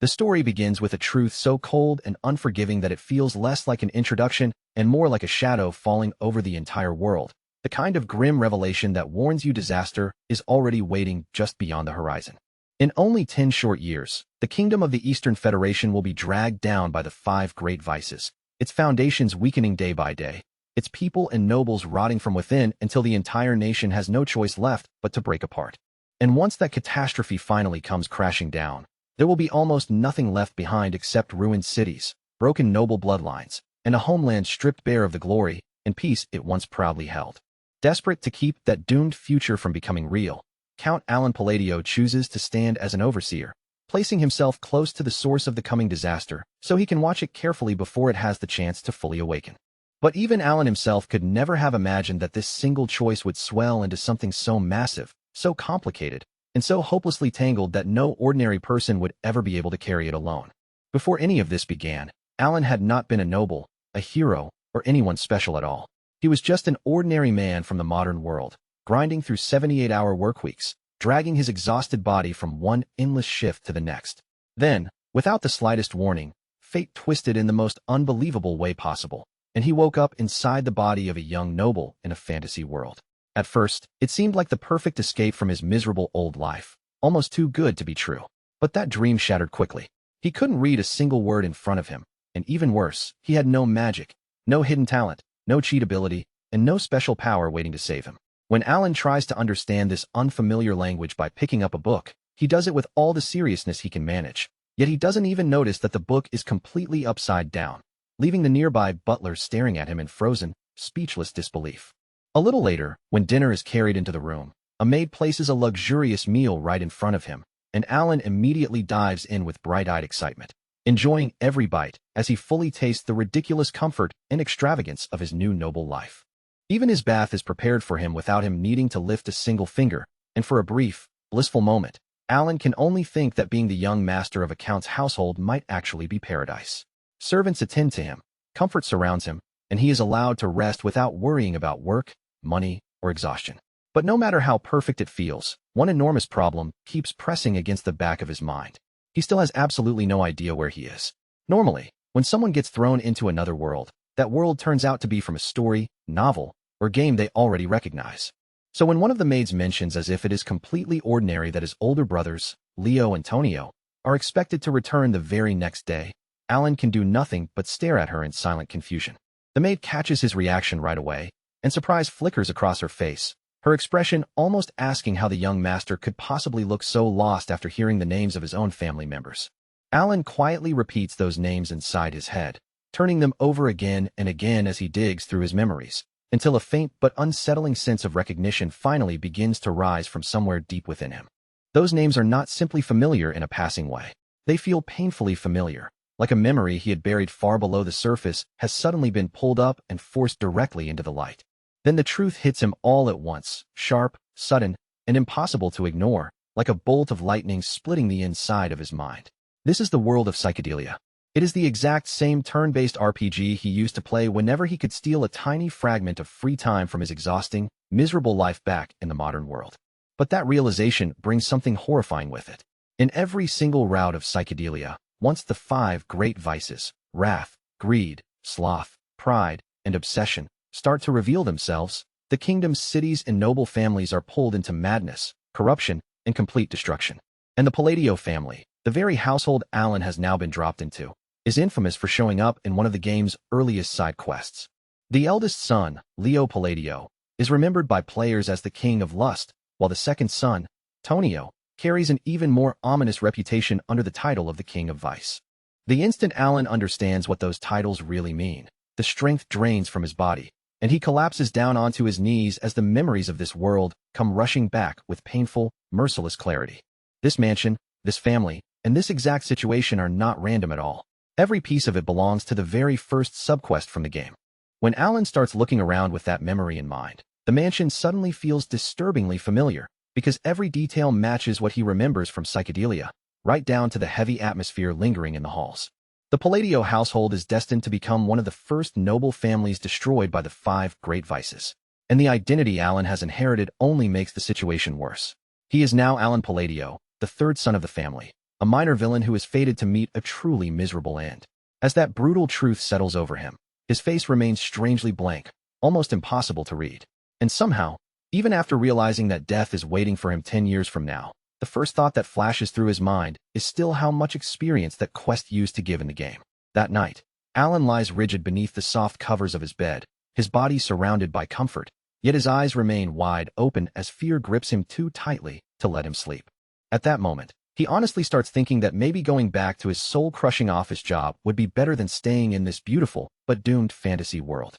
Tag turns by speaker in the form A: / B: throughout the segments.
A: The story begins with a truth so cold and unforgiving that it feels less like an introduction and more like a shadow falling over the entire world, the kind of grim revelation that warns you disaster is already waiting just beyond the horizon. In only 10 short years, the kingdom of the Eastern Federation will be dragged down by the 5 great vices, its foundations weakening day by day, its people and nobles rotting from within until the entire nation has no choice left but to break apart. And once that catastrophe finally comes crashing down, there will be almost nothing left behind except ruined cities, broken noble bloodlines, and a homeland stripped bare of the glory and peace it once proudly held. Desperate to keep that doomed future from becoming real, Count Alan Palladio chooses to stand as an overseer, placing himself close to the source of the coming disaster so he can watch it carefully before it has the chance to fully awaken. But even Alan himself could never have imagined that this single choice would swell into something so massive, so complicated, and so hopelessly tangled that no ordinary person would ever be able to carry it alone. Before any of this began, Alan had not been a noble, a hero, or anyone special at all. He was just an ordinary man from the modern world, grinding through 78-hour workweeks, dragging his exhausted body from one endless shift to the next. Then, without the slightest warning, fate twisted in the most unbelievable way possible, and he woke up inside the body of a young noble in a fantasy world. At first, it seemed like the perfect escape from his miserable old life, almost too good to be true. But that dream shattered quickly. He couldn't read a single word in front of him, and even worse, he had no magic, no hidden talent, no cheat ability, and no special power waiting to save him. When Alan tries to understand this unfamiliar language by picking up a book, he does it with all the seriousness he can manage. Yet he doesn't even notice that the book is completely upside down, leaving the nearby butler staring at him in frozen, speechless disbelief. A little later, when dinner is carried into the room, a maid places a luxurious meal right in front of him, and Alan immediately dives in with bright-eyed excitement, enjoying every bite as he fully tastes the ridiculous comfort and extravagance of his new noble life. Even his bath is prepared for him without him needing to lift a single finger, and for a brief, blissful moment, Alan can only think that being the young master of a count's household might actually be paradise. Servants attend to him, comfort surrounds him, and he is allowed to rest without worrying about work, money, or exhaustion. But no matter how perfect it feels, one enormous problem keeps pressing against the back of his mind. He still has absolutely no idea where he is. Normally, when someone gets thrown into another world, that world turns out to be from a story, novel, or game they already recognize. So when one of the maids mentions as if it is completely ordinary that his older brothers, Leo and Tonio, are expected to return the very next day, Alan can do nothing but stare at her in silent confusion. The maid catches his reaction right away, and surprise flickers across her face, her expression almost asking how the young master could possibly look so lost after hearing the names of his own family members. Alan quietly repeats those names inside his head, turning them over again and again as he digs through his memories, until a faint but unsettling sense of recognition finally begins to rise from somewhere deep within him. Those names are not simply familiar in a passing way. They feel painfully familiar, like a memory he had buried far below the surface has suddenly been pulled up and forced directly into the light. Then the truth hits him all at once, sharp, sudden, and impossible to ignore, like a bolt of lightning splitting the inside of his mind. This is the world of psychedelia. It is the exact same turn-based RPG he used to play whenever he could steal a tiny fragment of free time from his exhausting, miserable life back in the modern world. But that realization brings something horrifying with it. In every single route of psychedelia, once the 5 great vices, wrath, greed, sloth, pride, and obsession, start to reveal themselves, the kingdom's cities and noble families are pulled into madness, corruption, and complete destruction. And the Palladio family, the very household Alan has now been dropped into, is infamous for showing up in one of the game's earliest side quests. The eldest son, Leo Palladio, is remembered by players as the king of lust, while the second son, Tonio, carries an even more ominous reputation under the title of the king of vice. The instant Alan understands what those titles really mean, the strength drains from his body, and he collapses down onto his knees as the memories of this world come rushing back with painful, merciless clarity. This mansion, this family, and this exact situation are not random at all. Every piece of it belongs to the very first subquest from the game. When Alan starts looking around with that memory in mind, the mansion suddenly feels disturbingly familiar, because every detail matches what he remembers from psychedelia, right down to the heavy atmosphere lingering in the halls. The Palladio household is destined to become one of the first noble families destroyed by the 5 great vices, and the identity Alan has inherited only makes the situation worse. He is now Alan Palladio, the third son of the family, a minor villain who is fated to meet a truly miserable end. As that brutal truth settles over him, his face remains strangely blank, almost impossible to read. And somehow, even after realizing that death is waiting for him 10 years from now, the first thought that flashes through his mind is still how much experience that quest used to give in the game. That night, Alan lies rigid beneath the soft covers of his bed, his body surrounded by comfort, yet his eyes remain wide open as fear grips him too tightly to let him sleep. At that moment, he honestly starts thinking that maybe going back to his soul-crushing office job would be better than staying in this beautiful but doomed fantasy world.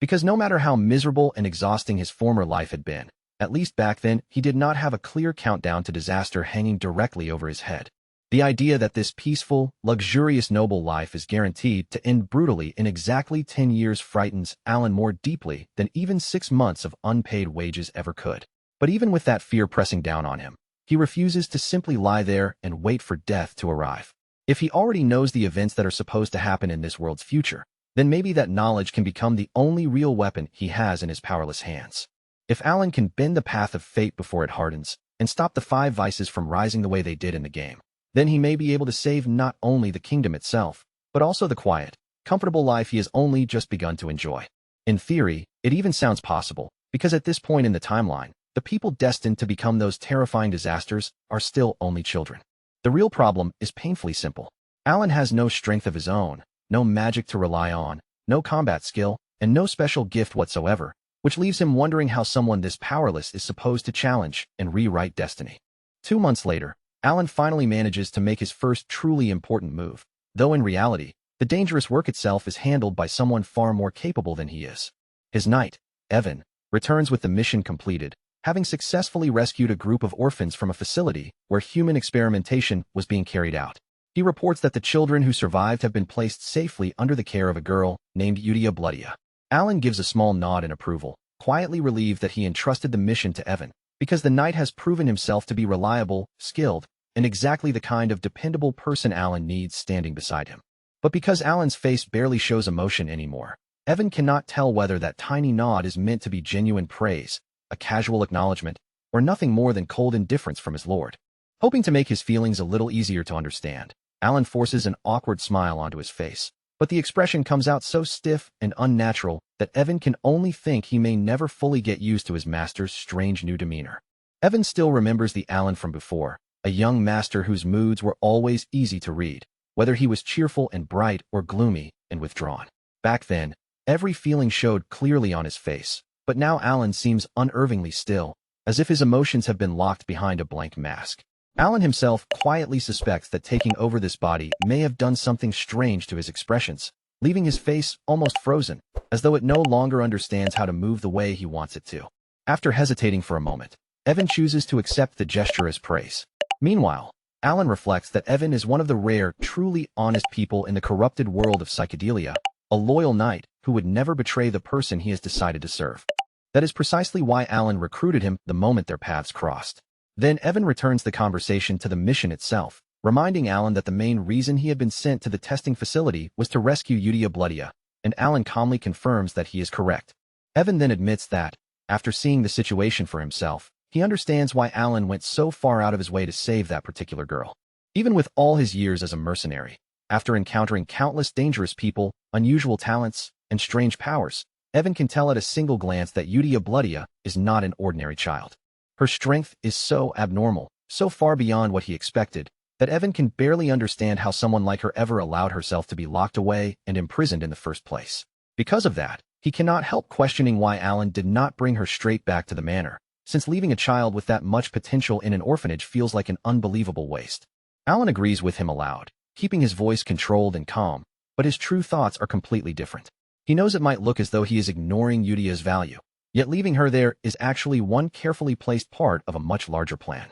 A: Because no matter how miserable and exhausting his former life had been, at least back then, he did not have a clear countdown to disaster hanging directly over his head. The idea that this peaceful, luxurious noble life is guaranteed to end brutally in exactly 10 years frightens Alan more deeply than even 6 months of unpaid wages ever could. But even with that fear pressing down on him, he refuses to simply lie there and wait for death to arrive. If he already knows the events that are supposed to happen in this world's future, then maybe that knowledge can become the only real weapon he has in his powerless hands. If Alan can bend the path of fate before it hardens, and stop the 5 vices from rising the way they did in the game, then he may be able to save not only the kingdom itself, but also the quiet, comfortable life he has only just begun to enjoy. In theory, it even sounds possible, because at this point in the timeline, the people destined to become those terrifying disasters are still only children. The real problem is painfully simple. Alan has no strength of his own, no magic to rely on, no combat skill, and no special gift whatsoever, which leaves him wondering how someone this powerless is supposed to challenge and rewrite destiny. 2 months later, Alan finally manages to make his first truly important move, though in reality, the dangerous work itself is handled by someone far more capable than he is. His knight, Evan, returns with the mission completed, having successfully rescued a group of orphans from a facility where human experimentation was being carried out. He reports that the children who survived have been placed safely under the care of a girl named Yudia Bloodia. Alan gives a small nod in approval, quietly relieved that he entrusted the mission to Evan, because the knight has proven himself to be reliable, skilled, and exactly the kind of dependable person Alan needs standing beside him. But because Alan's face barely shows emotion anymore, Evan cannot tell whether that tiny nod is meant to be genuine praise, a casual acknowledgement, or nothing more than cold indifference from his lord. Hoping to make his feelings a little easier to understand, Alan forces an awkward smile onto his face, but the expression comes out so stiff and unnatural that Evan can only think he may never fully get used to his master's strange new demeanor. Evan still remembers the Alan from before, a young master whose moods were always easy to read, whether he was cheerful and bright or gloomy and withdrawn. Back then, every feeling showed clearly on his face, but now Alan seems unnervingly still, as if his emotions have been locked behind a blank mask. Alan himself quietly suspects that taking over this body may have done something strange to his expressions, leaving his face almost frozen, as though it no longer understands how to move the way he wants it to. After hesitating for a moment, Evan chooses to accept the gesture as praise. Meanwhile, Alan reflects that Evan is one of the rare, truly honest people in the corrupted world of psychedelia, a loyal knight who would never betray the person he has decided to serve. That is precisely why Alan recruited him the moment their paths crossed. Then Evan returns the conversation to the mission itself, reminding Alan that the main reason he had been sent to the testing facility was to rescue Yudia Bloodia, and Alan calmly confirms that he is correct. Evan then admits that, after seeing the situation for himself, he understands why Alan went so far out of his way to save that particular girl. Even with all his years as a mercenary, after encountering countless dangerous people, unusual talents, and strange powers, Evan can tell at a single glance that Yudia Bloodia is not an ordinary child. Her strength is so abnormal, so far beyond what he expected, that Evan can barely understand how someone like her ever allowed herself to be locked away and imprisoned in the first place. Because of that, he cannot help questioning why Alan did not bring her straight back to the manor, since leaving a child with that much potential in an orphanage feels like an unbelievable waste. Alan agrees with him aloud, keeping his voice controlled and calm, but his true thoughts are completely different. He knows it might look as though he is ignoring Yudia's value, yet leaving her there is actually one carefully placed part of a much larger plan.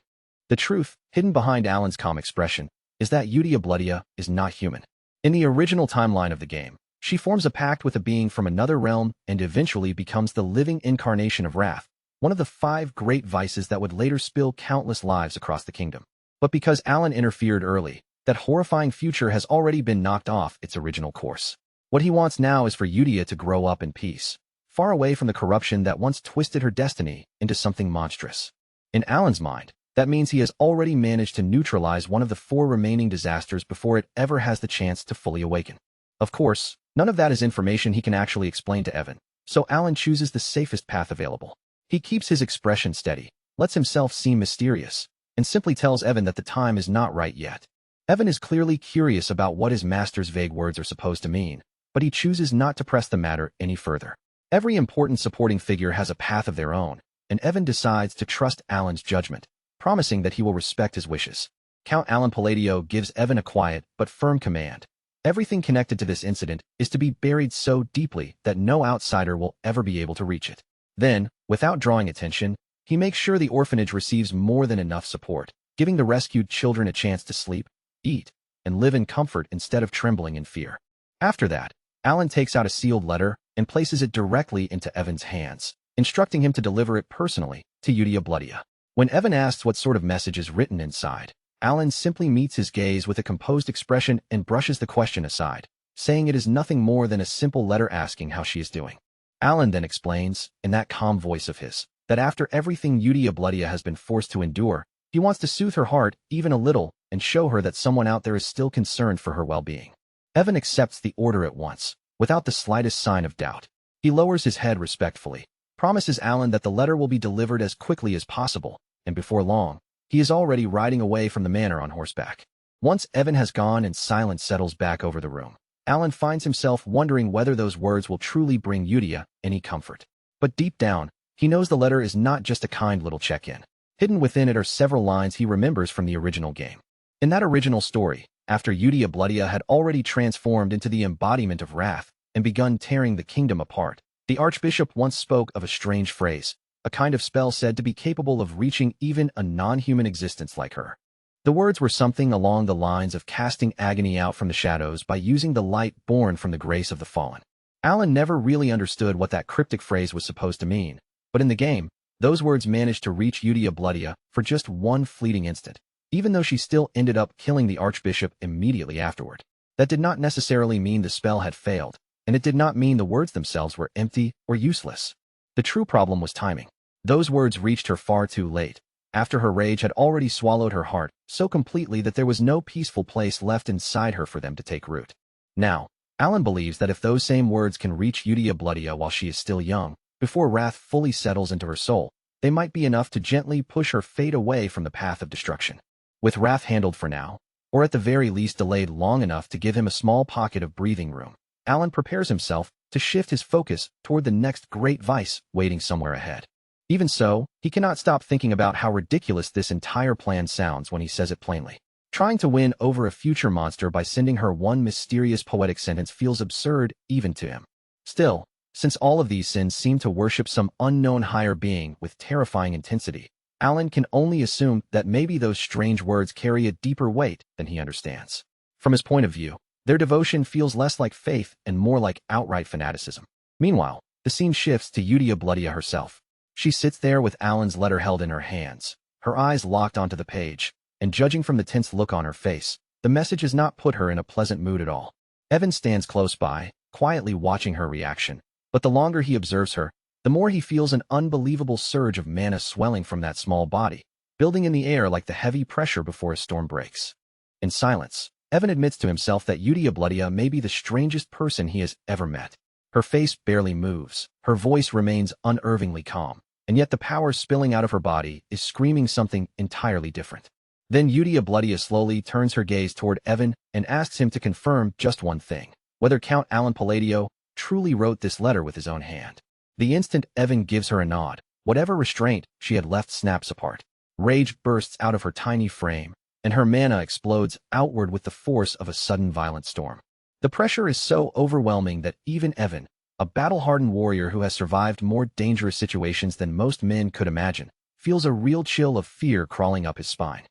A: The truth, hidden behind Alan's calm expression, is that Yudia Bloodia is not human. In the original timeline of the game, she forms a pact with a being from another realm and eventually becomes the living incarnation of wrath, one of the 5 great vices that would later spill countless lives across the kingdom. But because Alan interfered early, that horrifying future has already been knocked off its original course. What he wants now is for Yudia to grow up in peace, far away from the corruption that once twisted her destiny into something monstrous. In Alan's mind, That means he has already managed to neutralize one of the 4 remaining disasters before it ever has the chance to fully awaken. Of course, none of that is information he can actually explain to Evan, so Alan chooses the safest path available. He keeps his expression steady, lets himself seem mysterious, and simply tells Evan that the time is not right yet. Evan is clearly curious about what his master's vague words are supposed to mean, but he chooses not to press the matter any further. Every important supporting figure has a path of their own, and Evan decides to trust Alan's judgment, promising that he will respect his wishes. Count Alan Palladio gives Evan a quiet but firm command. Everything connected to this incident is to be buried so deeply that no outsider will ever be able to reach it. Then, without drawing attention, he makes sure the orphanage receives more than enough support, giving the rescued children a chance to sleep, eat, and live in comfort instead of trembling in fear. After that, Alan takes out a sealed letter and places it directly into Evan's hands, instructing him to deliver it personally to Yudia Bloodia. When Evan asks what sort of message is written inside, Alan simply meets his gaze with a composed expression and brushes the question aside, saying it is nothing more than a simple letter asking how she is doing. Alan then explains, in that calm voice of his, that after everything Yudia Bloodia has been forced to endure, he wants to soothe her heart even a little and show her that someone out there is still concerned for her well-being. Evan accepts the order at once, without the slightest sign of doubt. He lowers his head respectfully, promises Alan that the letter will be delivered as quickly as possible, and before long, he is already riding away from the manor on horseback. Once Evan has gone and silence settles back over the room, Alan finds himself wondering whether those words will truly bring Yudia any comfort. But deep down, he knows the letter is not just a kind little check-in. Hidden within it are several lines he remembers from the original game. In that original story, after Yudia Bloodia had already transformed into the embodiment of wrath and begun tearing the kingdom apart, the Archbishop once spoke of a strange phrase, a kind of spell said to be capable of reaching even a non-human existence like her. The words were something along the lines of casting agony out from the shadows by using the light born from the grace of the fallen. Alan never really understood what that cryptic phrase was supposed to mean, but in the game, those words managed to reach Yudia Bloodia for just one fleeting instant, even though she still ended up killing the Archbishop immediately afterward. That did not necessarily mean the spell had failed, and it did not mean the words themselves were empty or useless. The true problem was timing. Those words reached her far too late, after her rage had already swallowed her heart so completely that there was no peaceful place left inside her for them to take root. Now, Alan believes that if those same words can reach Yudia Bloodia while she is still young, before wrath fully settles into her soul, they might be enough to gently push her fate away from the path of destruction. With wrath handled for now, or at the very least delayed long enough to give him a small pocket of breathing room, Alan prepares himself to shift his focus toward the next great vice waiting somewhere ahead. Even so, he cannot stop thinking about how ridiculous this entire plan sounds when he says it plainly. Trying to win over a future monster by sending her one mysterious poetic sentence feels absurd even to him. Still, since all of these sins seem to worship some unknown higher being with terrifying intensity, Alan can only assume that maybe those strange words carry a deeper weight than he understands. From his point of view, their devotion feels less like faith and more like outright fanaticism. Meanwhile, the scene shifts to Yudia Bloodia herself. She sits there with Alan's letter held in her hands, her eyes locked onto the page, and judging from the tense look on her face, the message has not put her in a pleasant mood at all. Evan stands close by, quietly watching her reaction, but the longer he observes her, the more he feels an unbelievable surge of mana swelling from that small body, building in the air like the heavy pressure before a storm breaks. In silence, Evan admits to himself that Yudia Bloodia may be the strangest person he has ever met. Her face barely moves, her voice remains unervingly calm, and yet the power spilling out of her body is screaming something entirely different. Then Yudia Bloodia slowly turns her gaze toward Evan and asks him to confirm just one thing, whether Count Alan Palladio truly wrote this letter with his own hand. The instant Evan gives her a nod, whatever restraint she had left snaps apart. Rage bursts out of her tiny frame, and her mana explodes outward with the force of a sudden violent storm. The pressure is so overwhelming that even Evan, a battle-hardened warrior who has survived more dangerous situations than most men could imagine, feels a real chill of fear crawling up his spine.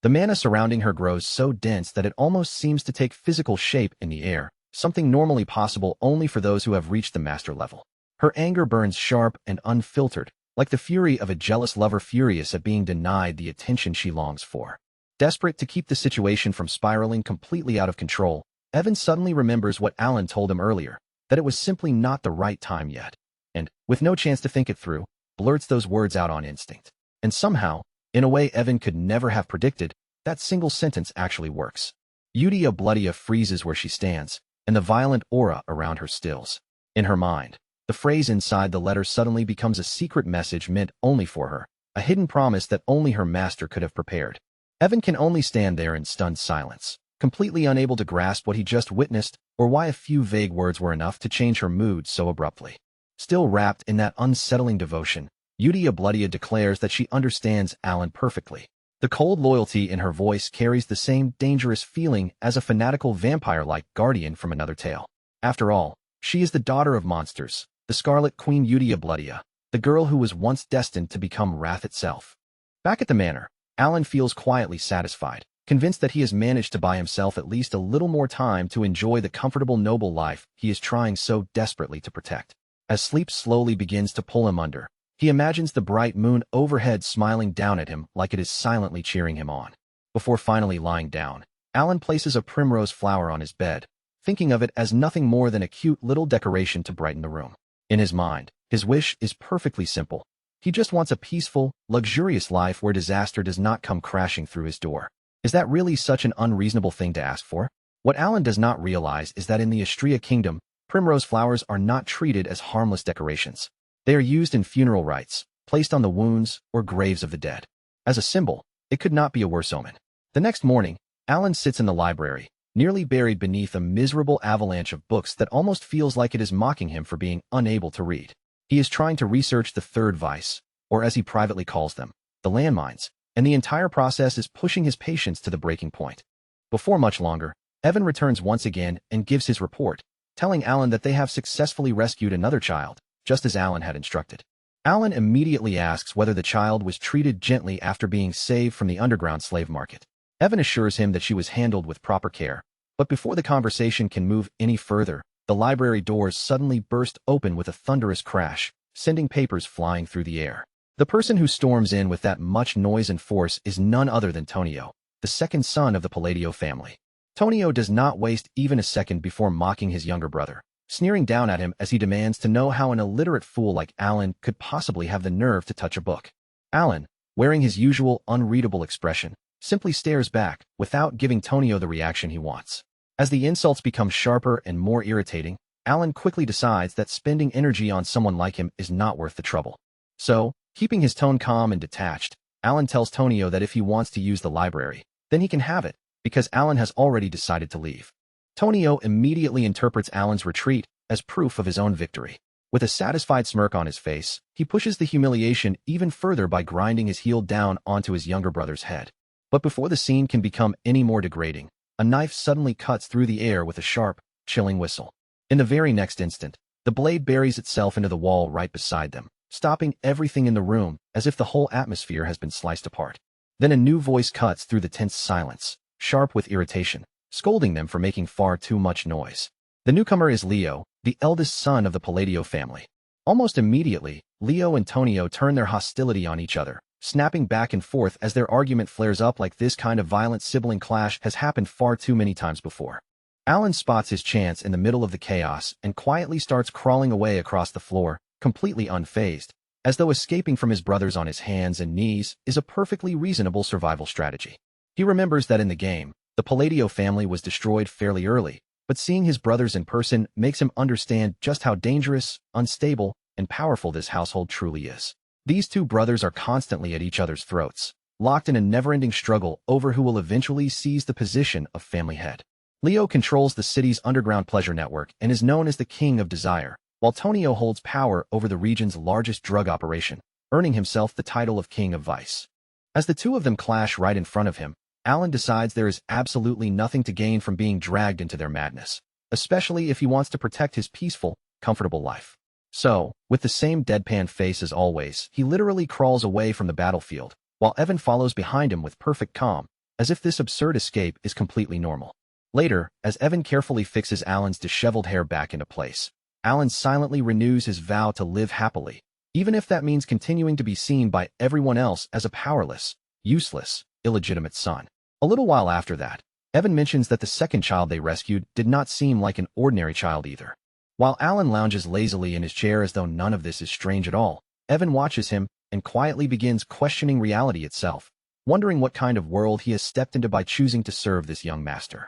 A: The mana surrounding her grows so dense that it almost seems to take physical shape in the air, something normally possible only for those who have reached the master level. Her anger burns sharp and unfiltered, like the fury of a jealous lover furious at being denied the attention she longs for. Desperate to keep the situation from spiraling completely out of control, Evan suddenly remembers what Alan told him earlier, that it was simply not the right time yet, and, with no chance to think it through, blurts those words out on instinct. And somehow, In a way Evan could never have predicted, that single sentence actually works. Yudia Bloodia freezes where she stands, and the violent aura around her stills. In her mind, the phrase inside the letter suddenly becomes a secret message meant only for her, a hidden promise that only her master could have prepared. Evan can only stand there in stunned silence, completely unable to grasp what he just witnessed or why a few vague words were enough to change her mood so abruptly. Still wrapped in that unsettling devotion, Yudia Bloodia declares that she understands Alan perfectly. The cold loyalty in her voice carries the same dangerous feeling as a fanatical vampire-like guardian from another tale. After all, she is the daughter of monsters, the Scarlet Queen Yudia Bloodia, the girl who was once destined to become Wrath itself. Back at the manor, Alan feels quietly satisfied, convinced that he has managed to buy himself at least a little more time to enjoy the comfortable noble life he is trying so desperately to protect. As sleep slowly begins to pull him under, he imagines the bright moon overhead smiling down at him like it is silently cheering him on. Before finally lying down, Alan places a primrose flower on his bed, thinking of it as nothing more than a cute little decoration to brighten the room. In his mind, his wish is perfectly simple. He just wants a peaceful, luxurious life where disaster does not come crashing through his door. Is that really such an unreasonable thing to ask for? What Alan does not realize is that in the Astria kingdom, primrose flowers are not treated as harmless decorations. They are used in funeral rites, placed on the wounds or graves of the dead. As a symbol, it could not be a worse omen. The next morning, Alan sits in the library, nearly buried beneath a miserable avalanche of books that almost feels like it is mocking him for being unable to read. He is trying to research the third vice, or as he privately calls them, the landmines, and the entire process is pushing his patience to the breaking point. Before much longer, Evan returns once again and gives his report, telling Alan that they have successfully rescued another child, just as Alan had instructed. Alan immediately asks whether the child was treated gently after being saved from the underground slave market. Evan assures him that she was handled with proper care, but before the conversation can move any further, the library doors suddenly burst open with a thunderous crash, sending papers flying through the air. The person who storms in with that much noise and force is none other than Tonio, the second son of the Palladio family. Tonio does not waste even a second before mocking his younger brother, sneering down at him as he demands to know how an illiterate fool like Alan could possibly have the nerve to touch a book. Alan, wearing his usual unreadable expression, simply stares back without giving Tonio the reaction he wants. As the insults become sharper and more irritating, Alan quickly decides that spending energy on someone like him is not worth the trouble. So, keeping his tone calm and detached, Alan tells Tonio that if he wants to use the library, then he can have it, because Alan has already decided to leave. Tonio immediately interprets Alan's retreat as proof of his own victory. With a satisfied smirk on his face, he pushes the humiliation even further by grinding his heel down onto his younger brother's head. But before the scene can become any more degrading, a knife suddenly cuts through the air with a sharp, chilling whistle. In the very next instant, the blade buries itself into the wall right beside them, stopping everything in the room as if the whole atmosphere has been sliced apart. Then a new voice cuts through the tense silence, sharp with irritation, scolding them for making far too much noise. The newcomer is Leo, the eldest son of the Palladio family. Almost immediately, Leo and Tonio turn their hostility on each other, snapping back and forth as their argument flares up like this kind of violent sibling clash has happened far too many times before. Alan spots his chance in the middle of the chaos and quietly starts crawling away across the floor, completely unfazed, as though escaping from his brothers on his hands and knees is a perfectly reasonable survival strategy. He remembers that in the game, the Palladio family was destroyed fairly early, but seeing his brothers in person makes him understand just how dangerous, unstable, and powerful this household truly is. These two brothers are constantly at each other's throats, locked in a never-ending struggle over who will eventually seize the position of family head. Leo controls the city's underground pleasure network and is known as the King of Desire, while Tonio holds power over the region's largest drug operation, earning himself the title of King of Vice. As the two of them clash right in front of him, Alan decides there is absolutely nothing to gain from being dragged into their madness, especially if he wants to protect his peaceful, comfortable life. So, with the same deadpan face as always, he literally crawls away from the battlefield, while Evan follows behind him with perfect calm, as if this absurd escape is completely normal. Later, as Evan carefully fixes Alan's disheveled hair back into place, Alan silently renews his vow to live happily, even if that means continuing to be seen by everyone else as a powerless, useless, illegitimate son. A little while after that, Evan mentions that the second child they rescued did not seem like an ordinary child either. While Alan lounges lazily in his chair as though none of this is strange at all, Evan watches him and quietly begins questioning reality itself, wondering what kind of world he has stepped into by choosing to serve this young master.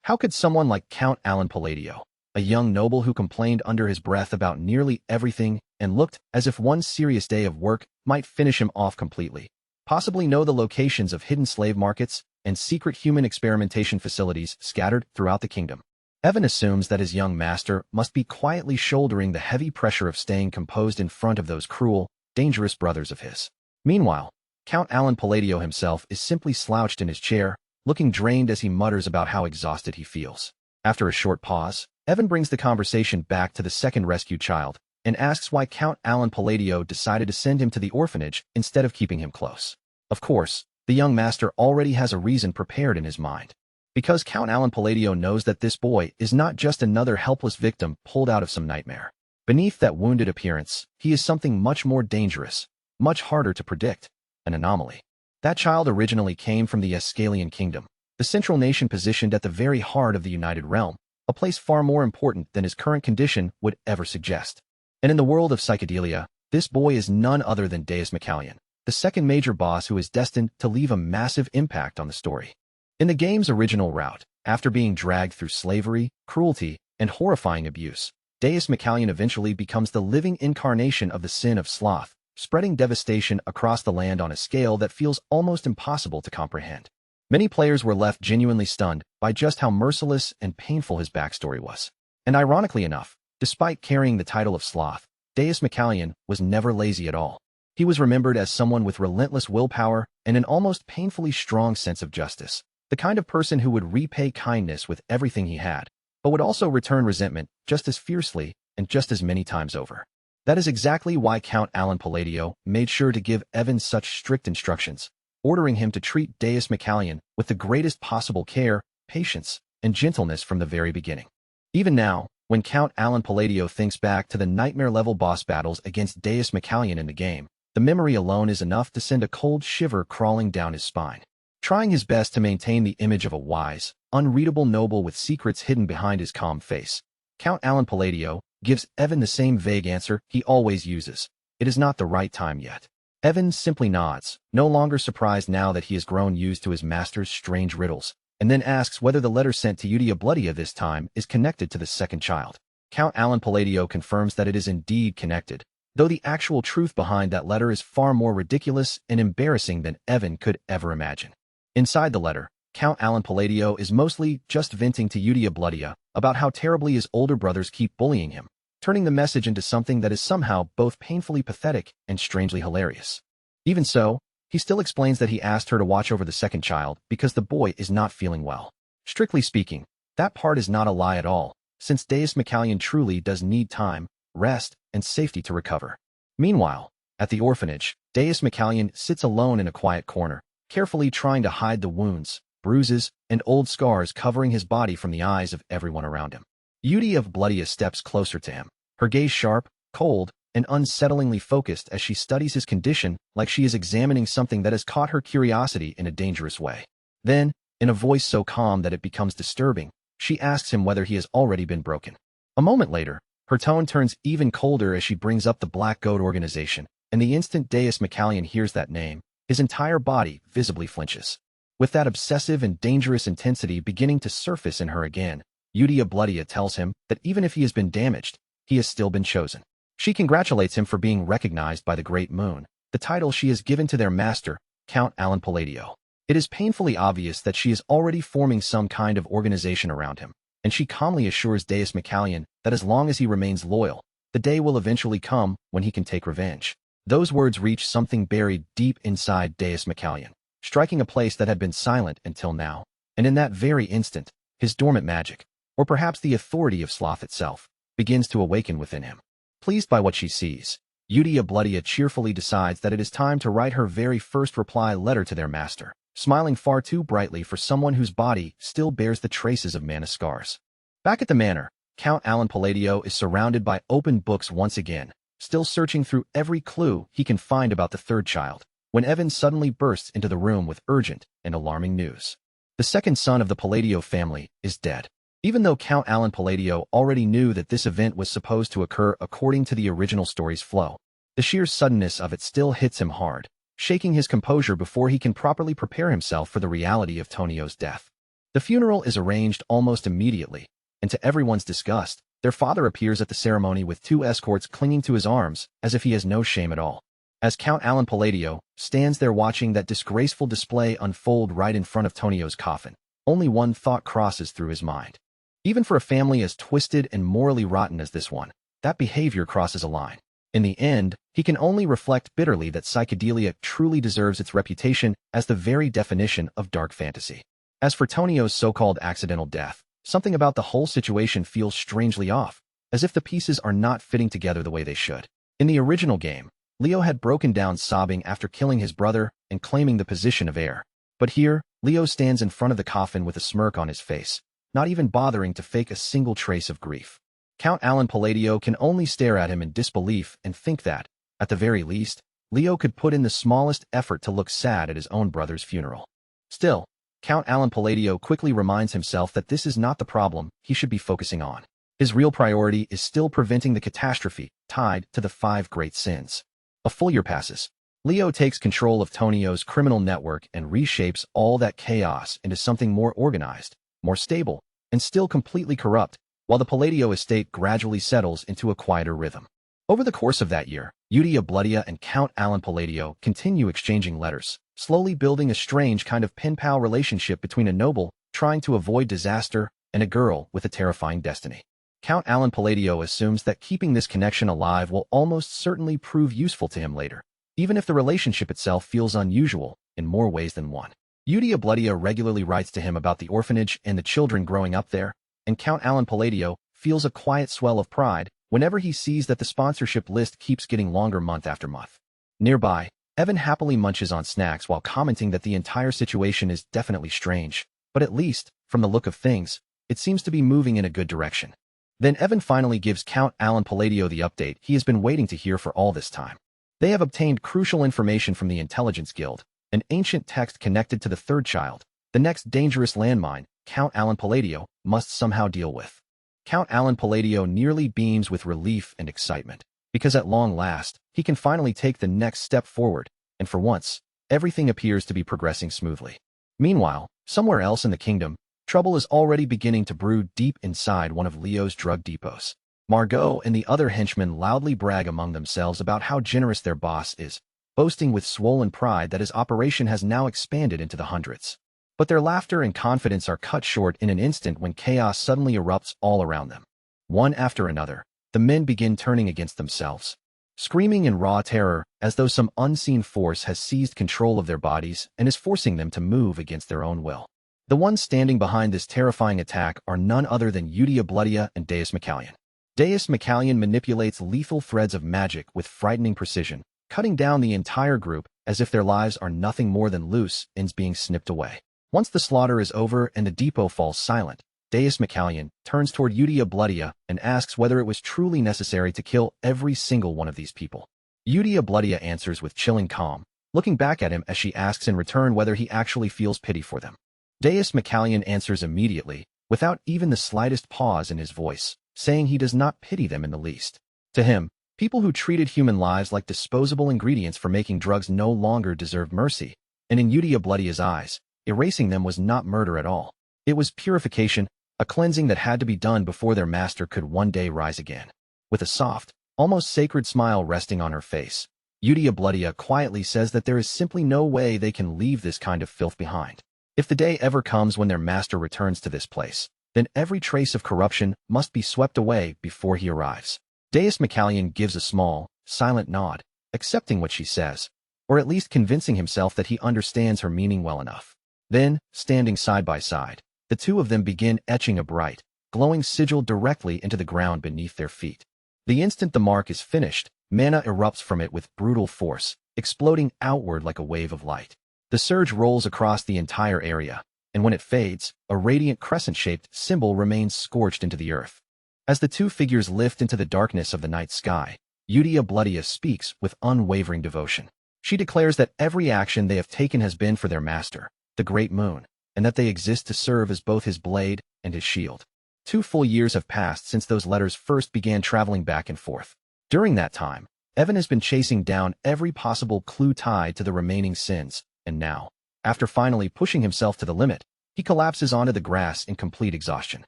A: How could someone like Count Alan Palladio, a young noble who complained under his breath about nearly everything and looked as if one serious day of work might finish him off completely, possibly know the locations of hidden slave markets and secret human experimentation facilities scattered throughout the kingdom? Evan assumes that his young master must be quietly shouldering the heavy pressure of staying composed in front of those cruel, dangerous brothers of his. Meanwhile, Count Alan Palladio himself is simply slouched in his chair, looking drained as he mutters about how exhausted he feels. After a short pause, Evan brings the conversation back to the second rescued child and asks why Count Alan Palladio decided to send him to the orphanage instead of keeping him close. Of course, the young master already has a reason prepared in his mind. Because Count Alan Palladio knows that this boy is not just another helpless victim pulled out of some nightmare. Beneath that wounded appearance, he is something much more dangerous, much harder to predict, an anomaly. That child originally came from the Escalian Kingdom, the central nation positioned at the very heart of the United Realm, a place far more important than his current condition would ever suggest. And in the world of psychedelia, this boy is none other than Deus Macallion, the second major boss who is destined to leave a massive impact on the story. In the game's original route, after being dragged through slavery, cruelty, and horrifying abuse, Deus Macallion eventually becomes the living incarnation of the sin of sloth, spreading devastation across the land on a scale that feels almost impossible to comprehend. Many players were left genuinely stunned by just how merciless and painful his backstory was. And ironically enough, despite carrying the title of sloth, Deus Macallion was never lazy at all. He was remembered as someone with relentless willpower and an almost painfully strong sense of justice. The kind of person who would repay kindness with everything he had, but would also return resentment just as fiercely and just as many times over. That is exactly why Count Alan Palladio made sure to give Evan such strict instructions, ordering him to treat Deus Macallion with the greatest possible care, patience, and gentleness from the very beginning. Even now, when Count Alan Palladio thinks back to the nightmare-level boss battles against Deus Macallion in the game, the memory alone is enough to send a cold shiver crawling down his spine. Trying his best to maintain the image of a wise, unreadable noble with secrets hidden behind his calm face, Count Alan Palladio gives Evan the same vague answer he always uses: it is not the right time yet. Evan simply nods, no longer surprised now that he has grown used to his master's strange riddles, and then asks whether the letter sent to Udia Bloodia this time is connected to the second child. Count Alan Palladio confirms that it is indeed connected, though the actual truth behind that letter is far more ridiculous and embarrassing than Evan could ever imagine. Inside the letter, Count Alan Palladio is mostly just venting to Udia Bloodia about how terribly his older brothers keep bullying him, turning the message into something that is somehow both painfully pathetic and strangely hilarious. Even so, he still explains that he asked her to watch over the second child because the boy is not feeling well. Strictly speaking, that part is not a lie at all, since Deus Macallion truly does need time, rest, and safety to recover. Meanwhile, at the orphanage, Deus Macallion sits alone in a quiet corner, carefully trying to hide the wounds, bruises, and old scars covering his body from the eyes of everyone around him. Udia Bloodia steps closer to him, her gaze sharp, cold, and unsettlingly focused as she studies his condition like she is examining something that has caught her curiosity in a dangerous way. Then, in a voice so calm that it becomes disturbing, she asks him whether he has already been broken. A moment later, her tone turns even colder as she brings up the Black Goat organization, and the instant Deus Macallion hears that name, his entire body visibly flinches. With that obsessive and dangerous intensity beginning to surface in her again, Udia Bloodia tells him that even if he has been damaged, he has still been chosen. She congratulates him for being recognized by the Great Moon, the title she has given to their master, Count Alan Palladio. It is painfully obvious that she is already forming some kind of organization around him, and she calmly assures Deus Macallion that as long as he remains loyal, the day will eventually come when he can take revenge. Those words reach something buried deep inside Deus Macallion, striking a place that had been silent until now, and in that very instant, his dormant magic, or perhaps the authority of sloth itself, begins to awaken within him. Pleased by what she sees, Udia Bloodia cheerfully decides that it is time to write her very first reply letter to their master, smiling far too brightly for someone whose body still bears the traces of mana scars. Back at the manor, Count Alan Palladio is surrounded by open books once again, still searching through every clue he can find about the third child, when Evan suddenly bursts into the room with urgent and alarming news. The second son of the Palladio family is dead. Even though Count Alan Palladio already knew that this event was supposed to occur according to the original story's flow, The sheer suddenness of it still hits him hard, shaking his composure before he can properly prepare himself for the reality of Tonio's death. The funeral is arranged almost immediately, and to everyone's disgust, their father appears at the ceremony with 2 escorts clinging to his arms as if he has no shame at all. As Count Alan Palladio stands there watching that disgraceful display unfold right in front of Tonio's coffin, only one thought crosses through his mind. Even for a family as twisted and morally rotten as this one, that behavior crosses a line. In the end, he can only reflect bitterly that psychedelia truly deserves its reputation as the very definition of dark fantasy. As for Tonio's so-called accidental death, something about the whole situation feels strangely off, as if the pieces are not fitting together the way they should. In the original game, Leo had broken down sobbing after killing his brother and claiming the position of heir. But here, Leo stands in front of the coffin with a smirk on his face, not even bothering to fake a single trace of grief. Count Alan Palladio can only stare at him in disbelief and think that, at the very least, Leo could put in the smallest effort to look sad at his own brother's funeral. Still, Count Alan Palladio quickly reminds himself that this is not the problem he should be focusing on. His real priority is still preventing the catastrophe tied to the 5 great sins. A full year passes. Leo takes control of Tonio's criminal network and reshapes all that chaos into something more organized, more stable, and still completely corrupt, while the Palladio estate gradually settles into a quieter rhythm. Over the course of that year, Yudia Bloodia and Count Alan Palladio continue exchanging letters, slowly building a strange kind of pen-pal relationship between a noble trying to avoid disaster and a girl with a terrifying destiny. Count Alan Palladio assumes that keeping this connection alive will almost certainly prove useful to him later, even if the relationship itself feels unusual in more ways than one. Yudia Bloodia regularly writes to him about the orphanage and the children growing up there, and Count Alan Palladio feels a quiet swell of pride whenever he sees that the sponsorship list keeps getting longer month after month. Nearby, Evan happily munches on snacks while commenting that the entire situation is definitely strange, but at least, from the look of things, it seems to be moving in a good direction. Then Evan finally gives Count Alan Palladio the update he has been waiting to hear for all this time. They have obtained crucial information from the Intelligence Guild, an ancient text connected to the 3rd child, the next dangerous landmine Count Alan Palladio must somehow deal with. Count Alan Palladio nearly beams with relief and excitement, because at long last, he can finally take the next step forward, and for once, everything appears to be progressing smoothly. Meanwhile, somewhere else in the kingdom, trouble is already beginning to brew deep inside one of Leo's drug depots. Margot and the other henchmen loudly brag among themselves about how generous their boss is, boasting with swollen pride that his operation has now expanded into the hundreds. But their laughter and confidence are cut short in an instant when chaos suddenly erupts all around them. One after another, the men begin turning against themselves, screaming in raw terror as though some unseen force has seized control of their bodies and is forcing them to move against their own will. The ones standing behind this terrifying attack are none other than Yudia Bloodia and Deus Macallion. Deus Macallion manipulates lethal threads of magic with frightening precision, cutting down the entire group as if their lives are nothing more than loose ends being snipped away. Once the slaughter is over and the depot falls silent, Deus Macallion turns toward Yudia Bloodia and asks whether it was truly necessary to kill every single one of these people. Yudia Bloodia answers with chilling calm, looking back at him as she asks in return whether he actually feels pity for them. Deus Macallion answers immediately, without even the slightest pause in his voice, saying he does not pity them in the least. To him, people who treated human lives like disposable ingredients for making drugs no longer deserved mercy, and in Yudia Bloodia's eyes, erasing them was not murder at all. It was purification, a cleansing that had to be done before their master could one day rise again. With a soft, almost sacred smile resting on her face, Yudia Bloodia quietly says that there is simply no way they can leave this kind of filth behind. If the day ever comes when their master returns to this place, then every trace of corruption must be swept away before he arrives. Deus Macallion gives a small, silent nod, accepting what she says, or at least convincing himself that he understands her meaning well enough. Then, standing side by side, the two of them begin etching a bright, glowing sigil directly into the ground beneath their feet. The instant the mark is finished, mana erupts from it with brutal force, exploding outward like a wave of light. The surge rolls across the entire area, and when it fades, a radiant crescent-shaped symbol remains scorched into the earth. As the two figures lift into the darkness of the night sky, Yudia Bloodia speaks with unwavering devotion. She declares that every action they have taken has been for their master, the Great Moon, and that they exist to serve as both his blade and his shield. 2 full years have passed since those letters first began traveling back and forth. During that time, Evan has been chasing down every possible clue tied to the remaining sins, and now, after finally pushing himself to the limit, he collapses onto the grass in complete exhaustion.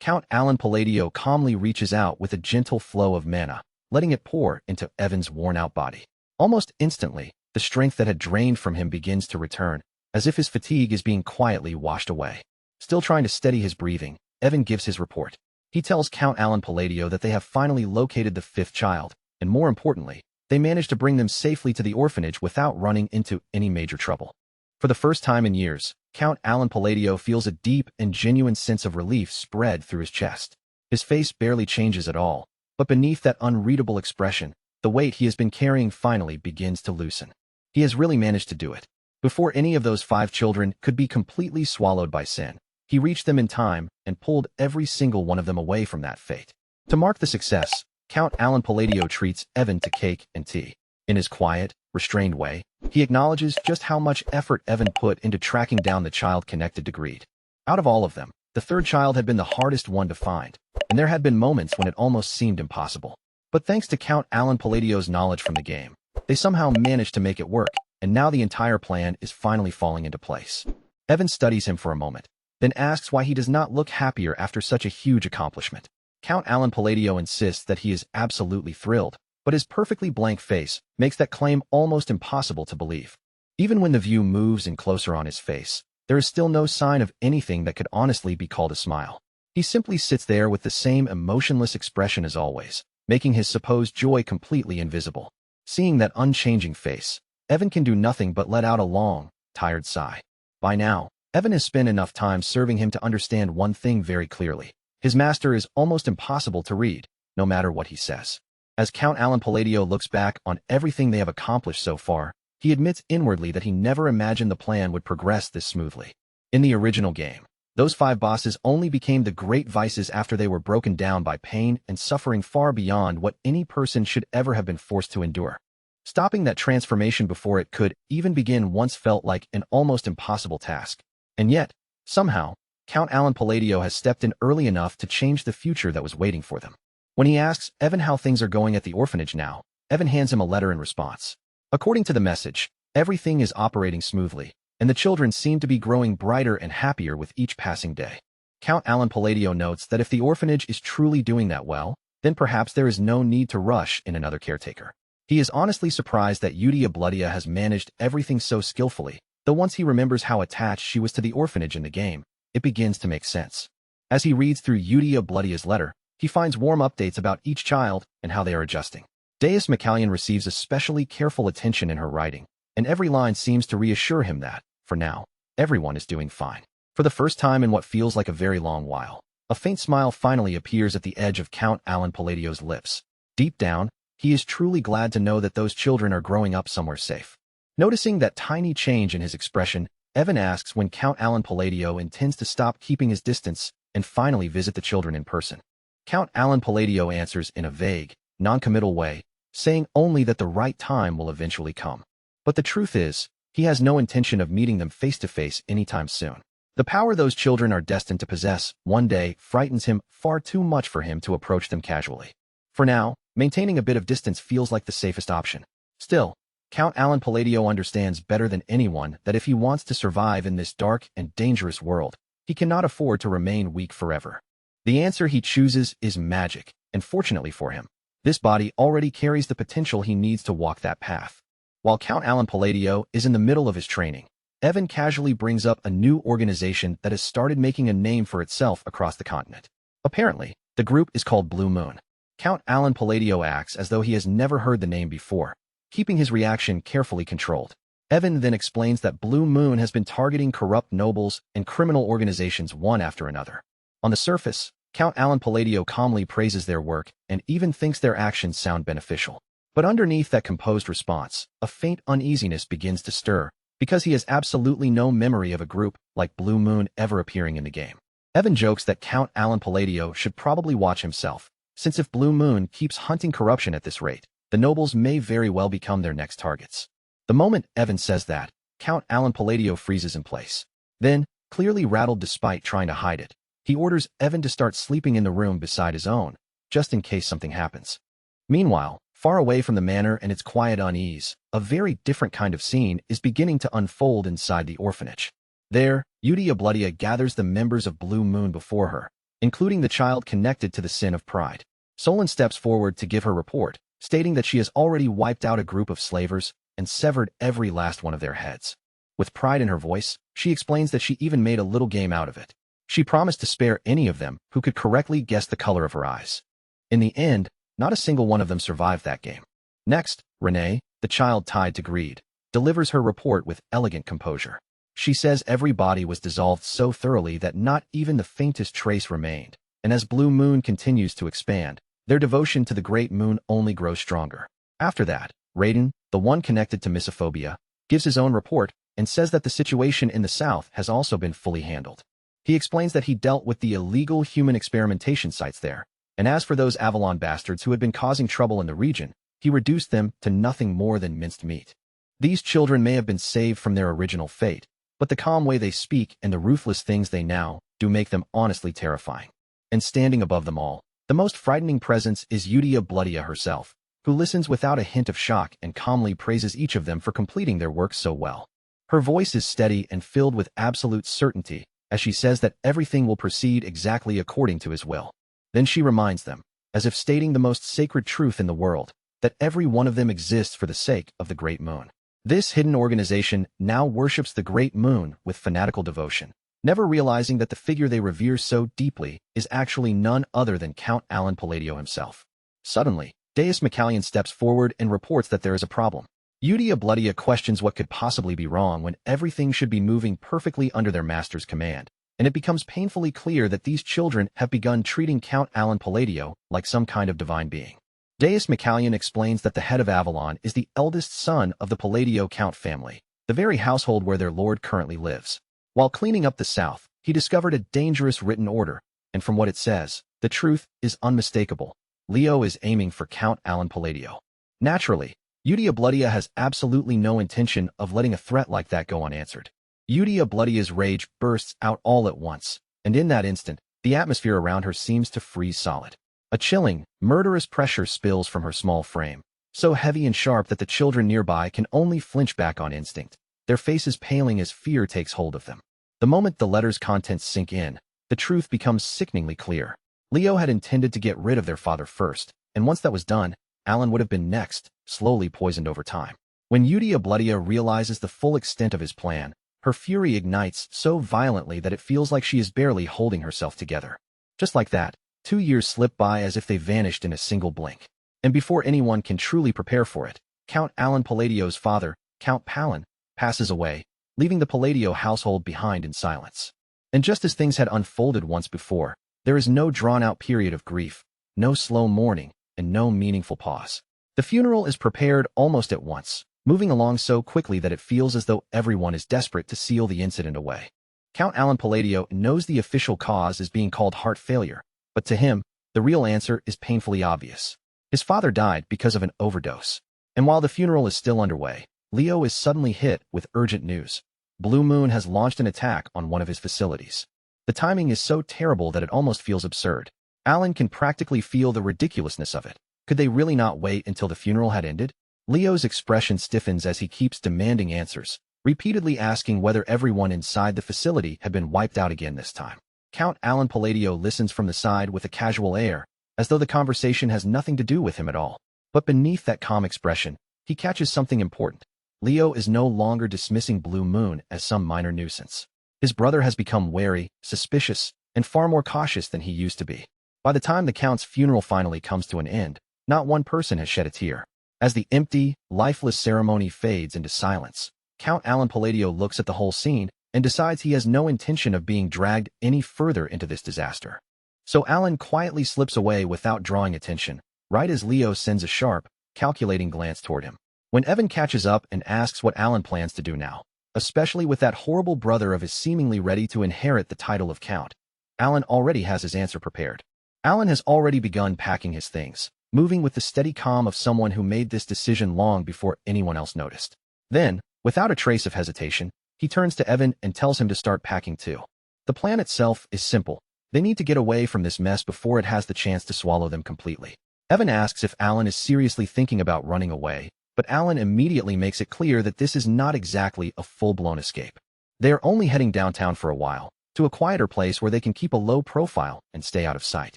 A: Count Alan Palladio calmly reaches out with a gentle flow of mana, letting it pour into Evan's worn-out body. Almost instantly, the strength that had drained from him begins to return, as if his fatigue is being quietly washed away. Still trying to steady his breathing, Evan gives his report. He tells Count Alan Palladio that they have finally located the fifth child, and more importantly, they managed to bring them safely to the orphanage without running into any major trouble. For the first time in years, Count Alan Palladio feels a deep and genuine sense of relief spread through his chest. His face barely changes at all, but beneath that unreadable expression, the weight he has been carrying finally begins to loosen. He has really managed to do it. Before any of those 5 children could be completely swallowed by sin, he reached them in time and pulled every single one of them away from that fate. To mark the success, Count Alan Palladio treats Evan to cake and tea. In his quiet, restrained way, he acknowledges just how much effort Evan put into tracking down the child connected to greed. Out of all of them, the third child had been the hardest one to find, and there had been moments when it almost seemed impossible. But thanks to Count Alan Palladio's knowledge from the game, they somehow managed to make it work, and now the entire plan is finally falling into place. Evan studies him for a moment, then asks why he does not look happier after such a huge accomplishment. Count Alan Palladio insists that he is absolutely thrilled, but his perfectly blank face makes that claim almost impossible to believe. Even when the view moves in closer on his face, there is still no sign of anything that could honestly be called a smile. He simply sits there with the same emotionless expression as always, making his supposed joy completely invisible. Seeing that unchanging face, Evan can do nothing but let out a long, tired sigh. By now, Evan has spent enough time serving him to understand one thing very clearly. His master is almost impossible to read, no matter what he says. As Count Alan Palladio looks back on everything they have accomplished so far, he admits inwardly that he never imagined the plan would progress this smoothly. In the original game, those 5 bosses only became the great vices after they were broken down by pain and suffering far beyond what any person should ever have been forced to endure. Stopping that transformation before it could even begin once felt like an almost impossible task. And yet, somehow, Count Alan Palladio has stepped in early enough to change the future that was waiting for them. When he asks Evan how things are going at the orphanage now, Evan hands him a letter in response. According to the message, everything is operating smoothly, and the children seem to be growing brighter and happier with each passing day. Count Alan Palladio notes that if the orphanage is truly doing that well, then perhaps there is no need to rush in another caretaker. He is honestly surprised that Yudia Bloodia has managed everything so skillfully, though once he remembers how attached she was to the orphanage in the game, it begins to make sense. As he reads through Yudia Bloodia's letter, he finds warm updates about each child and how they are adjusting. Deus McCallion receives especially careful attention in her writing, and every line seems to reassure him that, for now, everyone is doing fine. For the first time in what feels like a very long while, a faint smile finally appears at the edge of Count Alan Palladio's lips. Deep down, he is truly glad to know that those children are growing up somewhere safe. Noticing that tiny change in his expression, Evan asks when Count Alan Palladio intends to stop keeping his distance and finally visit the children in person. Count Alan Palladio answers in a vague, non-committal way, saying only that the right time will eventually come. But the truth is, he has no intention of meeting them face-to-face anytime soon. The power those children are destined to possess one day frightens him far too much for him to approach them casually. For now, maintaining a bit of distance feels like the safest option. Still, Count Alan Palladio understands better than anyone that if he wants to survive in this dark and dangerous world, he cannot afford to remain weak forever. The answer he chooses is magic, and fortunately for him, this body already carries the potential he needs to walk that path. While Count Alan Palladio is in the middle of his training, Evan casually brings up a new organization that has started making a name for itself across the continent. Apparently, the group is called Blue Moon. Count Alan Palladio acts as though he has never heard the name before, keeping his reaction carefully controlled. Evan then explains that Blue Moon has been targeting corrupt nobles and criminal organizations one after another. On the surface, Count Alan Palladio calmly praises their work and even thinks their actions sound beneficial. But underneath that composed response, a faint uneasiness begins to stir, because he has absolutely no memory of a group like Blue Moon ever appearing in the game. Evan jokes that Count Alan Palladio should probably watch himself, since if Blue Moon keeps hunting corruption at this rate, the nobles may very well become their next targets. The moment Evan says that, Count Alan Palladio freezes in place. Then, clearly rattled despite trying to hide it, he orders Evan to start sleeping in the room beside his own, just in case something happens. Meanwhile, Far away from the manor and its quiet unease, a very different kind of scene is beginning to unfold inside the orphanage. There, Yudia Bloodia gathers the members of Blue Moon before her, including the child connected to the sin of pride. Solon steps forward to give her report, stating that she has already wiped out a group of slavers and severed every last one of their heads. With pride in her voice, she explains that she even made a little game out of it. She promised to spare any of them who could correctly guess the color of her eyes. In the end, not a single one of them survived that game. Next, Renee, the child tied to greed, delivers her report with elegant composure. She says every body was dissolved so thoroughly that not even the faintest trace remained, and as Blue Moon continues to expand, their devotion to the Great Moon only grows stronger. After that, Raiden, the one connected to Misophobia, gives his own report and says that the situation in the south has also been fully handled. He explains that he dealt with the illegal human experimentation sites there, and as for those Avalon bastards who had been causing trouble in the region, he reduced them to nothing more than minced meat. These children may have been saved from their original fate, but the calm way they speak and the ruthless things they now do make them honestly terrifying. And standing above them all, the most frightening presence is Yudia Bloodia herself, who listens without a hint of shock and calmly praises each of them for completing their work so well. Her voice is steady and filled with absolute certainty as she says that everything will proceed exactly according to his will. Then she reminds them, as if stating the most sacred truth in the world, that every one of them exists for the sake of the Great Moon. This hidden organization now worships the Great Moon with fanatical devotion, never realizing that the figure they revere so deeply is actually none other than Count Alan Palladio himself. Suddenly, Deus Macallion steps forward and reports that there is a problem. Yudia Bloodia questions what could possibly be wrong when everything should be moving perfectly under their master's command, and it becomes painfully clear that these children have begun treating Count Alan Palladio like some kind of divine being. Deus Macallion explains that the head of Avalon is the eldest son of the Palladio Count family, the very household where their lord currently lives. While cleaning up the south, he discovered a dangerous written order, and from what it says, the truth is unmistakable. Leo is aiming for Count Alan Palladio. Naturally, Yudia Bloodia has absolutely no intention of letting a threat like that go unanswered. Yudia Bloodia's rage bursts out all at once, and in that instant, the atmosphere around her seems to freeze solid. A chilling, murderous pressure spills from her small frame, so heavy and sharp that the children nearby can only flinch back on instinct, their faces paling as fear takes hold of them. The moment the letter's contents sink in, the truth becomes sickeningly clear. Leo had intended to get rid of their father first, and once that was done, Alan would have been next, slowly poisoned over time. When Yudia Bloodia realizes the full extent of his plan, her fury ignites so violently that it feels like she is barely holding herself together. Just like that, 2 years slip by as if they vanished in a single blink. And before anyone can truly prepare for it, Count Alan Palladio's father, Count Palin, passes away, leaving the Palladio household behind in silence. And just as things had unfolded once before, there is no drawn-out period of grief, no slow mourning, and no meaningful pause. The funeral is prepared almost at once, moving along so quickly that it feels as though everyone is desperate to seal the incident away. Count Alan Palladio knows the official cause is being called heart failure, but to him, the real answer is painfully obvious. His father died because of an overdose. And while the funeral is still underway, Leo is suddenly hit with urgent news. Blue Moon has launched an attack on one of his facilities. The timing is so terrible that it almost feels absurd. Alan can practically feel the ridiculousness of it. Could they really not wait until the funeral had ended? Leo's expression stiffens as he keeps demanding answers, repeatedly asking whether everyone inside the facility had been wiped out again this time. Count Alan Palladio listens from the side with a casual air, as though the conversation has nothing to do with him at all. But beneath that calm expression, he catches something important. Leo is no longer dismissing Blue Moon as some minor nuisance. His brother has become wary, suspicious, and far more cautious than he used to be. By the time the Count's funeral finally comes to an end, not one person has shed a tear. As the empty, lifeless ceremony fades into silence, Count Alan Palladio looks at the whole scene and decides he has no intention of being dragged any further into this disaster. So Alan quietly slips away without drawing attention, right as Leo sends a sharp, calculating glance toward him. When Evan catches up and asks what Alan plans to do now, especially with that horrible brother of his seemingly ready to inherit the title of Count, Alan already has his answer prepared. Alan has already begun packing his things, moving with the steady calm of someone who made this decision long before anyone else noticed. Then, without a trace of hesitation, he turns to Evan and tells him to start packing too. The plan itself is simple. They need to get away from this mess before it has the chance to swallow them completely. Evan asks if Alan is seriously thinking about running away, but Alan immediately makes it clear that this is not exactly a full-blown escape. They are only heading downtown for a while, to a quieter place where they can keep a low profile and stay out of sight.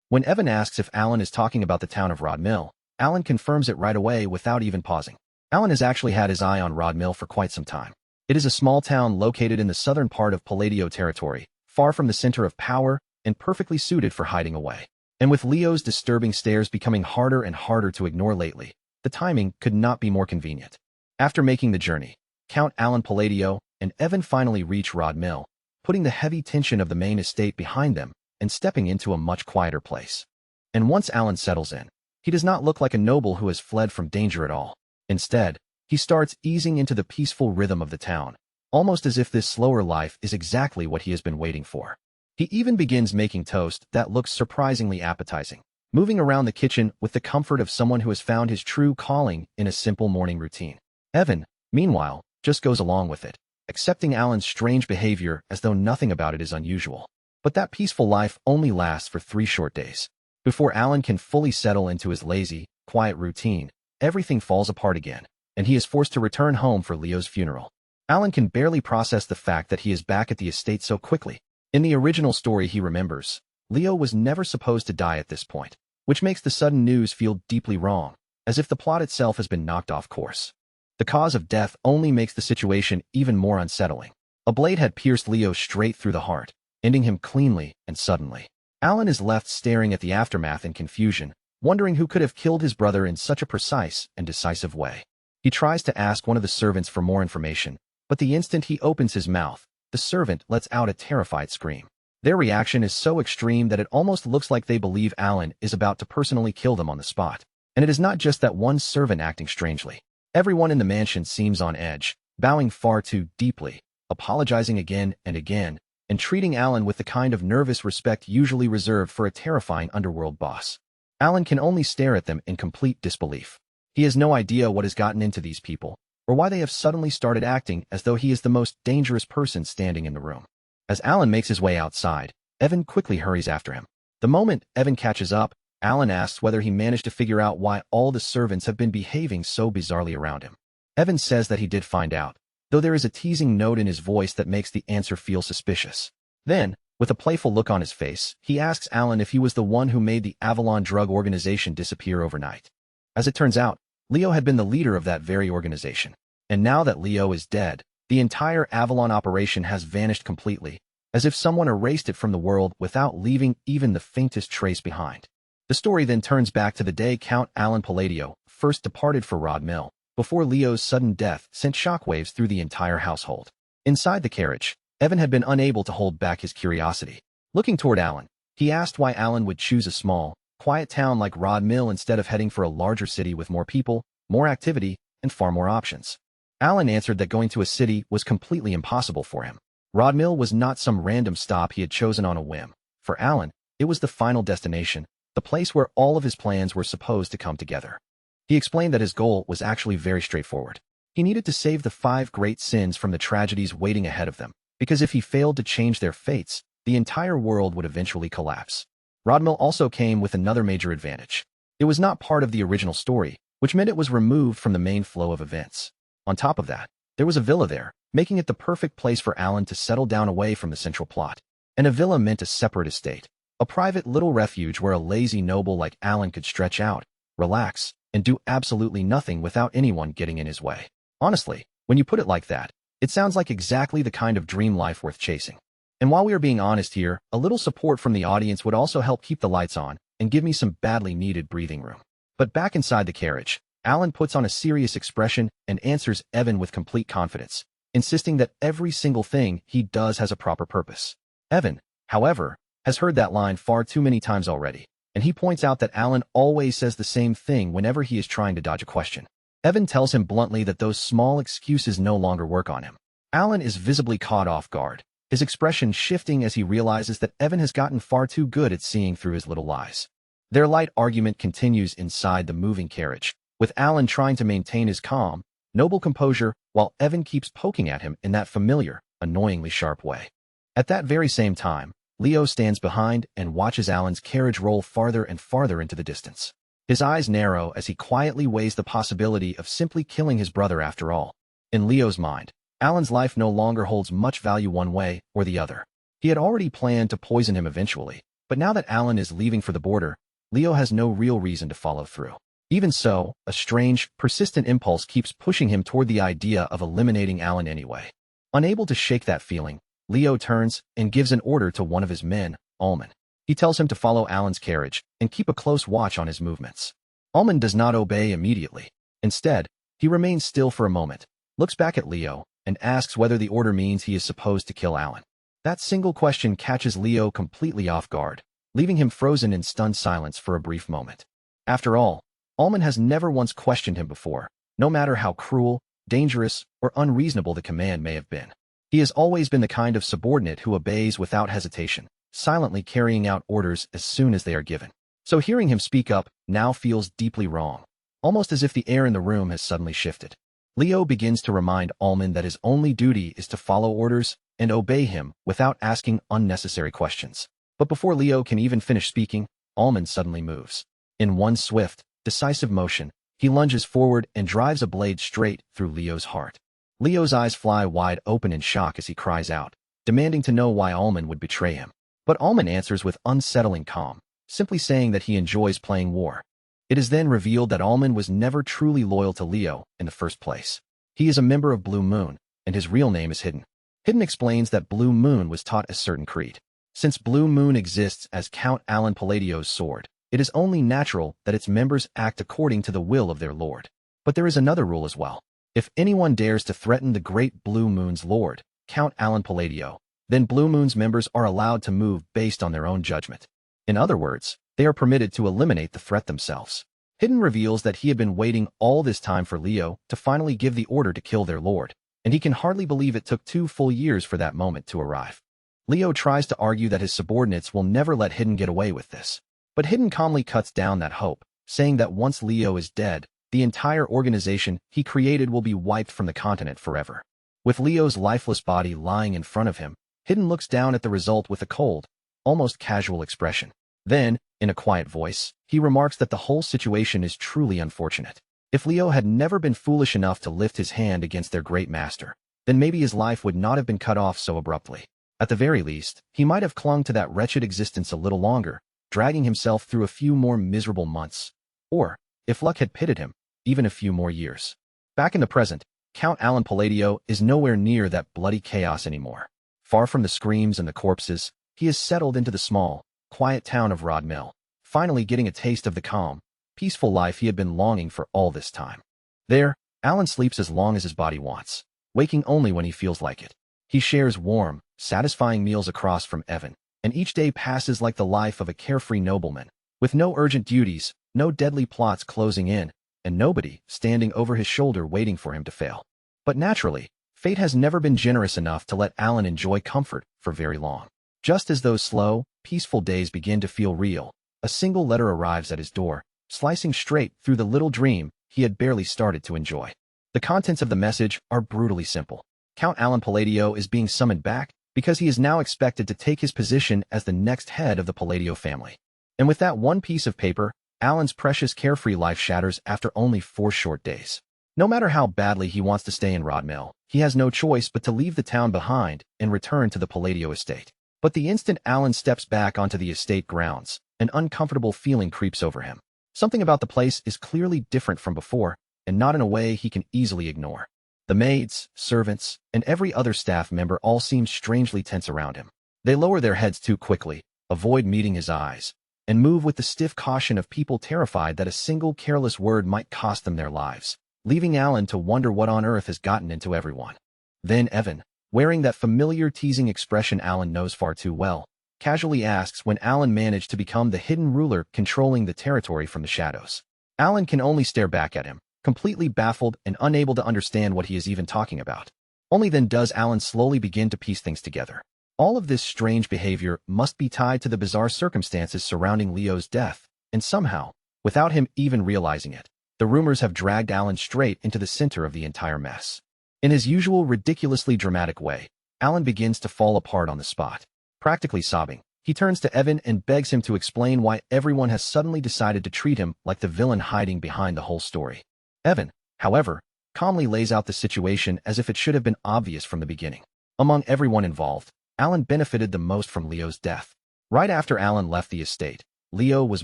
A: When Evan asks if Alan is talking about the town of Rod Mill, Alan confirms it right away without even pausing. Alan has actually had his eye on Rod Mill for quite some time. It is a small town located in the southern part of Palladio territory, far from the center of power and perfectly suited for hiding away. And with Leo's disturbing stares becoming harder and harder to ignore lately, the timing could not be more convenient. After making the journey, Count Alan Palladio and Evan finally reach Rod Mill, putting the heavy tension of the main estate behind them and stepping into a much quieter place. And once Alan settles in, he does not look like a noble who has fled from danger at all. Instead, he starts easing into the peaceful rhythm of the town, almost as if this slower life is exactly what he has been waiting for. He even begins making toast that looks surprisingly appetizing, moving around the kitchen with the comfort of someone who has found his true calling in a simple morning routine. Evan, meanwhile, just goes along with it, accepting Alan's strange behavior as though nothing about it is unusual. But that peaceful life only lasts for 3 short days. Before Alan can fully settle into his lazy, quiet routine, everything falls apart again, and he is forced to return home for Leo's funeral. Alan can barely process the fact that he is back at the estate so quickly. In the original story he remembers, Leo was never supposed to die at this point, which makes the sudden news feel deeply wrong, as if the plot itself has been knocked off course. The cause of death only makes the situation even more unsettling. A blade had pierced Leo straight through the heart, ending him cleanly and suddenly. Alan is left staring at the aftermath in confusion, wondering who could have killed his brother in such a precise and decisive way. He tries to ask one of the servants for more information, but the instant he opens his mouth, the servant lets out a terrified scream. Their reaction is so extreme that it almost looks like they believe Alan is about to personally kill them on the spot. And it is not just that one servant acting strangely. Everyone in the mansion seems on edge, bowing far too deeply, apologizing again and again, and treating Alan with the kind of nervous respect usually reserved for a terrifying underworld boss. Alan can only stare at them in complete disbelief. He has no idea what has gotten into these people, or why they have suddenly started acting as though he is the most dangerous person standing in the room. As Alan makes his way outside, Evan quickly hurries after him. The moment Evan catches up, Alan asks whether he managed to figure out why all the servants have been behaving so bizarrely around him. Evan says that he did find out, though there is a teasing note in his voice that makes the answer feel suspicious. Then, with a playful look on his face, he asks Alan if he was the one who made the Avalon Drug Organization disappear overnight. As it turns out, Leo had been the leader of that very organization. And now that Leo is dead, the entire Avalon operation has vanished completely, as if someone erased it from the world without leaving even the faintest trace behind. The story then turns back to the day Count Alan Palladio first departed for Rod Mill, before Leo's sudden death sent shockwaves through the entire household. Inside the carriage, Evan had been unable to hold back his curiosity. Looking toward Alan, he asked why Alan would choose a small, quiet town like Rod Mill instead of heading for a larger city with more people, more activity, and far more options. Alan answered that going to a city was completely impossible for him. Rod Mill was not some random stop he had chosen on a whim. For Alan, it was the final destination, the place where all of his plans were supposed to come together. He explained that his goal was actually very straightforward. He needed to save the 5 great sins from the tragedies waiting ahead of them, because if he failed to change their fates, the entire world would eventually collapse. Rod Mill also came with another major advantage. It was not part of the original story, which meant it was removed from the main flow of events. On top of that, there was a villa there, making it the perfect place for Alan to settle down away from the central plot. And a villa meant a separate estate, a private little refuge where a lazy noble like Alan could stretch out, relax, and do absolutely nothing without anyone getting in his way. Honestly, when you put it like that, it sounds like exactly the kind of dream life worth chasing. And while we are being honest here, a little support from the audience would also help keep the lights on and give me some badly needed breathing room. But back inside the carriage, Alan puts on a serious expression and answers Evan with complete confidence, insisting that every single thing he does has a proper purpose. Evan, however, has heard that line far too many times already, and he points out that Alan always says the same thing whenever he is trying to dodge a question. Evan tells him bluntly that those small excuses no longer work on him. Alan is visibly caught off guard, his expression shifting as he realizes that Evan has gotten far too good at seeing through his little lies. Their light argument continues inside the moving carriage, with Alan trying to maintain his calm, noble composure while Evan keeps poking at him in that familiar, annoyingly sharp way. At that very same time, Leo stands behind and watches Alan's carriage roll farther and farther into the distance. His eyes narrow as he quietly weighs the possibility of simply killing his brother after all. In Leo's mind, Alan's life no longer holds much value one way or the other. He had already planned to poison him eventually, but now that Alan is leaving for the border, Leo has no real reason to follow through. Even so, a strange, persistent impulse keeps pushing him toward the idea of eliminating Alan anyway. Unable to shake that feeling, Leo turns and gives an order to one of his men, Alman. He tells him to follow Alan's carriage and keep a close watch on his movements. Alman does not obey immediately. Instead, he remains still for a moment, looks back at Leo, and asks whether the order means he is supposed to kill Alan. That single question catches Leo completely off guard, leaving him frozen in stunned silence for a brief moment. After all, Alman has never once questioned him before, no matter how cruel, dangerous, or unreasonable the command may have been. He has always been the kind of subordinate who obeys without hesitation, silently carrying out orders as soon as they are given. So hearing him speak up now feels deeply wrong, almost as if the air in the room has suddenly shifted. Leo begins to remind Alman that his only duty is to follow orders and obey him without asking unnecessary questions. But before Leo can even finish speaking, Alman suddenly moves. In one swift, decisive motion, he lunges forward and drives a blade straight through Leo's heart. Leo's eyes fly wide open in shock as he cries out, demanding to know why Alman would betray him. But Alman answers with unsettling calm, simply saying that he enjoys playing war. It is then revealed that Alman was never truly loyal to Leo in the first place. He is a member of Blue Moon, and his real name is Hidden. Hidden explains that Blue Moon was taught a certain creed. Since Blue Moon exists as Count Alan Palladio's sword, it is only natural that its members act according to the will of their lord. But there is another rule as well. If anyone dares to threaten the great Blue Moon's lord, Count Alan Palladio, then Blue Moon's members are allowed to move based on their own judgment. In other words, they are permitted to eliminate the threat themselves. Hidden reveals that he had been waiting all this time for Leo to finally give the order to kill their lord, and he can hardly believe it took 2 full years for that moment to arrive. Leo tries to argue that his subordinates will never let Hidden get away with this, but Hidden calmly cuts down that hope, saying that once Leo is dead, the entire organization he created will be wiped from the continent forever. With Leo's lifeless body lying in front of him, Hidden looks down at the result with a cold, almost casual expression. Then, in a quiet voice, he remarks that the whole situation is truly unfortunate. If Leo had never been foolish enough to lift his hand against their great master, then maybe his life would not have been cut off so abruptly. At the very least, he might have clung to that wretched existence a little longer, dragging himself through a few more miserable months. Or, if luck had pitted him, even a few more years. Back in the present, Count Alan Palladio is nowhere near that bloody chaos anymore. Far from the screams and the corpses, he has settled into the small, quiet town of Rodmill, finally getting a taste of the calm, peaceful life he had been longing for all this time. There, Alan sleeps as long as his body wants, waking only when he feels like it. He shares warm, satisfying meals across from Evan, and each day passes like the life of a carefree nobleman, with no urgent duties, no deadly plots closing in, and nobody standing over his shoulder waiting for him to fail. But naturally, fate has never been generous enough to let Alan enjoy comfort for very long. Just as those slow, peaceful days begin to feel real, a single letter arrives at his door, slicing straight through the little dream he had barely started to enjoy. The contents of the message are brutally simple. Count Alan Palladio is being summoned back because he is now expected to take his position as the next head of the Palladio family. And with that one piece of paper, Alan's precious carefree life shatters after only 4 short days. No matter how badly he wants to stay in Rodmill, he has no choice but to leave the town behind and return to the Palladio estate. But the instant Alan steps back onto the estate grounds, an uncomfortable feeling creeps over him. Something about the place is clearly different from before, and not in a way he can easily ignore. The maids, servants, and every other staff member all seem strangely tense around him. They lower their heads too quickly, avoid meeting his eyes, and move with the stiff caution of people terrified that a single careless word might cost them their lives, leaving Alan to wonder what on earth has gotten into everyone. Then Evan, wearing that familiar teasing expression Alan knows far too well, casually asks when Alan managed to become the hidden ruler controlling the territory from the shadows. Alan can only stare back at him, completely baffled and unable to understand what he is even talking about. Only then does Alan slowly begin to piece things together. All of this strange behavior must be tied to the bizarre circumstances surrounding Leo's death, and somehow, without him even realizing it, the rumors have dragged Alan straight into the center of the entire mess. In his usual ridiculously dramatic way, Alan begins to fall apart on the spot. Practically sobbing, He turns to Evan and begs him to explain why everyone has suddenly decided to treat him like the villain hiding behind the whole story. Evan, however, calmly lays out the situation as if it should have been obvious from the beginning. Among everyone involved, Alan benefited the most from Leo's death. Right after Alan left the estate, Leo was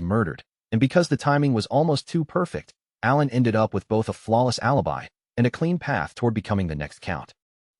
A: murdered, and because the timing was almost too perfect, Alan ended up with both a flawless alibi and a clean path toward becoming the next Count.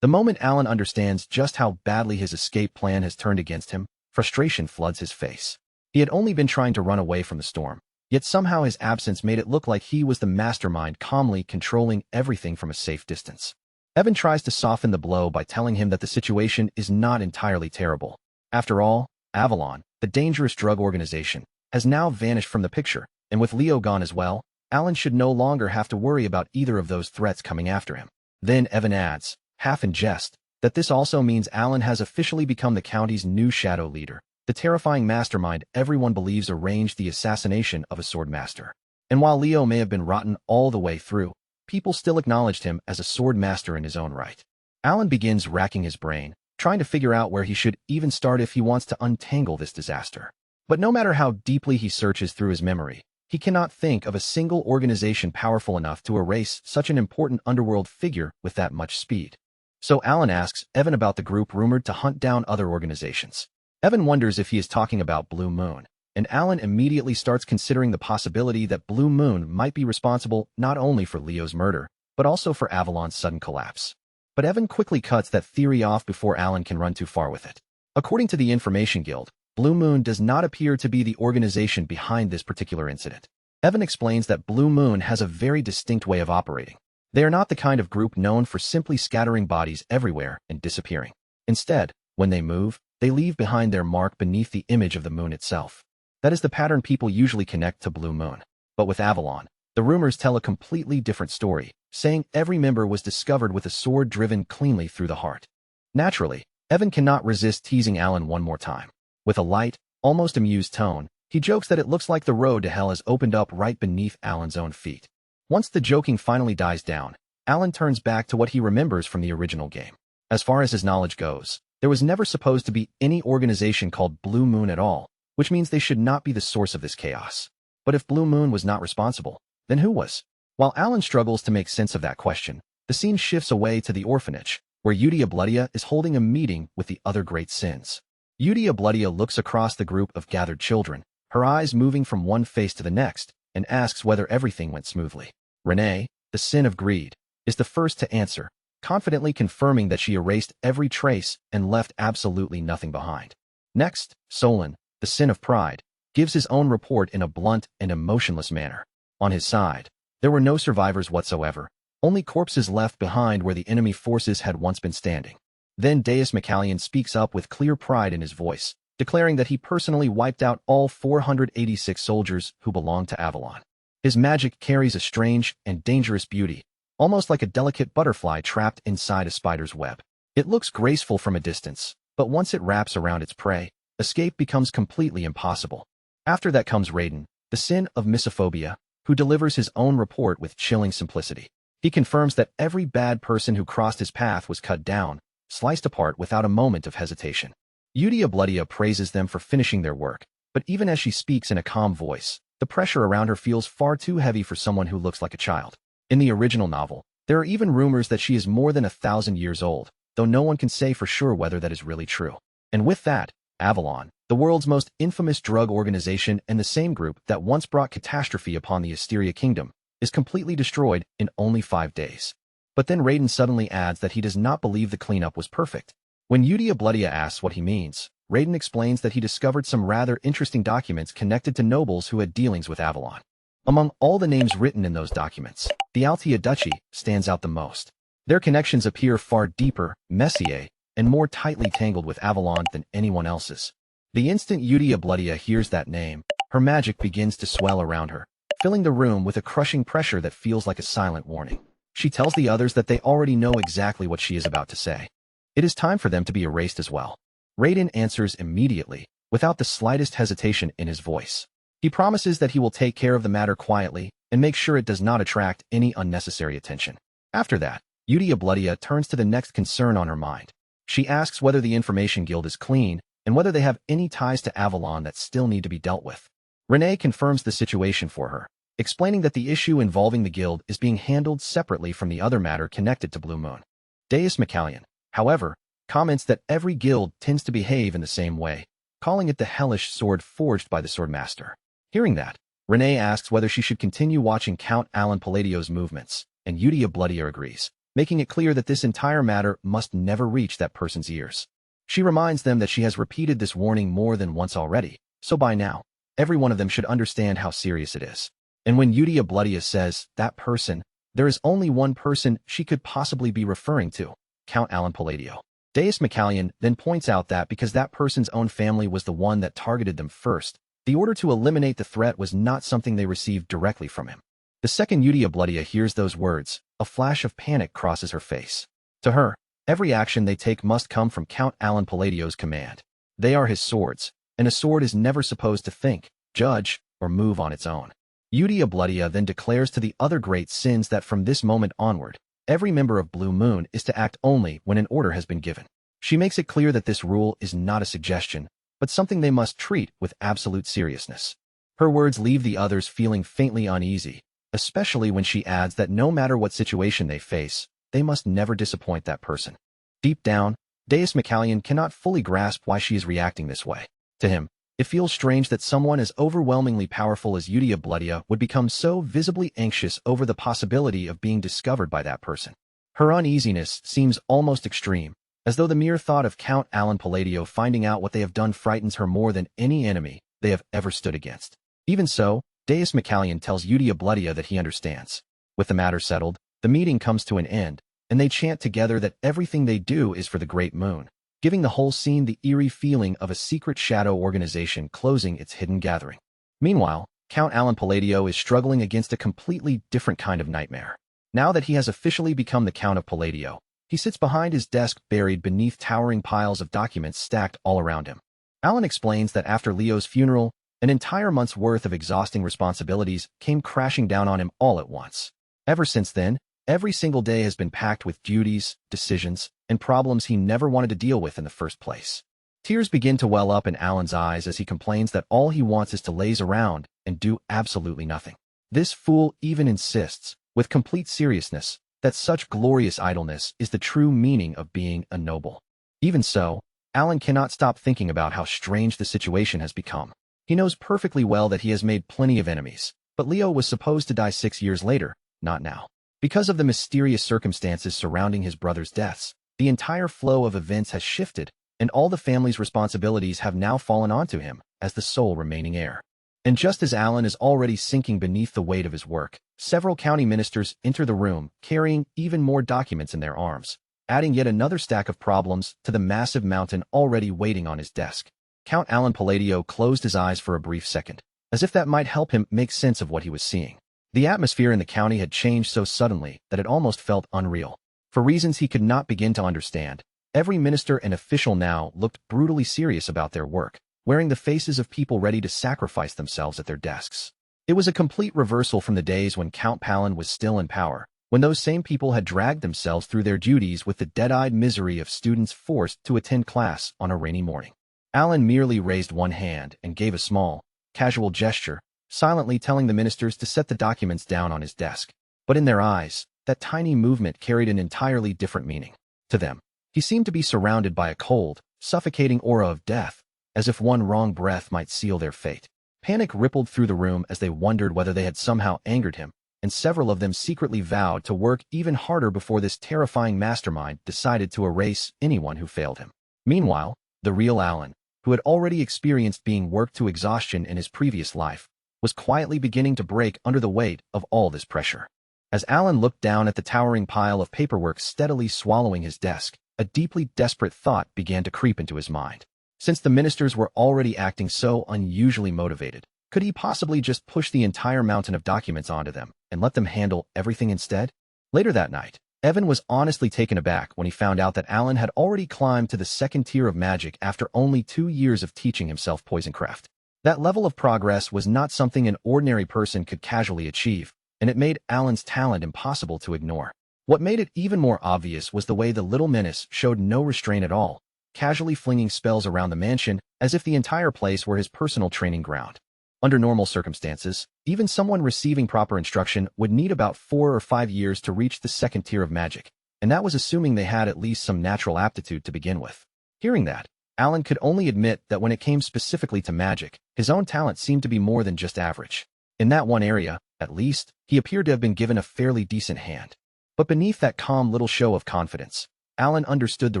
A: The moment Alan understands just how badly his escape plan has turned against him, frustration floods his face. He had only been trying to run away from the storm, yet somehow his absence made it look like he was the mastermind calmly controlling everything from a safe distance. Evan tries to soften the blow by telling him that the situation is not entirely terrible. After all, Avalon, the dangerous drug organization, has now vanished from the picture, and with Leo gone as well, Alan should no longer have to worry about either of those threats coming after him. Then Evan adds, half in jest, that this also means Alan has officially become the county's new shadow leader, the terrifying mastermind everyone believes arranged the assassination of a sword master. And while Leo may have been rotten all the way through, people still acknowledged him as a sword master in his own right. Alan begins racking his brain, trying to figure out where he should even start if he wants to untangle this disaster. But no matter how deeply he searches through his memory, he cannot think of a single organization powerful enough to erase such an important underworld figure with that much speed. So Alan asks Evan about the group rumored to hunt down other organizations. Evan wonders if he is talking about Blue Moon, and Alan immediately starts considering the possibility that Blue Moon might be responsible not only for Leo's murder, but also for Avalon's sudden collapse. But Evan quickly cuts that theory off before Alan can run too far with it. According to the Information Guild, Blue Moon does not appear to be the organization behind this particular incident. Evan explains that Blue Moon has a very distinct way of operating. They are not the kind of group known for simply scattering bodies everywhere and disappearing. Instead, when they move, they leave behind their mark beneath the image of the moon itself. That is the pattern people usually connect to Blue Moon. But with Avalon, the rumors tell a completely different story, saying every member was discovered with a sword driven cleanly through the heart. Naturally, Evan cannot resist teasing Alan one more time. With a light, almost amused tone, he jokes that it looks like the road to hell has opened up right beneath Alan's own feet. Once the joking finally dies down, Alan turns back to what he remembers from the original game. As far as his knowledge goes, there was never supposed to be any organization called Blue Moon at all, which means they should not be the source of this chaos. But if Blue Moon was not responsible, then who was? While Alan struggles to make sense of that question, the scene shifts away to the orphanage, where Yudia Bloodia is holding a meeting with the other great sins. Yudia Bloodia looks across the group of gathered children, her eyes moving from one face to the next, and asks whether everything went smoothly. Renee, the sin of greed, is the first to answer, confidently confirming that she erased every trace and left absolutely nothing behind. Next, Solon, the sin of pride, gives his own report in a blunt and emotionless manner. On his side, there were no survivors whatsoever, only corpses left behind where the enemy forces had once been standing. Then Deus McCallion speaks up with clear pride in his voice, declaring that he personally wiped out all 486 soldiers who belonged to Avalon. His magic carries a strange and dangerous beauty, almost like a delicate butterfly trapped inside a spider's web. It looks graceful from a distance, but once it wraps around its prey, escape becomes completely impossible. After that comes Raiden, the sin of misophobia, who delivers his own report with chilling simplicity. He confirms that every bad person who crossed his path was cut down, sliced apart without a moment of hesitation. Yudia Bloodia praises them for finishing their work, but even as she speaks in a calm voice, the pressure around her feels far too heavy for someone who looks like a child. In the original novel, there are even rumors that she is more than 1,000 years old, though no one can say for sure whether that is really true. And with that, Avalon, the world's most infamous drug organization and the same group that once brought catastrophe upon the Asteria Kingdom, is completely destroyed in only 5 days. But then Raiden suddenly adds that he does not believe the cleanup was perfect. When Yudia Bloodia asks what he means, Raiden explains that he discovered some rather interesting documents connected to nobles who had dealings with Avalon. Among all the names written in those documents, the Altea Duchy stands out the most. Their connections appear far deeper, messier, and more tightly tangled with Avalon than anyone else's. The instant Yudia Bloodia hears that name, her magic begins to swell around her, filling the room with a crushing pressure that feels like a silent warning. She tells the others that they already know exactly what she is about to say. It is time for them to be erased as well. Raiden answers immediately, without the slightest hesitation in his voice. He promises that he will take care of the matter quietly and make sure it does not attract any unnecessary attention. After that, Yudia Bloodia turns to the next concern on her mind. She asks whether the Information Guild is clean and whether they have any ties to Avalon that still need to be dealt with. Renee confirms the situation for her, explaining that the issue involving the guild is being handled separately from the other matter connected to Blue Moon. Deus McCallion, however, comments that every guild tends to behave in the same way, calling it the hellish sword forged by the Swordmaster. Hearing that, Renee asks whether she should continue watching Count Alan Palladio's movements, and Udia Bloodia agrees, making it clear that this entire matter must never reach that person's ears. She reminds them that she has repeated this warning more than once already, so by now, every one of them should understand how serious it is. And when Udia Bloodia says, that person, there is only one person she could possibly be referring to, Count Alan Palladio. Deus McCallion then points out that because that person's own family was the one that targeted them first, the order to eliminate the threat was not something they received directly from him. The second Udia Bloodia hears those words, a flash of panic crosses her face. To her, every action they take must come from Count Alan Palladio's command. They are his swords, and a sword is never supposed to think, judge, or move on its own. Udia Bloodia then declares to the other great sins that from this moment onward, every member of Blue Moon is to act only when an order has been given. She makes it clear that this rule is not a suggestion, but something they must treat with absolute seriousness. Her words leave the others feeling faintly uneasy, especially when she adds that no matter what situation they face, they must never disappoint that person. Deep down, Deus McCallion cannot fully grasp why she is reacting this way. To him, it feels strange that someone as overwhelmingly powerful as Udia Bloodia would become so visibly anxious over the possibility of being discovered by that person. Her uneasiness seems almost extreme, as though the mere thought of Count Alan Palladio finding out what they have done frightens her more than any enemy they have ever stood against. Even so, Deus McCallion tells Udia Bloodia that he understands. With the matter settled, the meeting comes to an end, and they chant together that everything they do is for the Great Moon, giving the whole scene the eerie feeling of a secret shadow organization closing its hidden gathering. Meanwhile, Count Alan Palladio is struggling against a completely different kind of nightmare. Now that he has officially become the Count of Palladio, he sits behind his desk buried beneath towering piles of documents stacked all around him. Alan explains that after Leo's funeral, an entire month's worth of exhausting responsibilities came crashing down on him all at once. Ever since then, every single day has been packed with duties, decisions, and problems he never wanted to deal with in the first place. Tears begin to well up in Alan's eyes as he complains that all he wants is to laze around and do absolutely nothing. This fool even insists, with complete seriousness, that such glorious idleness is the true meaning of being a noble. Even so, Alan cannot stop thinking about how strange the situation has become. He knows perfectly well that he has made plenty of enemies, but Leo was supposed to die 6 years later, not now. Because of the mysterious circumstances surrounding his brother's deaths, the entire flow of events has shifted, and all the family's responsibilities have now fallen onto him as the sole remaining heir. And just as Alan is already sinking beneath the weight of his work, several county ministers enter the room carrying even more documents in their arms, adding yet another stack of problems to the massive mountain already waiting on his desk. Count Alan Palladio closed his eyes for a brief second, as if that might help him make sense of what he was seeing. The atmosphere in the county had changed so suddenly that it almost felt unreal. For reasons he could not begin to understand, every minister and official now looked brutally serious about their work, wearing the faces of people ready to sacrifice themselves at their desks. It was a complete reversal from the days when Count Palin was still in power, when those same people had dragged themselves through their duties with the dead-eyed misery of students forced to attend class on a rainy morning. Alan merely raised one hand and gave a small, casual gesture, silently telling the ministers to set the documents down on his desk. But in their eyes, that tiny movement carried an entirely different meaning. To them, he seemed to be surrounded by a cold, suffocating aura of death, as if one wrong breath might seal their fate. Panic rippled through the room as they wondered whether they had somehow angered him, and several of them secretly vowed to work even harder before this terrifying mastermind decided to erase anyone who failed him. Meanwhile, the real Alan, who had already experienced being worked to exhaustion in his previous life, was quietly beginning to break under the weight of all this pressure. As Alan looked down at the towering pile of paperwork steadily swallowing his desk, a deeply desperate thought began to creep into his mind. Since the ministers were already acting so unusually motivated, could he possibly just push the entire mountain of documents onto them and let them handle everything instead? Later that night, Evan was honestly taken aback when he found out that Alan had already climbed to the second tier of magic after only 2 years of teaching himself poisoncraft. That level of progress was not something an ordinary person could casually achieve, and it made Alan's talent impossible to ignore. What made it even more obvious was the way the little menace showed no restraint at all, casually flinging spells around the mansion as if the entire place were his personal training ground. Under normal circumstances, even someone receiving proper instruction would need about 4 or 5 years to reach the second tier of magic, and that was assuming they had at least some natural aptitude to begin with. Hearing that, Alan could only admit that when it came specifically to magic, his own talent seemed to be more than just average. In that one area, at least, he appeared to have been given a fairly decent hand. But beneath that calm little show of confidence, Alan understood the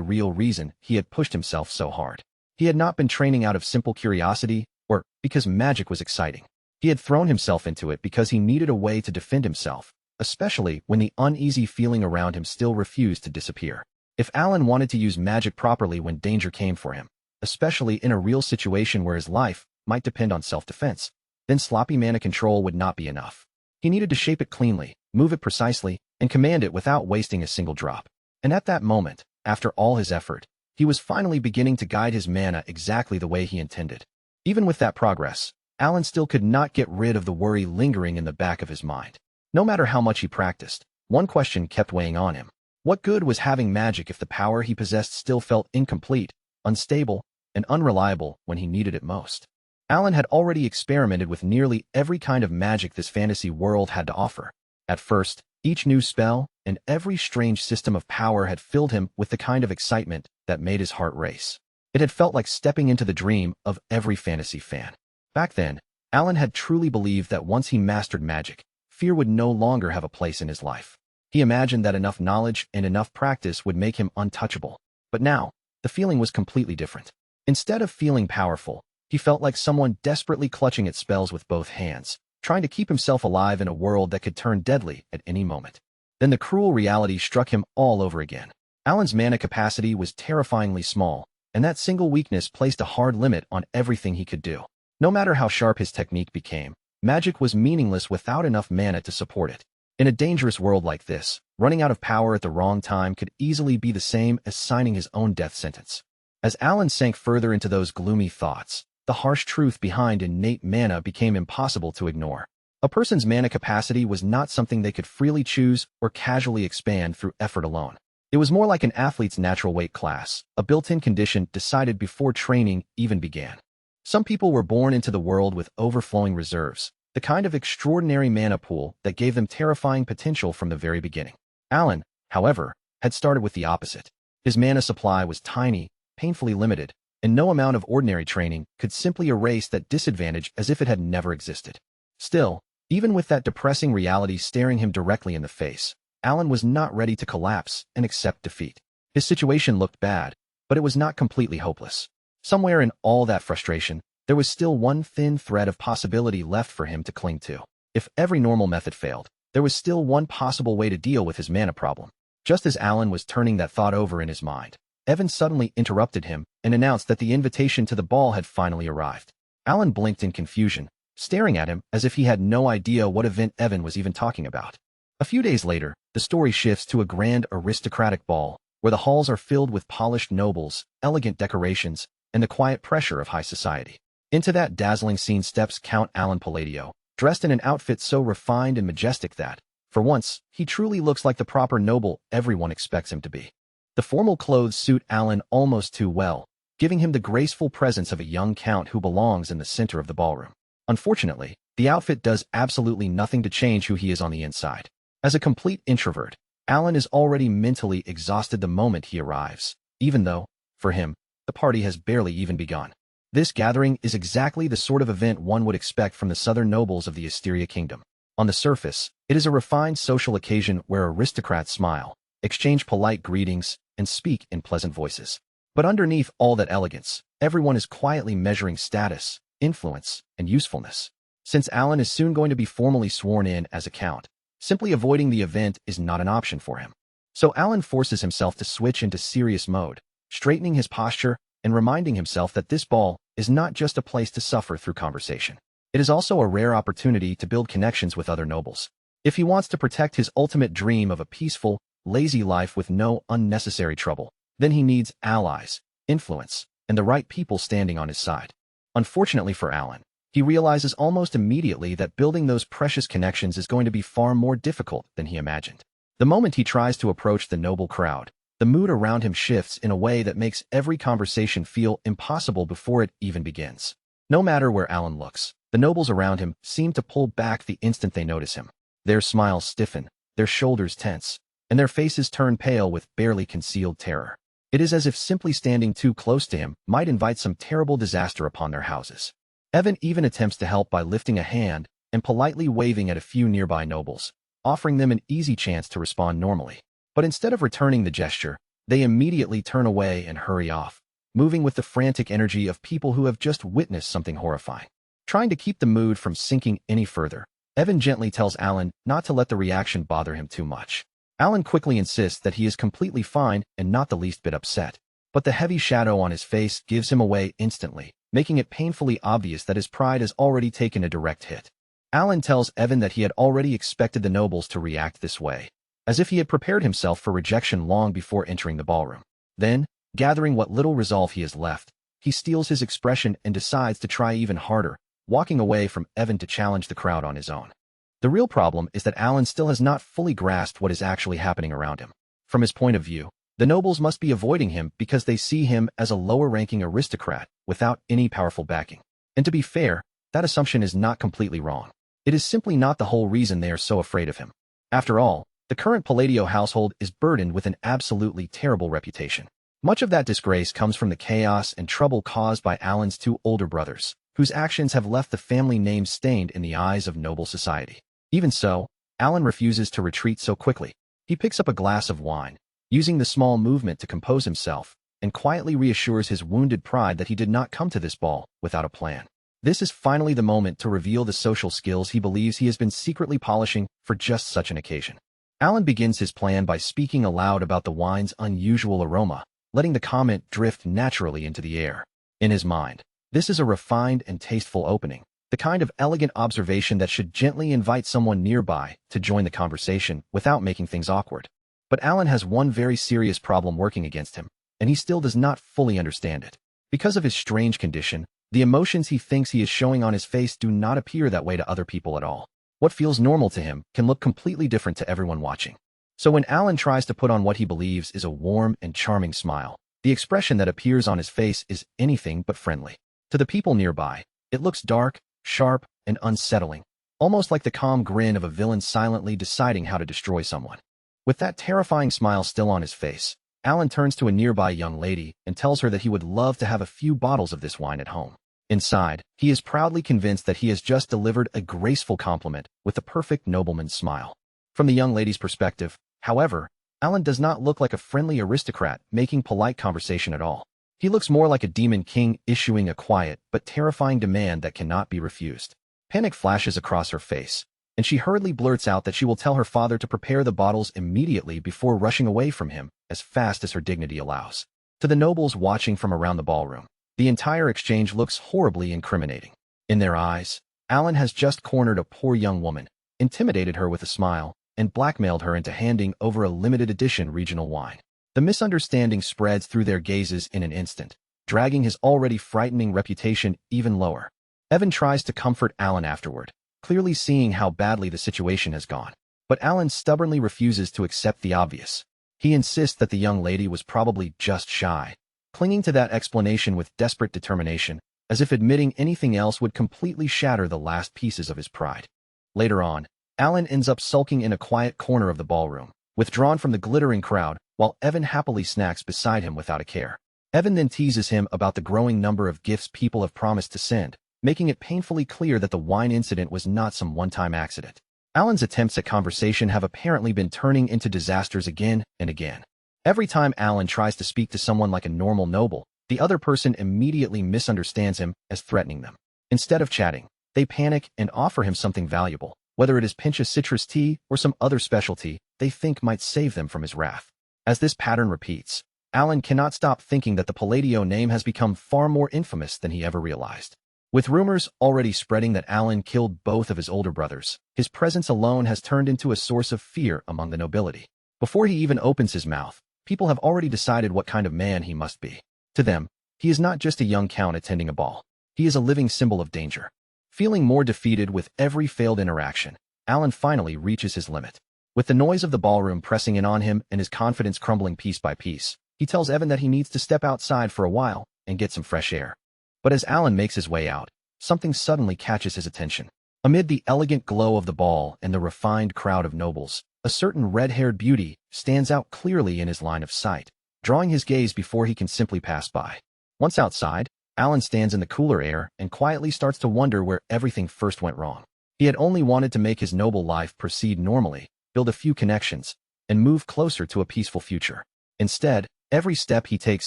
A: real reason he had pushed himself so hard. He had not been training out of simple curiosity or because magic was exciting. He had thrown himself into it because he needed a way to defend himself, especially when the uneasy feeling around him still refused to disappear. If Alan wanted to use magic properly when danger came for him, especially in a real situation where his life might depend on self-defense, then sloppy mana control would not be enough. He needed to shape it cleanly, move it precisely, and command it without wasting a single drop. And at that moment, after all his effort, he was finally beginning to guide his mana exactly the way he intended. Even with that progress, Alan still could not get rid of the worry lingering in the back of his mind. No matter how much he practiced, one question kept weighing on him. What good was having magic if the power he possessed still felt incomplete, unstable, and unreliable when he needed it most? Alan had already experimented with nearly every kind of magic this fantasy world had to offer. At first, each new spell and every strange system of power had filled him with the kind of excitement that made his heart race. It had felt like stepping into the dream of every fantasy fan. Back then, Alan had truly believed that once he mastered magic, fear would no longer have a place in his life. He imagined that enough knowledge and enough practice would make him untouchable. But now, the feeling was completely different. Instead of feeling powerful, he felt like someone desperately clutching at spells with both hands, trying to keep himself alive in a world that could turn deadly at any moment. Then the cruel reality struck him all over again. Alan's mana capacity was terrifyingly small, and that single weakness placed a hard limit on everything he could do. No matter how sharp his technique became, magic was meaningless without enough mana to support it. In a dangerous world like this, running out of power at the wrong time could easily be the same as signing his own death sentence. As Alan sank further into those gloomy thoughts, the harsh truth behind innate mana became impossible to ignore. A person's mana capacity was not something they could freely choose or casually expand through effort alone. It was more like an athlete's natural weight class, a built-in condition decided before training even began. Some people were born into the world with overflowing reserves, the kind of extraordinary mana pool that gave them terrifying potential from the very beginning. Alan, however, had started with the opposite. His mana supply was tiny, painfully limited, and no amount of ordinary training could simply erase that disadvantage as if it had never existed. Still, even with that depressing reality staring him directly in the face, Alan was not ready to collapse and accept defeat. His situation looked bad, but it was not completely hopeless. Somewhere in all that frustration, there was still one thin thread of possibility left for him to cling to. If every normal method failed, there was still one possible way to deal with his mana problem. Just as Alan was turning that thought over in his mind, Evan suddenly interrupted him and announced that the invitation to the ball had finally arrived. Alan blinked in confusion, staring at him as if he had no idea what event Evan was even talking about. A few days later, the story shifts to a grand aristocratic ball, where the halls are filled with polished nobles, elegant decorations, and the quiet pressure of high society. Into that dazzling scene steps Count Alan Palladio, dressed in an outfit so refined and majestic that, for once, he truly looks like the proper noble everyone expects him to be. The formal clothes suit Alan almost too well, giving him the graceful presence of a young count who belongs in the center of the ballroom. Unfortunately, the outfit does absolutely nothing to change who he is on the inside. As a complete introvert, Alan is already mentally exhausted the moment he arrives, even though, for him, the party has barely even begun. This gathering is exactly the sort of event one would expect from the southern nobles of the Asteria Kingdom. On the surface, it is a refined social occasion where aristocrats smile, exchange polite greetings, and speak in pleasant voices. But underneath all that elegance, everyone is quietly measuring status, influence, and usefulness. Since Alan is soon going to be formally sworn in as a count, simply avoiding the event is not an option for him. So Alan forces himself to switch into serious mode, straightening his posture and reminding himself that this ball is not just a place to suffer through conversation. It is also a rare opportunity to build connections with other nobles. If he wants to protect his ultimate dream of a peaceful, lazy life with no unnecessary trouble, then he needs allies, influence, and the right people standing on his side. Unfortunately for Alan, he realizes almost immediately that building those precious connections is going to be far more difficult than he imagined. The moment he tries to approach the noble crowd, The mood around him shifts in a way that makes every conversation feel impossible before it even begins. No matter where Alan looks, the nobles around him seem to pull back the instant they notice him. Their smiles stiffen, their shoulders tense, and their faces turn pale with barely concealed terror. It is as if simply standing too close to him might invite some terrible disaster upon their houses. Evan even attempts to help by lifting a hand and politely waving at a few nearby nobles, offering them an easy chance to respond normally. But instead of returning the gesture, they immediately turn away and hurry off, moving with the frantic energy of people who have just witnessed something horrifying. Trying to keep the mood from sinking any further, Evan gently tells Alan not to let the reaction bother him too much. Alan quickly insists that he is completely fine and not the least bit upset. But the heavy shadow on his face gives him away instantly, making it painfully obvious that his pride has already taken a direct hit. Alan tells Evan that he had already expected the nobles to react this way, as if he had prepared himself for rejection long before entering the ballroom. Then, gathering what little resolve he has left, he steals his expression and decides to try even harder, walking away from Evan to challenge the crowd on his own. The real problem is that Alan still has not fully grasped what is actually happening around him. From his point of view, the nobles must be avoiding him because they see him as a lower-ranking aristocrat without any powerful backing. And to be fair, that assumption is not completely wrong. It is simply not the whole reason they are so afraid of him. After all, the current Palladio household is burdened with an absolutely terrible reputation. Much of that disgrace comes from the chaos and trouble caused by Alan's two older brothers, whose actions have left the family name stained in the eyes of noble society. Even so, Alan refuses to retreat so quickly. He picks up a glass of wine, using the small movement to compose himself, and quietly reassures his wounded pride that he did not come to this ball without a plan. This is finally the moment to reveal the social skills he believes he has been secretly polishing for just such an occasion. Alan begins his plan by speaking aloud about the wine's unusual aroma, letting the comment drift naturally into the air. In his mind, this is a refined and tasteful opening, the kind of elegant observation that should gently invite someone nearby to join the conversation without making things awkward. But Alan has one very serious problem working against him, and he still does not fully understand it. Because of his strange condition, the emotions he thinks he is showing on his face do not appear that way to other people at all. What feels normal to him can look completely different to everyone watching. So when Alan tries to put on what he believes is a warm and charming smile, the expression that appears on his face is anything but friendly. To the people nearby, it looks dark, sharp, and unsettling, almost like the calm grin of a villain silently deciding how to destroy someone. With that terrifying smile still on his face, Alan turns to a nearby young lady and tells her that he would love to have a few bottles of this wine at home. Inside, he is proudly convinced that he has just delivered a graceful compliment with the perfect nobleman's smile. From the young lady's perspective, however, Alan does not look like a friendly aristocrat making polite conversation at all. He looks more like a demon king issuing a quiet but terrifying demand that cannot be refused. Panic flashes across her face, and she hurriedly blurts out that she will tell her father to prepare the bottles immediately before rushing away from him as fast as her dignity allows. To the nobles watching from around the ballroom, the entire exchange looks horribly incriminating. In their eyes, Alan has just cornered a poor young woman, intimidated her with a smile, and blackmailed her into handing over a limited edition regional wine. The misunderstanding spreads through their gazes in an instant, dragging his already frightening reputation even lower. Evan tries to comfort Alan afterward, clearly seeing how badly the situation has gone. But Alan stubbornly refuses to accept the obvious. He insists that the young lady was probably just shy, clinging to that explanation with desperate determination, as if admitting anything else would completely shatter the last pieces of his pride. Later on, Alan ends up sulking in a quiet corner of the ballroom, withdrawn from the glittering crowd, while Evan happily snacks beside him without a care. Evan then teases him about the growing number of gifts people have promised to send, making it painfully clear that the wine incident was not some one-time accident. Alan's attempts at conversation have apparently been turning into disasters again and again. Every time Alan tries to speak to someone like a normal noble, the other person immediately misunderstands him as threatening them. Instead of chatting, they panic and offer him something valuable, whether it is pinch of citrus tea or some other specialty they think might save them from his wrath. As this pattern repeats, Alan cannot stop thinking that the Palladio name has become far more infamous than he ever realized. With rumors already spreading that Alan killed both of his older brothers, his presence alone has turned into a source of fear among the nobility. Before he even opens his mouth, people have already decided what kind of man he must be. To them, he is not just a young count attending a ball. He is a living symbol of danger. Feeling more defeated with every failed interaction, Alan finally reaches his limit. With the noise of the ballroom pressing in on him and his confidence crumbling piece by piece, he tells Evan that he needs to step outside for a while and get some fresh air. But as Alan makes his way out, something suddenly catches his attention. Amid the elegant glow of the ball and the refined crowd of nobles, a certain red-haired beauty stands out clearly in his line of sight, drawing his gaze before he can simply pass by. Once outside, Alan stands in the cooler air and quietly starts to wonder where everything first went wrong. He had only wanted to make his noble life proceed normally, build a few connections, and move closer to a peaceful future. Instead, every step he takes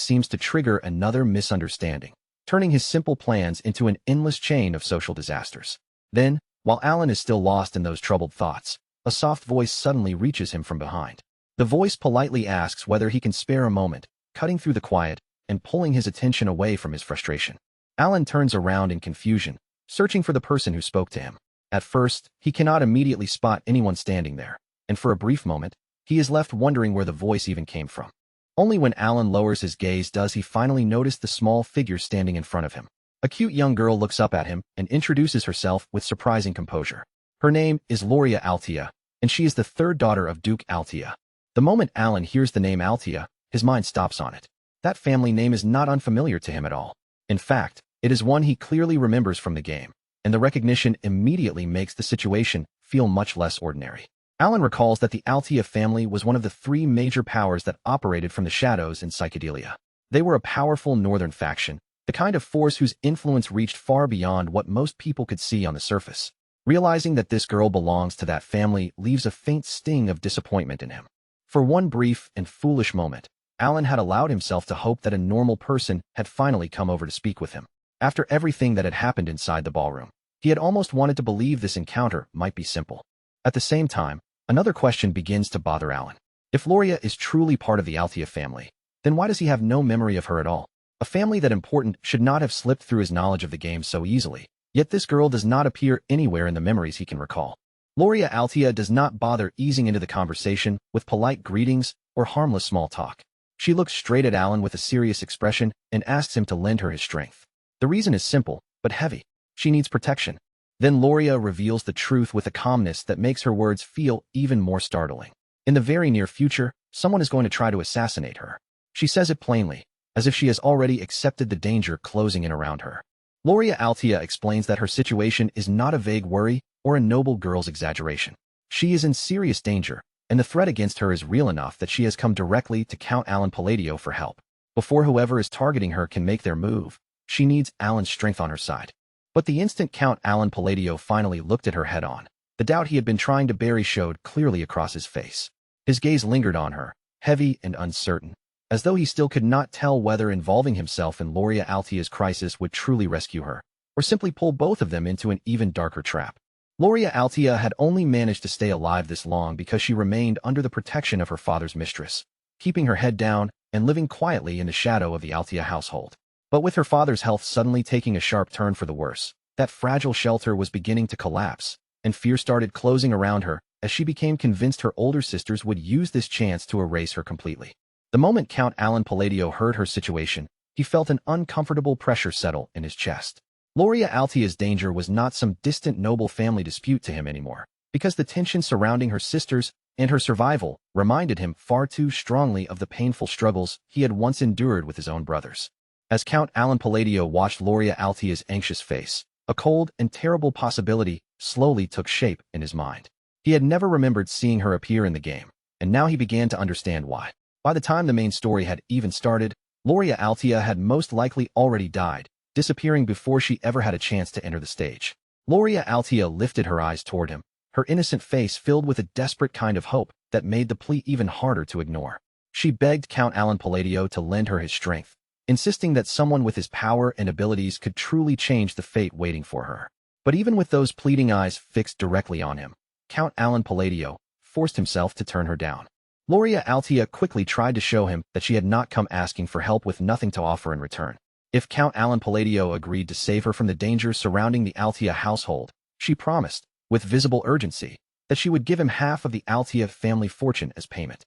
A: seems to trigger another misunderstanding, turning his simple plans into an endless chain of social disasters. Then, while Alan is still lost in those troubled thoughts, a soft voice suddenly reaches him from behind. The voice politely asks whether he can spare a moment, cutting through the quiet and pulling his attention away from his frustration. Alan turns around in confusion, searching for the person who spoke to him. At first, he cannot immediately spot anyone standing there, and for a brief moment, he is left wondering where the voice even came from. Only when Alan lowers his gaze does he finally notice the small figure standing in front of him. A cute young girl looks up at him and introduces herself with surprising composure. Her name is Loria Altia, and she is the third daughter of Duke Altia. The moment Alan hears the name Altia, his mind stops on it. That family name is not unfamiliar to him at all. In fact, it is one he clearly remembers from the game, and the recognition immediately makes the situation feel much less ordinary. Alan recalls that the Altia family was one of the three major powers that operated from the shadows in Psychedelia. They were a powerful northern faction, the kind of force whose influence reached far beyond what most people could see on the surface. Realizing that this girl belongs to that family leaves a faint sting of disappointment in him. For one brief and foolish moment, Alan had allowed himself to hope that a normal person had finally come over to speak with him. After everything that had happened inside the ballroom, he had almost wanted to believe this encounter might be simple. At the same time, another question begins to bother Alan. If Loria is truly part of the Altia family, then why does he have no memory of her at all? A family that important should not have slipped through his knowledge of the game so easily, yet this girl does not appear anywhere in the memories he can recall. Loria Altia does not bother easing into the conversation with polite greetings or harmless small talk. She looks straight at Alan with a serious expression and asks him to lend her his strength. The reason is simple, but heavy. She needs protection. Then Loria reveals the truth with a calmness that makes her words feel even more startling. In the very near future, someone is going to try to assassinate her. She says it plainly, as if she has already accepted the danger closing in around her. Loria Altia explains that her situation is not a vague worry or a noble girl's exaggeration. She is in serious danger, and the threat against her is real enough that she has come directly to Count Alan Palladio for help. Before whoever is targeting her can make their move, she needs Alan's strength on her side. But the instant Count Alan Palladio finally looked at her head-on, the doubt he had been trying to bury showed clearly across his face. His gaze lingered on her, heavy and uncertain, as though he still could not tell whether involving himself in Loria Altia's crisis would truly rescue her, or simply pull both of them into an even darker trap. Loria Altia had only managed to stay alive this long because she remained under the protection of her father's mistress, keeping her head down and living quietly in the shadow of the Altia household. But with her father's health suddenly taking a sharp turn for the worse, that fragile shelter was beginning to collapse, and fear started closing around her as she became convinced her older sisters would use this chance to erase her completely. The moment Count Alan Palladio heard her situation, he felt an uncomfortable pressure settle in his chest. Loria Altia's danger was not some distant noble family dispute to him anymore, because the tension surrounding her sisters and her survival reminded him far too strongly of the painful struggles he had once endured with his own brothers. As Count Alan Palladio watched Loria Altia's anxious face, a cold and terrible possibility slowly took shape in his mind. He had never remembered seeing her appear in the game, and now he began to understand why. By the time the main story had even started, Loria Altia had most likely already died, disappearing before she ever had a chance to enter the stage. Loria Altia lifted her eyes toward him, her innocent face filled with a desperate kind of hope that made the plea even harder to ignore. She begged Count Alan Palladio to lend her his strength, insisting that someone with his power and abilities could truly change the fate waiting for her. But even with those pleading eyes fixed directly on him, Count Alan Palladio forced himself to turn her down. Loria Altia quickly tried to show him that she had not come asking for help with nothing to offer in return. If Count Alan Palladio agreed to save her from the dangers surrounding the Altia household, she promised, with visible urgency, that she would give him half of the Altia family fortune as payment.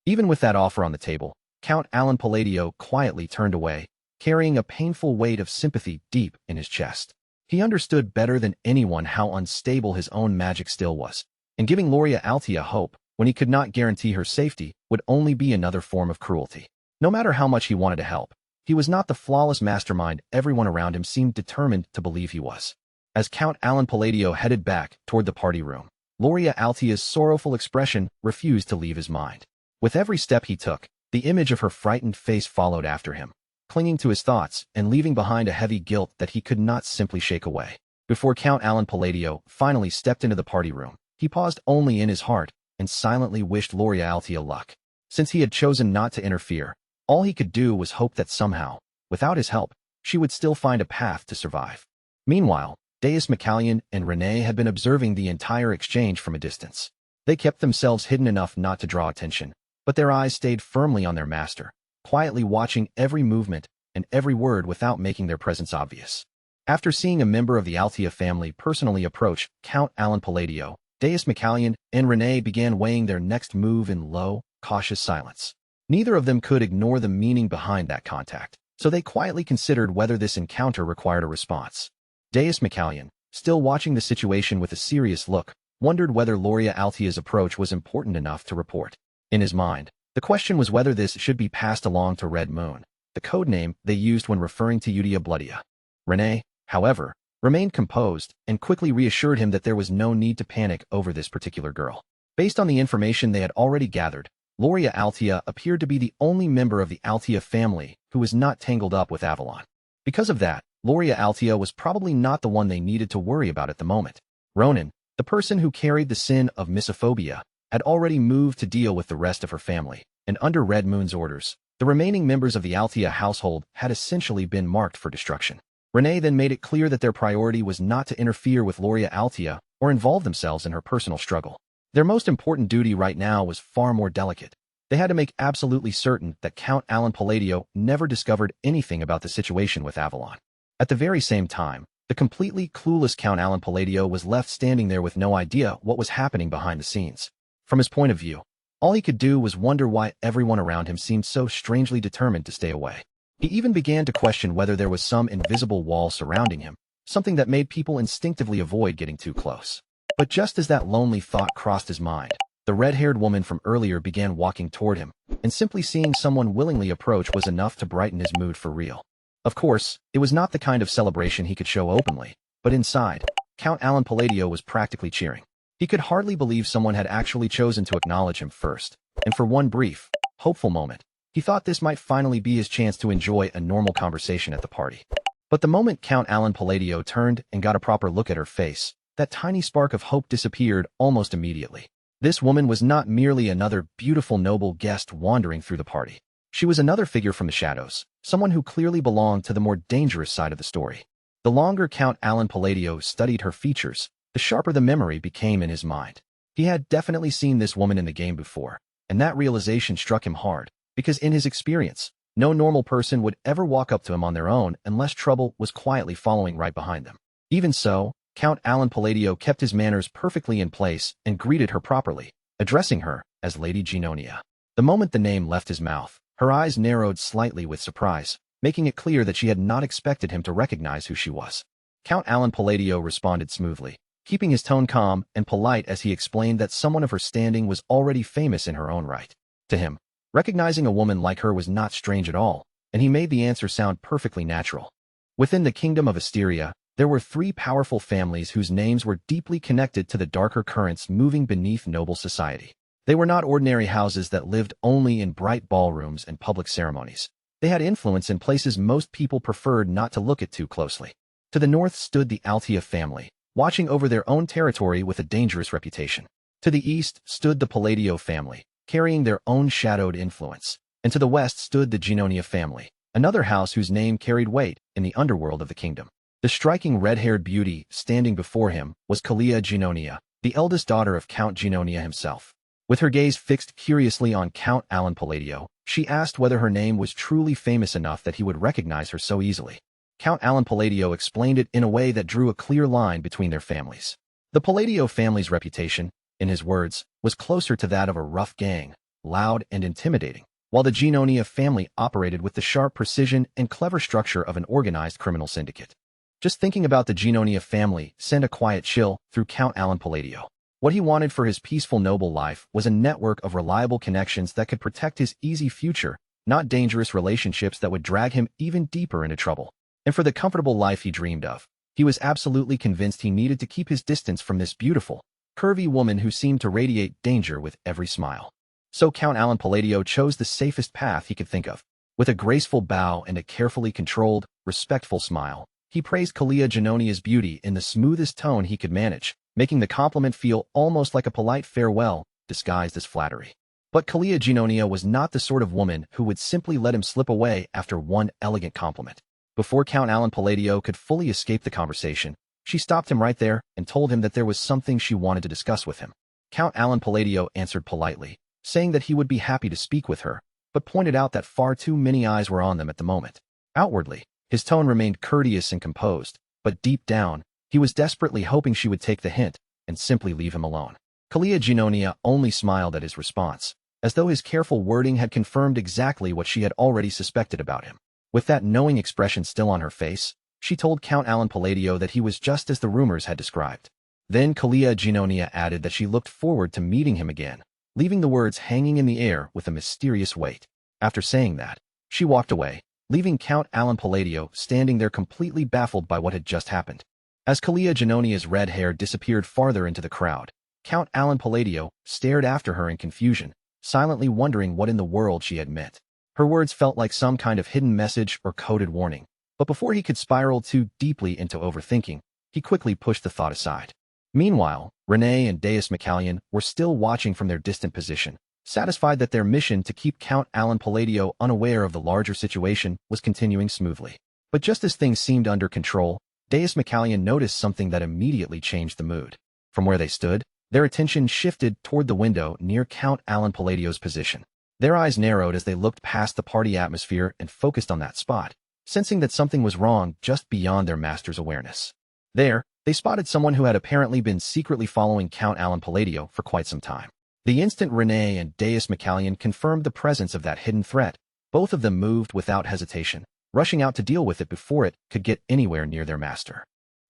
A: Even with that offer on the table, Count Alan Palladio quietly turned away, carrying a painful weight of sympathy deep in his chest. He understood better than anyone how unstable his own magic still was, and giving Loria Altia hope when he could not guarantee her safety, would only be another form of cruelty. No matter how much he wanted to help, he was not the flawless mastermind everyone around him seemed determined to believe he was. As Count Alan Palladio headed back toward the party room, Loria Altia's sorrowful expression refused to leave his mind. With every step he took, the image of her frightened face followed after him, clinging to his thoughts and leaving behind a heavy guilt that he could not simply shake away. Before Count Alan Palladio finally stepped into the party room, he paused only in his heart and silently wished Loria Altia luck. Since he had chosen not to interfere, all he could do was hope that somehow, without his help, she would still find a path to survive. Meanwhile, Deus McCallion and Renee had been observing the entire exchange from a distance. They kept themselves hidden enough not to draw attention, but their eyes stayed firmly on their master, quietly watching every movement and every word without making their presence obvious. After seeing a member of the Altia family personally approach Count Alan Palladio, Deus McCallion and Renee began weighing their next move in low, cautious silence. Neither of them could ignore the meaning behind that contact, so they quietly considered whether this encounter required a response. Deus McCallion, still watching the situation with a serious look, wondered whether Loria Altia's approach was important enough to report. In his mind, the question was whether this should be passed along to Red Moon, the codename they used when referring to Udia Bloodia. Renee, however, remained composed and quickly reassured him that there was no need to panic over this particular girl. Based on the information they had already gathered, Loria Altia appeared to be the only member of the Altia family who was not tangled up with Avalon. Because of that, Loria Altia was probably not the one they needed to worry about at the moment. Ronan, the person who carried the sin of misophobia, had already moved to deal with the rest of her family, and under Red Moon's orders, the remaining members of the Altia household had essentially been marked for destruction. Renee then made it clear that their priority was not to interfere with Loria Altia or involve themselves in her personal struggle. Their most important duty right now was far more delicate. They had to make absolutely certain that Count Alan Palladio never discovered anything about the situation with Avalon. At the very same time, the completely clueless Count Alan Palladio was left standing there with no idea what was happening behind the scenes. From his point of view, all he could do was wonder why everyone around him seemed so strangely determined to stay away. He even began to question whether there was some invisible wall surrounding him, something that made people instinctively avoid getting too close. But just as that lonely thought crossed his mind, the red-haired woman from earlier began walking toward him, and simply seeing someone willingly approach was enough to brighten his mood for real. Of course, it was not the kind of celebration he could show openly, but inside, Count Alan Palladio was practically cheering. He could hardly believe someone had actually chosen to acknowledge him first, and for one brief, hopeful moment, he thought this might finally be his chance to enjoy a normal conversation at the party. But the moment Count Alan Palladio turned and got a proper look at her face, that tiny spark of hope disappeared almost immediately. This woman was not merely another beautiful noble guest wandering through the party. She was another figure from the shadows, someone who clearly belonged to the more dangerous side of the story. The longer Count Alan Palladio studied her features, the sharper the memory became in his mind. He had definitely seen this woman in the game before, and that realization struck him hard, because in his experience, no normal person would ever walk up to him on their own unless trouble was quietly following right behind them. Even so, Count Alan Palladio kept his manners perfectly in place and greeted her properly, addressing her as Lady Genonia. The moment the name left his mouth, her eyes narrowed slightly with surprise, making it clear that she had not expected him to recognize who she was. Count Alan Palladio responded smoothly, keeping his tone calm and polite as he explained that someone of her standing was already famous in her own right. To him, recognizing a woman like her was not strange at all, and he made the answer sound perfectly natural. Within the kingdom of Asteria, there were 3 powerful families whose names were deeply connected to the darker currents moving beneath noble society. They were not ordinary houses that lived only in bright ballrooms and public ceremonies. They had influence in places most people preferred not to look at too closely. To the north stood the Altia family, watching over their own territory with a dangerous reputation. To the east stood the Palladio family, carrying their own shadowed influence. And to the west stood the Genonia family, another house whose name carried weight in the underworld of the kingdom. The striking red-haired beauty standing before him was Kalia Genonia, the eldest daughter of Count Genonia himself. With her gaze fixed curiously on Count Alan Palladio, she asked whether her name was truly famous enough that he would recognize her so easily. Count Alan Palladio explained it in a way that drew a clear line between their families. The Palladio family's reputation, in his words, was closer to that of a rough gang, loud and intimidating, while the Genonia family operated with the sharp precision and clever structure of an organized criminal syndicate. Just thinking about the Genonia family sent a quiet chill through Count Alan Palladio. What he wanted for his peaceful noble life was a network of reliable connections that could protect his easy future, not dangerous relationships that would drag him even deeper into trouble. And for the comfortable life he dreamed of, he was absolutely convinced he needed to keep his distance from this beautiful, curvy woman who seemed to radiate danger with every smile. So Count Alan Palladio chose the safest path he could think of. With a graceful bow and a carefully controlled, respectful smile, he praised Kalia Janonia's beauty in the smoothest tone he could manage, making the compliment feel almost like a polite farewell disguised as flattery. But Kalia Janonia was not the sort of woman who would simply let him slip away after one elegant compliment. Before Count Alan Palladio could fully escape the conversation, she stopped him right there and told him that there was something she wanted to discuss with him. Count Alan Palladio answered politely, saying that he would be happy to speak with her, but pointed out that far too many eyes were on them at the moment. Outwardly, his tone remained courteous and composed, but deep down, he was desperately hoping she would take the hint and simply leave him alone. Kalia Janonia only smiled at his response, as though his careful wording had confirmed exactly what she had already suspected about him. With that knowing expression still on her face, she told Count Alan Palladio that he was just as the rumors had described. Then Kalia Janonia added that she looked forward to meeting him again, leaving the words hanging in the air with a mysterious weight. After saying that, she walked away, leaving Count Alan Palladio standing there completely baffled by what had just happened. As Kalia Janonia's red hair disappeared farther into the crowd, Count Alan Palladio stared after her in confusion, silently wondering what in the world she had meant. Her words felt like some kind of hidden message or coded warning, but before he could spiral too deeply into overthinking, he quickly pushed the thought aside. Meanwhile, Renee and Deus McCallion were still watching from their distant position, satisfied that their mission to keep Count Alan Palladio unaware of the larger situation was continuing smoothly. But just as things seemed under control, Deus McCallion noticed something that immediately changed the mood. From where they stood, their attention shifted toward the window near Count Alan Palladio's position. Their eyes narrowed as they looked past the party atmosphere and focused on that spot, sensing that something was wrong just beyond their master's awareness. There, they spotted someone who had apparently been secretly following Count Alan Palladio for quite some time. The instant Renee and Deus McCallion confirmed the presence of that hidden threat, both of them moved without hesitation, rushing out to deal with it before it could get anywhere near their master.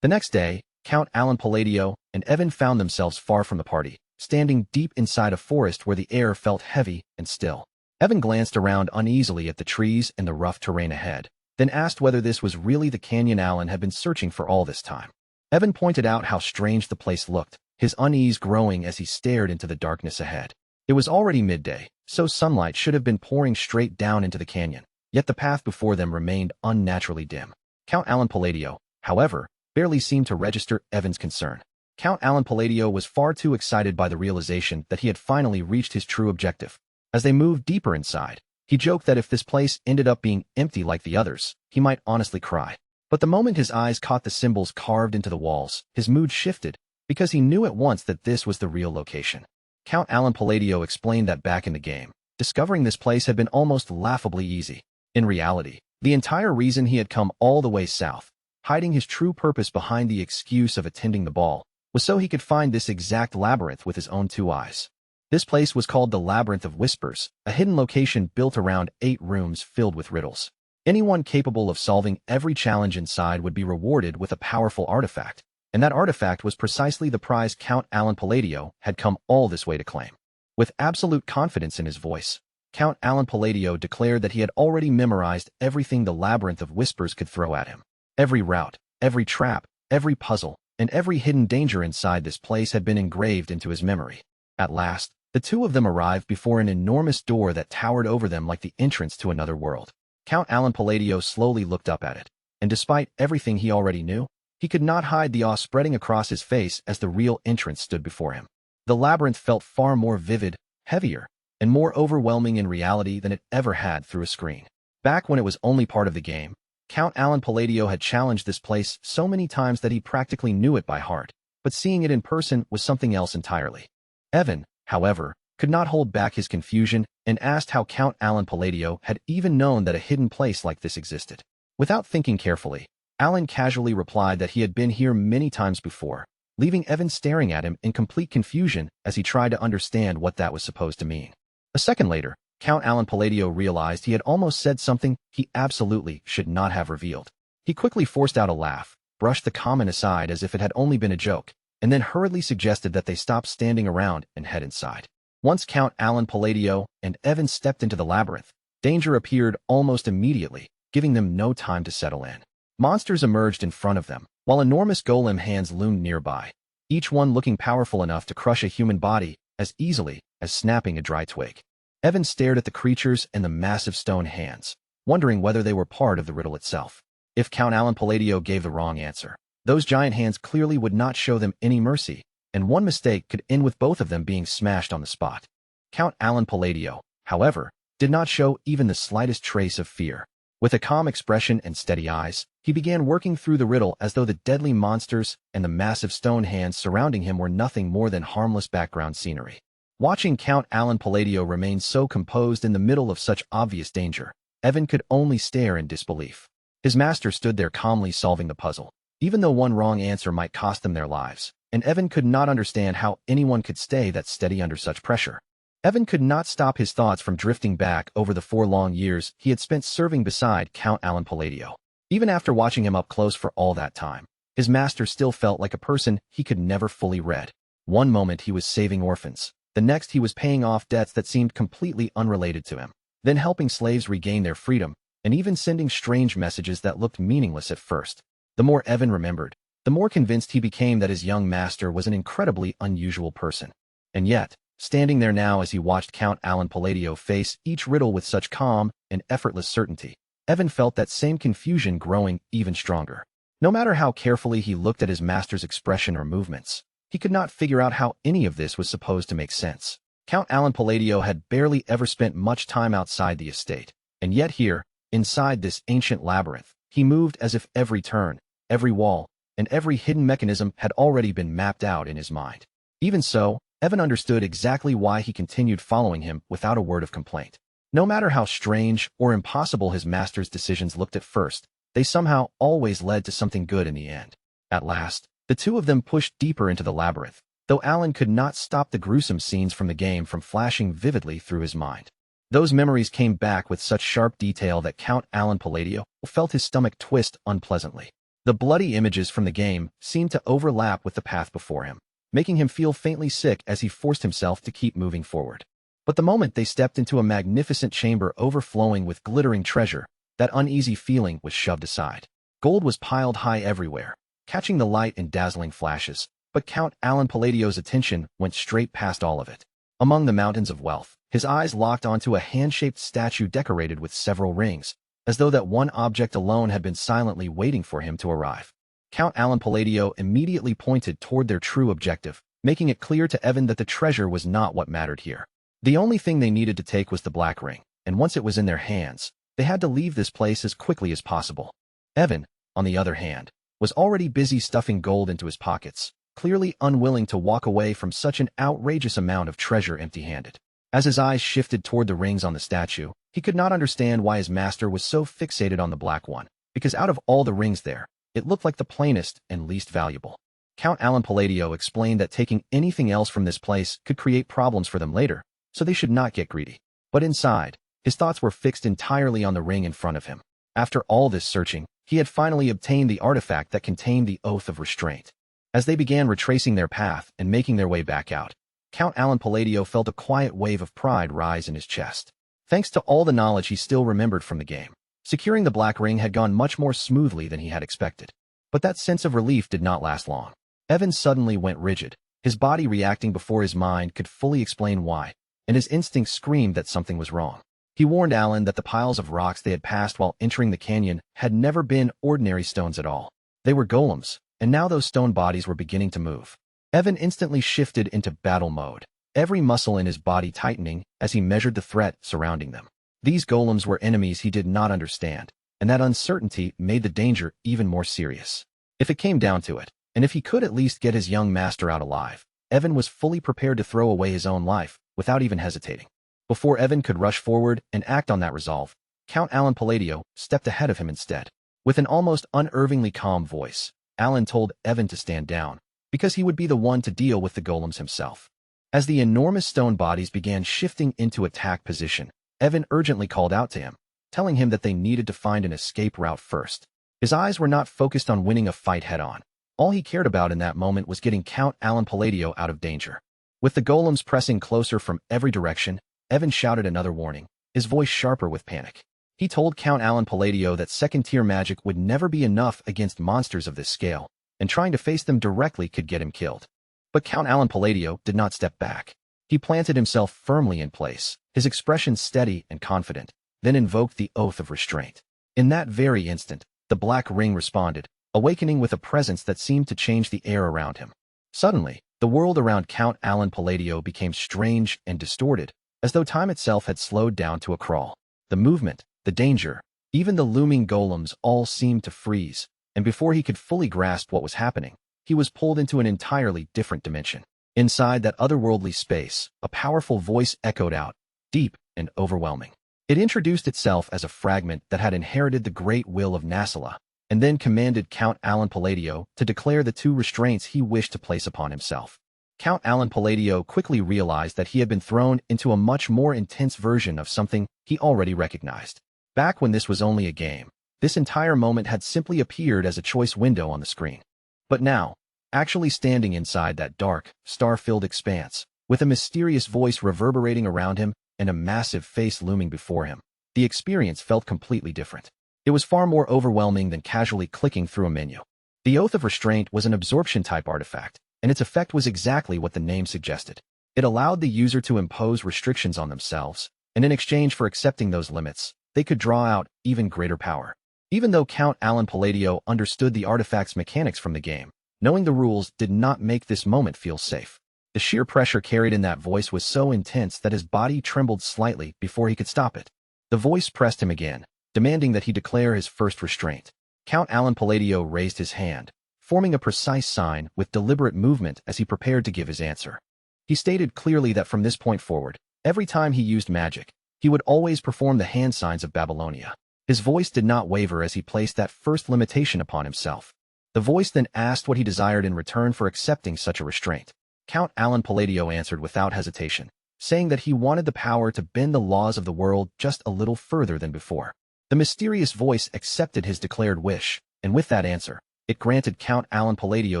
A: The next day, Count Alan Palladio and Evan found themselves far from the party, standing deep inside a forest where the air felt heavy and still. Evan glanced around uneasily at the trees and the rough terrain ahead, then asked whether this was really the canyon Alan had been searching for all this time. Evan pointed out how strange the place looked, his unease growing as he stared into the darkness ahead. It was already midday, so sunlight should have been pouring straight down into the canyon, yet the path before them remained unnaturally dim. Count Alan Palladio, however, barely seemed to register Evan's concern. Count Alan Palladio was far too excited by the realization that he had finally reached his true objective. As they moved deeper inside, he joked that if this place ended up being empty like the others, he might honestly cry. But the moment his eyes caught the symbols carved into the walls, his mood shifted, because he knew at once that this was the real location. Count Alan Palladio explained that back in the game, discovering this place had been almost laughably easy. In reality, the entire reason he had come all the way south, hiding his true purpose behind the excuse of attending the ball, was so he could find this exact labyrinth with his own 2 eyes. This place was called the Labyrinth of Whispers, a hidden location built around 8 rooms filled with riddles. Anyone capable of solving every challenge inside would be rewarded with a powerful artifact, and that artifact was precisely the prize Count Alan Palladio had come all this way to claim. With absolute confidence in his voice, Count Alan Palladio declared that he had already memorized everything the Labyrinth of Whispers could throw at him. Every route, every trap, every puzzle, and every hidden danger inside this place had been engraved into his memory. At last, the 2 of them arrived before an enormous door that towered over them like the entrance to another world. Count Alan Palladio slowly looked up at it, and despite everything he already knew, he could not hide the awe spreading across his face as the real entrance stood before him. The labyrinth felt far more vivid, heavier, and more overwhelming in reality than it ever had through a screen. Back when it was only part of the game, Count Alan Palladio had challenged this place so many times that he practically knew it by heart, but seeing it in person was something else entirely. Evan, however, could not hold back his confusion and asked how Count Alan Palladio had even known that a hidden place like this existed. Without thinking carefully, Alan casually replied that he had been here many times before, leaving Evan staring at him in complete confusion as he tried to understand what that was supposed to mean. A second later, Count Alan Palladio realized he had almost said something he absolutely should not have revealed. He quickly forced out a laugh, brushed the comment aside as if it had only been a joke, and then hurriedly suggested that they stop standing around and head inside. Once Count Alan Palladio and Evan stepped into the labyrinth, danger appeared almost immediately, giving them no time to settle in. Monsters emerged in front of them, while enormous golem hands loomed nearby, each one looking powerful enough to crush a human body as easily as snapping a dry twig. Evan stared at the creatures and the massive stone hands, wondering whether they were part of the riddle itself. If Count Alan Palladio gave the wrong answer, those giant hands clearly would not show them any mercy, and one mistake could end with both of them being smashed on the spot. Count Alan Palladio, however, did not show even the slightest trace of fear. With a calm expression and steady eyes, he began working through the riddle as though the deadly monsters and the massive stone hands surrounding him were nothing more than harmless background scenery. Watching Count Alan Palladio remain so composed in the middle of such obvious danger, Evan could only stare in disbelief. His master stood there calmly solving the puzzle, even though one wrong answer might cost them their lives, and Evan could not understand how anyone could stay that steady under such pressure. Evan could not stop his thoughts from drifting back over the 4 long years he had spent serving beside Count Alan Palladio. Even after watching him up close for all that time, his master still felt like a person he could never fully read. One moment he was saving orphans, the next he was paying off debts that seemed completely unrelated to him, then helping slaves regain their freedom, and even sending strange messages that looked meaningless at first. The more Evan remembered, the more convinced he became that his young master was an incredibly unusual person. And yet, standing there now as he watched Count Alan Palladio face each riddle with such calm and effortless certainty, Evan felt that same confusion growing even stronger. No matter how carefully he looked at his master's expression or movements, he could not figure out how any of this was supposed to make sense. Count Alan Palladio had barely ever spent much time outside the estate, and yet here, inside this ancient labyrinth, he moved as if every turn, every wall, and every hidden mechanism had already been mapped out in his mind. Even so, Evan understood exactly why he continued following him without a word of complaint. No matter how strange or impossible his master's decisions looked at first, they somehow always led to something good in the end. At last, the two of them pushed deeper into the labyrinth, though Alan could not stop the gruesome scenes from the game from flashing vividly through his mind. Those memories came back with such sharp detail that Count Alan Palladio felt his stomach twist unpleasantly. The bloody images from the game seemed to overlap with the path before him, making him feel faintly sick as he forced himself to keep moving forward. But the moment they stepped into a magnificent chamber overflowing with glittering treasure, that uneasy feeling was shoved aside. Gold was piled high everywhere, catching the light in dazzling flashes, but Count Alan Palladio's attention went straight past all of it. Among the mountains of wealth, his eyes locked onto a hand-shaped statue decorated with several rings, as though that one object alone had been silently waiting for him to arrive. Count Alan Palladio immediately pointed toward their true objective, making it clear to Evan that the treasure was not what mattered here. The only thing they needed to take was the black ring, and once it was in their hands, they had to leave this place as quickly as possible. Evan, on the other hand, was already busy stuffing gold into his pockets, clearly unwilling to walk away from such an outrageous amount of treasure empty-handed. As his eyes shifted toward the rings on the statue, he could not understand why his master was so fixated on the black one, because out of all the rings there, it looked like the plainest and least valuable. Count Alan Palladio explained that taking anything else from this place could create problems for them later, so they should not get greedy. But inside, his thoughts were fixed entirely on the ring in front of him. After all this searching, he had finally obtained the artifact that contained the Oath of Restraint. As they began retracing their path and making their way back out, Count Alan Palladio felt a quiet wave of pride rise in his chest. Thanks to all the knowledge he still remembered from the game, securing the black ring had gone much more smoothly than he had expected. But that sense of relief did not last long. Evan suddenly went rigid, his body reacting before his mind could fully explain why, and his instincts screamed that something was wrong. He warned Alan that the piles of rocks they had passed while entering the canyon had never been ordinary stones at all. They were golems, and now those stone bodies were beginning to move. Evan instantly shifted into battle mode, every muscle in his body tightening as he measured the threat surrounding them. These golems were enemies he did not understand, and that uncertainty made the danger even more serious. If it came down to it, and if he could at least get his young master out alive, Evan was fully prepared to throw away his own life without even hesitating. Before Evan could rush forward and act on that resolve, Count Alan Palladio stepped ahead of him instead. With an almost unnervingly calm voice, Alan told Evan to stand down, because he would be the one to deal with the golems himself. As the enormous stone bodies began shifting into attack position, Evan urgently called out to him, telling him that they needed to find an escape route first. His eyes were not focused on winning a fight head-on, All he cared about in that moment was getting Count Alan Palladio out of danger. With the golems pressing closer from every direction, Evan shouted another warning, his voice sharper with panic. He told Count Alan Palladio that second-tier magic would never be enough against monsters of this scale, and trying to face them directly could get him killed. But Count Alan Palladio did not step back. He planted himself firmly in place, his expression steady and confident, then invoked the oath of restraint. In that very instant, the black ring responded, awakening with a presence that seemed to change the air around him. Suddenly, the world around Count Alan Palladio became strange and distorted, as though time itself had slowed down to a crawl. The movement, the danger, even the looming golems all seemed to freeze, and before he could fully grasp what was happening, he was pulled into an entirely different dimension. Inside that otherworldly space, a powerful voice echoed out, deep and overwhelming. It introduced itself as a fragment that had inherited the great will of Nasala, and then commanded Count Alan Palladio to declare the two restraints he wished to place upon himself. Count Alan Palladio quickly realized that he had been thrown into a much more intense version of something he already recognized. Back when this was only a game, this entire moment had simply appeared as a choice window on the screen. But now, actually standing inside that dark, star-filled expanse, with a mysterious voice reverberating around him and a massive face looming before him, the experience felt completely different. It was far more overwhelming than casually clicking through a menu. The Oath of Restraint was an absorption-type artifact, and its effect was exactly what the name suggested. It allowed the user to impose restrictions on themselves, and in exchange for accepting those limits, they could draw out even greater power. Even though Count Alan Palladio understood the artifact's mechanics from the game, knowing the rules did not make this moment feel safe. The sheer pressure carried in that voice was so intense that his body trembled slightly before he could stop it. The voice pressed him again, demanding that he declare his first restraint. Count Alan Palladio raised his hand, forming a precise sign with deliberate movement as he prepared to give his answer. He stated clearly that from this point forward, every time he used magic, he would always perform the hand signs of Babylonia. His voice did not waver as he placed that first limitation upon himself. The voice then asked what he desired in return for accepting such a restraint. Count Alan Palladio answered without hesitation, saying that he wanted the power to bend the laws of the world just a little further than before. The mysterious voice accepted his declared wish, and with that answer, it granted Count Alan Palladio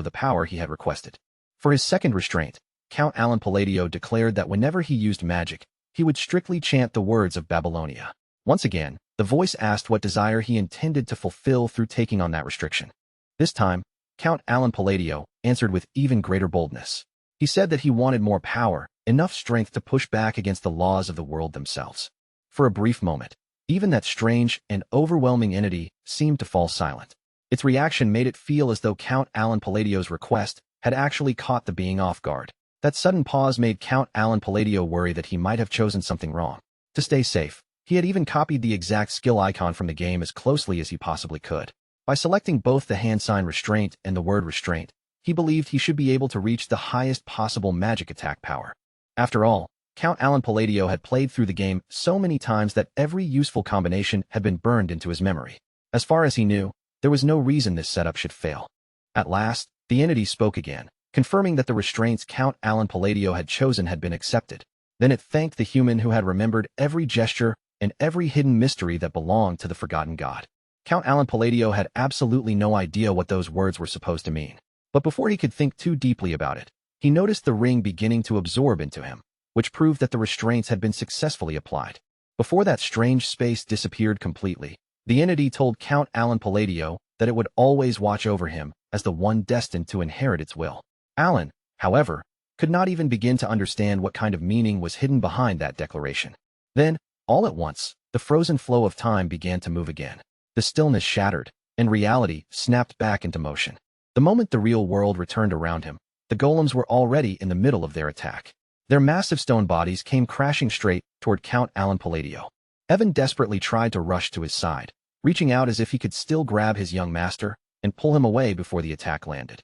A: the power he had requested. For his second restraint, Count Alan Palladio declared that whenever he used magic, he would strictly chant the words of Babylonia. Once again, the voice asked what desire he intended to fulfill through taking on that restriction. This time, Count Alan Palladio answered with even greater boldness. He said that he wanted more power, enough strength to push back against the laws of the world themselves. For a brief moment, even that strange and overwhelming entity seemed to fall silent. Its reaction made it feel as though Count Alan Palladio's request had actually caught the being off guard. That sudden pause made Count Alan Palladio worry that he might have chosen something wrong. To stay safe, he had even copied the exact skill icon from the game as closely as he possibly could. By selecting both the hand sign restraint and the word restraint, he believed he should be able to reach the highest possible magic attack power. After all, Count Alan Palladio had played through the game so many times that every useful combination had been burned into his memory. As far as he knew, there was no reason this setup should fail. At last, the entity spoke again, confirming that the restraints Count Alan Palladio had chosen had been accepted. Then it thanked the human who had remembered every gesture and every hidden mystery that belonged to the forgotten god. Count Alan Palladio had absolutely no idea what those words were supposed to mean. But before he could think too deeply about it, he noticed the ring beginning to absorb into him, which proved that the restraints had been successfully applied. Before that strange space disappeared completely, the entity told Count Alan Palladio that it would always watch over him as the one destined to inherit its will. Alan, however, could not even begin to understand what kind of meaning was hidden behind that declaration. Then, all at once, the frozen flow of time began to move again. The stillness shattered, and reality snapped back into motion. The moment the real world returned around him, the golems were already in the middle of their attack. Their massive stone bodies came crashing straight toward Count Alan Palladio. Evan desperately tried to rush to his side, reaching out as if he could still grab his young master and pull him away before the attack landed.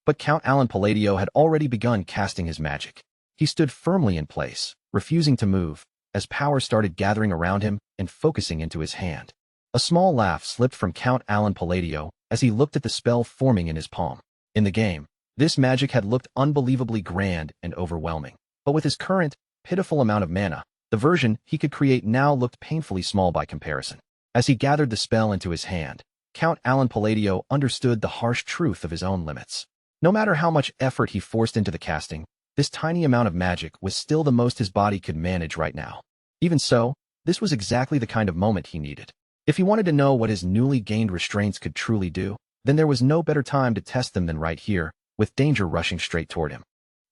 A: But Count Alan Palladio had already begun casting his magic. He stood firmly in place, refusing to move, as power started gathering around him and focusing into his hand. A small laugh slipped from Count Alan Palladio as he looked at the spell forming in his palm. In the game, this magic had looked unbelievably grand and overwhelming. But with his current, pitiful amount of mana, the version he could create now looked painfully small by comparison. As he gathered the spell into his hand, Count Alan Palladio understood the harsh truth of his own limits. No matter how much effort he forced into the casting, this tiny amount of magic was still the most his body could manage right now. Even so, this was exactly the kind of moment he needed. If he wanted to know what his newly gained restraints could truly do, then there was no better time to test them than right here, with danger rushing straight toward him.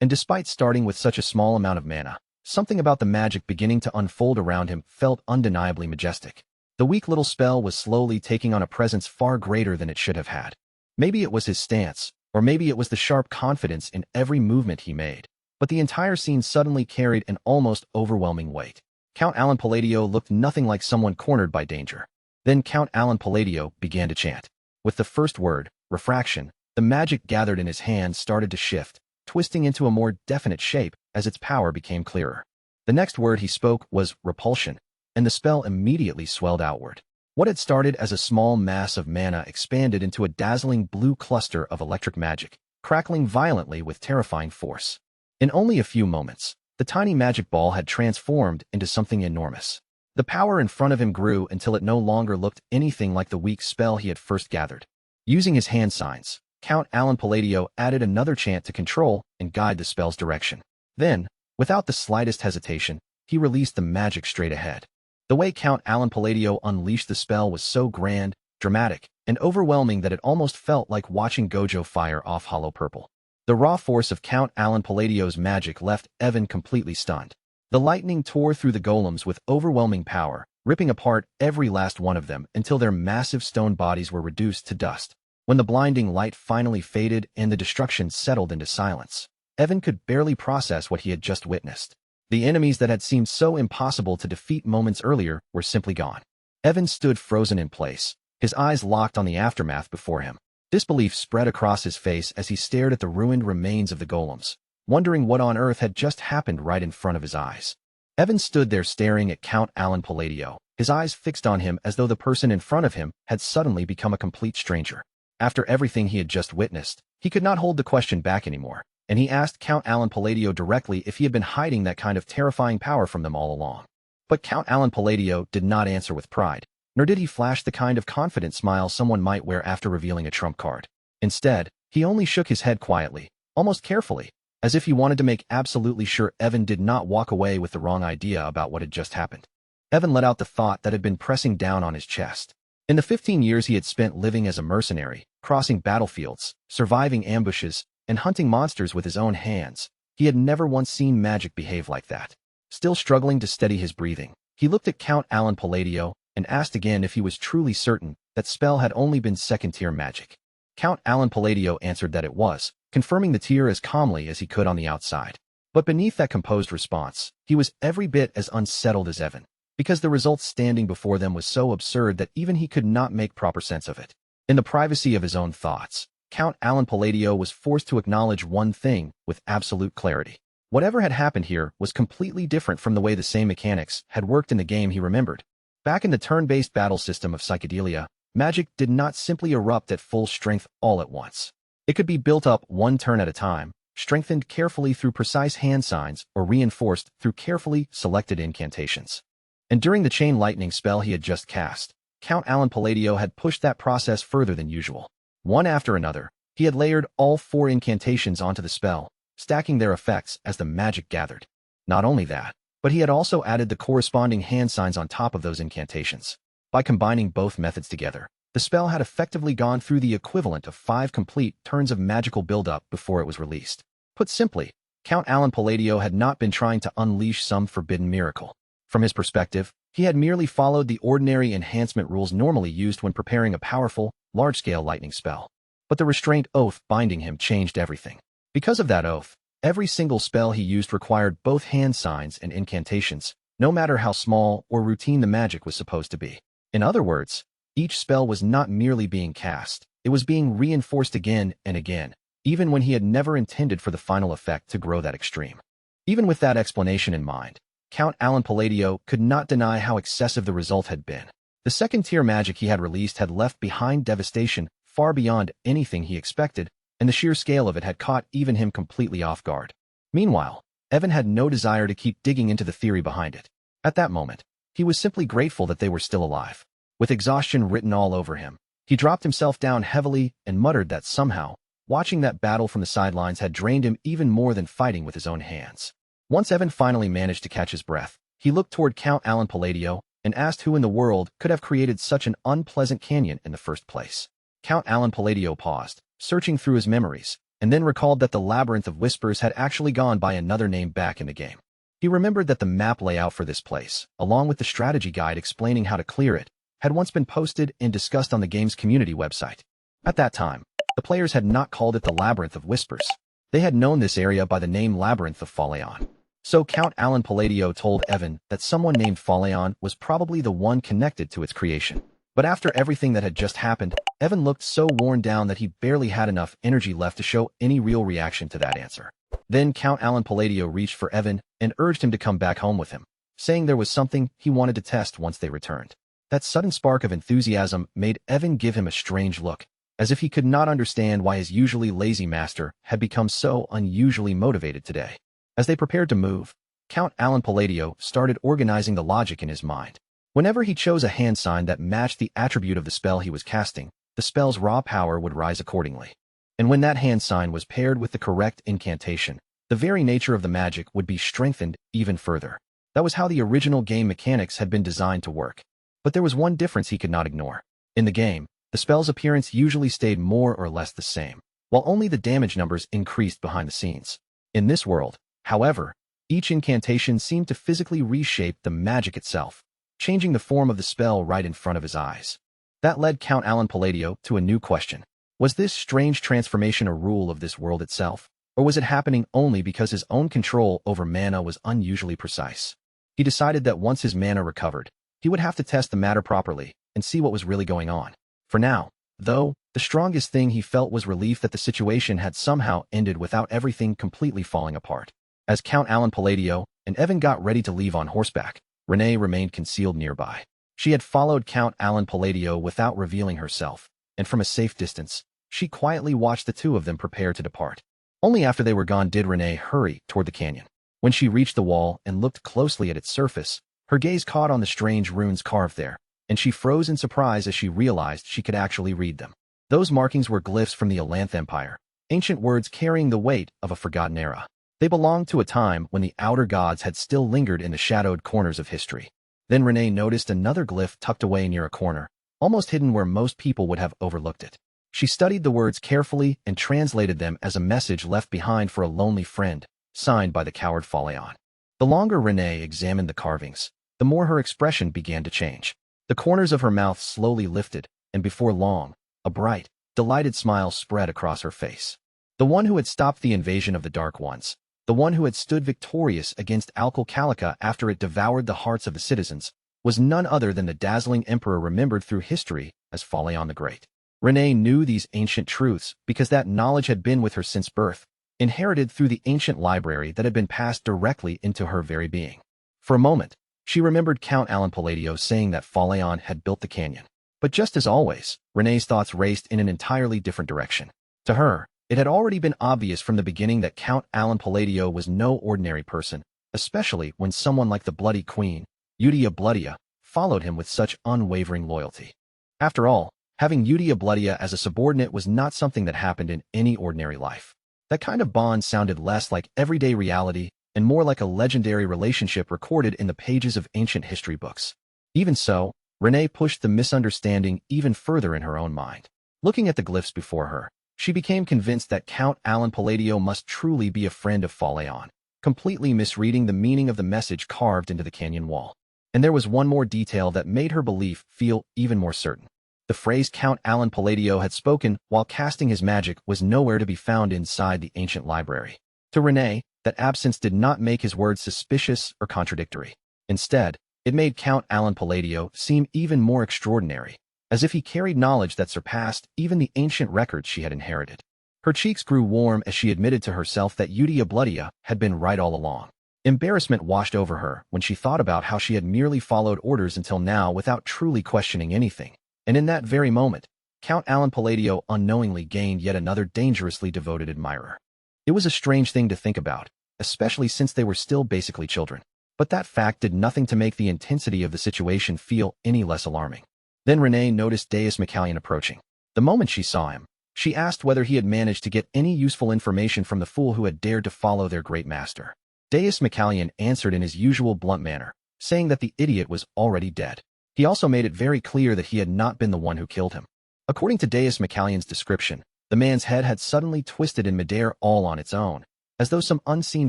A: And despite starting with such a small amount of mana, something about the magic beginning to unfold around him felt undeniably majestic. The weak little spell was slowly taking on a presence far greater than it should have had. Maybe it was his stance, or maybe it was the sharp confidence in every movement he made, but the entire scene suddenly carried an almost overwhelming weight. Count Alan Palladio looked nothing like someone cornered by danger. Then Count Alan Palladio began to chant. With the first word, refraction, the magic gathered in his hand started to shift, twisting into a more definite shape as its power became clearer. The next word he spoke was repulsion, and the spell immediately swelled outward. What had started as a small mass of mana expanded into a dazzling blue cluster of electric magic, crackling violently with terrifying force. In only a few moments, the tiny magic ball had transformed into something enormous. The power in front of him grew until it no longer looked anything like the weak spell he had first gathered. Using his hand signs, Count Alan Palladio added another chant to control and guide the spell's direction. Then, without the slightest hesitation, he released the magic straight ahead. The way Count Alan Palladio unleashed the spell was so grand, dramatic, and overwhelming that it almost felt like watching Gojo fire off hollow purple. The raw force of Count Alan Palladio's magic left Evan completely stunned. The lightning tore through the golems with overwhelming power, ripping apart every last one of them until their massive stone bodies were reduced to dust. When the blinding light finally faded and the destruction settled into silence, Evan could barely process what he had just witnessed. The enemies that had seemed so impossible to defeat moments earlier were simply gone. Evan stood frozen in place, his eyes locked on the aftermath before him. Disbelief spread across his face as he stared at the ruined remains of the golems, wondering what on earth had just happened right in front of his eyes. Evan stood there staring at Count Alan Palladio, his eyes fixed on him as though the person in front of him had suddenly become a complete stranger. After everything he had just witnessed, he could not hold the question back anymore, and he asked Count Alan Palladio directly if he had been hiding that kind of terrifying power from them all along. But Count Alan Palladio did not answer with pride, nor did he flash the kind of confident smile someone might wear after revealing a trump card. Instead, he only shook his head quietly, almost carefully, as if he wanted to make absolutely sure Evan did not walk away with the wrong idea about what had just happened. Evan let out the thought that had been pressing down on his chest. In the 15 years he had spent living as a mercenary, crossing battlefields, surviving ambushes, and hunting monsters with his own hands, he had never once seen magic behave like that. Still struggling to steady his breathing, he looked at Count Alan Palladio and asked again if he was truly certain that spell had only been second-tier magic. Count Alan Palladio answered that it was, confirming the tier as calmly as he could on the outside. But beneath that composed response, he was every bit as unsettled as Evan, because the result standing before them was so absurd that even he could not make proper sense of it. In the privacy of his own thoughts, Count Alan Palladio was forced to acknowledge one thing with absolute clarity. Whatever had happened here was completely different from the way the same mechanics had worked in the game he remembered. Back in the turn-based battle system of Psychedelia, magic did not simply erupt at full strength all at once. It could be built up one turn at a time, strengthened carefully through precise hand signs, or reinforced through carefully selected incantations. And during the chain lightning spell he had just cast, Count Alan Palladio had pushed that process further than usual. One after another, he had layered all 4 incantations onto the spell, stacking their effects as the magic gathered. Not only that, but he had also added the corresponding hand signs on top of those incantations. By combining both methods together, the spell had effectively gone through the equivalent of 5 complete turns of magical buildup before it was released. Put simply, Count Alan Palladio had not been trying to unleash some forbidden miracle. From his perspective, he had merely followed the ordinary enhancement rules normally used when preparing a powerful, large-scale lightning spell. But the restraint oath binding him changed everything. Because of that oath, every single spell he used required both hand signs and incantations, no matter how small or routine the magic was supposed to be. In other words, each spell was not merely being cast, it was being reinforced again and again, even when he had never intended for the final effect to grow that extreme. Even with that explanation in mind, Count Alan Palladio could not deny how excessive the result had been. The second-tier magic he had released had left behind devastation far beyond anything he expected, and the sheer scale of it had caught even him completely off guard. Meanwhile, Evan had no desire to keep digging into the theory behind it. At that moment, he was simply grateful that they were still alive. With exhaustion written all over him, He dropped himself down heavily and muttered that somehow, watching that battle from the sidelines had drained him even more than fighting with his own hands. Once Evan finally managed to catch his breath, he looked toward Count Alan Palladio and asked who in the world could have created such an unpleasant canyon in the first place. Count Alan Palladio paused, searching through his memories, and then recalled that the Labyrinth of Whispers had actually gone by another name back in the game. He remembered that the map layout for this place, along with the strategy guide explaining how to clear it, had once been posted and discussed on the game's community website. At that time, the players had not called it the Labyrinth of Whispers. They had known this area by the name Labyrinth of Faleon. So Count Alan Palladio told Evan that someone named Faleon was probably the one connected to its creation. But after everything that had just happened, Evan looked so worn down that he barely had enough energy left to show any real reaction to that answer. Then Count Alan Palladio reached for Evan and urged him to come back home with him, saying there was something he wanted to test once they returned. That sudden spark of enthusiasm made Evan give him a strange look, as if he could not understand why his usually lazy master had become so unusually motivated today. As they prepared to move, Count Alan Palladio started organizing the logic in his mind. Whenever he chose a hand sign that matched the attribute of the spell he was casting, the spell's raw power would rise accordingly. And when that hand sign was paired with the correct incantation, the very nature of the magic would be strengthened even further. That was how the original game mechanics had been designed to work. But there was one difference he could not ignore. In the game, the spell's appearance usually stayed more or less the same, while only the damage numbers increased behind the scenes. In this world, however, each incantation seemed to physically reshape the magic itself, changing the form of the spell right in front of his eyes. That led Count Alan Palladio to a new question. Was this strange transformation a rule of this world itself, or was it happening only because his own control over mana was unusually precise? He decided that once his mana recovered, he would have to test the matter properly and see what was really going on. For now, though, the strongest thing he felt was relief that the situation had somehow ended without everything completely falling apart. As Count Alan Palladio and Evan got ready to leave on horseback, Renee remained concealed nearby. She had followed Count Alan Palladio without revealing herself, and from a safe distance, she quietly watched the two of them prepare to depart. Only after they were gone did Renee hurry toward the canyon. When she reached the wall and looked closely at its surface, her gaze caught on the strange runes carved there, and she froze in surprise as she realized she could actually read them. Those markings were glyphs from the Alanth Empire, ancient words carrying the weight of a forgotten era. They belonged to a time when the outer gods had still lingered in the shadowed corners of history. Then Renee noticed another glyph tucked away near a corner, almost hidden where most people would have overlooked it. She studied the words carefully and translated them as a message left behind for a lonely friend, signed by the coward Faleon. The longer Renee examined the carvings, the more her expression began to change. The corners of her mouth slowly lifted, and before long, a bright, delighted smile spread across her face. The one who had stopped the invasion of the Dark Ones, the one who had stood victorious against Alkal Calica after it devoured the hearts of the citizens, was none other than the dazzling emperor remembered through history as Faleon the Great. Renee knew these ancient truths because that knowledge had been with her since birth, inherited through the ancient library that had been passed directly into her very being. For a moment, she remembered Count Alan Palladio saying that Faleon had built the canyon. But just as always, Renee's thoughts raced in an entirely different direction. To her, it had already been obvious from the beginning that Count Alan Palladio was no ordinary person, especially when someone like the Bloody Queen, Eudia Bloodia, followed him with such unwavering loyalty. After all, having Eudia Bloodia as a subordinate was not something that happened in any ordinary life. That kind of bond sounded less like everyday reality and more like a legendary relationship recorded in the pages of ancient history books. Even so, Renee pushed the misunderstanding even further in her own mind. Looking at the glyphs before her, she became convinced that Count Alan Palladio must truly be a friend of Faleon, completely misreading the meaning of the message carved into the canyon wall. And there was one more detail that made her belief feel even more certain. The phrase Count Alan Palladio had spoken while casting his magic was nowhere to be found inside the ancient library. To Renee, that absence did not make his words suspicious or contradictory. Instead, it made Count Alan Palladio seem even more extraordinary, as if he carried knowledge that surpassed even the ancient records she had inherited. Her cheeks grew warm as she admitted to herself that Eudia Bloodia had been right all along. Embarrassment washed over her when she thought about how she had merely followed orders until now without truly questioning anything. And in that very moment, Count Alan Palladio unknowingly gained yet another dangerously devoted admirer. It was a strange thing to think about, especially since they were still basically children. But that fact did nothing to make the intensity of the situation feel any less alarming. Then Renee noticed Deus Macallion approaching. The moment she saw him, she asked whether he had managed to get any useful information from the fool who had dared to follow their great master. Deus Macallion answered in his usual blunt manner, saying that the idiot was already dead. He also made it very clear that he had not been the one who killed him. According to Deus Macallion's description, the man's head had suddenly twisted in midair all on its own, as though some unseen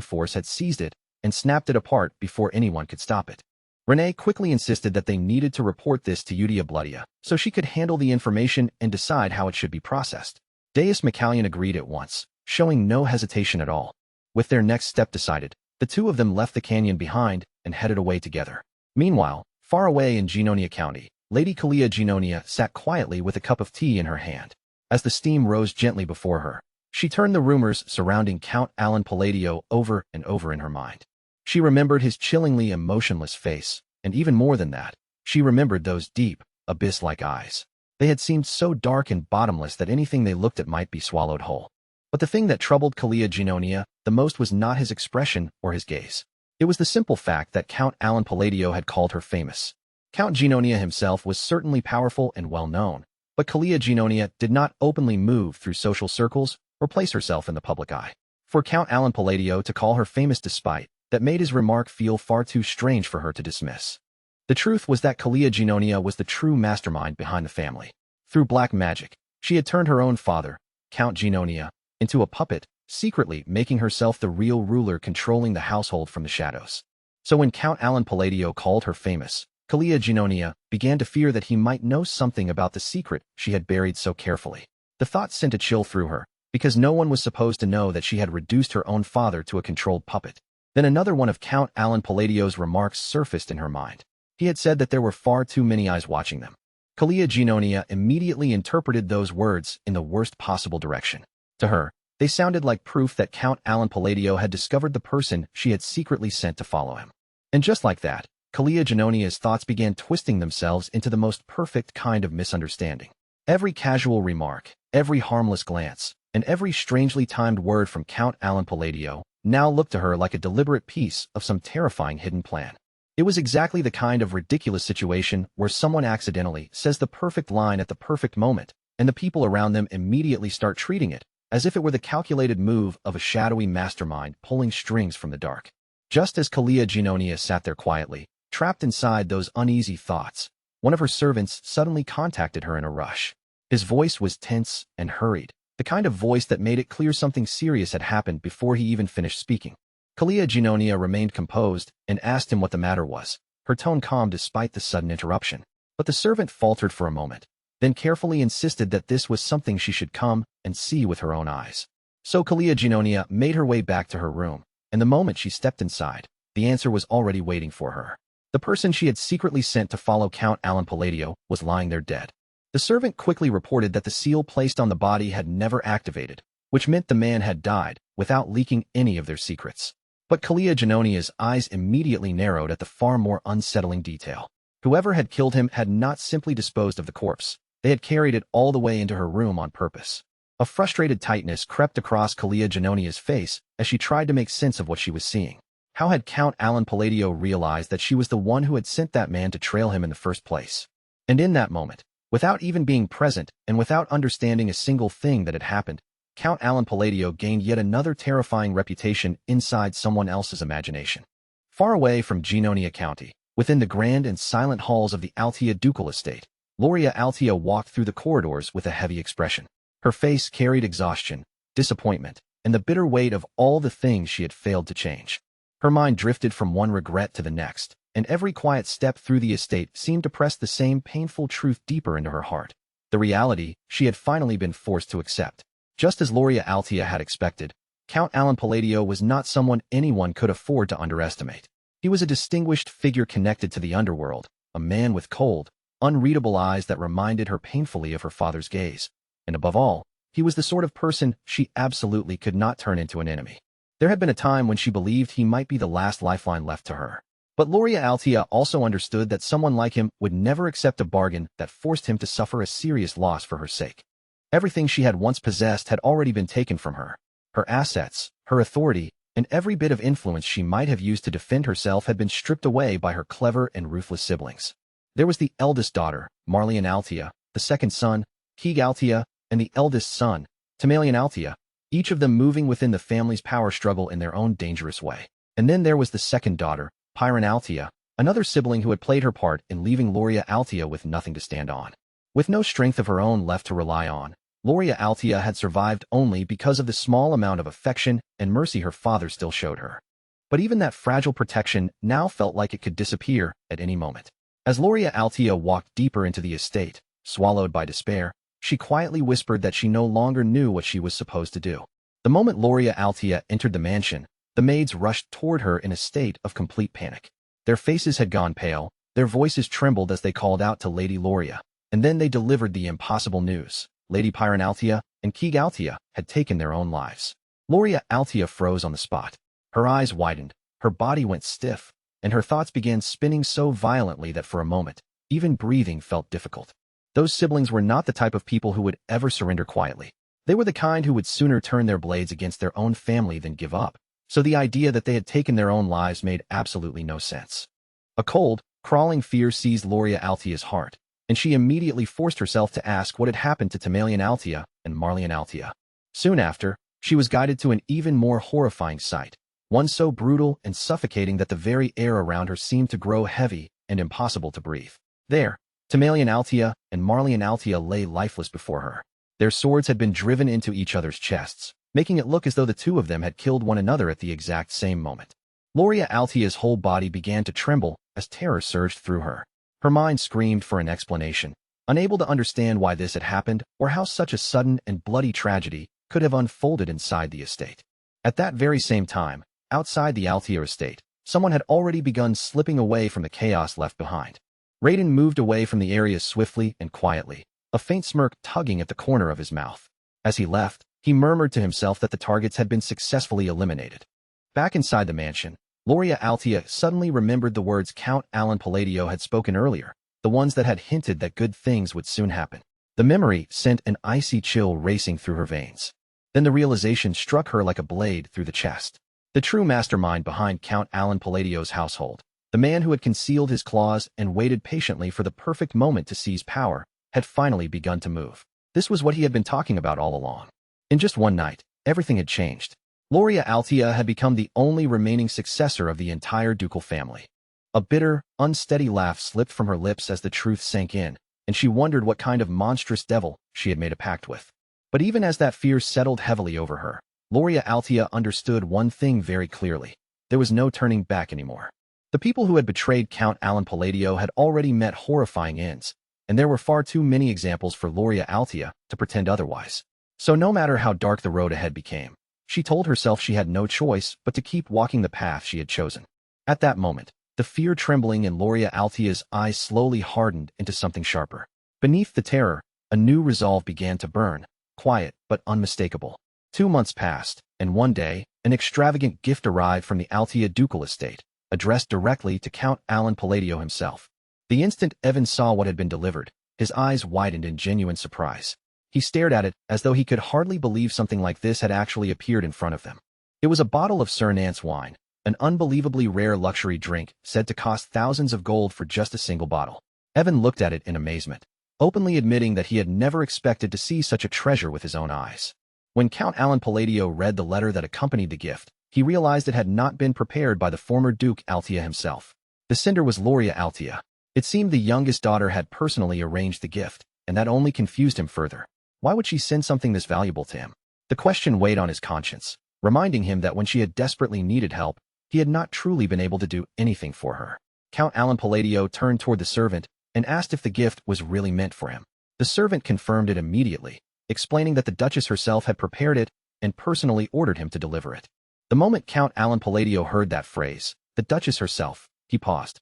A: force had seized it and snapped it apart before anyone could stop it. Renee quickly insisted that they needed to report this to Udia Bloodia, so she could handle the information and decide how it should be processed. Deus Macallion agreed at once, showing no hesitation at all. With their next step decided, the two of them left the canyon behind and headed away together. Meanwhile, far away in Genonia County, Lady Kalia Genonia sat quietly with a cup of tea in her hand. As the steam rose gently before her, she turned the rumors surrounding Count Alan Palladio over and over in her mind. She remembered his chillingly emotionless face, and even more than that, she remembered those deep, abyss-like eyes. They had seemed so dark and bottomless that anything they looked at might be swallowed whole. But the thing that troubled Kalia Genonia the most was not his expression or his gaze. It was the simple fact that Count Alan Palladio had called her famous. Count Genonia himself was certainly powerful and well-known, but Kalia Genonia did not openly move through social circles or place herself in the public eye. For Count Alan Palladio to call her famous despite that made his remark feel far too strange for her to dismiss. The truth was that Kalia Genonia was the true mastermind behind the family. Through black magic, she had turned her own father, Count Genonia, into a puppet, secretly making herself the real ruler controlling the household from the shadows. So when Count Alan Palladio called her famous, Kalia Genonia began to fear that he might know something about the secret she had buried so carefully. The thought sent a chill through her, because no one was supposed to know that she had reduced her own father to a controlled puppet. Then another one of Count Alan Palladio's remarks surfaced in her mind. He had said that there were far too many eyes watching them. Kalia Genonia immediately interpreted those words in the worst possible direction. To her, they sounded like proof that Count Alan Palladio had discovered the person she had secretly sent to follow him. And just like that, Kalia Genonia's thoughts began twisting themselves into the most perfect kind of misunderstanding. Every casual remark, every harmless glance, and every strangely timed word from Count Alan Palladio now looked to her like a deliberate piece of some terrifying hidden plan. It was exactly the kind of ridiculous situation where someone accidentally says the perfect line at the perfect moment, and the people around them immediately start treating it as if it were the calculated move of a shadowy mastermind pulling strings from the dark. Just as Kalia Genonia sat there quietly, trapped inside those uneasy thoughts, one of her servants suddenly contacted her in a rush. His voice was tense and hurried, the kind of voice that made it clear something serious had happened before he even finished speaking. Kalia Genonia remained composed and asked him what the matter was, her tone calm despite the sudden interruption. But the servant faltered for a moment, then carefully insisted that this was something she should come and see with her own eyes. So Kalia Genonia made her way back to her room, and the moment she stepped inside, the answer was already waiting for her. The person she had secretly sent to follow Count Alan Palladio was lying there dead. The servant quickly reported that the seal placed on the body had never activated, which meant the man had died without leaking any of their secrets. But Kalia Genonia's eyes immediately narrowed at the far more unsettling detail. Whoever had killed him had not simply disposed of the corpse. They had carried it all the way into her room on purpose. A frustrated tightness crept across Kalia Genonia's face as she tried to make sense of what she was seeing. How had Count Alan Palladio realized that she was the one who had sent that man to trail him in the first place? And in that moment, without even being present and without understanding a single thing that had happened, Count Alan Palladio gained yet another terrifying reputation inside someone else's imagination. Far away from Genonia County, within the grand and silent halls of the Altia Ducal estate, Loria Altia walked through the corridors with a heavy expression. Her face carried exhaustion, disappointment, and the bitter weight of all the things she had failed to change. Her mind drifted from one regret to the next, and every quiet step through the estate seemed to press the same painful truth deeper into her heart. The reality she had finally been forced to accept. Just as Loria Altia had expected, Count Alan Palladio was not someone anyone could afford to underestimate. He was a distinguished figure connected to the underworld, a man with cold, unreadable eyes that reminded her painfully of her father's gaze. And above all, he was the sort of person she absolutely could not turn into an enemy. There had been a time when she believed he might be the last lifeline left to her. But Loria Altia also understood that someone like him would never accept a bargain that forced him to suffer a serious loss for her sake. Everything she had once possessed had already been taken from her. Her assets, her authority, and every bit of influence she might have used to defend herself had been stripped away by her clever and ruthless siblings. There was the eldest daughter, Marlian Althea, the second son, Keeg Althea, and the eldest son, Tamalian Althea, each of them moving within the family's power struggle in their own dangerous way. And then there was the second daughter, Pyran Althea, another sibling who had played her part in leaving Loria Althea with nothing to stand on. With no strength of her own left to rely on, Loria Althea had survived only because of the small amount of affection and mercy her father still showed her. But even that fragile protection now felt like it could disappear at any moment. As Loria Althea walked deeper into the estate, swallowed by despair, she quietly whispered that she no longer knew what she was supposed to do. The moment Loria Althea entered the mansion, the maids rushed toward her in a state of complete panic. Their faces had gone pale, their voices trembled as they called out to Lady Loria, and then they delivered the impossible news. Lady Pyran Althea and Keeg Althea had taken their own lives. Loria Althea froze on the spot. Her eyes widened, her body went stiff, and her thoughts began spinning so violently that for a moment, even breathing felt difficult. Those siblings were not the type of people who would ever surrender quietly. They were the kind who would sooner turn their blades against their own family than give up. So the idea that they had taken their own lives made absolutely no sense. A cold, crawling fear seized Loria Althea's heart, and she immediately forced herself to ask what had happened to Tamalian Althea and Marlian Althea. Soon after, she was guided to an even more horrifying sight, one so brutal and suffocating that the very air around her seemed to grow heavy and impossible to breathe. There, Tamalian Althea and Marlian Althea lay lifeless before her. Their swords had been driven into each other's chests, making it look as though the two of them had killed one another at the exact same moment. Loria Althea's whole body began to tremble as terror surged through her. Her mind screamed for an explanation, unable to understand why this had happened or how such a sudden and bloody tragedy could have unfolded inside the estate. At that very same time, outside the Althea estate, someone had already begun slipping away from the chaos left behind. Raiden moved away from the area swiftly and quietly, a faint smirk tugging at the corner of his mouth. As he left, he murmured to himself that the targets had been successfully eliminated. Back inside the mansion, Loria Althea suddenly remembered the words Count Alan Palladio had spoken earlier, the ones that had hinted that good things would soon happen. The memory sent an icy chill racing through her veins. Then the realization struck her like a blade through the chest. The true mastermind behind Count Alan Palladio's household, the man who had concealed his claws and waited patiently for the perfect moment to seize power, had finally begun to move. This was what he had been talking about all along. In just one night, everything had changed. Loria Althea had become the only remaining successor of the entire ducal family. A bitter, unsteady laugh slipped from her lips as the truth sank in, and she wondered what kind of monstrous devil she had made a pact with. But even as that fear settled heavily over her, Loria Althea understood one thing very clearly. There was no turning back anymore. The people who had betrayed Count Alan Palladio had already met horrifying ends, and there were far too many examples for Loria Althea to pretend otherwise. So no matter how dark the road ahead became, she told herself she had no choice but to keep walking the path she had chosen. At that moment, the fear trembling in Loria Althea's eyes slowly hardened into something sharper. Beneath the terror, a new resolve began to burn, quiet but unmistakable. 2 months passed, and one day, an extravagant gift arrived from the Althea ducal estate, addressed directly to Count Alan Palladio himself. The instant Evan saw what had been delivered, his eyes widened in genuine surprise. He stared at it as though he could hardly believe something like this had actually appeared in front of them. It was a bottle of Sir Nance wine, an unbelievably rare luxury drink said to cost thousands of gold for just a single bottle. Evan looked at it in amazement, openly admitting that he had never expected to see such a treasure with his own eyes. When Count Alan Palladio read the letter that accompanied the gift, he realized it had not been prepared by the former Duke Althea himself. The sender was Loria Althea. It seemed the youngest daughter had personally arranged the gift, and that only confused him further. Why would she send something this valuable to him? The question weighed on his conscience, reminding him that when she had desperately needed help, he had not truly been able to do anything for her. Count Alan Palladio turned toward the servant and asked if the gift was really meant for him. The servant confirmed it immediately, explaining that the Duchess herself had prepared it and personally ordered him to deliver it. The moment Count Alan Palladio heard that phrase, the Duchess herself, he paused.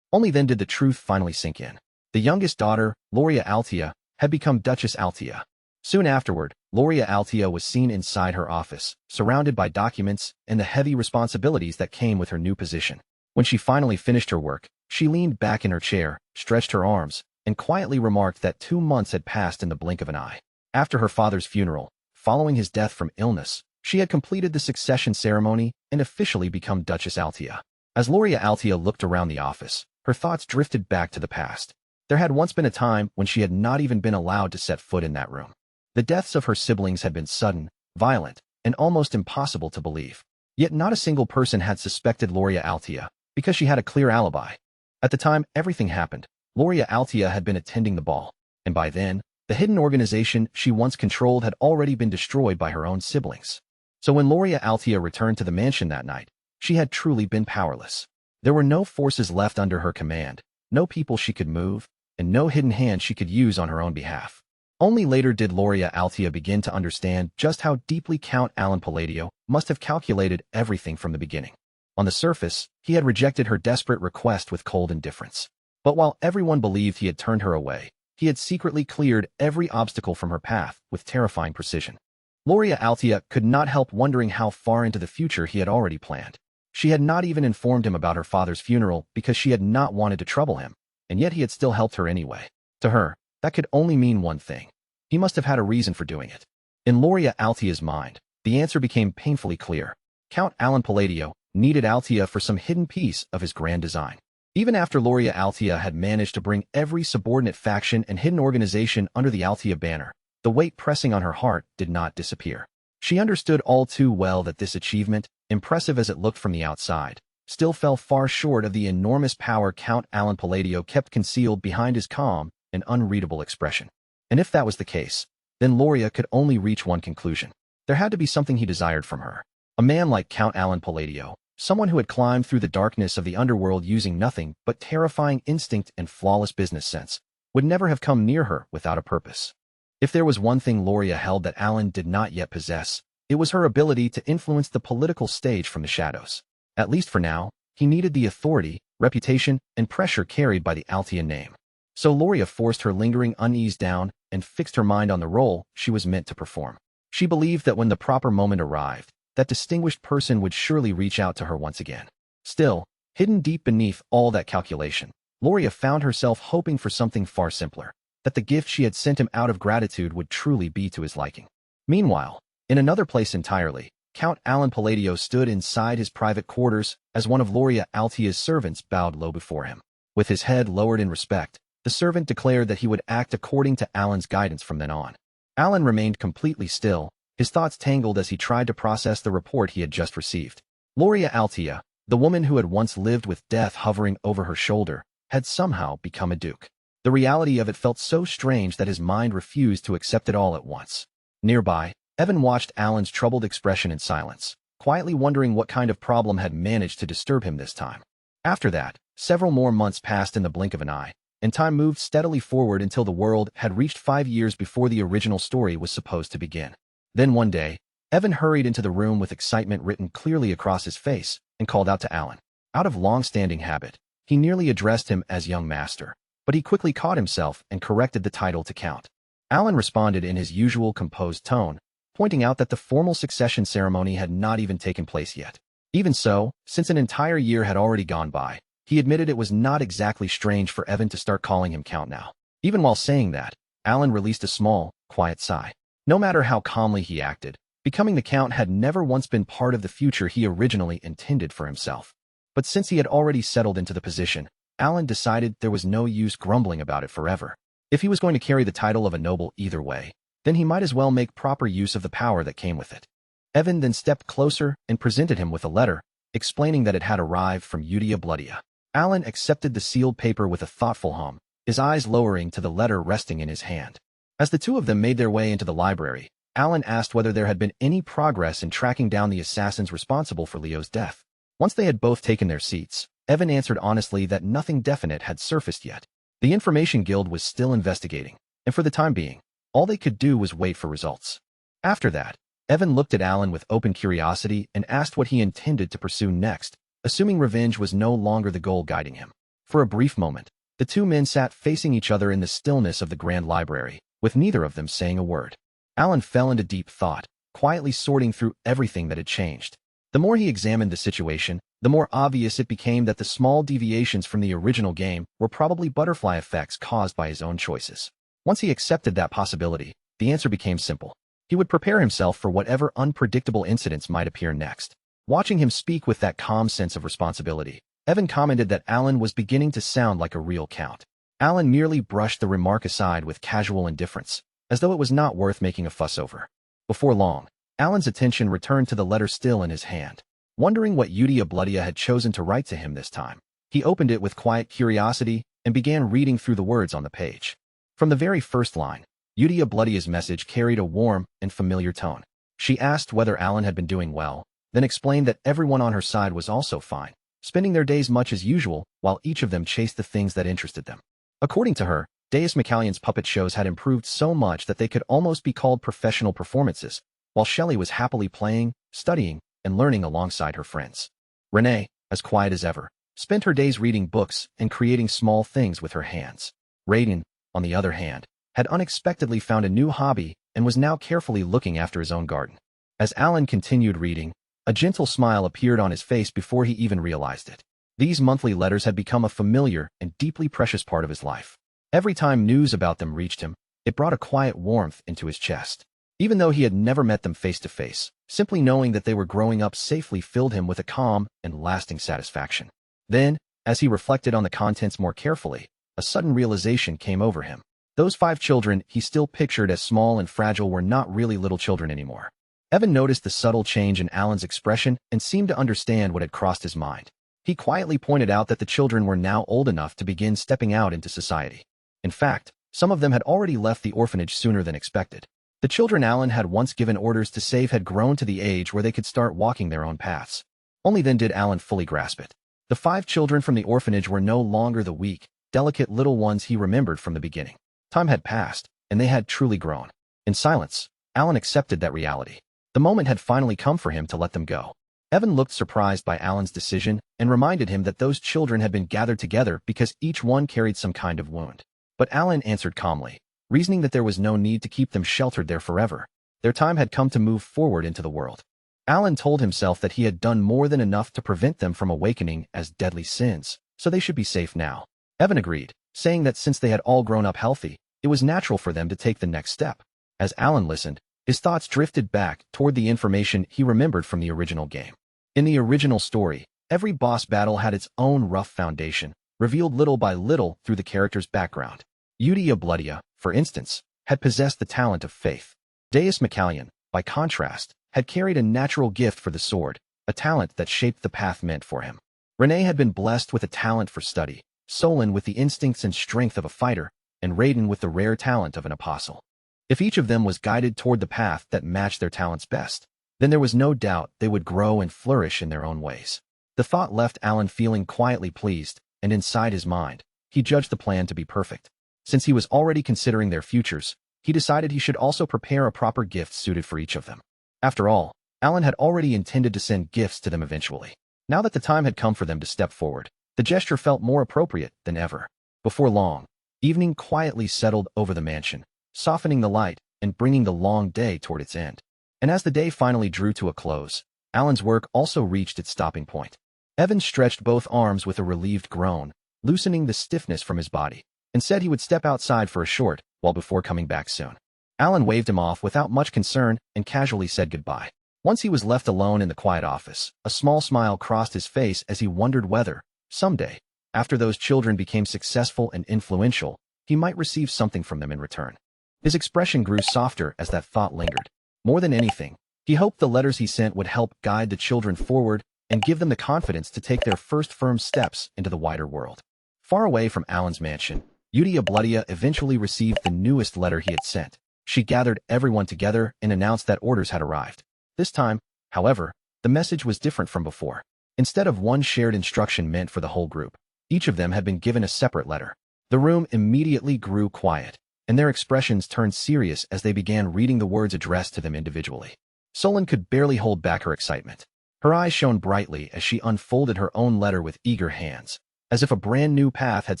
A: Only then did the truth finally sink in. The youngest daughter, Loria Althea, had become Duchess Althea. Soon afterward, Loria Althea was seen inside her office, surrounded by documents and the heavy responsibilities that came with her new position. When she finally finished her work, she leaned back in her chair, stretched her arms, and quietly remarked that 2 months had passed in the blink of an eye. After her father's funeral, following his death from illness, she had completed the succession ceremony and officially become Duchess Althea. As Loria Althea looked around the office, her thoughts drifted back to the past. There had once been a time when she had not even been allowed to set foot in that room. The deaths of her siblings had been sudden, violent, and almost impossible to believe. Yet not a single person had suspected Loria Altia, because she had a clear alibi. At the time everything happened, Loria Altia had been attending the ball, and by then, the hidden organization she once controlled had already been destroyed by her own siblings. So when Loria Altia returned to the mansion that night, she had truly been powerless. There were no forces left under her command, no people she could move, and no hidden hand she could use on her own behalf. Only later did Loria Altia begin to understand just how deeply Count Alan Palladio must have calculated everything from the beginning. On the surface, he had rejected her desperate request with cold indifference. But while everyone believed he had turned her away, he had secretly cleared every obstacle from her path with terrifying precision. Loria Altia could not help wondering how far into the future he had already planned. She had not even informed him about her father's funeral because she had not wanted to trouble him, and yet he had still helped her anyway. To her, that could only mean one thing. He must have had a reason for doing it. In Loria Altia's mind, the answer became painfully clear. Count Alan Palladio needed Altia for some hidden piece of his grand design. Even after Loria Altia had managed to bring every subordinate faction and hidden organization under the Altia banner, the weight pressing on her heart did not disappear. She understood all too well that this achievement, impressive as it looked from the outside, still fell far short of the enormous power Count Alan Palladio kept concealed behind his calm and unreadable expression. And if that was the case, then Loria could only reach one conclusion. There had to be something he desired from her. A man like Count Alan Palladio, someone who had climbed through the darkness of the underworld using nothing but terrifying instinct and flawless business sense, would never have come near her without a purpose. If there was one thing Loria held that Alan did not yet possess, it was her ability to influence the political stage from the shadows. At least for now, he needed the authority, reputation, and pressure carried by the Altia name. So Loria forced her lingering unease down and fixed her mind on the role she was meant to perform. She believed that when the proper moment arrived, that distinguished person would surely reach out to her once again. Still, hidden deep beneath all that calculation, Loria found herself hoping for something far simpler, that the gift she had sent him out of gratitude would truly be to his liking. Meanwhile, in another place entirely, Count Alan Palladio stood inside his private quarters as one of Loria Altia's servants bowed low before him. With his head lowered in respect, the servant declared that he would act according to Alan's guidance from then on. Alan remained completely still, his thoughts tangled as he tried to process the report he had just received. Loria Altia, the woman who had once lived with death hovering over her shoulder, had somehow become a duke. The reality of it felt so strange that his mind refused to accept it all at once. Nearby, Evan watched Alan's troubled expression in silence, quietly wondering what kind of problem had managed to disturb him this time. After that, several more months passed in the blink of an eye, and time moved steadily forward until the world had reached 5 years before the original story was supposed to begin. Then one day, Evan hurried into the room with excitement written clearly across his face and called out to Alan. Out of long-standing habit, he nearly addressed him as young master, but he quickly caught himself and corrected the title to Count. Alan responded in his usual composed tone, pointing out that the formal succession ceremony had not even taken place yet. Even so, since an entire year had already gone by, he admitted it was not exactly strange for Evan to start calling him Count now. Even while saying that, Alan released a small, quiet sigh. No matter how calmly he acted, becoming the Count had never once been part of the future he originally intended for himself. But since he had already settled into the position, Alan decided there was no use grumbling about it forever. If he was going to carry the title of a noble either way, then he might as well make proper use of the power that came with it. Evan then stepped closer and presented him with a letter, explaining that it had arrived from Udia Bloodia. Alan accepted the sealed paper with a thoughtful hum, his eyes lowering to the letter resting in his hand. As the two of them made their way into the library, Alan asked whether there had been any progress in tracking down the assassins responsible for Leo's death. Once they had both taken their seats, Evan answered honestly that nothing definite had surfaced yet. The Information Guild was still investigating, and for the time being, all they could do was wait for results. After that, Evan looked at Alan with open curiosity and asked what he intended to pursue next, assuming revenge was no longer the goal guiding him. For a brief moment, the two men sat facing each other in the stillness of the grand library, with neither of them saying a word. Alan fell into deep thought, quietly sorting through everything that had changed. The more he examined the situation, the more obvious it became that the small deviations from the original game were probably butterfly effects caused by his own choices. Once he accepted that possibility, the answer became simple. He would prepare himself for whatever unpredictable incidents might appear next. Watching him speak with that calm sense of responsibility, Evan commented that Alan was beginning to sound like a real Count. Alan merely brushed the remark aside with casual indifference, as though it was not worth making a fuss over. Before long, Alan's attention returned to the letter still in his hand. Wondering what Yudia Bloodia had chosen to write to him this time, he opened it with quiet curiosity and began reading through the words on the page. From the very first line, Yudia Bloodia's message carried a warm and familiar tone. She asked whether Alan had been doing well, then explained that everyone on her side was also fine, spending their days much as usual while each of them chased the things that interested them. According to her, Deus McCallion's puppet shows had improved so much that they could almost be called professional performances, while Shelley was happily playing, studying, and learning alongside her friends. Renee, as quiet as ever, spent her days reading books and creating small things with her hands. Raiden, on the other hand, had unexpectedly found a new hobby and was now carefully looking after his own garden. As Alan continued reading, a gentle smile appeared on his face before he even realized it. These monthly letters had become a familiar and deeply precious part of his life. Every time news about them reached him, it brought a quiet warmth into his chest. Even though he had never met them face to face, simply knowing that they were growing up safely filled him with a calm and lasting satisfaction. Then, as he reflected on the contents more carefully, a sudden realization came over him. Those 5 children he still pictured as small and fragile were not really little children anymore. Evan noticed the subtle change in Alan's expression and seemed to understand what had crossed his mind. He quietly pointed out that the children were now old enough to begin stepping out into society. In fact, some of them had already left the orphanage sooner than expected. The children Alan had once given orders to save had grown to the age where they could start walking their own paths. Only then did Alan fully grasp it. The 5 children from the orphanage were no longer the weak, delicate little ones he remembered from the beginning. Time had passed, and they had truly grown. In silence, Alan accepted that reality. The moment had finally come for him to let them go. Evan looked surprised by Alan's decision and reminded him that those children had been gathered together because each one carried some kind of wound. But Alan answered calmly, reasoning that there was no need to keep them sheltered there forever. Their time had come to move forward into the world. Alan told himself that he had done more than enough to prevent them from awakening as deadly sins, so they should be safe now. Evan agreed, saying that since they had all grown up healthy, it was natural for them to take the next step. As Alan listened, his thoughts drifted back toward the information he remembered from the original game. In the original story, every boss battle had its own rough foundation, revealed little by little through the character's background. Yudia Bloodia, for instance, had possessed the talent of faith. Deus McCallion, by contrast, had carried a natural gift for the sword, a talent that shaped the path meant for him. Renee had been blessed with a talent for study, Solon with the instincts and strength of a fighter, and Raiden with the rare talent of an apostle. If each of them was guided toward the path that matched their talents best, then there was no doubt they would grow and flourish in their own ways. The thought left Alan feeling quietly pleased, and inside his mind, he judged the plan to be perfect. Since he was already considering their futures, he decided he should also prepare a proper gift suited for each of them. After all, Alan had already intended to send gifts to them eventually. Now that the time had come for them to step forward, the gesture felt more appropriate than ever. Before long, evening quietly settled over the mansion, softening the light and bringing the long day toward its end. And as the day finally drew to a close, Alan's work also reached its stopping point. Evan stretched both arms with a relieved groan, loosening the stiffness from his body, and said he would step outside for a short while before coming back soon. Alan waved him off without much concern and casually said goodbye. Once he was left alone in the quiet office, a small smile crossed his face as he wondered whether, someday, after those children became successful and influential, he might receive something from them in return. His expression grew softer as that thought lingered. More than anything, he hoped the letters he sent would help guide the children forward and give them the confidence to take their first firm steps into the wider world. Far away from Alan's mansion, Yudia Bloodia eventually received the newest letter he had sent. She gathered everyone together and announced that orders had arrived. This time, however, the message was different from before. Instead of one shared instruction meant for the whole group, each of them had been given a separate letter. The room immediately grew quiet, and their expressions turned serious as they began reading the words addressed to them individually. Solon could barely hold back her excitement. Her eyes shone brightly as she unfolded her own letter with eager hands, as if a brand new path had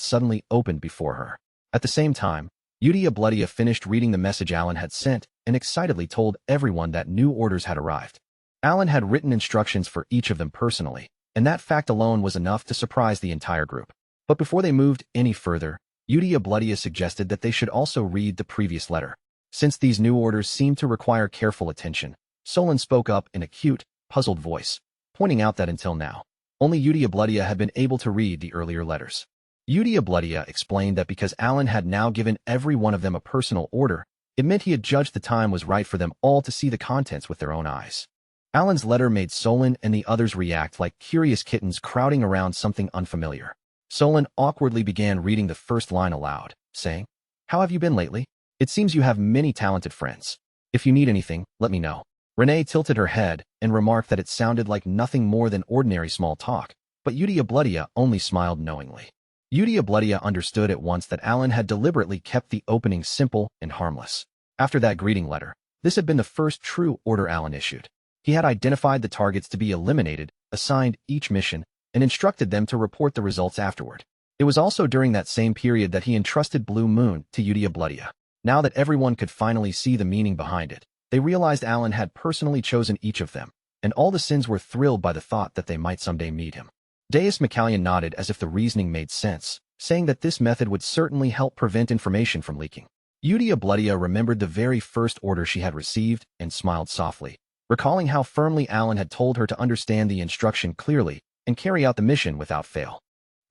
A: suddenly opened before her. At the same time, Yudia Bloodia finished reading the message Alan had sent and excitedly told everyone that new orders had arrived. Alan had written instructions for each of them personally, and that fact alone was enough to surprise the entire group. But before they moved any further, Yudia Bloodia suggested that they should also read the previous letter. Since these new orders seemed to require careful attention, Solon spoke up in a cute, puzzled voice, pointing out that until now, only Yudia Bloodia had been able to read the earlier letters. Yudia Bloodia explained that because Alan had now given every one of them a personal order, it meant he had judged the time was right for them all to see the contents with their own eyes. Alan's letter made Solon and the others react like curious kittens crowding around something unfamiliar. Solon awkwardly began reading the first line aloud, saying, "How have you been lately? It seems you have many talented friends. If you need anything, let me know." Renee tilted her head and remarked that it sounded like nothing more than ordinary small talk, but Yudia Bloodia only smiled knowingly. Yudia Bloodia understood at once that Alan had deliberately kept the opening simple and harmless. After that greeting letter, this had been the first true order Alan issued. He had identified the targets to be eliminated, assigned each mission, and instructed them to report the results afterward. It was also during that same period that he entrusted Blue Moon to Yudia Bloodia. Now that everyone could finally see the meaning behind it, they realized Alan had personally chosen each of them, and all the Sins were thrilled by the thought that they might someday meet him. Deus McCallion nodded as if the reasoning made sense, saying that this method would certainly help prevent information from leaking. Yudia Bloodia remembered the very first order she had received and smiled softly, recalling how firmly Alan had told her to understand the instruction clearly and carry out the mission without fail.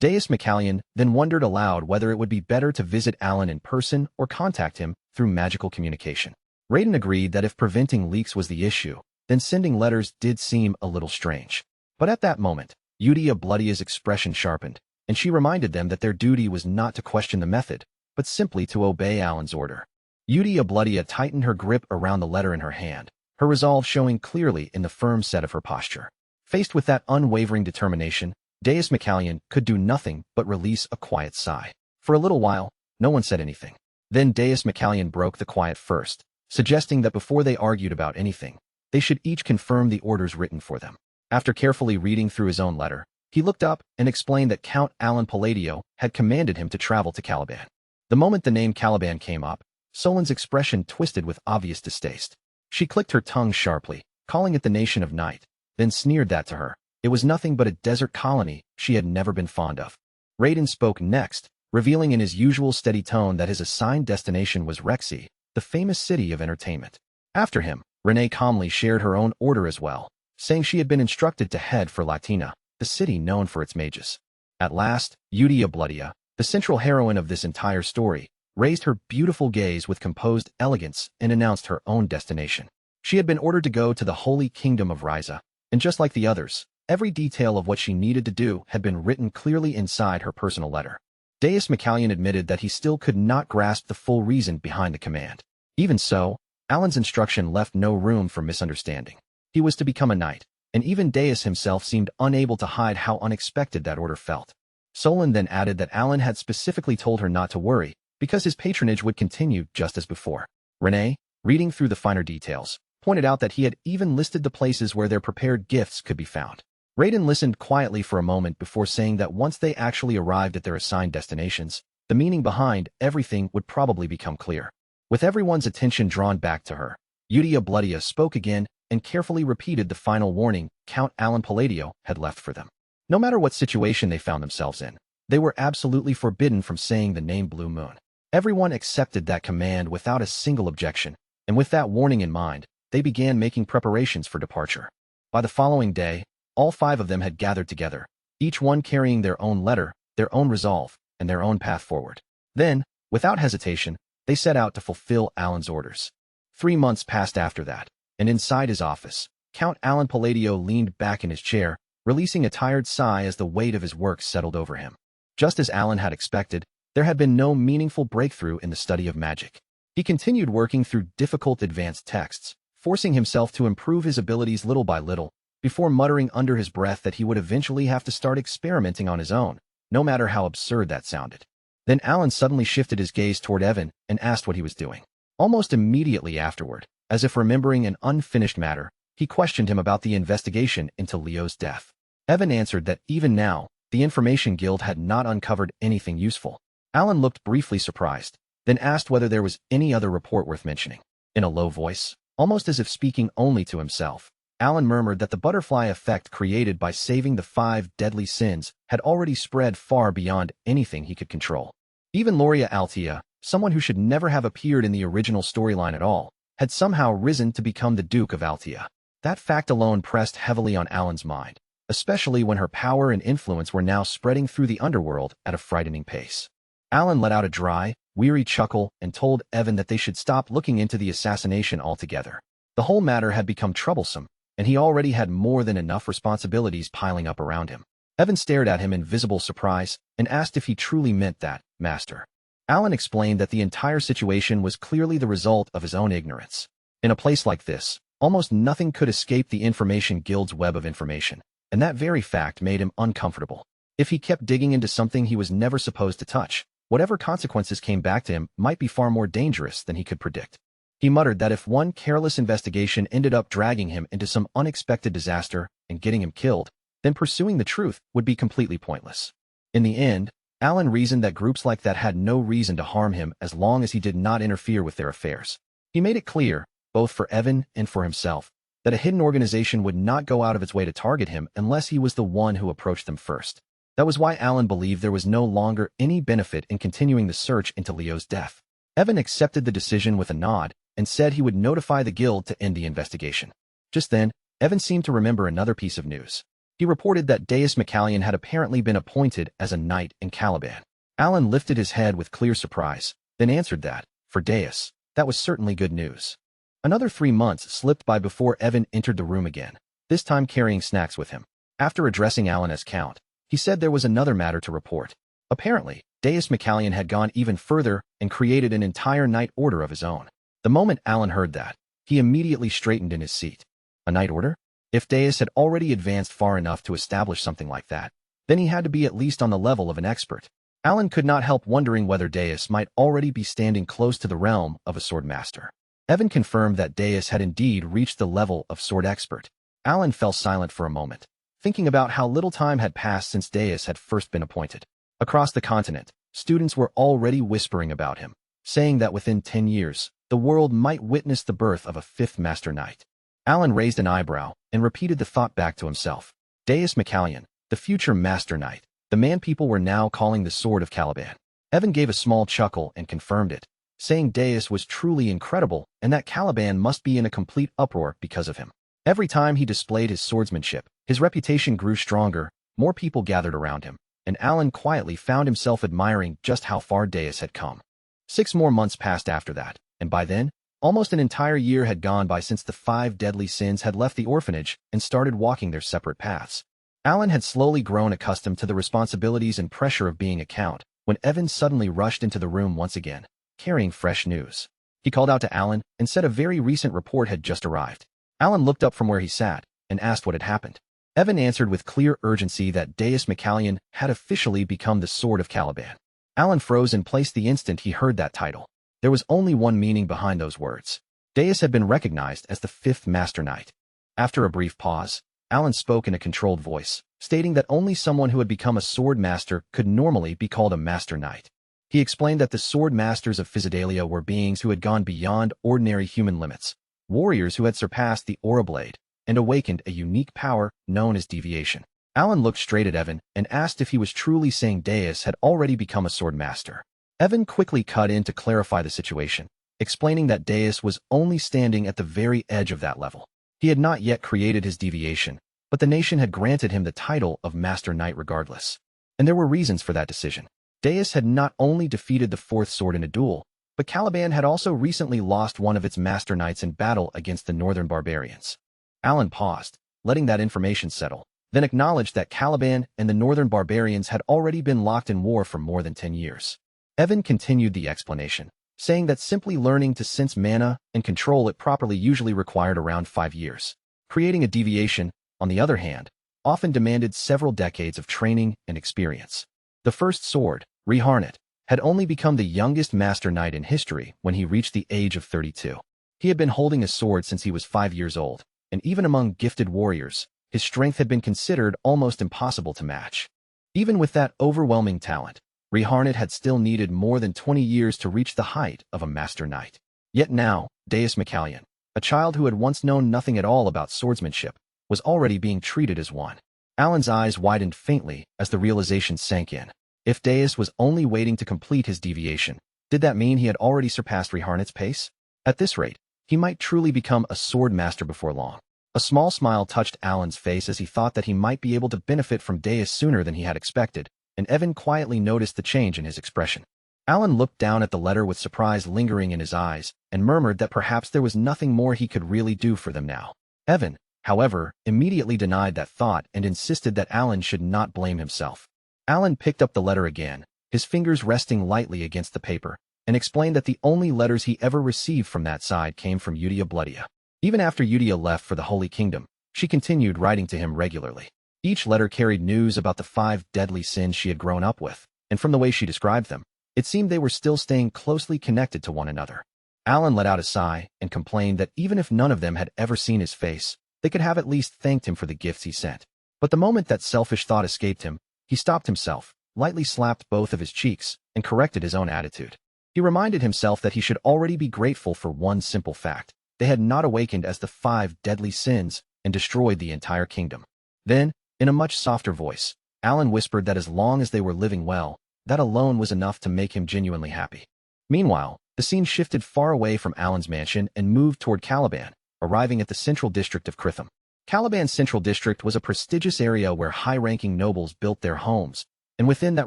A: Deus McCallion then wondered aloud whether it would be better to visit Alan in person or contact him through magical communication. Raiden agreed that if preventing leaks was the issue, then sending letters did seem a little strange. But at that moment, Yudia Bloodia's expression sharpened, and she reminded them that their duty was not to question the method, but simply to obey Alan's order. Yudia Bloodia tightened her grip around the letter in her hand, her resolve showing clearly in the firm set of her posture. Faced with that unwavering determination, Deus McCallion could do nothing but release a quiet sigh. For a little while, no one said anything. Then Deus McCallion broke the quiet first, suggesting that before they argued about anything, they should each confirm the orders written for them. After carefully reading through his own letter, he looked up and explained that Count Alan Palladio had commanded him to travel to Caliban. The moment the name Caliban came up, Solon's expression twisted with obvious distaste. She clicked her tongue sharply, calling it the nation of night, then sneered that to her. It was nothing but a desert colony she had never been fond of. Raiden spoke next, revealing in his usual steady tone that his assigned destination was Rexy, the famous city of entertainment. After him, Renee calmly shared her own order as well, saying she had been instructed to head for Latina, the city known for its mages. At last, Yudia Bloodia, the central heroine of this entire story, raised her beautiful gaze with composed elegance and announced her own destination. She had been ordered to go to the holy kingdom of Ryza, and just like the others, every detail of what she needed to do had been written clearly inside her personal letter. Deus McCallion admitted that he still could not grasp the full reason behind the command. Even so, Alan's instruction left no room for misunderstanding. He was to become a knight, and even Deus himself seemed unable to hide how unexpected that order felt. Solon then added that Alan had specifically told her not to worry, because his patronage would continue just as before. Renee, reading through the finer details, pointed out that he had even listed the places where their prepared gifts could be found. Raiden listened quietly for a moment before saying that once they actually arrived at their assigned destinations, the meaning behind everything would probably become clear. With everyone's attention drawn back to her, Yudia Bloodia spoke again and carefully repeated the final warning Count Alan Palladio had left for them. No matter what situation they found themselves in, they were absolutely forbidden from saying the name Blue Moon. Everyone accepted that command without a single objection, and with that warning in mind, they began making preparations for departure. By the following day, all 5 of them had gathered together, each one carrying their own letter, their own resolve, and their own path forward. Then, without hesitation, they set out to fulfill Alan's orders. 3 months passed after that, and inside his office, Count Alan Palladio leaned back in his chair, releasing a tired sigh as the weight of his work settled over him. Just as Alan had expected, there had been no meaningful breakthrough in the study of magic. He continued working through difficult advanced texts, forcing himself to improve his abilities little by little, before muttering under his breath that he would eventually have to start experimenting on his own, no matter how absurd that sounded. Then Alan suddenly shifted his gaze toward Evan and asked what he was doing. Almost immediately afterward, as if remembering an unfinished matter, he questioned him about the investigation into Leo's death. Evan answered that even now, the Information Guild had not uncovered anything useful. Alan looked briefly surprised, then asked whether there was any other report worth mentioning. In a low voice, almost as if speaking only to himself, Alan murmured that the butterfly effect created by saving the 5 deadly sins had already spread far beyond anything he could control. Even Loria Altea, someone who should never have appeared in the original storyline at all, had somehow risen to become the Duke of Altea. That fact alone pressed heavily on Alan's mind, especially when her power and influence were now spreading through the underworld at a frightening pace. Alan let out a dry, weary chuckle and told Evan that they should stop looking into the assassination altogether. The whole matter had become troublesome, and he already had more than enough responsibilities piling up around him. Evan stared at him in visible surprise and asked if he truly meant that, Master. Alan explained that the entire situation was clearly the result of his own ignorance. In a place like this, almost nothing could escape the Information Guild's web of information, and that very fact made him uncomfortable. If he kept digging into something he was never supposed to touch, whatever consequences came back to him might be far more dangerous than he could predict. He muttered that if one careless investigation ended up dragging him into some unexpected disaster and getting him killed, then pursuing the truth would be completely pointless. In the end, Alan reasoned that groups like that had no reason to harm him as long as he did not interfere with their affairs. He made it clear, both for Evan and for himself, that a hidden organization would not go out of its way to target him unless he was the one who approached them first. That was why Alan believed there was no longer any benefit in continuing the search into Leo's death. Evan accepted the decision with a nod and said he would notify the guild to end the investigation. Just then, Evan seemed to remember another piece of news. He reported that Deus McCallion had apparently been appointed as a knight in Caliban. Alan lifted his head with clear surprise, then answered that, for Deus, that was certainly good news. Another 3 months slipped by before Evan entered the room again, this time carrying snacks with him. After addressing Alan as Count, he said there was another matter to report. Apparently, Deus McCallion had gone even further and created an entire knight order of his own. The moment Alan heard that, he immediately straightened in his seat. A knight order? If Deus had already advanced far enough to establish something like that, then he had to be at least on the level of an expert. Alan could not help wondering whether Deus might already be standing close to the realm of a sword master. Evan confirmed that Deus had indeed reached the level of sword expert. Alan fell silent for a moment, thinking about how little time had passed since Deus had first been appointed. Across the continent, students were already whispering about him, saying that within 10 years, the world might witness the birth of a 5th Master Knight. Alan raised an eyebrow and repeated the thought back to himself. Deus McCallion, the future Master Knight, the man people were now calling the Sword of Caliban. Evan gave a small chuckle and confirmed it, saying Deus was truly incredible and that Caliban must be in a complete uproar because of him. Every time he displayed his swordsmanship, his reputation grew stronger, more people gathered around him, and Alan quietly found himself admiring just how far Deus had come. 6 more months passed after that, and by then, almost an entire year had gone by since the 5 deadly sins had left the orphanage and started walking their separate paths. Alan had slowly grown accustomed to the responsibilities and pressure of being a count when Evan suddenly rushed into the room once again, carrying fresh news. He called out to Alan and said a very recent report had just arrived. Alan looked up from where he sat and asked what had happened. Evan answered with clear urgency that Deus McCallion had officially become the Sword of Caliban. Alan froze in place the instant he heard that title. There was only one meaning behind those words. Deus had been recognized as the 5th Master Knight. After a brief pause, Alan spoke in a controlled voice, stating that only someone who had become a sword master could normally be called a Master Knight. He explained that the sword masters of Physidalia were beings who had gone beyond ordinary human limits, warriors who had surpassed the Aura Blade and awakened a unique power known as deviation. Alan looked straight at Evan and asked if he was truly saying Deus had already become a sword master. Evan quickly cut in to clarify the situation, explaining that Deus was only standing at the very edge of that level. He had not yet created his deviation, but the nation had granted him the title of Master Knight regardless. And there were reasons for that decision. Deus had not only defeated the 4th sword in a duel, but Caliban had also recently lost one of its Master Knights in battle against the Northern Barbarians. Alan paused, letting that information settle, then acknowledged that Caliban and the Northern Barbarians had already been locked in war for more than 10 years. Evan continued the explanation, saying that simply learning to sense mana and control it properly usually required around 5 years. Creating a deviation, on the other hand, often demanded several decades of training and experience. The first sword, Reharnett, had only become the youngest Master Knight in history when he reached the age of 32. He had been holding a sword since he was 5 years old, and even among gifted warriors, his strength had been considered almost impossible to match. Even with that overwhelming talent, Reharnett had still needed more than 20 years to reach the height of a Master Knight. Yet now, Deus McCallion, a child who had once known nothing at all about swordsmanship, was already being treated as one. Alan's eyes widened faintly as the realization sank in. If Deus was only waiting to complete his deviation, did that mean he had already surpassed Reharnett's pace? At this rate, he might truly become a sword master before long. A small smile touched Alan's face as he thought that he might be able to benefit from Deus sooner than he had expected, and Evan quietly noticed the change in his expression. Alan looked down at the letter with surprise lingering in his eyes, and murmured that perhaps there was nothing more he could really do for them now. Evan, however, immediately denied that thought and insisted that Alan should not blame himself. Alan picked up the letter again, his fingers resting lightly against the paper, and explained that the only letters he ever received from that side came from Udia Bloodia. Even after Udia left for the Holy Kingdom, she continued writing to him regularly. Each letter carried news about the 5 deadly sins she had grown up with, and from the way she described them, it seemed they were still staying closely connected to one another. Alan let out a sigh and complained that even if none of them had ever seen his face, they could have at least thanked him for the gifts he sent. But the moment that selfish thought escaped him, he stopped himself, lightly slapped both of his cheeks, and corrected his own attitude. He reminded himself that he should already be grateful for one simple fact: they had not awakened as the 5 deadly sins and destroyed the entire kingdom. Then, in a much softer voice, Alan whispered that as long as they were living well, that alone was enough to make him genuinely happy. Meanwhile, the scene shifted far away from Alan's mansion and moved toward Caliban, arriving at the central district of Kritham. Caliban's central district was a prestigious area where high-ranking nobles built their homes, and within that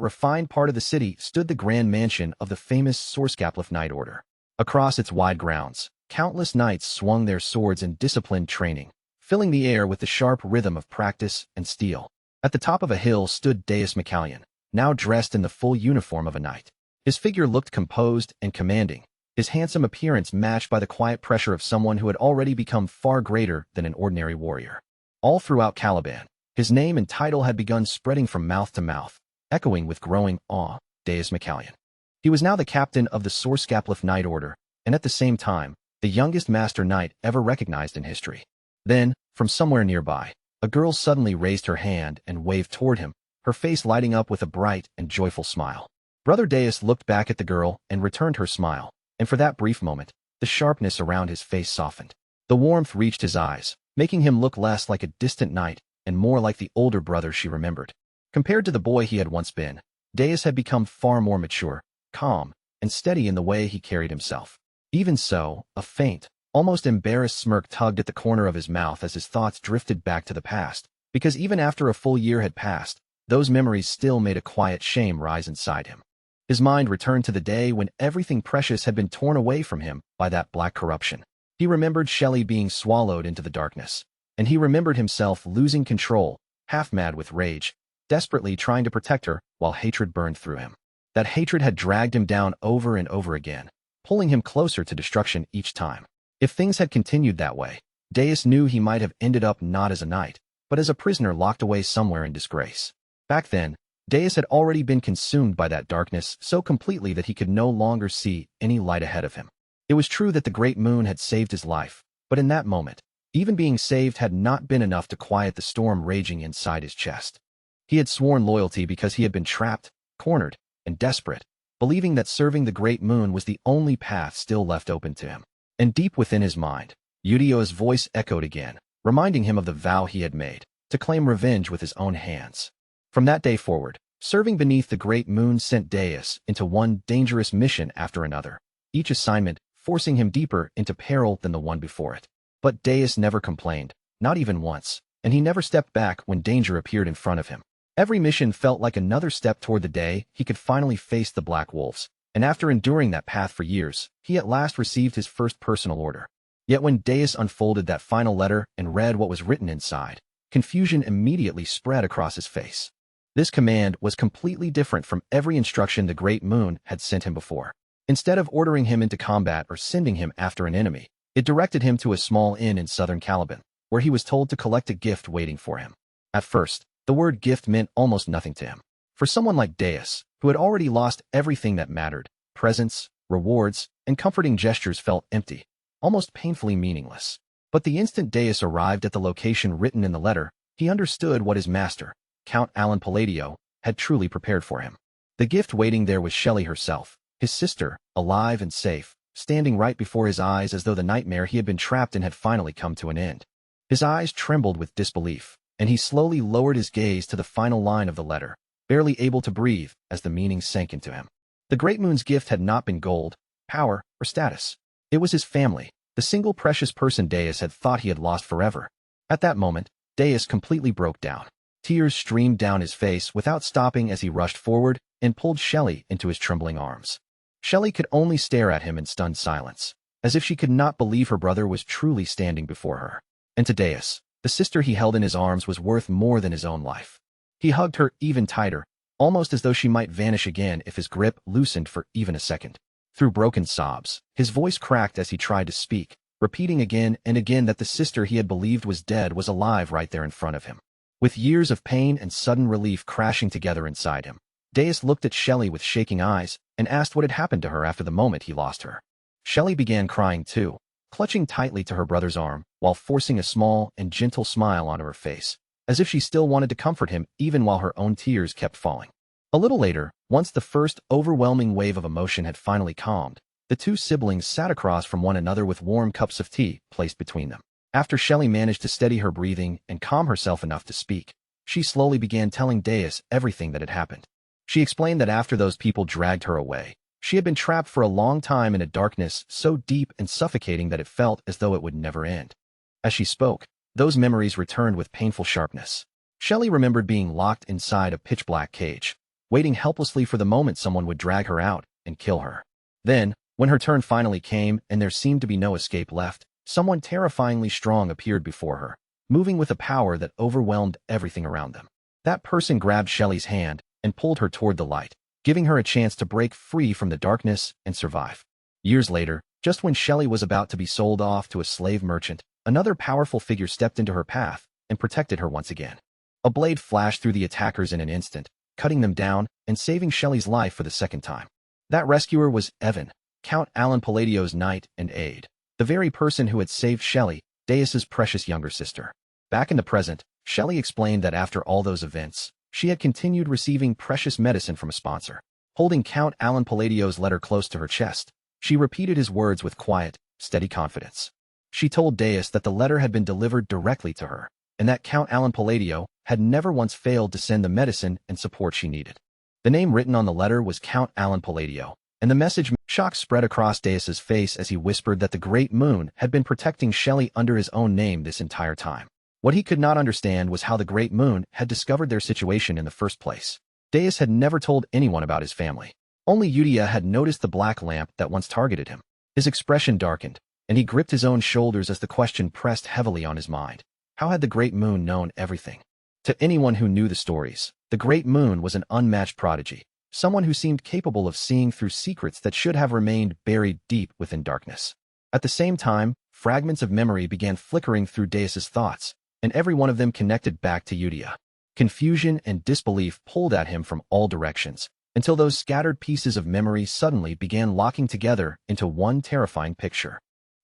A: refined part of the city stood the grand mansion of the famous Sorskaplif Knight Order. Across its wide grounds, countless knights swung their swords in disciplined training, filling the air with the sharp rhythm of practice and steel. At the top of a hill stood Deus Macallion, now dressed in the full uniform of a knight. His figure looked composed and commanding, his handsome appearance matched by the quiet pressure of someone who had already become far greater than an ordinary warrior. All throughout Caliban, his name and title had begun spreading from mouth to mouth, echoing with growing awe, Deus Macallion. He was now the captain of the Sorskaplif Knight Order, and at the same time, the youngest master knight ever recognized in history. Then, from somewhere nearby, a girl suddenly raised her hand and waved toward him, her face lighting up with a bright and joyful smile. Brother Deus looked back at the girl and returned her smile, and for that brief moment, the sharpness around his face softened. The warmth reached his eyes, making him look less like a distant knight and more like the older brother she remembered. Compared to the boy he had once been, Deus had become far more mature, calm, and steady in the way he carried himself. Even so, a faint, almost embarrassed smirk tugged at the corner of his mouth as his thoughts drifted back to the past, because even after a full year had passed, those memories still made a quiet shame rise inside him. His mind returned to the day when everything precious had been torn away from him by that black corruption. He remembered Shelley being swallowed into the darkness, and he remembered himself losing control, half mad with rage, desperately trying to protect her while hatred burned through him. That hatred had dragged him down over and over again, pulling him closer to destruction each time. If things had continued that way, Deus knew he might have ended up not as a knight, but as a prisoner locked away somewhere in disgrace. Back then, Deus had already been consumed by that darkness so completely that he could no longer see any light ahead of him. It was true that the great moon had saved his life, but in that moment, even being saved had not been enough to quiet the storm raging inside his chest. He had sworn loyalty because he had been trapped, cornered, and desperate, believing that serving the great moon was the only path still left open to him. And deep within his mind, Udio's voice echoed again, reminding him of the vow he had made, to claim revenge with his own hands. From that day forward, serving beneath the great moon sent Deus into one dangerous mission after another, each assignment forcing him deeper into peril than the one before it. But Deus never complained, not even once, and he never stepped back when danger appeared in front of him. Every mission felt like another step toward the day he could finally face the Black Wolves, and after enduring that path for years, he at last received his first personal order. Yet when Deus unfolded that final letter and read what was written inside, confusion immediately spread across his face. This command was completely different from every instruction the Great Moon had sent him before. Instead of ordering him into combat or sending him after an enemy, it directed him to a small inn in southern Caliban, where he was told to collect a gift waiting for him. At first, the word gift meant almost nothing to him. For someone like Deus, who had already lost everything that mattered, presents, rewards, and comforting gestures felt empty, almost painfully meaningless. But the instant Deus arrived at the location written in the letter, he understood what his master, Count Alan Palladio, had truly prepared for him. The gift waiting there was Shelley herself, his sister, alive and safe, standing right before his eyes as though the nightmare he had been trapped in had finally come to an end. His eyes trembled with disbelief, and he slowly lowered his gaze to the final line of the letter, barely able to breathe as the meaning sank into him. The Great Moon's gift had not been gold, power, or status. It was his family, the single precious person Deus had thought he had lost forever. At that moment, Deus completely broke down. Tears streamed down his face without stopping as he rushed forward and pulled Shelley into his trembling arms. Shelley could only stare at him in stunned silence, as if she could not believe her brother was truly standing before her. And to Deus, the sister he held in his arms was worth more than his own life. He hugged her even tighter, almost as though she might vanish again if his grip loosened for even a second. Through broken sobs, his voice cracked as he tried to speak, repeating again and again that the sister he had believed was dead was alive right there in front of him. With years of pain and sudden relief crashing together inside him, Deus looked at Shelley with shaking eyes and asked what had happened to her after the moment he lost her. Shelley began crying too, clutching tightly to her brother's arm while forcing a small and gentle smile onto her face, as if she still wanted to comfort him even while her own tears kept falling. A little later, once the first overwhelming wave of emotion had finally calmed, the two siblings sat across from one another with warm cups of tea placed between them. After Shelley managed to steady her breathing and calm herself enough to speak, she slowly began telling Deus everything that had happened. She explained that after those people dragged her away, she had been trapped for a long time in a darkness so deep and suffocating that it felt as though it would never end. As she spoke, those memories returned with painful sharpness. Shelley remembered being locked inside a pitch-black cage, waiting helplessly for the moment someone would drag her out and kill her. Then, when her turn finally came and there seemed to be no escape left, someone terrifyingly strong appeared before her, moving with a power that overwhelmed everything around them. That person grabbed Shelley's hand and pulled her toward the light, giving her a chance to break free from the darkness and survive. Years later, just when Shelley was about to be sold off to a slave merchant, another powerful figure stepped into her path and protected her once again. A blade flashed through the attackers in an instant, cutting them down and saving Shelley's life for the second time. That rescuer was Evan, Count Alan Palladio's knight and aide, the very person who had saved Shelley, Deus's precious younger sister. Back in the present, Shelley explained that after all those events, she had continued receiving precious medicine from a sponsor. Holding Count Alan Palladio's letter close to her chest, she repeated his words with quiet, steady confidence. She told Deus that the letter had been delivered directly to her, and that Count Alan Palladio had never once failed to send the medicine and support she needed. The name written on the letter was Count Alan Palladio, and the message shock spread across Deus's face as he whispered that the Great Moon had been protecting Shelley under his own name this entire time. What he could not understand was how the Great Moon had discovered their situation in the first place. Deus had never told anyone about his family. Only Udia had noticed the black lamp that once targeted him. His expression darkened, and he gripped his own shoulders as the question pressed heavily on his mind. How had the Great Moon known everything? To anyone who knew the stories, the Great Moon was an unmatched prodigy, someone who seemed capable of seeing through secrets that should have remained buried deep within darkness. At the same time, fragments of memory began flickering through Deus's thoughts, and every one of them connected back to Udia. Confusion and disbelief pulled at him from all directions, until those scattered pieces of memory suddenly began locking together into one terrifying picture.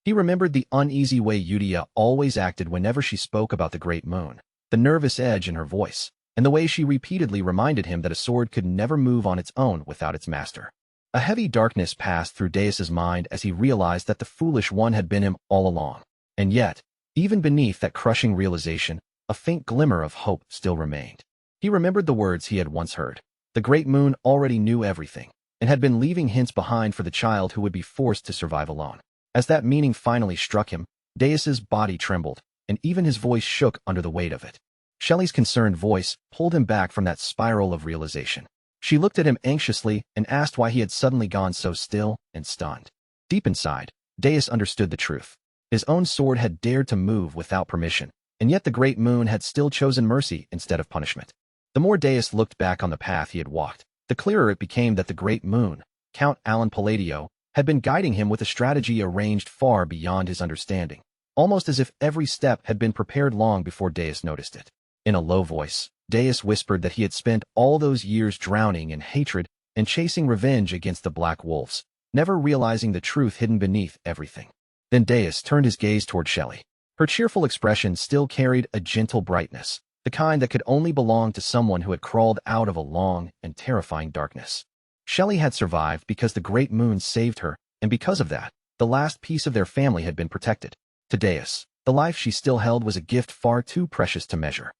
A: He remembered the uneasy way Udia always acted whenever she spoke about the Great Moon, the nervous edge in her voice, and the way she repeatedly reminded him that a sword could never move on its own without its master. A heavy darkness passed through Deus's mind as he realized that the foolish one had been him all along. And yet, even beneath that crushing realization, a faint glimmer of hope still remained. He remembered the words he had once heard. The Great Moon already knew everything, and had been leaving hints behind for the child who would be forced to survive alone. As that meaning finally struck him, Deus's body trembled, and even his voice shook under the weight of it. Shelley's concerned voice pulled him back from that spiral of realization. She looked at him anxiously and asked why he had suddenly gone so still and stunned. Deep inside, Deus understood the truth. His own sword had dared to move without permission, and yet the Great Moon had still chosen mercy instead of punishment. The more Deus looked back on the path he had walked, the clearer it became that the Great Moon, Count Alan Palladio, had been guiding him with a strategy arranged far beyond his understanding, almost as if every step had been prepared long before Deus noticed it. In a low voice, Deus whispered that he had spent all those years drowning in hatred and chasing revenge against the Black Wolves, never realizing the truth hidden beneath everything. Then Deus turned his gaze toward Shelley. Her cheerful expression still carried a gentle brightness, the kind that could only belong to someone who had crawled out of a long and terrifying darkness. Shelley had survived because the Great Moon saved her, and because of that, the last piece of their family had been protected. To Deus, the life she still held was a gift far too precious to measure.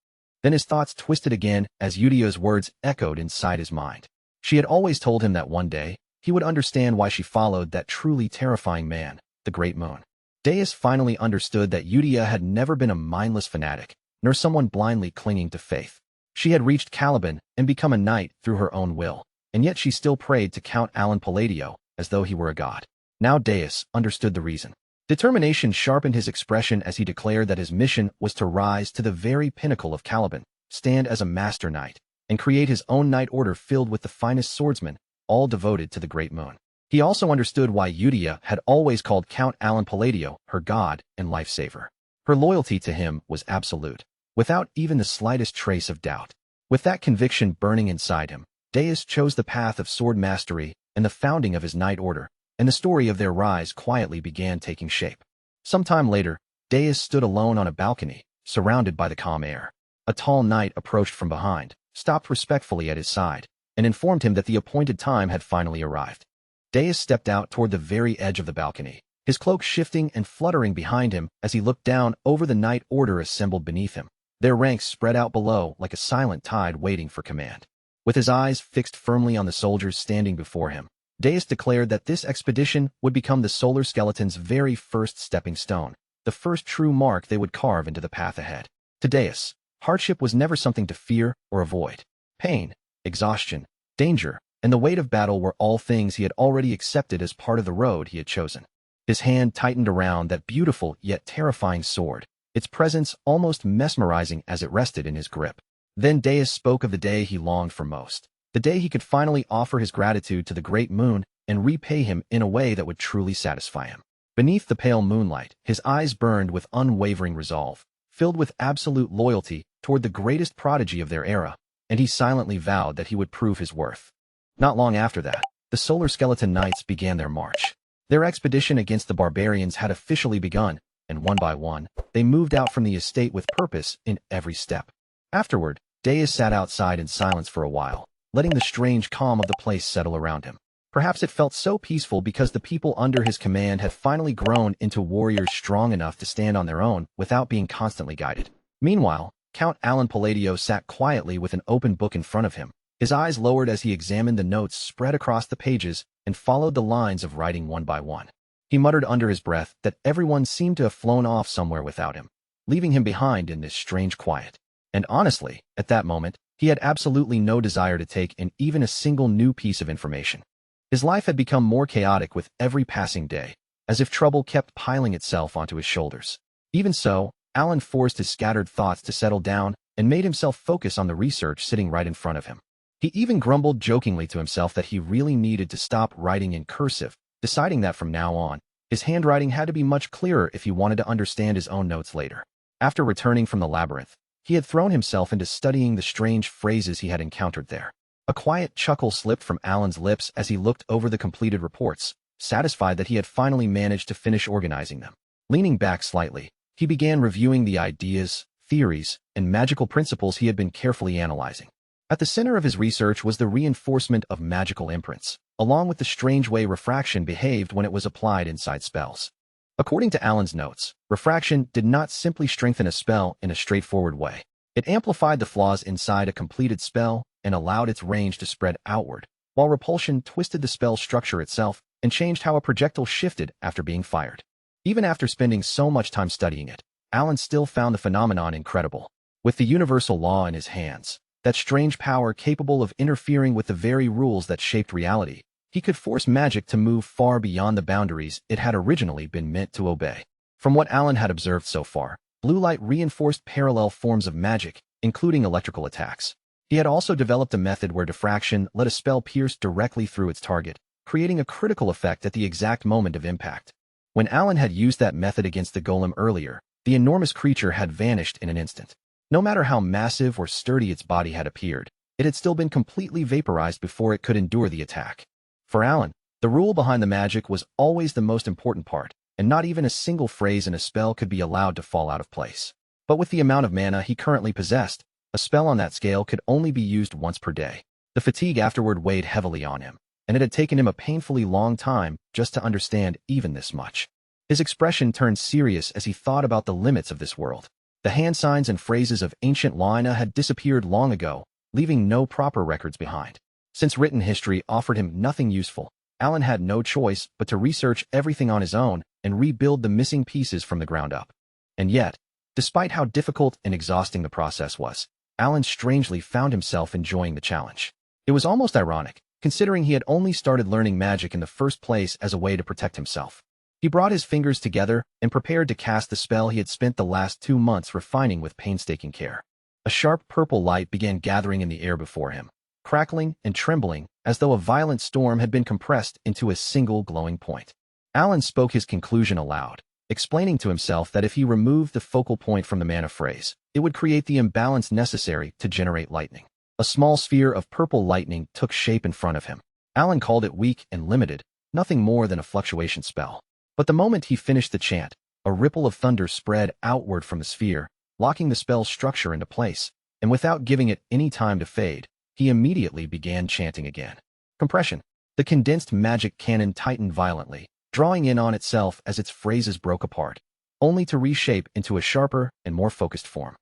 A: Then his thoughts twisted again as Udia's words echoed inside his mind. She had always told him that one day, he would understand why she followed that truly terrifying man, the Great Moon. Deus finally understood that Eudia had never been a mindless fanatic, nor someone blindly clinging to faith. She had reached Caliban and become a knight through her own will, and yet she still prayed to Count Alan Palladio as though he were a god. Now Deus understood the reason. Determination sharpened his expression as he declared that his mission was to rise to the very pinnacle of Caliban, stand as a master knight, and create his own knight order filled with the finest swordsmen, all devoted to the great moon. He also understood why Eudia had always called Count Alan Palladio her god and lifesaver. Her loyalty to him was absolute, without even the slightest trace of doubt. With that conviction burning inside him, Deus chose the path of sword mastery and the founding of his knight order, and the story of their rise quietly began taking shape. Sometime later, Deus stood alone on a balcony, surrounded by the calm air. A tall knight approached from behind, stopped respectfully at his side, and informed him that the appointed time had finally arrived. Deus stepped out toward the very edge of the balcony, his cloak shifting and fluttering behind him as he looked down over the knight order assembled beneath him, their ranks spread out below like a silent tide waiting for command. With his eyes fixed firmly on the soldiers standing before him, Deus declared that this expedition would become the Solar Skeleton's very first stepping stone, the first true mark they would carve into the path ahead. To Deus, hardship was never something to fear or avoid. Pain, exhaustion, danger, and the weight of battle were all things he had already accepted as part of the road he had chosen. His hand tightened around that beautiful yet terrifying sword, its presence almost mesmerizing as it rested in his grip. Then Deus spoke of the day he longed for most, the day he could finally offer his gratitude to the great moon and repay him in a way that would truly satisfy him. Beneath the pale moonlight, his eyes burned with unwavering resolve, filled with absolute loyalty toward the greatest prodigy of their era, and he silently vowed that he would prove his worth. Not long after that, the Solar Skeleton Knights began their march. Their expedition against the barbarians had officially begun, and one by one, they moved out from the estate with purpose in every step. Afterward, Deus sat outside in silence for a while, letting the strange calm of the place settle around him. Perhaps it felt so peaceful because the people under his command had finally grown into warriors strong enough to stand on their own without being constantly guided. Meanwhile, Count Alan Palladio sat quietly with an open book in front of him, his eyes lowered as he examined the notes spread across the pages and followed the lines of writing one by one. He muttered under his breath that everyone seemed to have flown off somewhere without him, leaving him behind in this strange quiet. And honestly, at that moment, he had absolutely no desire to take in even a single new piece of information. His life had become more chaotic with every passing day, as if trouble kept piling itself onto his shoulders. Even so, Alan forced his scattered thoughts to settle down and made himself focus on the research sitting right in front of him. He even grumbled jokingly to himself that he really needed to stop writing in cursive, deciding that from now on, his handwriting had to be much clearer if he wanted to understand his own notes later. After returning from the labyrinth, he had thrown himself into studying the strange phrases he had encountered there. A quiet chuckle slipped from Alan's lips as he looked over the completed reports, satisfied that he had finally managed to finish organizing them. Leaning back slightly, he began reviewing the ideas, theories, and magical principles he had been carefully analyzing. At the center of his research was the reinforcement of magical imprints, along with the strange way refraction behaved when it was applied inside spells. According to Alan's notes, refraction did not simply strengthen a spell in a straightforward way. It amplified the flaws inside a completed spell and allowed its range to spread outward, while repulsion twisted the spell structure itself and changed how a projectile shifted after being fired. Even after spending so much time studying it, Alan still found the phenomenon incredible. With the universal law in his hands, that strange power capable of interfering with the very rules that shaped reality, he could force magic to move far beyond the boundaries it had originally been meant to obey. From what Alan had observed so far, blue light reinforced parallel forms of magic, including electrical attacks. He had also developed a method where diffraction let a spell pierce directly through its target, creating a critical effect at the exact moment of impact. When Alan had used that method against the golem earlier, the enormous creature had vanished in an instant. No matter how massive or sturdy its body had appeared, it had still been completely vaporized before it could endure the attack. For Alan, the rule behind the magic was always the most important part, and not even a single phrase in a spell could be allowed to fall out of place. But with the amount of mana he currently possessed, a spell on that scale could only be used once per day. The fatigue afterward weighed heavily on him, and it had taken him a painfully long time just to understand even this much. His expression turned serious as he thought about the limits of this world. The hand signs and phrases of ancient Laina had disappeared long ago, leaving no proper records behind. Since written history offered him nothing useful, Alan had no choice but to research everything on his own and rebuild the missing pieces from the ground up. And yet, despite how difficult and exhausting the process was, Alan strangely found himself enjoying the challenge. It was almost ironic, considering he had only started learning magic in the first place as a way to protect himself. He brought his fingers together and prepared to cast the spell he had spent the last 2 months refining with painstaking care. A sharp purple light began gathering in the air before him, crackling and trembling as though a violent storm had been compressed into a single glowing point. Alan spoke his conclusion aloud, explaining to himself that if he removed the focal point from the mana phrase, it would create the imbalance necessary to generate lightning. A small sphere of purple lightning took shape in front of him. Alan called it weak and limited, nothing more than a fluctuation spell. But the moment he finished the chant, a ripple of thunder spread outward from the sphere, locking the spell's structure into place, and without giving it any time to fade, he immediately began chanting again. Compression. The condensed magic cannon tightened violently, drawing in on itself as its phrases broke apart, only to reshape into a sharper and more focused form.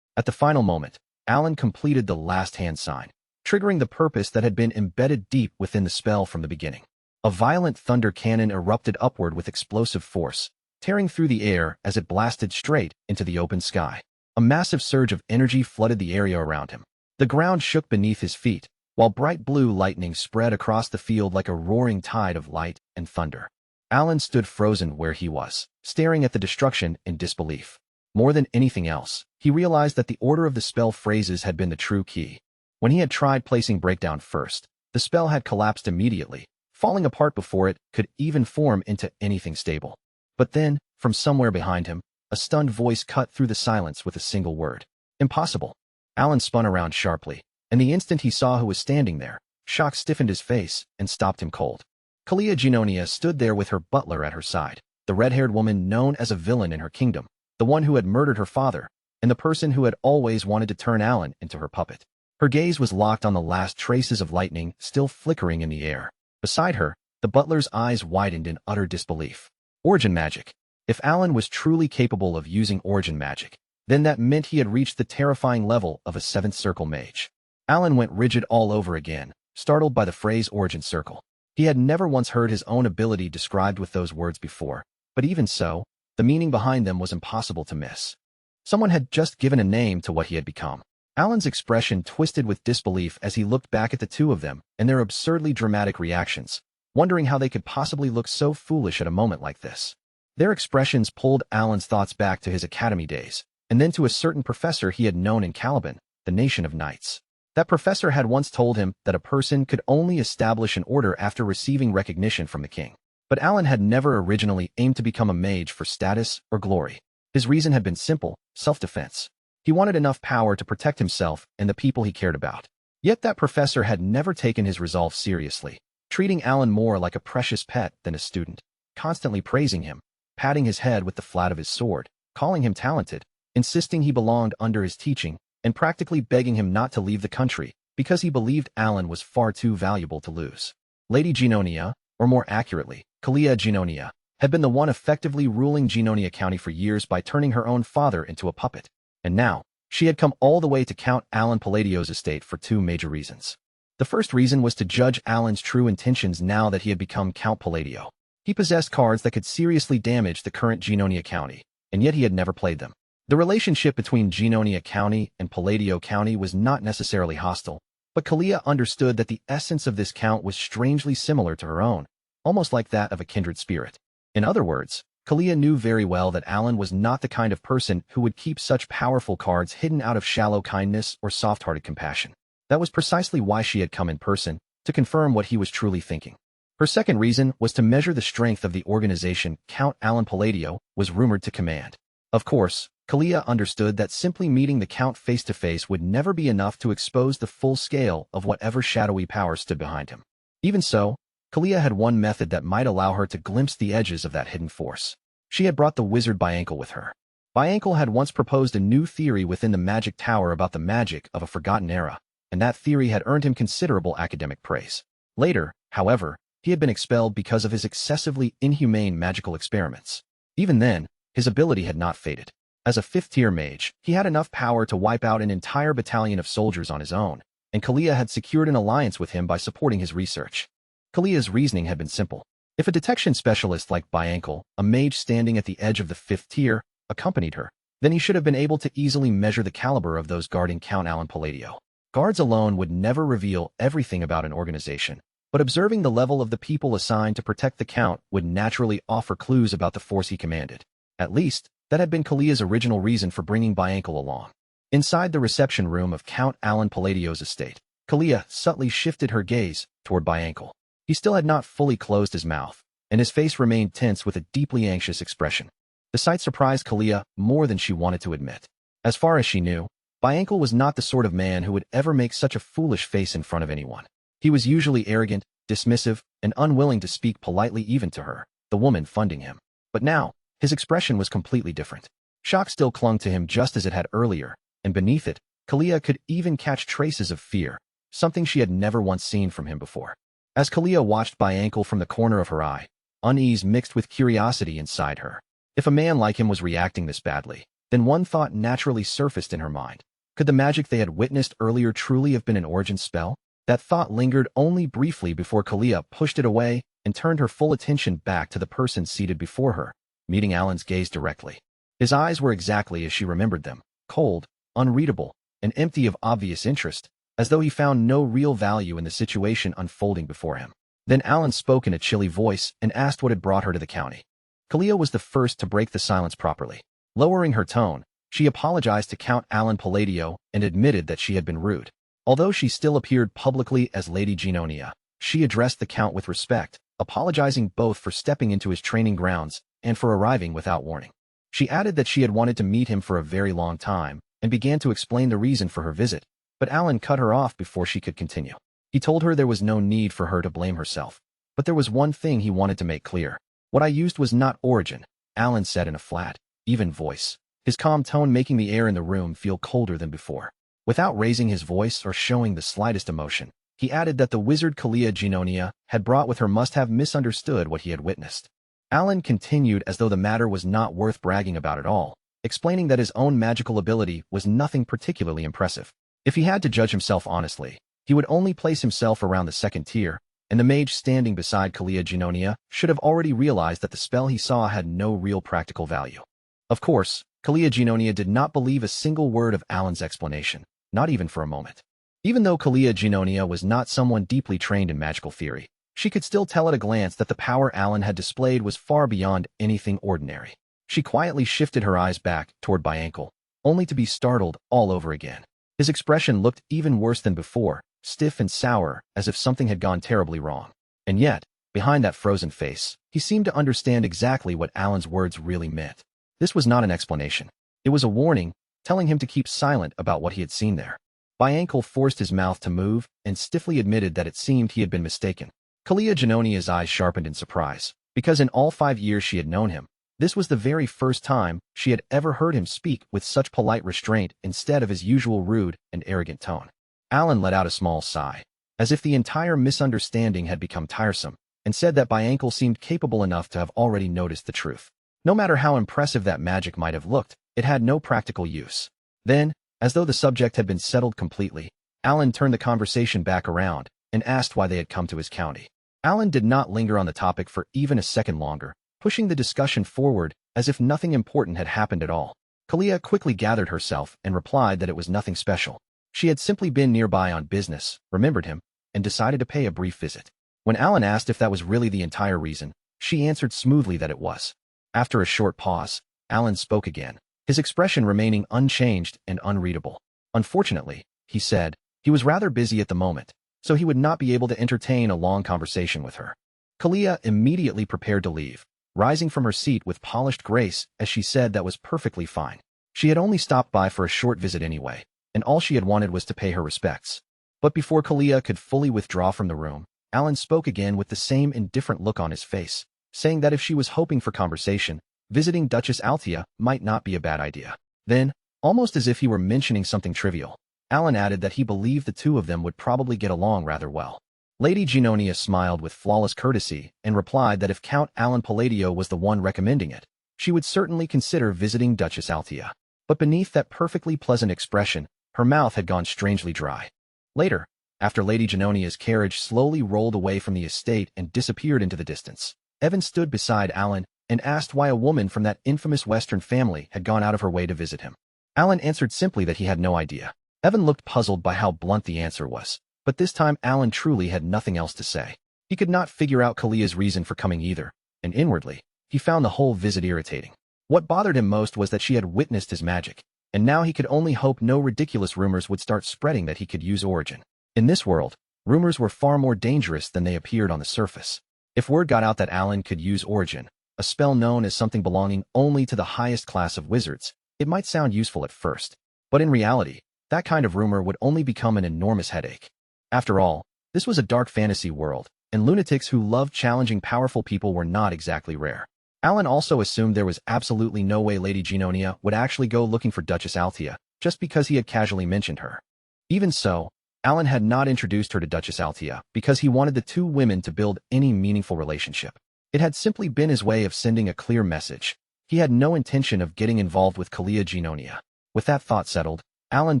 A: At the final moment, Alan completed the last hand sign, triggering the purpose that had been embedded deep within the spell from the beginning. A violent thunder cannon erupted upward with explosive force, tearing through the air as it blasted straight into the open sky. A massive surge of energy flooded the area around him. The ground shook beneath his feet, while bright blue lightning spread across the field like a roaring tide of light and thunder. Alan stood frozen where he was, staring at the destruction in disbelief. More than anything else, he realized that the order of the spell phrases had been the true key. When he had tried placing breakdown first, the spell had collapsed immediately, falling apart before it could even form into anything stable. But then, from somewhere behind him, a stunned voice cut through the silence with a single word. Impossible. Alan spun around sharply, and the instant he saw who was standing there, shock stiffened his face and stopped him cold. Kalia Genonia stood there with her butler at her side, the red-haired woman known as a villain in her kingdom, the one who had murdered her father, and the person who had always wanted to turn Alan into her puppet. Her gaze was locked on the last traces of lightning still flickering in the air. Beside her, the butler's eyes widened in utter disbelief. Origin magic. If Alan was truly capable of using origin magic, then that meant he had reached the terrifying level of a 7th circle mage. Alan went rigid all over again, startled by the phrase origin circle. He had never once heard his own ability described with those words before, but even so, the meaning behind them was impossible to miss. Someone had just given a name to what he had become. Alan's expression twisted with disbelief as he looked back at the two of them and their absurdly dramatic reactions, wondering how they could possibly look so foolish at a moment like this. Their expressions pulled Alan's thoughts back to his academy days, and then to a certain professor he had known in Caliban, the nation of knights. That professor had once told him that a person could only establish an order after receiving recognition from the king. But Alan had never originally aimed to become a mage for status or glory. His reason had been simple: self-defense. He wanted enough power to protect himself and the people he cared about. Yet that professor had never taken his resolve seriously, treating Alan more like a precious pet than a student, constantly praising him, patting his head with the flat of his sword, calling him talented, insisting he belonged under his teaching, and practically begging him not to leave the country because he believed Alan was far too valuable to lose. Lady Genonia, or more accurately, Kalia Genonia, had been the one effectively ruling Genonia County for years by turning her own father into a puppet. And now, she had come all the way to Count Alan Palladio's estate for 2 major reasons. The first reason was to judge Alan's true intentions now that he had become Count Palladio. He possessed cards that could seriously damage the current Genonia County, and yet he had never played them. The relationship between Genonia County and Palladio County was not necessarily hostile, but Kalia understood that the essence of this count was strangely similar to her own, almost like that of a kindred spirit. In other words, Kalia knew very well that Alan was not the kind of person who would keep such powerful cards hidden out of shallow kindness or soft-hearted compassion. That was precisely why she had come in person, to confirm what he was truly thinking. Her second reason was to measure the strength of the organization Count Alan Palladio was rumored to command. Of course, Kalia understood that simply meeting the Count face-to-face would never be enough to expose the full scale of whatever shadowy power stood behind him. Even so, Kalia had one method that might allow her to glimpse the edges of that hidden force. She had brought the wizard Byankle with her. Byankle had once proposed a new theory within the Magic Tower about the magic of a forgotten era, and that theory had earned him considerable academic praise. Later, however, he had been expelled because of his excessively inhumane magical experiments. Even then, his ability had not faded. As a 5th-tier mage, he had enough power to wipe out an entire battalion of soldiers on his own, and Kalia had secured an alliance with him by supporting his research. Kalia's reasoning had been simple. If a detection specialist like Biankle, a mage standing at the edge of the 5th tier, accompanied her, then he should have been able to easily measure the caliber of those guarding Count Alan Palladio. Guards alone would never reveal everything about an organization, but observing the level of the people assigned to protect the Count would naturally offer clues about the force he commanded. At least, that had been Kalia's original reason for bringing Biankle along. Inside the reception room of Count Alan Palladio's estate, Kalia subtly shifted her gaze toward Biankle. He still had not fully closed his mouth, and his face remained tense with a deeply anxious expression. The sight surprised Kalia more than she wanted to admit. As far as she knew, Biankle was not the sort of man who would ever make such a foolish face in front of anyone. He was usually arrogant, dismissive, and unwilling to speak politely even to her, the woman funding him. But now, his expression was completely different. Shock still clung to him just as it had earlier, and beneath it, Kalia could even catch traces of fear, something she had never once seen from him before. As Kalia watched Biankle from the corner of her eye, unease mixed with curiosity inside her. If a man like him was reacting this badly, then one thought naturally surfaced in her mind. Could the magic they had witnessed earlier truly have been an origin spell? That thought lingered only briefly before Kalia pushed it away and turned her full attention back to the person seated before her, meeting Alan's gaze directly. His eyes were exactly as she remembered them, cold, unreadable, and empty of obvious interest, as though he found no real value in the situation unfolding before him. Then Alan spoke in a chilly voice and asked what had brought her to the county. Kalia was the first to break the silence properly. Lowering her tone, she apologized to Count Alan Palladio and admitted that she had been rude. Although she still appeared publicly as Lady Genonia, she addressed the Count with respect, apologizing both for stepping into his training grounds and for arriving without warning. She added that she had wanted to meet him for a very long time and began to explain the reason for her visit, but Alan cut her off before she could continue. He told her there was no need for her to blame herself, but there was one thing he wanted to make clear. What I used was not origin, Alan said in a flat, even voice, his calm tone making the air in the room feel colder than before. Without raising his voice or showing the slightest emotion, he added that the wizard Kalia Genonia had brought with her must have misunderstood what he had witnessed. Alan continued as though the matter was not worth bragging about at all, explaining that his own magical ability was nothing particularly impressive. If he had to judge himself honestly, he would only place himself around the 2nd tier, and the mage standing beside Kalia Genonia should have already realized that the spell he saw had no real practical value. Of course, Kalia Genonia did not believe a single word of Alan's explanation, not even for a moment. Even though Kalia Genonia was not someone deeply trained in magical theory, she could still tell at a glance that the power Alan had displayed was far beyond anything ordinary. She quietly shifted her eyes back toward Biankle, only to be startled all over again. His expression looked even worse than before, stiff and sour, as if something had gone terribly wrong. And yet, behind that frozen face, he seemed to understand exactly what Alan's words really meant. This was not an explanation. It was a warning, telling him to keep silent about what he had seen there. Biankle forced his mouth to move and stiffly admitted that it seemed he had been mistaken. Kalia Genonia's eyes sharpened in surprise, because in all 5 years she had known him, this was the very first time she had ever heard him speak with such polite restraint instead of his usual rude and arrogant tone. Alan let out a small sigh, as if the entire misunderstanding had become tiresome, and said that Biankle seemed capable enough to have already noticed the truth. No matter how impressive that magic might have looked, it had no practical use. Then, as though the subject had been settled completely, Alan turned the conversation back around and asked why they had come to his county. Alan did not linger on the topic for even a second longer, pushing the discussion forward as if nothing important had happened at all. Kalia quickly gathered herself and replied that it was nothing special. She had simply been nearby on business, remembered him, and decided to pay a brief visit. When Alan asked if that was really the entire reason, she answered smoothly that it was. After a short pause, Alan spoke again, his expression remaining unchanged and unreadable. Unfortunately, he said, he was rather busy at the moment, so he would not be able to entertain a long conversation with her. Kalia immediately prepared to leave, rising from her seat with polished grace as she said that was perfectly fine. She had only stopped by for a short visit anyway, and all she had wanted was to pay her respects. But before Kalia could fully withdraw from the room, Alan spoke again with the same indifferent look on his face, saying that if she was hoping for conversation, visiting Duchess Althea might not be a bad idea. Then, almost as if he were mentioning something trivial, Alan added that he believed the two of them would probably get along rather well. Lady Genonia smiled with flawless courtesy and replied that if Count Alan Palladio was the one recommending it, she would certainly consider visiting Duchess Althea. But beneath that perfectly pleasant expression, her mouth had gone strangely dry. Later, after Lady Genonia's carriage slowly rolled away from the estate and disappeared into the distance, Evan stood beside Alan and asked why a woman from that infamous Western family had gone out of her way to visit him. Alan answered simply that he had no idea. Evan looked puzzled by how blunt the answer was, but this time Alan truly had nothing else to say. He could not figure out Kalia's reason for coming either, and inwardly, he found the whole visit irritating. What bothered him most was that she had witnessed his magic, and now he could only hope no ridiculous rumors would start spreading that he could use Origin. In this world, rumors were far more dangerous than they appeared on the surface. If word got out that Alan could use Origin, a spell known as something belonging only to the highest class of wizards, it might sound useful at first, but in reality, that kind of rumor would only become an enormous headache. After all, this was a dark fantasy world, and lunatics who loved challenging powerful people were not exactly rare. Alan also assumed there was absolutely no way Lady Genonia would actually go looking for Duchess Althea, just because he had casually mentioned her. Even so, Alan had not introduced her to Duchess Althea because he wanted the two women to build any meaningful relationship. It had simply been his way of sending a clear message. He had no intention of getting involved with Kalia Genonia. With that thought settled, Alan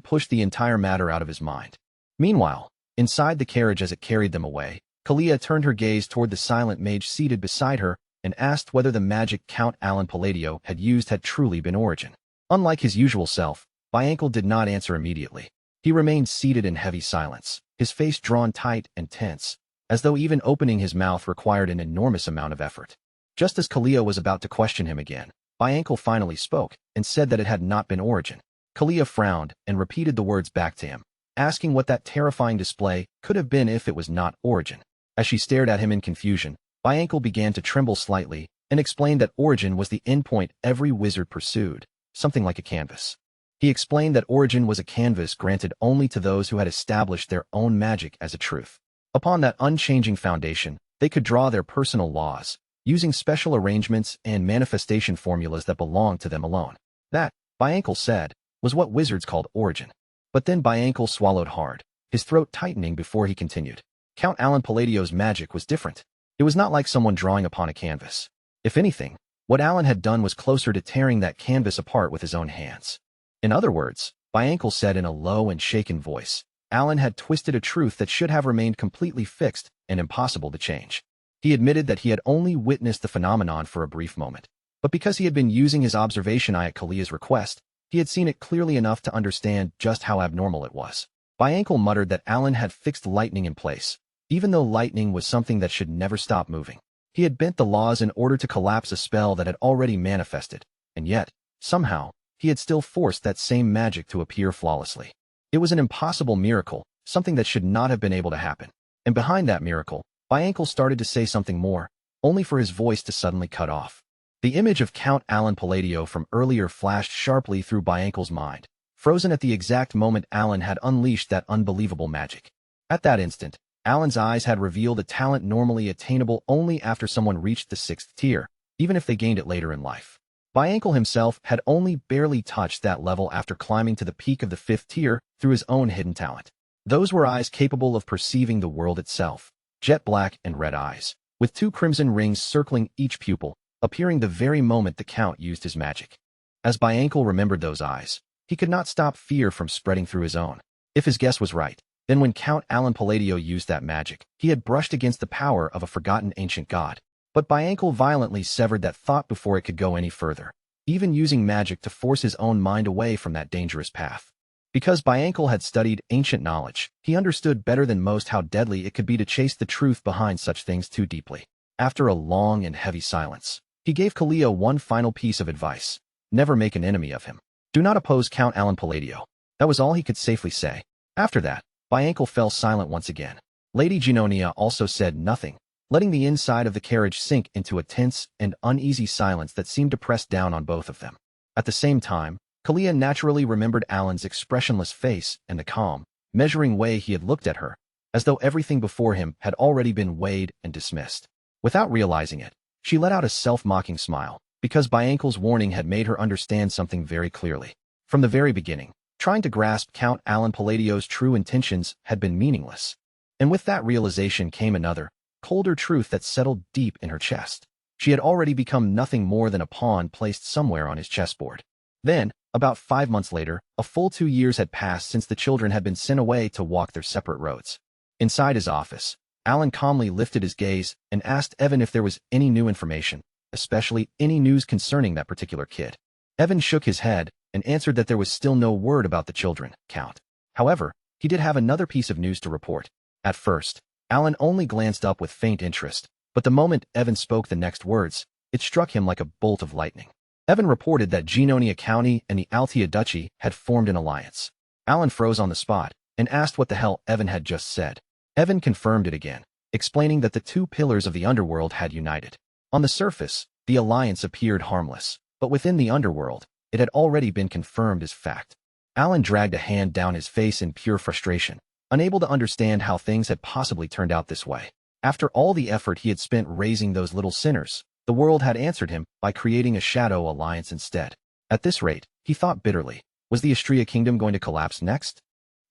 A: pushed the entire matter out of his mind. Meanwhile, inside the carriage as it carried them away, Kalia turned her gaze toward the silent mage seated beside her and asked whether the magic Count Alan Palladio had used had truly been Origin. Unlike his usual self, Bianca did not answer immediately. He remained seated in heavy silence, his face drawn tight and tense, as though even opening his mouth required an enormous amount of effort. Just as Kalia was about to question him again, Bianca finally spoke and said that it had not been Origin. Kalia frowned and repeated the words back to him, asking what that terrifying display could have been if it was not Origin. As she stared at him in confusion, Bianca began to tremble slightly and explained that Origin was the endpoint every wizard pursued, something like a canvas. He explained that Origin was a canvas granted only to those who had established their own magic as a truth. Upon that unchanging foundation, they could draw their personal laws, using special arrangements and manifestation formulas that belonged to them alone. That, Bianca said, was what wizards called Origin. But then Bianca swallowed hard, his throat tightening before he continued. Count Alan Palladio's magic was different. It was not like someone drawing upon a canvas. If anything, what Alan had done was closer to tearing that canvas apart with his own hands. In other words, Bianca said in a low and shaken voice, Alan had twisted a truth that should have remained completely fixed and impossible to change. He admitted that he had only witnessed the phenomenon for a brief moment, but because he had been using his observation eye at Kalia's request, he had seen it clearly enough to understand just how abnormal it was. Bianca muttered that Alan had fixed lightning in place, even though lightning was something that should never stop moving. He had bent the laws in order to collapse a spell that had already manifested, and yet, somehow, he had still forced that same magic to appear flawlessly. It was an impossible miracle, something that should not have been able to happen. And behind that miracle, Bianca started to say something more, only for his voice to suddenly cut off. The image of Count Alan Palladio from earlier flashed sharply through Bianca's mind, frozen at the exact moment Alan had unleashed that unbelievable magic. At that instant, Alan's eyes had revealed a talent normally attainable only after someone reached the 6th tier, even if they gained it later in life. Bianca himself had only barely touched that level after climbing to the peak of the 5th tier through his own hidden talent. Those were eyes capable of perceiving the world itself, jet black and red eyes, with 2 crimson rings circling each pupil, appearing the very moment the Count used his magic. As Bianca remembered those eyes, he could not stop fear from spreading through his own. If his guess was right, then when Count Alan Palladio used that magic, he had brushed against the power of a forgotten ancient god. But Bianca violently severed that thought before it could go any further, even using magic to force his own mind away from that dangerous path. Because Bianca had studied ancient knowledge, he understood better than most how deadly it could be to chase the truth behind such things too deeply. After a long and heavy silence, he gave Kalia one final piece of advice. Never make an enemy of him. Do not oppose Count Alan Palladio. That was all he could safely say. After that, Bianca fell silent once again. Lady Genonia also said nothing, letting the inside of the carriage sink into a tense and uneasy silence that seemed to press down on both of them. At the same time, Kalia naturally remembered Alan's expressionless face and the calm, measuring way he had looked at her, as though everything before him had already been weighed and dismissed. Without realizing it, she let out a self-mocking smile, because Bianca's warning had made her understand something very clearly. From the very beginning, trying to grasp Count Alan Palladio's true intentions had been meaningless. And with that realization came another, colder truth that settled deep in her chest. She had already become nothing more than a pawn placed somewhere on his chessboard. Then, about 5 months later, a full 2 years had passed since the children had been sent away to walk their separate roads. Inside his office, Alan calmly lifted his gaze and asked Evan if there was any new information, especially any news concerning that particular kid. Evan shook his head and answered that there was still no word about the children, Count. However, he did have another piece of news to report. At first, Alan only glanced up with faint interest, but the moment Evan spoke the next words, it struck him like a bolt of lightning. Evan reported that Genonia County and the Altea Duchy had formed an alliance. Alan froze on the spot and asked what the hell Evan had just said. Evan confirmed it again, explaining that the two pillars of the underworld had united. On the surface, the alliance appeared harmless, but within the underworld, it had already been confirmed as fact. Alan dragged a hand down his face in pure frustration, unable to understand how things had possibly turned out this way. After all the effort he had spent raising those little sinners, the world had answered him by creating a shadow alliance instead. At this rate, he thought bitterly, was the Astria kingdom going to collapse next?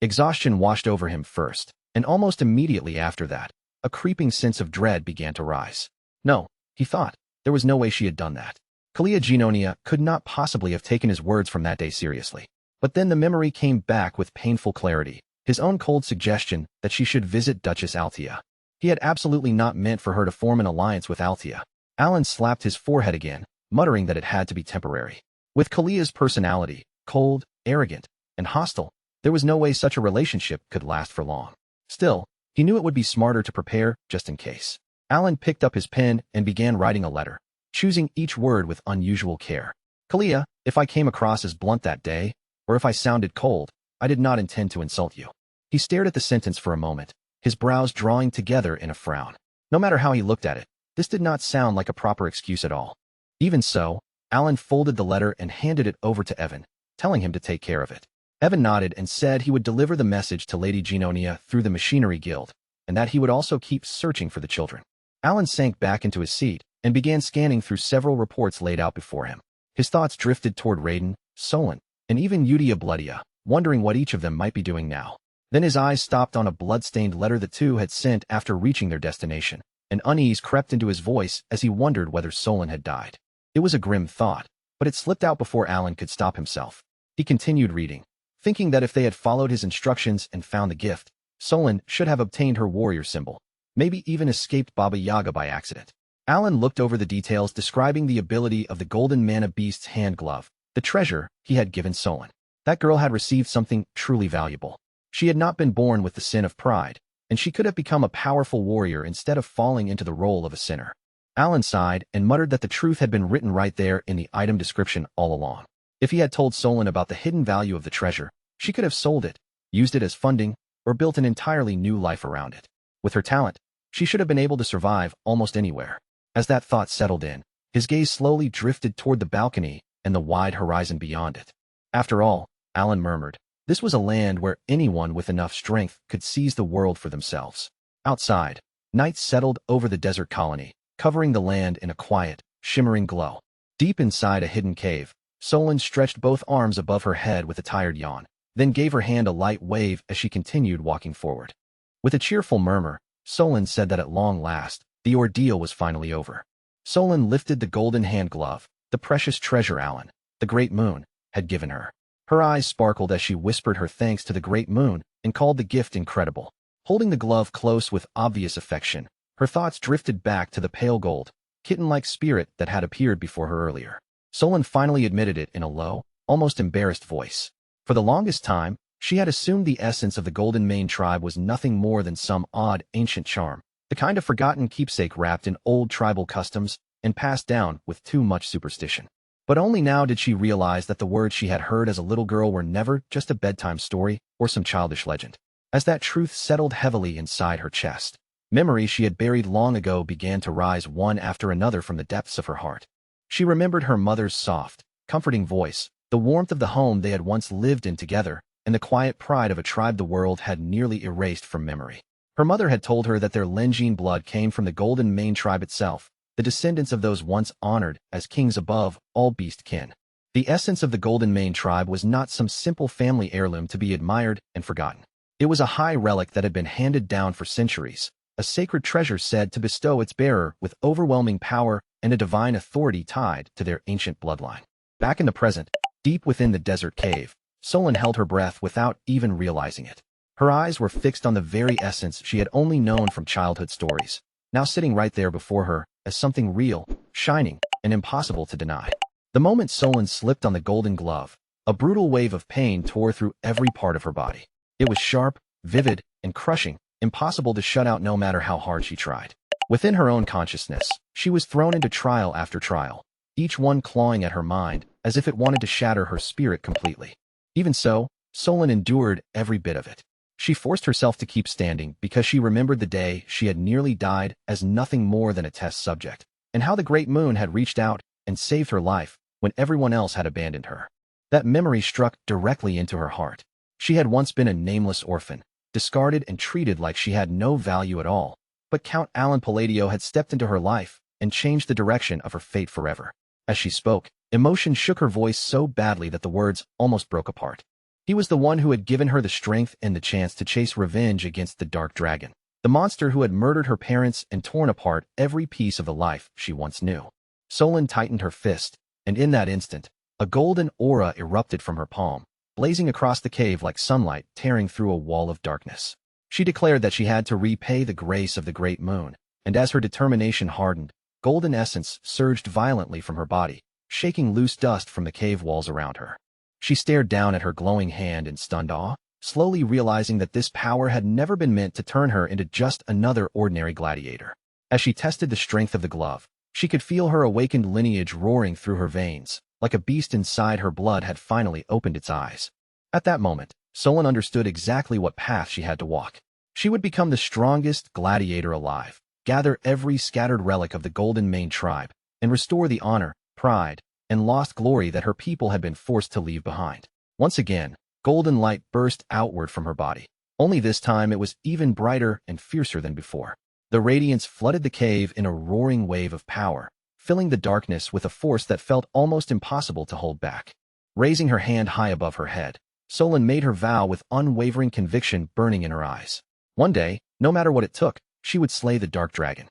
A: Exhaustion washed over him first, and almost immediately after that, a creeping sense of dread began to rise. No, he thought, there was no way she had done that. Kalia Genonia could not possibly have taken his words from that day seriously. But then the memory came back with painful clarity, his own cold suggestion that she should visit Duchess Altea. He had absolutely not meant for her to form an alliance with Altea. Alan slapped his forehead again, muttering that it had to be temporary. With Kalia's personality, cold, arrogant, and hostile, there was no way such a relationship could last for long. Still, he knew it would be smarter to prepare just in case. Alan picked up his pen and began writing a letter, choosing each word with unusual care. Kalia, if I came across as blunt that day, or if I sounded cold, I did not intend to insult you. He stared at the sentence for a moment, his brows drawing together in a frown. No matter how he looked at it, this did not sound like a proper excuse at all. Even so, Alan folded the letter and handed it over to Evan, telling him to take care of it. Evan nodded and said he would deliver the message to Lady Genonia through the Machinery Guild, and that he would also keep searching for the children. Alan sank back into his seat and began scanning through several reports laid out before him. His thoughts drifted toward Raiden, Solon, and even Eudia Bloodia, wondering what each of them might be doing now. Then his eyes stopped on a blood-stained letter the two had sent after reaching their destination. An unease crept into his voice as he wondered whether Solon had died. It was a grim thought, but it slipped out before Alan could stop himself. He continued reading, thinking that if they had followed his instructions and found the gift, Solon should have obtained her warrior symbol, maybe even escaped Baba Yaga by accident. Alan looked over the details describing the ability of the golden mana beast's hand glove, the treasure he had given Solon. That girl had received something truly valuable. She had not been born with the sin of pride, and she could have become a powerful warrior instead of falling into the role of a sinner. Alan sighed and muttered that the truth had been written right there in the item description all along. If he had told Solon about the hidden value of the treasure, she could have sold it, used it as funding, or built an entirely new life around it. With her talent, she should have been able to survive almost anywhere. As that thought settled in, his gaze slowly drifted toward the balcony and the wide horizon beyond it. After all, Alan murmured, this was a land where anyone with enough strength could seize the world for themselves. Outside, night settled over the desert colony, covering the land in a quiet, shimmering glow. Deep inside a hidden cave, Solon stretched both arms above her head with a tired yawn, then gave her hand a light wave as she continued walking forward. With a cheerful murmur, Solon said that at long last, the ordeal was finally over. Solon lifted the golden hand glove, the precious treasure Alan, the great moon, had given her. Her eyes sparkled as she whispered her thanks to the great moon and called the gift incredible. Holding the glove close with obvious affection, her thoughts drifted back to the pale gold, kitten-like spirit that had appeared before her earlier. Solon finally admitted it in a low, almost embarrassed voice. For the longest time, she had assumed the essence of the Golden Mane tribe was nothing more than some odd, ancient charm, the kind of forgotten keepsake wrapped in old tribal customs and passed down with too much superstition. But only now did she realize that the words she had heard as a little girl were never just a bedtime story or some childish legend. As that truth settled heavily inside her chest, memories she had buried long ago began to rise one after another from the depths of her heart. She remembered her mother's soft, comforting voice, the warmth of the home they had once lived in together, and the quiet pride of a tribe the world had nearly erased from memory. Her mother had told her that their Lenjin blood came from the Golden Mane tribe itself, the descendants of those once honored as kings above all beast kin. The essence of the Golden Mane tribe was not some simple family heirloom to be admired and forgotten. It was a high relic that had been handed down for centuries, a sacred treasure said to bestow its bearer with overwhelming power and a divine authority tied to their ancient bloodline. Back in the present, deep within the desert cave, Solon held her breath without even realizing it. Her eyes were fixed on the very essence she had only known from childhood stories, now sitting right there before her as something real, shining, and impossible to deny. The moment Solon slipped on the golden glove, a brutal wave of pain tore through every part of her body. It was sharp, vivid, and crushing, impossible to shut out no matter how hard she tried. Within her own consciousness, she was thrown into trial after trial, each one clawing at her mind as if it wanted to shatter her spirit completely. Even so, Solon endured every bit of it. She forced herself to keep standing because she remembered the day she had nearly died as nothing more than a test subject, and how the great moon had reached out and saved her life when everyone else had abandoned her. That memory struck directly into her heart. She had once been a nameless orphan, discarded and treated like she had no value at all, but Count Alan Palladio had stepped into her life and changed the direction of her fate forever. As she spoke, emotion shook her voice so badly that the words almost broke apart. He was the one who had given her the strength and the chance to chase revenge against the dark dragon, the monster who had murdered her parents and torn apart every piece of the life she once knew. Solon tightened her fist, and in that instant, a golden aura erupted from her palm, blazing across the cave like sunlight tearing through a wall of darkness. She declared that she had to repay the grace of the great moon, and as her determination hardened, golden essence surged violently from her body, shaking loose dust from the cave walls around her. She stared down at her glowing hand in stunned awe, slowly realizing that this power had never been meant to turn her into just another ordinary gladiator. As she tested the strength of the glove, she could feel her awakened lineage roaring through her veins, like a beast inside her blood had finally opened its eyes. At that moment, Solon understood exactly what path she had to walk. She would become the strongest gladiator alive, gather every scattered relic of the Golden Mane tribe, and restore the honor, pride, and lost glory that her people had been forced to leave behind. Once again, golden light burst outward from her body. Only this time it was even brighter and fiercer than before. The radiance flooded the cave in a roaring wave of power, filling the darkness with a force that felt almost impossible to hold back. Raising her hand high above her head, Solon made her vow with unwavering conviction burning in her eyes. One day, no matter what it took, she would slay the dark dragon.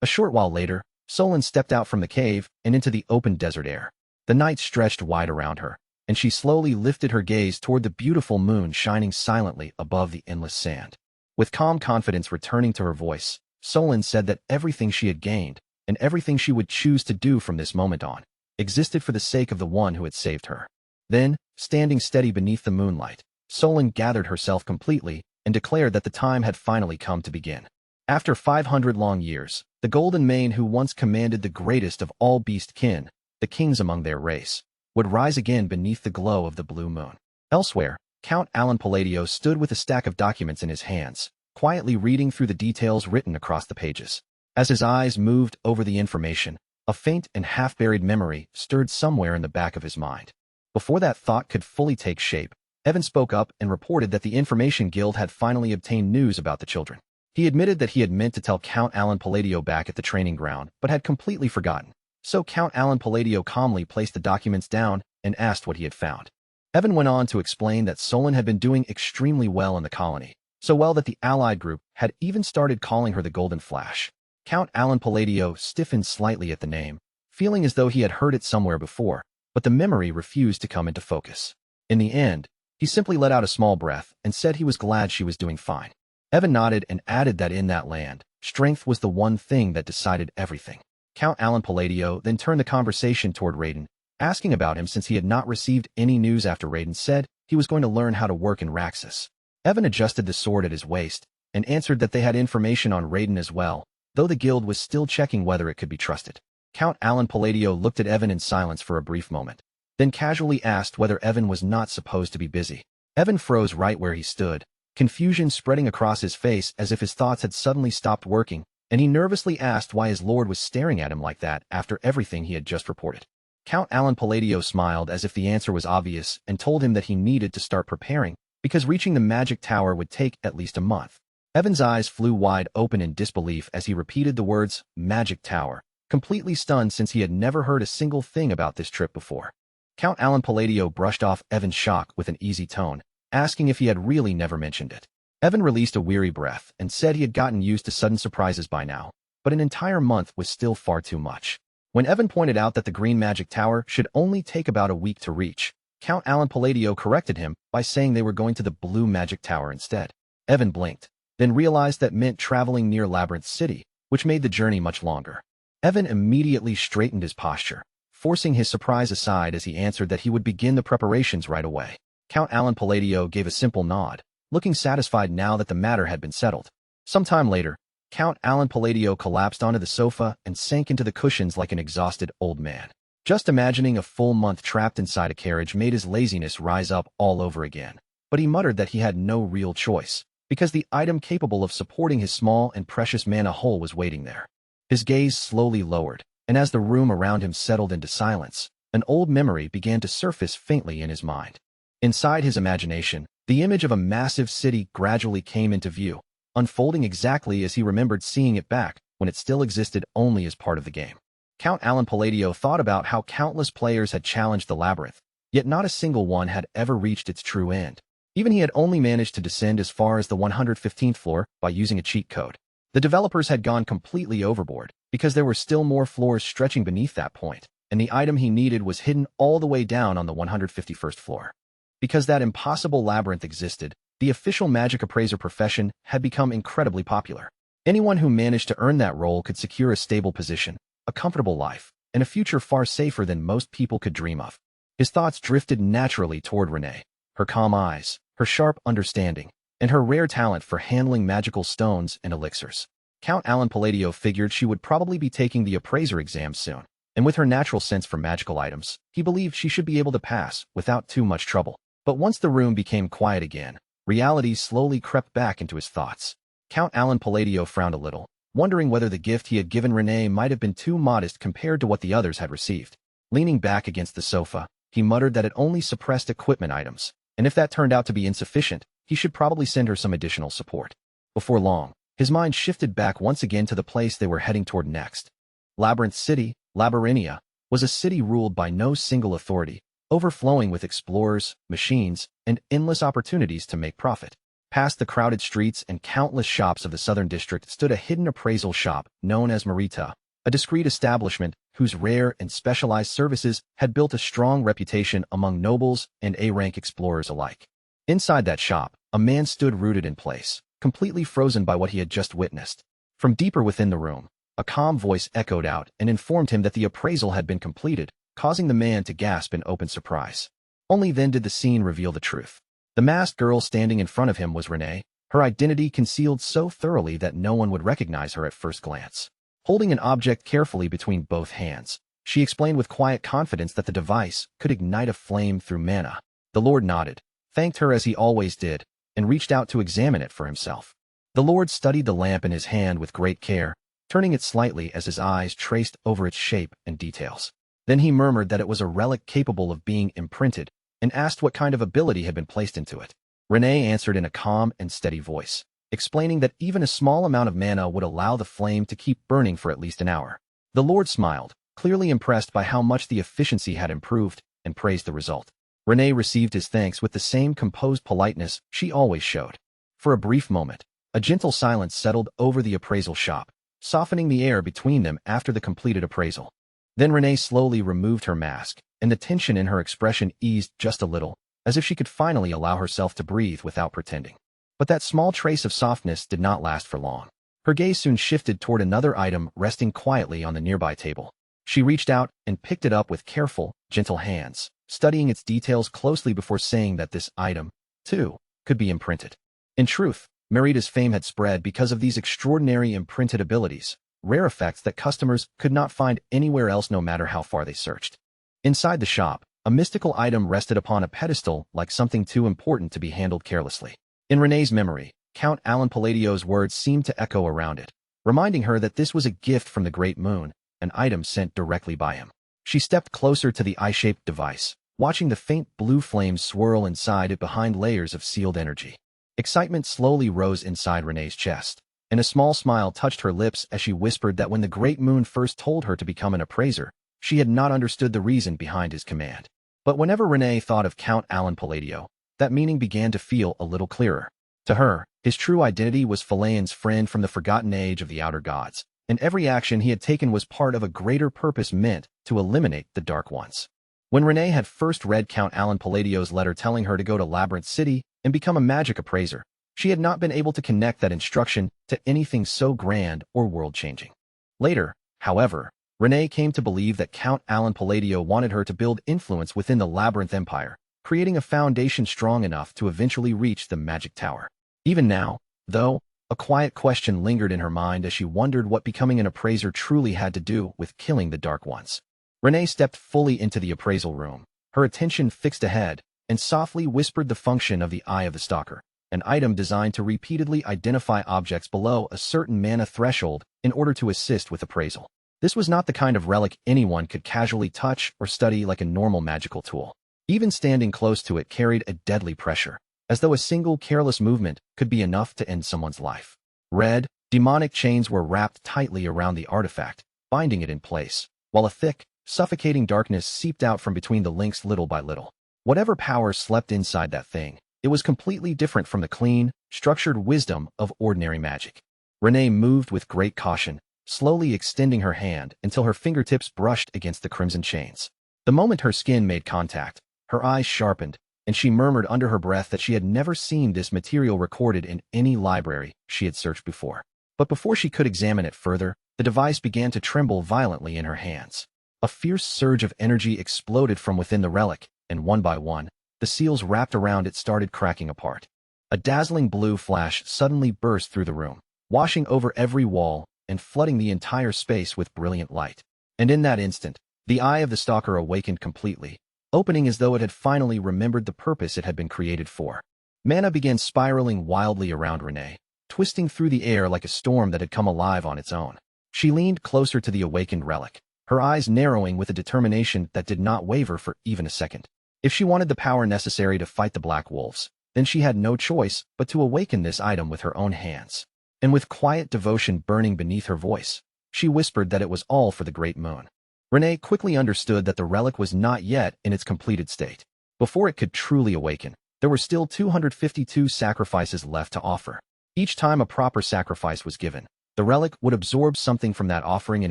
A: A short while later, Solon stepped out from the cave and into the open desert air. The night stretched wide around her, and she slowly lifted her gaze toward the beautiful moon shining silently above the endless sand. With calm confidence returning to her voice, Solon said that everything she had gained, and everything she would choose to do from this moment on, existed for the sake of the one who had saved her. Then, standing steady beneath the moonlight, Solon gathered herself completely and declared that the time had finally come to begin. After 500 long years, the Golden Mane who once commanded the greatest of all beast kin, the kings among their race, would rise again beneath the glow of the blue moon. Elsewhere, Count Alan Palladio stood with a stack of documents in his hands, quietly reading through the details written across the pages. As his eyes moved over the information, a faint and half-buried memory stirred somewhere in the back of his mind. Before that thought could fully take shape, Evan spoke up and reported that the Information Guild had finally obtained news about the children. He admitted that he had meant to tell Count Alan Palladio back at the training ground, but had completely forgotten. So Count Alan Palladio calmly placed the documents down and asked what he had found. Evan went on to explain that Solon had been doing extremely well in the colony, so well that the Allied group had even started calling her the Golden Flash. Count Alan Palladio stiffened slightly at the name, feeling as though he had heard it somewhere before, but the memory refused to come into focus. In the end, he simply let out a small breath and said he was glad she was doing fine. Evan nodded and added that in that land, strength was the one thing that decided everything. Count Alan Palladio then turned the conversation toward Raiden, asking about him since he had not received any news after Raiden said he was going to learn how to work in Raxus. Evan adjusted the sword at his waist and answered that they had information on Raiden as well, though the guild was still checking whether it could be trusted. Count Alan Palladio looked at Evan in silence for a brief moment, then casually asked whether Evan was not supposed to be busy. Evan froze right where he stood, confusion spreading across his face as if his thoughts had suddenly stopped working, and he nervously asked why his lord was staring at him like that after everything he had just reported. Count Alan Palladio smiled as if the answer was obvious and told him that he needed to start preparing, because reaching the magic tower would take at least a month. Evan's eyes flew wide open in disbelief as he repeated the words, magic tower, completely stunned since he had never heard a single thing about this trip before. Count Alan Palladio brushed off Evan's shock with an easy tone, asking if he had really never mentioned it. Evan released a weary breath and said he had gotten used to sudden surprises by now, but an entire month was still far too much. When Evan pointed out that the Green Magic Tower should only take about a week to reach, Count Alan Palladio corrected him by saying they were going to the Blue Magic Tower instead. Evan blinked, then realized that meant traveling near Labyrinth City, which made the journey much longer. Evan immediately straightened his posture, forcing his surprise aside as he answered that he would begin the preparations right away. Count Alan Palladio gave a simple nod, looking satisfied now that the matter had been settled. Sometime later, Count Alan Palladio collapsed onto the sofa and sank into the cushions like an exhausted old man. Just imagining a full month trapped inside a carriage made his laziness rise up all over again. But he muttered that he had no real choice, because the item capable of supporting his small and precious mana hull was waiting there. His gaze slowly lowered, and as the room around him settled into silence, an old memory began to surface faintly in his mind. Inside his imagination, the image of a massive city gradually came into view, unfolding exactly as he remembered seeing it back when it still existed only as part of the game. Count Alan Palladio thought about how countless players had challenged the labyrinth, yet not a single one had ever reached its true end. Even he had only managed to descend as far as the 115th floor by using a cheat code. The developers had gone completely overboard, because there were still more floors stretching beneath that point, and the item he needed was hidden all the way down on the 151st floor. Because that impossible labyrinth existed, the official magic appraiser profession had become incredibly popular. Anyone who managed to earn that role could secure a stable position, a comfortable life, and a future far safer than most people could dream of. His thoughts drifted naturally toward Renee, her calm eyes, her sharp understanding, and her rare talent for handling magical stones and elixirs. Count Alan Palladio figured she would probably be taking the appraiser exam soon, and with her natural sense for magical items, he believed she should be able to pass without too much trouble. But once the room became quiet again, reality slowly crept back into his thoughts. Count Alan Palladio frowned a little, wondering whether the gift he had given Renee might have been too modest compared to what the others had received. Leaning back against the sofa, he muttered that it only suppressed equipment items, and if that turned out to be insufficient, he should probably send her some additional support. Before long, his mind shifted back once again to the place they were heading toward next. Labyrinth City, Labyrinthia, was a city ruled by no single authority, overflowing with explorers, machines, and endless opportunities to make profit. Past the crowded streets and countless shops of the southern district stood a hidden appraisal shop known as Marita, a discreet establishment whose rare and specialized services had built a strong reputation among nobles and A-rank explorers alike. Inside that shop, a man stood rooted in place, completely frozen by what he had just witnessed. From deeper within the room, a calm voice echoed out and informed him that the appraisal had been completed, causing the man to gasp in open surprise. Only then did the scene reveal the truth. The masked girl standing in front of him was Renee, her identity concealed so thoroughly that no one would recognize her at first glance. Holding an object carefully between both hands, she explained with quiet confidence that the device could ignite a flame through mana. The Lord nodded, thanked her as he always did, and reached out to examine it for himself. The Lord studied the lamp in his hand with great care, turning it slightly as his eyes traced over its shape and details. Then he murmured that it was a relic capable of being imprinted, and asked what kind of ability had been placed into it. Renee answered in a calm and steady voice, explaining that even a small amount of mana would allow the flame to keep burning for at least an hour. The Lord smiled, clearly impressed by how much the efficiency had improved, and praised the result. Renee received his thanks with the same composed politeness she always showed. For a brief moment, a gentle silence settled over the appraisal shop, softening the air between them after the completed appraisal. Then Renee slowly removed her mask, and the tension in her expression eased just a little, as if she could finally allow herself to breathe without pretending. But that small trace of softness did not last for long. Her gaze soon shifted toward another item resting quietly on the nearby table. She reached out and picked it up with careful, gentle hands, studying its details closely before saying that this item, too, could be imprinted. In truth, Merita's fame had spread because of these extraordinary imprinted abilities, rare effects that customers could not find anywhere else no matter how far they searched. Inside the shop, a mystical item rested upon a pedestal like something too important to be handled carelessly. In Renee's memory, Count Alan Palladio's words seemed to echo around it, reminding her that this was a gift from the Great Moon, an item sent directly by him. She stepped closer to the eye-shaped device, watching the faint blue flames swirl inside it behind layers of sealed energy. Excitement slowly rose inside Renee's chest, and a small smile touched her lips as she whispered that when the Great Moon first told her to become an appraiser, she had not understood the reason behind his command. But whenever Renee thought of Count Alan Palladio, that meaning began to feel a little clearer. To her, his true identity was Philean's friend from the forgotten age of the Outer Gods, and every action he had taken was part of a greater purpose meant to eliminate the Dark Ones. When Renee had first read Count Alan Palladio's letter telling her to go to Labyrinth City and become a magic appraiser, She had not been able to connect that instruction to anything so grand or world-changing. Later, however, Renee came to believe that Count Alan Palladio wanted her to build influence within the Labyrinth Empire, creating a foundation strong enough to eventually reach the Magic Tower. Even now, though, a quiet question lingered in her mind as she wondered what becoming an appraiser truly had to do with killing the Dark Ones. Renee stepped fully into the appraisal room, her attention fixed ahead, and softly whispered the function of the Eye of the Stalker, an item designed to repeatedly identify objects below a certain mana threshold in order to assist with appraisal. This was not the kind of relic anyone could casually touch or study like a normal magical tool. Even standing close to it carried a deadly pressure, as though a single careless movement could be enough to end someone's life. Red, demonic chains were wrapped tightly around the artifact, binding it in place, while a thick, suffocating darkness seeped out from between the links little by little. Whatever power slept inside that thing, it was completely different from the clean, structured wisdom of ordinary magic. Renee moved with great caution, slowly extending her hand until her fingertips brushed against the crimson chains. The moment her skin made contact, her eyes sharpened, and she murmured under her breath that she had never seen this material recorded in any library she had searched before. But before she could examine it further, the device began to tremble violently in her hands. A fierce surge of energy exploded from within the relic, and one by one, the seals wrapped around it started cracking apart. A dazzling blue flash suddenly burst through the room, washing over every wall and flooding the entire space with brilliant light. And in that instant, the Eye of the Stalker awakened completely, opening as though it had finally remembered the purpose it had been created for. Mana began spiraling wildly around Renee, twisting through the air like a storm that had come alive on its own. She leaned closer to the awakened relic, her eyes narrowing with a determination that did not waver for even a second. If she wanted the power necessary to fight the Black Wolves, then she had no choice but to awaken this item with her own hands. And with quiet devotion burning beneath her voice, she whispered that it was all for the Great Moon. Renee quickly understood that the relic was not yet in its completed state. Before it could truly awaken, there were still 252 sacrifices left to offer. Each time a proper sacrifice was given, the relic would absorb something from that offering in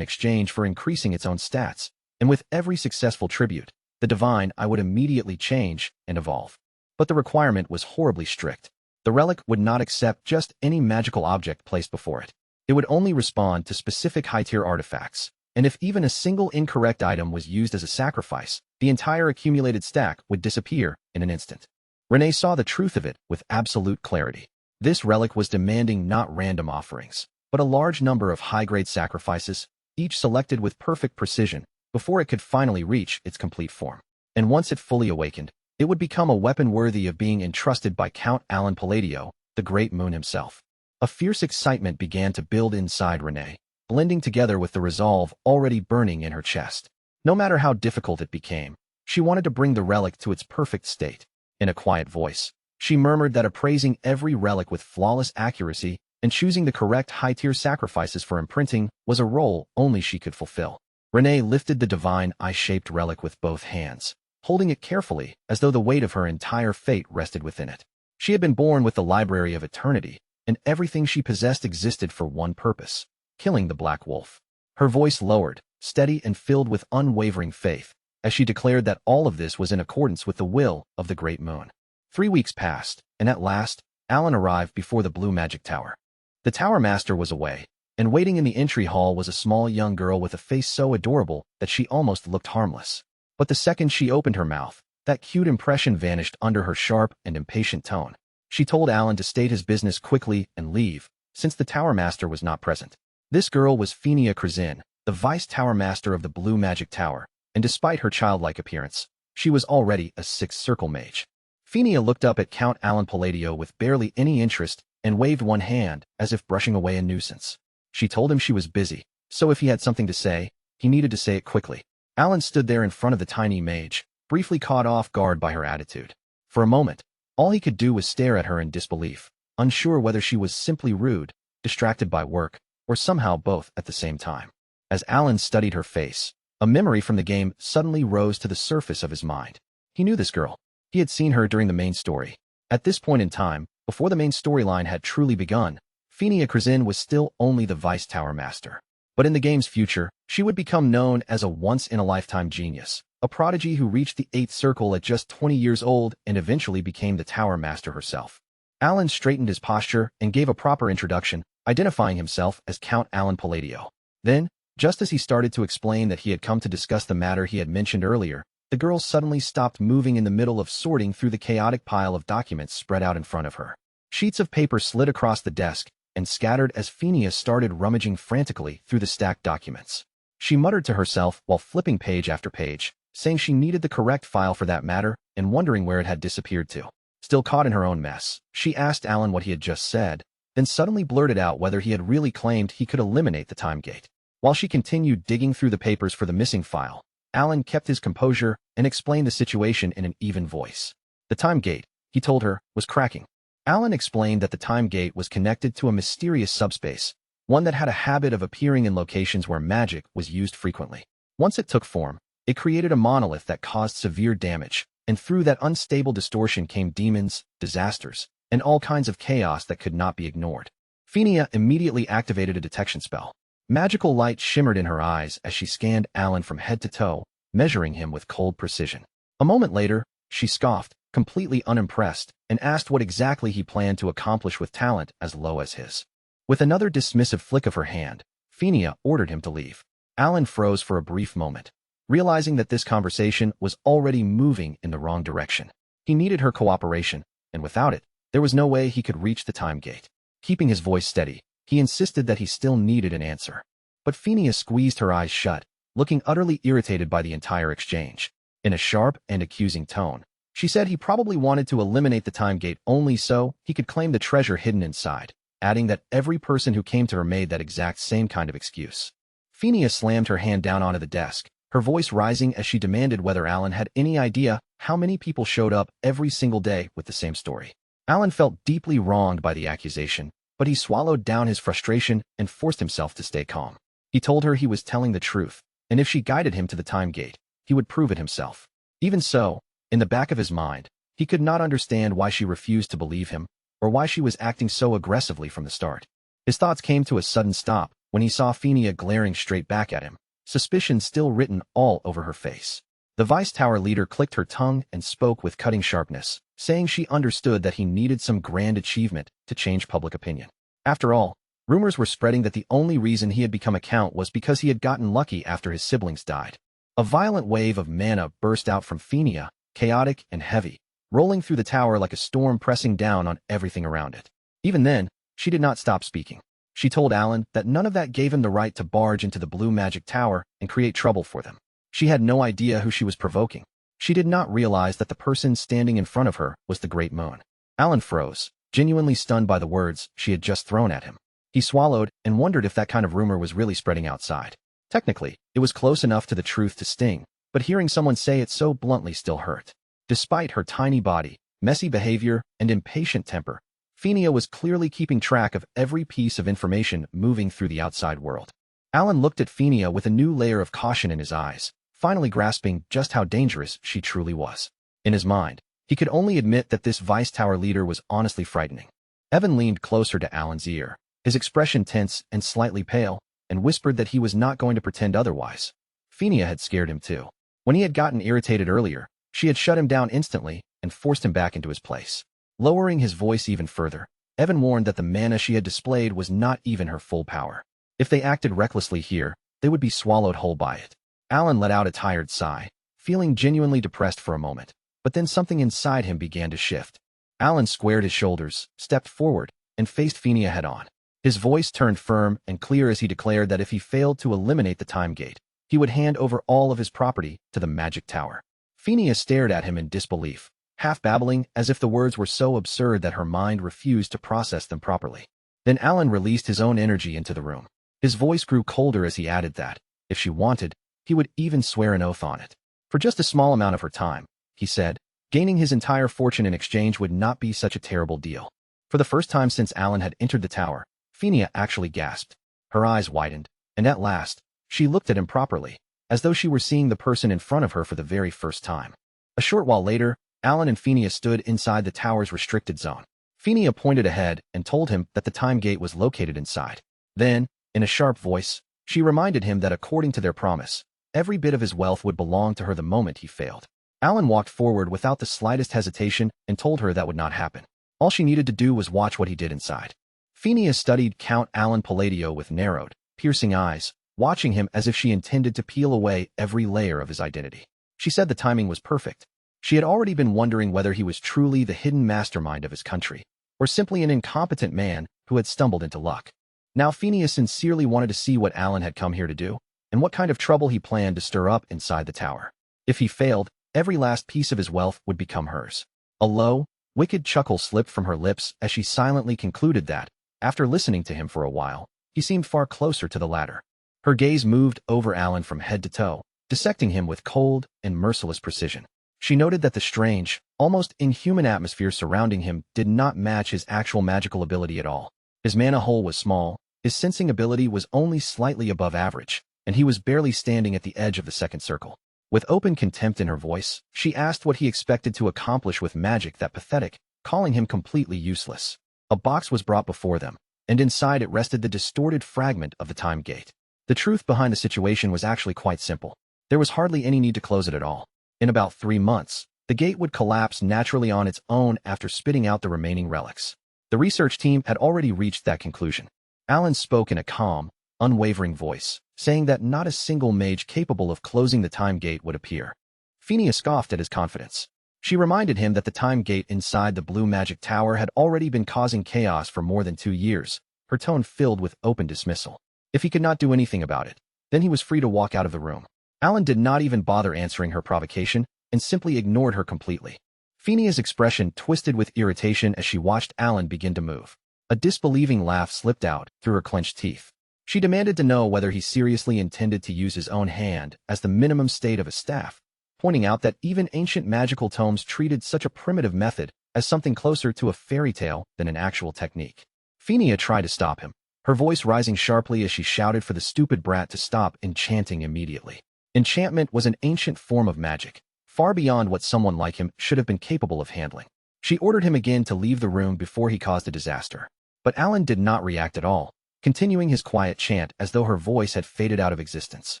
A: exchange for increasing its own stats, and with every successful tribute, the divine eye would immediately change and evolve. But the requirement was horribly strict. The relic would not accept just any magical object placed before it. It would only respond to specific high-tier artifacts, and if even a single incorrect item was used as a sacrifice, the entire accumulated stack would disappear in an instant. Renee saw the truth of it with absolute clarity. This relic was demanding not random offerings, but a large number of high-grade sacrifices, each selected with perfect precision, before it could finally reach its complete form. And once it fully awakened, it would become a weapon worthy of being entrusted by Count Alan Palladio, the Great Moon himself. A fierce excitement began to build inside Renee, blending together with the resolve already burning in her chest. No matter how difficult it became, she wanted to bring the relic to its perfect state. In a quiet voice, she murmured that appraising every relic with flawless accuracy and choosing the correct high-tier sacrifices for imprinting was a role only she could fulfill. Renee lifted the divine eye-shaped relic with both hands, holding it carefully as though the weight of her entire fate rested within it. She had been born with the Library of Eternity, and everything she possessed existed for one purpose: killing the Black Wolf. Her voice lowered, steady and filled with unwavering faith, as she declared that all of this was in accordance with the will of the Great Moon. 3 weeks passed, and at last, Alan arrived before the Blue Magic Tower. The Tower Master was away, and waiting in the entry hall was a small young girl with a face so adorable that she almost looked harmless. But the second she opened her mouth, that cute impression vanished under her sharp and impatient tone. She told Alan to state his business quickly and leave, since the Tower Master was not present. This girl was Phinia Krazin, the Vice Tower Master of the Blue Magic Tower, and despite her childlike appearance, she was already a Sixth Circle mage. Phinia looked up at Count Alan Palladio with barely any interest and waved one hand as if brushing away a nuisance. She told him she was busy, so if he had something to say, he needed to say it quickly. Alan stood there in front of the tiny mage, briefly caught off guard by her attitude. For a moment, all he could do was stare at her in disbelief, unsure whether she was simply rude, distracted by work, or somehow both at the same time. As Alan studied her face, a memory from the game suddenly rose to the surface of his mind. He knew this girl. He had seen her during the main story. At this point in time, before the main storyline had truly begun, Phinia Krazin was still only the Vice Tower Master. But in the game's future, she would become known as a once-in-a-lifetime genius, a prodigy who reached the 8th Circle at just 20 years old and eventually became the Tower Master herself. Alan straightened his posture and gave a proper introduction, identifying himself as Count Alan Palladio. Then, just as he started to explain that he had come to discuss the matter he had mentioned earlier, the girl suddenly stopped moving in the middle of sorting through the chaotic pile of documents spread out in front of her. Sheets of paper slid across the desk and scattered as Phineas started rummaging frantically through the stacked documents. She muttered to herself while flipping page after page, saying she needed the correct file for that matter and wondering where it had disappeared to. Still caught in her own mess, she asked Alan what he had just said, then suddenly blurted out whether he had really claimed he could eliminate the time gate. While she continued digging through the papers for the missing file, Alan kept his composure and explained the situation in an even voice. The time gate, he told her, was cracking. Alan explained that the time gate was connected to a mysterious subspace, one that had a habit of appearing in locations where magic was used frequently. Once it took form, it created a monolith that caused severe damage, and through that unstable distortion came demons, disasters, and all kinds of chaos that could not be ignored. Phineas immediately activated a detection spell. Magical light shimmered in her eyes as she scanned Alan from head to toe, measuring him with cold precision. A moment later, she scoffed, completely unimpressed, and asked what exactly he planned to accomplish with talent as low as his. With another dismissive flick of her hand, Phineas ordered him to leave. Alan froze for a brief moment, realizing that this conversation was already moving in the wrong direction. He needed her cooperation, and without it, there was no way he could reach the time gate. Keeping his voice steady, he insisted that he still needed an answer. But Phineas squeezed her eyes shut, looking utterly irritated by the entire exchange. In a sharp and accusing tone, she said he probably wanted to eliminate the time gate only so he could claim the treasure hidden inside, adding that every person who came to her made that exact same kind of excuse. Phineas slammed her hand down onto the desk, her voice rising as she demanded whether Alan had any idea how many people showed up every single day with the same story. Alan felt deeply wronged by the accusation, but he swallowed down his frustration and forced himself to stay calm. He told her he was telling the truth, and if she guided him to the time gate, he would prove it himself. Even so, in the back of his mind, he could not understand why she refused to believe him, or why she was acting so aggressively from the start. His thoughts came to a sudden stop when he saw Phineas glaring straight back at him, suspicion still written all over her face. The Vice Tower leader clicked her tongue and spoke with cutting sharpness, saying she understood that he needed some grand achievement to change public opinion. After all, rumors were spreading that the only reason he had become a count was because he had gotten lucky after his siblings died. A violent wave of mana burst out from Phineas, chaotic and heavy, rolling through the tower like a storm pressing down on everything around it. Even then, she did not stop speaking. She told Alan that none of that gave him the right to barge into the blue magic tower and create trouble for them. She had no idea who she was provoking. She did not realize that the person standing in front of her was the Great Moon. Alan froze, genuinely stunned by the words she had just thrown at him. He swallowed and wondered if that kind of rumor was really spreading outside. Technically, it was close enough to the truth to sting, but hearing someone say it so bluntly still hurt. Despite her tiny body, messy behavior, and impatient temper, Phineas was clearly keeping track of every piece of information moving through the outside world. Alan looked at Phineas with a new layer of caution in his eyes, finally grasping just how dangerous she truly was. In his mind, he could only admit that this Vice Tower leader was honestly frightening. Evan leaned closer to Alan's ear, his expression tense and slightly pale, and whispered that he was not going to pretend otherwise. Phineas had scared him too. When he had gotten irritated earlier, she had shut him down instantly and forced him back into his place. Lowering his voice even further, Evan warned that the mana she had displayed was not even her full power. If they acted recklessly here, they would be swallowed whole by it. Alan let out a tired sigh, feeling genuinely depressed for a moment, but then something inside him began to shift. Alan squared his shoulders, stepped forward, and faced Phineas head-on. His voice turned firm and clear as he declared that if he failed to eliminate the time gate, he would hand over all of his property to the magic tower. Phineas stared at him in disbelief, half babbling as if the words were so absurd that her mind refused to process them properly. Then Alan released his own energy into the room. His voice grew colder as he added that, if she wanted, he would even swear an oath on it. For just a small amount of her time, he said, gaining his entire fortune in exchange would not be such a terrible deal. For the first time since Alan had entered the tower, Phineas actually gasped. Her eyes widened, and at last, she looked at him properly, as though she were seeing the person in front of her for the very first time. A short while later, Alan and Phineas stood inside the tower's restricted zone. Phineas pointed ahead and told him that the time gate was located inside. Then, in a sharp voice, she reminded him that according to their promise, every bit of his wealth would belong to her the moment he failed. Alan walked forward without the slightest hesitation and told her that would not happen. All she needed to do was watch what he did inside. Phineas studied Count Alan Palladio with narrowed, piercing eyes, watching him as if she intended to peel away every layer of his identity. She said the timing was perfect. She had already been wondering whether he was truly the hidden mastermind of his country, or simply an incompetent man who had stumbled into luck. Now Phineas sincerely wanted to see what Alan had come here to do, and what kind of trouble he planned to stir up inside the tower. If he failed, every last piece of his wealth would become hers. A low, wicked chuckle slipped from her lips as she silently concluded that, after listening to him for a while, he seemed far closer to the latter. Her gaze moved over Alan from head to toe, dissecting him with cold and merciless precision. She noted that the strange, almost inhuman atmosphere surrounding him did not match his actual magical ability at all. His mana hole was small, his sensing ability was only slightly above average, and he was barely standing at the edge of the second circle. With open contempt in her voice, she asked what he expected to accomplish with magic that pathetic, calling him completely useless. A box was brought before them, and inside it rested the distorted fragment of the time gate. The truth behind the situation was actually quite simple. There was hardly any need to close it at all. In about 3 months, the gate would collapse naturally on its own after spitting out the remaining relics. The research team had already reached that conclusion. Alan spoke in a calm, unwavering voice, saying that not a single mage capable of closing the time gate would appear. Phineas scoffed at his confidence. She reminded him that the time gate inside the blue magic tower had already been causing chaos for more than 2 years, her tone filled with open dismissal. If he could not do anything about it, then he was free to walk out of the room. Alan did not even bother answering her provocation and simply ignored her completely. Phineas' expression twisted with irritation as she watched Alan begin to move. A disbelieving laugh slipped out through her clenched teeth. She demanded to know whether he seriously intended to use his own hand as the minimum state of a staff, pointing out that even ancient magical tomes treated such a primitive method as something closer to a fairy tale than an actual technique. Phineas tried to stop him, her voice rising sharply as she shouted for the stupid brat to stop enchanting immediately. Enchantment was an ancient form of magic, far beyond what someone like him should have been capable of handling. She ordered him again to leave the room before he caused a disaster. But Alan did not react at all, continuing his quiet chant as though her voice had faded out of existence.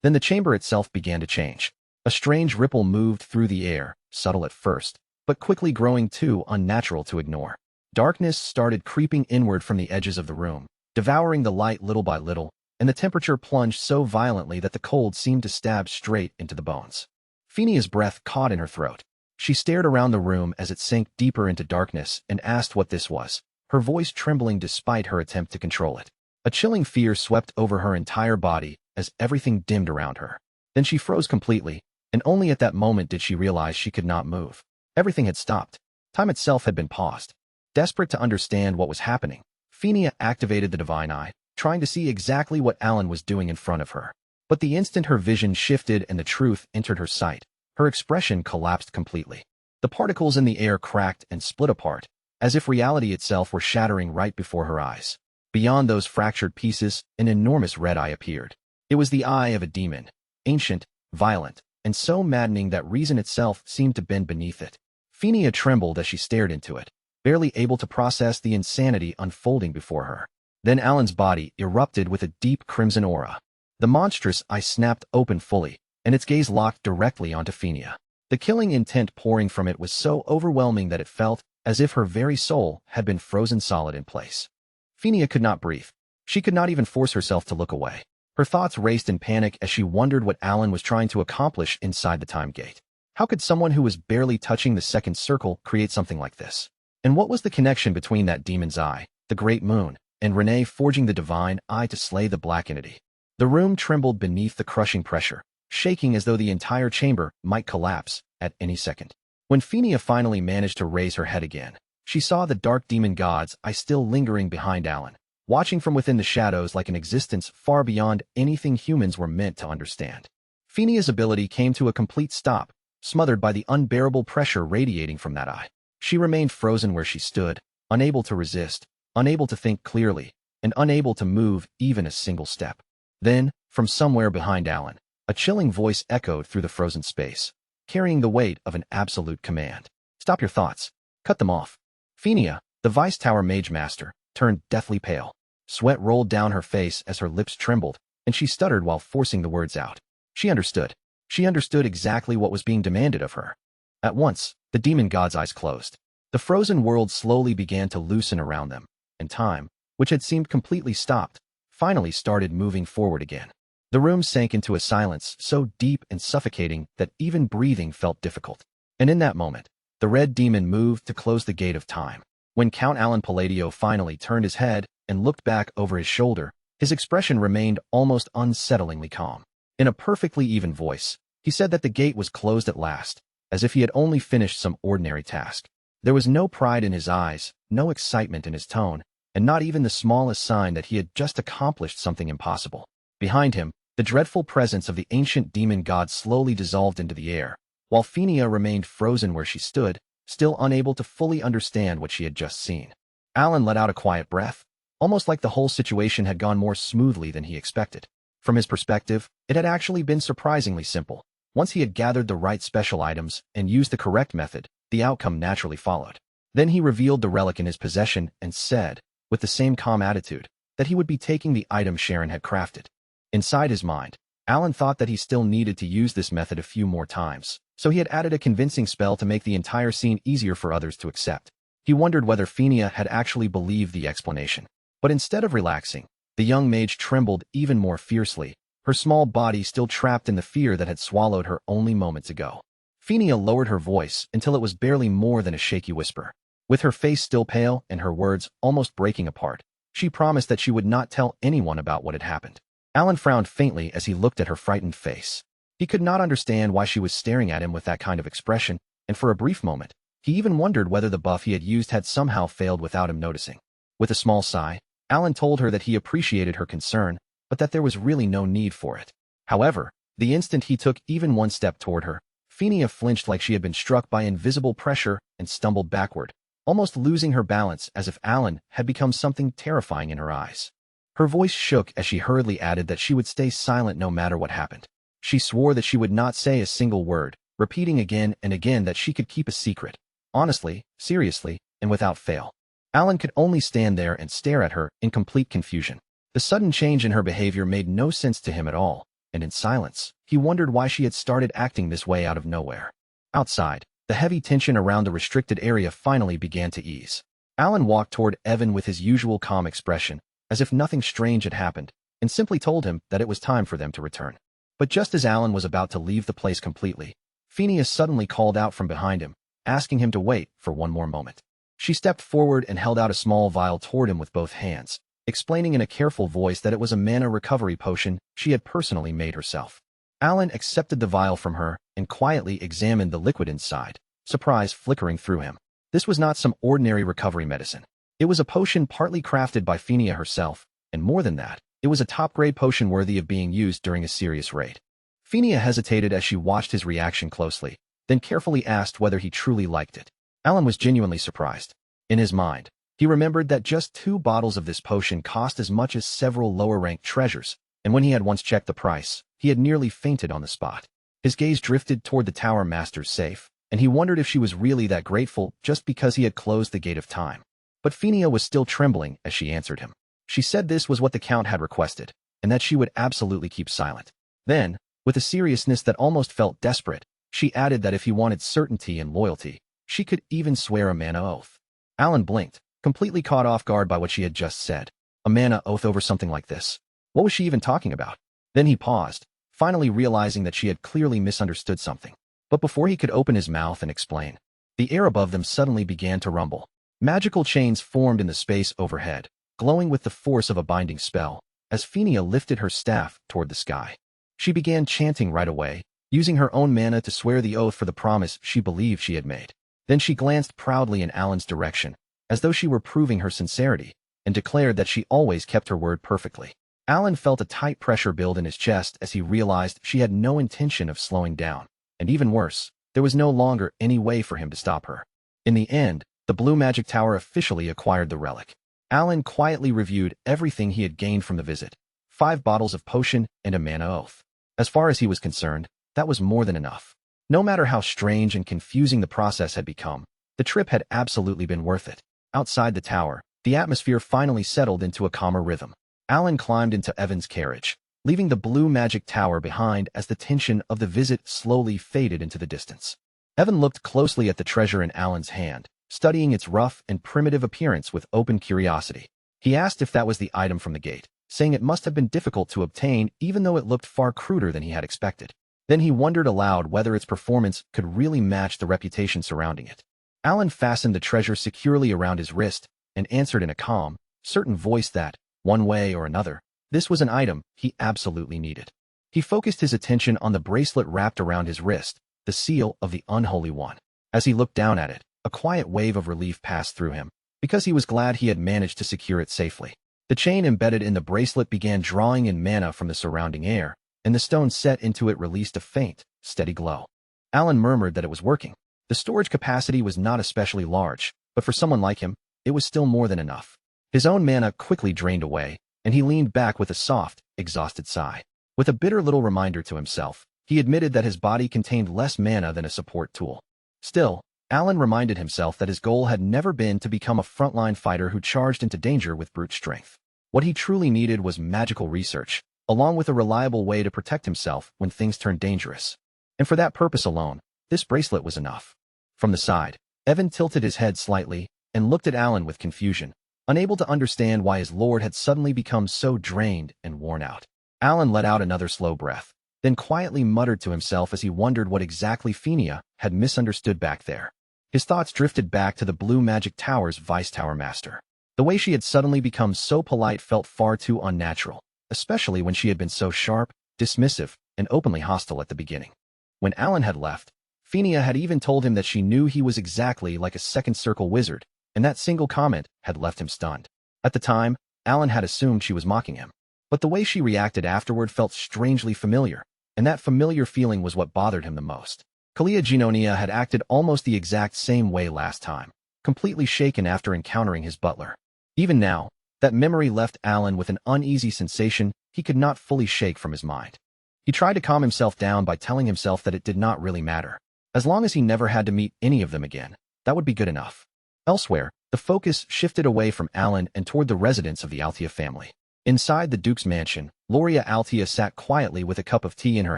A: Then the chamber itself began to change. A strange ripple moved through the air, subtle at first, but quickly growing too unnatural to ignore. Darkness started creeping inward from the edges of the room, devouring the light little by little, and the temperature plunged so violently that the cold seemed to stab straight into the bones. Phineas' breath caught in her throat. She stared around the room as it sank deeper into darkness and asked what this was, her voice trembling despite her attempt to control it. A chilling fear swept over her entire body as everything dimmed around her. Then she froze completely, and only at that moment did she realize she could not move. Everything had stopped. Time itself had been paused. Desperate to understand what was happening, Phineas activated the divine eye, trying to see exactly what Alan was doing in front of her. But the instant her vision shifted and the truth entered her sight, her expression collapsed completely. The particles in the air cracked and split apart, as if reality itself were shattering right before her eyes. Beyond those fractured pieces, an enormous red eye appeared. It was the eye of a demon, ancient, violent, and so maddening that reason itself seemed to bend beneath it. Phineas trembled as she stared into it, barely able to process the insanity unfolding before her. Then Alan's body erupted with a deep crimson aura. The monstrous eye snapped open fully, and its gaze locked directly onto Phineas. The killing intent pouring from it was so overwhelming that it felt as if her very soul had been frozen solid in place. Phineas could not breathe. She could not even force herself to look away. Her thoughts raced in panic as she wondered what Alan was trying to accomplish inside the time gate. How could someone who was barely touching the second circle create something like this? And what was the connection between that demon's eye, the great moon, and Renee forging the divine eye to slay the black entity? The room trembled beneath the crushing pressure, shaking as though the entire chamber might collapse at any second. When Phineas finally managed to raise her head again, she saw the dark demon god's eye still lingering behind Alan, watching from within the shadows like an existence far beyond anything humans were meant to understand. Phineas' ability came to a complete stop, smothered by the unbearable pressure radiating from that eye. She remained frozen where she stood, unable to resist, unable to think clearly, and unable to move even a single step. Then, from somewhere behind Alan, a chilling voice echoed through the frozen space, carrying the weight of an absolute command. Stop your thoughts. Cut them off. Phineas, the Vice Tower Mage Master, turned deathly pale. Sweat rolled down her face as her lips trembled, and she stuttered while forcing the words out. She understood. She understood exactly what was being demanded of her. At once, the demon god's eyes closed. The frozen world slowly began to loosen around them, and time, which had seemed completely stopped, finally started moving forward again. The room sank into a silence so deep and suffocating that even breathing felt difficult. And in that moment, the red demon moved to close the gate of time. When Count Alan Palladio finally turned his head and looked back over his shoulder, his expression remained almost unsettlingly calm. In a perfectly even voice, he said that the gate was closed at last, as if he had only finished some ordinary task. There was no pride in his eyes, no excitement in his tone, and not even the smallest sign that he had just accomplished something impossible. Behind him, the dreadful presence of the ancient demon god slowly dissolved into the air, while Phinia remained frozen where she stood, still unable to fully understand what she had just seen. Alan let out a quiet breath, almost like the whole situation had gone more smoothly than he expected. From his perspective, it had actually been surprisingly simple. Once he had gathered the right special items and used the correct method, the outcome naturally followed. Then he revealed the relic in his possession and said, with the same calm attitude, that he would be taking the item Sharon had crafted. Inside his mind, Alan thought that he still needed to use this method a few more times, so he had added a convincing spell to make the entire scene easier for others to accept. He wondered whether Phinia had actually believed the explanation. But instead of relaxing, the young mage trembled even more fiercely, her small body still trapped in the fear that had swallowed her only moments ago. Phinia lowered her voice until it was barely more than a shaky whisper. With her face still pale and her words almost breaking apart, she promised that she would not tell anyone about what had happened. Alan frowned faintly as he looked at her frightened face. He could not understand why she was staring at him with that kind of expression, and for a brief moment, he even wondered whether the buff he had used had somehow failed without him noticing. With a small sigh, Alan told her that he appreciated her concern, but that there was really no need for it. However, the instant he took even one step toward her, Phinia flinched like she had been struck by invisible pressure and stumbled backward, almost losing her balance as if Alan had become something terrifying in her eyes. Her voice shook as she hurriedly added that she would stay silent no matter what happened. She swore that she would not say a single word, repeating again and again that she could keep a secret. Honestly, seriously, and without fail. Alan could only stand there and stare at her in complete confusion. The sudden change in her behavior made no sense to him at all, and in silence, he wondered why she had started acting this way out of nowhere. Outside, the heavy tension around the restricted area finally began to ease. Alan walked toward Evan with his usual calm expression, as if nothing strange had happened, and simply told him that it was time for them to return. But just as Alan was about to leave the place completely, Phineas suddenly called out from behind him, asking him to wait for one more moment. She stepped forward and held out a small vial toward him with both hands, explaining in a careful voice that it was a mana recovery potion she had personally made herself. Alan accepted the vial from her and quietly examined the liquid inside, surprise flickering through him. This was not some ordinary recovery medicine. It was a potion partly crafted by Phinia herself, and more than that, it was a top-grade potion worthy of being used during a serious raid. Phinia hesitated as she watched his reaction closely, then carefully asked whether he truly liked it. Alan was genuinely surprised. In his mind, he remembered that just 2 bottles of this potion cost as much as several lower-ranked treasures, and when he had once checked the price, he had nearly fainted on the spot. His gaze drifted toward the Tower Master's safe, and he wondered if she was really that grateful just because he had closed the gate of time. But Phinia was still trembling as she answered him. She said this was what the Count had requested, and that she would absolutely keep silent. Then, with a seriousness that almost felt desperate, she added that if he wanted certainty and loyalty, she could even swear a mana oath. Alan blinked, completely caught off guard by what she had just said. A mana oath over something like this? What was she even talking about? Then he paused, finally realizing that she had clearly misunderstood something. But before he could open his mouth and explain, the air above them suddenly began to rumble. Magical chains formed in the space overhead, glowing with the force of a binding spell, as Phinia lifted her staff toward the sky. She began chanting right away, using her own mana to swear the oath for the promise she believed she had made. Then she glanced proudly in Alan's direction, as though she were proving her sincerity, and declared that she always kept her word perfectly. Alan felt a tight pressure build in his chest as he realized she had no intention of slowing down, and even worse, there was no longer any way for him to stop her. In the end, the Blue Magic Tower officially acquired the relic. Alan quietly reviewed everything he had gained from the visit, 5 bottles of potion and a mana oath. As far as he was concerned, that was more than enough. No matter how strange and confusing the process had become, the trip had absolutely been worth it. Outside the tower, the atmosphere finally settled into a calmer rhythm. Alan climbed into Evan's carriage, leaving the Blue Magic Tower behind as the tension of the visit slowly faded into the distance. Evan looked closely at the treasure in Alan's hand, studying its rough and primitive appearance with open curiosity. He asked if that was the item from the gate, saying it must have been difficult to obtain even though it looked far cruder than he had expected. Then he wondered aloud whether its performance could really match the reputation surrounding it. Alan fastened the treasure securely around his wrist and answered in a calm, certain voice that, one way or another, this was an item he absolutely needed. He focused his attention on the bracelet wrapped around his wrist, the seal of the Unholy One. As he looked down at it, a quiet wave of relief passed through him, because he was glad he had managed to secure it safely. The chain embedded in the bracelet began drawing in mana from the surrounding air, and the stone set into it released a faint, steady glow. Alan murmured that it was working. The storage capacity was not especially large, but for someone like him, it was still more than enough. His own mana quickly drained away, and he leaned back with a soft, exhausted sigh. With a bitter little reminder to himself, he admitted that his body contained less mana than a support tool. Still, Alan reminded himself that his goal had never been to become a frontline fighter who charged into danger with brute strength. What he truly needed was magical research, along with a reliable way to protect himself when things turned dangerous. And for that purpose alone, this bracelet was enough. From the side, Evan tilted his head slightly and looked at Alan with confusion, unable to understand why his lord had suddenly become so drained and worn out. Alan let out another slow breath, then quietly muttered to himself as he wondered what exactly Fenia had misunderstood back there. His thoughts drifted back to the Blue Magic Tower's Vice Tower Master. The way she had suddenly become so polite felt far too unnatural, especially when she had been so sharp, dismissive, and openly hostile at the beginning. When Alan had left, Fenia had even told him that she knew he was exactly like a second circle wizard, and that single comment had left him stunned. At the time, Alan had assumed she was mocking him. But the way she reacted afterward felt strangely familiar, and that familiar feeling was what bothered him the most. Kalia Ginonia had acted almost the exact same way last time, completely shaken after encountering his butler. Even now, that memory left Alan with an uneasy sensation he could not fully shake from his mind. He tried to calm himself down by telling himself that it did not really matter. As long as he never had to meet any of them again, that would be good enough. Elsewhere, the focus shifted away from Alan and toward the residence of the Altia family. Inside the Duke's mansion, Loria Altia sat quietly with a cup of tea in her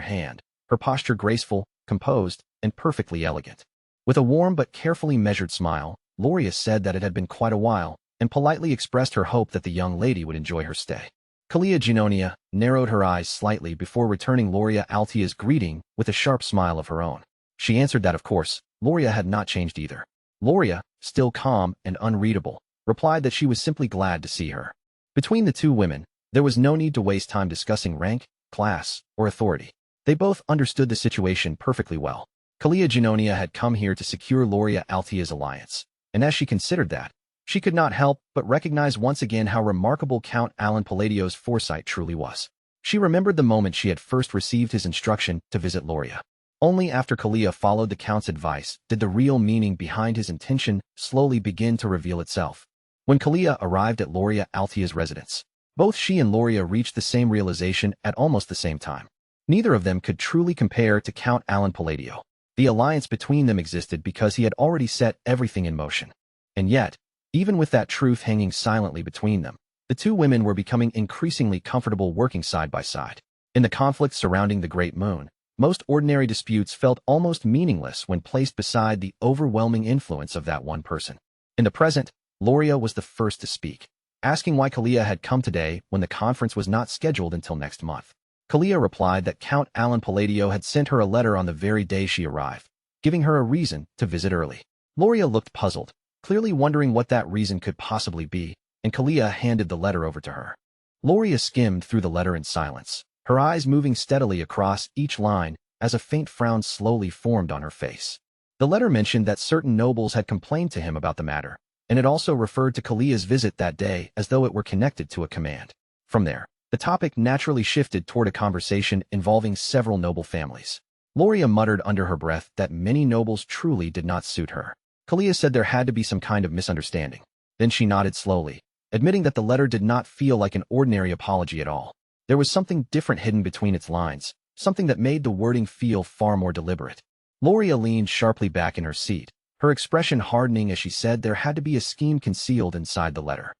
A: hand, her posture graceful, composed, and perfectly elegant. With a warm but carefully measured smile, Loria said that it had been quite a while, and politely expressed her hope that the young lady would enjoy her stay. Kalia Ginonia narrowed her eyes slightly before returning Loria Altia's greeting with a sharp smile of her own. She answered that, of course, Loria had not changed either. Loria, still calm and unreadable, replied that she was simply glad to see her. Between the two women, there was no need to waste time discussing rank, class, or authority. They both understood the situation perfectly well. Kalia Ginonia had come here to secure Loria Altia's alliance, and as she considered that, she could not help but recognize once again how remarkable Count Alan Palladio's foresight truly was. She remembered the moment she had first received his instruction to visit Loria. Only after Kalia followed the Count's advice did the real meaning behind his intention slowly begin to reveal itself. When Kalia arrived at Loria Altia's residence, both she and Loria reached the same realization at almost the same time. Neither of them could truly compare to Count Alan Palladio. The alliance between them existed because he had already set everything in motion. And yet, even with that truth hanging silently between them, the two women were becoming increasingly comfortable working side by side. In the conflict surrounding the Great Moon, most ordinary disputes felt almost meaningless when placed beside the overwhelming influence of that one person. In the present, Loria was the first to speak, asking why Kalia had come today when the conference was not scheduled until next month. Kalia replied that Count Alan Palladio had sent her a letter on the very day she arrived, giving her a reason to visit early. Loria looked puzzled, clearly wondering what that reason could possibly be, and Kalia handed the letter over to her. Loria skimmed through the letter in silence, her eyes moving steadily across each line as a faint frown slowly formed on her face. The letter mentioned that certain nobles had complained to him about the matter, and it also referred to Kalia's visit that day as though it were connected to a command. From there, the topic naturally shifted toward a conversation involving several noble families. Loria muttered under her breath that many nobles truly did not suit her. Kalia said there had to be some kind of misunderstanding. Then she nodded slowly, admitting that the letter did not feel like an ordinary apology at all. There was something different hidden between its lines, something that made the wording feel far more deliberate. Loria leaned sharply back in her seat, her expression hardening as she said there had to be a scheme concealed inside the letter.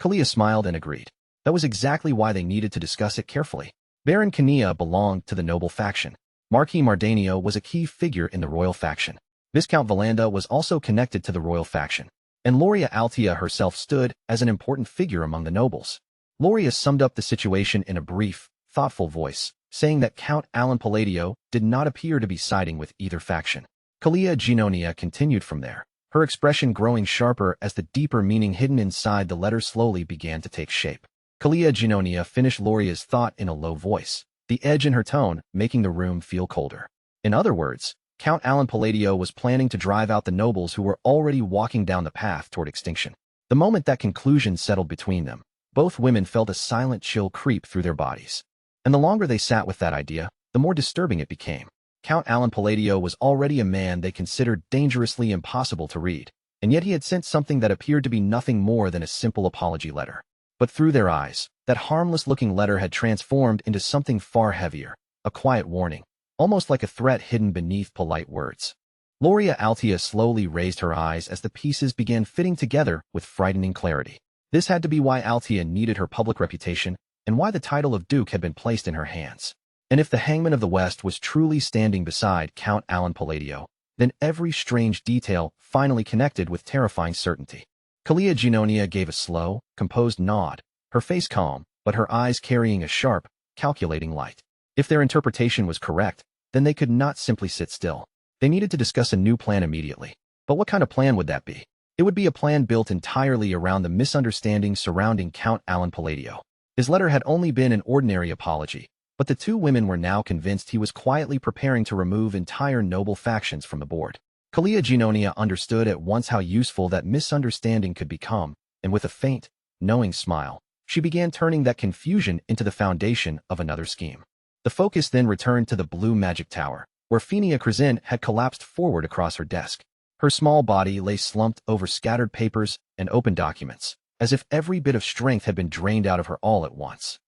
A: Kalia smiled and agreed. That was exactly why they needed to discuss it carefully. Baron Kania belonged to the noble faction. Marquis Mardanio was a key figure in the royal faction. Viscount Valanda was also connected to the royal faction, and Loria Altea herself stood as an important figure among the nobles. Loria summed up the situation in a brief, thoughtful voice, saying that Count Alan Palladio did not appear to be siding with either faction. Kalia Ginonia continued from there, her expression growing sharper as the deeper meaning hidden inside the letter slowly began to take shape. Kalia Ginonia finished Loria's thought in a low voice, the edge in her tone making the room feel colder. In other words, Count Alan Palladio was planning to drive out the nobles who were already walking down the path toward extinction. The moment that conclusion settled between them, both women felt a silent chill creep through their bodies. And the longer they sat with that idea, the more disturbing it became. Count Alan Palladio was already a man they considered dangerously impossible to read, and yet he had sent something that appeared to be nothing more than a simple apology letter. But through their eyes, that harmless-looking letter had transformed into something far heavier, a quiet warning, almost like a threat hidden beneath polite words. Loria Altea slowly raised her eyes as the pieces began fitting together with frightening clarity. This had to be why Altea needed her public reputation, and why the title of Duke had been placed in her hands. And if the Hangman of the West was truly standing beside Count Alan Palladio, then every strange detail finally connected with terrifying certainty. Kalia Ginonia gave a slow, composed nod, her face calm, but her eyes carrying a sharp, calculating light. If their interpretation was correct, then they could not simply sit still. They needed to discuss a new plan immediately. But what kind of plan would that be? It would be a plan built entirely around the misunderstanding surrounding Count Alan Palladio. His letter had only been an ordinary apology, but the two women were now convinced he was quietly preparing to remove entire noble factions from the board. Kalia Ginonia understood at once how useful that misunderstanding could become, and with a faint, knowing smile, she began turning that confusion into the foundation of another scheme. The focus then returned to the blue magic tower, where Phinia Krazin had collapsed forward across her desk. Her small body lay slumped over scattered papers and open documents, as if every bit of strength had been drained out of her all at once.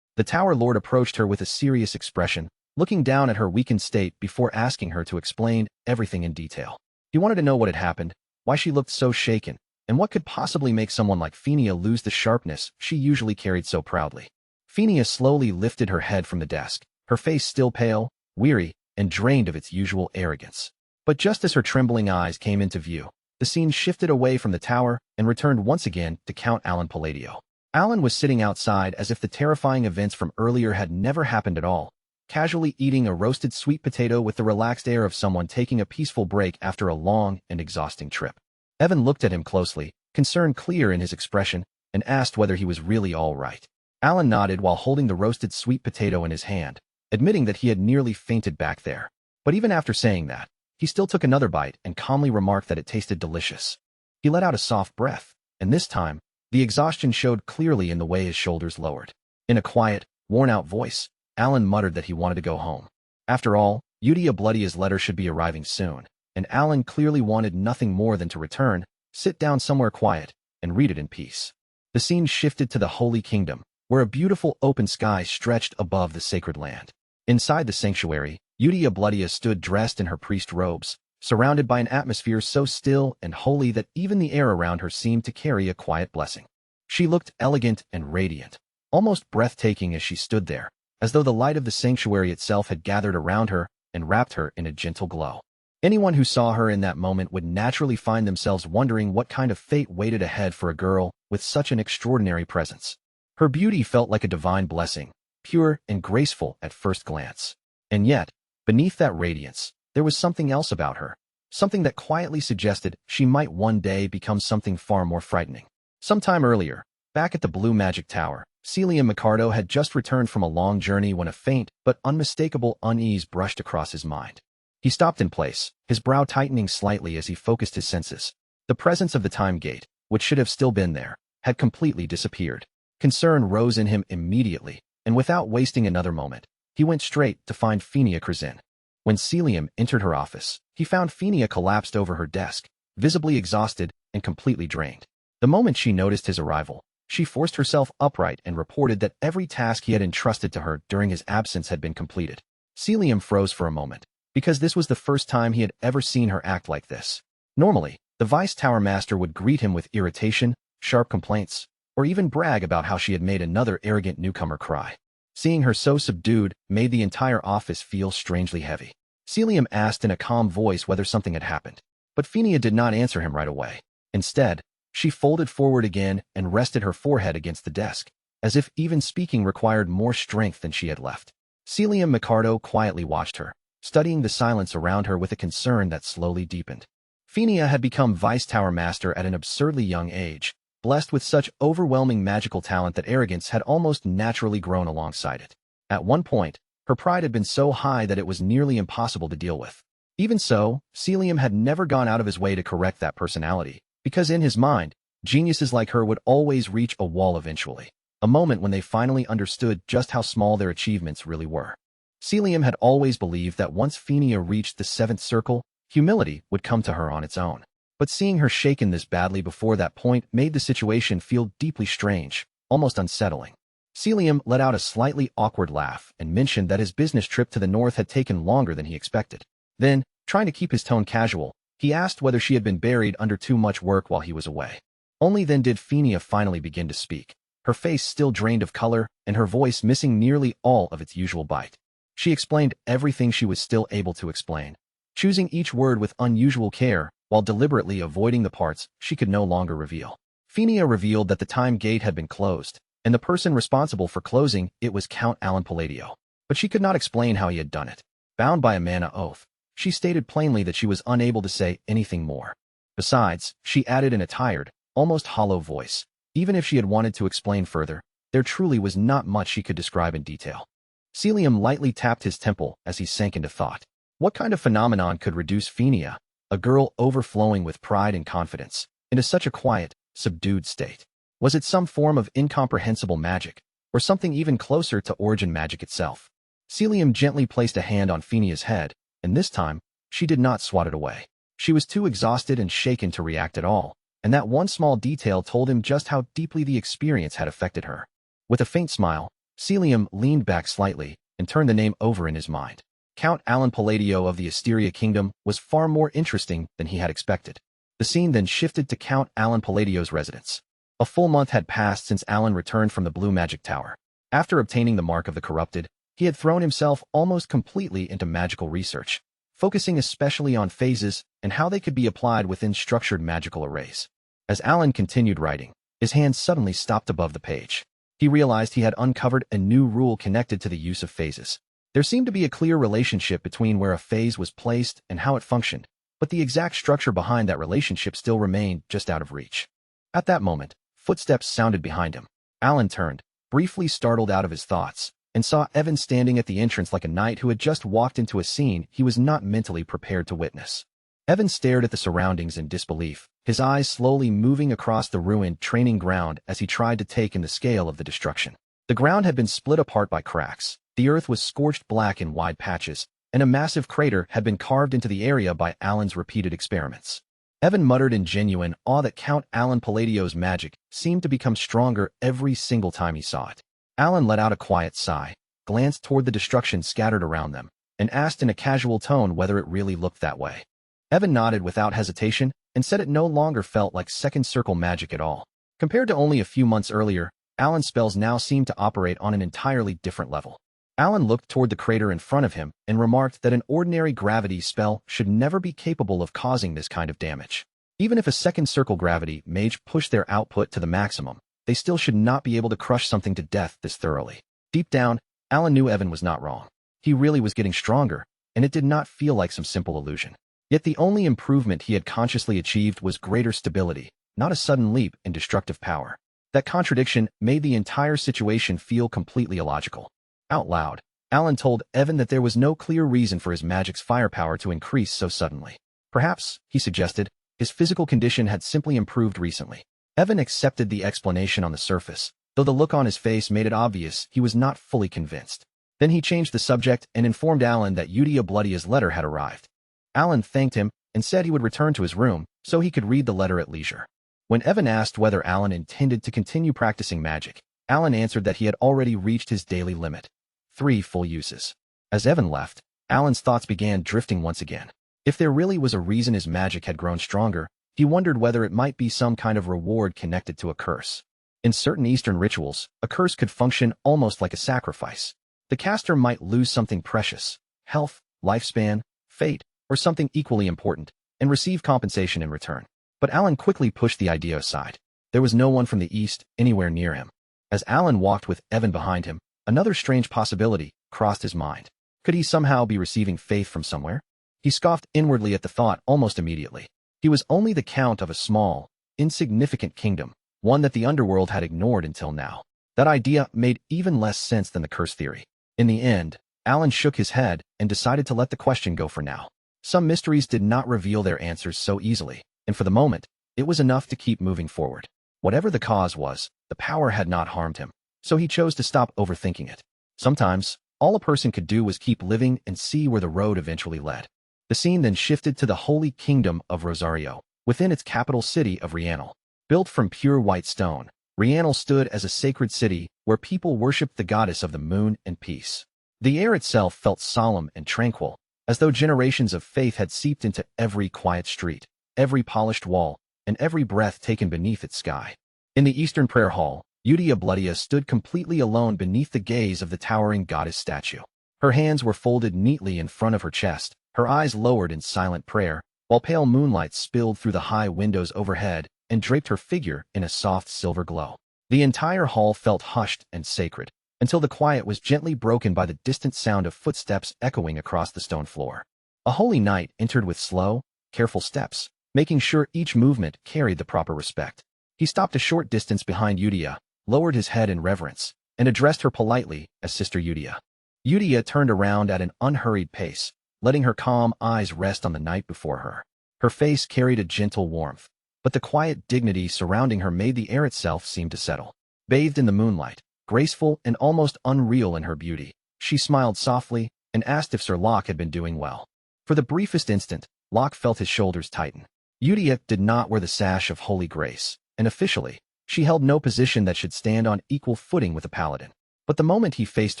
A: The Tower Lord approached her with a serious expression, looking down at her weakened state before asking her to explain everything in detail. He wanted to know what had happened, why she looked so shaken, and what could possibly make someone like Phinia lose the sharpness she usually carried so proudly. Phinia slowly lifted her head from the desk, her face still pale, weary, and drained of its usual arrogance. But just as her trembling eyes came into view, the scene shifted away from the tower and returned once again to Count Alan Palladio. Alan was sitting outside as if the terrifying events from earlier had never happened at all, casually eating a roasted sweet potato with the relaxed air of someone taking a peaceful break after a long and exhausting trip. Evan looked at him closely, concern clear in his expression, and asked whether he was really all right. Alan nodded while holding the roasted sweet potato in his hand, admitting that he had nearly fainted back there. But even after saying that, he still took another bite and calmly remarked that it tasted delicious. He let out a soft breath, and this time, the exhaustion showed clearly in the way his shoulders lowered. In a quiet, worn-out voice, Alan muttered that he wanted to go home. After all, Udia Bloody's letter should be arriving soon, and Alan clearly wanted nothing more than to return, sit down somewhere quiet, and read it in peace. The scene shifted to the Holy Kingdom, where a beautiful open sky stretched above the sacred land. Inside the sanctuary, Udia Bloodia stood dressed in her priest robes, surrounded by an atmosphere so still and holy that even the air around her seemed to carry a quiet blessing. She looked elegant and radiant, almost breathtaking as she stood there, as though the light of the sanctuary itself had gathered around her and wrapped her in a gentle glow. Anyone who saw her in that moment would naturally find themselves wondering what kind of fate waited ahead for a girl with such an extraordinary presence. Her beauty felt like a divine blessing, pure and graceful at first glance. And yet, beneath that radiance, there was something else about her, something that quietly suggested she might one day become something far more frightening. Sometime earlier, back at the Blue Magic Tower, Celia Micardo had just returned from a long journey when a faint but unmistakable unease brushed across his mind. He stopped in place, his brow tightening slightly as he focused his senses. The presence of the time gate, which should have still been there, had completely disappeared. Concern rose in him immediately, and without wasting another moment, he went straight to find Phinia Krazin. When Celium entered her office, he found Phinia collapsed over her desk, visibly exhausted and completely drained. The moment she noticed his arrival, she forced herself upright and reported that every task he had entrusted to her during his absence had been completed. Celium froze for a moment, because this was the first time he had ever seen her act like this. Normally, the Vice Tower Master would greet him with irritation, sharp complaints, or even brag about how she had made another arrogant newcomer cry. Seeing her so subdued made the entire office feel strangely heavy. Celium asked in a calm voice whether something had happened. But Phinia did not answer him right away. Instead, she folded forward again and rested her forehead against the desk, as if even speaking required more strength than she had left. Celia Micardo quietly watched her, studying the silence around her with a concern that slowly deepened. Phinia had become Vice Tower Master at an absurdly young age, blessed with such overwhelming magical talent that arrogance had almost naturally grown alongside it. At one point, her pride had been so high that it was nearly impossible to deal with. Even so, Celium had never gone out of his way to correct that personality, because in his mind, geniuses like her would always reach a wall eventually, a moment when they finally understood just how small their achievements really were. Celium had always believed that once Phinia reached the seventh circle, humility would come to her on its own. But seeing her shaken this badly before that point made the situation feel deeply strange, almost unsettling. Celium let out a slightly awkward laugh and mentioned that his business trip to the north had taken longer than he expected. Then, trying to keep his tone casual, he asked whether she had been buried under too much work while he was away. Only then did Phinia finally begin to speak, her face still drained of color and her voice missing nearly all of its usual bite. She explained everything she was still able to explain, choosing each word with unusual care while deliberately avoiding the parts she could no longer reveal. Phinia revealed that the time gate had been closed, and the person responsible for closing it was Count Alan Palladio. But she could not explain how he had done it. Bound by a mana oath, she stated plainly that she was unable to say anything more. Besides, she added in a tired, almost hollow voice, even if she had wanted to explain further, there truly was not much she could describe in detail. Celium lightly tapped his temple as he sank into thought. What kind of phenomenon could reduce Phinia, a girl overflowing with pride and confidence, into such a quiet, subdued state? Was it some form of incomprehensible magic, or something even closer to origin magic itself? Celium gently placed a hand on Phinia's head, and this time, she did not swat it away. She was too exhausted and shaken to react at all, and that one small detail told him just how deeply the experience had affected her. With a faint smile, Celium leaned back slightly and turned the name over in his mind. Count Alan Palladio of the Asteria Kingdom was far more interesting than he had expected. The scene then shifted to Count Alan Palladio's residence. A full month had passed since Alan returned from the Blue Magic Tower. After obtaining the Mark of the Corrupted, he had thrown himself almost completely into magical research, focusing especially on phases and how they could be applied within structured magical arrays. As Alan continued writing, his hand suddenly stopped above the page. He realized he had uncovered a new rule connected to the use of phases. There seemed to be a clear relationship between where a phase was placed and how it functioned, but the exact structure behind that relationship still remained just out of reach. At that moment, footsteps sounded behind him. Alan turned, briefly startled out of his thoughts, and saw Evan standing at the entrance like a knight who had just walked into a scene he was not mentally prepared to witness. Evan stared at the surroundings in disbelief, his eyes slowly moving across the ruined training ground as he tried to take in the scale of the destruction. The ground had been split apart by cracks, the earth was scorched black in wide patches, and a massive crater had been carved into the area by Alan's repeated experiments. Evan muttered in genuine awe that Count Alan Palladio's magic seemed to become stronger every single time he saw it. Alan let out a quiet sigh, glanced toward the destruction scattered around them, and asked in a casual tone whether it really looked that way. Evan nodded without hesitation and said it no longer felt like second circle magic at all. Compared to only a few months earlier, Alan's spells now seemed to operate on an entirely different level. Alan looked toward the crater in front of him and remarked that an ordinary gravity spell should never be capable of causing this kind of damage. Even if a second circle gravity mage pushed their output to the maximum, they still should not be able to crush something to death this thoroughly. Deep down, Alan knew Evan was not wrong. He really was getting stronger, and it did not feel like some simple illusion. Yet the only improvement he had consciously achieved was greater stability, not a sudden leap in destructive power. That contradiction made the entire situation feel completely illogical. Out loud, Alan told Evan that there was no clear reason for his magic's firepower to increase so suddenly. Perhaps, he suggested, his physical condition had simply improved recently. Evan accepted the explanation on the surface, though the look on his face made it obvious he was not fully convinced. Then he changed the subject and informed Alan that Udia Bloodia's letter had arrived. Alan thanked him and said he would return to his room so he could read the letter at leisure. When Evan asked whether Alan intended to continue practicing magic, Alan answered that he had already reached his daily limit. 3 full uses. As Evan left, Alan's thoughts began drifting once again. If there really was a reason his magic had grown stronger, he wondered whether it might be some kind of reward connected to a curse. In certain Eastern rituals, a curse could function almost like a sacrifice. The caster might lose something precious, health, lifespan, fate, or something equally important, and receive compensation in return. But Alan quickly pushed the idea aside. There was no one from the east anywhere near him. As Alan walked with Evan behind him, another strange possibility crossed his mind. Could he somehow be receiving faith from somewhere? He scoffed inwardly at the thought almost immediately. He was only the count of a small, insignificant kingdom, one that the underworld had ignored until now. That idea made even less sense than the curse theory. In the end, Alan shook his head and decided to let the question go for now. Some mysteries did not reveal their answers so easily, and for the moment, it was enough to keep moving forward. Whatever the cause was, the power had not harmed him, so he chose to stop overthinking it. Sometimes, all a person could do was keep living and see where the road eventually led. The scene then shifted to the holy kingdom of Rosario, within its capital city of Rianal. Built from pure white stone, Rianal stood as a sacred city where people worshipped the goddess of the moon and peace. The air itself felt solemn and tranquil, as though generations of faith had seeped into every quiet street, every polished wall, and every breath taken beneath its sky. In the Eastern Prayer Hall, Yudia Bloodia stood completely alone beneath the gaze of the towering goddess statue. Her hands were folded neatly in front of her chest, her eyes lowered in silent prayer, while pale moonlight spilled through the high windows overhead and draped her figure in a soft silver glow. The entire hall felt hushed and sacred, until the quiet was gently broken by the distant sound of footsteps echoing across the stone floor. A holy knight entered with slow, careful steps, making sure each movement carried the proper respect. He stopped a short distance behind Yudia, lowered his head in reverence, and addressed her politely as Sister Yudia. Yudia turned around at an unhurried pace, letting her calm eyes rest on the knight before her. Her face carried a gentle warmth, but the quiet dignity surrounding her made the air itself seem to settle. Bathed in the moonlight, graceful and almost unreal in her beauty, she smiled softly and asked if Sir Locke had been doing well. For the briefest instant, Locke felt his shoulders tighten. Yudia did not wear the sash of holy grace, and officially, she held no position that should stand on equal footing with a paladin. But the moment he faced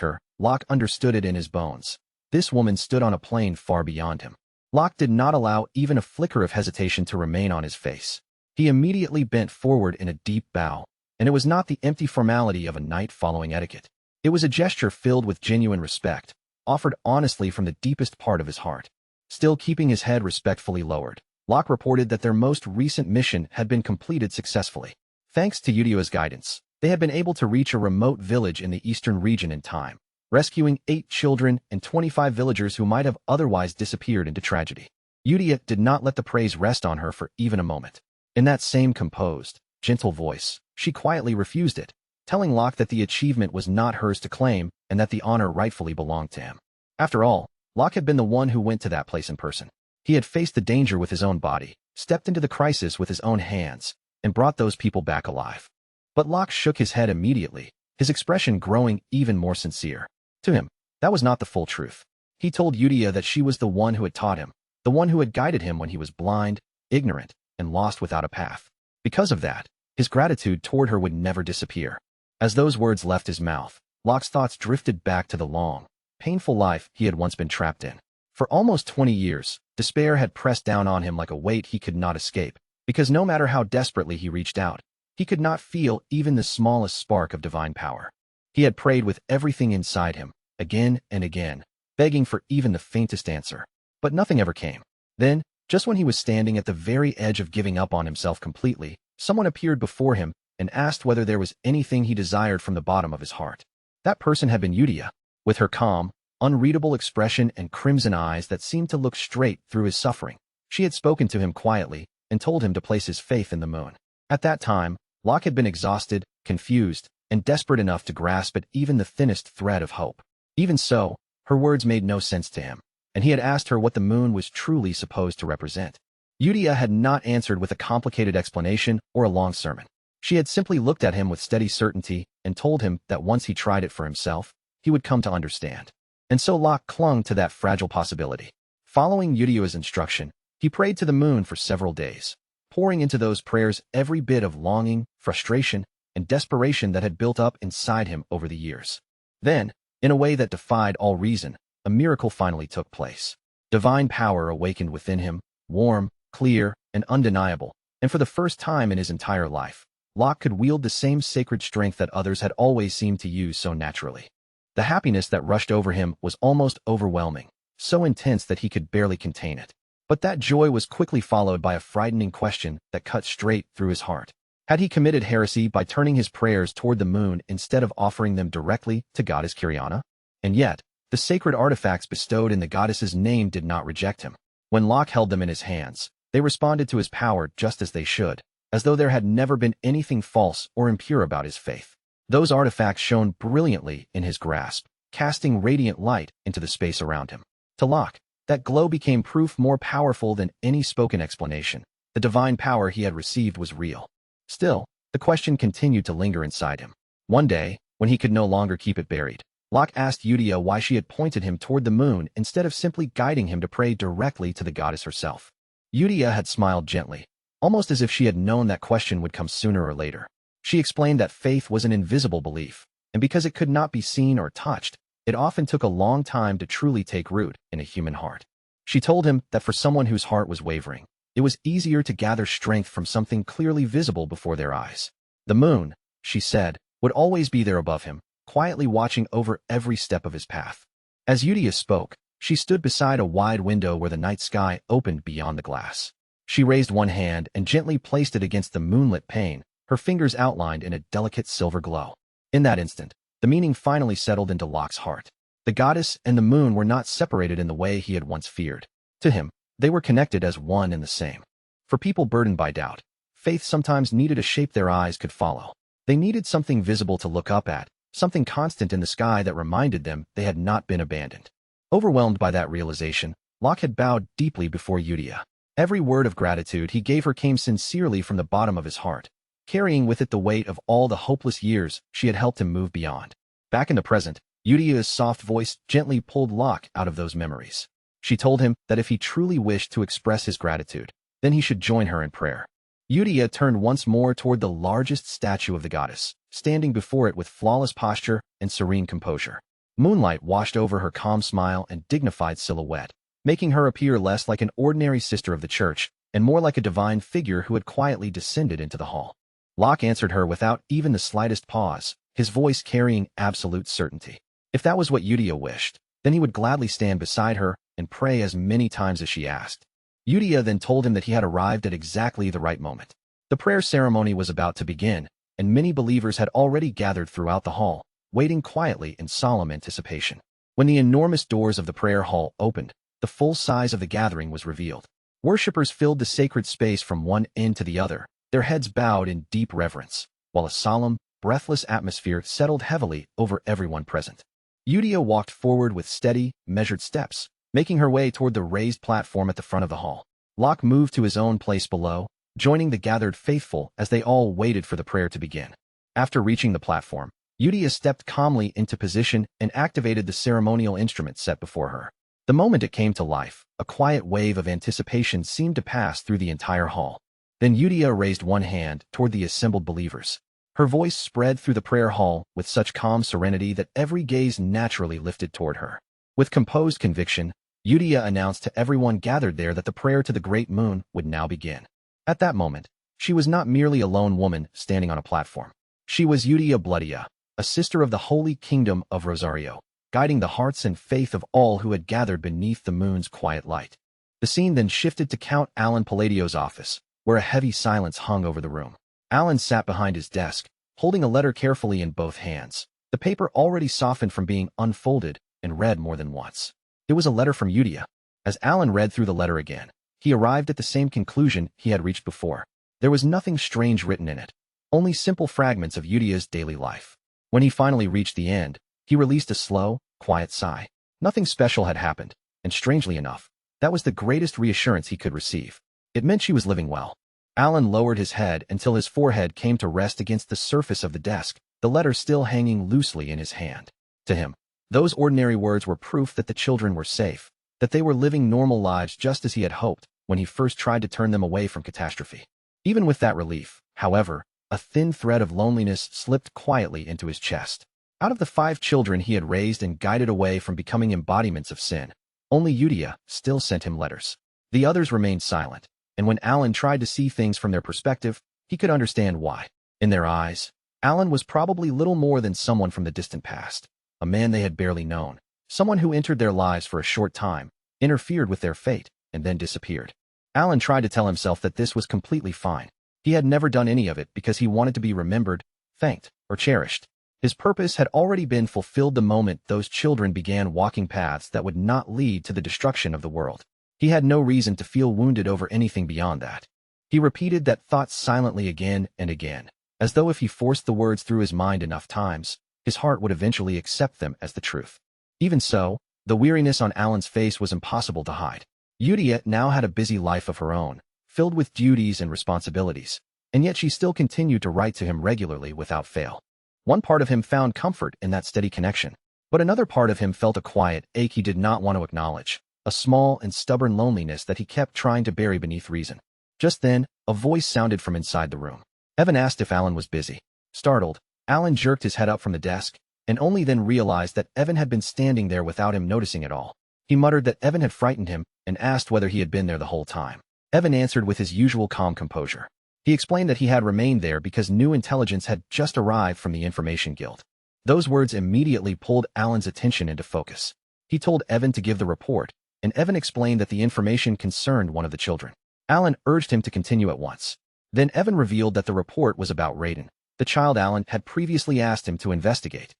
A: her, Locke understood it in his bones. This woman stood on a plane far beyond him. Locke did not allow even a flicker of hesitation to remain on his face. He immediately bent forward in a deep bow, and it was not the empty formality of a knight following etiquette. It was a gesture filled with genuine respect, offered honestly from the deepest part of his heart. Still keeping his head respectfully lowered, Locke reported that their most recent mission had been completed successfully. Thanks to Yudia's guidance, they had been able to reach a remote village in the eastern region in time, rescuing 8 children and 25 villagers who might have otherwise disappeared into tragedy. Yudia did not let the praise rest on her for even a moment. In that same composed, gentle voice, she quietly refused it, telling Locke that the achievement was not hers to claim and that the honor rightfully belonged to him. After all, Locke had been the one who went to that place in person. He had faced the danger with his own body, stepped into the crisis with his own hands, and brought those people back alive. But Locke shook his head immediately, his expression growing even more sincere. To him, that was not the full truth. He told Yudia that she was the one who had taught him, the one who had guided him when he was blind, ignorant, and lost without a path. Because of that, his gratitude toward her would never disappear. As those words left his mouth, Locke's thoughts drifted back to the long, painful life he had once been trapped in. For almost 20 years, despair had pressed down on him like a weight he could not escape, because no matter how desperately he reached out, he could not feel even the smallest spark of divine power. He had prayed with everything inside him, again and again, begging for even the faintest answer. But nothing ever came. Then, just when he was standing at the very edge of giving up on himself completely, someone appeared before him and asked whether there was anything he desired from the bottom of his heart. That person had been Yudia, with her calm, unreadable expression and crimson eyes that seemed to look straight through his suffering. She had spoken to him quietly and told him to place his faith in the moon. At that time, Locke had been exhausted, confused, and desperate enough to grasp at even the thinnest thread of hope. Even so, her words made no sense to him, and he had asked her what the moon was truly supposed to represent. Yudia had not answered with a complicated explanation or a long sermon. She had simply looked at him with steady certainty and told him that once he tried it for himself, he would come to understand. And so Locke clung to that fragile possibility. Following Yudia's instruction, he prayed to the moon for several days, pouring into those prayers every bit of longing, frustration, and desperation that had built up inside him over the years. Then, in a way that defied all reason, a miracle finally took place. Divine power awakened within him, warm, clear, and undeniable, and for the first time in his entire life, Locke could wield the same sacred strength that others had always seemed to use so naturally. The happiness that rushed over him was almost overwhelming, so intense that he could barely contain it. But that joy was quickly followed by a frightening question that cut straight through his heart. Had he committed heresy by turning his prayers toward the moon instead of offering them directly to goddess Kiriana? And yet, the sacred artifacts bestowed in the goddess's name did not reject him. When Locke held them in his hands, they responded to his power just as they should, as though there had never been anything false or impure about his faith. Those artifacts shone brilliantly in his grasp, casting radiant light into the space around him. To Locke, that glow became proof more powerful than any spoken explanation. The divine power he had received was real. Still, the question continued to linger inside him. One day, when he could no longer keep it buried, Locke asked Eudia why she had pointed him toward the moon instead of simply guiding him to pray directly to the goddess herself. Eudia had smiled gently, almost as if she had known that question would come sooner or later. She explained that faith was an invisible belief, and because it could not be seen or touched, it often took a long time to truly take root in a human heart. She told him that for someone whose heart was wavering, it was easier to gather strength from something clearly visible before their eyes. The moon, she said, would always be there above him, quietly watching over every step of his path. As Eudia spoke, she stood beside a wide window where the night sky opened beyond the glass. She raised one hand and gently placed it against the moonlit pane, her fingers outlined in a delicate silver glow. In that instant, the meaning finally settled into Locke's heart. The goddess and the moon were not separated in the way he had once feared. To him, they were connected as one and the same. For people burdened by doubt, faith sometimes needed a shape their eyes could follow. They needed something visible to look up at, something constant in the sky that reminded them they had not been abandoned. Overwhelmed by that realization, Locke had bowed deeply before Eudia. Every word of gratitude he gave her came sincerely from the bottom of his heart, carrying with it the weight of all the hopeless years she had helped him move beyond. Back in the present, Eudia's soft voice gently pulled Locke out of those memories. She told him that if he truly wished to express his gratitude, then he should join her in prayer. Eudia turned once more toward the largest statue of the goddess, standing before it with flawless posture and serene composure. Moonlight washed over her calm smile and dignified silhouette, making her appear less like an ordinary sister of the church and more like a divine figure who had quietly descended into the hall. Locke answered her without even the slightest pause, his voice carrying absolute certainty. If that was what Eudia wished, then he would gladly stand beside her and pray as many times as she asked. Eudia then told him that he had arrived at exactly the right moment. The prayer ceremony was about to begin, and many believers had already gathered throughout the hall, waiting quietly in solemn anticipation. When the enormous doors of the prayer hall opened, the full size of the gathering was revealed. Worshippers filled the sacred space from one end to the other, their heads bowed in deep reverence, while a solemn, breathless atmosphere settled heavily over everyone present. Eudia walked forward with steady, measured steps, making her way toward the raised platform at the front of the hall. Locke moved to his own place below, joining the gathered faithful as they all waited for the prayer to begin. After reaching the platform, Eudia stepped calmly into position and activated the ceremonial instrument set before her. The moment it came to life, a quiet wave of anticipation seemed to pass through the entire hall. Then Eudia raised one hand toward the assembled believers. Her voice spread through the prayer hall with such calm serenity that every gaze naturally lifted toward her. With composed conviction, Eudia announced to everyone gathered there that the prayer to the great moon would now begin. At that moment, she was not merely a lone woman standing on a platform. She was Eudia Bloodia, a sister of the Holy Kingdom of Rosario, guiding the hearts and faith of all who had gathered beneath the moon's quiet light. The scene then shifted to Count Alan Palladio's office, where a heavy silence hung over the room. Alan sat behind his desk, holding a letter carefully in both hands. The paper already softened from being unfolded and read more than once. It was a letter from Eudia. As Alan read through the letter again, he arrived at the same conclusion he had reached before. There was nothing strange written in it, only simple fragments of Eudia's daily life. When he finally reached the end, he released a slow, quiet sigh. Nothing special had happened, and strangely enough, that was the greatest reassurance he could receive. It meant she was living well. Alan lowered his head until his forehead came to rest against the surface of the desk, the letter still hanging loosely in his hand. To him, those ordinary words were proof that the children were safe, that they were living normal lives just as he had hoped when he first tried to turn them away from catastrophe. Even with that relief, however, a thin thread of loneliness slipped quietly into his chest. Out of the 5 children he had raised and guided away from becoming embodiments of sin, only Eudia still sent him letters. The others remained silent, and when Alan tried to see things from their perspective, he could understand why. In their eyes, Alan was probably little more than someone from the distant past, a man they had barely known, someone who entered their lives for a short time, interfered with their fate, and then disappeared. Alan tried to tell himself that this was completely fine. He had never done any of it because he wanted to be remembered, thanked, or cherished. His purpose had already been fulfilled the moment those children began walking paths that would not lead to the destruction of the world. He had no reason to feel wounded over anything beyond that. He repeated that thought silently again and again, as though if he forced the words through his mind enough times, his heart would eventually accept them as the truth. Even so, the weariness on Alan's face was impossible to hide. Yudia now had a busy life of her own, filled with duties and responsibilities, and yet she still continued to write to him regularly without fail. One part of him found comfort in that steady connection, but another part of him felt a quiet ache he did not want to acknowledge, a small and stubborn loneliness that he kept trying to bury beneath reason. Just then, a voice sounded from inside the room. Evan asked if Alan was busy. Startled, Alan jerked his head up from the desk, and only then realized that Evan had been standing there without him noticing at all. He muttered that Evan had frightened him and asked whether he had been there the whole time. Evan answered with his usual calm composure. He explained that he had remained there because new intelligence had just arrived from the Information Guild. Those words immediately pulled Alan's attention into focus. He told Evan to give the report, and Evan explained that the information concerned one of the children. Alan urged him to continue at once. Then Evan revealed that the report was about Raiden, the child Alan had previously asked him to investigate.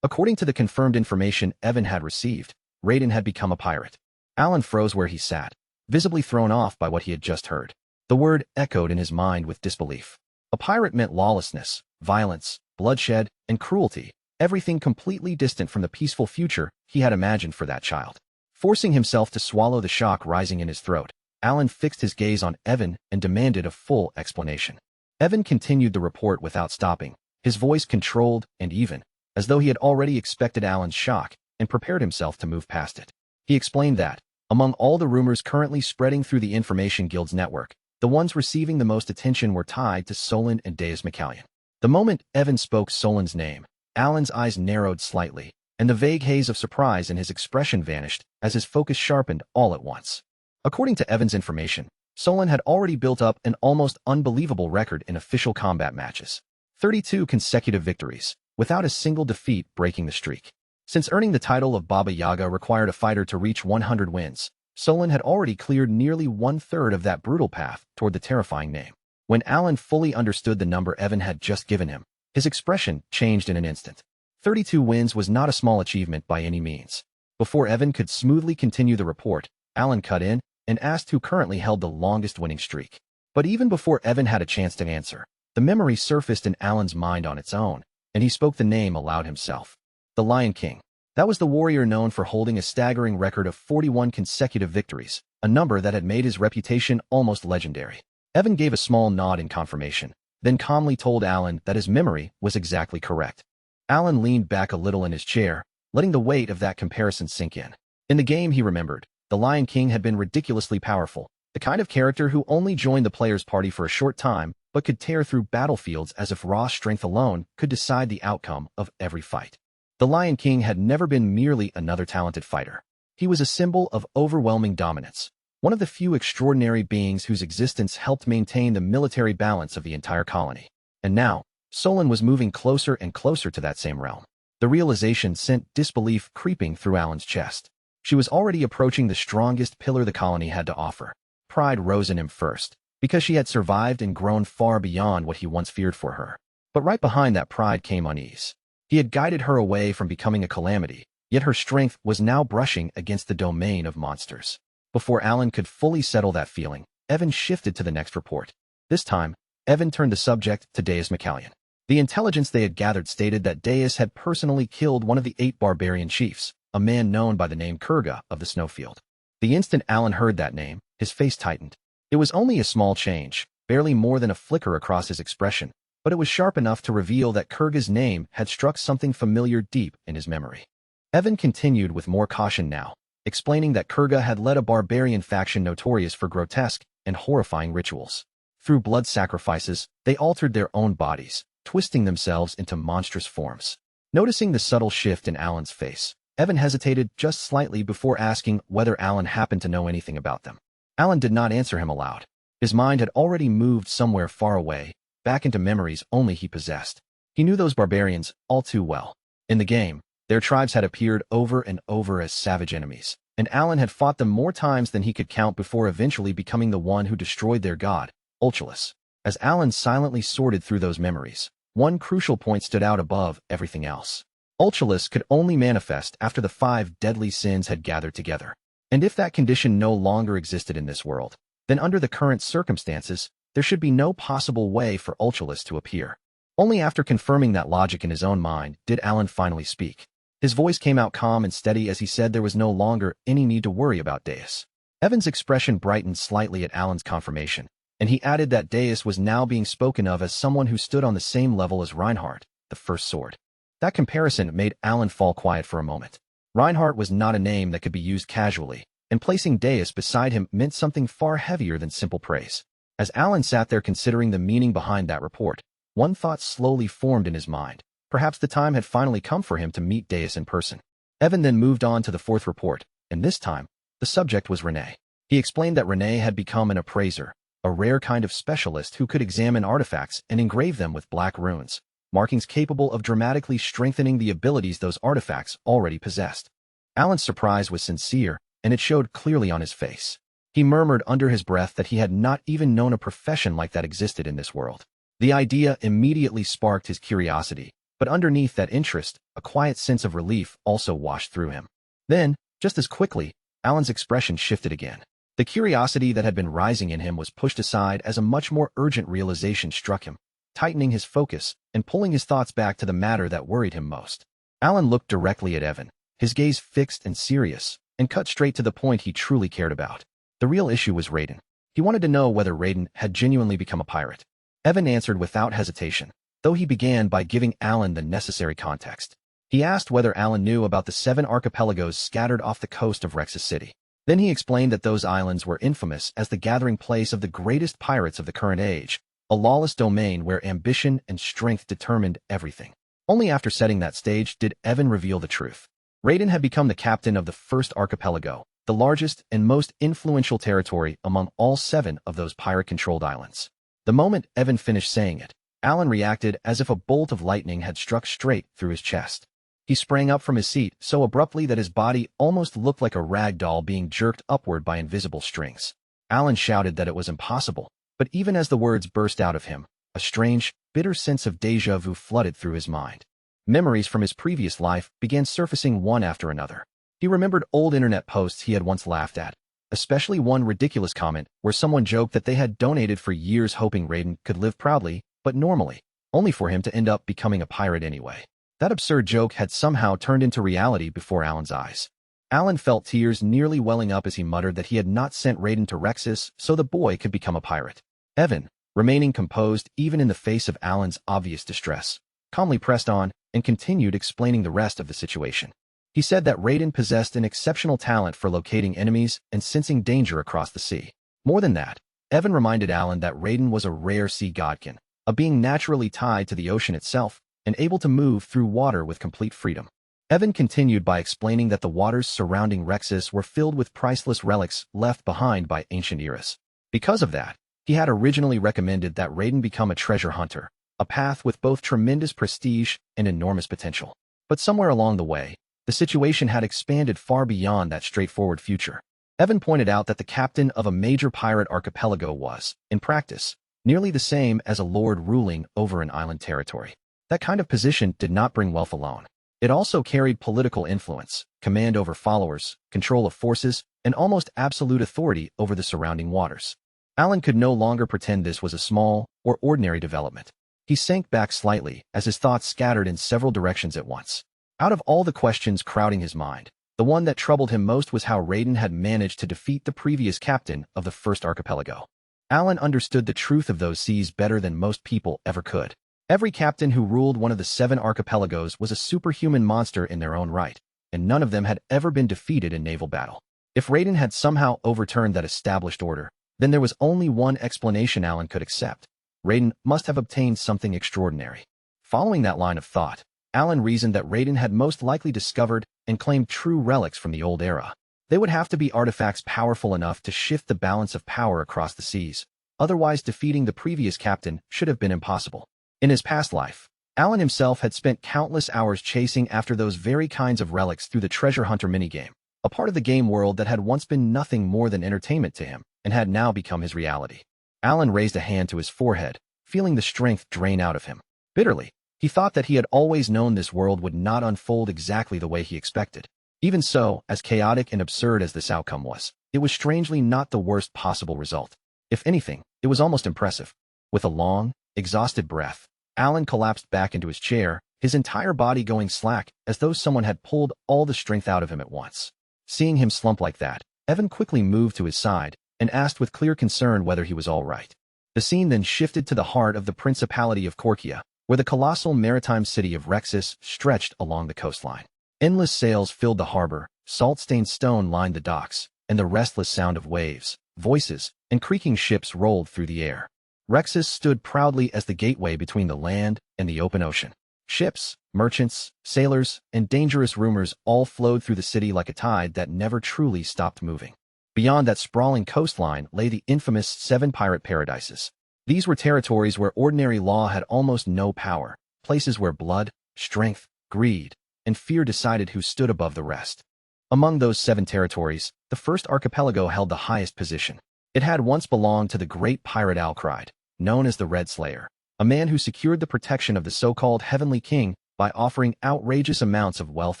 A: According to the confirmed information Evan had received, Raiden had become a pirate. Alan froze where he sat, visibly thrown off by what he had just heard. The word echoed in his mind with disbelief. A pirate meant lawlessness, violence, bloodshed, and cruelty, everything completely distant from the peaceful future he had imagined for that child. Forcing himself to swallow the shock rising in his throat, Alan fixed his gaze on Evan and demanded a full explanation. Evan continued the report without stopping, his voice controlled and even, as though he had already expected Alan's shock and prepared himself to move past it. He explained that, among all the rumors currently spreading through the Information Guild's network, the ones receiving the most attention were tied to Solon and Deus Macallion. The moment Evan spoke Solon's name, Alan's eyes narrowed slightly, and the vague haze of surprise in his expression vanished as his focus sharpened all at once. According to Evan's information, Solon had already built up an almost unbelievable record in official combat matches. 32 consecutive victories, without a single defeat breaking the streak. Since earning the title of Baba Yaga required a fighter to reach 100 wins, Solon had already cleared nearly one-third of that brutal path toward the terrifying name. When Alan fully understood the number Evan had just given him, his expression changed in an instant. 32 wins was not a small achievement by any means. Before Evan could smoothly continue the report, Alan cut in and asked who currently held the longest winning streak. But even before Evan had a chance to answer, the memory surfaced in Alan's mind on its own, and he spoke the name aloud himself. The Lion King. That was the warrior known for holding a staggering record of 41 consecutive victories, a number that had made his reputation almost legendary. Evan gave a small nod in confirmation, then calmly told Alan that his memory was exactly correct. Alan leaned back a little in his chair, letting the weight of that comparison sink in. In the game he remembered, the Lion King had been ridiculously powerful, the kind of character who only joined the player's party for a short time, but could tear through battlefields as if raw strength alone could decide the outcome of every fight. The Lion King had never been merely another talented fighter. He was a symbol of overwhelming dominance, one of the few extraordinary beings whose existence helped maintain the military balance of the entire colony. And now, Solon was moving closer and closer to that same realm. The realization sent disbelief creeping through Alan's chest. She was already approaching the strongest pillar the colony had to offer. Pride rose in him first, because she had survived and grown far beyond what he once feared for her. But right behind that pride came unease. He had guided her away from becoming a calamity, yet her strength was now brushing against the domain of monsters. Before Alan could fully settle that feeling, Evan shifted to the next report. This time, Evan turned the subject to Deus Macallion. The intelligence they had gathered stated that Deus had personally killed one of the 8 barbarian chiefs, a man known by the name Kurga of the Snowfield. The instant Alan heard that name, his face tightened. It was only a small change, barely more than a flicker across his expression, but it was sharp enough to reveal that Kurga's name had struck something familiar deep in his memory. Evan continued with more caution now, explaining that Kurga had led a barbarian faction notorious for grotesque and horrifying rituals. Through blood sacrifices, they altered their own bodies, twisting themselves into monstrous forms. Noticing the subtle shift in Alan's face, Evan hesitated just slightly before asking whether Alan happened to know anything about them. Alan did not answer him aloud. His mind had already moved somewhere far away, back into memories only he possessed. He knew those barbarians all too well. In the game, their tribes had appeared over and over as savage enemies, and Alan had fought them more times than he could count before eventually becoming the one who destroyed their god, Ulchalus. As Alan silently sorted through those memories, one crucial point stood out above everything else. Ulchalus could only manifest after the 5 deadly sins had gathered together. And if that condition no longer existed in this world, then under the current circumstances, there should be no possible way for Ulchalus to appear. Only after confirming that logic in his own mind did Alan finally speak. His voice came out calm and steady as he said there was no longer any need to worry about Deus. Evan's expression brightened slightly at Alan's confirmation, and he added that Deus was now being spoken of as someone who stood on the same level as Reinhardt, the first sword. That comparison made Alan fall quiet for a moment. Reinhardt was not a name that could be used casually, and placing Deus beside him meant something far heavier than simple praise. As Alan sat there considering the meaning behind that report, one thought slowly formed in his mind. Perhaps the time had finally come for him to meet Deus in person. Evan then moved on to the 4th report, and this time, the subject was Renee. He explained that Renee had become an appraiser, a rare kind of specialist who could examine artifacts and engrave them with black runes, markings capable of dramatically strengthening the abilities those artifacts already possessed. Alan's surprise was sincere, and it showed clearly on his face. He murmured under his breath that he had not even known a profession like that existed in this world. The idea immediately sparked his curiosity, but underneath that interest, a quiet sense of relief also washed through him. Then, just as quickly, Alan's expression shifted again. The curiosity that had been rising in him was pushed aside as a much more urgent realization struck him, tightening his focus and pulling his thoughts back to the matter that worried him most. Alan looked directly at Evan, his gaze fixed and serious, and cut straight to the point he truly cared about. The real issue was Raiden. He wanted to know whether Raiden had genuinely become a pirate. Evan answered without hesitation, though he began by giving Alan the necessary context. He asked whether Alan knew about the 7 archipelagos scattered off the coast of Rexus City. Then he explained that those islands were infamous as the gathering place of the greatest pirates of the current age, a lawless domain where ambition and strength determined everything. Only after setting that stage did Evan reveal the truth. Raiden had become the captain of the 1st archipelago, the largest and most influential territory among all 7 of those pirate-controlled islands. The moment Evan finished saying it, Alan reacted as if a bolt of lightning had struck straight through his chest. He sprang up from his seat so abruptly that his body almost looked like a rag doll being jerked upward by invisible strings. Alan shouted that it was impossible, but even as the words burst out of him, a strange, bitter sense of déjà vu flooded through his mind. Memories from his previous life began surfacing one after another. He remembered old internet posts he had once laughed at, especially one ridiculous comment where someone joked that they had donated for years hoping Raiden could live proudly, but normally, only for him to end up becoming a pirate anyway. That absurd joke had somehow turned into reality before Alan's eyes. Alan felt tears nearly welling up as he muttered that he had not sent Raiden to Rexus so the boy could become a pirate. Evan, remaining composed even in the face of Alan's obvious distress, calmly pressed on and continued explaining the rest of the situation. He said that Raiden possessed an exceptional talent for locating enemies and sensing danger across the sea. More than that, Evan reminded Alan that Raiden was a rare sea godkin, a being naturally tied to the ocean itself and able to move through water with complete freedom. Evan continued by explaining that the waters surrounding Rexus were filled with priceless relics left behind by ancient eras. Because of that, he had originally recommended that Raiden become a treasure hunter, a path with both tremendous prestige and enormous potential. But somewhere along the way, the situation had expanded far beyond that straightforward future. Evan pointed out that the captain of a major pirate archipelago was, in practice, nearly the same as a lord ruling over an island territory. That kind of position did not bring wealth alone. It also carried political influence, command over followers, control of forces, and almost absolute authority over the surrounding waters. Alan could no longer pretend this was a small or ordinary development. He sank back slightly as his thoughts scattered in several directions at once. Out of all the questions crowding his mind, the one that troubled him most was how Raiden had managed to defeat the previous captain of the 1st archipelago. Alan understood the truth of those seas better than most people ever could. Every captain who ruled one of the 7 archipelagos was a superhuman monster in their own right, and none of them had ever been defeated in naval battle. If Raiden had somehow overturned that established order, then there was only one explanation Alan could accept. Raiden must have obtained something extraordinary. Following that line of thought, Alan reasoned that Raiden had most likely discovered and claimed true relics from the old era. They would have to be artifacts powerful enough to shift the balance of power across the seas. Otherwise, defeating the previous captain should have been impossible. In his past life, Alan himself had spent countless hours chasing after those very kinds of relics through the treasure hunter minigame, a part of the game world that had once been nothing more than entertainment to him and had now become his reality. Alan raised a hand to his forehead, feeling the strength drain out of him. Bitterly, he thought that he had always known this world would not unfold exactly the way he expected. Even so, as chaotic and absurd as this outcome was, it was strangely not the worst possible result. If anything, it was almost impressive. With a long, exhausted breath, Alan collapsed back into his chair, his entire body going slack as though someone had pulled all the strength out of him at once. Seeing him slump like that, Evan quickly moved to his side and asked with clear concern whether he was all right. The scene then shifted to the heart of the Principality of Korkia, where the colossal maritime city of Rexus stretched along the coastline. Endless sails filled the harbor, salt-stained stone lined the docks, and the restless sound of waves, voices, and creaking ships rolled through the air. Rexus stood proudly as the gateway between the land and the open ocean. Ships, merchants, sailors, and dangerous rumors all flowed through the city like a tide that never truly stopped moving. Beyond that sprawling coastline lay the infamous 7 pirate paradises. These were territories where ordinary law had almost no power, places where blood, strength, greed, and fear decided who stood above the rest. Among those 7 territories, the first archipelago held the highest position. It had once belonged to the great pirate Alcride, known as the Red Slayer, a man who secured the protection of the so-called Heavenly King by offering outrageous amounts of wealth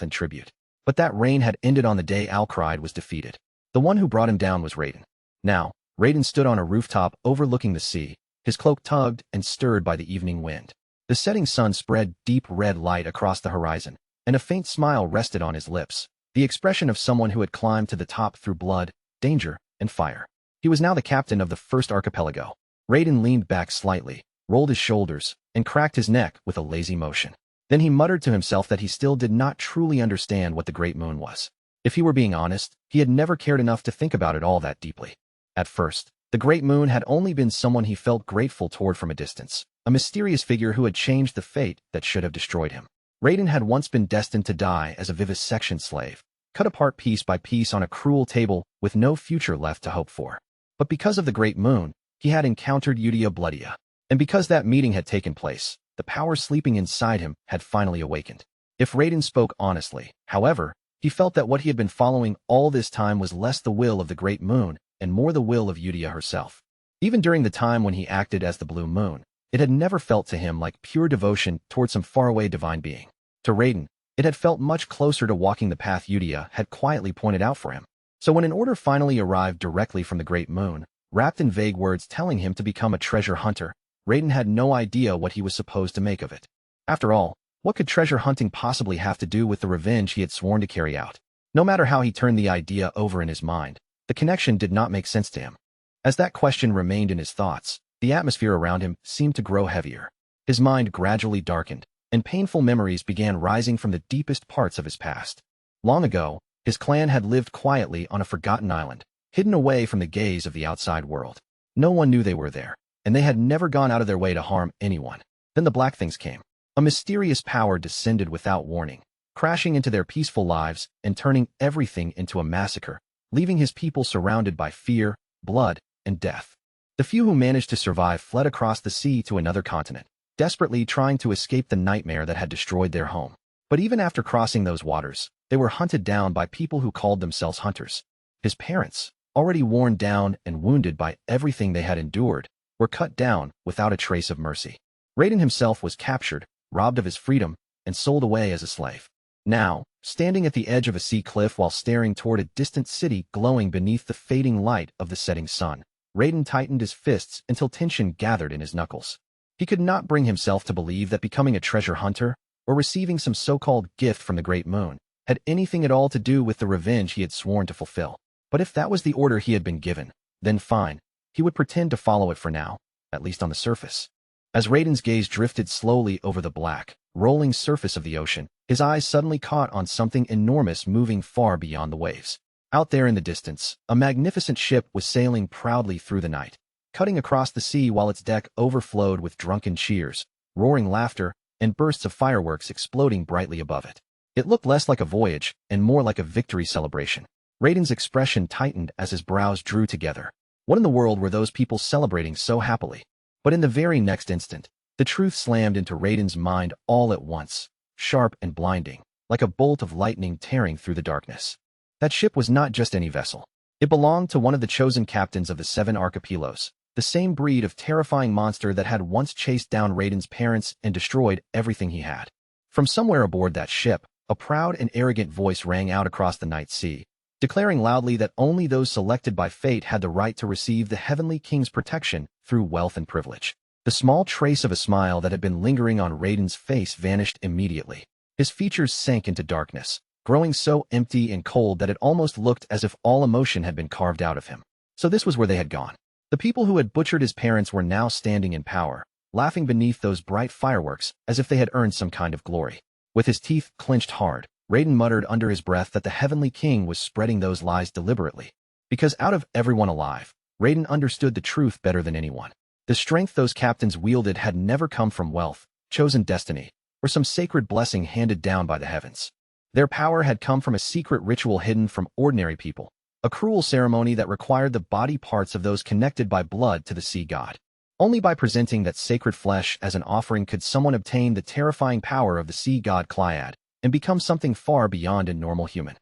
A: and tribute. But that reign had ended on the day Alcride was defeated. The one who brought him down was Raiden. Now, Raiden stood on a rooftop overlooking the sea, his cloak tugged and stirred by the evening wind. The setting sun spread deep red light across the horizon, and a faint smile rested on his lips, the expression of someone who had climbed to the top through blood, danger, and fire. He was now the captain of the first archipelago. Raiden leaned back slightly, rolled his shoulders, and cracked his neck with a lazy motion. Then he muttered to himself that he still did not truly understand what the Great Moon was. If he were being honest, he had never cared enough to think about it all that deeply. At first, the Great Moon had only been someone he felt grateful toward from a distance, a mysterious figure who had changed the fate that should have destroyed him. Raiden had once been destined to die as a vivisection slave, cut apart piece by piece on a cruel table with no future left to hope for. But because of the Great Moon, he had encountered Udia Bloodia. And because that meeting had taken place, the power sleeping inside him had finally awakened. If Raiden spoke honestly, however, he felt that what he had been following all this time was less the will of the Great Moon and more the will of Udia herself. Even during the time when he acted as the Blue Moon, it had never felt to him like pure devotion toward some faraway divine being. To Raiden, it had felt much closer to walking the path Udia had quietly pointed out for him. So when an order finally arrived directly from the Great Moon, wrapped in vague words telling him to become a treasure hunter, Raiden had no idea what he was supposed to make of it. After all, what could treasure hunting possibly have to do with the revenge he had sworn to carry out? No matter how he turned the idea over in his mind, the connection did not make sense to him. As that question remained in his thoughts, the atmosphere around him seemed to grow heavier. His mind gradually darkened, and painful memories began rising from the deepest parts of his past. Long ago, his clan had lived quietly on a forgotten island, hidden away from the gaze of the outside world. No one knew they were there, and they had never gone out of their way to harm anyone. Then the Black Things came. A mysterious power descended without warning, crashing into their peaceful lives and turning everything into a massacre, leaving his people surrounded by fear, blood, and death. The few who managed to survive fled across the sea to another continent, desperately trying to escape the nightmare that had destroyed their home. But even after crossing those waters, they were hunted down by people who called themselves hunters. His parents, already worn down and wounded by everything they had endured, were cut down without a trace of mercy. Raiden himself was captured, robbed of his freedom, and sold away as a slave. Now, standing at the edge of a sea cliff while staring toward a distant city glowing beneath the fading light of the setting sun, Raiden tightened his fists until tension gathered in his knuckles. He could not bring himself to believe that becoming a treasure hunter, or receiving some so-called gift from the Great Moon, had anything at all to do with the revenge he had sworn to fulfill. But if that was the order he had been given, then fine, he would pretend to follow it for now, at least on the surface. As Raiden's gaze drifted slowly over the black, rolling surface of the ocean, his eyes suddenly caught on something enormous moving far beyond the waves. Out there in the distance, a magnificent ship was sailing proudly through the night, cutting across the sea while its deck overflowed with drunken cheers, roaring laughter, and bursts of fireworks exploding brightly above it. It looked less like a voyage and more like a victory celebration. Raiden's expression tightened as his brows drew together. What in the world were those people celebrating so happily? But in the very next instant, the truth slammed into Raiden's mind all at once, sharp and blinding, like a bolt of lightning tearing through the darkness. That ship was not just any vessel. It belonged to one of the chosen captains of the 7 archipelagos, the same breed of terrifying monster that had once chased down Raiden's parents and destroyed everything he had. From somewhere aboard that ship, a proud and arrogant voice rang out across the night sea, declaring loudly that only those selected by fate had the right to receive the Heavenly King's protection through wealth and privilege. The small trace of a smile that had been lingering on Raiden's face vanished immediately. His features sank into darkness, growing so empty and cold that it almost looked as if all emotion had been carved out of him. So this was where they had gone. The people who had butchered his parents were now standing in power, laughing beneath those bright fireworks as if they had earned some kind of glory. With his teeth clenched hard, Raiden muttered under his breath that the Heavenly King was spreading those lies deliberately. Because out of everyone alive, Raiden understood the truth better than anyone. The strength those captains wielded had never come from wealth, chosen destiny, or some sacred blessing handed down by the heavens. Their power had come from a secret ritual hidden from ordinary people, a cruel ceremony that required the body parts of those connected by blood to the sea god. Only by presenting that sacred flesh as an offering could someone obtain the terrifying power of the sea god Clyad and become something far beyond a normal human.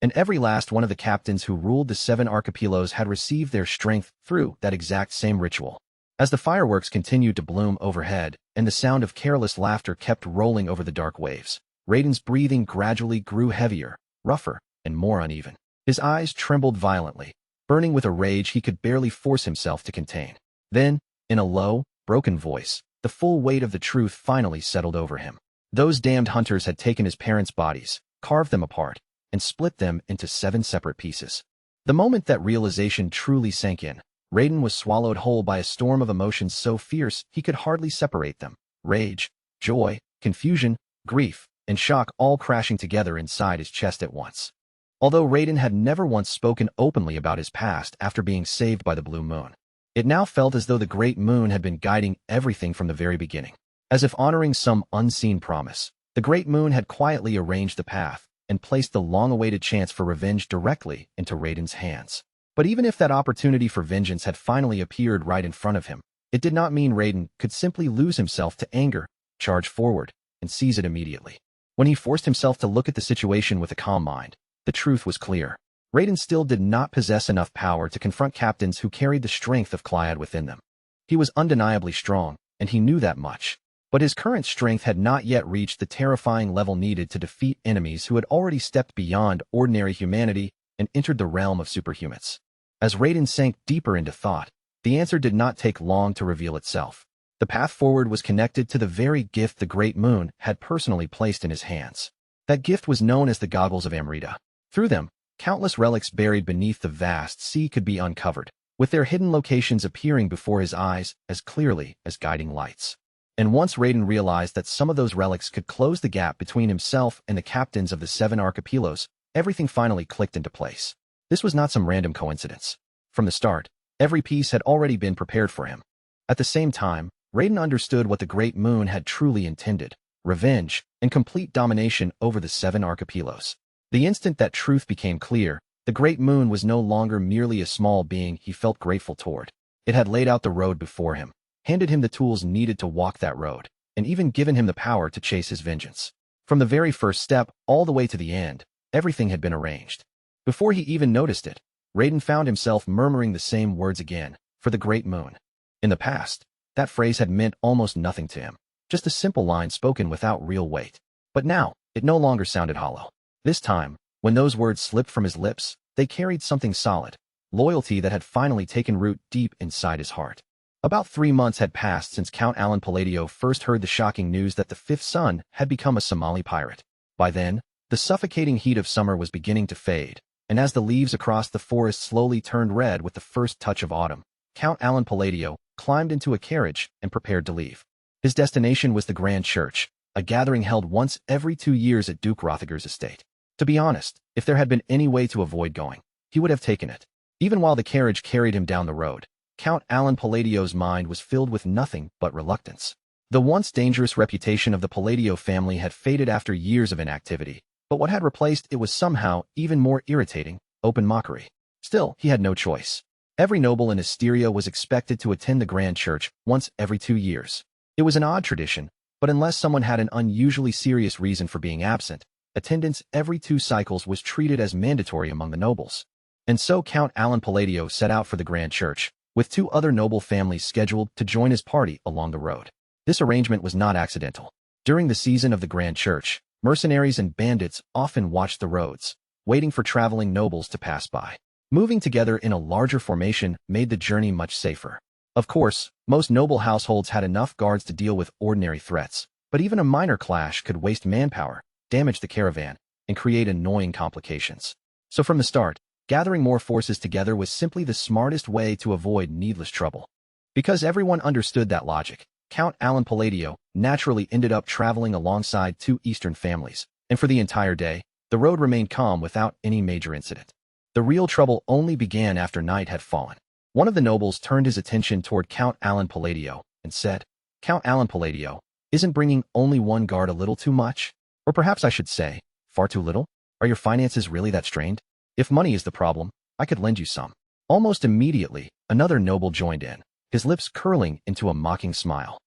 A: And every last one of the captains who ruled the 7 archipelagos had received their strength through that exact same ritual. As the fireworks continued to bloom overhead and the sound of careless laughter kept rolling over the dark waves, Raiden's breathing gradually grew heavier, rougher, and more uneven. His eyes trembled violently, burning with a rage he could barely force himself to contain. Then, in a low, broken voice, the full weight of the truth finally settled over him. Those damned hunters had taken his parents' bodies, carved them apart, and split them into 7 separate pieces. The moment that realization truly sank in, Raiden was swallowed whole by a storm of emotions so fierce he could hardly separate them. Rage, joy, confusion, grief, and shock all crashing together inside his chest at once. Although Raiden had never once spoken openly about his past after being saved by the Blue Moon, it now felt as though the Great Moon had been guiding everything from the very beginning. As if honoring some unseen promise, the Great Moon had quietly arranged the path and placed the long-awaited chance for revenge directly into Raiden's hands. But even if that opportunity for vengeance had finally appeared right in front of him, it did not mean Raiden could simply lose himself to anger, charge forward, and seize it immediately. When he forced himself to look at the situation with a calm mind, the truth was clear. Raiden still did not possess enough power to confront captains who carried the strength of Clyad within them. He was undeniably strong, and he knew that much. But his current strength had not yet reached the terrifying level needed to defeat enemies who had already stepped beyond ordinary humanity and entered the realm of superhumans. As Raiden sank deeper into thought, the answer did not take long to reveal itself. The path forward was connected to the very gift the Great Moon had personally placed in his hands. That gift was known as the Goggles of Amrita. Through them, countless relics buried beneath the vast sea could be uncovered, with their hidden locations appearing before his eyes as clearly as guiding lights. And once Raiden realized that some of those relics could close the gap between himself and the captains of the 7 archipelagos, everything finally clicked into place. This was not some random coincidence. From the start, every piece had already been prepared for him. At the same time, Raiden understood what the Great Moon had truly intended: revenge and complete domination over the 7 archipelagos. The instant that truth became clear, the Great Moon was no longer merely a small being he felt grateful toward. It had laid out the road before him, handed him the tools needed to walk that road, and even given him the power to chase his vengeance. From the very first step all the way to the end, everything had been arranged. Before he even noticed it, Raiden found himself murmuring the same words again, for the Great Moon. In the past, that phrase had meant almost nothing to him, just a simple line spoken without real weight. But now, it no longer sounded hollow. This time, when those words slipped from his lips, they carried something solid, loyalty that had finally taken root deep inside his heart. About 3 months had passed since Count Alan Palladio first heard the shocking news that the 5th son had become a Somali pirate. By then, the suffocating heat of summer was beginning to fade, and as the leaves across the forest slowly turned red with the first touch of autumn, Count Alan Palladio climbed into a carriage and prepared to leave. His destination was the Grand Church, a gathering held once every 2 years at Duke Rothager's estate. To be honest, if there had been any way to avoid going, he would have taken it. Even while the carriage carried him down the road, Count Alan Palladio's mind was filled with nothing but reluctance. The once dangerous reputation of the Palladio family had faded after years of inactivity, but what had replaced it was somehow even more irritating: open mockery. Still, he had no choice. Every noble in Asteria was expected to attend the Grand Church once every 2 years. It was an odd tradition, but unless someone had an unusually serious reason for being absent, attendance every 2 cycles was treated as mandatory among the nobles. And so Count Alan Palladio set out for the Grand Church, with 2 other noble families scheduled to join his party along the road. This arrangement was not accidental. During the season of the Grand Church, mercenaries and bandits often watched the roads, waiting for traveling nobles to pass by. Moving together in a larger formation made the journey much safer. Of course, most noble households had enough guards to deal with ordinary threats, but even a minor clash could waste manpower, damage the caravan, and create annoying complications. So from the start, gathering more forces together was simply the smartest way to avoid needless trouble. Because everyone understood that logic, Count Alan Palladio naturally ended up traveling alongside 2 eastern families, and for the entire day, the road remained calm without any major incident. The real trouble only began after night had fallen. One of the nobles turned his attention toward Count Alan Palladio and said, "Count Alan Palladio, isn't bringing only 1 guard a little too much? Or perhaps I should say, far too little? Are your finances really that strained? If money is the problem, I could lend you some." Almost immediately, another noble joined in, his lips curling into a mocking smile.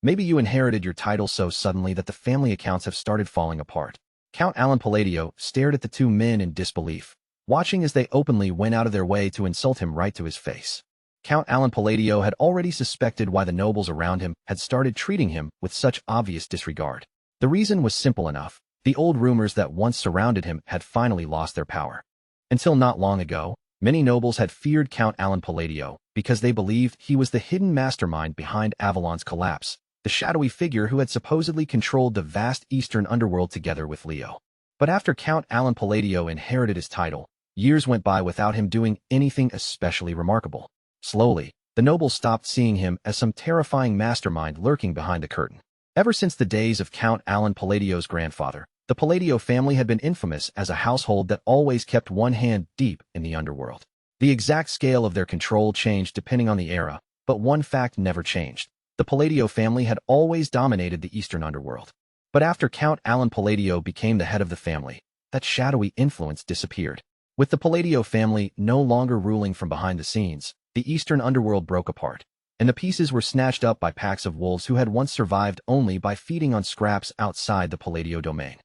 A: Maybe you inherited your title so suddenly that the family accounts have started falling apart. Count Alan Palladio stared at the 2 men in disbelief, watching as they openly went out of their way to insult him right to his face. Count Alan Palladio had already suspected why the nobles around him had started treating him with such obvious disregard. The reason was simple enough. The old rumors that once surrounded him had finally lost their power. Until not long ago, many nobles had feared Count Alan Palladio because they believed he was the hidden mastermind behind Avalon's collapse, the shadowy figure who had supposedly controlled the vast eastern underworld together with Leo. But after Count Alan Palladio inherited his title, years went by without him doing anything especially remarkable. Slowly, the nobles stopped seeing him as some terrifying mastermind lurking behind the curtain. Ever since the days of Count Alan Palladio's grandfather, the Palladio family had been infamous as a household that always kept one hand deep in the underworld. The exact scale of their control changed depending on the era, but one fact never changed. The Palladio family had always dominated the eastern underworld. But after Count Alan Palladio became the head of the family, that shadowy influence disappeared. With the Palladio family no longer ruling from behind the scenes, the eastern underworld broke apart, and the pieces were snatched up by packs of wolves who had once survived only by feeding on scraps outside the Palladio domain.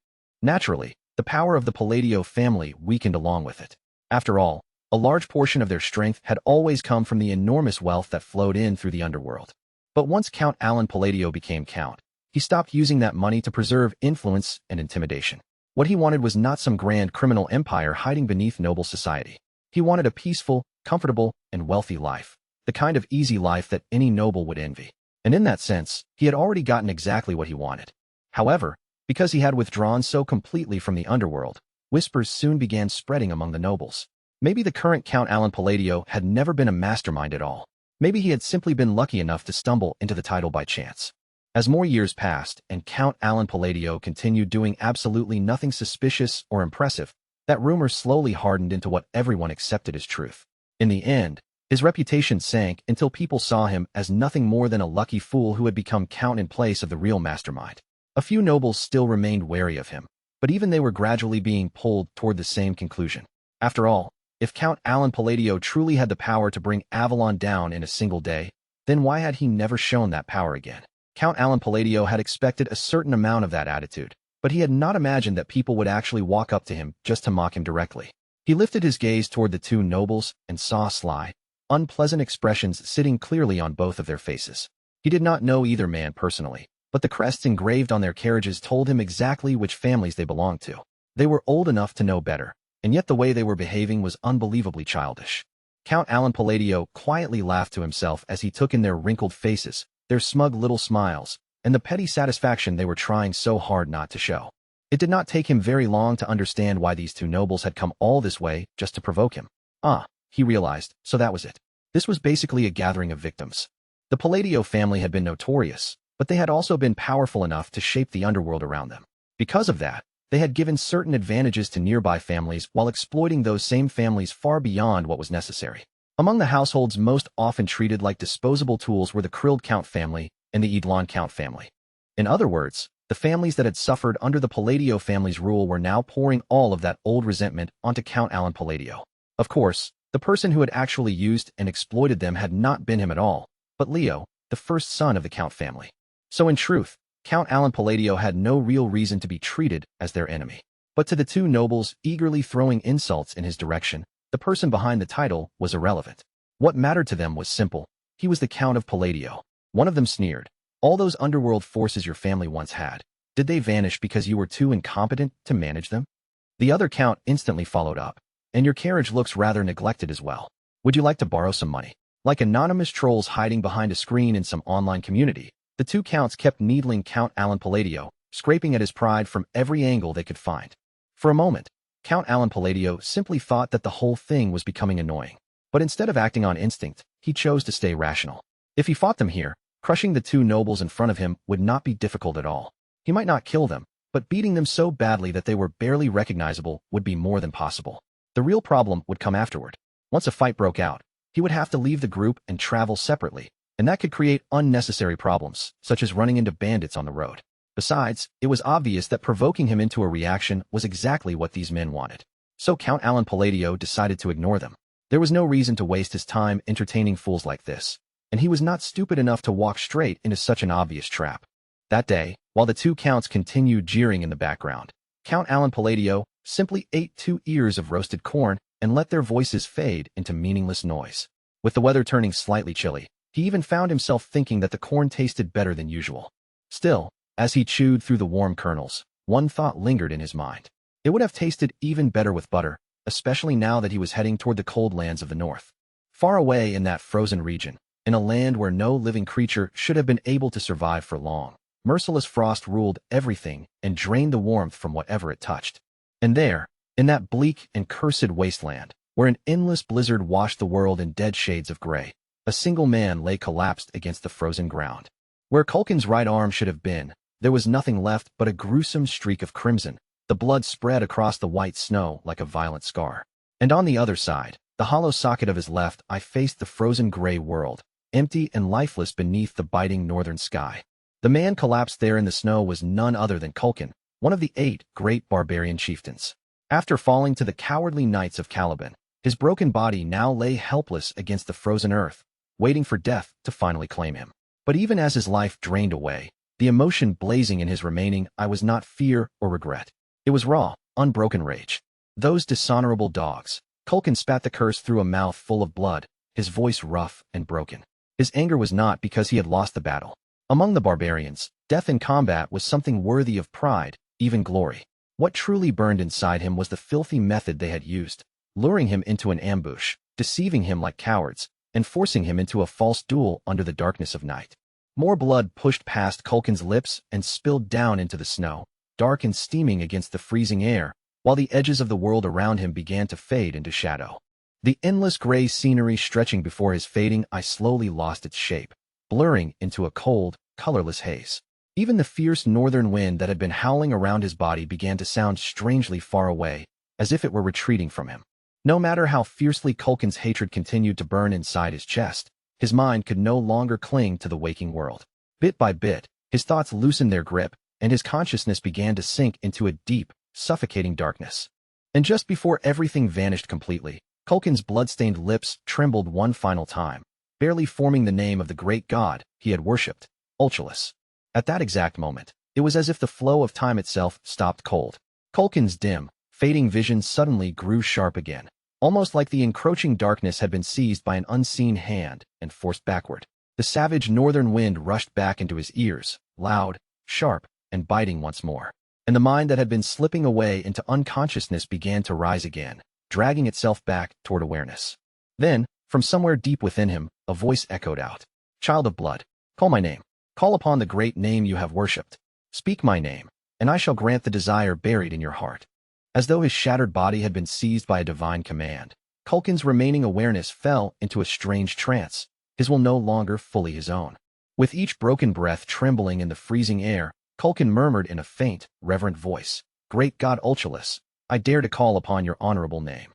A: Naturally, the power of the Palladio family weakened along with it. After all, a large portion of their strength had always come from the enormous wealth that flowed in through the underworld. But once Count Alan Palladio became count, he stopped using that money to preserve influence and intimidation. What he wanted was not some grand criminal empire hiding beneath noble society. He wanted a peaceful, comfortable, and wealthy life, the kind of easy life that any noble would envy. And in that sense, he had already gotten exactly what he wanted. However, because he had withdrawn so completely from the underworld, whispers soon began spreading among the nobles. Maybe the current Count Alan Palladio had never been a mastermind at all. Maybe he had simply been lucky enough to stumble into the title by chance. As more years passed and Count Alan Palladio continued doing absolutely nothing suspicious or impressive, that rumor slowly hardened into what everyone accepted as truth. In the end, his reputation sank until people saw him as nothing more than a lucky fool who had become count in place of the real mastermind. A few nobles still remained wary of him, but even they were gradually being pulled toward the same conclusion. After all, if Count Alan Palladio truly had the power to bring Avalon down in a single day, then why had he never shown that power again? Count Alan Palladio had expected a certain amount of that attitude, but he had not imagined that people would actually walk up to him just to mock him directly. He lifted his gaze toward the 2 nobles and saw sly, unpleasant expressions sitting clearly on both of their faces. He did not know either man personally, but the crests engraved on their carriages told him exactly which families they belonged to. They were old enough to know better, and yet the way they were behaving was unbelievably childish. Count Alan Palladio quietly laughed to himself as he took in their wrinkled faces, their smug little smiles, and the petty satisfaction they were trying so hard not to show. It did not take him very long to understand why these 2 nobles had come all this way just to provoke him. He realized, so that was it. This was basically a gathering of victims. The Palladio family had been notorious, but they had also been powerful enough to shape the underworld around them. Because of that, they had given certain advantages to nearby families while exploiting those same families far beyond what was necessary. Among the households most often treated like disposable tools were the Krilled Count family and the Eidlon Count family. In other words, the families that had suffered under the Palladio family's rule were now pouring all of that old resentment onto Count Alan Palladio. Of course, the person who had actually used and exploited them had not been him at all, but Leo, the first son of the Count family. So in truth, Count Alan Palladio had no real reason to be treated as their enemy. But to the two nobles eagerly throwing insults in his direction, the person behind the title was irrelevant. What mattered to them was simple. He was the Count of Palladio. One of them sneered. All those underworld forces your family once had, did they vanish because you were too incompetent to manage them? The other Count instantly followed up. And your carriage looks rather neglected as well. Would you like to borrow some money? Like anonymous trolls hiding behind a screen in some online community, the two Counts kept needling Count Alan Palladio, scraping at his pride from every angle they could find. For a moment, Count Alan Palladio simply thought that the whole thing was becoming annoying. But instead of acting on instinct, he chose to stay rational. If he fought them here, crushing the two nobles in front of him would not be difficult at all. He might not kill them, but beating them so badly that they were barely recognizable would be more than possible. The real problem would come afterward. Once a fight broke out, he would have to leave the group and travel separately, and that could create unnecessary problems, such as running into bandits on the road. Besides, it was obvious that provoking him into a reaction was exactly what these men wanted. So Count Alan Palladio decided to ignore them. There was no reason to waste his time entertaining fools like this, and he was not stupid enough to walk straight into such an obvious trap. That day, while the two Counts continued jeering in the background, Count Alan Palladio simply ate 2 ears of roasted corn and let their voices fade into meaningless noise. With the weather turning slightly chilly, he even found himself thinking that the corn tasted better than usual. Still, as he chewed through the warm kernels, one thought lingered in his mind. It would have tasted even better with butter, especially now that he was heading toward the cold lands of the north. Far away in that frozen region, in a land where no living creature should have been able to survive for long, merciless frost ruled everything and drained the warmth from whatever it touched. And there, in that bleak and cursed wasteland, where an endless blizzard washed the world in dead shades of gray, a single man lay collapsed against the frozen ground. Where Culkin's right arm should have been, there was nothing left but a gruesome streak of crimson. The blood spread across the white snow like a violent scar. And on the other side, the hollow socket of his left eye faced the frozen gray world, empty and lifeless beneath the biting northern sky. The man collapsed there in the snow was none other than Culkin, one of the 8 great barbarian chieftains. After falling to the cowardly knights of Caliban, his broken body now lay helpless against the frozen earth, waiting for death to finally claim him. But even as his life drained away, the emotion blazing in his remaining eye was not fear or regret. It was raw, unbroken rage. Those dishonorable dogs. Culkin spat the curse through a mouth full of blood, his voice rough and broken. His anger was not because he had lost the battle. Among the barbarians, death in combat was something worthy of pride, even glory. What truly burned inside him was the filthy method they had used, luring him into an ambush, deceiving him like cowards, and forcing him into a false duel under the darkness of night. More blood pushed past Culkin's lips and spilled down into the snow, dark and steaming against the freezing air, while the edges of the world around him began to fade into shadow. The endless gray scenery stretching before his fading eye slowly lost its shape, blurring into a cold, colorless haze. Even the fierce northern wind that had been howling around his body began to sound strangely far away, as if it were retreating from him. No matter how fiercely Culkin's hatred continued to burn inside his chest, his mind could no longer cling to the waking world. Bit by bit, his thoughts loosened their grip, and his consciousness began to sink into a deep, suffocating darkness. And just before everything vanished completely, Culkin's blood-stained lips trembled one final time, barely forming the name of the great god he had worshipped, Ulchalus. At that exact moment, it was as if the flow of time itself stopped cold. Culkin's dim, fading vision suddenly grew sharp again, almost like the encroaching darkness had been seized by an unseen hand and forced backward. The savage northern wind rushed back into his ears, loud, sharp, and biting once more. And the mind that had been slipping away into unconsciousness began to rise again, dragging itself back toward awareness. Then, from somewhere deep within him, a voice echoed out. "Child of blood, call my name. Call upon the great name you have worshipped. Speak my name, and I shall grant the desire buried in your heart." As though his shattered body had been seized by a divine command, Culkin's remaining awareness fell into a strange trance, his will no longer fully his own. With each broken breath trembling in the freezing air, Culkin murmured in a faint, reverent voice, "Great God Ulchalus, I dare to call upon your honorable name."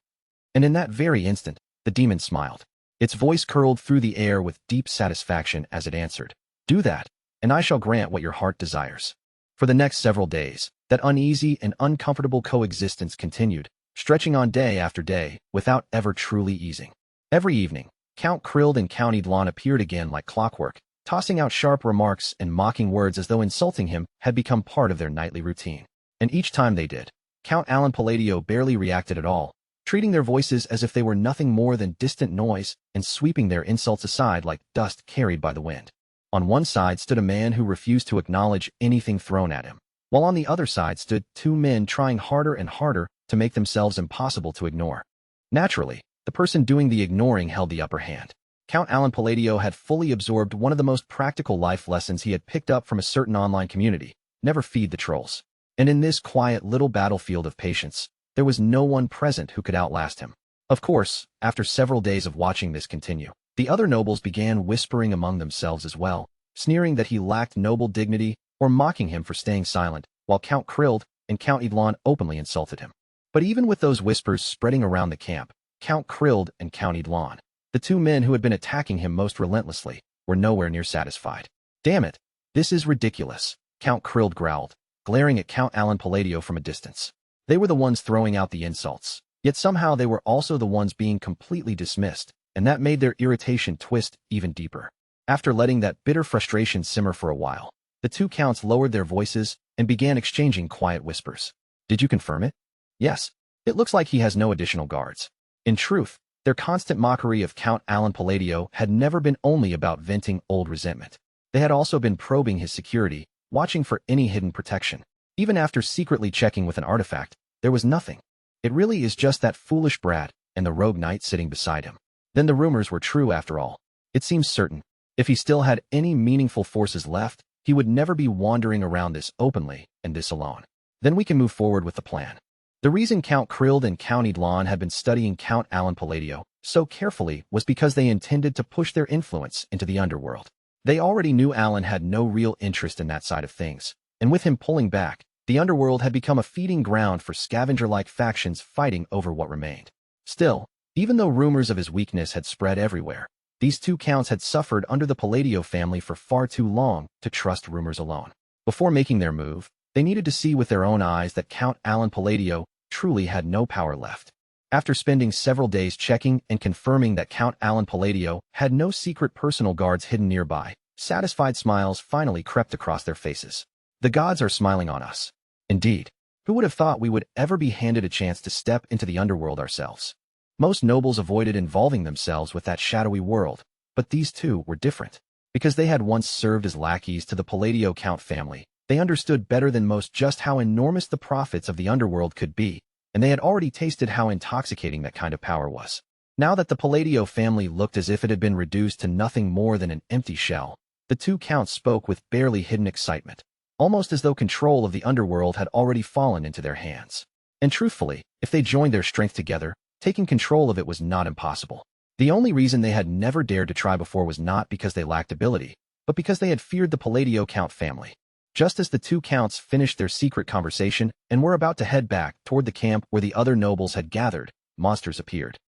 A: And in that very instant, the demon smiled. Its voice curled through the air with deep satisfaction as it answered, "Do that, and I shall grant what your heart desires." For the next several days, that uneasy and uncomfortable coexistence continued, stretching on day after day, without ever truly easing. Every evening, Count Krild and Count Edlon appeared again like clockwork, tossing out sharp remarks and mocking words as though insulting him had become part of their nightly routine. And each time they did, Count Alan Palladio barely reacted at all, treating their voices as if they were nothing more than distant noise and sweeping their insults aside like dust carried by the wind. On one side stood a man who refused to acknowledge anything thrown at him, while on the other side stood two men trying harder and harder to make themselves impossible to ignore. Naturally, the person doing the ignoring held the upper hand. Count Alan Palladio had fully absorbed one of the most practical life lessons he had picked up from a certain online community: never feed the trolls. And in this quiet little battlefield of patience, there was no one present who could outlast him. Of course, after several days of watching this continue, the other nobles began whispering among themselves as well, sneering that he lacked noble dignity or mocking him for staying silent, while Count Krild and Count Idlon openly insulted him. But even with those whispers spreading around the camp, Count Krild and Count Idlon, the two men who had been attacking him most relentlessly, were nowhere near satisfied. "Damn it, this is ridiculous," Count Krild growled, glaring at Count Alan Palladio from a distance. They were the ones throwing out the insults, yet somehow they were also the ones being completely dismissed, and that made their irritation twist even deeper. After letting that bitter frustration simmer for a while, the two counts lowered their voices and began exchanging quiet whispers. "Did you confirm it?" "Yes. It looks like he has no additional guards." In truth, their constant mockery of Count Alan Palladio had never been only about venting old resentment. They had also been probing his security, watching for any hidden protection. Even after secretly checking with an artifact, there was nothing. It really is just that foolish brat and the rogue knight sitting beside him. Then the rumors were true after all. It seems certain. If he still had any meaningful forces left, he would never be wandering around this openly and this alone. Then we can move forward with the plan. The reason Count Krild and Count Idlon had been studying Count Alan Palladio so carefully was because they intended to push their influence into the underworld. They already knew Alan had no real interest in that side of things, and with him pulling back, the underworld had become a feeding ground for scavenger-like factions fighting over what remained. Still, even though rumors of his weakness had spread everywhere, these two counts had suffered under the Palladio family for far too long to trust rumors alone. Before making their move, they needed to see with their own eyes that Count Alan Palladio truly had no power left. After spending several days checking and confirming that Count Alan Palladio had no secret personal guards hidden nearby, satisfied smiles finally crept across their faces. "The gods are smiling on us." Indeed, who would have thought we would ever be handed a chance to step into the underworld ourselves? Most nobles avoided involving themselves with that shadowy world, but these two were different. Because they had once served as lackeys to the Palladio Count family, they understood better than most just how enormous the profits of the underworld could be, and they had already tasted how intoxicating that kind of power was. Now that the Palladio family looked as if it had been reduced to nothing more than an empty shell, the two counts spoke with barely hidden excitement, almost as though control of the underworld had already fallen into their hands. And truthfully, if they joined their strength together, taking control of it was not impossible. The only reason they had never dared to try before was not because they lacked ability, but because they had feared the Palladio Count family. Just as the two counts finished their secret conversation and were about to head back toward the camp where the other nobles had gathered, monsters appeared.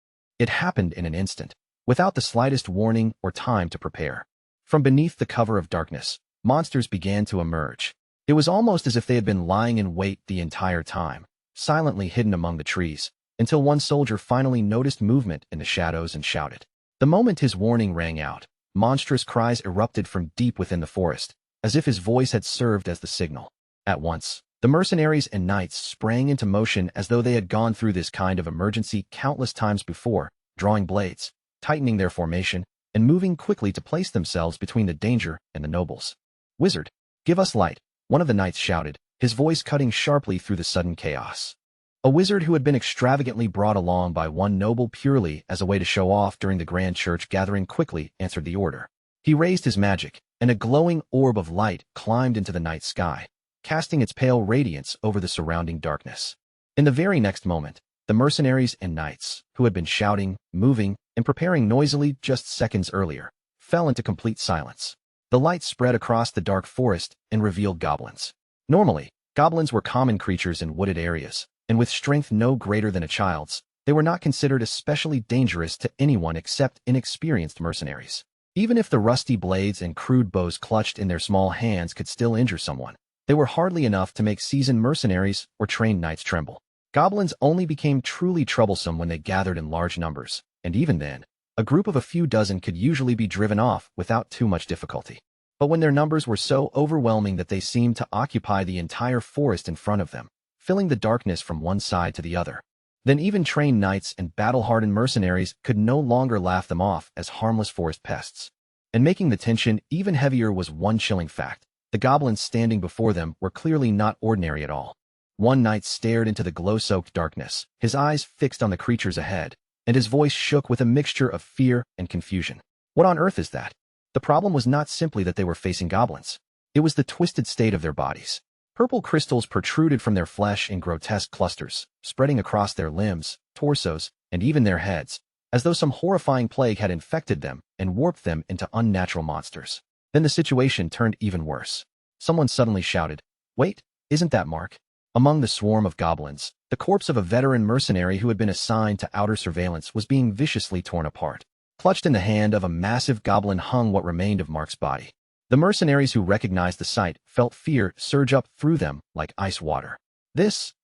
A: It happened in an instant, without the slightest warning or time to prepare. From beneath the cover of darkness, monsters began to emerge. It was almost as if they had been lying in wait the entire time, silently hidden among the trees, until one soldier finally noticed movement in the shadows and shouted. The moment his warning rang out, monstrous cries erupted from deep within the forest, as if his voice had served as the signal. At once, the mercenaries and knights sprang into motion as though they had gone through this kind of emergency countless times before, drawing blades, tightening their formation, and moving quickly to place themselves between the danger and the nobles. "Wizard, give us light," one of the knights shouted, his voice cutting sharply through the sudden chaos. A wizard who had been extravagantly brought along by one noble purely as a way to show off during the grand church gathering quickly answered the order. He raised his magic, and a glowing orb of light climbed into the night sky, casting its pale radiance over the surrounding darkness. In the very next moment, the mercenaries and knights, who had been shouting, moving, and preparing noisily just seconds earlier, fell into complete silence. The light spread across the dark forest and revealed goblins. Normally, goblins were common creatures in wooded areas, and with strength no greater than a child's, they were not considered especially dangerous to anyone except inexperienced mercenaries. Even if the rusty blades and crude bows clutched in their small hands could still injure someone, they were hardly enough to make seasoned mercenaries or trained knights tremble. Goblins only became truly troublesome when they gathered in large numbers, and even then, a group of a few dozen could usually be driven off without too much difficulty. but when their numbers were so overwhelming that they seemed to occupy the entire forest in front of them, filling the darkness from one side to the other. Then even trained knights and battle-hardened mercenaries could no longer laugh them off as harmless forest pests. And making the tension even heavier was one chilling fact. The goblins standing before them were clearly not ordinary at all. One knight stared into the glow-soaked darkness, his eyes fixed on the creatures ahead, and his voice shook with a mixture of fear and confusion. What on earth is that? The problem was not simply that they were facing goblins. It was the twisted state of their bodies. Purple crystals protruded from their flesh in grotesque clusters, spreading across their limbs, torsos, and even their heads, as though some horrifying plague had infected them and warped them into unnatural monsters. Then the situation turned even worse. Someone suddenly shouted, "Wait, isn't that Mark?" Among the swarm of goblins, the corpse of a veteran mercenary who had been assigned to outer surveillance was being viciously torn apart. Clutched in the hand of a massive goblin hung what remained of Mark's body. The mercenaries who recognized the sight felt fear surge up through them like ice water. This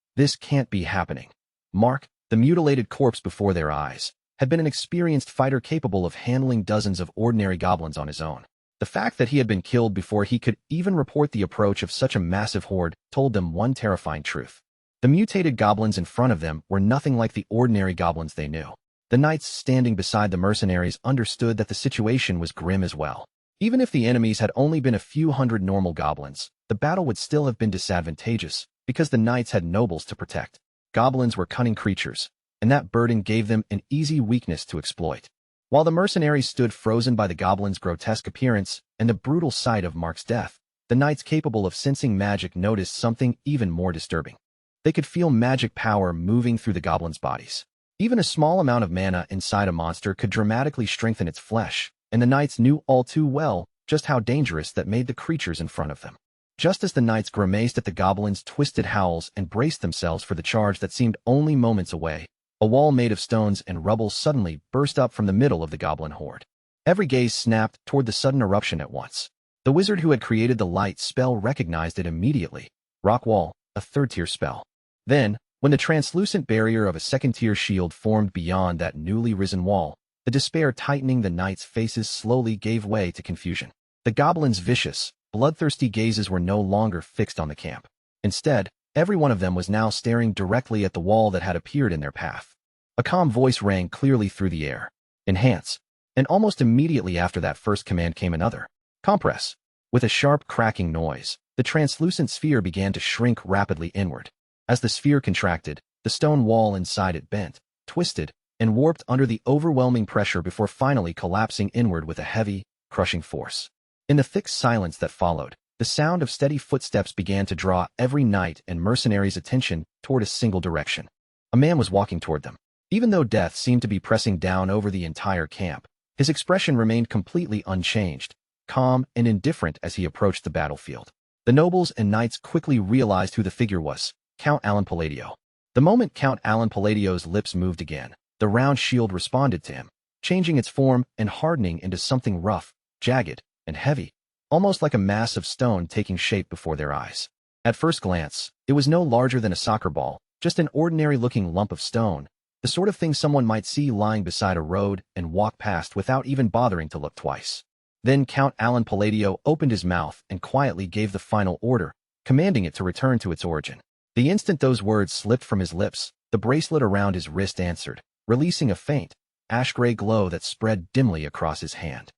A: can't be happening. Mark, the mutilated corpse before their eyes, had been an experienced fighter capable of handling dozens of ordinary goblins on his own. The fact that he had been killed before he could even report the approach of such a massive horde told them one terrifying truth. The mutated goblins in front of them were nothing like the ordinary goblins they knew. The knights standing beside the mercenaries understood that the situation was grim as well. Even if the enemies had only been a few hundred normal goblins, the battle would still have been disadvantageous, because the knights had nobles to protect. Goblins were cunning creatures, and that burden gave them an easy weakness to exploit. While the mercenaries stood frozen by the goblins' grotesque appearance and the brutal sight of Mark's death, the knights capable of sensing magic noticed something even more disturbing. They could feel magic power moving through the goblins' bodies. Even a small amount of mana inside a monster could dramatically strengthen its flesh, and the knights knew all too well just how dangerous that made the creatures in front of them. Just as the knights grimaced at the goblins' twisted howls and braced themselves for the charge that seemed only moments away, a wall made of stones and rubble suddenly burst up from the middle of the goblin horde. Every gaze snapped toward the sudden eruption at once. The wizard who had created the light spell recognized it immediately. Rock wall, a third-tier spell. Then, when the translucent barrier of a second-tier shield formed beyond that newly risen wall, the despair tightening the knights' faces slowly gave way to confusion. The goblins' vicious, bloodthirsty gazes were no longer fixed on the camp. Instead, every one of them was now staring directly at the wall that had appeared in their path. A calm voice rang clearly through the air. Enhance. And almost immediately after that first command came another. Compress. With a sharp cracking noise, the translucent sphere began to shrink rapidly inward. As the sphere contracted, the stone wall inside it bent, twisted, and warped under the overwhelming pressure before finally collapsing inward with a heavy, crushing force. In the thick silence that followed, the sound of steady footsteps began to draw every knight and mercenary's attention toward a single direction. A man was walking toward them. Even though death seemed to be pressing down over the entire camp, his expression remained completely unchanged, calm and indifferent as he approached the battlefield. The nobles and knights quickly realized who the figure was: Count Alan Palladio. The moment Count Alan Palladio's lips moved again, the round shield responded to him, changing its form and hardening into something rough, jagged, and heavy, almost like a mass of stone taking shape before their eyes. At first glance, it was no larger than a soccer ball, just an ordinary-looking lump of stone, the sort of thing someone might see lying beside a road and walk past without even bothering to look twice. Then Count Alan Palladio opened his mouth and quietly gave the final order, commanding it to return to its origin. The instant those words slipped from his lips, the bracelet around his wrist answered, releasing a faint, ash-gray glow that spread dimly across his hand.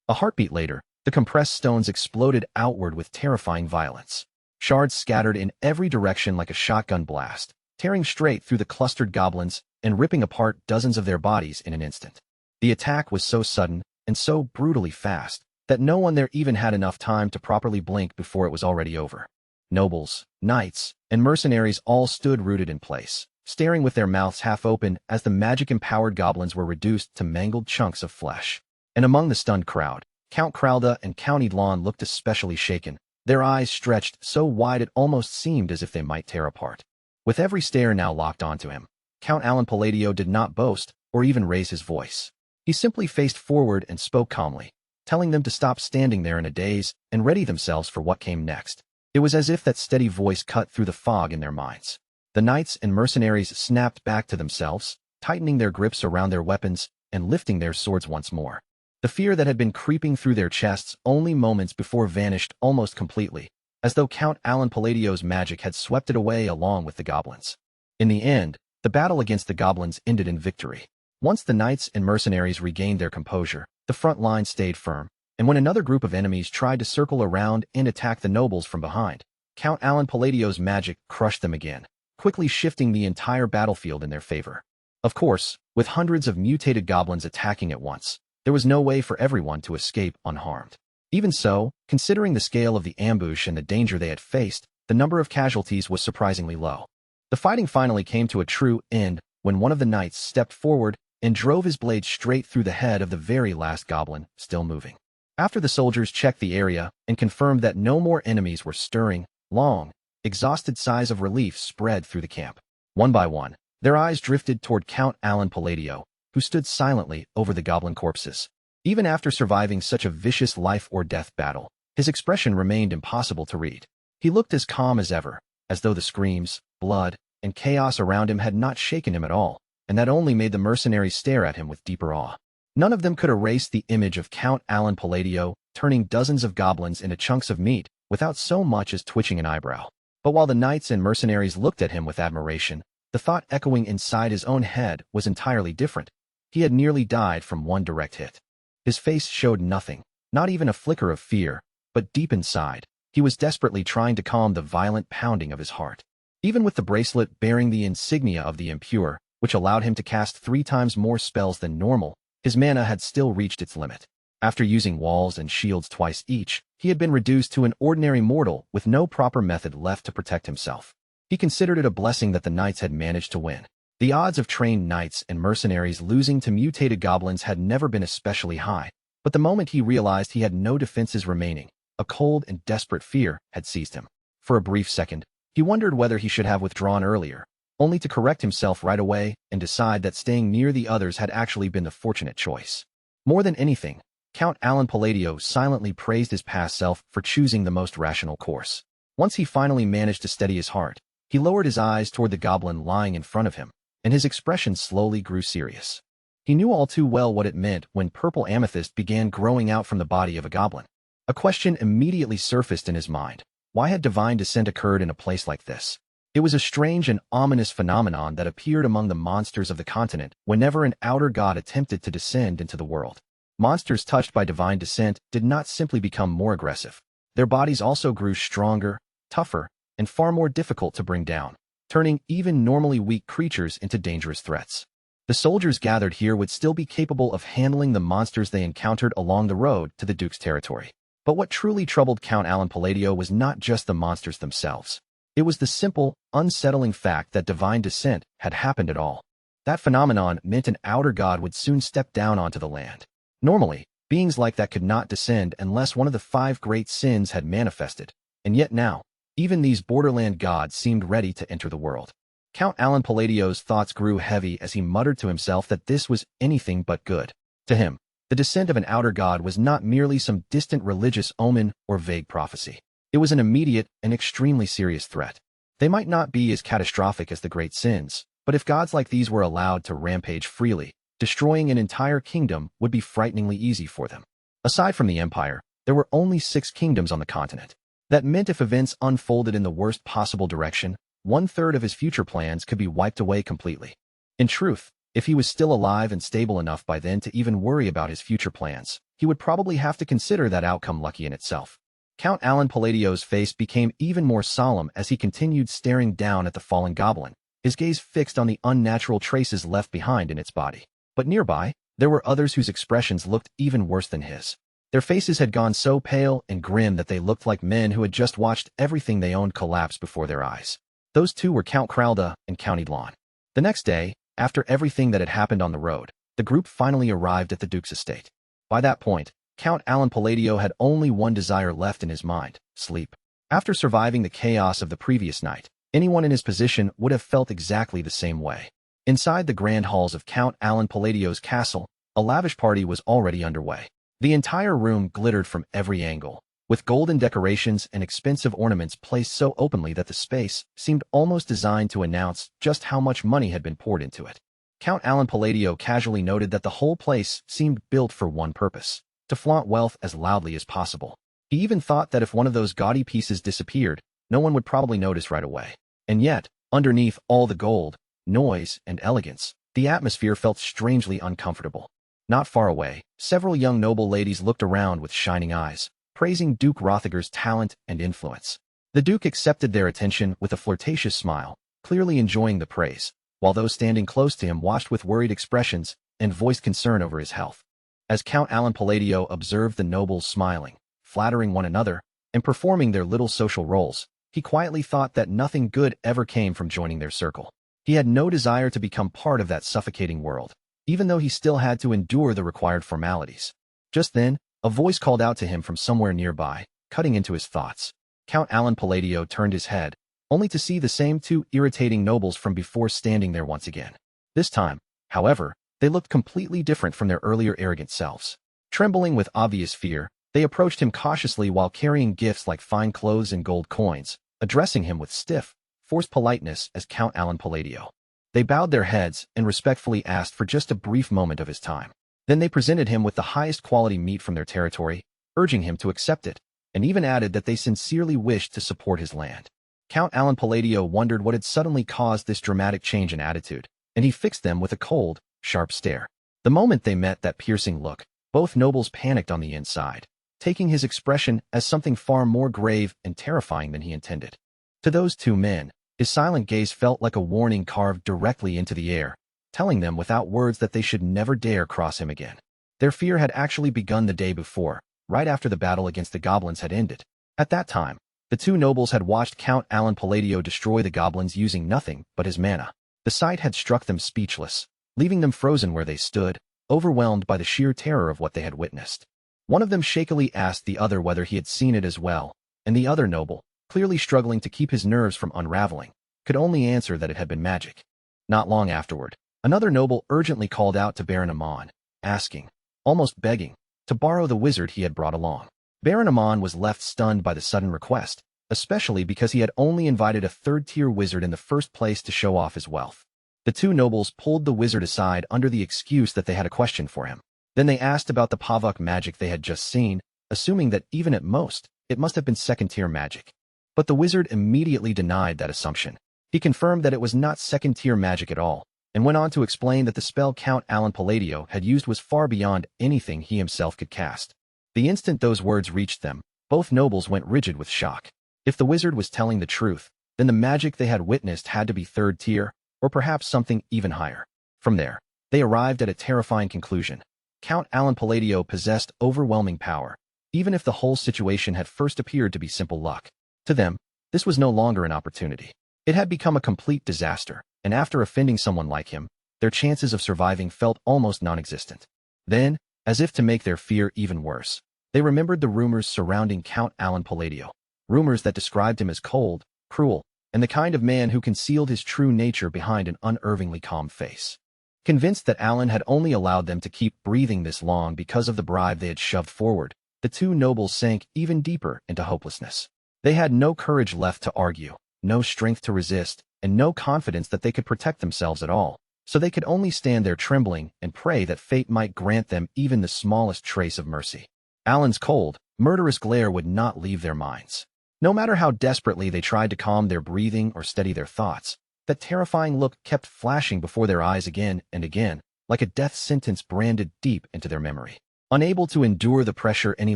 A: A heartbeat later, the compressed stones exploded outward with terrifying violence. Shards scattered in every direction like a shotgun blast, tearing straight through the clustered goblins and ripping apart dozens of their bodies in an instant. The attack was so sudden and so brutally fast that no one there even had enough time to properly blink before it was already over. Nobles, knights, and mercenaries all stood rooted in place, staring with their mouths half open as the magic-empowered goblins were reduced to mangled chunks of flesh. And among the stunned crowd, Count Kralda and Count Edlon looked especially shaken, their eyes stretched so wide it almost seemed as if they might tear apart. With every stare now locked onto him, Count Alan Palladio did not boast or even raise his voice. He simply faced forward and spoke calmly, telling them to stop standing there in a daze and ready themselves for what came next. It was as if that steady voice cut through the fog in their minds. The knights and mercenaries snapped back to themselves, tightening their grips around their weapons and lifting their swords once more. The fear that had been creeping through their chests only moments before vanished almost completely, as though Count Alan Palladio's magic had swept it away along with the goblins. In the end, the battle against the goblins ended in victory. Once the knights and mercenaries regained their composure, the front line stayed firm, and when another group of enemies tried to circle around and attack the nobles from behind, Count Alan Palladio's magic crushed them again, quickly shifting the entire battlefield in their favor. Of course, with hundreds of mutated goblins attacking at once, there was no way for everyone to escape unharmed. Even so, considering the scale of the ambush and the danger they had faced, the number of casualties was surprisingly low. The fighting finally came to a true end when one of the knights stepped forward and drove his blade straight through the head of the very last goblin, still moving. After the soldiers checked the area and confirmed that no more enemies were stirring, long, exhausted sighs of relief spread through the camp. One by one, their eyes drifted toward Count Alan Palladio, who stood silently over the goblin corpses. Even after surviving such a vicious life-or-death battle, his expression remained impossible to read. He looked as calm as ever, as though the screams, blood, and chaos around him had not shaken him at all, and that only made the mercenaries stare at him with deeper awe. None of them could erase the image of Count Alan Palladio turning dozens of goblins into chunks of meat without so much as twitching an eyebrow. But while the knights and mercenaries looked at him with admiration, the thought echoing inside his own head was entirely different. He had nearly died from one direct hit. His face showed nothing, not even a flicker of fear, but deep inside, he was desperately trying to calm the violent pounding of his heart. Even with the bracelet bearing the insignia of the impure, which allowed him to cast 3 times more spells than normal, his mana had still reached its limit. After using walls and shields twice each, he had been reduced to an ordinary mortal with no proper method left to protect himself. He considered it a blessing that the knights had managed to win. The odds of trained knights and mercenaries losing to mutated goblins had never been especially high, but the moment he realized he had no defenses remaining, a cold and desperate fear had seized him. For a brief second, he wondered whether he should have withdrawn earlier, only to correct himself right away and decide that staying near the others had actually been the fortunate choice. More than anything, Count Alan Palladio silently praised his past self for choosing the most rational course. Once he finally managed to steady his heart, he lowered his eyes toward the goblin lying in front of him, and his expression slowly grew serious. He knew all too well what it meant when purple amethyst began growing out from the body of a goblin. A question immediately surfaced in his mind. Why had divine descent occurred in a place like this? It was a strange and ominous phenomenon that appeared among the monsters of the continent whenever an outer god attempted to descend into the world. Monsters touched by divine descent did not simply become more aggressive. Their bodies also grew stronger, tougher, and far more difficult to bring down, turning even normally weak creatures into dangerous threats. The soldiers gathered here would still be capable of handling the monsters they encountered along the road to the Duke's territory. But what truly troubled Count Alan Palladio was not just the monsters themselves. It was the simple, unsettling fact that divine descent had happened at all. That phenomenon meant an outer god would soon step down onto the land. Normally, beings like that could not descend unless one of the 5 great sins had manifested, and yet now, even these borderland gods seemed ready to enter the world. Count Alan Palladio's thoughts grew heavy as he muttered to himself that this was anything but good. To him, the descent of an outer god was not merely some distant religious omen or vague prophecy. It was an immediate and extremely serious threat. They might not be as catastrophic as the great sins, but if gods like these were allowed to rampage freely, destroying an entire kingdom would be frighteningly easy for them. Aside from the empire, there were only 6 kingdoms on the continent. That meant if events unfolded in the worst possible direction, 1/3 of his future plans could be wiped away completely. In truth, if he was still alive and stable enough by then to even worry about his future plans, he would probably have to consider that outcome lucky in itself. Count Alan Palladio's face became even more solemn as he continued staring down at the fallen goblin, his gaze fixed on the unnatural traces left behind in its body. But nearby, there were others whose expressions looked even worse than his. Their faces had gone so pale and grim that they looked like men who had just watched everything they owned collapse before their eyes. Those 2 were Count Kralda and Count Edlon. The next day, after everything that had happened on the road, the group finally arrived at the Duke's estate. By that point, Count Alan Palladio had only one desire left in his mind: sleep. After surviving the chaos of the previous night, anyone in his position would have felt exactly the same way. Inside the grand halls of Count Alan Palladio's castle, a lavish party was already underway. The entire room glittered from every angle, with golden decorations and expensive ornaments placed so openly that the space seemed almost designed to announce just how much money had been poured into it. Count Alan Palladio casually noted that the whole place seemed built for one purpose: to flaunt wealth as loudly as possible. He even thought that if one of those gaudy pieces disappeared, no one would probably notice right away. And yet, underneath all the gold, noise, and elegance, the atmosphere felt strangely uncomfortable. Not far away, several young noble ladies looked around with shining eyes, praising Duke Rothager's talent and influence. The Duke accepted their attention with a flirtatious smile, clearly enjoying the praise, while those standing close to him watched with worried expressions and voiced concern over his health. As Count Alan Palladio observed the nobles smiling, flattering one another, and performing their little social roles, he quietly thought that nothing good ever came from joining their circle. He had no desire to become part of that suffocating world, even though he still had to endure the required formalities. Just then, a voice called out to him from somewhere nearby, cutting into his thoughts. Count Alan Palladio turned his head, only to see the same two irritating nobles from before standing there once again. This time, however, they looked completely different from their earlier arrogant selves. Trembling with obvious fear, they approached him cautiously while carrying gifts like fine clothes and gold coins, addressing him with stiff, forced politeness as Count Alan Palladio. They bowed their heads and respectfully asked for just a brief moment of his time. Then they presented him with the highest quality meat from their territory, urging him to accept it, and even added that they sincerely wished to support his land. Count Alan Palladio wondered what had suddenly caused this dramatic change in attitude, and he fixed them with a cold, sharp stare. The moment they met that piercing look, both nobles panicked on the inside, taking his expression as something far more grave and terrifying than he intended. To those two men, his silent gaze felt like a warning carved directly into the air, telling them without words that they should never dare cross him again. Their fear had actually begun the day before, right after the battle against the goblins had ended. At that time, the two nobles had watched Count Alan Palladio destroy the goblins using nothing but his mana. The sight had struck them speechless, leaving them frozen where they stood, overwhelmed by the sheer terror of what they had witnessed. One of them shakily asked the other whether he had seen it as well, and the other noble, clearly struggling to keep his nerves from unraveling, could only answer that it had been magic. Not long afterward, another noble urgently called out to Baron Amon, asking, almost begging, to borrow the wizard he had brought along. Baron Amon was left stunned by the sudden request, especially because he had only invited a third-tier wizard in the first place to show off his wealth. The two nobles pulled the wizard aside under the excuse that they had a question for him. Then they asked about the Pavok magic they had just seen, assuming that even at most, it must have been second-tier magic. But the wizard immediately denied that assumption. He confirmed that it was not second-tier magic at all, and went on to explain that the spell Count Alan Palladio had used was far beyond anything he himself could cast. The instant those words reached them, both nobles went rigid with shock. If the wizard was telling the truth, then the magic they had witnessed had to be third tier, or perhaps something even higher. From there, they arrived at a terrifying conclusion. Count Alan Palladio possessed overwhelming power, even if the whole situation had first appeared to be simple luck. To them, this was no longer an opportunity. It had become a complete disaster, and after offending someone like him, their chances of surviving felt almost non-existent. Then, as if to make their fear even worse, they remembered the rumors surrounding Count Alan Palladio, rumors that described him as cold, cruel, and the kind of man who concealed his true nature behind an unervingly calm face. Convinced that Alan had only allowed them to keep breathing this long because of the bribe they had shoved forward, the two nobles sank even deeper into hopelessness. They had no courage left to argue, no strength to resist, and no confidence that they could protect themselves at all, so they could only stand there trembling and pray that fate might grant them even the smallest trace of mercy. Alan's cold, murderous glare would not leave their minds. No matter how desperately they tried to calm their breathing or steady their thoughts, that terrifying look kept flashing before their eyes again and again, like a death sentence branded deep into their memory. Unable to endure the pressure any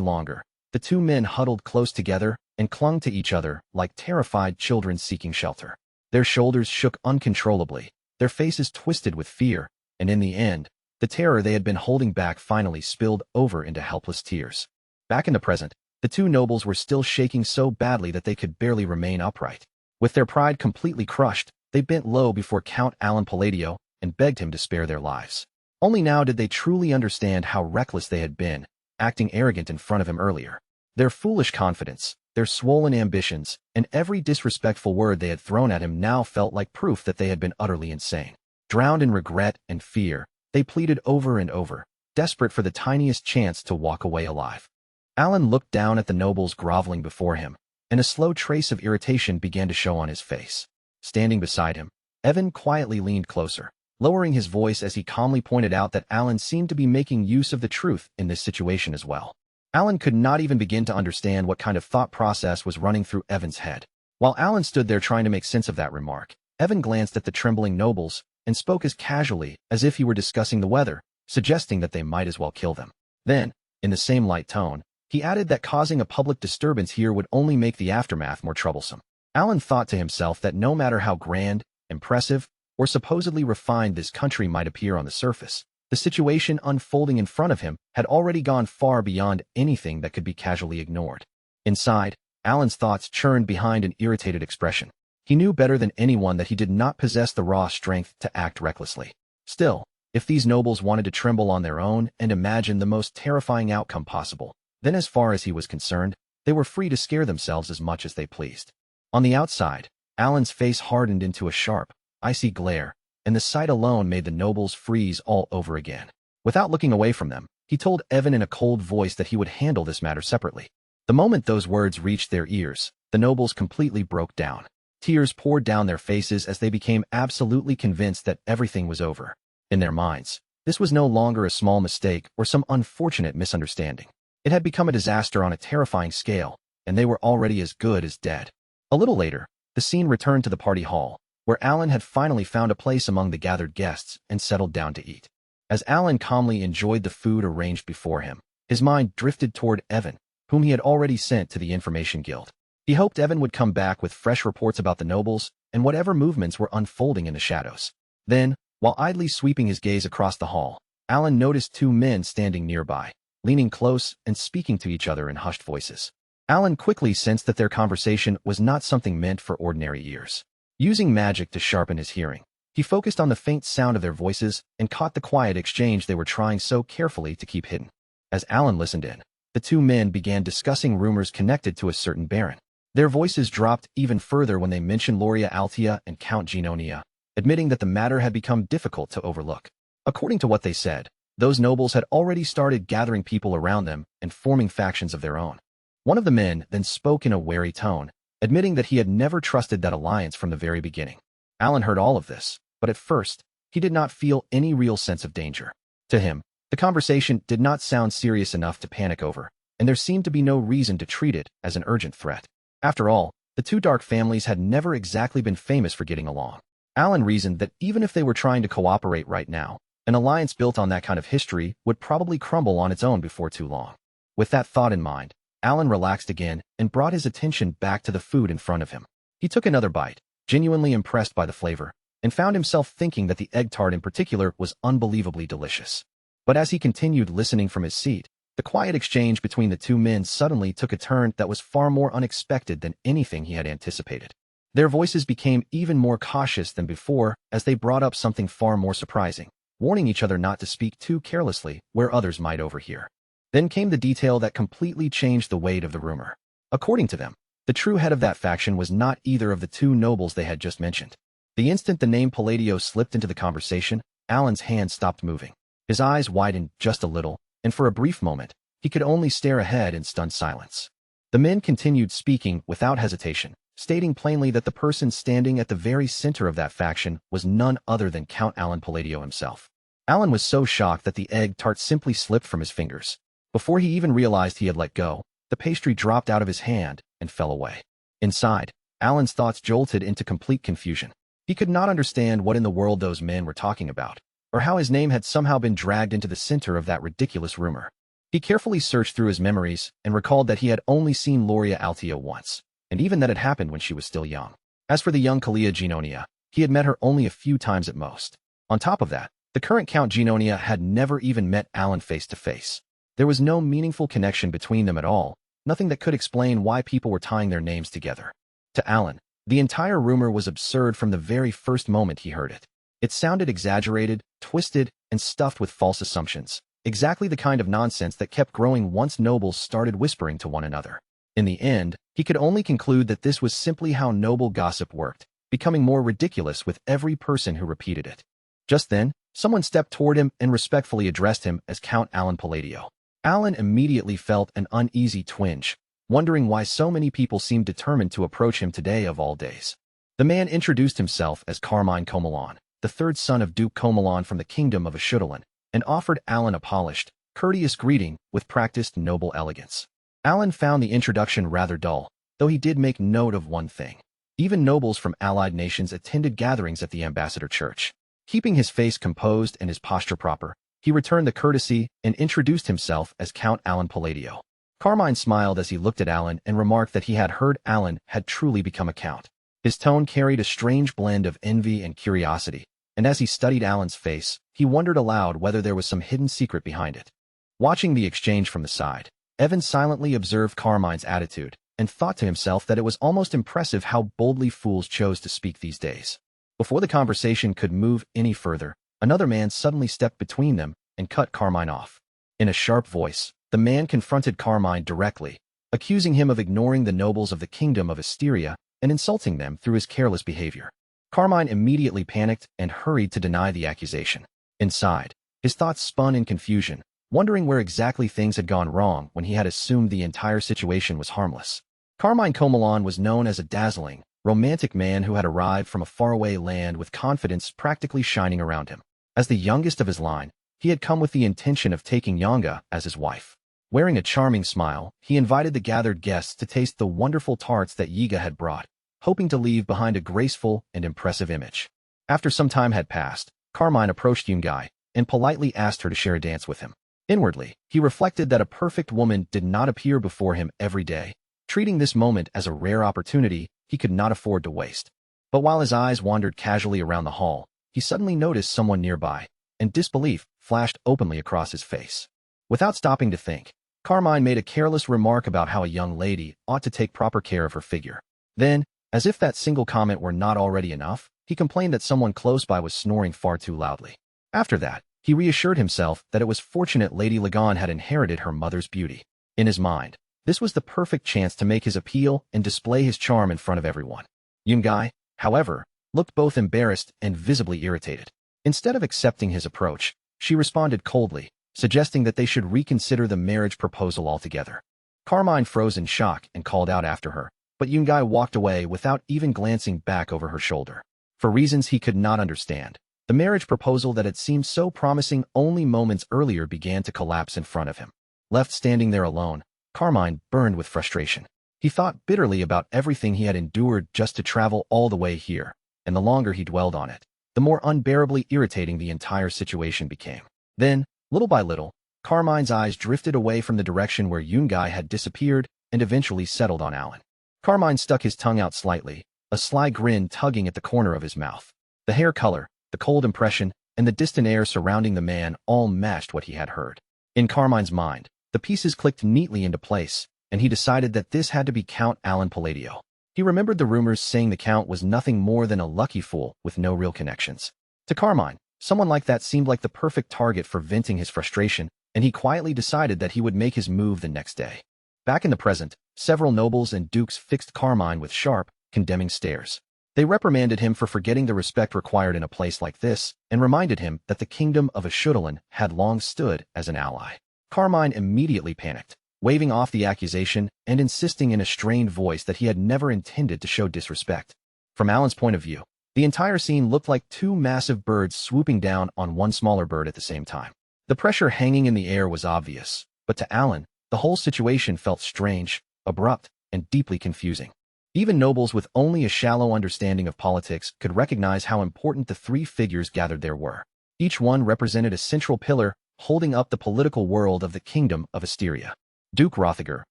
A: longer, the two men huddled close together and clung to each other like terrified children seeking shelter. Their shoulders shook uncontrollably, their faces twisted with fear, and in the end, the terror they had been holding back finally spilled over into helpless tears. Back in the present, the two nobles were still shaking so badly that they could barely remain upright. With their pride completely crushed, they bent low before Count Alan Palladio and begged him to spare their lives. Only now did they truly understand how reckless they had been, acting arrogant in front of him earlier. Their foolish confidence, their swollen ambitions, and every disrespectful word they had thrown at him now felt like proof that they had been utterly insane. Drowned in regret and fear, they pleaded over and over, desperate for the tiniest chance to walk away alive. Alan looked down at the nobles groveling before him, and a slow trace of irritation began to show on his face. Standing beside him, Evan quietly leaned closer, lowering his voice as he calmly pointed out that Alan seemed to be making use of the truth in this situation as well. Alan could not even begin to understand what kind of thought process was running through Evan's head. While Alan stood there trying to make sense of that remark, Evan glanced at the trembling nobles and spoke as casually as if he were discussing the weather, suggesting that they might as well kill them. Then, in the same light tone, he added that causing a public disturbance here would only make the aftermath more troublesome. Alan thought to himself that no matter how grand, impressive, or supposedly refined this country might appear on the surface, the situation unfolding in front of him had already gone far beyond anything that could be casually ignored. Inside, Alan's thoughts churned behind an irritated expression. He knew better than anyone that he did not possess the raw strength to act recklessly. Still, if these nobles wanted to tremble on their own and imagine the most terrifying outcome possible, then as far as he was concerned, they were free to scare themselves as much as they pleased. On the outside, Alan's face hardened into a sharp, icy glare, and the sight alone made the nobles freeze all over again. Without looking away from them, he told Evan in a cold voice that he would handle this matter separately. The moment those words reached their ears, the nobles completely broke down. Tears poured down their faces as they became absolutely convinced that everything was over. In their minds, this was no longer a small mistake or some unfortunate misunderstanding. It had become a disaster on a terrifying scale, and they were already as good as dead. A little later, the scene returned to the party hall, where Alan had finally found a place among the gathered guests and settled down to eat. As Alan calmly enjoyed the food arranged before him, his mind drifted toward Evan, whom he had already sent to the Information Guild. He hoped Evan would come back with fresh reports about the nobles and whatever movements were unfolding in the shadows. Then, while idly sweeping his gaze across the hall, Alan noticed two men standing nearby, leaning close and speaking to each other in hushed voices. Alan quickly sensed that their conversation was not something meant for ordinary ears. Using magic to sharpen his hearing, he focused on the faint sound of their voices and caught the quiet exchange they were trying so carefully to keep hidden. As Alan listened in, the two men began discussing rumors connected to a certain baron. Their voices dropped even further when they mentioned Loria Altia and Count Genonia, admitting that the matter had become difficult to overlook. According to what they said, those nobles had already started gathering people around them and forming factions of their own. One of the men then spoke in a wary tone, admitting that he had never trusted that alliance from the very beginning. Alan heard all of this, but at first, he did not feel any real sense of danger. To him, the conversation did not sound serious enough to panic over, and there seemed to be no reason to treat it as an urgent threat. After all, the two dark families had never exactly been famous for getting along. Alan reasoned that even if they were trying to cooperate right now, an alliance built on that kind of history would probably crumble on its own before too long. With that thought in mind, Alan relaxed again and brought his attention back to the food in front of him. He took another bite, genuinely impressed by the flavor, and found himself thinking that the egg tart in particular was unbelievably delicious. But as he continued listening from his seat, the quiet exchange between the two men suddenly took a turn that was far more unexpected than anything he had anticipated. Their voices became even more cautious than before as they brought up something far more surprising, warning each other not to speak too carelessly where others might overhear. Then came the detail that completely changed the weight of the rumor. According to them, the true head of that faction was not either of the two nobles they had just mentioned. The instant the name Palladio slipped into the conversation, Alan's hand stopped moving. His eyes widened just a little, and for a brief moment, he could only stare ahead in stunned silence. The men continued speaking without hesitation, stating plainly that the person standing at the very center of that faction was none other than Count Alan Palladio himself. Alan was so shocked that the egg tart simply slipped from his fingers. Before he even realized he had let go, the pastry dropped out of his hand and fell away. Inside, Alan's thoughts jolted into complete confusion. He could not understand what in the world those men were talking about, or how his name had somehow been dragged into the center of that ridiculous rumor. He carefully searched through his memories and recalled that he had only seen Loria Altia once, and even that it happened when she was still young. As for the young Kalia Genonia, he had met her only a few times at most. On top of that, the current Count Genonia had never even met Alan face to face. There was no meaningful connection between them at all, nothing that could explain why people were tying their names together. To Alan, the entire rumor was absurd from the very first moment he heard it. It sounded exaggerated, twisted, and stuffed with false assumptions, exactly the kind of nonsense that kept growing once nobles started whispering to one another. In the end, he could only conclude that this was simply how noble gossip worked, becoming more ridiculous with every person who repeated it. Just then, someone stepped toward him and respectfully addressed him as Count Alan Palladio. Alan immediately felt an uneasy twinge, wondering why so many people seemed determined to approach him today of all days. The man introduced himself as Carmine Comelon, the third son of Duke Comelon from the kingdom of Ashudalan, and offered Alan a polished, courteous greeting with practiced noble elegance. Alan found the introduction rather dull, though he did make note of one thing. Even nobles from allied nations attended gatherings at the ambassador church. Keeping his face composed and his posture proper, he returned the courtesy and introduced himself as Count Alan Palladio. Carmine smiled as he looked at Alan and remarked that he had heard Alan had truly become a count. His tone carried a strange blend of envy and curiosity, and as he studied Alan's face, he wondered aloud whether there was some hidden secret behind it. Watching the exchange from the side, Evan silently observed Carmine's attitude and thought to himself that it was almost impressive how boldly fools chose to speak these days. Before the conversation could move any further, another man suddenly stepped between them and cut Carmine off. In a sharp voice, the man confronted Carmine directly, accusing him of ignoring the nobles of the kingdom of Asteria and insulting them through his careless behavior. Carmine immediately panicked and hurried to deny the accusation. Inside, his thoughts spun in confusion, wondering where exactly things had gone wrong when he had assumed the entire situation was harmless. Carmine Comelon was known as a dazzling, romantic man who had arrived from a faraway land with confidence practically shining around him. As the youngest of his line, he had come with the intention of taking Yanga as his wife. Wearing a charming smile, he invited the gathered guests to taste the wonderful tarts that Yiga had brought, hoping to leave behind a graceful and impressive image. After some time had passed, Carmine approached Yungai and politely asked her to share a dance with him. Inwardly, he reflected that a perfect woman did not appear before him every day, treating this moment as a rare opportunity he could not afford to waste. But while his eyes wandered casually around the hall, he suddenly noticed someone nearby, and disbelief flashed openly across his face. Without stopping to think, Carmine made a careless remark about how a young lady ought to take proper care of her figure. Then, as if that single comment were not already enough, he complained that someone close by was snoring far too loudly. After that, he reassured himself that it was fortunate Lady Lagan had inherited her mother's beauty. In his mind, this was the perfect chance to make his appeal and display his charm in front of everyone. Yungai, however, looked both embarrassed and visibly irritated. Instead of accepting his approach, she responded coldly, suggesting that they should reconsider the marriage proposal altogether. Carmine froze in shock and called out after her, but Yungai walked away without even glancing back over her shoulder. For reasons he could not understand, the marriage proposal that had seemed so promising only moments earlier began to collapse in front of him. Left standing there alone, Carmine burned with frustration. He thought bitterly about everything he had endured just to travel all the way here, and the longer he dwelled on it, the more unbearably irritating the entire situation became. Then, little by little, Carmine's eyes drifted away from the direction where Yungai had disappeared and eventually settled on Alan. Carmine stuck his tongue out slightly, a sly grin tugging at the corner of his mouth. The hair color, the cold impression, and the distant air surrounding the man all matched what he had heard. In Carmine's mind, the pieces clicked neatly into place, and he decided that this had to be Count Alan Palladio. He remembered the rumors saying the Count was nothing more than a lucky fool with no real connections. To Carmine, someone like that seemed like the perfect target for venting his frustration, and he quietly decided that he would make his move the next day. Back in the present, several nobles and dukes fixed Carmine with sharp, condemning stares. They reprimanded him for forgetting the respect required in a place like this, and reminded him that the kingdom of Ashudalan had long stood as an ally. Carmine immediately panicked, waving off the accusation and insisting in a strained voice that he had never intended to show disrespect. From Alan's point of view, the entire scene looked like two massive birds swooping down on one smaller bird at the same time. The pressure hanging in the air was obvious, but to Alan, the whole situation felt strange, abrupt, and deeply confusing. Even nobles with only a shallow understanding of politics could recognize how important the three figures gathered there were. Each one represented a central pillar holding up the political world of the kingdom of Asteria. Duke Rothiger,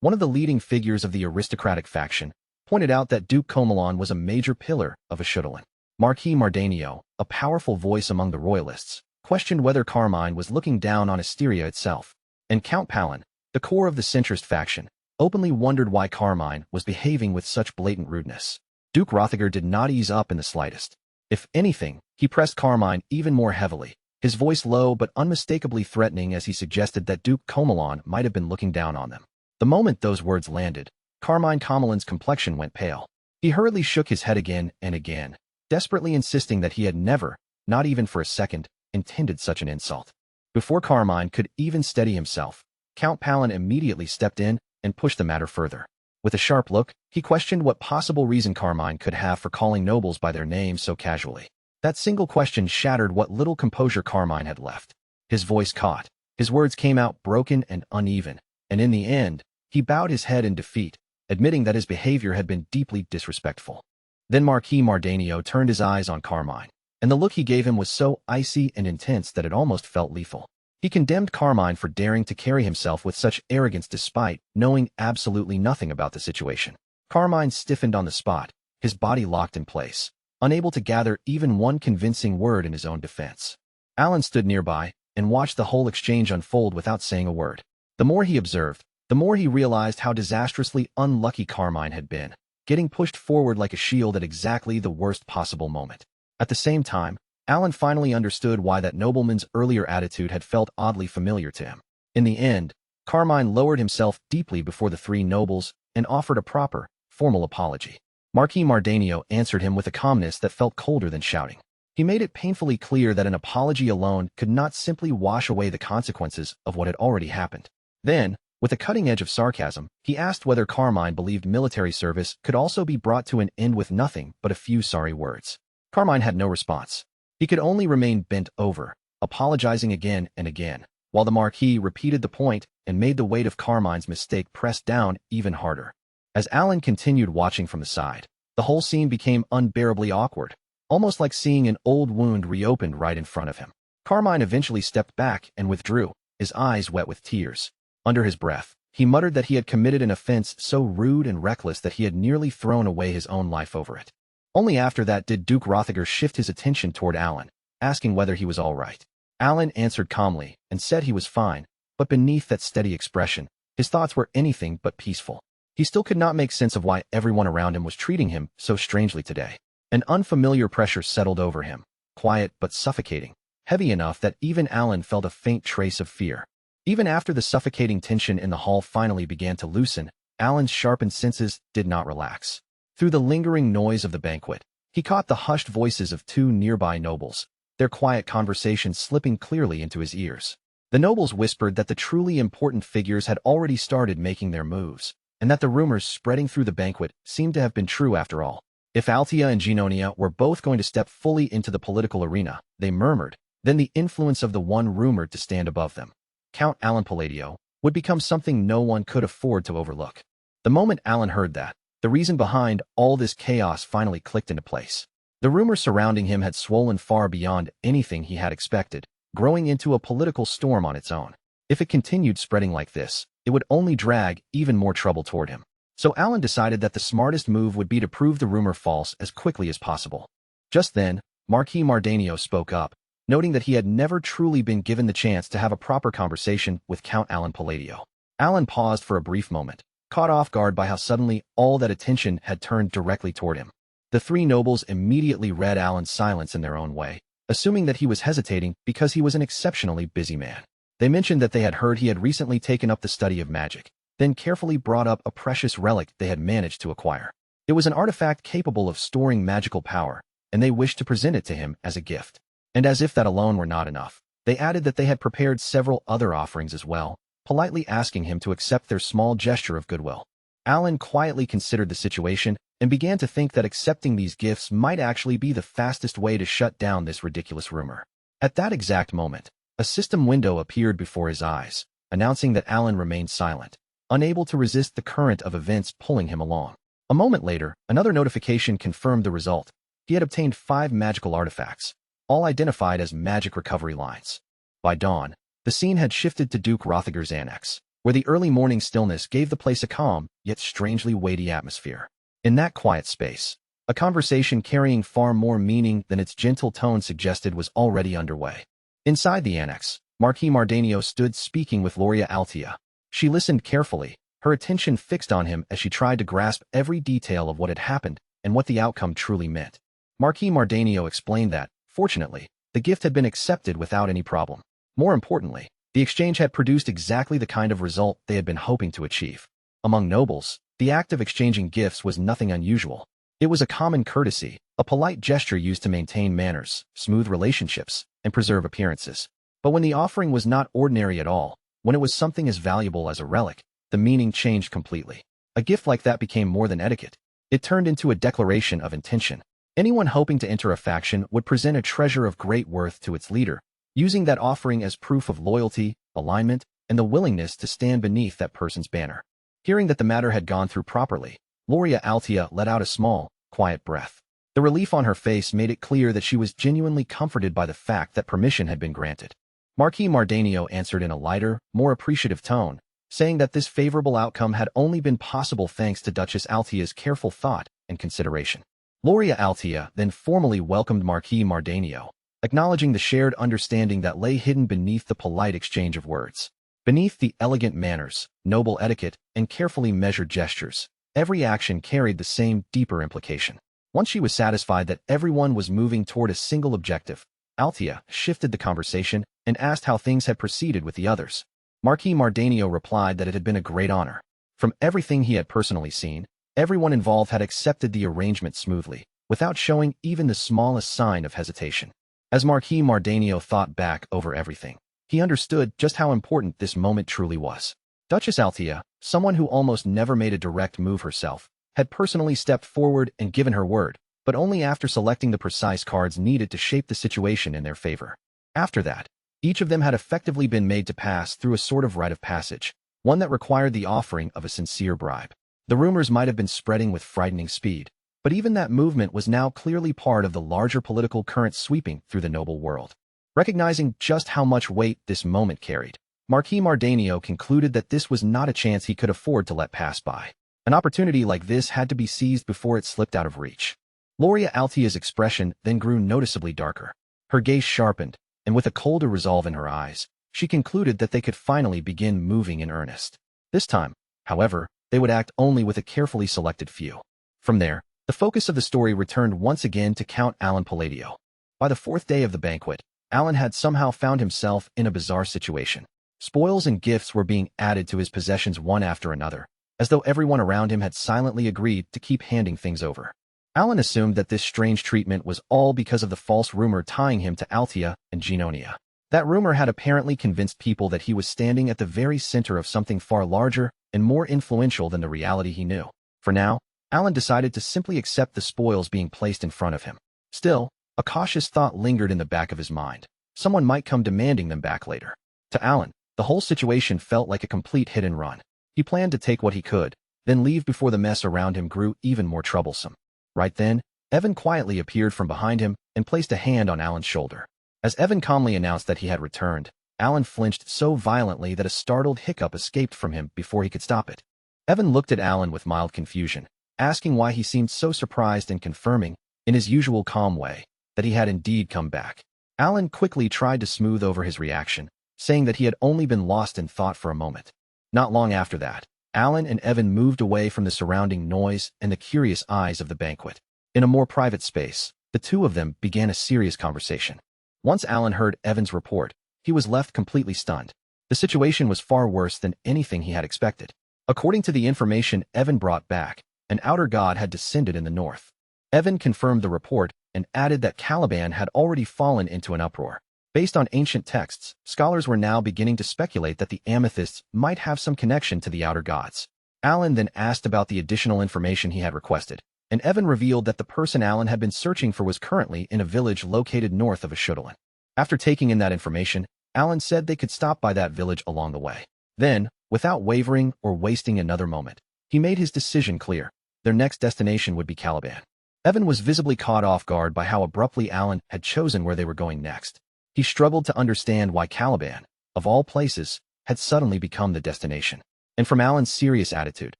A: one of the leading figures of the aristocratic faction, pointed out that Duke Comelon was a major pillar of Ashudalan. Marquis Mardanio, a powerful voice among the royalists, questioned whether Carmine was looking down on Asteria itself. And Count Palin, the core of the centrist faction, openly wondered why Carmine was behaving with such blatant rudeness. Duke Rothiger did not ease up in the slightest. If anything, he pressed Carmine even more heavily, his voice low but unmistakably threatening as he suggested that Duke Comelon might have been looking down on them. The moment those words landed, Carmine Comelon's complexion went pale. He hurriedly shook his head again and again, desperately insisting that he had never, not even for a second, intended such an insult. Before Carmine could even steady himself, Count Palin immediately stepped in and pushed the matter further. With a sharp look, he questioned what possible reason Carmine could have for calling nobles by their names so casually. That single question shattered what little composure Carmine had left. His voice caught. His words came out broken and uneven, and in the end, he bowed his head in defeat, admitting that his behavior had been deeply disrespectful. Then Marquis Mardanio turned his eyes on Carmine, and the look he gave him was so icy and intense that it almost felt lethal. He condemned Carmine for daring to carry himself with such arrogance despite knowing absolutely nothing about the situation. Carmine stiffened on the spot, his body locked in place, unable to gather even one convincing word in his own defense. Alan stood nearby and watched the whole exchange unfold without saying a word. The more he observed, the more he realized how disastrously unlucky Carmine had been, getting pushed forward like a shield at exactly the worst possible moment. At the same time, Alan finally understood why that nobleman's earlier attitude had felt oddly familiar to him. In the end, Carmine lowered himself deeply before the three nobles and offered a proper, formal apology. Marquis Mardanio answered him with a calmness that felt colder than shouting. He made it painfully clear that an apology alone could not simply wash away the consequences of what had already happened. Then, with a cutting edge of sarcasm, he asked whether Carmine believed military service could also be brought to an end with nothing but a few sorry words. Carmine had no response. He could only remain bent over, apologizing again and again, while the Marquis repeated the point and made the weight of Carmine's mistake press down even harder. As Alan continued watching from the side, the whole scene became unbearably awkward, almost like seeing an old wound reopened right in front of him. Carmine eventually stepped back and withdrew, his eyes wet with tears. Under his breath, he muttered that he had committed an offense so rude and reckless that he had nearly thrown away his own life over it. Only after that did Duke Rothager shift his attention toward Alan, asking whether he was all right. Alan answered calmly and said he was fine, but beneath that steady expression, his thoughts were anything but peaceful. He still could not make sense of why everyone around him was treating him so strangely today. An unfamiliar pressure settled over him, quiet but suffocating, heavy enough that even Alan felt a faint trace of fear. Even after the suffocating tension in the hall finally began to loosen, Alan's sharpened senses did not relax. Through the lingering noise of the banquet, he caught the hushed voices of two nearby nobles, their quiet conversation slipping clearly into his ears. The nobles whispered that the truly important figures had already started making their moves, and that the rumors spreading through the banquet seemed to have been true after all. If Altia and Ginonia were both going to step fully into the political arena, they murmured, then the influence of the one rumored to stand above them, Count Alan Palladio, would become something no one could afford to overlook. The moment Alan heard that, the reason behind all this chaos finally clicked into place. The rumors surrounding him had swollen far beyond anything he had expected, growing into a political storm on its own. If it continued spreading like this, it would only drag even more trouble toward him. So Alan decided that the smartest move would be to prove the rumor false as quickly as possible. Just then, Marquis Mardanio spoke up, noting that he had never truly been given the chance to have a proper conversation with Count Alan Palladio. Alan paused for a brief moment, caught off guard by how suddenly all that attention had turned directly toward him. The three nobles immediately read Alan's silence in their own way, assuming that he was hesitating because he was an exceptionally busy man. They mentioned that they had heard he had recently taken up the study of magic, then carefully brought up a precious relic they had managed to acquire. It was an artifact capable of storing magical power, and they wished to present it to him as a gift. And as if that alone were not enough, they added that they had prepared several other offerings as well, politely asking him to accept their small gesture of goodwill. Alan quietly considered the situation and began to think that accepting these gifts might actually be the fastest way to shut down this ridiculous rumor. At that exact moment, a system window appeared before his eyes, announcing that Alan remained silent, unable to resist the current of events pulling him along. A moment later, another notification confirmed the result. He had obtained 5 magical artifacts, all identified as magic recovery lines. By dawn, the scene had shifted to Duke Rothager's annex, where the early morning stillness gave the place a calm, yet strangely weighty atmosphere. In that quiet space, a conversation carrying far more meaning than its gentle tone suggested was already underway. Inside the annex, Marquis Mardanio stood speaking with Loria Altia. She listened carefully, her attention fixed on him as she tried to grasp every detail of what had happened and what the outcome truly meant. Marquis Mardanio explained that, fortunately, the gift had been accepted without any problem. More importantly, the exchange had produced exactly the kind of result they had been hoping to achieve. Among nobles, the act of exchanging gifts was nothing unusual. It was a common courtesy, a polite gesture used to maintain manners, smooth relationships, and preserve appearances. But when the offering was not ordinary at all, when it was something as valuable as a relic, the meaning changed completely. A gift like that became more than etiquette. It turned into a declaration of intention. Anyone hoping to enter a faction would present a treasure of great worth to its leader, using that offering as proof of loyalty, alignment, and the willingness to stand beneath that person's banner. Hearing that the matter had gone through properly, Loria Altia let out a small, quiet breath. The relief on her face made it clear that she was genuinely comforted by the fact that permission had been granted. Marquis Mardanio answered in a lighter, more appreciative tone, saying that this favorable outcome had only been possible thanks to Duchess Altia's careful thought and consideration. Loria Altia then formally welcomed Marquis Mardanio, acknowledging the shared understanding that lay hidden beneath the polite exchange of words. Beneath the elegant manners, noble etiquette, and carefully measured gestures, every action carried the same deeper implication. Once she was satisfied that everyone was moving toward a single objective, Altia shifted the conversation and asked how things had proceeded with the others. Marquis Mardanio replied that it had been a great honor. From everything he had personally seen, everyone involved had accepted the arrangement smoothly, without showing even the smallest sign of hesitation. As Marquis Mardanio thought back over everything, he understood just how important this moment truly was. Duchess Altia, someone who almost never made a direct move herself, had personally stepped forward and given her word, but only after selecting the precise cards needed to shape the situation in their favor. After that, each of them had effectively been made to pass through a sort of rite of passage, one that required the offering of a sincere bribe. The rumors might have been spreading with frightening speed, but even that movement was now clearly part of the larger political current sweeping through the noble world. Recognizing just how much weight this moment carried, Marquis Mardanio concluded that this was not a chance he could afford to let pass by. An opportunity like this had to be seized before it slipped out of reach. Loria Altia's expression then grew noticeably darker. Her gaze sharpened, and with a colder resolve in her eyes, she concluded that they could finally begin moving in earnest. This time, however, they would act only with a carefully selected few. From there, the focus of the story returned once again to Count Alan Palladio. By the fourth day of the banquet, Alan had somehow found himself in a bizarre situation. Spoils and gifts were being added to his possessions one after another, as though everyone around him had silently agreed to keep handing things over. Alan assumed that this strange treatment was all because of the false rumor tying him to Altia and Genonia. That rumor had apparently convinced people that he was standing at the very center of something far larger and more influential than the reality he knew. For now, Alan decided to simply accept the spoils being placed in front of him. Still, a cautious thought lingered in the back of his mind. Someone might come demanding them back later. To Alan, the whole situation felt like a complete hit and run. He planned to take what he could, then leave before the mess around him grew even more troublesome. Right then, Evan quietly appeared from behind him and placed a hand on Alan's shoulder. As Evan calmly announced that he had returned, Alan flinched so violently that a startled hiccup escaped from him before he could stop it. Evan looked at Alan with mild confusion, asking why he seemed so surprised and confirming, in his usual calm way, that he had indeed come back. Alan quickly tried to smooth over his reaction, saying that he had only been lost in thought for a moment. Not long after that, Alan and Evan moved away from the surrounding noise and the curious eyes of the banquet. In a more private space, the two of them began a serious conversation. Once Alan heard Evan's report, he was left completely stunned. The situation was far worse than anything he had expected. According to the information Evan brought back, an outer god had descended in the north. Evan confirmed the report and added that Caliban had already fallen into an uproar. Based on ancient texts, scholars were now beginning to speculate that the amethysts might have some connection to the outer gods. Alan then asked about the additional information he had requested, and Evan revealed that the person Alan had been searching for was currently in a village located north of Ashudalin. After taking in that information, Alan said they could stop by that village along the way. Then, without wavering or wasting another moment, he made his decision clear. Their next destination would be Caliban. Evan was visibly caught off guard by how abruptly Alan had chosen where they were going next. He struggled to understand why Caliban, of all places, had suddenly become the destination. And from Alan's serious attitude,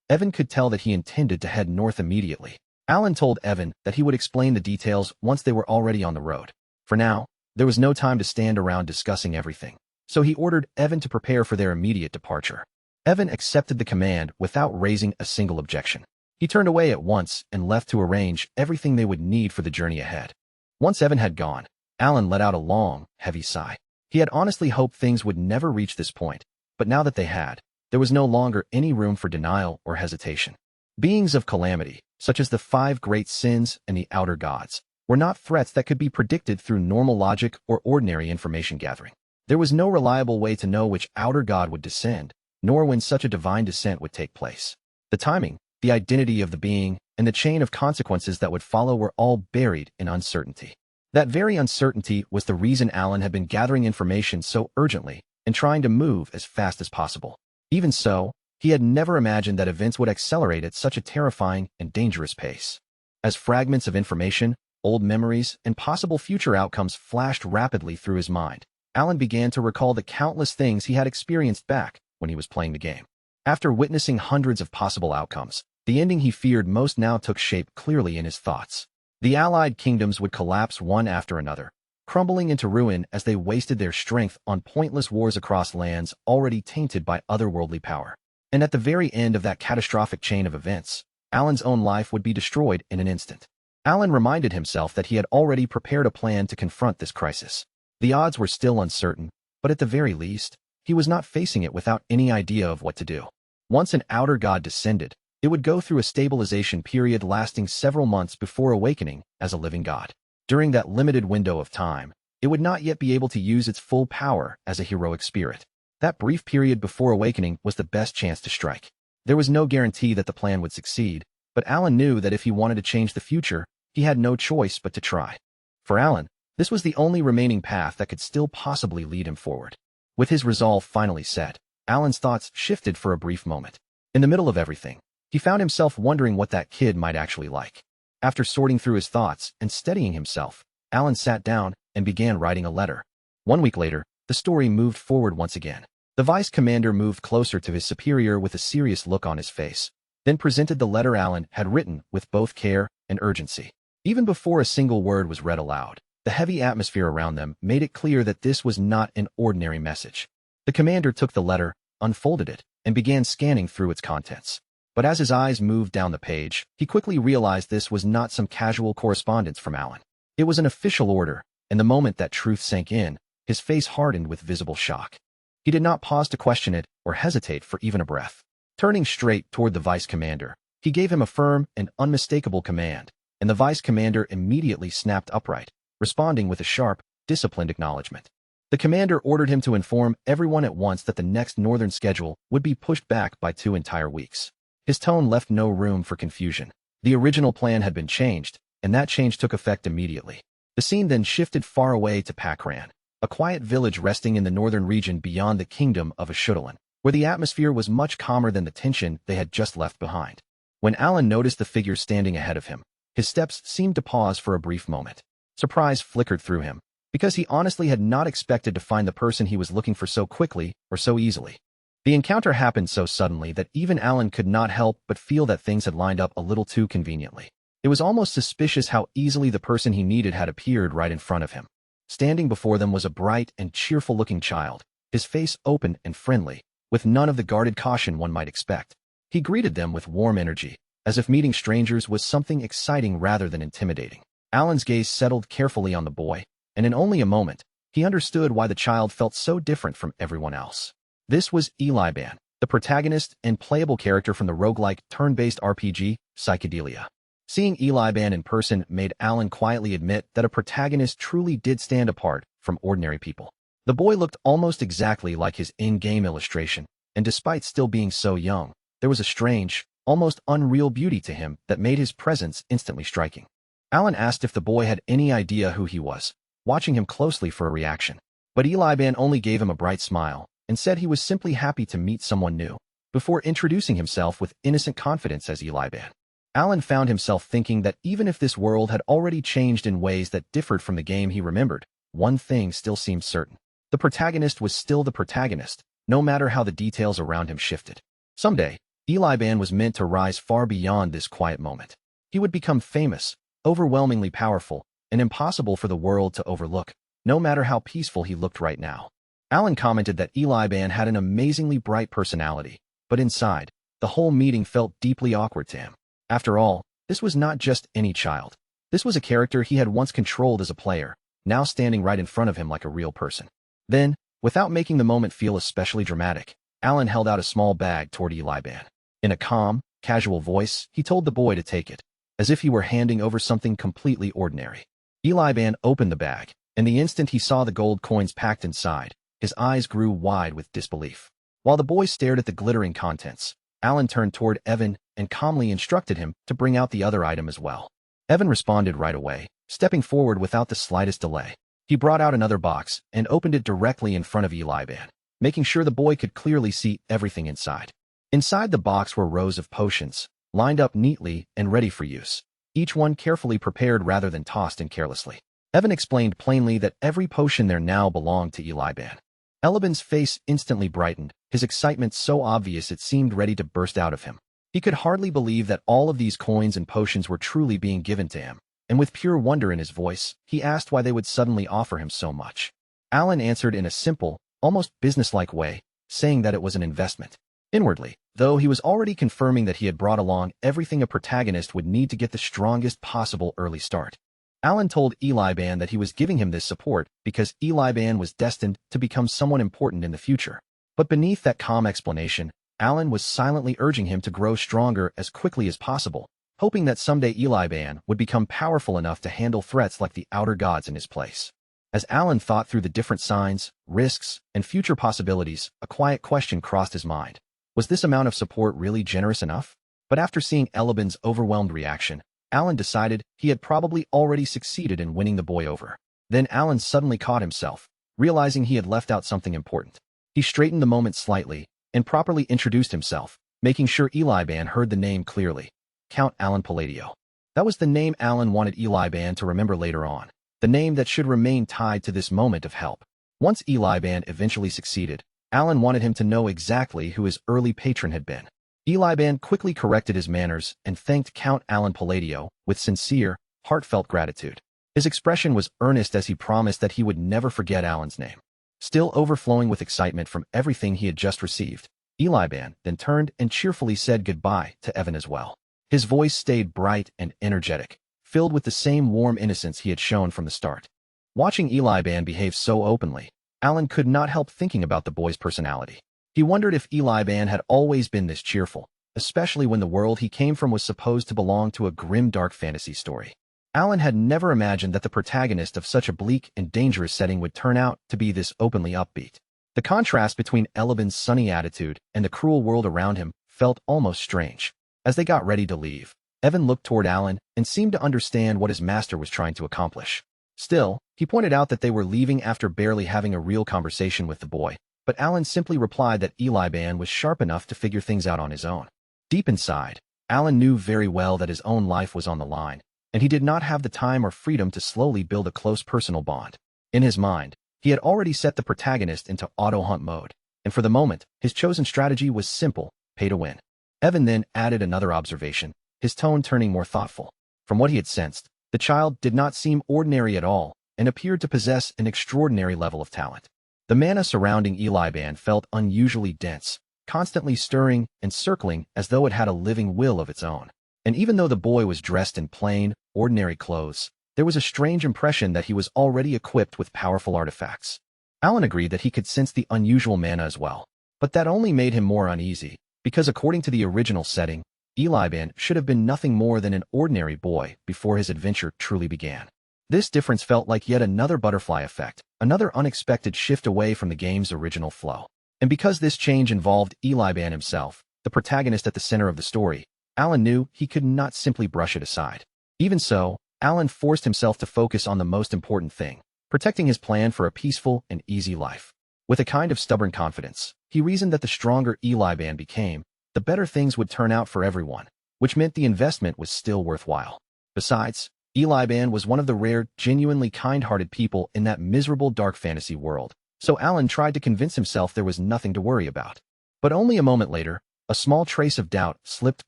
A: Evan could tell that he intended to head north immediately. Alan told Evan that he would explain the details once they were already on the road. For now, there was no time to stand around discussing everything, so he ordered Evan to prepare for their immediate departure. Evan accepted the command without raising a single objection. He turned away at once and left to arrange everything they would need for the journey ahead. Once Evan had gone, Alan let out a long, heavy sigh. He had honestly hoped things would never reach this point, but now that they had, there was no longer any room for denial or hesitation. Beings of calamity, such as the 5 great sins and the outer gods, were not threats that could be predicted through normal logic or ordinary information gathering. There was no reliable way to know which outer god would descend, nor when such a divine descent would take place. The timing, the identity of the being, and the chain of consequences that would follow were all buried in uncertainty. That very uncertainty was the reason Alan had been gathering information so urgently and trying to move as fast as possible. Even so, he had never imagined that events would accelerate at such a terrifying and dangerous pace. As fragments of information, old memories, and possible future outcomes flashed rapidly through his mind, Alan began to recall the countless things he had experienced back when he was playing the game. After witnessing hundreds of possible outcomes, the ending he feared most now took shape clearly in his thoughts. The allied kingdoms would collapse one after another, crumbling into ruin as they wasted their strength on pointless wars across lands already tainted by otherworldly power. And at the very end of that catastrophic chain of events, Alan's own life would be destroyed in an instant. Alan reminded himself that he had already prepared a plan to confront this crisis. The odds were still uncertain, but at the very least, he was not facing it without any idea of what to do. Once an outer god descended, it would go through a stabilization period lasting several months before awakening as a living god. During that limited window of time, it would not yet be able to use its full power as a heroic spirit. That brief period before awakening was the best chance to strike. There was no guarantee that the plan would succeed, but Alan knew that if he wanted to change the future, he had no choice but to try. For Alan, this was the only remaining path that could still possibly lead him forward. With his resolve finally set, Alan's thoughts shifted for a brief moment. In the middle of everything, he found himself wondering what that kid might actually like. After sorting through his thoughts and steadying himself, Alan sat down and began writing a letter. 1 week later, the story moved forward once again. The vice commander moved closer to his superior with a serious look on his face, then presented the letter Alan had written with both care and urgency. Even before a single word was read aloud, the heavy atmosphere around them made it clear that this was not an ordinary message. The commander took the letter, unfolded it, and began scanning through its contents. But as his eyes moved down the page, he quickly realized this was not some casual correspondence from Alan. It was an official order, and the moment that truth sank in, his face hardened with visible shock. He did not pause to question it or hesitate for even a breath. Turning straight toward the vice commander, he gave him a firm and unmistakable command, and the vice commander immediately snapped upright, responding with a sharp, disciplined acknowledgement. The commander ordered him to inform everyone at once that the next northern schedule would be pushed back by 2 entire weeks. His tone left no room for confusion. The original plan had been changed, and that change took effect immediately. The scene then shifted far away to Pakran, a quiet village resting in the northern region beyond the kingdom of Ashudalan, where the atmosphere was much calmer than the tension they had just left behind. When Alan noticed the figure standing ahead of him, his steps seemed to pause for a brief moment. Surprise flickered through him, because he honestly had not expected to find the person he was looking for so quickly or so easily. The encounter happened so suddenly that even Alan could not help but feel that things had lined up a little too conveniently. It was almost suspicious how easily the person he needed had appeared right in front of him. Standing before them was a bright and cheerful-looking child, his face open and friendly, with none of the guarded caution one might expect. He greeted them with warm energy, as if meeting strangers was something exciting rather than intimidating. Alan's gaze settled carefully on the boy, and in only a moment, he understood why the child felt so different from everyone else. This was Eliban, the protagonist and playable character from the roguelike turn-based RPG, Psychedelia. Seeing Eliban in person made Alan quietly admit that a protagonist truly did stand apart from ordinary people. The boy looked almost exactly like his in-game illustration, and despite still being so young, there was a strange, almost unreal beauty to him that made his presence instantly striking. Alan asked if the boy had any idea who he was, watching him closely for a reaction. But Eliban only gave him a bright smile, and said he was simply happy to meet someone new, before introducing himself with innocent confidence as Eliban. Alan found himself thinking that even if this world had already changed in ways that differed from the game he remembered, one thing still seemed certain. The protagonist was still the protagonist, no matter how the details around him shifted. Someday, Eliban was meant to rise far beyond this quiet moment. He would become famous, overwhelmingly powerful, and impossible for the world to overlook, no matter how peaceful he looked right now. Alan commented that Eliban had an amazingly bright personality, but inside, the whole meeting felt deeply awkward to him. After all, this was not just any child. This was a character he had once controlled as a player, now standing right in front of him like a real person. Then, without making the moment feel especially dramatic, Alan held out a small bag toward Eliban. In a calm, casual voice, he told the boy to take it, as if he were handing over something completely ordinary. Eliban opened the bag, and the instant he saw the gold coins packed inside, his eyes grew wide with disbelief. While the boy stared at the glittering contents, Alan turned toward Evan and calmly instructed him to bring out the other item as well. Evan responded right away, stepping forward without the slightest delay. He brought out another box and opened it directly in front of Eliban, making sure the boy could clearly see everything inside. Inside the box were rows of potions, lined up neatly and ready for use, each one carefully prepared rather than tossed in carelessly. Evan explained plainly that every potion there now belonged to Eliban. Eliban's face instantly brightened, his excitement so obvious it seemed ready to burst out of him. He could hardly believe that all of these coins and potions were truly being given to him, and with pure wonder in his voice, he asked why they would suddenly offer him so much. Alan answered in a simple, almost businesslike way, saying that it was an investment. Inwardly, though, he was already confirming that he had brought along everything a protagonist would need to get the strongest possible early start. Alan told Eliban that he was giving him this support because Eliban was destined to become someone important in the future. But beneath that calm explanation, Alan was silently urging him to grow stronger as quickly as possible, hoping that someday Eliban would become powerful enough to handle threats like the outer gods in his place. As Alan thought through the different signs, risks, and future possibilities, a quiet question crossed his mind. Was this amount of support really generous enough? But after seeing Eliban's overwhelmed reaction, Alan decided he had probably already succeeded in winning the boy over. Then Alan suddenly caught himself, realizing he had left out something important. He straightened the moment slightly and properly introduced himself, making sure Eliban heard the name clearly. Count Alan Palladio. That was the name Alan wanted Eliban to remember later on, the name that should remain tied to this moment of help. Once Eliban eventually succeeded, Alan wanted him to know exactly who his early patron had been. Eliban quickly corrected his manners and thanked Count Alan Palladio with sincere, heartfelt gratitude. His expression was earnest as he promised that he would never forget Alan's name. Still overflowing with excitement from everything he had just received, Eliban then turned and cheerfully said goodbye to Evan as well. His voice stayed bright and energetic, filled with the same warm innocence he had shown from the start. Watching Eliban behave so openly, Alan could not help thinking about the boy's personality. He wondered if Eliban had always been this cheerful, especially when the world he came from was supposed to belong to a grim dark fantasy story. Alan had never imagined that the protagonist of such a bleak and dangerous setting would turn out to be this openly upbeat. The contrast between Eliban's sunny attitude and the cruel world around him felt almost strange. As they got ready to leave, Evan looked toward Alan and seemed to understand what his master was trying to accomplish. Still, he pointed out that they were leaving after barely having a real conversation with the boy, but Alan simply replied that Eliban was sharp enough to figure things out on his own. Deep inside, Alan knew very well that his own life was on the line, and he did not have the time or freedom to slowly build a close personal bond. In his mind, he had already set the protagonist into auto-hunt mode, and for the moment, his chosen strategy was simple: pay to win. Evan then added another observation, his tone turning more thoughtful. From what he had sensed, the child did not seem ordinary at all and appeared to possess an extraordinary level of talent. The mana surrounding Eliban felt unusually dense, constantly stirring and circling as though it had a living will of its own. And even though the boy was dressed in plain, ordinary clothes, there was a strange impression that he was already equipped with powerful artifacts. Alan agreed that he could sense the unusual mana as well, but that only made him more uneasy, because according to the original setting, Eliban should have been nothing more than an ordinary boy before his adventure truly began. This difference felt like yet another butterfly effect, another unexpected shift away from the game's original flow. And because this change involved Eliban himself, the protagonist at the center of the story, Alan knew he could not simply brush it aside. Even so, Alan forced himself to focus on the most important thing, protecting his plan for a peaceful and easy life. With a kind of stubborn confidence, he reasoned that the stronger Eliban became, the better things would turn out for everyone, which meant the investment was still worthwhile. Besides, Eliban was one of the rare, genuinely kind-hearted people in that miserable dark fantasy world, so Alan tried to convince himself there was nothing to worry about. But only a moment later, a small trace of doubt slipped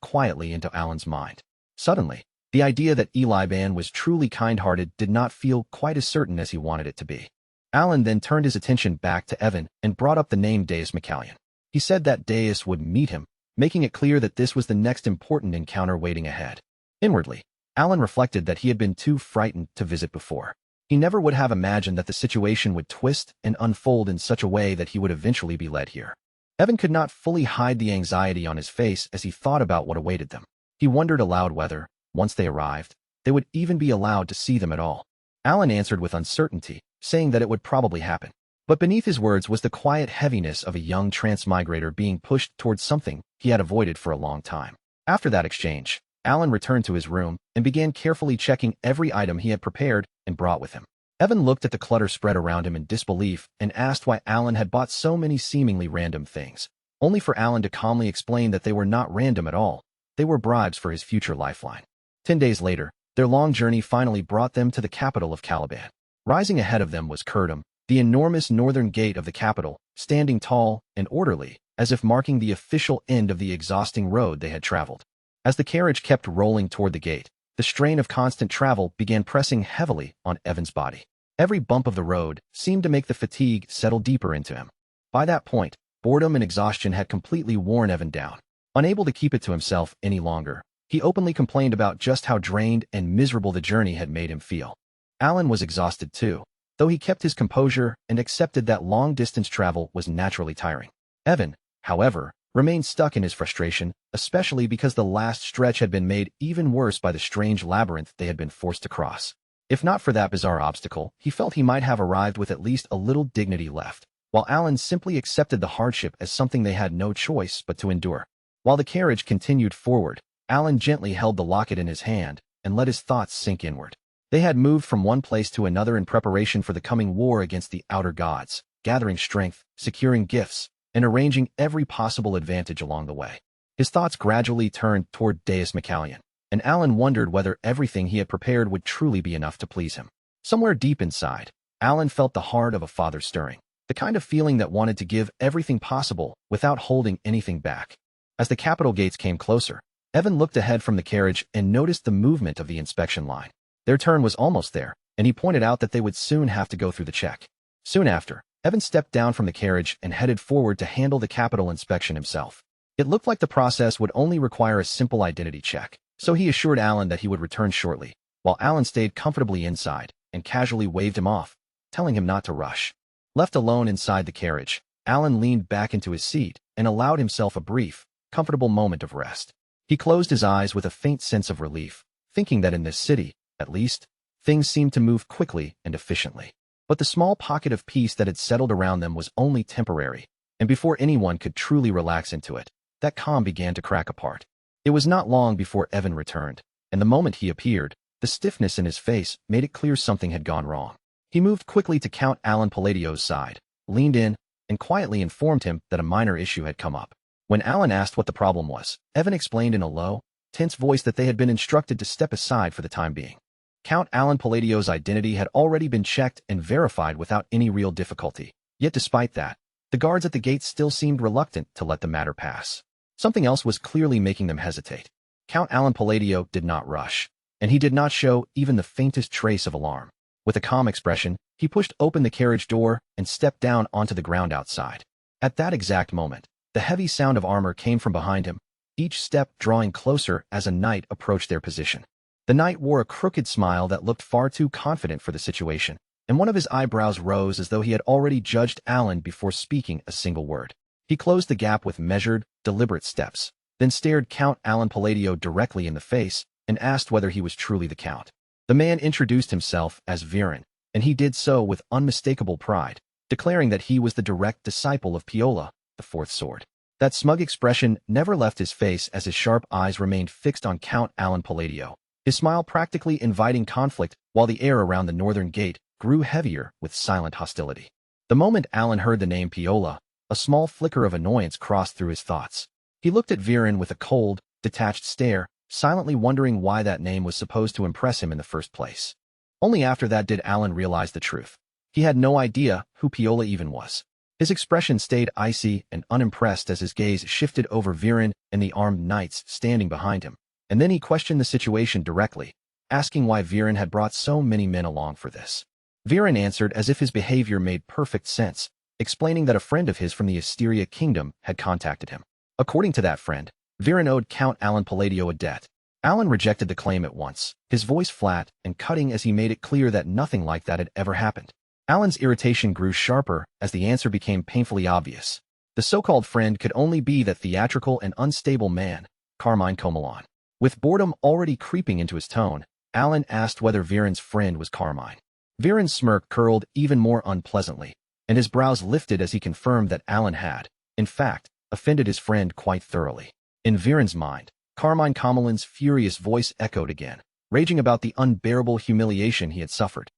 A: quietly into Alan's mind. Suddenly, the idea that Eliban was truly kind-hearted did not feel quite as certain as he wanted it to be. Alan then turned his attention back to Evan and brought up the name Deus McCallion. He said that Deus would meet him, making it clear that this was the next important encounter waiting ahead. Inwardly, Alan reflected that he had been too frightened to visit before. He never would have imagined that the situation would twist and unfold in such a way that he would eventually be led here. Evan could not fully hide the anxiety on his face as he thought about what awaited them. He wondered aloud whether, once they arrived, they would even be allowed to see them at all. Alan answered with uncertainty, saying that it would probably happen. But beneath his words was the quiet heaviness of a young transmigrator being pushed towards something he had avoided for a long time. After that exchange, Alan returned to his room and began carefully checking every item he had prepared and brought with him. Evan looked at the clutter spread around him in disbelief and asked why Alan had bought so many seemingly random things, only for Alan to calmly explain that they were not random at all. They were bribes for his future lifeline. 10 days later, their long journey finally brought them to the capital of Caliban. Rising ahead of them was Kurdum, the enormous northern gate of the capital, standing tall and orderly, as if marking the official end of the exhausting road they had traveled. As the carriage kept rolling toward the gate, the strain of constant travel began pressing heavily on Evan's body. Every bump of the road seemed to make the fatigue settle deeper into him. By that point, boredom and exhaustion had completely worn Evan down. Unable to keep it to himself any longer, he openly complained about just how drained and miserable the journey had made him feel. Alan was exhausted too, though he kept his composure and accepted that long-distance travel was naturally tiring. Evan, however, remained stuck in his frustration, especially because the last stretch had been made even worse by the strange labyrinth they had been forced to cross. If not for that bizarre obstacle, he felt he might have arrived with at least a little dignity left, while Alan simply accepted the hardship as something they had no choice but to endure. While the carriage continued forward, Alan gently held the locket in his hand and let his thoughts sink inward. They had moved from one place to another in preparation for the coming war against the outer gods, gathering strength, securing gifts, and arranging every possible advantage along the way. His thoughts gradually turned toward Deus Macallion, and Alan wondered whether everything he had prepared would truly be enough to please him. Somewhere deep inside, Alan felt the heart of a father stirring, the kind of feeling that wanted to give everything possible without holding anything back. As the capital gates came closer, Evan looked ahead from the carriage and noticed the movement of the inspection line. Their turn was almost there, and he pointed out that they would soon have to go through the check. Soon after, Evan stepped down from the carriage and headed forward to handle the capital inspection himself. It looked like the process would only require a simple identity check, so he assured Alan that he would return shortly, while Alan stayed comfortably inside and casually waved him off, telling him not to rush. Left alone inside the carriage, Alan leaned back into his seat and allowed himself a brief, comfortable moment of rest. He closed his eyes with a faint sense of relief, thinking that in this city, at least, things seemed to move quickly and efficiently. But the small pocket of peace that had settled around them was only temporary, and before anyone could truly relax into it, that calm began to crack apart. It was not long before Evan returned, and the moment he appeared, the stiffness in his face made it clear something had gone wrong. He moved quickly to Count Alan Palladio's side, leaned in, and quietly informed him that a minor issue had come up. When Alan asked what the problem was, Evan explained in a low, tense voice that they had been instructed to step aside for the time being. Count Alan Palladio's identity had already been checked and verified without any real difficulty. Yet despite that, the guards at the gate still seemed reluctant to let the matter pass. Something else was clearly making them hesitate. Count Alan Palladio did not rush, and he did not show even the faintest trace of alarm. With a calm expression, he pushed open the carriage door and stepped down onto the ground outside. At that exact moment, the heavy sound of armor came from behind him, each step drawing closer as a knight approached their position. The knight wore a crooked smile that looked far too confident for the situation, and one of his eyebrows rose as though he had already judged Alan before speaking a single word. He closed the gap with measured, deliberate steps, then stared Count Alan Palladio directly in the face and asked whether he was truly the Count. The man introduced himself as Viren, and he did so with unmistakable pride, declaring that he was the direct disciple of Piola, the fourth sword. That smug expression never left his face as his sharp eyes remained fixed on Count Alan Palladio, his smile practically inviting conflict while the air around the northern gate grew heavier with silent hostility. The moment Alan heard the name Piola, a small flicker of annoyance crossed through his thoughts. He looked at Viren with a cold, detached stare, silently wondering why that name was supposed to impress him in the first place. Only after that did Alan realize the truth. He had no idea who Piola even was. His expression stayed icy and unimpressed as his gaze shifted over Viren and the armed knights standing behind him. And then he questioned the situation directly, asking why Viren had brought so many men along for this. Viren answered as if his behavior made perfect sense, explaining that a friend of his from the Asteria kingdom had contacted him. According to that friend, Viren owed Count Alan Palladio a debt. Alan rejected the claim at once, his voice flat and cutting as he made it clear that nothing like that had ever happened. Alan's irritation grew sharper as the answer became painfully obvious. The so-called friend could only be that theatrical and unstable man, Carmine Comelon. With boredom already creeping into his tone, Alan asked whether Viren's friend was Carmine. Viren's smirk curled even more unpleasantly, and his brows lifted as he confirmed that Alan had, in fact, offended his friend quite thoroughly. In Viren's mind, Carmine Comelin's furious voice echoed again, raging about the unbearable humiliation he had suffered.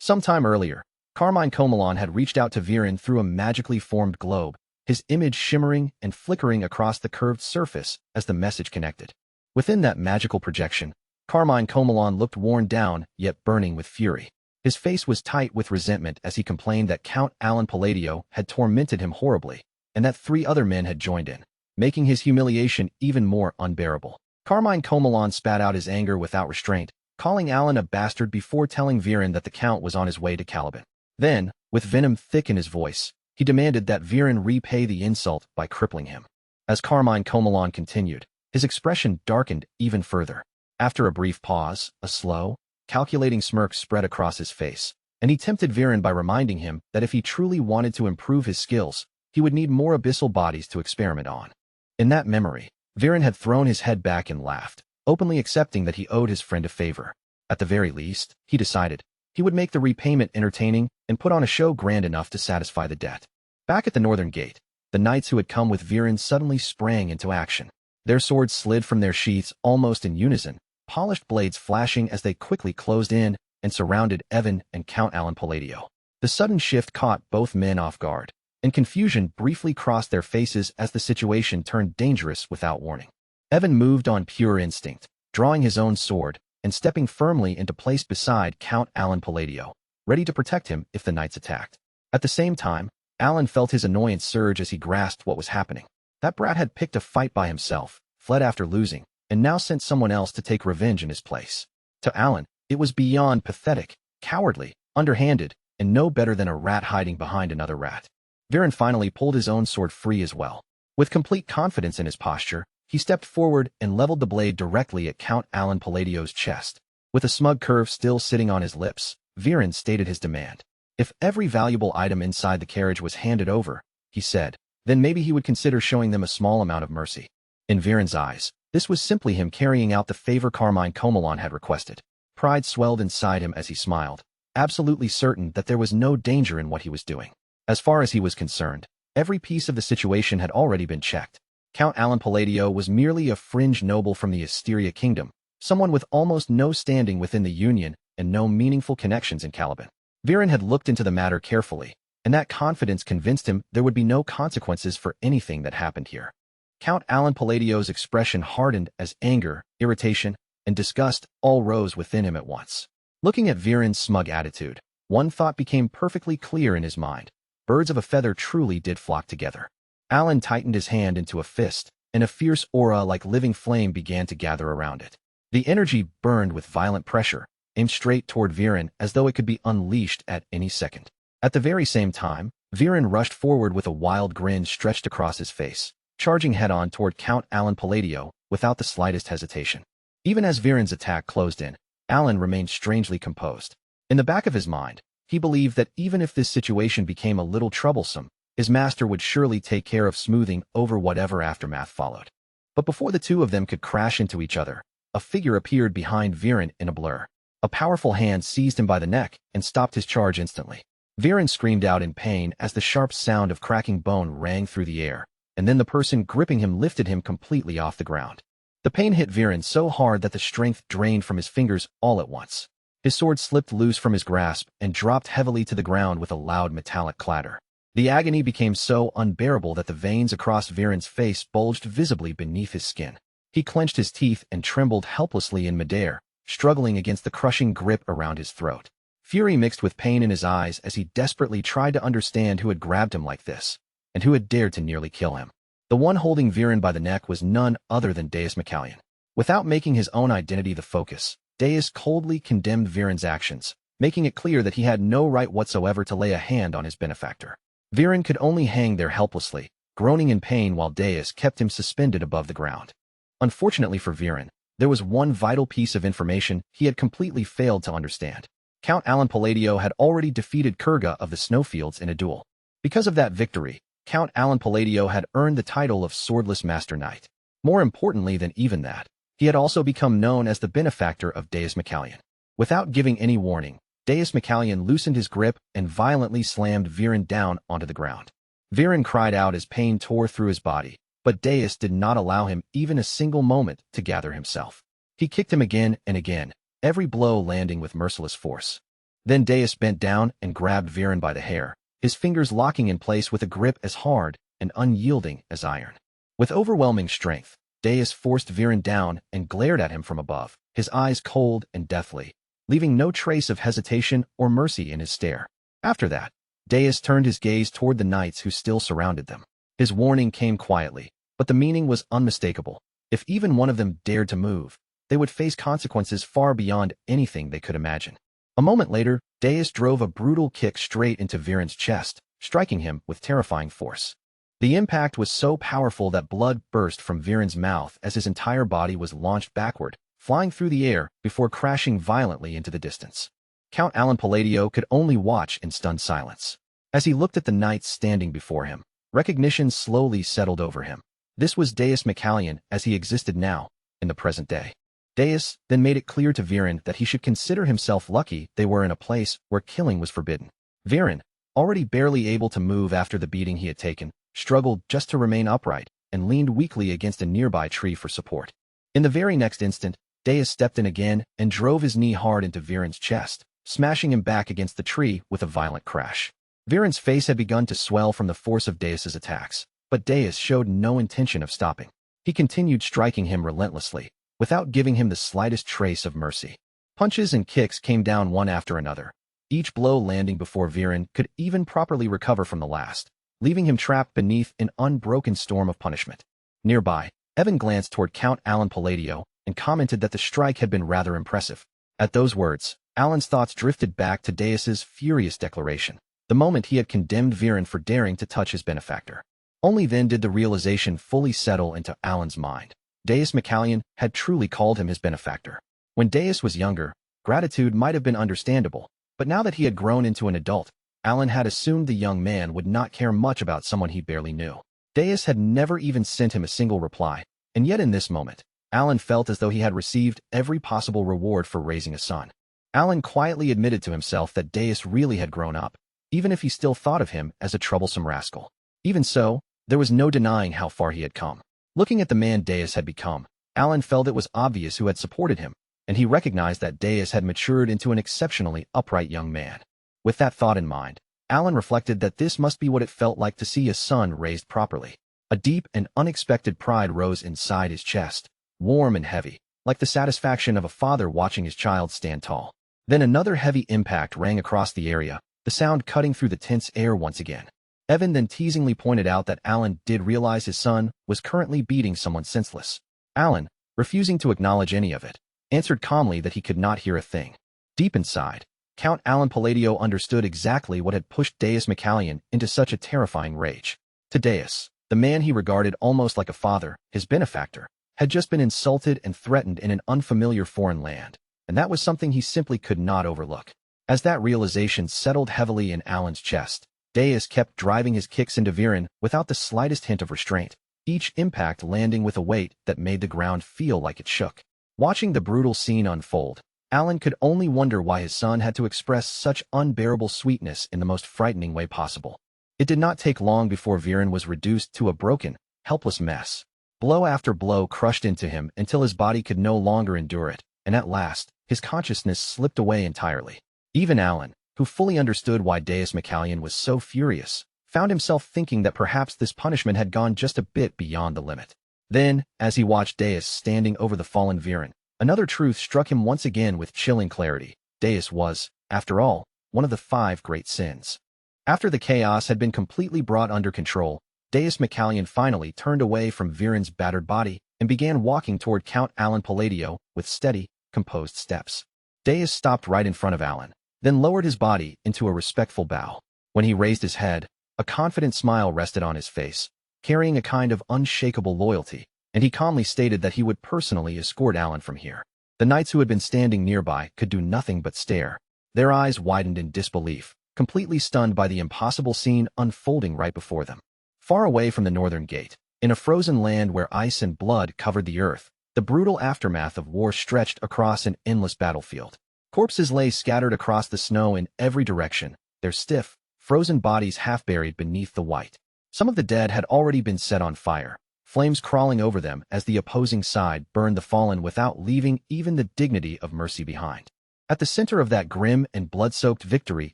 A: Sometime earlier, Carmine Comelon had reached out to Viren through a magically formed globe, his image shimmering and flickering across the curved surface as the message connected. Within that magical projection, Carmine Comelon looked worn down yet burning with fury. His face was tight with resentment as he complained that Count Alan Palladio had tormented him horribly, and that 3 other men had joined in, making his humiliation even more unbearable. Carmine Comelon spat out his anger without restraint, calling Alan a bastard before telling Viren that the Count was on his way to Caliban. Then, with venom thick in his voice, he demanded that Viren repay the insult by crippling him. As Carmine Comelon continued, his expression darkened even further. After a brief pause, a slow, calculating smirk spread across his face, and he tempted Viren by reminding him that if he truly wanted to improve his skills, he would need more abyssal bodies to experiment on. In that memory, Viren had thrown his head back and laughed, openly accepting that he owed his friend a favor. At the very least, he decided, he would make the repayment entertaining and put on a show grand enough to satisfy the debt. Back at the northern gate, the knights who had come with Viren suddenly sprang into action. Their swords slid from their sheaths almost in unison, polished blades flashing as they quickly closed in and surrounded Evan and Count Alan Palladio. The sudden shift caught both men off guard, and confusion briefly crossed their faces as the situation turned dangerous without warning. Evan moved on pure instinct, drawing his own sword and stepping firmly into place beside Count Alan Palladio, ready to protect him if the knights attacked. At the same time, Alan felt his annoyance surge as he grasped what was happening. That brat had picked a fight by himself, fled after losing, and now sent someone else to take revenge in his place. To Alan, it was beyond pathetic, cowardly, underhanded, and no better than a rat hiding behind another rat. Viren finally pulled his own sword free as well. With complete confidence in his posture, he stepped forward and leveled the blade directly at Count Alan Palladio's chest. With a smug curve still sitting on his lips, Viren stated his demand. If every valuable item inside the carriage was handed over, he said, then maybe he would consider showing them a small amount of mercy. In Viren's eyes, this was simply him carrying out the favor Carmine Comelon had requested. Pride swelled inside him as he smiled, absolutely certain that there was no danger in what he was doing. As far as he was concerned, every piece of the situation had already been checked. Count Alan Palladio was merely a fringe noble from the Asteria kingdom, someone with almost no standing within the Union and no meaningful connections in Caliban. Viren had looked into the matter carefully, and that confidence convinced him there would be no consequences for anything that happened here. Count Alan Palladio's expression hardened as anger, irritation, and disgust all rose within him at once. Looking at Viren's smug attitude, one thought became perfectly clear in his mind. Birds of a feather truly did flock together. Alan tightened his hand into a fist, and a fierce aura like living flame began to gather around it. The energy burned with violent pressure, aimed straight toward Viren as though it could be unleashed at any second. At the very same time, Viren rushed forward with a wild grin stretched across his face, charging head-on toward Count Alan Palladio without the slightest hesitation. Even as Viren's attack closed in, Alan remained strangely composed. In the back of his mind, he believed that even if this situation became a little troublesome, his master would surely take care of smoothing over whatever aftermath followed. But before the two of them could crash into each other, a figure appeared behind Viren in a blur. A powerful hand seized him by the neck and stopped his charge instantly. Viren screamed out in pain as the sharp sound of cracking bone rang through the air, and then the person gripping him lifted him completely off the ground. The pain hit Viren so hard that the strength drained from his fingers all at once. His sword slipped loose from his grasp and dropped heavily to the ground with a loud metallic clatter. The agony became so unbearable that the veins across Viren's face bulged visibly beneath his skin. He clenched his teeth and trembled helplessly in midair, struggling against the crushing grip around his throat. Fury mixed with pain in his eyes as he desperately tried to understand who had grabbed him like this, and who had dared to nearly kill him. The one holding Viren by the neck was none other than Deus Macallion. Without making his own identity the focus, Deus coldly condemned Viren's actions, making it clear that he had no right whatsoever to lay a hand on his benefactor. Viren could only hang there helplessly, groaning in pain while Deus kept him suspended above the ground. Unfortunately for Viren, there was one vital piece of information he had completely failed to understand. Count Alan Palladio had already defeated Kurga of the Snowfields in a duel. Because of that victory, Count Alan Palladio had earned the title of Swordless Master Knight. More importantly than even that, he had also become known as the benefactor of Deus Macallion. Without giving any warning, Deus Macallion loosened his grip and violently slammed Viren down onto the ground. Viren cried out as pain tore through his body, but Deus did not allow him even a single moment to gather himself. He kicked him again and again, every blow landing with merciless force. Then Deus bent down and grabbed Viren by the hair, his fingers locking in place with a grip as hard and unyielding as iron. With overwhelming strength, Deus forced Viren down and glared at him from above, his eyes cold and deathly, leaving no trace of hesitation or mercy in his stare. After that, Deus turned his gaze toward the knights who still surrounded them. His warning came quietly, but the meaning was unmistakable. If even one of them dared to move, they would face consequences far beyond anything they could imagine. A moment later, Deus drove a brutal kick straight into Viren's chest, striking him with terrifying force. The impact was so powerful that blood burst from Viren's mouth as his entire body was launched backward, flying through the air before crashing violently into the distance. Count Alan Palladio could only watch in stunned silence. As he looked at the knights standing before him, recognition slowly settled over him. This was Deus McCallion as he existed now, in the present day. Deus then made it clear to Viren that he should consider himself lucky they were in a place where killing was forbidden. Viren, already barely able to move after the beating he had taken, struggled just to remain upright and leaned weakly against a nearby tree for support. In the very next instant, Deus stepped in again and drove his knee hard into Viren's chest, smashing him back against the tree with a violent crash. Viren's face had begun to swell from the force of Deus's attacks, but Deus showed no intention of stopping. He continued striking him relentlessly, without giving him the slightest trace of mercy. Punches and kicks came down one after another, each blow landing before Viren could even properly recover from the last, leaving him trapped beneath an unbroken storm of punishment. Nearby, Evan glanced toward Count Alan Palladio and commented that the strike had been rather impressive. At those words, Alan's thoughts drifted back to Deus's furious declaration, the moment he had condemned Viren for daring to touch his benefactor. Only then did the realization fully settle into Alan's mind. Deus McCallion had truly called him his benefactor. When Deus was younger, gratitude might have been understandable, but now that he had grown into an adult, Alan had assumed the young man would not care much about someone he barely knew. Deus had never even sent him a single reply, and yet in this moment, Alan felt as though he had received every possible reward for raising a son. Alan quietly admitted to himself that Deus really had grown up, even if he still thought of him as a troublesome rascal. Even so, there was no denying how far he had come. Looking at the man Deus had become, Alan felt it was obvious who had supported him, and he recognized that Deus had matured into an exceptionally upright young man. With that thought in mind, Alan reflected that this must be what it felt like to see a son raised properly. A deep and unexpected pride rose inside his chest, warm and heavy, like the satisfaction of a father watching his child stand tall. Then another heavy impact rang across the area, the sound cutting through the tense air once again. Evan then teasingly pointed out that Alan did realize his son was currently beating someone senseless. Alan, refusing to acknowledge any of it, answered calmly that he could not hear a thing. Deep inside, Count Alan Palladio understood exactly what had pushed Deus McCallion into such a terrifying rage. To Deus, the man he regarded almost like a father, his benefactor, had just been insulted and threatened in an unfamiliar foreign land, and that was something he simply could not overlook. As that realization settled heavily in Alan's chest, Deus kept driving his kicks into Viren without the slightest hint of restraint, each impact landing with a weight that made the ground feel like it shook. Watching the brutal scene unfold, Alan could only wonder why his son had to express such unbearable sweetness in the most frightening way possible. It did not take long before Viren was reduced to a broken, helpless mess. Blow after blow crushed into him until his body could no longer endure it, and at last, his consciousness slipped away entirely. Even Alan, who fully understood why Deus McCallion was so furious, found himself thinking that perhaps this punishment had gone just a bit beyond the limit. Then, as he watched Deus standing over the fallen Viren, another truth struck him once again with chilling clarity. Deus was, after all, one of the 5 great sins. After the chaos had been completely brought under control, Deus McCallion finally turned away from Viren's battered body and began walking toward Count Alan Palladio with steady, composed steps. Deus stopped right in front of Alan, then lowered his body into a respectful bow. When he raised his head, a confident smile rested on his face, carrying a kind of unshakable loyalty, and he calmly stated that he would personally escort Alan from here. The knights who had been standing nearby could do nothing but stare. Their eyes widened in disbelief, completely stunned by the impossible scene unfolding right before them. Far away from the northern gate, in a frozen land where ice and blood covered the earth, the brutal aftermath of war stretched across an endless battlefield. Corpses lay scattered across the snow in every direction, their stiff, frozen bodies half buried beneath the white. Some of the dead had already been set on fire, flames crawling over them as the opposing side burned the fallen without leaving even the dignity of mercy behind. At the center of that grim and blood-soaked victory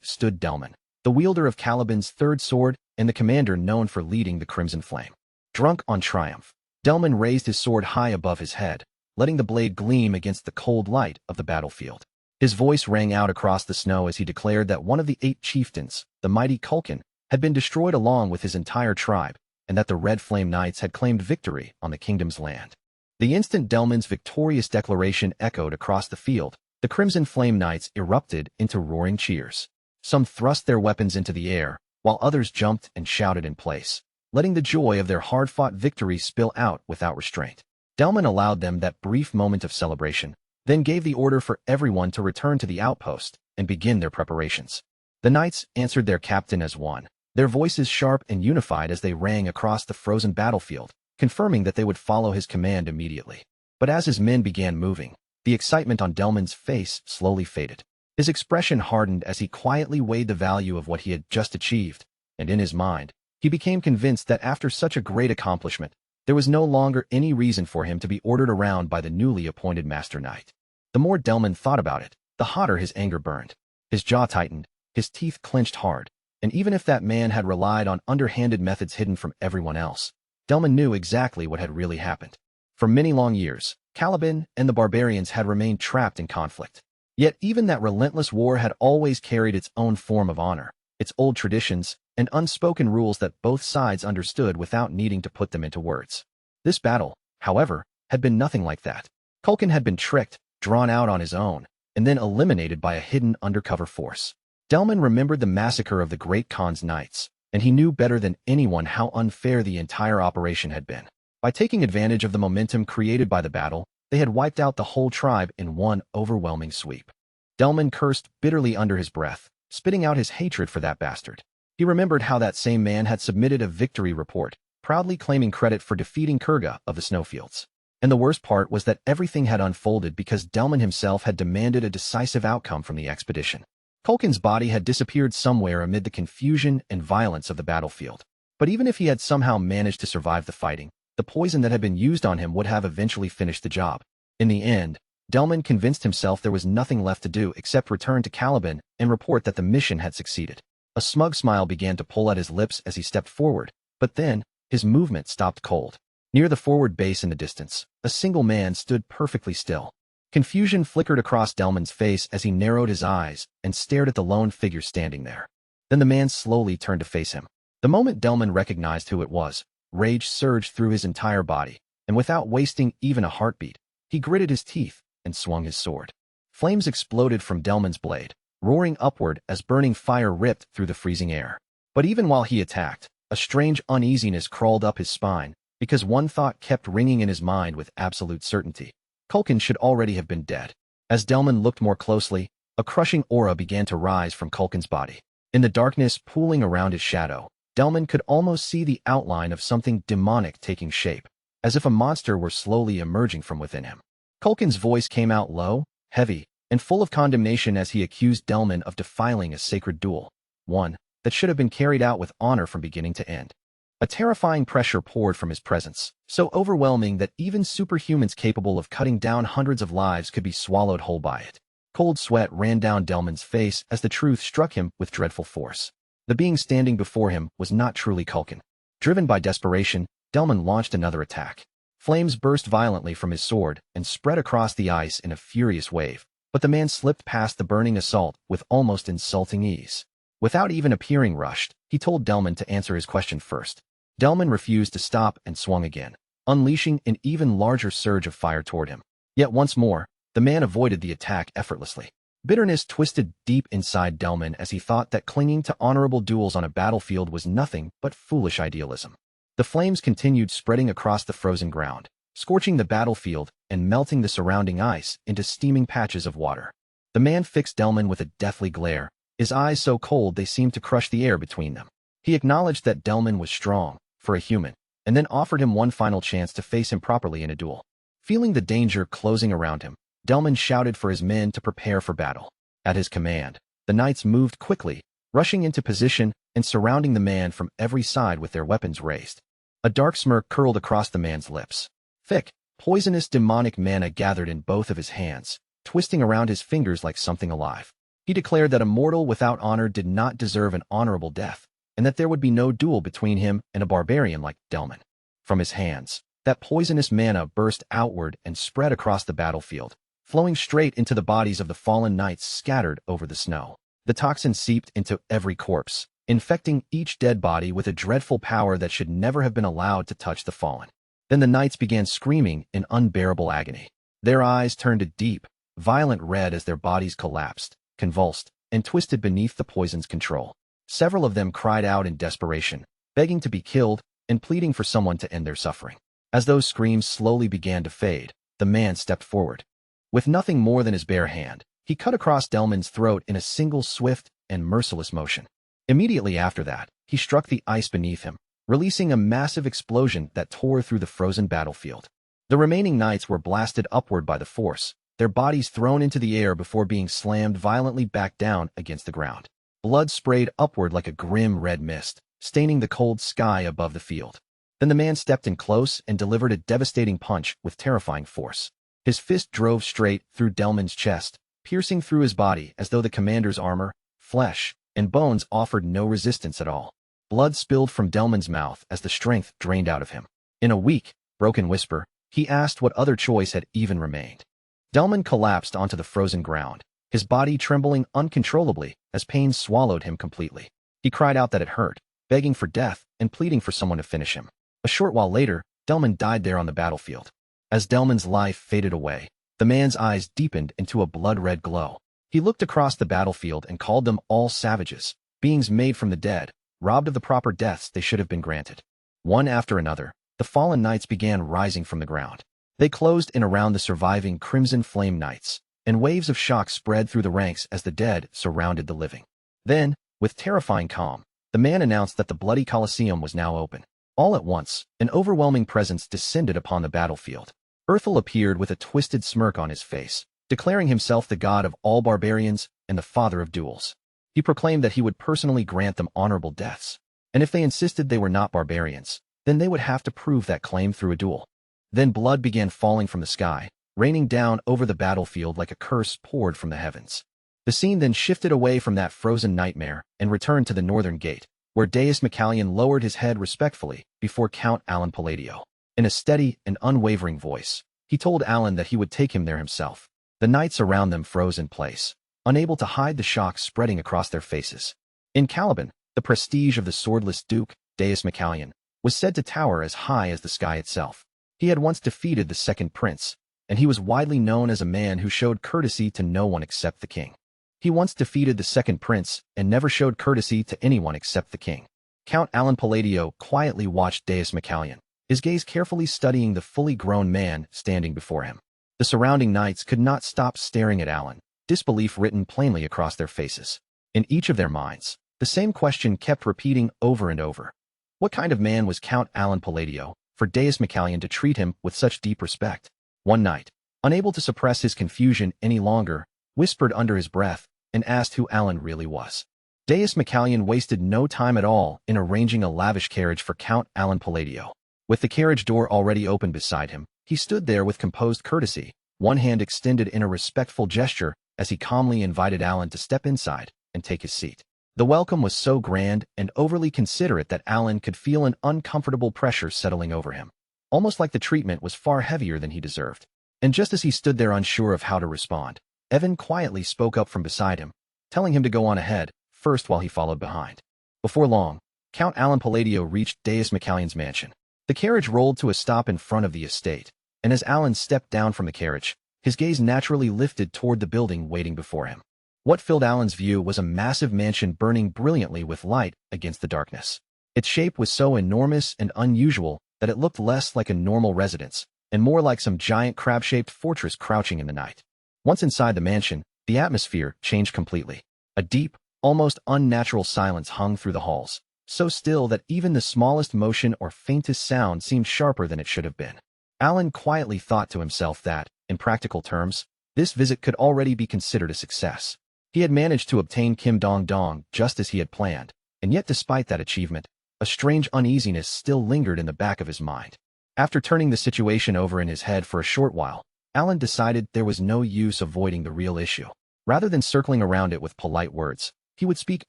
A: stood Delman, the wielder of Caliban's third sword and the commander known for leading the Crimson Flame. Drunk on triumph, Delman raised his sword high above his head, letting the blade gleam against the cold light of the battlefield. His voice rang out across the snow as he declared that one of the 8 chieftains, the mighty Culkin, had been destroyed along with his entire tribe, and that the Red Flame Knights had claimed victory on the kingdom's land. The instant Delman's victorious declaration echoed across the field, the Crimson Flame Knights erupted into roaring cheers. Some thrust their weapons into the air, while others jumped and shouted in place, letting the joy of their hard-fought victory spill out without restraint. Delman allowed them that brief moment of celebration, then gave the order for everyone to return to the outpost and begin their preparations. The knights answered their captain as one, their voices sharp and unified as they rang across the frozen battlefield, confirming that they would follow his command immediately. But as his men began moving, the excitement on Delman's face slowly faded. His expression hardened as he quietly weighed the value of what he had just achieved, and in his mind, he became convinced that after such a great accomplishment, there was no longer any reason for him to be ordered around by the newly appointed Master Knight. The more Delman thought about it, the hotter his anger burned. His jaw tightened, his teeth clenched hard, and even if that man had relied on underhanded methods hidden from everyone else, Delman knew exactly what had really happened. For many long years, Caliban and the barbarians had remained trapped in conflict. Yet even that relentless war had always carried its own form of honor, its old traditions, and unspoken rules that both sides understood without needing to put them into words. This battle, however, had been nothing like that. Culkin had been tricked, drawn out on his own, and then eliminated by a hidden undercover force. Delman remembered the massacre of the Great Khan's knights, and he knew better than anyone how unfair the entire operation had been. By taking advantage of the momentum created by the battle, they had wiped out the whole tribe in one overwhelming sweep. Delman cursed bitterly under his breath, spitting out his hatred for that bastard. He remembered how that same man had submitted a victory report, proudly claiming credit for defeating Kurga of the snowfields. And the worst part was that everything had unfolded because Delman himself had demanded a decisive outcome from the expedition. Culkin's body had disappeared somewhere amid the confusion and violence of the battlefield. But even if he had somehow managed to survive the fighting, the poison that had been used on him would have eventually finished the job. In the end, Delman convinced himself there was nothing left to do except return to Caliban and report that the mission had succeeded. A smug smile began to pull at his lips as he stepped forward, but then, his movement stopped cold. Near the forward base in the distance, a single man stood perfectly still. Confusion flickered across Delman's face as he narrowed his eyes and stared at the lone figure standing there. Then the man slowly turned to face him. The moment Delman recognized who it was, rage surged through his entire body, and without wasting even a heartbeat, he gritted his teeth and swung his sword. Flames exploded from Delman's blade, roaring upward as burning fire ripped through the freezing air. But even while he attacked, a strange uneasiness crawled up his spine, because one thought kept ringing in his mind with absolute certainty. Culkin should already have been dead. As Delman looked more closely, a crushing aura began to rise from Culkin's body. In the darkness pooling around his shadow, Delman could almost see the outline of something demonic taking shape, as if a monster were slowly emerging from within him. Culkin's voice came out low, heavy, and full of condemnation as he accused Delman of defiling a sacred duel, one that should have been carried out with honor from beginning to end. A terrifying pressure poured from his presence, so overwhelming that even superhumans capable of cutting down hundreds of lives could be swallowed whole by it. Cold sweat ran down Delman's face as the truth struck him with dreadful force. The being standing before him was not truly Culkin. Driven by desperation, Delman launched another attack. Flames burst violently from his sword and spread across the ice in a furious wave, but the man slipped past the burning assault with almost insulting ease. Without even appearing rushed, he told Delman to answer his question first. Delman refused to stop and swung again, unleashing an even larger surge of fire toward him. Yet once more, the man avoided the attack effortlessly. Bitterness twisted deep inside Delman as he thought that clinging to honorable duels on a battlefield was nothing but foolish idealism. The flames continued spreading across the frozen ground, scorching the battlefield and melting the surrounding ice into steaming patches of water. The man fixed Delman with a deathly glare, his eyes so cold they seemed to crush the air between them. He acknowledged that Delman was strong, for a human, and then offered him one final chance to face him properly in a duel. Feeling the danger closing around him, Delman shouted for his men to prepare for battle. At his command, the knights moved quickly, rushing into position and surrounding the man from every side with their weapons raised. A dark smirk curled across the man's lips. Thick, poisonous demonic mana gathered in both of his hands, twisting around his fingers like something alive. He declared that a mortal without honor did not deserve an honorable death, and that there would be no duel between him and a barbarian like Delman. From his hands, that poisonous mana burst outward and spread across the battlefield, flowing straight into the bodies of the fallen knights scattered over the snow. The toxin seeped into every corpse, infecting each dead body with a dreadful power that should never have been allowed to touch the fallen. Then the knights began screaming in unbearable agony. Their eyes turned a deep, violent red as their bodies collapsed, convulsed, and twisted beneath the poison's control. Several of them cried out in desperation, begging to be killed and pleading for someone to end their suffering. As those screams slowly began to fade, the man stepped forward. With nothing more than his bare hand, he cut across Delman's throat in a single swift and merciless motion. Immediately after that, he struck the ice beneath him, releasing a massive explosion that tore through the frozen battlefield. The remaining knights were blasted upward by the force, their bodies thrown into the air before being slammed violently back down against the ground. Blood sprayed upward like a grim red mist, staining the cold sky above the field. Then the man stepped in close and delivered a devastating punch with terrifying force. His fist drove straight through Delman's chest, piercing through his body as though the commander's armor, flesh, and bones offered no resistance at all. Blood spilled from Delman's mouth as the strength drained out of him. In a weak, broken whisper, he asked what other choice had even remained. Delman collapsed onto the frozen ground, his body trembling uncontrollably as pain swallowed him completely. He cried out that it hurt, begging for death and pleading for someone to finish him. A short while later, Delman died there on the battlefield. As Delman's life faded away, the man's eyes deepened into a blood-red glow. He looked across the battlefield and called them all savages, beings made from the dead, robbed of the proper deaths they should have been granted. One after another, the fallen knights began rising from the ground. They closed in around the surviving Crimson Flame Knights, and waves of shock spread through the ranks as the dead surrounded the living. Then, with terrifying calm, the man announced that the bloody Colosseum was now open. All at once, an overwhelming presence descended upon the battlefield. Urthel appeared with a twisted smirk on his face, declaring himself the god of all barbarians and the father of duels. He proclaimed that he would personally grant them honorable deaths, and if they insisted they were not barbarians, then they would have to prove that claim through a duel. Then blood began falling from the sky, raining down over the battlefield like a curse poured from the heavens. The scene then shifted away from that frozen nightmare and returned to the northern gate, where Deus Macallion lowered his head respectfully before Count Alan Palladio. In a steady and unwavering voice, he told Alan that he would take him there himself. The knights around them froze in place, unable to hide the shock spreading across their faces. In Caliban, the prestige of the swordless Duke, Deus Macallion, was said to tower as high as the sky itself. He had once defeated the second prince, and he was widely known as a man who showed courtesy to no one except the king. He once defeated the second prince and never showed courtesy to anyone except the king. Count Alan Palladio quietly watched Deus Macallion, his gaze carefully studying the fully grown man standing before him. The surrounding knights could not stop staring at Alan, disbelief written plainly across their faces. In each of their minds, the same question kept repeating over and over. What kind of man was Count Alan Palladio for Deus Macallion to treat him with such deep respect? One knight, unable to suppress his confusion any longer, whispered under his breath and asked who Alan really was. Deus Macallion wasted no time at all in arranging a lavish carriage for Count Alan Palladio. With the carriage door already open beside him, he stood there with composed courtesy, one hand extended in a respectful gesture as he calmly invited Alan to step inside and take his seat. The welcome was so grand and overly considerate that Alan could feel an uncomfortable pressure settling over him, almost like the treatment was far heavier than he deserved. And just as he stood there unsure of how to respond, Evan quietly spoke up from beside him, telling him to go on ahead, first while he followed behind. Before long, Count Alan Palladio reached Deus Macallion's mansion. The carriage rolled to a stop in front of the estate, and as Alan stepped down from the carriage, his gaze naturally lifted toward the building waiting before him. What filled Alan's view was a massive mansion burning brilliantly with light against the darkness. Its shape was so enormous and unusual that it looked less like a normal residence, and more like some giant crab-shaped fortress crouching in the night. Once inside the mansion, the atmosphere changed completely. A deep, almost unnatural silence hung through the halls, so still that even the smallest motion or faintest sound seemed sharper than it should have been. Alan quietly thought to himself that, in practical terms, this visit could already be considered a success. He had managed to obtain Kim Dong Dong just as he had planned, and yet despite that achievement, a strange uneasiness still lingered in the back of his mind. After turning the situation over in his head for a short while, Alan decided there was no use avoiding the real issue. Rather than circling around it with polite words, he would speak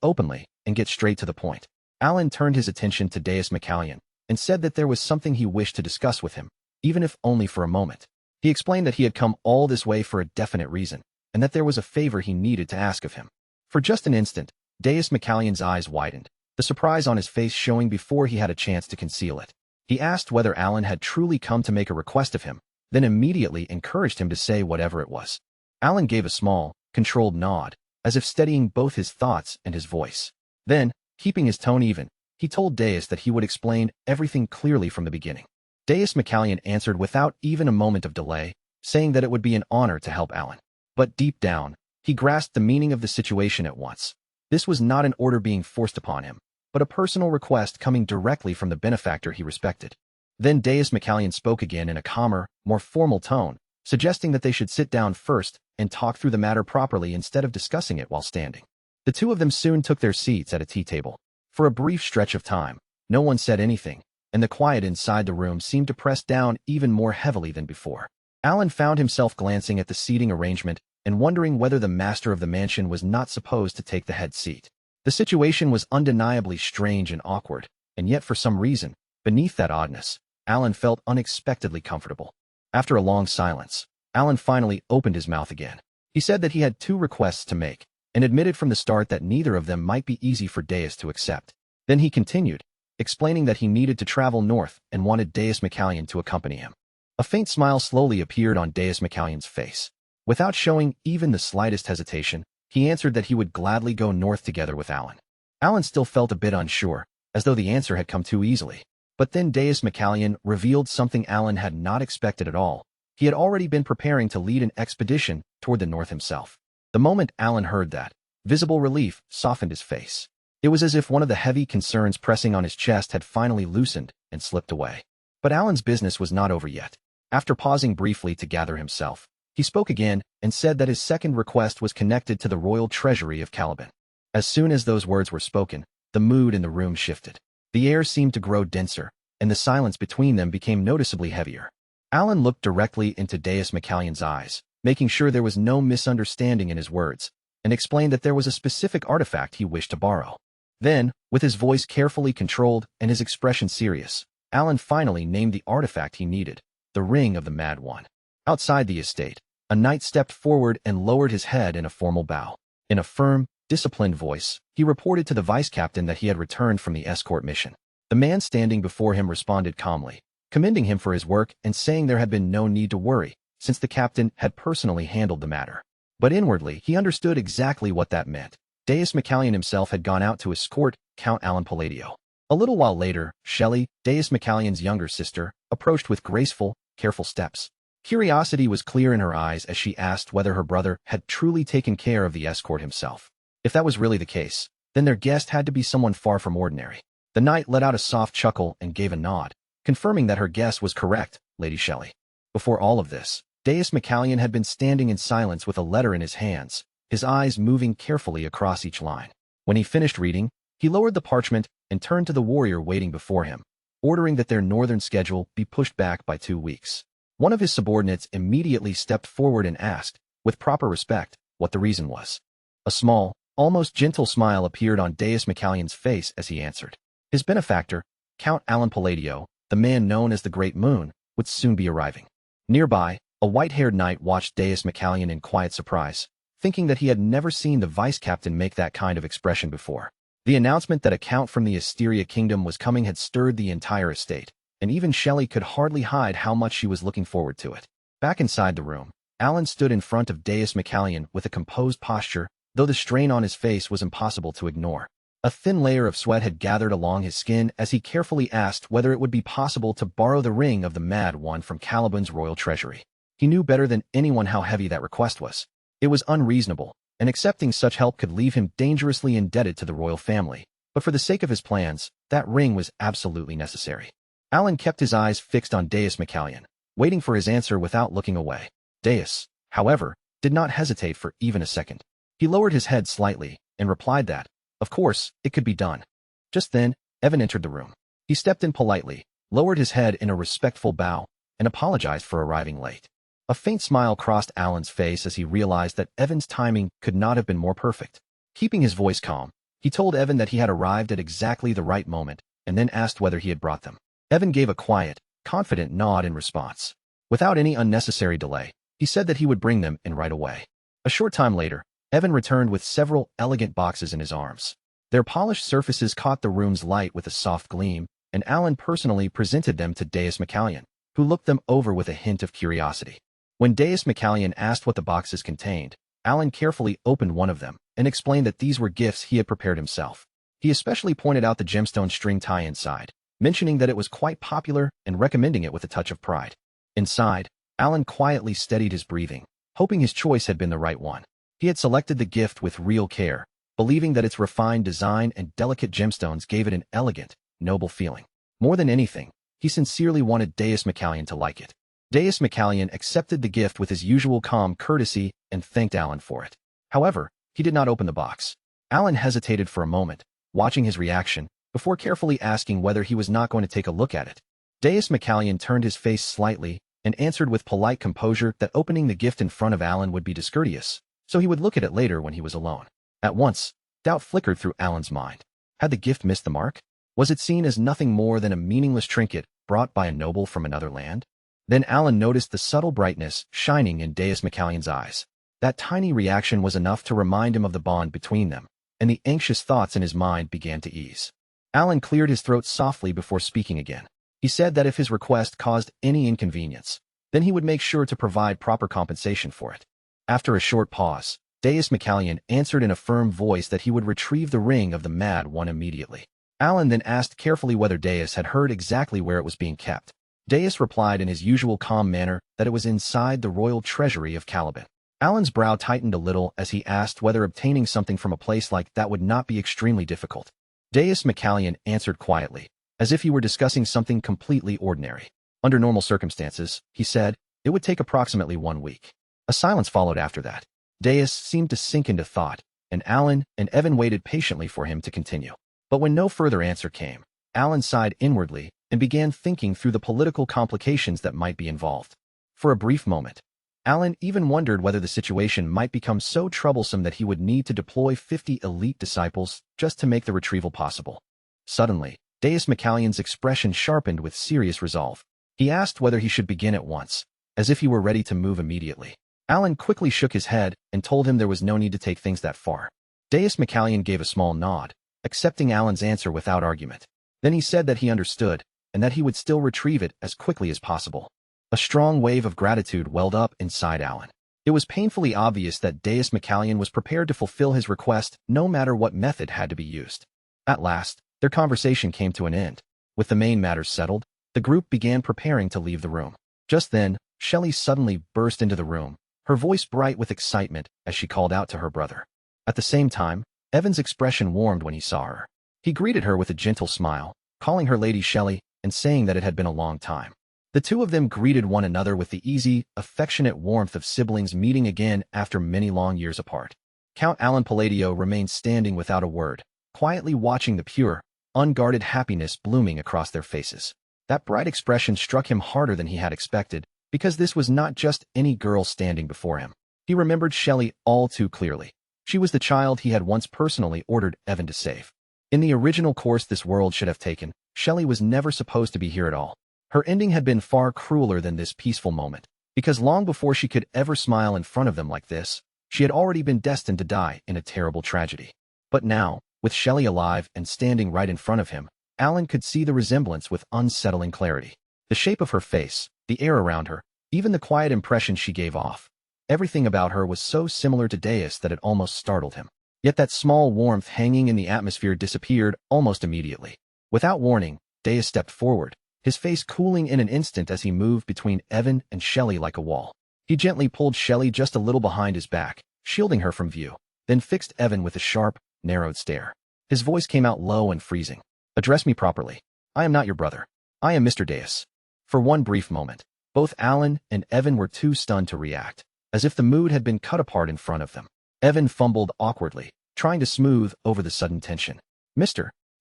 A: openly and get straight to the point. Alan turned his attention to Deus McCallion and said that there was something he wished to discuss with him, even if only for a moment. He explained that he had come all this way for a definite reason, and that there was a favor he needed to ask of him. For just an instant, Deus McCallion's eyes widened, the surprise on his face showing before he had a chance to conceal it. He asked whether Alan had truly come to make a request of him, then immediately encouraged him to say whatever it was. Alan gave a small, controlled nod, as if steadying both his thoughts and his voice. Then, keeping his tone even, he told Deus that he would explain everything clearly from the beginning. Deus McCallion answered without even a moment of delay, saying that it would be an honor to help Alan. But deep down, he grasped the meaning of the situation at once. This was not an order being forced upon him, but a personal request coming directly from the benefactor he respected. Then Deus McCallion spoke again in a calmer, more formal tone, suggesting that they should sit down first and talk through the matter properly instead of discussing it while standing. The two of them soon took their seats at a tea table. For a brief stretch of time, no one said anything, and the quiet inside the room seemed to press down even more heavily than before. Alan found himself glancing at the seating arrangement and wondering whether the master of the mansion was not supposed to take the head seat. The situation was undeniably strange and awkward, and yet for some reason, beneath that oddness, Alan felt unexpectedly comfortable. After a long silence, Alan finally opened his mouth again. He said that he had two requests to make, and admitted from the start that neither of them might be easy for Deus to accept. Then he continued, explaining that he needed to travel north and wanted Deus McCallion to accompany him. A faint smile slowly appeared on Deus McCallion's face. Without showing even the slightest hesitation, he answered that he would gladly go north together with Alan. Alan still felt a bit unsure, as though the answer had come too easily. But then Deus McCallion revealed something Alan had not expected at all. He had already been preparing to lead an expedition toward the north himself. The moment Alan heard that, visible relief softened his face. It was as if one of the heavy concerns pressing on his chest had finally loosened and slipped away. But Alan's business was not over yet. After pausing briefly to gather himself, he spoke again and said that his second request was connected to the royal treasury of Caliban. As soon as those words were spoken, the mood in the room shifted. The air seemed to grow denser, and the silence between them became noticeably heavier. Alan looked directly into Deus McCallion's eyes, making sure there was no misunderstanding in his words, and explained that there was a specific artifact he wished to borrow. Then, with his voice carefully controlled and his expression serious, Alan finally named the artifact he needed, the Ring of the Mad One. Outside the estate, a knight stepped forward and lowered his head in a formal bow. In a firm, disciplined voice, he reported to the vice-captain that he had returned from the escort mission. The man standing before him responded calmly, commending him for his work and saying there had been no need to worry, since the captain had personally handled the matter. But inwardly, he understood exactly what that meant. Deus McCallion himself had gone out to escort Count Alan Palladio. A little while later, Shelley, Deus McCallion's younger sister, approached with graceful, careful steps. Curiosity was clear in her eyes as she asked whether her brother had truly taken care of the escort himself. If that was really the case, then their guest had to be someone far from ordinary. The knight let out a soft chuckle and gave a nod, confirming that her guess was correct, Lady Shelley. Before all of this, Deus McCallion had been standing in silence with a letter in his hands, his eyes moving carefully across each line. When he finished reading, he lowered the parchment and turned to the warrior waiting before him, ordering that their northern schedule be pushed back by 2 weeks. One of his subordinates immediately stepped forward and asked, with proper respect, what the reason was. A small, almost gentle smile appeared on Deus McCallion's face as he answered. His benefactor, Count Alan Palladio, the man known as the Great Moon, would soon be arriving. Nearby, a white-haired knight watched Deus McCallion in quiet surprise, thinking that he had never seen the vice-captain make that kind of expression before. The announcement that a count from the Asteria Kingdom was coming had stirred the entire estate, and even Shelley could hardly hide how much she was looking forward to it. Back inside the room, Alan stood in front of Deus McCallion with a composed posture, though the strain on his face was impossible to ignore. A thin layer of sweat had gathered along his skin as he carefully asked whether it would be possible to borrow the Ring of the Mad One from Caliban's royal treasury. He knew better than anyone how heavy that request was. It was unreasonable, and accepting such help could leave him dangerously indebted to the royal family. But for the sake of his plans, that ring was absolutely necessary. Alan kept his eyes fixed on Deus McCallion, waiting for his answer without looking away. Deus, however, did not hesitate for even a second. He lowered his head slightly and replied that, of course, it could be done. Just then, Evan entered the room. He stepped in politely, lowered his head in a respectful bow, and apologized for arriving late. A faint smile crossed Alan's face as he realized that Evan's timing could not have been more perfect. Keeping his voice calm, he told Evan that he had arrived at exactly the right moment, and then asked whether he had brought them. Evan gave a quiet, confident nod in response. Without any unnecessary delay, he said that he would bring them in right away. A short time later, Evan returned with several elegant boxes in his arms. Their polished surfaces caught the room's light with a soft gleam, and Alan personally presented them to Deus McCallion, who looked them over with a hint of curiosity. When Deus McCallion asked what the boxes contained, Alan carefully opened one of them and explained that these were gifts he had prepared himself. He especially pointed out the gemstone string tie inside, mentioning that it was quite popular and recommending it with a touch of pride. Inside, Alan quietly steadied his breathing, hoping his choice had been the right one. He had selected the gift with real care, believing that its refined design and delicate gemstones gave it an elegant, noble feeling. More than anything, he sincerely wanted Deus McCallion to like it. Deus McCallion accepted the gift with his usual calm courtesy and thanked Alan for it. However, he did not open the box. Alan hesitated for a moment, watching his reaction, before carefully asking whether he was not going to take a look at it. Deus McCallion turned his face slightly and answered with polite composure that opening the gift in front of Alan would be discourteous, so he would look at it later when he was alone. At once, doubt flickered through Alan's mind. Had the gift missed the mark? Was it seen as nothing more than a meaningless trinket brought by a noble from another land? Then Alan noticed the subtle brightness shining in Deus McCallion's eyes. That tiny reaction was enough to remind him of the bond between them, and the anxious thoughts in his mind began to ease. Alan cleared his throat softly before speaking again. He said that if his request caused any inconvenience, then he would make sure to provide proper compensation for it. After a short pause, Deus McCallion answered in a firm voice that he would retrieve the ring of the Mad One immediately. Alan then asked carefully whether Deus had heard exactly where it was being kept. Deus replied in his usual calm manner that it was inside the royal treasury of Caliban. Alan's brow tightened a little as he asked whether obtaining something from a place like that would not be extremely difficult. Deus McCallion answered quietly, as if he were discussing something completely ordinary. Under normal circumstances, he said, it would take approximately 1 week. A silence followed after that. Deus seemed to sink into thought, and Alan and Evan waited patiently for him to continue. But when no further answer came, Alan sighed inwardly and began thinking through the political complications that might be involved. For a brief moment, Alan even wondered whether the situation might become so troublesome that he would need to deploy 50 elite disciples just to make the retrieval possible. Suddenly, Deus McCallion's expression sharpened with serious resolve. He asked whether he should begin at once, as if he were ready to move immediately. Alan quickly shook his head and told him there was no need to take things that far. Deus McCallion gave a small nod, accepting Alan's answer without argument. Then he said that he understood, and that he would still retrieve it as quickly as possible. A strong wave of gratitude welled up inside Alan. It was painfully obvious that Deus McCallion was prepared to fulfill his request no matter what method had to be used. At last, their conversation came to an end. With the main matters settled, the group began preparing to leave the room. Just then, Shelley suddenly burst into the room, her voice bright with excitement as she called out to her brother. At the same time, Evan's expression warmed when he saw her. He greeted her with a gentle smile, calling her Lady Shelley and saying that it had been a long time. The two of them greeted one another with the easy, affectionate warmth of siblings meeting again after many long years apart. Count Alan Palladio remained standing without a word, quietly watching the pure, unguarded happiness blooming across their faces. That bright expression struck him harder than he had expected, because this was not just any girl standing before him. He remembered Shelley all too clearly. She was the child he had once personally ordered Evan to save. In the original course this world should have taken, Shelley was never supposed to be here at all. Her ending had been far crueler than this peaceful moment, because long before she could ever smile in front of them like this, she had already been destined to die in a terrible tragedy. But now, with Shelley alive and standing right in front of him, Alan could see the resemblance with unsettling clarity. The shape of her face, the air around her, even the quiet impression she gave off. Everything about her was so similar to Deus that it almost startled him. Yet that small warmth hanging in the atmosphere disappeared almost immediately. Without warning, Deus stepped forward, his face cooling in an instant as he moved between Evan and Shelley like a wall. He gently pulled Shelley just a little behind his back, shielding her from view, then fixed Evan with a sharp, narrowed stare. His voice came out low and freezing. "Address me properly. I am not your brother. I am Mr. Deus." For one brief moment, both Alan and Evan were too stunned to react, as if the mood had been cut apart in front of them. Evan fumbled awkwardly, trying to smooth over the sudden tension.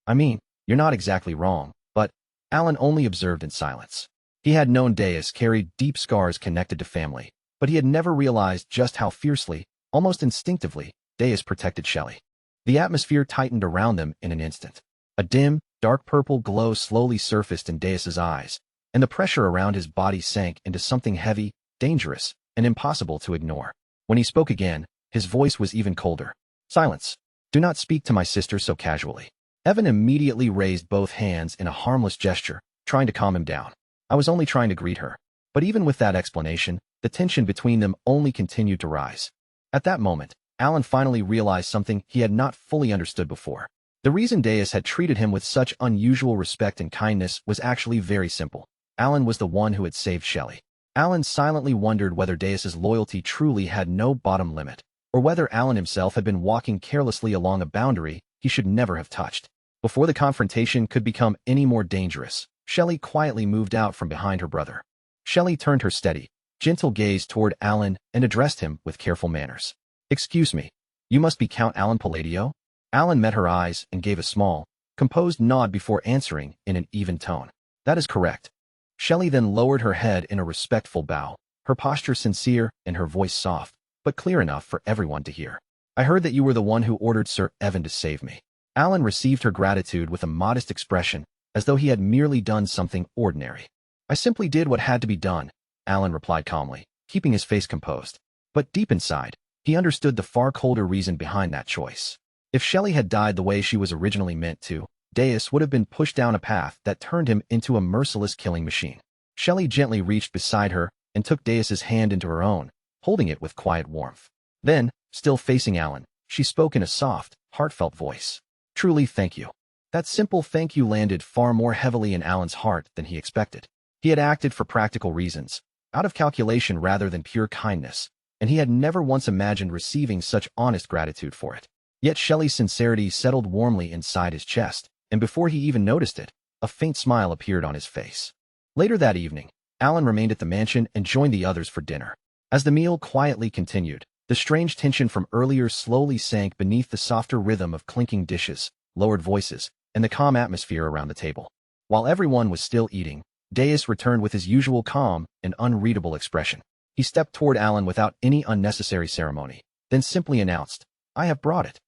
A: I mean, You're not exactly wrong, but Alan only observed in silence. He had known Deus carried deep scars connected to family, but he had never realized just how fiercely, almost instinctively, Deus protected Shelley. The atmosphere tightened around them in an instant. A dim, dark purple glow slowly surfaced in Deus's eyes, and the pressure around his body sank into something heavy, dangerous, and impossible to ignore. When he spoke again, his voice was even colder. Silence. Do not speak to my sister so casually. Evan immediately raised both hands in a harmless gesture, trying to calm him down. I was only trying to greet her. But even with that explanation, the tension between them only continued to rise. At that moment, Alan finally realized something he had not fully understood before. The reason Deus had treated him with such unusual respect and kindness was actually very simple. Alan was the one who had saved Shelley. Alan silently wondered whether Deus's loyalty truly had no bottom limit, or whether Alan himself had been walking carelessly along a boundary he should never have touched. Before the confrontation could become any more dangerous, Shelley quietly moved out from behind her brother. Shelley turned her steady, gentle gaze toward Alan and addressed him with careful manners. Excuse me, you must be Count Alan Palladio? Alan met her eyes and gave a small, composed nod before answering in an even tone. That is correct. Shelley then lowered her head in a respectful bow, her posture sincere and her voice soft, but clear enough for everyone to hear. I heard that you were the one who ordered Sir Evan to save me. Alan received her gratitude with a modest expression, as though he had merely done something ordinary. I simply did what had to be done, Alan replied calmly, keeping his face composed. But deep inside, he understood the far colder reason behind that choice. If Shelley had died the way she was originally meant to, Deus would have been pushed down a path that turned him into a merciless killing machine. Shelley gently reached beside her and took Deus's hand into her own, holding it with quiet warmth. Then, still facing Alan, she spoke in a soft, heartfelt voice. Truly thank you. That simple thank you landed far more heavily in Alan's heart than he expected. He had acted for practical reasons, out of calculation rather than pure kindness, and he had never once imagined receiving such honest gratitude for it. Yet Shelley's sincerity settled warmly inside his chest, and before he even noticed it, a faint smile appeared on his face. Later that evening, Alan remained at the mansion and joined the others for dinner. As the meal quietly continued, the strange tension from earlier slowly sank beneath the softer rhythm of clinking dishes, lowered voices, and the calm atmosphere around the table. While everyone was still eating, Deus returned with his usual calm and unreadable expression. He stepped toward Alan without any unnecessary ceremony, then simply announced, I have brought it.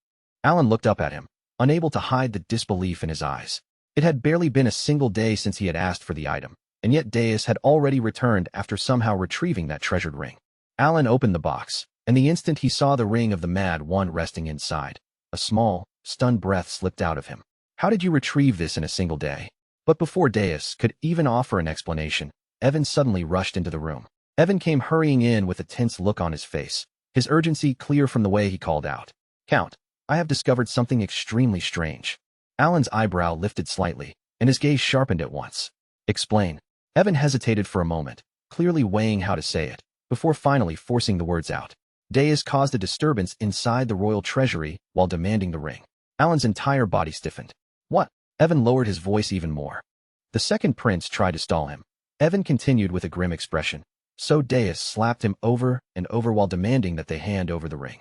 A: Alan looked up at him, unable to hide the disbelief in his eyes. It had barely been a single day since he had asked for the item, and yet Deus had already returned after somehow retrieving that treasured ring. Alan opened the box, and the instant he saw the ring of the Mad One resting inside, a small, stunned breath slipped out of him. How did you retrieve this in a single day? But before Deus could even offer an explanation, Evan suddenly rushed into the room. Evan came hurrying in with a tense look on his face, his urgency clear from the way he called out. Count, I have discovered something extremely strange. Alan's eyebrow lifted slightly, and his gaze sharpened at once. Explain. Evan hesitated for a moment, clearly weighing how to say it, before finally forcing the words out. Deus caused a disturbance inside the royal treasury while demanding the ring. Alan's entire body stiffened. What? Evan lowered his voice even more. The second prince tried to stall him. Evan continued with a grim expression. So Deus slapped him over and over while demanding that they hand over the ring.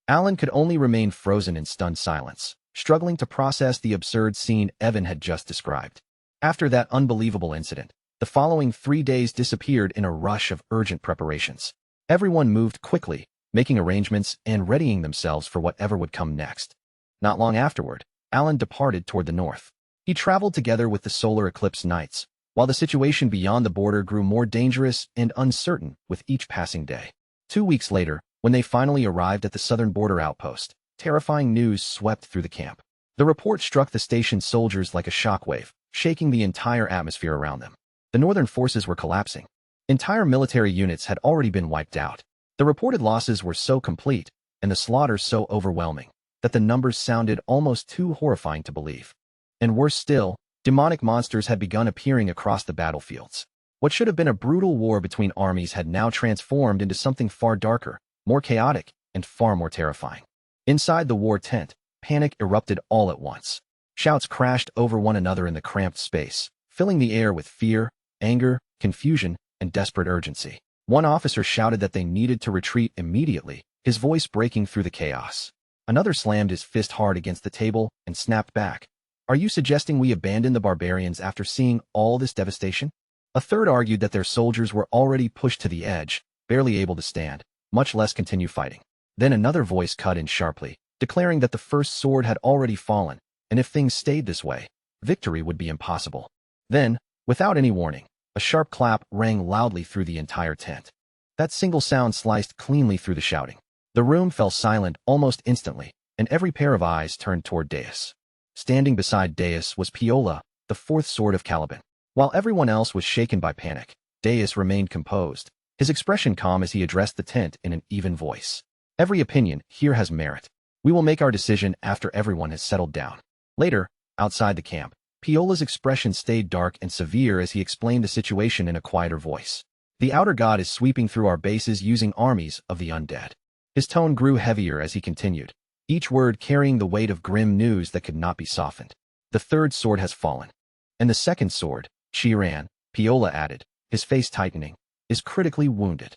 A: Alan could only remain frozen in stunned silence, struggling to process the absurd scene Evan had just described. After that unbelievable incident, the following 3 days disappeared in a rush of urgent preparations. Everyone moved quickly, making arrangements and readying themselves for whatever would come next. Not long afterward, Alan departed toward the north. He traveled together with the solar eclipse nights, while the situation beyond the border grew more dangerous and uncertain with each passing day. 2 weeks later, when they finally arrived at the southern border outpost, terrifying news swept through the camp. The report struck the station's soldiers like a shockwave, shaking the entire atmosphere around them. The northern forces were collapsing. Entire military units had already been wiped out. The reported losses were so complete, and the slaughter so overwhelming, that the numbers sounded almost too horrifying to believe. And worse still, demonic monsters had begun appearing across the battlefields. What should have been a brutal war between armies had now transformed into something far darker, more chaotic, and far more terrifying. Inside the war tent, panic erupted all at once. Shouts crashed over one another in the cramped space, filling the air with fear, anger, confusion, and desperate urgency. One officer shouted that they needed to retreat immediately, his voice breaking through the chaos. Another slammed his fist hard against the table and snapped back. Are you suggesting we abandon the barbarians after seeing all this devastation? A third argued that their soldiers were already pushed to the edge, barely able to stand, much less continue fighting. Then another voice cut in sharply, declaring that the first sword had already fallen, and if things stayed this way, victory would be impossible. Then, without any warning, a sharp clap rang loudly through the entire tent. That single sound sliced cleanly through the shouting. The room fell silent almost instantly, and every pair of eyes turned toward Deus. Standing beside Deus was Piola, the fourth sword of Caliban. While everyone else was shaken by panic, Deus remained composed, his expression calm as he addressed the tent in an even voice. Every opinion here has merit. We will make our decision after everyone has settled down. Later, outside the camp, Piola's expression stayed dark and severe as he explained the situation in a quieter voice. The outer god is sweeping through our bases using armies of the undead. His tone grew heavier as he continued, each word carrying the weight of grim news that could not be softened. The third sword has fallen. And the second sword, Chiran, Piola added, his face tightening, is critically wounded.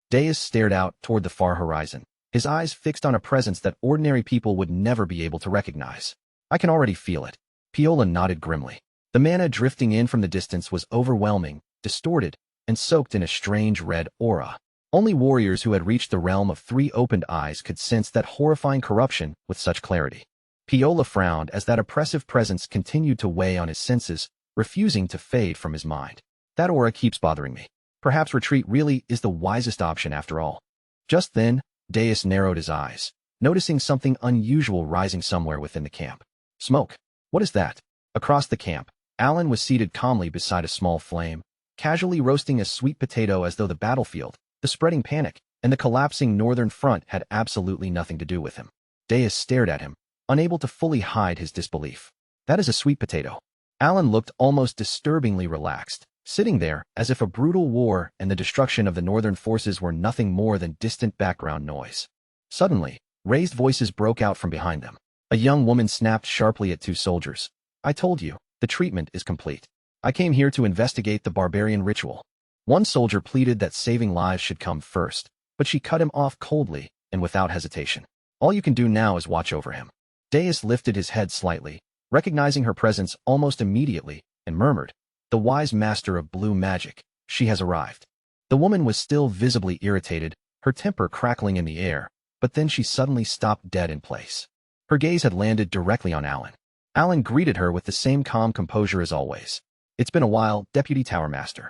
A: Deus stared out toward the far horizon, his eyes fixed on a presence that ordinary people would never be able to recognize. I can already feel it. Piola nodded grimly. The mana drifting in from the distance was overwhelming, distorted, and soaked in a strange red aura. Only warriors who had reached the realm of three opened eyes could sense that horrifying corruption with such clarity. Piola frowned as that oppressive presence continued to weigh on his senses, refusing to fade from his mind. That aura keeps bothering me. Perhaps retreat really is the wisest option after all. Just then, Deus narrowed his eyes, noticing something unusual rising somewhere within the camp. Smoke. What is that? Across the camp, Alan was seated calmly beside a small flame, casually roasting a sweet potato as though the battlefield, the spreading panic, and the collapsing northern front had absolutely nothing to do with him. Deus stared at him, unable to fully hide his disbelief. That is a sweet potato. Alan looked almost disturbingly relaxed, sitting there as if a brutal war and the destruction of the northern forces were nothing more than distant background noise. Suddenly, raised voices broke out from behind them. A young woman snapped sharply at two soldiers. I told you, the treatment is complete. I came here to investigate the barbarian ritual. One soldier pleaded that saving lives should come first, but she cut him off coldly and without hesitation. All you can do now is watch over him. Deus lifted his head slightly, recognizing her presence almost immediately, and murmured, the wise master of blue magic, she has arrived. The woman was still visibly irritated, her temper crackling in the air, but then she suddenly stopped dead in place. Her gaze had landed directly on Alan. Alan greeted her with the same calm composure as always. It's been a while, Deputy Tower Master.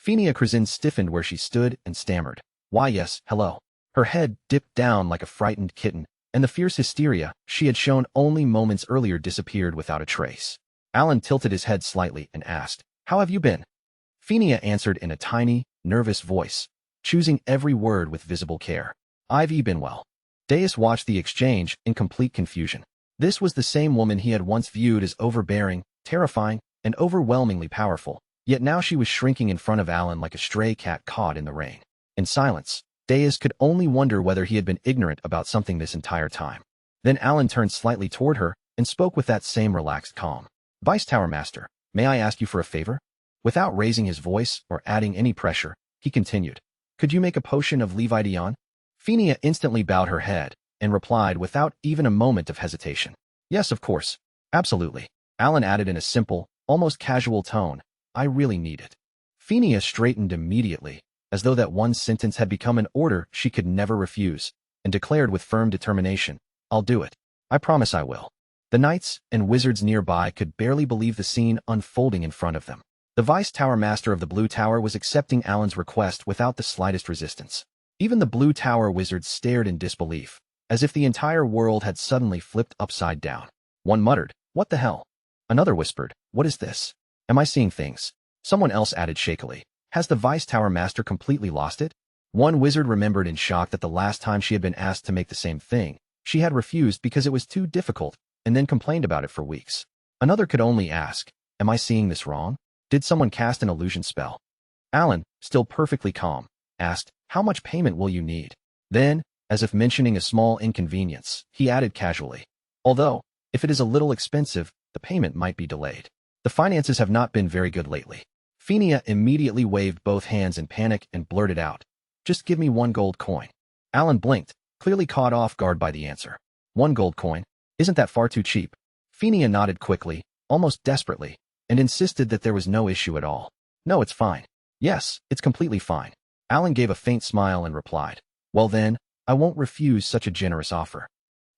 A: Phenia Krasin stiffened where she stood and stammered. Why yes, hello. Her head dipped down like a frightened kitten, and the fierce hysteria she had shown only moments earlier disappeared without a trace. Alan tilted his head slightly and asked, how have you been? Phenia answered in a tiny, nervous voice, choosing every word with visible care. I've been well. Deus watched the exchange in complete confusion. This was the same woman he had once viewed as overbearing, terrifying, and overwhelmingly powerful, yet now she was shrinking in front of Alan like a stray cat caught in the rain. In silence, Deus could only wonder whether he had been ignorant about something this entire time. Then Alan turned slightly toward her and spoke with that same relaxed calm. Vice Tower Master, may I ask you for a favor? Without raising his voice or adding any pressure, he continued. Could you make a potion of Levidion? Phenia instantly bowed her head and replied without even a moment of hesitation. Yes, of course. Absolutely. Alan added in a simple, almost casual tone. I really need it. Phenia straightened immediately, as though that one sentence had become an order she could never refuse, and declared with firm determination, I'll do it. I promise I will. The knights and wizards nearby could barely believe the scene unfolding in front of them. The Vice Tower Master of the Blue Tower was accepting Alan's request without the slightest resistance. Even the Blue Tower wizards stared in disbelief, as if the entire world had suddenly flipped upside down. One muttered, what the hell? Another whispered, what is this? Am I seeing things? Someone else added shakily, has the Vice Tower Master completely lost it? One wizard remembered in shock that the last time she had been asked to make the same thing, she had refused because it was too difficult, and then complained about it for weeks. Another could only ask, am I seeing this wrong? Did someone cast an illusion spell? Alan, still perfectly calm, asked, how much payment will you need? Then, as if mentioning a small inconvenience, he added casually, although, if it is a little expensive, the payment might be delayed. The finances have not been very good lately. Phenia immediately waved both hands in panic and blurted out, just give me 1 gold coin. Alan blinked, clearly caught off guard by the answer. 1 gold coin? Isn't that far too cheap? Phenia nodded quickly, almost desperately, and insisted that there was no issue at all. No, it's fine. Yes, it's completely fine. Alan gave a faint smile and replied, well then, I won't refuse such a generous offer.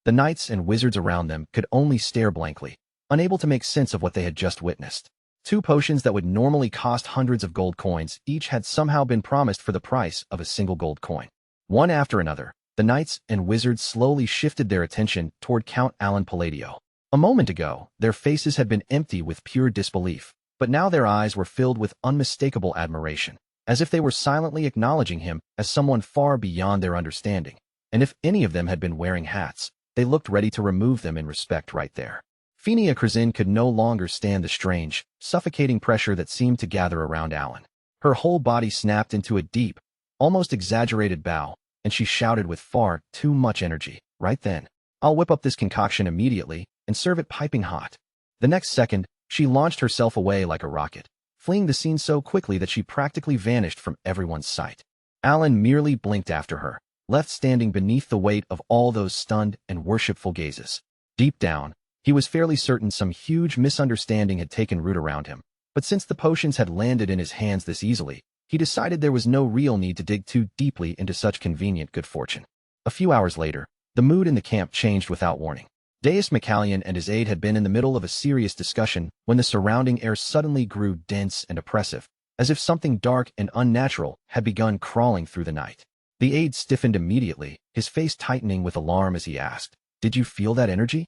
A: The knights and wizards around them could only stare blankly, unable to make sense of what they had just witnessed. Two potions that would normally cost hundreds of gold coins each had somehow been promised for the price of a single gold coin. One after another, the knights and wizards slowly shifted their attention toward Count Alan Palladio. A moment ago, their faces had been empty with pure disbelief, but now their eyes were filled with unmistakable admiration, as if they were silently acknowledging him as someone far beyond their understanding. And if any of them had been wearing hats, they looked ready to remove them in respect right there. Phinia Krazin could no longer stand the strange, suffocating pressure that seemed to gather around Alan. Her whole body snapped into a deep, almost exaggerated bow, and she shouted with far too much energy, right then, I'll whip up this concoction immediately and serve it piping hot. The next second, she launched herself away like a rocket, fleeing the scene so quickly that she practically vanished from everyone's sight. Alan merely blinked after her, left standing beneath the weight of all those stunned and worshipful gazes. Deep down, he was fairly certain some huge misunderstanding had taken root around him, but since the potions had landed in his hands this easily, he decided there was no real need to dig too deeply into such convenient good fortune. A few hours later, the mood in the camp changed without warning. Deus McCallion and his aide had been in the middle of a serious discussion when the surrounding air suddenly grew dense and oppressive, as if something dark and unnatural had begun crawling through the night. The aide stiffened immediately, his face tightening with alarm as he asked, "Did you feel that energy?"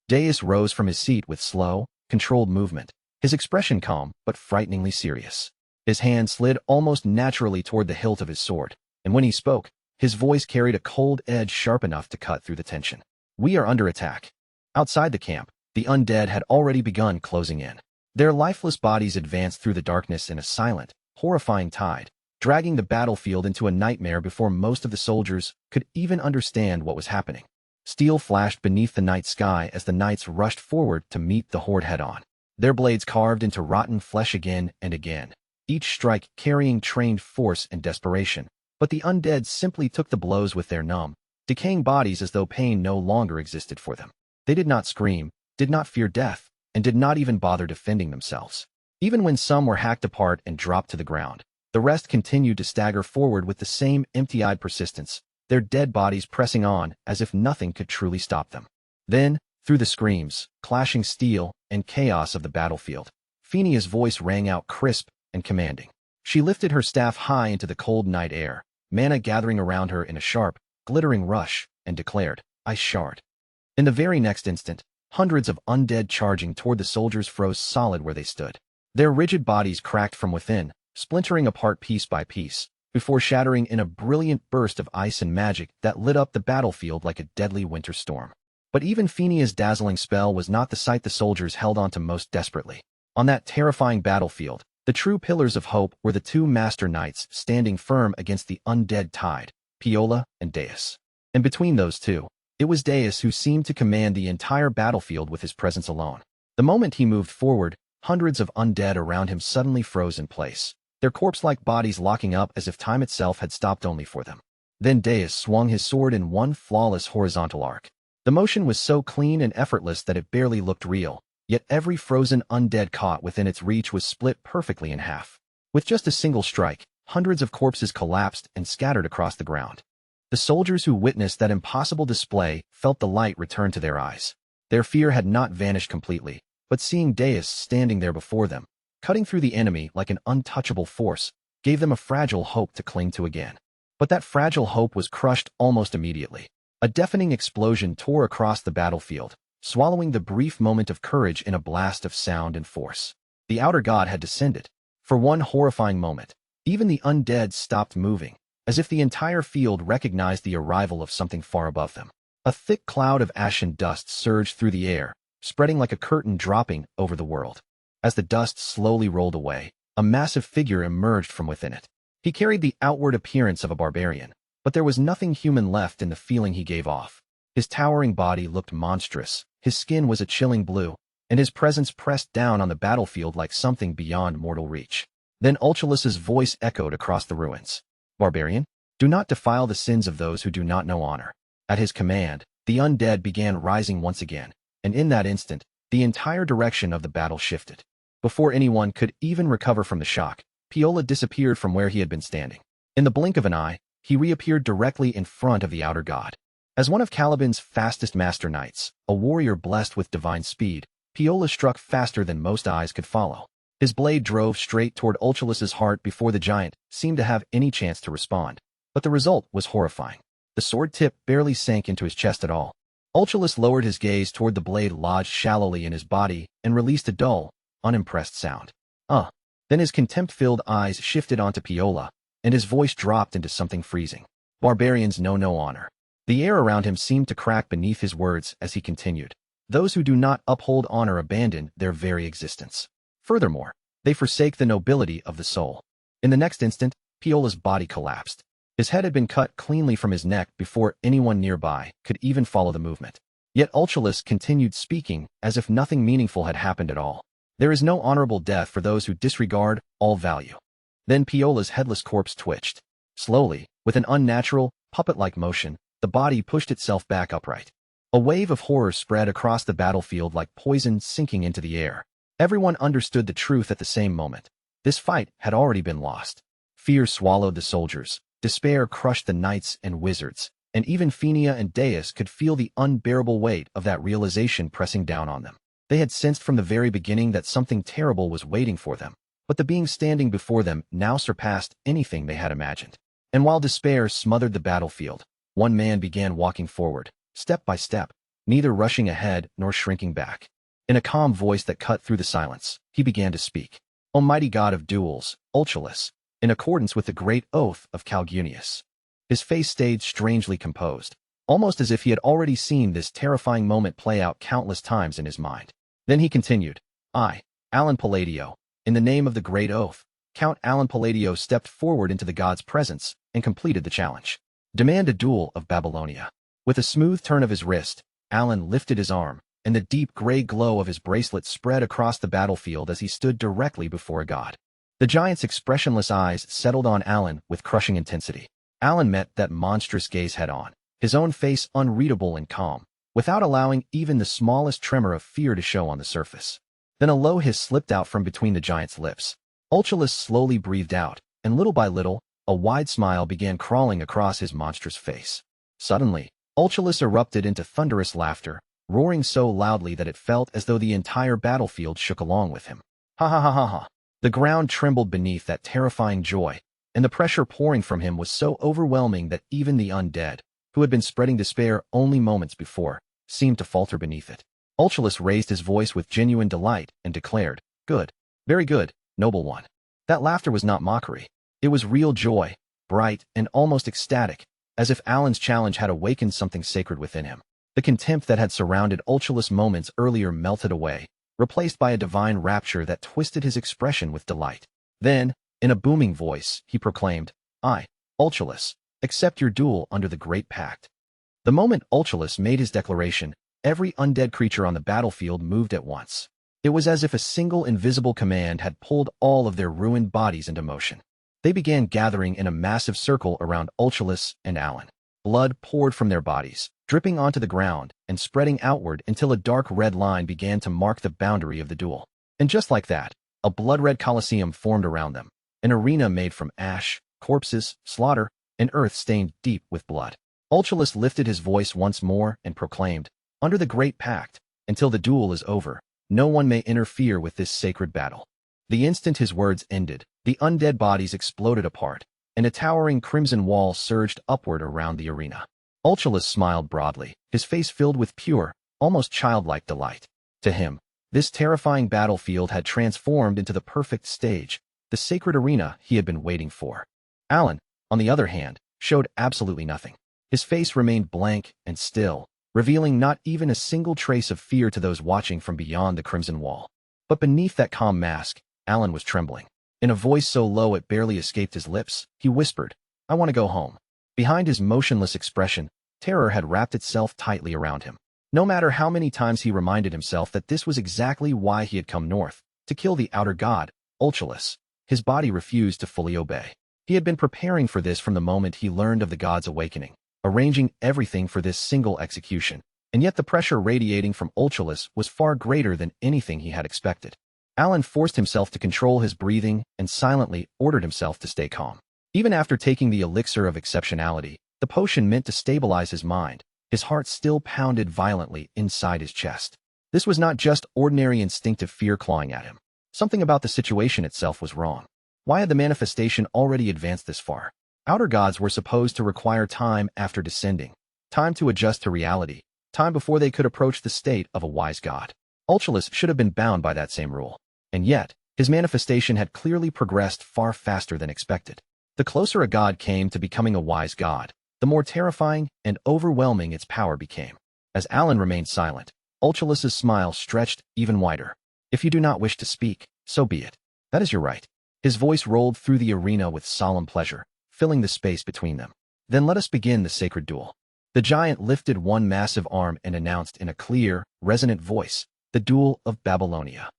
A: Deus rose from his seat with slow, controlled movement, his expression calm but frighteningly serious. His hand slid almost naturally toward the hilt of his sword, and when he spoke, his voice carried a cold edge sharp enough to cut through the tension. "We are under attack." Outside the camp, the undead had already begun closing in. Their lifeless bodies advanced through the darkness in a silent, horrifying tide, dragging the battlefield into a nightmare before most of the soldiers could even understand what was happening. Steel flashed beneath the night sky as the knights rushed forward to meet the horde head-on. Their blades carved into rotten flesh again and again, each strike carrying trained force and desperation. But the undead simply took the blows with their numb, decaying bodies as though pain no longer existed for them. They did not scream, did not fear death, and did not even bother defending themselves. Even when some were hacked apart and dropped to the ground, the rest continued to stagger forward with the same empty-eyed persistence, their dead bodies pressing on as if nothing could truly stop them. Then, through the screams, clashing steel, and chaos of the battlefield, Phinia's voice rang out crisp and commanding. She lifted her staff high into the cold night air, mana gathering around her in a sharp, glittering rush, and declared, "I shard." In the very next instant, hundreds of undead charging toward the soldiers froze solid where they stood. Their rigid bodies cracked from within, splintering apart piece by piece, before shattering in a brilliant burst of ice and magic that lit up the battlefield like a deadly winter storm. But even Phinia's dazzling spell was not the sight the soldiers held on to most desperately. On that terrifying battlefield, the true pillars of hope were the two master knights standing firm against the undead tide, Piola and Deus. And between those two, it was Deus who seemed to command the entire battlefield with his presence alone. The moment he moved forward, hundreds of undead around him suddenly froze in place, their corpse-like bodies locking up as if time itself had stopped only for them. Then Deus swung his sword in one flawless horizontal arc. The motion was so clean and effortless that it barely looked real, yet every frozen undead caught within its reach was split perfectly in half. With just a single strike, hundreds of corpses collapsed and scattered across the ground. The soldiers who witnessed that impossible display felt the light return to their eyes. Their fear had not vanished completely, but seeing Deus standing there before them, cutting through the enemy like an untouchable force, gave them a fragile hope to cling to again. But that fragile hope was crushed almost immediately. A deafening explosion tore across the battlefield, swallowing the brief moment of courage in a blast of sound and force. The outer god had descended. For one horrifying moment, even the undead stopped moving, as if the entire field recognized the arrival of something far above them. A thick cloud of ashen dust surged through the air, spreading like a curtain dropping over the world. As the dust slowly rolled away, a massive figure emerged from within it. He carried the outward appearance of a barbarian, but there was nothing human left in the feeling he gave off. His towering body looked monstrous, his skin was a chilling blue, and his presence pressed down on the battlefield like something beyond mortal reach. Then Ulchalus's voice echoed across the ruins. "Barbarian, do not defile the sins of those who do not know honor." At his command, the undead began rising once again, and in that instant, the entire direction of the battle shifted. Before anyone could even recover from the shock, Piola disappeared from where he had been standing. In the blink of an eye, he reappeared directly in front of the outer god. As one of Caliban's fastest master knights, a warrior blessed with divine speed, Piola struck faster than most eyes could follow. His blade drove straight toward Ulchalus's heart before the giant seemed to have any chance to respond. But the result was horrifying. The sword tip barely sank into his chest at all. Ulchalus lowered his gaze toward the blade lodged shallowly in his body and released a dull, unimpressed sound. Then his contempt-filled eyes shifted onto Piola, and his voice dropped into something freezing. Barbarians know no honor. The air around him seemed to crack beneath his words as he continued. Those who do not uphold honor abandon their very existence. Furthermore, they forsake the nobility of the soul. In the next instant, Piola's body collapsed. His head had been cut cleanly from his neck before anyone nearby could even follow the movement. Yet Ulchalus continued speaking as if nothing meaningful had happened at all. There is no honorable death for those who disregard all value. Then Piola's headless corpse twitched. Slowly, with an unnatural, puppet-like motion, the body pushed itself back upright. A wave of horror spread across the battlefield like poison sinking into the air. Everyone understood the truth at the same moment. This fight had already been lost. Fear swallowed the soldiers. Despair crushed the knights and wizards, and even Phenia and Deus could feel the unbearable weight of that realization pressing down on them. They had sensed from the very beginning that something terrible was waiting for them, but the being standing before them now surpassed anything they had imagined. And while despair smothered the battlefield, one man began walking forward, step by step, neither rushing ahead nor shrinking back. In a calm voice that cut through the silence, he began to speak. Almighty God of duels, Ulchalus, in accordance with the great oath of Calgunius. His face stayed strangely composed, almost as if he had already seen this terrifying moment play out countless times in his mind. Then he continued, I, Alan Palladio, in the name of the great oath. Count Alan Palladio stepped forward into the god's presence and completed the challenge. Demand a duel of Babylonia. With a smooth turn of his wrist, Alan lifted his arm, and the deep gray glow of his bracelet spread across the battlefield as he stood directly before a god. The giant's expressionless eyes settled on Alan with crushing intensity. Alan met that monstrous gaze head-on, his own face unreadable and calm, without allowing even the smallest tremor of fear to show on the surface. Then a low hiss slipped out from between the giant's lips. Ulchalus slowly breathed out, and little by little, a wide smile began crawling across his monstrous face. Suddenly, Ulchalus erupted into thunderous laughter, roaring so loudly that it felt as though the entire battlefield shook along with him. Ha ha ha ha ha. The ground trembled beneath that terrifying joy, and the pressure pouring from him was so overwhelming that even the undead, who had been spreading despair only moments before, seemed to falter beneath it. Ulchalus raised his voice with genuine delight and declared, Good, very good, noble one. That laughter was not mockery. It was real joy, bright and almost ecstatic, as if Alan's challenge had awakened something sacred within him. The contempt that had surrounded Ulchalus moments earlier melted away, replaced by a divine rapture that twisted his expression with delight. Then, in a booming voice, he proclaimed, I, Ulchalus, accept your duel under the Great Pact. The moment Ulchalus made his declaration, every undead creature on the battlefield moved at once. It was as if a single invisible command had pulled all of their ruined bodies into motion. They began gathering in a massive circle around Ulchalus and Alan. Blood poured from their bodies, dripping onto the ground and spreading outward until a dark red line began to mark the boundary of the duel. And just like that, a blood-red coliseum formed around them, an arena made from ash, corpses, slaughter, and earth stained deep with blood. Ulchalus lifted his voice once more and proclaimed, Under the Great Pact, until the duel is over, no one may interfere with this sacred battle. The instant his words ended, the undead bodies exploded apart, and a towering crimson wall surged upward around the arena. Ulchalus smiled broadly, his face filled with pure, almost childlike delight. To him, this terrifying battlefield had transformed into the perfect stage, the sacred arena he had been waiting for. Alan, on the other hand, showed absolutely nothing. His face remained blank and still, revealing not even a single trace of fear to those watching from beyond the crimson wall. But beneath that calm mask, Alan was trembling. In a voice so low it barely escaped his lips, he whispered, I want to go home. Behind his motionless expression, terror had wrapped itself tightly around him. No matter how many times he reminded himself that this was exactly why he had come north, to kill the outer god, Ulchalus, his body refused to fully obey. He had been preparing for this from the moment he learned of the god's awakening, arranging everything for this single execution. and yet the pressure radiating from Ulchalus was far greater than anything he had expected. Alan forced himself to control his breathing and silently ordered himself to stay calm. Even after taking the elixir of exceptionality, the potion meant to stabilize his mind, his heart still pounded violently inside his chest. This was not just ordinary instinctive fear clawing at him. Something about the situation itself was wrong. Why had the manifestation already advanced this far? Outer gods were supposed to require time after descending, time to adjust to reality, time before they could approach the state of a wise god. Ulchalus should have been bound by that same rule. And yet, his manifestation had clearly progressed far faster than expected. The closer a god came to becoming a wise god, the more terrifying and overwhelming its power became. As Alan remained silent, Ulchalus's smile stretched even wider. If you do not wish to speak, so be it. That is your right. His voice rolled through the arena with solemn pleasure, filling the space between them. Then let us begin the sacred duel. The giant lifted one massive arm and announced in a clear, resonant voice, the duel of Babylonia.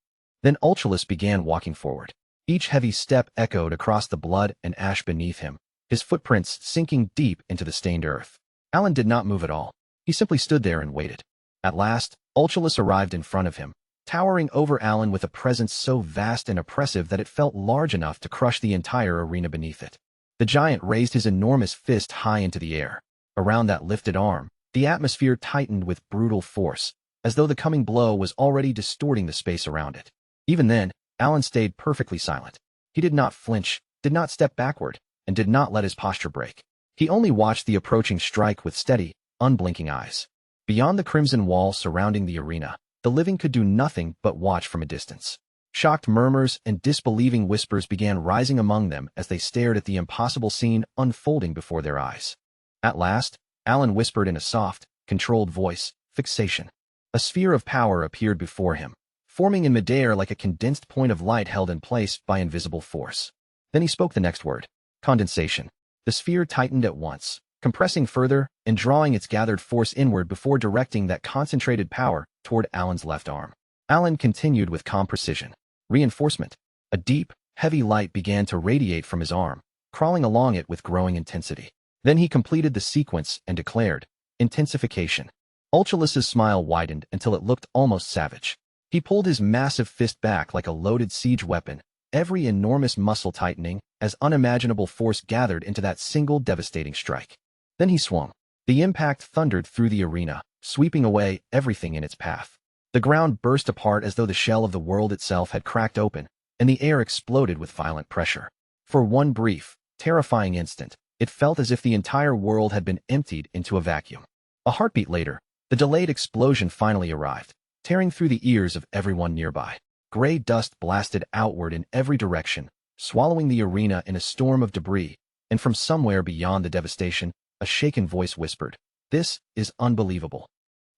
A: Then Ulchalus began walking forward. Each heavy step echoed across the blood and ash beneath him, his footprints sinking deep into the stained earth. Alan did not move at all. He simply stood there and waited. At last, Ulchalus arrived in front of him, towering over Alan with a presence so vast and oppressive that it felt large enough to crush the entire arena beneath it. The giant raised his enormous fist high into the air. Around that lifted arm, the atmosphere tightened with brutal force, as though the coming blow was already distorting the space around it. Even then, Alan stayed perfectly silent. He did not flinch, did not step backward, and did not let his posture break. He only watched the approaching strike with steady, unblinking eyes. Beyond the crimson wall surrounding the arena, the living could do nothing but watch from a distance. Shocked murmurs and disbelieving whispers began rising among them as they stared at the impossible scene unfolding before their eyes. At last, Alan whispered in a soft, controlled voice, "Fixation." A sphere of power appeared before him, forming in midair like a condensed point of light held in place by invisible force. Then he spoke the next word, "Condensation." The sphere tightened at once, compressing further and drawing its gathered force inward before directing that concentrated power toward Alan's left arm. Alan continued with calm precision. Reinforcement. A deep, heavy light began to radiate from his arm, crawling along it with growing intensity. Then he completed the sequence and declared, "Intensification." Ulchalus's smile widened until it looked almost savage. He pulled his massive fist back like a loaded siege weapon, every enormous muscle tightening as unimaginable force gathered into that single devastating strike. Then he swung. The impact thundered through the arena, sweeping away everything in its path. The ground burst apart as though the shell of the world itself had cracked open, and the air exploded with violent pressure. For one brief, terrifying instant, it felt as if the entire world had been emptied into a vacuum. A heartbeat later, the delayed explosion finally arrived, tearing through the ears of everyone nearby. Gray dust blasted outward in every direction, swallowing the arena in a storm of debris, and from somewhere beyond the devastation, a shaken voice whispered, "This is unbelievable."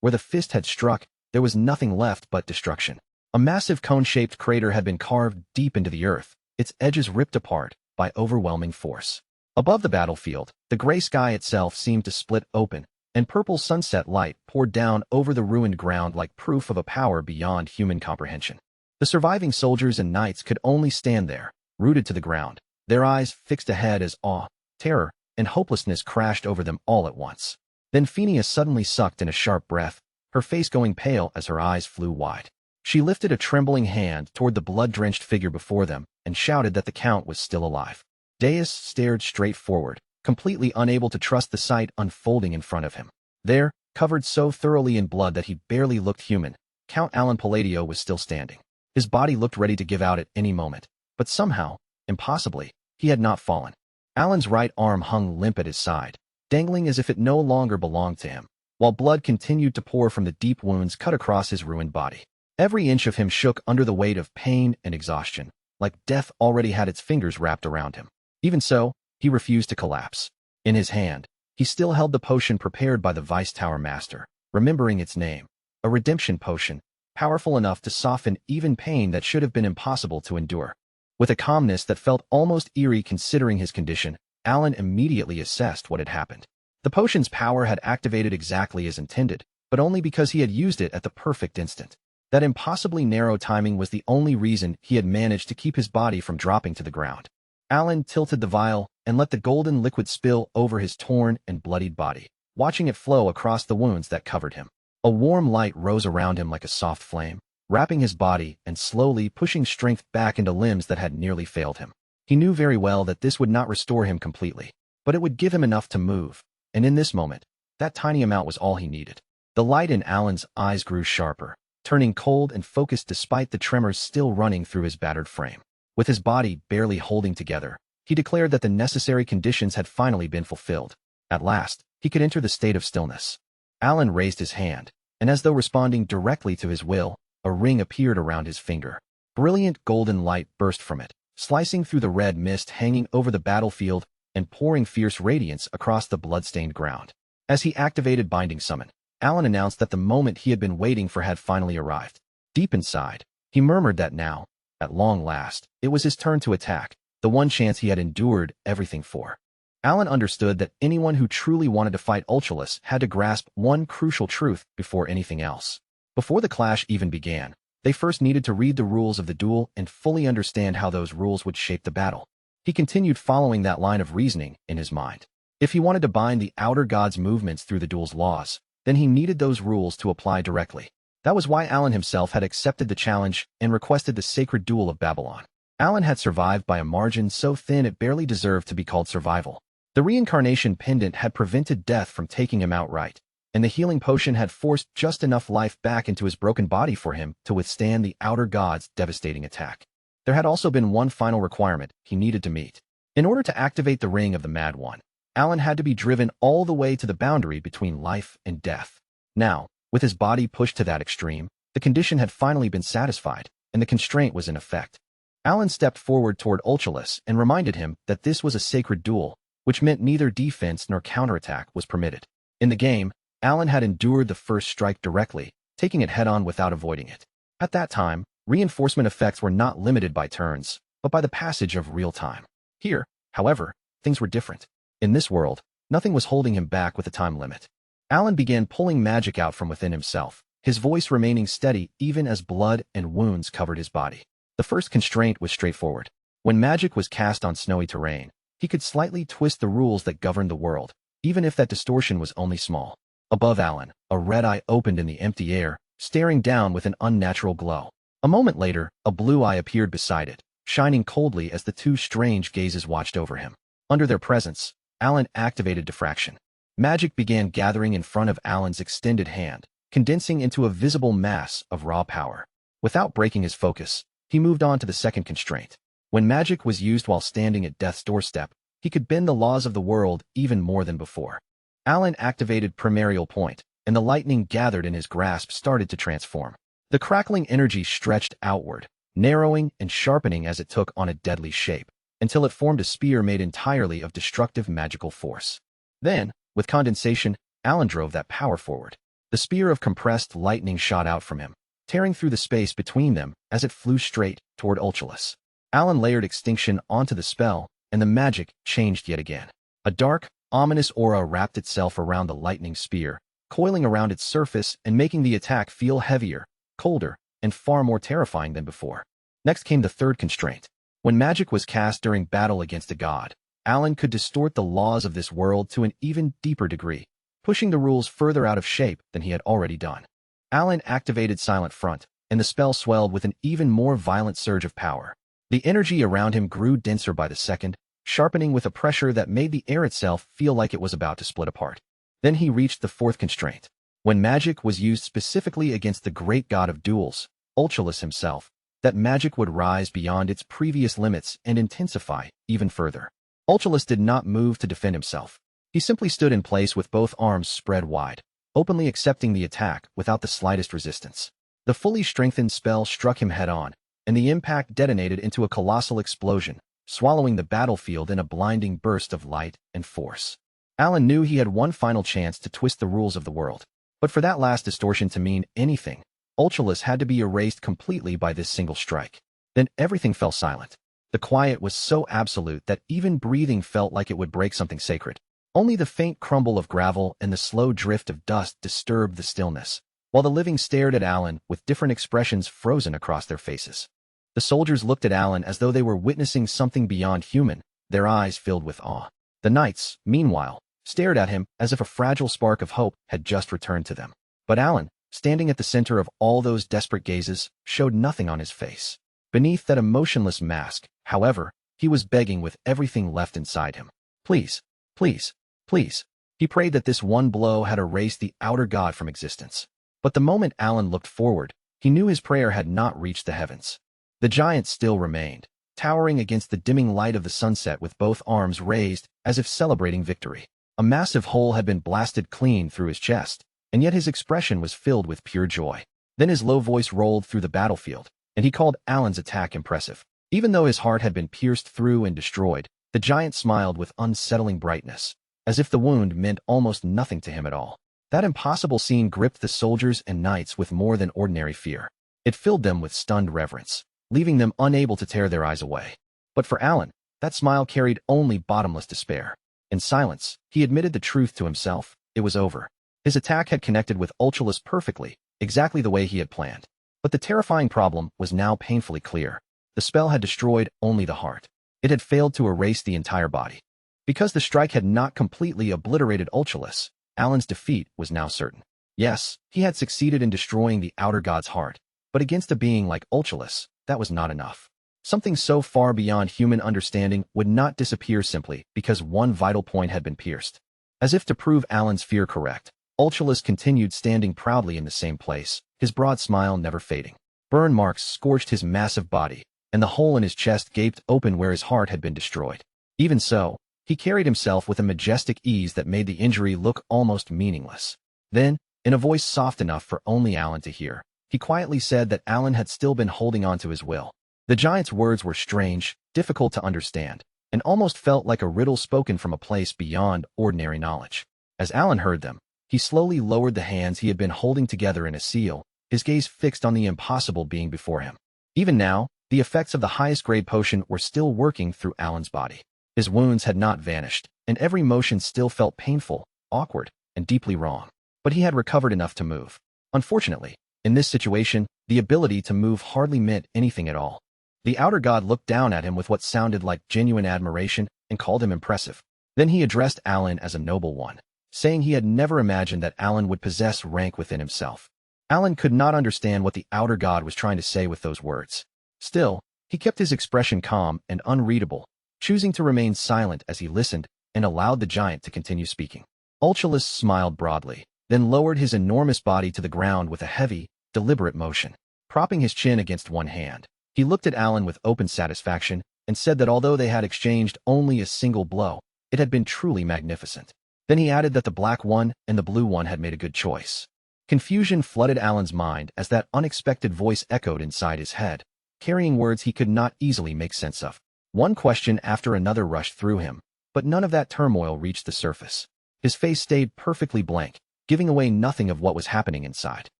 A: Where the fist had struck, there was nothing left but destruction. A massive cone-shaped crater had been carved deep into the earth, its edges ripped apart by overwhelming force. Above the battlefield, the gray sky itself seemed to split open, and purple sunset light poured down over the ruined ground like proof of a power beyond human comprehension. The surviving soldiers and knights could only stand there, rooted to the ground, their eyes fixed ahead as awe, terror, and hopelessness crashed over them all at once. Then Phineas suddenly sucked in a sharp breath, her face going pale as her eyes flew wide. She lifted a trembling hand toward the blood-drenched figure before them and shouted that the Count was still alive. Deus stared straight forward, completely unable to trust the sight unfolding in front of him. There, covered so thoroughly in blood that he barely looked human, Count Alan Palladio was still standing. His body looked ready to give out at any moment, but somehow, impossibly, he had not fallen. Alan's right arm hung limp at his side, dangling as if it no longer belonged to him, while blood continued to pour from the deep wounds cut across his ruined body. Every inch of him shook under the weight of pain and exhaustion, like death already had its fingers wrapped around him. Even so, he refused to collapse. In his hand, he still held the potion prepared by the Vice Tower Master, remembering its name, a redemption potion, powerful enough to soften even pain that should have been impossible to endure. With a calmness that felt almost eerie considering his condition, Alan immediately assessed what had happened. The potion's power had activated exactly as intended, but only because he had used it at the perfect instant. That impossibly narrow timing was the only reason he had managed to keep his body from dropping to the ground. Alan tilted the vial and let the golden liquid spill over his torn and bloodied body, watching it flow across the wounds that covered him. A warm light rose around him like a soft flame, wrapping his body and slowly pushing strength back into limbs that had nearly failed him. He knew very well that this would not restore him completely, but it would give him enough to move, and in this moment, that tiny amount was all he needed. The light in Alan's eyes grew sharper, turning cold and focused despite the tremors still running through his battered frame. With his body barely holding together, he declared that the necessary conditions had finally been fulfilled. At last, he could enter the state of stillness. Alan raised his hand, and as though responding directly to his will, a ring appeared around his finger. Brilliant golden light burst from it, slicing through the red mist hanging over the battlefield and pouring fierce radiance across the blood-stained ground. As he activated Binding Summon, Alan announced that the moment he had been waiting for had finally arrived. Deep inside, he murmured that now, at long last, it was his turn to attack, the one chance he had endured everything for. Alan understood that anyone who truly wanted to fight Ultralus had to grasp one crucial truth before anything else. Before the clash even began, they first needed to read the rules of the duel and fully understand how those rules would shape the battle. He continued following that line of reasoning in his mind. If he wanted to bind the outer god's movements through the duel's laws, then he needed those rules to apply directly. That was why Alan himself had accepted the challenge and requested the sacred duel of Babylon. Alan had survived by a margin so thin it barely deserved to be called survival. The reincarnation pendant had prevented death from taking him outright, and the healing potion had forced just enough life back into his broken body for him to withstand the outer god's devastating attack. There had also been one final requirement he needed to meet. In order to activate the Ring of the Mad One, Alan had to be driven all the way to the boundary between life and death. Now, with his body pushed to that extreme, the condition had finally been satisfied, and the constraint was in effect. Alan stepped forward toward Ultralus and reminded him that this was a sacred duel, which meant neither defense nor counterattack was permitted. In the game, Alan had endured the first strike directly, taking it head-on without avoiding it. At that time, reinforcement effects were not limited by turns, but by the passage of real time. Here, however, things were different. In this world, nothing was holding him back with a time limit. Alan began pulling magic out from within himself, his voice remaining steady even as blood and wounds covered his body. The first constraint was straightforward. When magic was cast on snowy terrain, he could slightly twist the rules that governed the world, even if that distortion was only small. Above Alan, a red eye opened in the empty air, staring down with an unnatural glow. A moment later, a blue eye appeared beside it, shining coldly as the two strange gazes watched over him. Under their presence, Alan activated diffraction. Magic began gathering in front of Alan's extended hand, condensing into a visible mass of raw power. Without breaking his focus, he moved on to the second constraint. When magic was used while standing at death's doorstep, he could bend the laws of the world even more than before. Alan activated Primordial Point, and the lightning gathered in his grasp started to transform. The crackling energy stretched outward, narrowing and sharpening as it took on a deadly shape, until it formed a spear made entirely of destructive magical force. Then, with condensation, Alan drove that power forward. The spear of compressed lightning shot out from him, tearing through the space between them as it flew straight toward Ultralus. Alan layered extinction onto the spell, and the magic changed yet again. A dark, ominous aura wrapped itself around the lightning spear, coiling around its surface and making the attack feel heavier, colder, and far more terrifying than before. Next came the third constraint. When magic was cast during battle against a god, Alan could distort the laws of this world to an even deeper degree, pushing the rules further out of shape than he had already done. Alan activated Silent Front, and the spell swelled with an even more violent surge of power. The energy around him grew denser by the second, sharpening with a pressure that made the air itself feel like it was about to split apart. Then he reached the fourth constraint. When magic was used specifically against the great god of duels, Ultralus himself, that magic would rise beyond its previous limits and intensify even further. Ultralus did not move to defend himself. He simply stood in place with both arms spread wide, openly accepting the attack without the slightest resistance. The fully strengthened spell struck him head-on, and the impact detonated into a colossal explosion, swallowing the battlefield in a blinding burst of light and force. Alan knew he had one final chance to twist the rules of the world, but for that last distortion to mean anything, Ultralus had to be erased completely by this single strike. Then everything fell silent. The quiet was so absolute that even breathing felt like it would break something sacred. Only the faint crumble of gravel and the slow drift of dust disturbed the stillness, while the living stared at Alan with different expressions frozen across their faces. The soldiers looked at Alan as though they were witnessing something beyond human, their eyes filled with awe. The knights, meanwhile, stared at him as if a fragile spark of hope had just returned to them. But Alan, standing at the center of all those desperate gazes, showed nothing on his face. Beneath that emotionless mask, however, he was begging with everything left inside him. Please, please, please. He prayed that this one blow had erased the outer god from existence. But the moment Alan looked forward, he knew his prayer had not reached the heavens. The giant still remained, towering against the dimming light of the sunset with both arms raised, as if celebrating victory. A massive hole had been blasted clean through his chest, and yet his expression was filled with pure joy. Then his low voice rolled through the battlefield, and he called Alan's attack impressive. Even though his heart had been pierced through and destroyed, the giant smiled with unsettling brightness, as if the wound meant almost nothing to him at all. That impossible scene gripped the soldiers and knights with more than ordinary fear. It filled them with stunned reverence, leaving them unable to tear their eyes away. But for Alan, that smile carried only bottomless despair. In silence, he admitted the truth to himself. It was over. His attack had connected with Ulchalus perfectly, exactly the way he had planned. But the terrifying problem was now painfully clear. The spell had destroyed only the heart. It had failed to erase the entire body. Because the strike had not completely obliterated Ulchalus, Alan's defeat was now certain. Yes, he had succeeded in destroying the outer god's heart, but against a being like Ulchalus, that was not enough. Something so far beyond human understanding would not disappear simply because one vital point had been pierced. As if to prove Alan's fear correct, Ulchalus continued standing proudly in the same place, his broad smile never fading. Burn marks scorched his massive body, and the hole in his chest gaped open where his heart had been destroyed. Even so, he carried himself with a majestic ease that made the injury look almost meaningless. Then, in a voice soft enough for only Alan to hear, he quietly said that Alan had still been holding on to his will. The giant's words were strange, difficult to understand, and almost felt like a riddle spoken from a place beyond ordinary knowledge. As Alan heard them, he slowly lowered the hands he had been holding together in a seal, his gaze fixed on the impossible being before him. Even now, the effects of the highest-grade potion were still working through Alan's body. His wounds had not vanished, and every motion still felt painful, awkward, and deeply wrong. But he had recovered enough to move. Unfortunately, in this situation, the ability to move hardly meant anything at all. The outer god looked down at him with what sounded like genuine admiration and called him impressive. Then he addressed Alan as a noble one, saying he had never imagined that Alan would possess rank within himself. Alan could not understand what the outer god was trying to say with those words. Still, he kept his expression calm and unreadable, choosing to remain silent as he listened and allowed the giant to continue speaking. Ulchalus smiled broadly, then lowered his enormous body to the ground with a heavy, deliberate motion. Propping his chin against one hand, he looked at Alan with open satisfaction and said that although they had exchanged only a single blow, it had been truly magnificent. Then he added that the black one and the blue one had made a good choice. Confusion flooded Alan's mind as that unexpected voice echoed inside his head, carrying words he could not easily make sense of. One question after another rushed through him, but none of that turmoil reached the surface. His face stayed perfectly blank, giving away nothing of what was happening inside.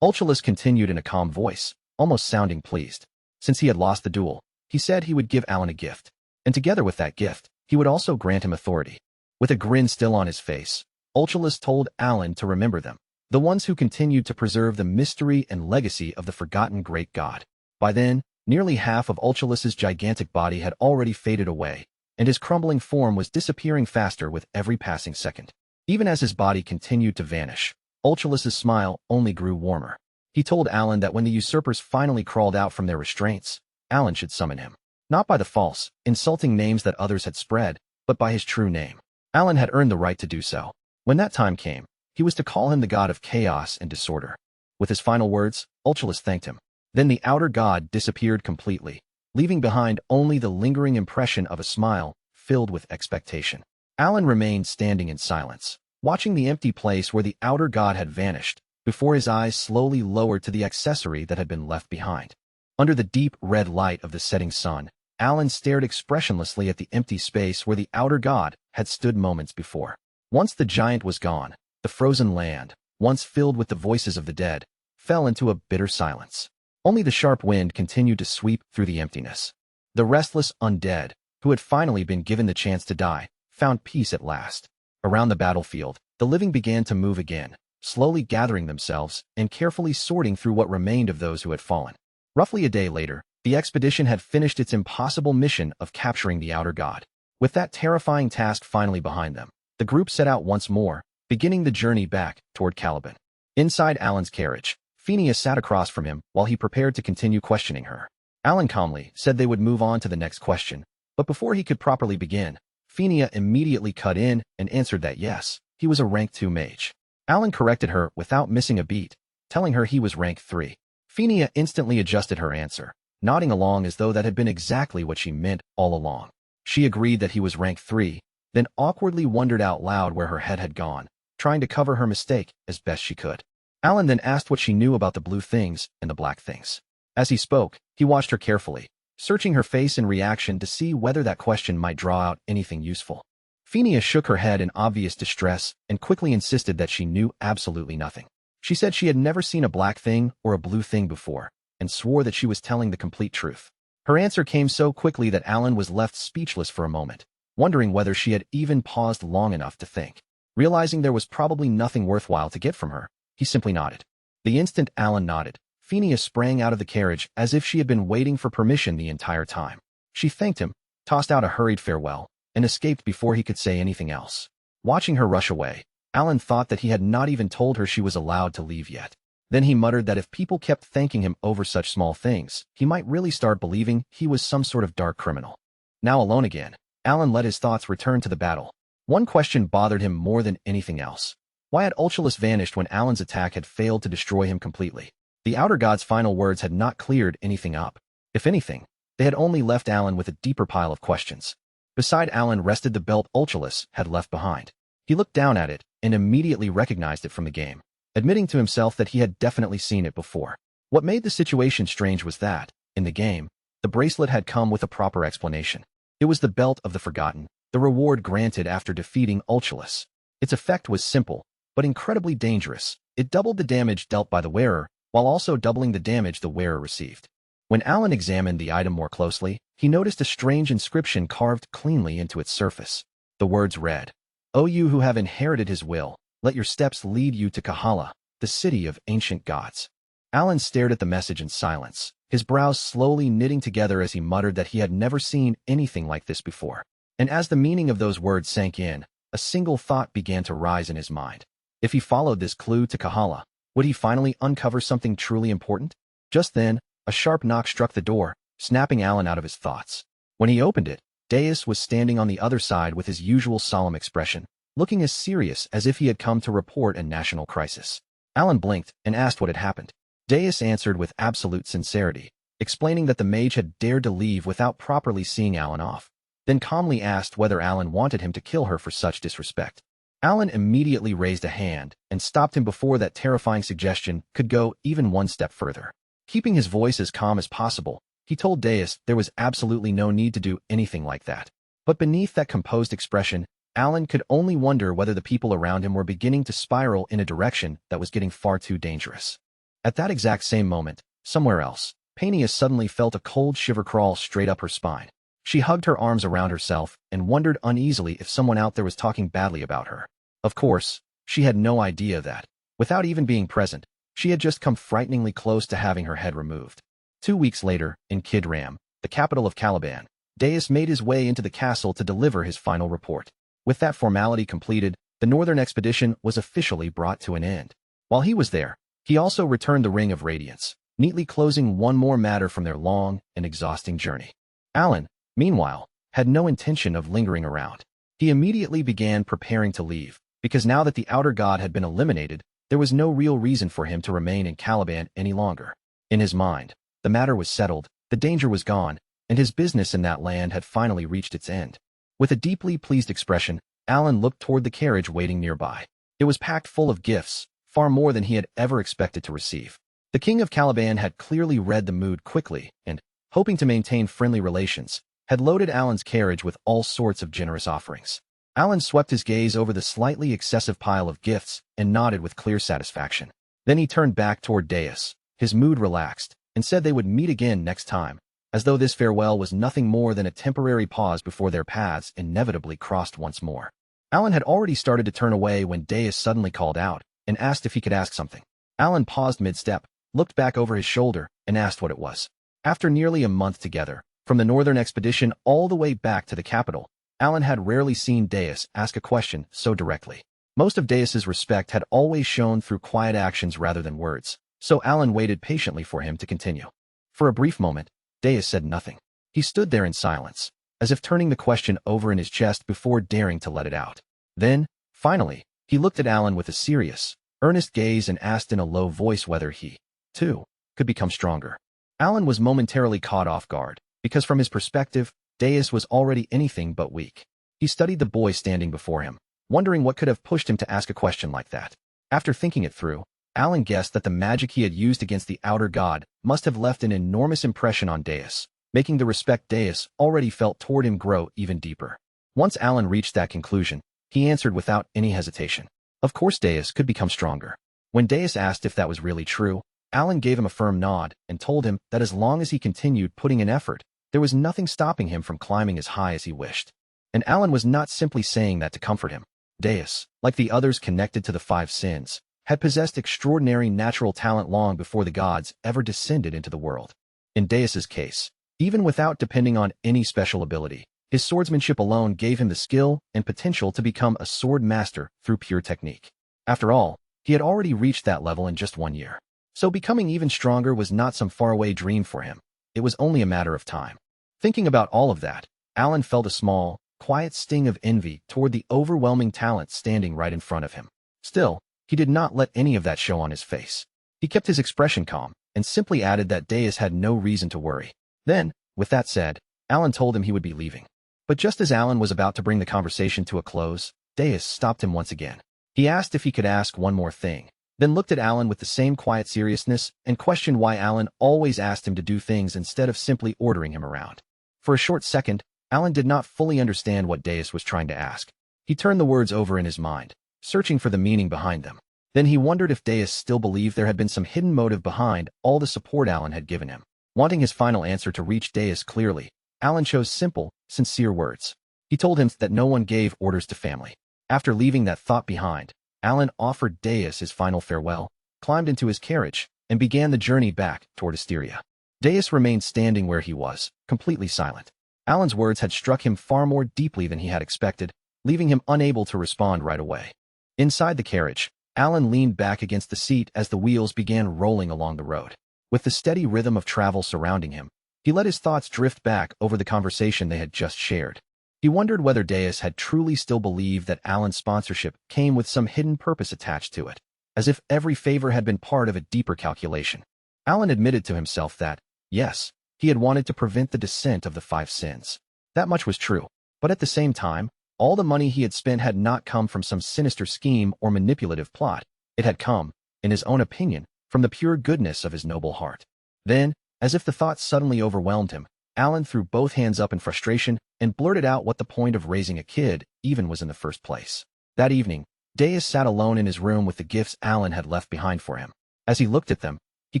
A: Ulchalus continued in a calm voice, almost sounding pleased. Since he had lost the duel, he said he would give Alan a gift, and together with that gift, he would also grant him authority. With a grin still on his face, Ulchalus told Alan to remember them, the ones who continued to preserve the mystery and legacy of the forgotten great god. By then, nearly half of Ulchalus's gigantic body had already faded away, and his crumbling form was disappearing faster with every passing second. Even as his body continued to vanish, Ulchalus's smile only grew warmer. He told Alan that when the usurpers finally crawled out from their restraints, Alan should summon him. Not by the false, insulting names that others had spread, but by his true name. Alan had earned the right to do so. When that time came, he was to call him the god of chaos and disorder. With his final words, Ulchalus thanked him. Then the outer god disappeared completely, leaving behind only the lingering impression of a smile filled with expectation. Alan remained standing in silence, watching the empty place where the outer god had vanished, before his eyes slowly lowered to the accessory that had been left behind. Under the deep red light of the setting sun, Alan stared expressionlessly at the empty space where the outer god had stood moments before. Once the giant was gone, the frozen land, once filled with the voices of the dead, fell into a bitter silence. Only the sharp wind continued to sweep through the emptiness. The restless undead, who had finally been given the chance to die, found peace at last. Around the battlefield, the living began to move again, slowly gathering themselves and carefully sorting through what remained of those who had fallen. Roughly a day later, the expedition had finished its impossible mission of capturing the outer god. With that terrifying task finally behind them, the group set out once more, beginning the journey back toward Caliban. Inside Alan's carriage, Phineas sat across from him while he prepared to continue questioning her. Alan calmly said they would move on to the next question, but before he could properly begin, Phineas immediately cut in and answered that yes, he was a rank 2 mage. Alan corrected her without missing a beat, telling her he was rank 3. Phineas instantly adjusted her answer, nodding along as though that had been exactly what she meant all along. She agreed that he was rank 3, then awkwardly wondered out loud where her head had gone, trying to cover her mistake as best she could. Alan then asked what she knew about the blue things and the black things. As he spoke, he watched her carefully, searching her face in reaction to see whether that question might draw out anything useful. Phineas shook her head in obvious distress and quickly insisted that she knew absolutely nothing. She said she had never seen a black thing or a blue thing before, and swore that she was telling the complete truth. Her answer came so quickly that Alan was left speechless for a moment, wondering whether she had even paused long enough to think. Realizing there was probably nothing worthwhile to get from her, he simply nodded. The instant Alan nodded, Phineas sprang out of the carriage as if she had been waiting for permission the entire time. She thanked him, tossed out a hurried farewell, and escaped before he could say anything else. Watching her rush away, Alan thought that he had not even told her she was allowed to leave yet. Then he muttered that if people kept thanking him over such small things, he might really start believing he was some sort of dark criminal. Now alone again, Alan let his thoughts return to the battle. One question bothered him more than anything else. Why had Ulchalus vanished when Alan's attack had failed to destroy him completely? The Outer God's final words had not cleared anything up. If anything, they had only left Alan with a deeper pile of questions. Beside Alan rested the belt Ulchalus had left behind. He looked down at it and immediately recognized it from the game, admitting to himself that he had definitely seen it before. What made the situation strange was that, in the game, the bracelet had come with a proper explanation. It was the Belt of the Forgotten, the reward granted after defeating Ulchalus. Its effect was simple, but incredibly dangerous. It doubled the damage dealt by the wearer, while also doubling the damage the wearer received. When Alan examined the item more closely, he noticed a strange inscription carved cleanly into its surface. The words read, "O you who have inherited his will, let your steps lead you to Kahala, the city of ancient gods." Alan stared at the message in silence, his brows slowly knitting together as he muttered that he had never seen anything like this before. And as the meaning of those words sank in, a single thought began to rise in his mind. If he followed this clue to Kahala, would he finally uncover something truly important? Just then, a sharp knock struck the door, snapping Alan out of his thoughts. When he opened it, Deus was standing on the other side with his usual solemn expression, looking as serious as if he had come to report a national crisis. Alan blinked and asked what had happened. Deus answered with absolute sincerity, explaining that the mage had dared to leave without properly seeing Alan off, then calmly asked whether Alan wanted him to kill her for such disrespect. Alan immediately raised a hand and stopped him before that terrifying suggestion could go even one step further. Keeping his voice as calm as possible, he told Deus there was absolutely no need to do anything like that. But beneath that composed expression, Alan could only wonder whether the people around him were beginning to spiral in a direction that was getting far too dangerous. At that exact same moment, somewhere else, Phineas suddenly felt a cold shiver crawl straight up her spine. She hugged her arms around herself and wondered uneasily if someone out there was talking badly about her. Of course, she had no idea that, without even being present, she had just come frighteningly close to having her head removed. 2 weeks later, in Kidram, the capital of Caliban, Deus made his way into the castle to deliver his final report. With that formality completed, the northern expedition was officially brought to an end. While he was there, he also returned the Ring of Radiance, neatly closing one more matter from their long and exhausting journey. Alan, meanwhile, had no intention of lingering around. He immediately began preparing to leave, because now that the Outer God had been eliminated, there was no real reason for him to remain in Caliban any longer. In his mind, the matter was settled, the danger was gone, and his business in that land had finally reached its end. With a deeply pleased expression, Alan looked toward the carriage waiting nearby. It was packed full of gifts, far more than he had ever expected to receive. The king of Caliban had clearly read the mood quickly and, hoping to maintain friendly relations, had loaded Alan's carriage with all sorts of generous offerings. Alan swept his gaze over the slightly excessive pile of gifts and nodded with clear satisfaction. Then he turned back toward Deus, his mood relaxed, and said they would meet again next time, as though this farewell was nothing more than a temporary pause before their paths inevitably crossed once more. Alan had already started to turn away when Deus suddenly called out and asked if he could ask something. Alan paused mid-step, looked back over his shoulder, and asked what it was. After nearly a month together, from the northern expedition all the way back to the capital, Alan had rarely seen Deus ask a question so directly. Most of Deus's respect had always shown through quiet actions rather than words, so Alan waited patiently for him to continue. For a brief moment, Deus said nothing. He stood there in silence, as if turning the question over in his chest before daring to let it out. Then, finally, he looked at Alan with a serious, earnest gaze and asked in a low voice whether he, too, could become stronger. Alan was momentarily caught off guard, because from his perspective, Deus was already anything but weak. He studied the boy standing before him, wondering what could have pushed him to ask a question like that. After thinking it through, Alan guessed that the magic he had used against the outer god must have left an enormous impression on Deus, making the respect Deus already felt toward him grow even deeper. Once Alan reached that conclusion, he answered without any hesitation. Of course Deus could become stronger. When Deus asked if that was really true, Alan gave him a firm nod and told him that as long as he continued putting in effort, there was nothing stopping him from climbing as high as he wished. And Alan was not simply saying that to comfort him. Deus, like the others connected to the five sins, had possessed extraordinary natural talent long before the gods ever descended into the world. In Deus's case, even without depending on any special ability, his swordsmanship alone gave him the skill and potential to become a sword master through pure technique. After all, he had already reached that level in just 1 year. So becoming even stronger was not some faraway dream for him. It was only a matter of time. Thinking about all of that, Alan felt a small, quiet sting of envy toward the overwhelming talent standing right in front of him. Still, he did not let any of that show on his face. He kept his expression calm and simply added that Deus had no reason to worry. Then, with that said, Alan told him he would be leaving. But just as Alan was about to bring the conversation to a close, Deus stopped him once again. He asked if he could ask one more thing, then looked at Alan with the same quiet seriousness and questioned why Alan always asked him to do things instead of simply ordering him around. For a short second, Alan did not fully understand what Deus was trying to ask. He turned the words over in his mind, searching for the meaning behind them. Then he wondered if Deus still believed there had been some hidden motive behind all the support Alan had given him. Wanting his final answer to reach Deus clearly, Alan chose simple, sincere words. He told him that no one gave orders to family. After leaving that thought behind, Alan offered Deus his final farewell, climbed into his carriage, and began the journey back toward Asteria. Deus remained standing where he was, completely silent. Alan's words had struck him far more deeply than he had expected, leaving him unable to respond right away. Inside the carriage, Alan leaned back against the seat as the wheels began rolling along the road. With the steady rhythm of travel surrounding him, he let his thoughts drift back over the conversation they had just shared. He wondered whether Deus had truly still believed that Alan's sponsorship came with some hidden purpose attached to it, as if every favor had been part of a deeper calculation. Alan admitted to himself that, yes, he had wanted to prevent the descent of the five sins. That much was true, but at the same time, all the money he had spent had not come from some sinister scheme or manipulative plot. It had come, in his own opinion, from the pure goodness of his noble heart. Then, as if the thought suddenly overwhelmed him, Alan threw both hands up in frustration and blurted out what the point of raising a kid even was in the first place. That evening, Deus sat alone in his room with the gifts Alan had left behind for him. As he looked at them, he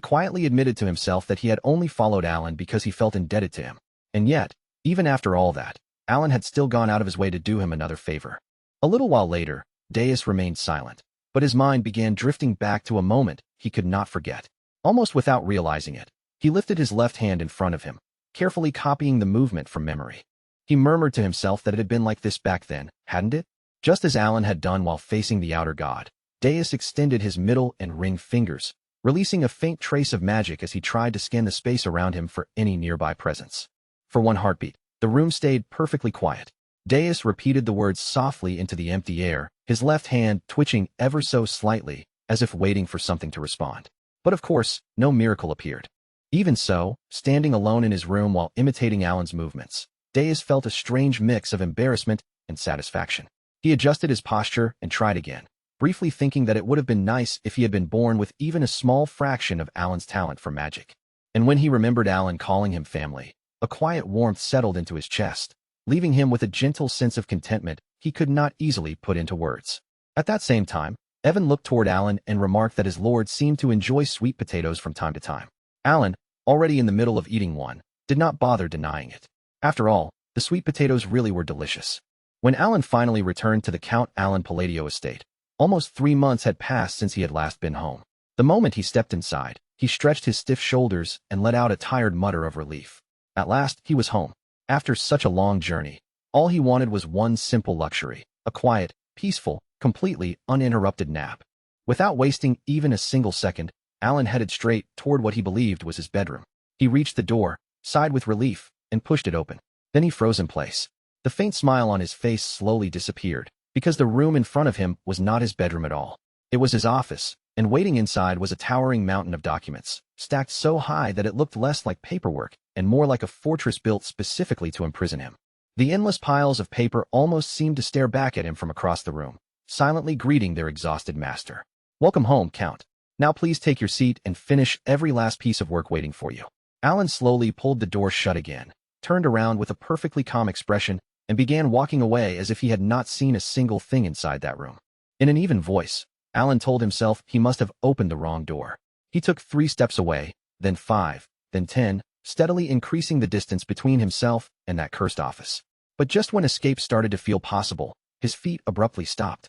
A: quietly admitted to himself that he had only followed Alan because he felt indebted to him. And yet, even after all that, Alan had still gone out of his way to do him another favor. A little while later, Deus remained silent, but his mind began drifting back to a moment he could not forget. Almost without realizing it, he lifted his left hand in front of him, carefully copying the movement from memory. He murmured to himself that it had been like this back then, hadn't it? Just as Alan had done while facing the outer god, Deus extended his middle and ring fingers, releasing a faint trace of magic as he tried to scan the space around him for any nearby presence. For one heartbeat, the room stayed perfectly quiet. Deus repeated the words softly into the empty air, his left hand twitching ever so slightly, as if waiting for something to respond. But of course, no miracle appeared. Even so, standing alone in his room while imitating Alan's movements, Deus felt a strange mix of embarrassment and satisfaction. He adjusted his posture and tried again, briefly thinking that it would have been nice if he had been born with even a small fraction of Alan's talent for magic. And when he remembered Alan calling him family, a quiet warmth settled into his chest, leaving him with a gentle sense of contentment he could not easily put into words. At that same time, Evan looked toward Alan and remarked that his lord seemed to enjoy sweet potatoes from time to time. Alan, already in the middle of eating one, did not bother denying it. After all, the sweet potatoes really were delicious. When Alan finally returned to the Count Alan Palladio estate, almost 3 months had passed since he had last been home. The moment he stepped inside, he stretched his stiff shoulders and let out a tired mutter of relief. At last, he was home. After such a long journey, all he wanted was one simple luxury, a quiet, peaceful, completely uninterrupted nap. Without wasting even a single second, Alan headed straight toward what he believed was his bedroom. He reached the door, sighed with relief, and pushed it open. Then he froze in place. The faint smile on his face slowly disappeared, because the room in front of him was not his bedroom at all. It was his office, and waiting inside was a towering mountain of documents, stacked so high that it looked less like paperwork and more like a fortress built specifically to imprison him. The endless piles of paper almost seemed to stare back at him from across the room, silently greeting their exhausted master. "Welcome home, Count. Now please take your seat and finish every last piece of work waiting for you." Alan slowly pulled the door shut again, turned around with a perfectly calm expression, and began walking away as if he had not seen a single thing inside that room. In an even voice, Alan told himself he must have opened the wrong door. He took 3 steps away, then 5, then 10, steadily increasing the distance between himself and that cursed office. But just when escape started to feel possible, his feet abruptly stopped.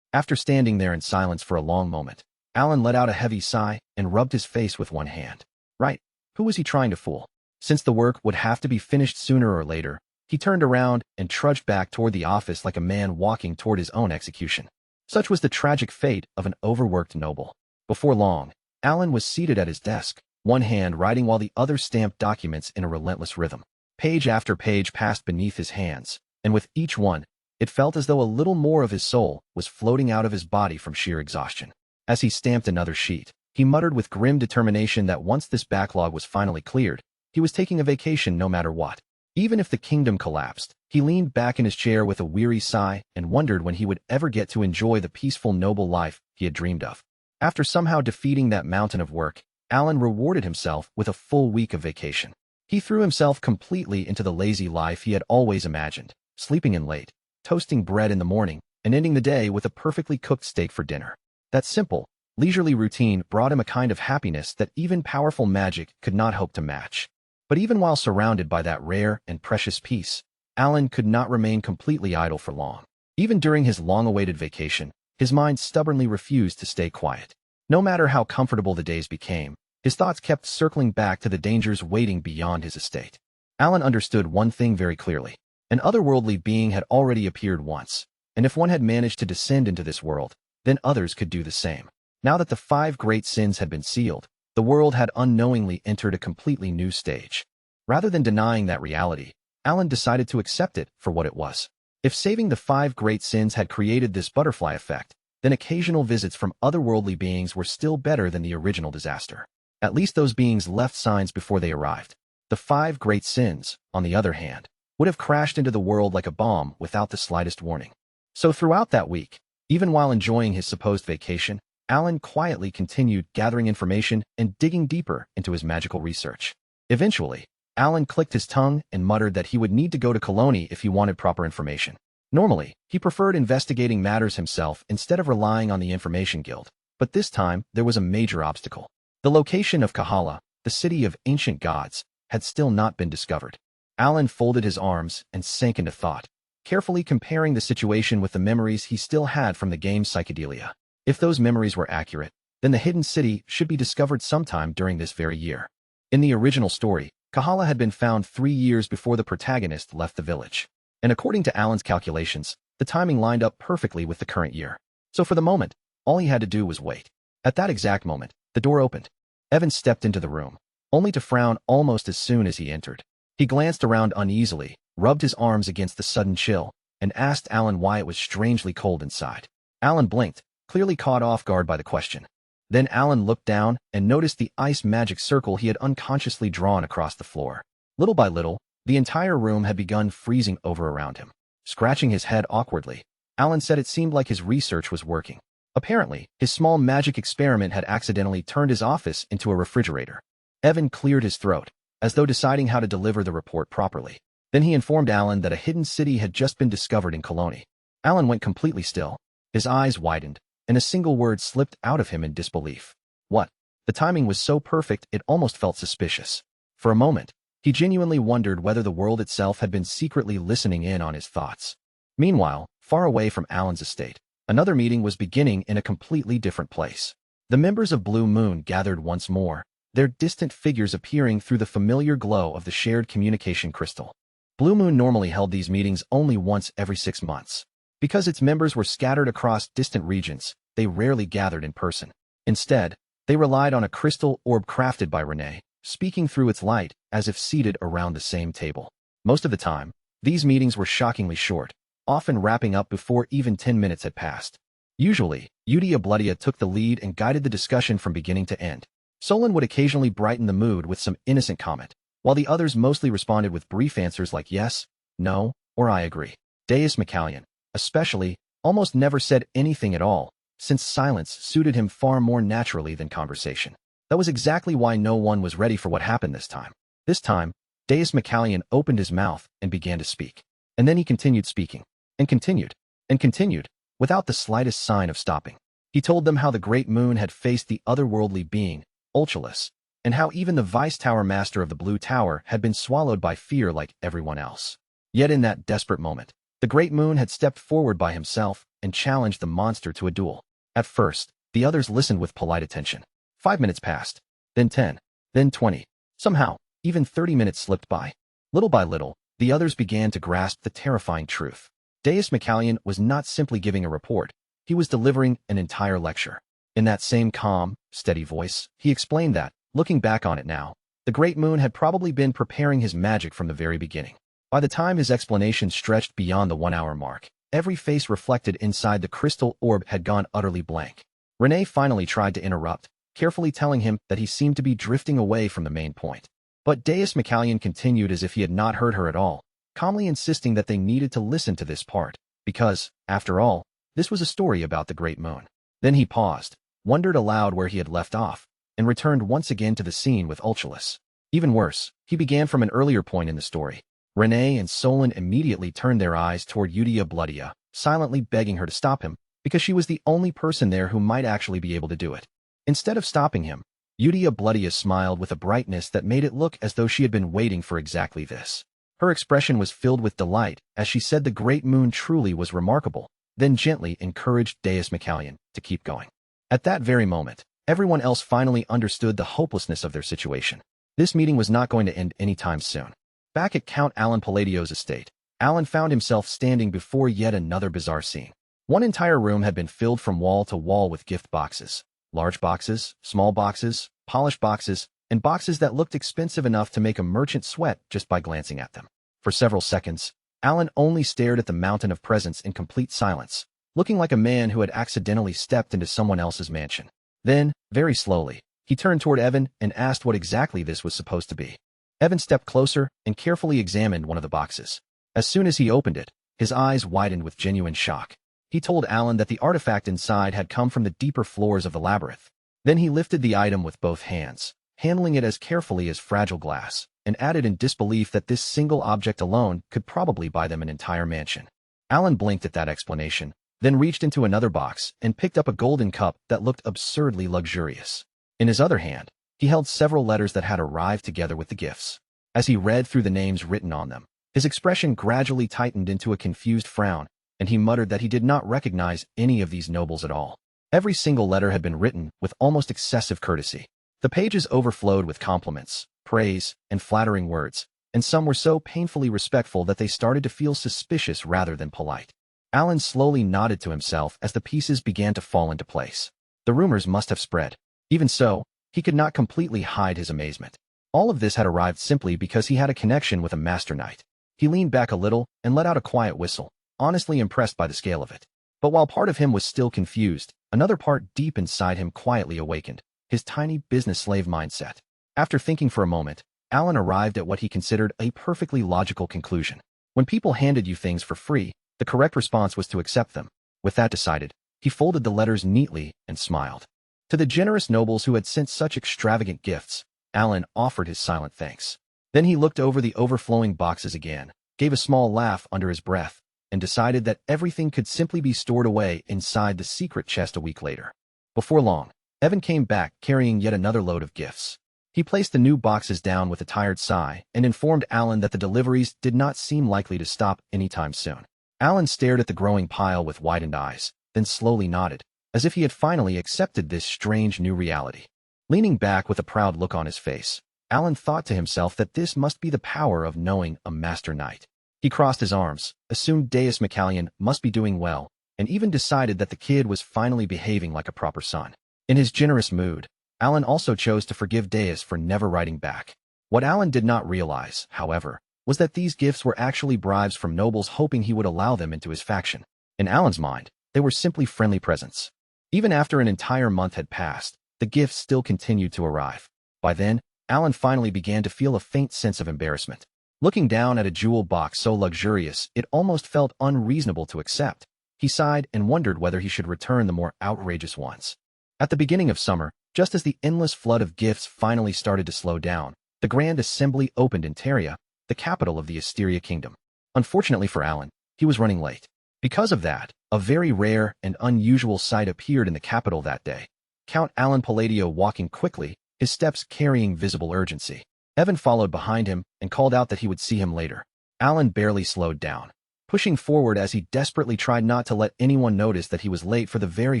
A: After standing there in silence for a long moment, Alan let out a heavy sigh and rubbed his face with one hand. Right, who was he trying to fool? Since the work would have to be finished sooner or later, he turned around and trudged back toward the office like a man walking toward his own execution. Such was the tragic fate of an overworked noble. Before long, Alan was seated at his desk, one hand writing while the other stamped documents in a relentless rhythm. Page after page passed beneath his hands, and with each one, it felt as though a little more of his soul was floating out of his body from sheer exhaustion. As he stamped another sheet, he muttered with grim determination that once this backlog was finally cleared, he was taking a vacation no matter what. Even if the kingdom collapsed, he leaned back in his chair with a weary sigh and wondered when he would ever get to enjoy the peaceful, noble life he had dreamed of. After somehow defeating that mountain of work, Alan rewarded himself with a full week of vacation. He threw himself completely into the lazy life he had always imagined, sleeping in late, toasting bread in the morning, and ending the day with a perfectly cooked steak for dinner. That simple, leisurely routine brought him a kind of happiness that even powerful magic could not hope to match. But even while surrounded by that rare and precious peace, Alan could not remain completely idle for long. Even during his long-awaited vacation, his mind stubbornly refused to stay quiet. No matter how comfortable the days became, his thoughts kept circling back to the dangers waiting beyond his estate. Alan understood one thing very clearly. An otherworldly being had already appeared once, and if one had managed to descend into this world, then others could do the same. Now that the 5 great sins had been sealed, the world had unknowingly entered a completely new stage. Rather than denying that reality, Alan decided to accept it for what it was. If saving the 5 great sins had created this butterfly effect, then occasional visits from otherworldly beings were still better than the original disaster. At least those beings left signs before they arrived. The 5 great sins, on the other hand, would have crashed into the world like a bomb without the slightest warning. So throughout that week, even while enjoying his supposed vacation, Alan quietly continued gathering information and digging deeper into his magical research. Eventually, Alan clicked his tongue and muttered that he would need to go to Colony if he wanted proper information. Normally, he preferred investigating matters himself instead of relying on the Information Guild, but this time there was a major obstacle. The location of Kahala, the city of ancient gods, had still not been discovered. Alan folded his arms and sank into thought, carefully comparing the situation with the memories he still had from the game's psychedelia. If those memories were accurate, then the hidden city should be discovered sometime during this very year. In the original story, Kahala had been found 3 years before the protagonist left the village. And according to Alan's calculations, the timing lined up perfectly with the current year. So for the moment, all he had to do was wait. At that exact moment, the door opened. Evan stepped into the room, only to frown almost as soon as he entered. He glanced around uneasily, rubbed his arms against the sudden chill, and asked Alan why it was strangely cold inside. Alan blinked, clearly caught off guard by the question. Then Alan looked down and noticed the ice magic circle he had unconsciously drawn across the floor. Little by little, the entire room had begun freezing over around him. Scratching his head awkwardly, Alan said it seemed like his research was working. Apparently, his small magic experiment had accidentally turned his office into a refrigerator. Evan cleared his throat, as though deciding how to deliver the report properly. Then he informed Alan that a hidden city had just been discovered in Colony. Alan went completely still. His eyes widened, and a single word slipped out of him in disbelief. What? The timing was so perfect it almost felt suspicious. For a moment, he genuinely wondered whether the world itself had been secretly listening in on his thoughts. Meanwhile, far away from Alan's estate, another meeting was beginning in a completely different place. The members of Blue Moon gathered once more, their distant figures appearing through the familiar glow of the shared communication crystal. Blue Moon normally held these meetings only once every 6 months. Because its members were scattered across distant regions, they rarely gathered in person. Instead, they relied on a crystal orb crafted by Renee, speaking through its light as if seated around the same table. Most of the time, these meetings were shockingly short, often wrapping up before even 10 minutes had passed. Usually, Yudia Bloodia took the lead and guided the discussion from beginning to end. Solon would occasionally brighten the mood with some innocent comment, while the others mostly responded with brief answers like yes, no, or I agree. Deus McCallion, especially, almost never said anything at all, since silence suited him far more naturally than conversation. That was exactly why no one was ready for what happened this time. This time, Deus McCallion opened his mouth and began to speak. And then he continued speaking, and continued, and continued, without the slightest sign of stopping. He told them how the Great Moon had faced the otherworldly being, Ulchalus, and how even the Vice Tower Master of the Blue Tower had been swallowed by fear like everyone else. Yet in that desperate moment, the Great Moon had stepped forward by himself and challenged the monster to a duel. At first, the others listened with polite attention. 5 minutes passed, then 10, then 20. Somehow, even 30 minutes slipped by. Little by little, the others began to grasp the terrifying truth. Deus McCallion was not simply giving a report, he was delivering an entire lecture. In that same calm, steady voice, he explained that, looking back on it now, the Great Moon had probably been preparing his magic from the very beginning. By the time his explanation stretched beyond the 1-hour mark, every face reflected inside the crystal orb had gone utterly blank. Renee finally tried to interrupt, carefully telling him that he seemed to be drifting away from the main point. But Deus McCallion continued as if he had not heard her at all, calmly insisting that they needed to listen to this part, because, after all, this was a story about the Great Moon. Then he paused, wondered aloud where he had left off, and returned once again to the scene with Ulchalus. Even worse, he began from an earlier point in the story. Renee and Solon immediately turned their eyes toward Yudia Bloodia, silently begging her to stop him, because she was the only person there who might actually be able to do it. Instead of stopping him, Yudia Bloodia smiled with a brightness that made it look as though she had been waiting for exactly this. Her expression was filled with delight as she said the Great Moon truly was remarkable, then gently encouraged Deus McCallion to keep going. At that very moment, everyone else finally understood the hopelessness of their situation. This meeting was not going to end anytime soon. Back at Count Alan Palladio's estate, Alan found himself standing before yet another bizarre scene. One entire room had been filled from wall to wall with gift boxes. Large boxes, small boxes, polished boxes, and boxes that looked expensive enough to make a merchant sweat just by glancing at them. For several seconds, Alan only stared at the mountain of presents in complete silence, looking like a man who had accidentally stepped into someone else's mansion. Then, very slowly, he turned toward Evan and asked what exactly this was supposed to be. Evan stepped closer and carefully examined one of the boxes. As soon as he opened it, his eyes widened with genuine shock. He told Alan that the artifact inside had come from the deeper floors of the labyrinth. Then he lifted the item with both hands, handling it as carefully as fragile glass, and added in disbelief that this single object alone could probably buy them an entire mansion. Alan blinked at that explanation, then reached into another box and picked up a golden cup that looked absurdly luxurious. In his other hand, he held several letters that had arrived together with the gifts. As he read through the names written on them, his expression gradually tightened into a confused frown, and he muttered that he did not recognize any of these nobles at all. Every single letter had been written with almost excessive courtesy. The pages overflowed with compliments, praise, and flattering words, and some were so painfully respectful that they started to feel suspicious rather than polite. Alan slowly nodded to himself as the pieces began to fall into place. The rumors must have spread. Even so, he could not completely hide his amazement. All of this had arrived simply because he had a connection with a master knight. He leaned back a little and let out a quiet whistle, honestly impressed by the scale of it. But while part of him was still confused, another part deep inside him quietly awakened, his tiny business slave mindset. After thinking for a moment, Alan arrived at what he considered a perfectly logical conclusion. When people handed you things for free, the correct response was to accept them. With that decided, he folded the letters neatly and smiled. To the generous nobles who had sent such extravagant gifts, Alan offered his silent thanks. Then he looked over the overflowing boxes again, gave a small laugh under his breath, and decided that everything could simply be stored away inside the secret chest a week later. Before long, Evan came back carrying yet another load of gifts. He placed the new boxes down with a tired sigh and informed Alan that the deliveries did not seem likely to stop anytime soon. Alan stared at the growing pile with widened eyes, then slowly nodded, as if he had finally accepted this strange new reality. Leaning back with a proud look on his face, Alan thought to himself that this must be the power of knowing a master knight. He crossed his arms, assumed Deus McCallion must be doing well, and even decided that the kid was finally behaving like a proper son. In his generous mood, Alan also chose to forgive Deus for never writing back. What Alan did not realize, however, was that these gifts were actually bribes from nobles hoping he would allow them into his faction. In Alan's mind, they were simply friendly presents. Even after an entire month had passed, the gifts still continued to arrive. By then, Alan finally began to feel a faint sense of embarrassment. Looking down at a jewel box so luxurious it almost felt unreasonable to accept, he sighed and wondered whether he should return the more outrageous ones. At the beginning of summer, just as the endless flood of gifts finally started to slow down, the Grand Assembly opened in Teria, the capital of the Asteria Kingdom. Unfortunately for Alan, he was running late. Because of that, a very rare and unusual sight appeared in the capital that day. Count Alan Palladio walking quickly, his steps carrying visible urgency. Evan followed behind him and called out that he would see him later. Alan barely slowed down, pushing forward as he desperately tried not to let anyone notice that he was late for the very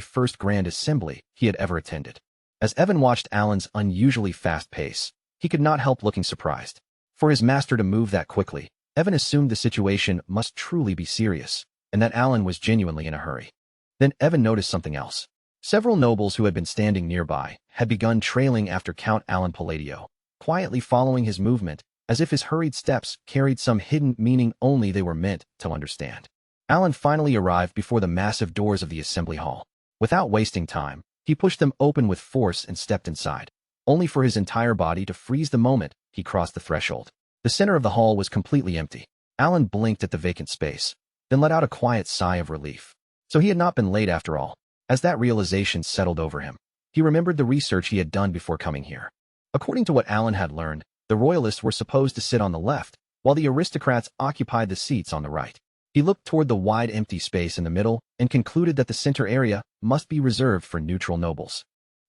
A: first Grand Assembly he had ever attended. As Evan watched Alan's unusually fast pace, he could not help looking surprised. For his master to move that quickly, Evan assumed the situation must truly be serious, and that Alan was genuinely in a hurry. Then Evan noticed something else. Several nobles who had been standing nearby had begun trailing after Count Alan Palladio, quietly following his movement, as if his hurried steps carried some hidden meaning only they were meant to understand. Alan finally arrived before the massive doors of the assembly hall. Without wasting time, he pushed them open with force and stepped inside, only for his entire body to freeze the moment he crossed the threshold. The center of the hall was completely empty. Alan blinked at the vacant space, then let out a quiet sigh of relief. So he had not been late after all. As that realization settled over him, he remembered the research he had done before coming here. According to what Alan had learned, the royalists were supposed to sit on the left, while the aristocrats occupied the seats on the right. He looked toward the wide empty space in the middle and concluded that the center area must be reserved for neutral nobles.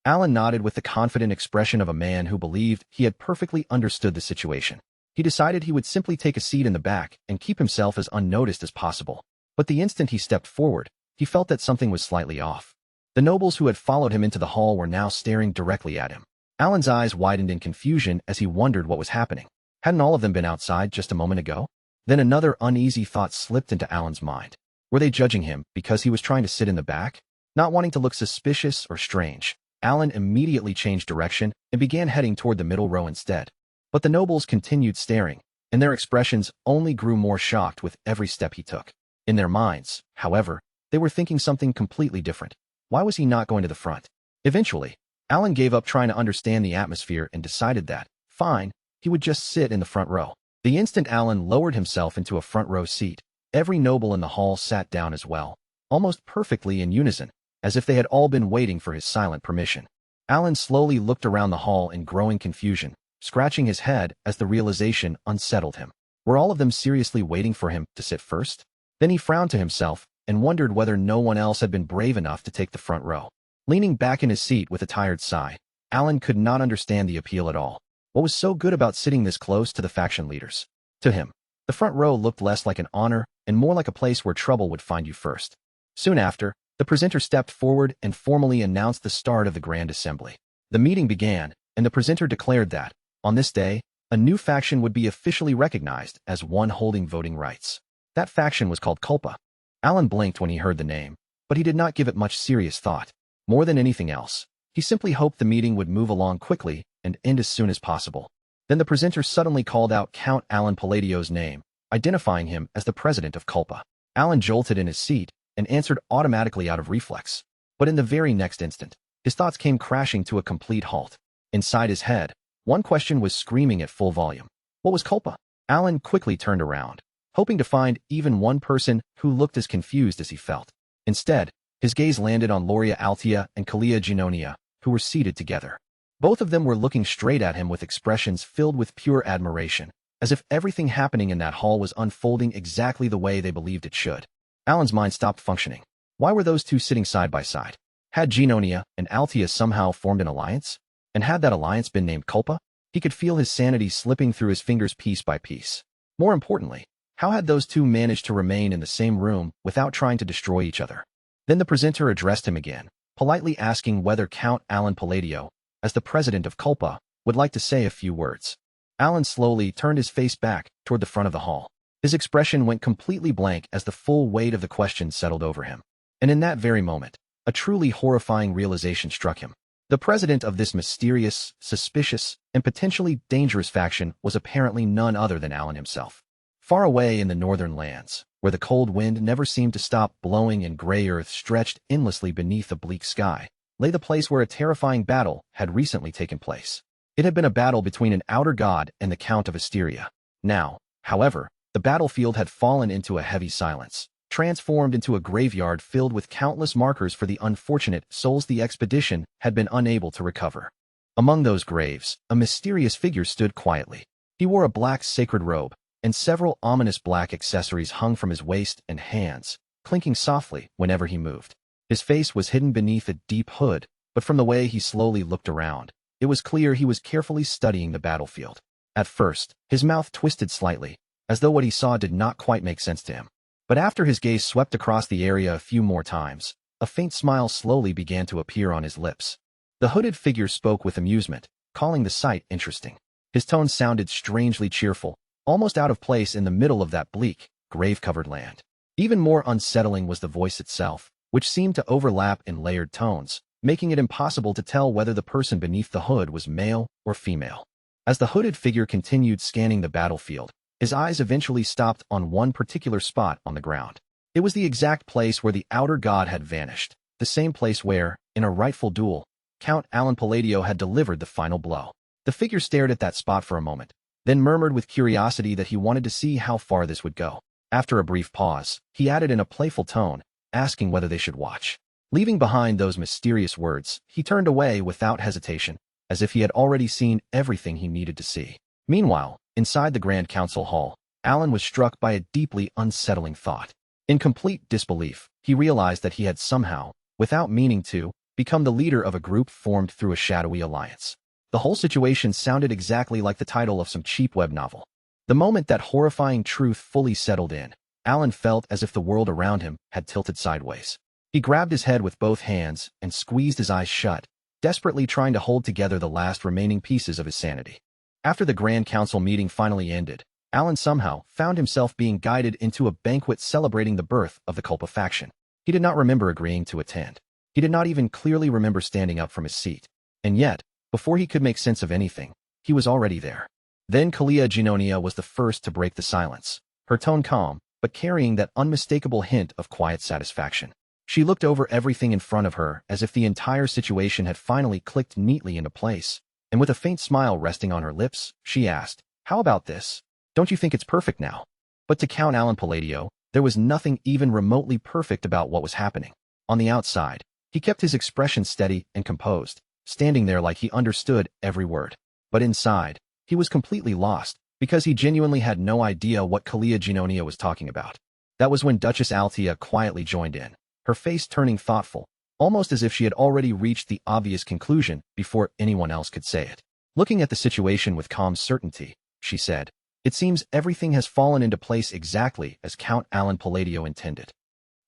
A: Alan nodded with the confident expression of a man who believed he had perfectly understood the situation. He decided he would simply take a seat in the back and keep himself as unnoticed as possible. But the instant he stepped forward, he felt that something was slightly off. The nobles who had followed him into the hall were now staring directly at him. Alan's eyes widened in confusion as he wondered what was happening. Hadn't all of them been outside just a moment ago? Then another uneasy thought slipped into Alan's mind. Were they judging him because he was trying to sit in the back? Not wanting to look suspicious or strange, Alan immediately changed direction and began heading toward the middle row instead. But the nobles continued staring, and their expressions only grew more shocked with every step he took. In their minds, however, they were thinking something completely different. Why was he not going to the front? Eventually, Alan gave up trying to understand the atmosphere and decided that, fine, he would just sit in the front row. The instant Alan lowered himself into a front row seat, every noble in the hall sat down as well, almost perfectly in unison, as if they had all been waiting for his silent permission. Alan slowly looked around the hall in growing confusion, scratching his head as the realization unsettled him. Were all of them seriously waiting for him to sit first? Then he frowned to himself and wondered whether no one else had been brave enough to take the front row. Leaning back in his seat with a tired sigh, Alan could not understand the appeal at all. What was so good about sitting this close to the faction leaders? To him, the front row looked less like an honor and more like a place where trouble would find you first. Soon after, the presenter stepped forward and formally announced the start of the Grand Assembly. The meeting began, and the presenter declared that, on this day, a new faction would be officially recognized as one holding voting rights. That faction was called Culpa. Alan blinked when he heard the name, but he did not give it much serious thought. More than anything else, he simply hoped the meeting would move along quickly and end as soon as possible. Then the presenter suddenly called out Count Alan Palladio's name, identifying him as the president of Culpa. Alan jolted in his seat and answered automatically out of reflex. But in the very next instant, his thoughts came crashing to a complete halt. Inside his head, one question was screaming at full volume. What was Culpa? Alan quickly turned around, hoping to find even one person who looked as confused as he felt. Instead, his gaze landed on Loria Altia and Kalia Genonia, who were seated together. Both of them were looking straight at him with expressions filled with pure admiration, as if everything happening in that hall was unfolding exactly the way they believed it should. Alan's mind stopped functioning. Why were those two sitting side by side? Had Genonia and Altia somehow formed an alliance? And had that alliance been named Culpa? He could feel his sanity slipping through his fingers piece by piece. More importantly, how had those two managed to remain in the same room without trying to destroy each other? Then the presenter addressed him again, politely asking whether Count Alan Palladio, as the president of Culpa, would like to say a few words. Alan slowly turned his face back toward the front of the hall. His expression went completely blank as the full weight of the question settled over him. And in that very moment, a truly horrifying realization struck him. The president of this mysterious, suspicious, and potentially dangerous faction was apparently none other than Alan himself. Far away in the northern lands, where the cold wind never seemed to stop blowing and gray earth stretched endlessly beneath a bleak sky, lay the place where a terrifying battle had recently taken place. It had been a battle between an outer god and the Count of Asteria. Now, however, the battlefield had fallen into a heavy silence, transformed into a graveyard filled with countless markers for the unfortunate souls the expedition had been unable to recover. Among those graves, a mysterious figure stood quietly. He wore a black sacred robe, and several ominous black accessories hung from his waist and hands, clinking softly whenever he moved. His face was hidden beneath a deep hood, but from the way he slowly looked around, it was clear he was carefully studying the battlefield. At first, his mouth twisted slightly, as though what he saw did not quite make sense to him. But after his gaze swept across the area a few more times, a faint smile slowly began to appear on his lips. The hooded figure spoke with amusement, calling the sight interesting. His tone sounded strangely cheerful, almost out of place in the middle of that bleak, grave-covered land. Even more unsettling was the voice itself, which seemed to overlap in layered tones, making it impossible to tell whether the person beneath the hood was male or female. As the hooded figure continued scanning the battlefield, his eyes eventually stopped on one particular spot on the ground. It was the exact place where the outer god had vanished, the same place where, in a rightful duel, Count Alan Palladio had delivered the final blow. The figure stared at that spot for a moment, then murmured with curiosity that he wanted to see how far this would go. After a brief pause, he added in a playful tone, asking whether they should watch. Leaving behind those mysterious words, he turned away without hesitation, as if he had already seen everything he needed to see. Meanwhile, inside the Grand Council Hall, Alan was struck by a deeply unsettling thought. In complete disbelief, he realized that he had somehow, without meaning to, become the leader of a group formed through a shadowy alliance. The whole situation sounded exactly like the title of some cheap web novel. The moment that horrifying truth fully settled in, Alan felt as if the world around him had tilted sideways. He grabbed his head with both hands and squeezed his eyes shut, desperately trying to hold together the last remaining pieces of his sanity. After the Grand Council meeting finally ended, Alan somehow found himself being guided into a banquet celebrating the birth of the Culpa faction. He did not remember agreeing to attend. He did not even clearly remember standing up from his seat. And yet, before he could make sense of anything, he was already there. Then Kalia Ginonia was the first to break the silence, her tone calm, but carrying that unmistakable hint of quiet satisfaction. She looked over everything in front of her as if the entire situation had finally clicked neatly into place, and with a faint smile resting on her lips, she asked, "How about this? Don't you think it's perfect now?" But to Count Alan Palladio, there was nothing even remotely perfect about what was happening. On the outside, he kept his expression steady and composed, standing there like he understood every word. But inside, he was completely lost, because he genuinely had no idea what Kalia Ginonia was talking about. That was when Duchess Altia quietly joined in, her face turning thoughtful, almost as if she had already reached the obvious conclusion before anyone else could say it. Looking at the situation with calm certainty, she said, "It seems everything has fallen into place exactly as Count Alan Palladio intended."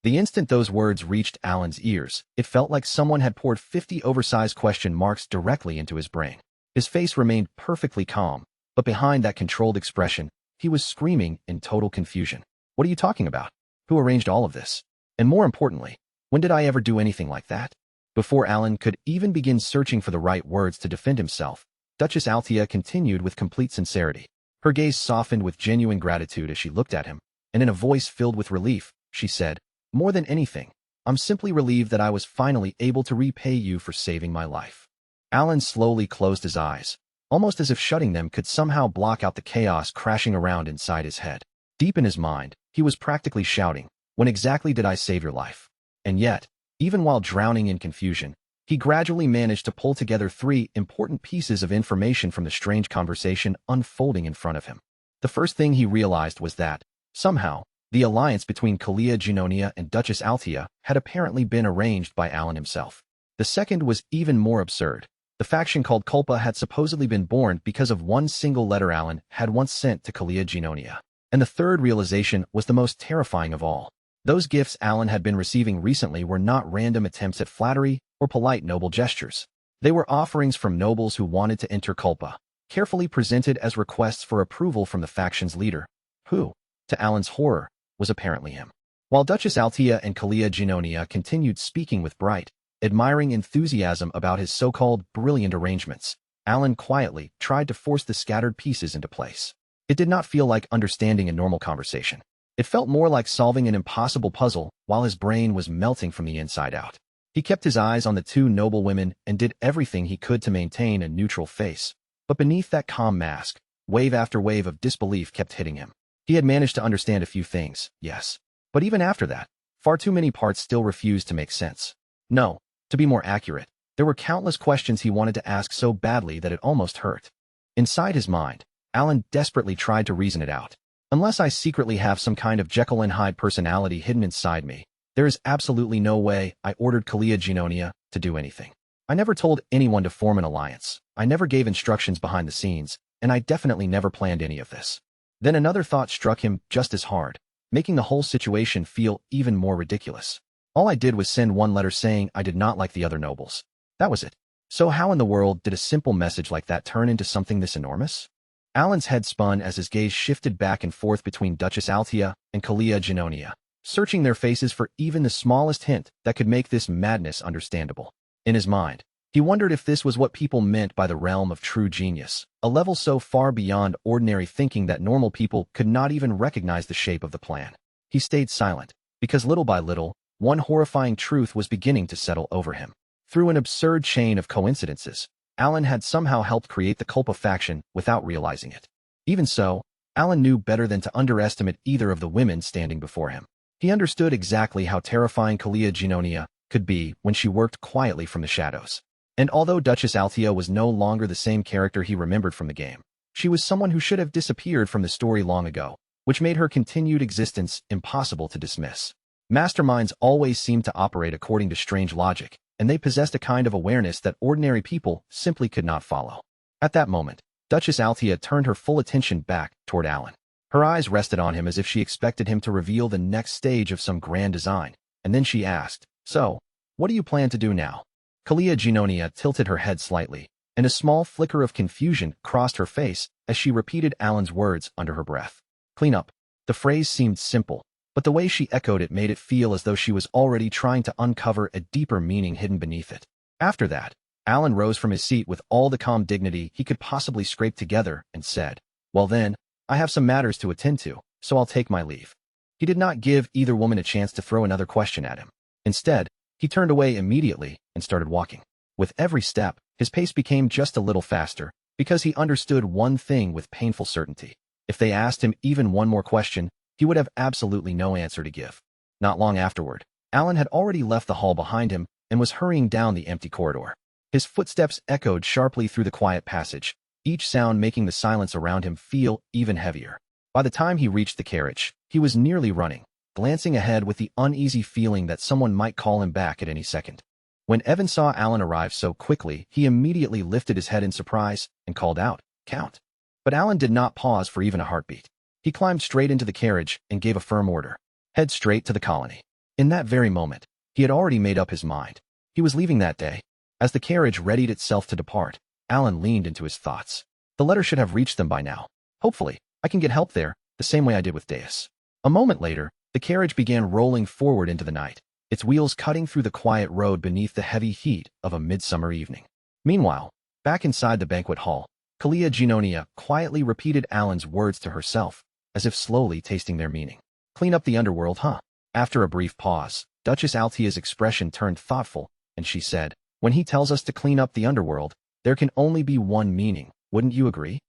A: The instant those words reached Alan's ears, it felt like someone had poured 50 oversized question marks directly into his brain. His face remained perfectly calm, but behind that controlled expression, he was screaming in total confusion. "What are you talking about? Who arranged all of this? And more importantly, when did I ever do anything like that?" Before Alan could even begin searching for the right words to defend himself, Duchess Altia continued with complete sincerity. Her gaze softened with genuine gratitude as she looked at him, and in a voice filled with relief, she said, "More than anything, I'm simply relieved that I was finally able to repay you for saving my life." Alan slowly closed his eyes, almost as if shutting them could somehow block out the chaos crashing around inside his head. Deep in his mind, he was practically shouting, "When exactly did I save your life?" And yet, even while drowning in confusion, he gradually managed to pull together 3 important pieces of information from the strange conversation unfolding in front of him. The first thing he realized was that, somehow, the alliance between Kalia Ginonia and Duchess Altia had apparently been arranged by Alan himself. The second was even more absurd. The faction called Culpa had supposedly been born because of one single letter Alan had once sent to Kalia Ginonia. And the third realization was the most terrifying of all. Those gifts Alan had been receiving recently were not random attempts at flattery or polite noble gestures. They were offerings from nobles who wanted to enter Culpa, carefully presented as requests for approval from the faction's leader, who, to Alan's horror, was apparently him. While Duchess Altea and Kalia Ginonia continued speaking with bright, admiring enthusiasm about his so-called brilliant arrangements, Alan quietly tried to force the scattered pieces into place. It did not feel like understanding a normal conversation. It felt more like solving an impossible puzzle while his brain was melting from the inside out. He kept his eyes on the two noble women and did everything he could to maintain a neutral face. But beneath that calm mask, wave after wave of disbelief kept hitting him. He had managed to understand a few things, yes. But even after that, far too many parts still refused to make sense. No, to be more accurate, there were countless questions he wanted to ask so badly that it almost hurt. Inside his mind, Alan desperately tried to reason it out. Unless I secretly have some kind of Jekyll and Hyde personality hidden inside me, there is absolutely no way I ordered Kalia Ginonia to do anything. I never told anyone to form an alliance, I never gave instructions behind the scenes, and I definitely never planned any of this. Then another thought struck him just as hard, making the whole situation feel even more ridiculous. All I did was send one letter saying I did not like the other nobles. That was it. So how in the world did a simple message like that turn into something this enormous? Alan's head spun as his gaze shifted back and forth between Duchess Altea and Kalia Ginonia, searching their faces for even the smallest hint that could make this madness understandable. In his mind, he wondered if this was what people meant by the realm of true genius, a level so far beyond ordinary thinking that normal people could not even recognize the shape of the plan. He stayed silent, because little by little, one horrifying truth was beginning to settle over him. Through an absurd chain of coincidences, Alan had somehow helped create the Culpa faction without realizing it. Even so, Alan knew better than to underestimate either of the women standing before him. He understood exactly how terrifying Kalia Ginonia could be when she worked quietly from the shadows. And although Duchess Altea was no longer the same character he remembered from the game, she was someone who should have disappeared from the story long ago, which made her continued existence impossible to dismiss. Masterminds always seemed to operate according to strange logic, and they possessed a kind of awareness that ordinary people simply could not follow. At that moment, Duchess Altea turned her full attention back toward Alan. Her eyes rested on him as if she expected him to reveal the next stage of some grand design, and then she asked, "So, what do you plan to do now?" Kalia Ginonia tilted her head slightly, and a small flicker of confusion crossed her face as she repeated Alan's words under her breath. "Clean up." The phrase seemed simple, but the way she echoed it made it feel as though she was already trying to uncover a deeper meaning hidden beneath it. After that, Alan rose from his seat with all the calm dignity he could possibly scrape together and said, "Well then, I have some matters to attend to, so I'll take my leave." He did not give either woman a chance to throw another question at him. Instead, he turned away immediately and started walking. With every step, his pace became just a little faster, because he understood one thing with painful certainty. If they asked him even one more question, he would have absolutely no answer to give. Not long afterward, Alan had already left the hall behind him and was hurrying down the empty corridor. His footsteps echoed sharply through the quiet passage, each sound making the silence around him feel even heavier. By the time he reached the carriage, he was nearly running, glancing ahead with the uneasy feeling that someone might call him back at any second. When Evan saw Alan arrive so quickly, he immediately lifted his head in surprise and called out, "Count." But Alan did not pause for even a heartbeat. He climbed straight into the carriage and gave a firm order. Head straight to the colony. In that very moment, he had already made up his mind. He was leaving that day. As the carriage readied itself to depart, Alan leaned into his thoughts. The letter should have reached them by now. Hopefully, I can get help there, the same way I did with Deus. A moment later, the carriage began rolling forward into the night, its wheels cutting through the quiet road beneath the heavy heat of a midsummer evening. Meanwhile, back inside the banquet hall, Kalia Ginonia quietly repeated Alan's words to herself, as if slowly tasting their meaning. "Clean up the underworld, huh?" After a brief pause, Duchess Altea's expression turned thoughtful, and she said, "When he tells us to clean up the underworld, there can only be one meaning, wouldn't you agree?"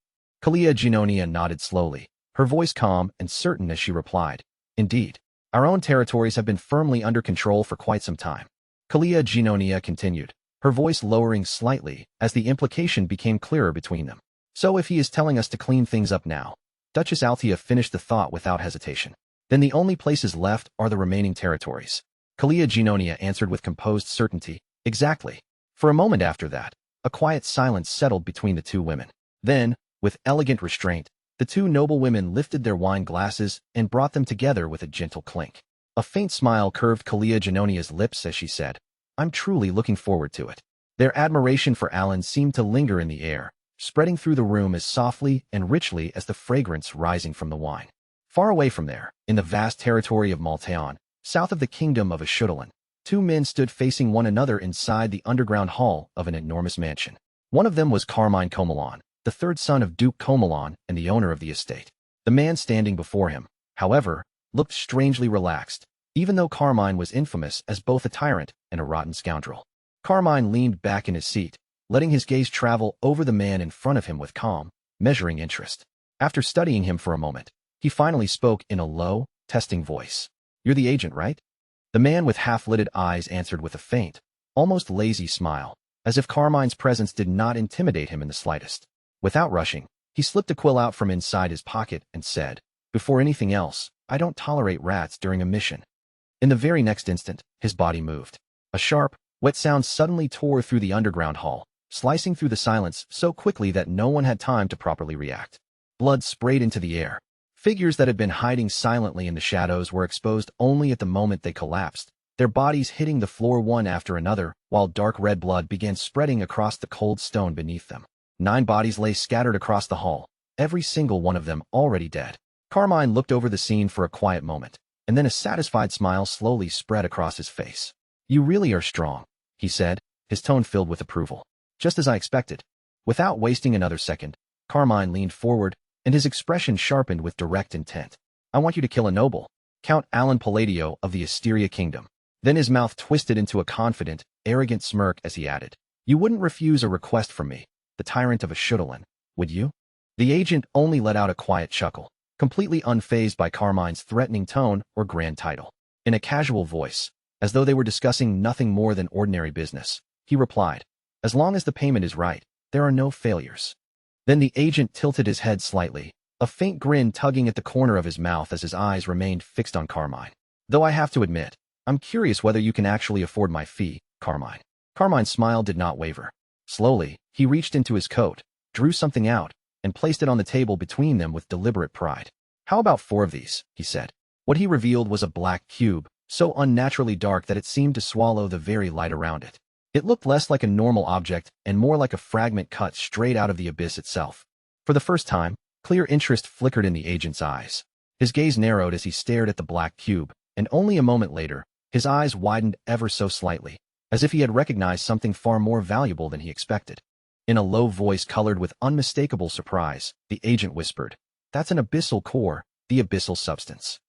A: Kalia Ginonia nodded slowly, her voice calm and certain as she replied, "Indeed, our own territories have been firmly under control for quite some time." Kalia Ginonia continued, her voice lowering slightly as the implication became clearer between them. "So if he is telling us to clean things up now," Duchess Altea finished the thought without hesitation, "then the only places left are the remaining territories." Kalia Ginonia answered with composed certainty, "Exactly." For a moment after that, a quiet silence settled between the two women. Then, with elegant restraint, the two noble women lifted their wine glasses and brought them together with a gentle clink. A faint smile curved Kalia Ginonia's lips as she said, "I'm truly looking forward to it." Their admiration for Alan seemed to linger in the air, spreading through the room as softly and richly as the fragrance rising from the wine. Far away from there, in the vast territory of Maltaeon, south of the kingdom of Ashudalan, two men stood facing one another inside the underground hall of an enormous mansion. One of them was Carmine Comelon, the third son of Duke Comelon and the owner of the estate. The man standing before him, however, looked strangely relaxed, even though Carmine was infamous as both a tyrant and a rotten scoundrel. Carmine leaned back in his seat, letting his gaze travel over the man in front of him with calm, measuring interest. After studying him for a moment, he finally spoke in a low, testing voice. "You're the agent, right?" The man with half-lidded eyes answered with a faint, almost lazy smile, as if Carmine's presence did not intimidate him in the slightest. Without rushing, he slipped a quill out from inside his pocket and said, "Before anything else, I don't tolerate rats during a mission." In the very next instant, his body moved. A sharp, wet sound suddenly tore through the underground hall, slicing through the silence so quickly that no one had time to properly react. Blood sprayed into the air. Figures that had been hiding silently in the shadows were exposed only at the moment they collapsed, their bodies hitting the floor one after another, while dark red blood began spreading across the cold stone beneath them. 9 bodies lay scattered across the hall, every single one of them already dead. Carmine looked over the scene for a quiet moment, and then a satisfied smile slowly spread across his face. "You really are strong," he said, his tone filled with approval. "Just as I expected." Without wasting another second, Carmine leaned forward, and his expression sharpened with direct intent. "I want you to kill a noble, Count Alan Palladio of the Asteria Kingdom." Then his mouth twisted into a confident, arrogant smirk as he added, "You wouldn't refuse a request from me, the tyrant of Ashudalan, would you?" The agent only let out a quiet chuckle, completely unfazed by Carmine's threatening tone or grand title. In a casual voice, as though they were discussing nothing more than ordinary business, he replied, "As long as the payment is right, there are no failures." Then the agent tilted his head slightly, a faint grin tugging at the corner of his mouth as his eyes remained fixed on Carmine. "Though I have to admit, I'm curious whether you can actually afford my fee, Carmine." Carmine's smile did not waver. Slowly, he reached into his coat, drew something out, and placed it on the table between them with deliberate pride. "How about 4 of these?" he said. What he revealed was a black cube, so unnaturally dark that it seemed to swallow the very light around it. It looked less like a normal object and more like a fragment cut straight out of the abyss itself. For the first time, clear interest flickered in the agent's eyes. His gaze narrowed as he stared at the black cube, and only a moment later, his eyes widened ever so slightly, as if he had recognized something far more valuable than he expected. In a low voice colored with unmistakable surprise, the agent whispered, "That's an abyssal core, the abyssal substance."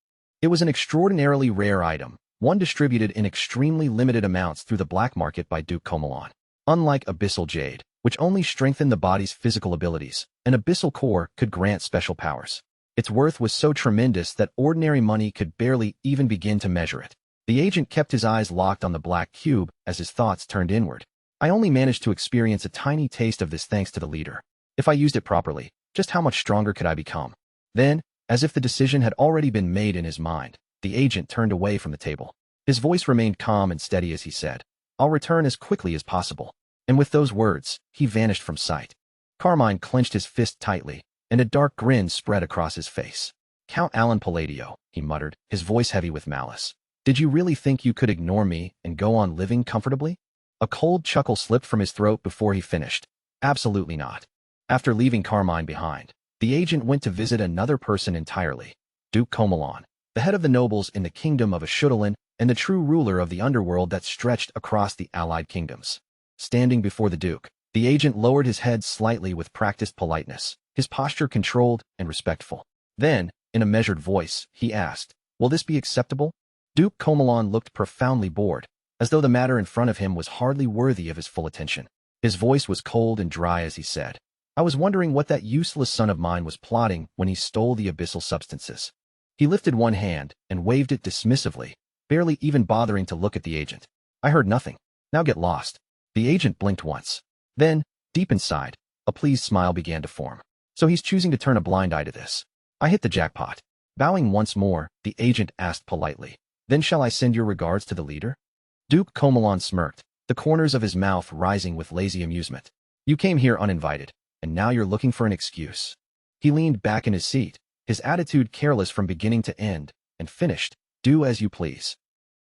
A: It was an extraordinarily rare item, one distributed in extremely limited amounts through the black market by Duke Comelon. Unlike abyssal jade, which only strengthened the body's physical abilities, an abyssal core could grant special powers. Its worth was so tremendous that ordinary money could barely even begin to measure it. The agent kept his eyes locked on the black cube as his thoughts turned inward. "I only managed to experience a tiny taste of this thanks to the leader. If I used it properly, just how much stronger could I become?" Then, as if the decision had already been made in his mind, the agent turned away from the table. His voice remained calm and steady as he said, "I'll return as quickly as possible." And with those words, he vanished from sight. Carmine clenched his fist tightly, and a dark grin spread across his face. "Count Alan Palladio," he muttered, his voice heavy with malice. "Did you really think you could ignore me and go on living comfortably?" A cold chuckle slipped from his throat before he finished. "Absolutely not." After leaving Carmine behind, the agent went to visit another person entirely, Duke Comelon, the head of the nobles in the kingdom of Ashudalan and the true ruler of the underworld that stretched across the allied kingdoms. Standing before the Duke, the agent lowered his head slightly with practiced politeness, his posture controlled and respectful. Then, in a measured voice, he asked, "Will this be acceptable?" Duke Comelon looked profoundly bored, as though the matter in front of him was hardly worthy of his full attention. His voice was cold and dry as he said, "I was wondering what that useless son of mine was plotting when he stole the abyssal substances." He lifted one hand and waved it dismissively, barely even bothering to look at the agent. "I heard nothing. Now get lost." The agent blinked once. Then, deep inside, a pleased smile began to form. So he's choosing to turn a blind eye to this. I hit the jackpot. Bowing once more, the agent asked politely, "Then shall I send your regards to the leader?" Duke Comelon smirked, the corners of his mouth rising with lazy amusement. "You came here uninvited, and now you're looking for an excuse." He leaned back in his seat, his attitude careless from beginning to end, and finished, "Do as you please."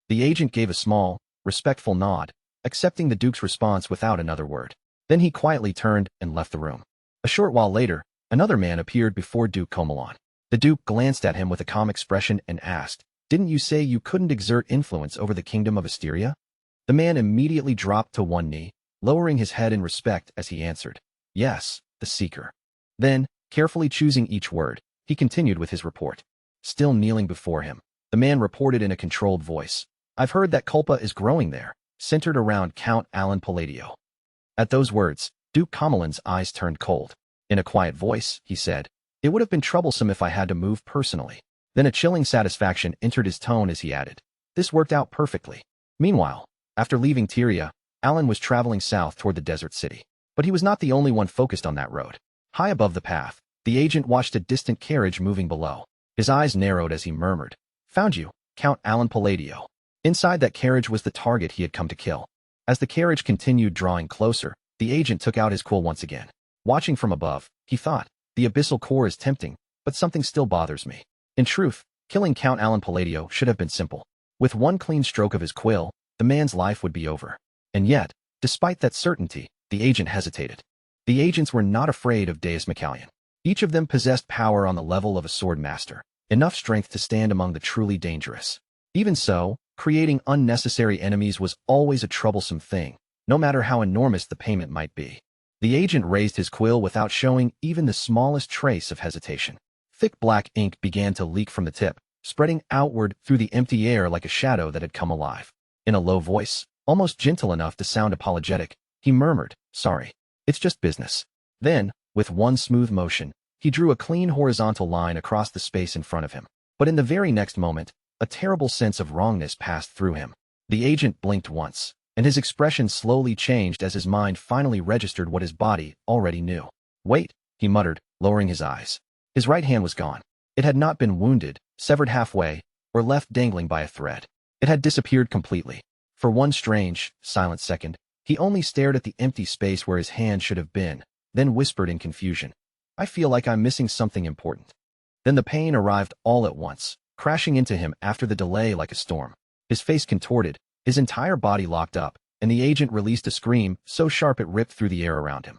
A: The agent gave a small, respectful nod, accepting the Duke's response without another word. Then he quietly turned and left the room. A short while later, another man appeared before Duke Comelon. The Duke glanced at him with a calm expression and asked, "Didn't you say you couldn't exert influence over the kingdom of Asteria?" The man immediately dropped to one knee, lowering his head in respect as he answered, "Yes, the Seeker." Then, carefully choosing each word, he continued with his report. Still kneeling before him, the man reported in a controlled voice, "I've heard that Culpa is growing there, centered around Count Alan Palladio." At those words, Duke Comelin's eyes turned cold. In a quiet voice, he said, "It would have been troublesome if I had to move personally." Then a chilling satisfaction entered his tone as he added, "This worked out perfectly." Meanwhile, after leaving Tyria, Alan was traveling south toward the desert city. But he was not the only one focused on that road. High above the path, the agent watched a distant carriage moving below. His eyes narrowed as he murmured, "Found you, Count Alan Palladio." Inside that carriage was the target he had come to kill. As the carriage continued drawing closer, the agent took out his quill once again. Watching from above, he thought, "The abyssal core is tempting, but something still bothers me." In truth, killing Count Alan Palladio should have been simple. With one clean stroke of his quill, the man's life would be over. And yet, despite that certainty, the agent hesitated. The agents were not afraid of Deus Macallion. Each of them possessed power on the level of a sword master, enough strength to stand among the truly dangerous. Even so, creating unnecessary enemies was always a troublesome thing, no matter how enormous the payment might be. The agent raised his quill without showing even the smallest trace of hesitation. Thick black ink began to leak from the tip, spreading outward through the empty air like a shadow that had come alive. In a low voice, almost gentle enough to sound apologetic, he murmured, "Sorry, it's just business." Then, with one smooth motion, he drew a clean horizontal line across the space in front of him. But in the very next moment, a terrible sense of wrongness passed through him. The agent blinked once, and his expression slowly changed as his mind finally registered what his body already knew. "Wait," he muttered, lowering his eyes. His right hand was gone. It had not been wounded, severed halfway, or left dangling by a thread. It had disappeared completely. For one strange, silent second, he only stared at the empty space where his hand should have been, then whispered in confusion, "I feel like I'm missing something important." Then the pain arrived all at once, crashing into him after the delay like a storm. His face contorted, his entire body locked up, and the agent released a scream so sharp it ripped through the air around him.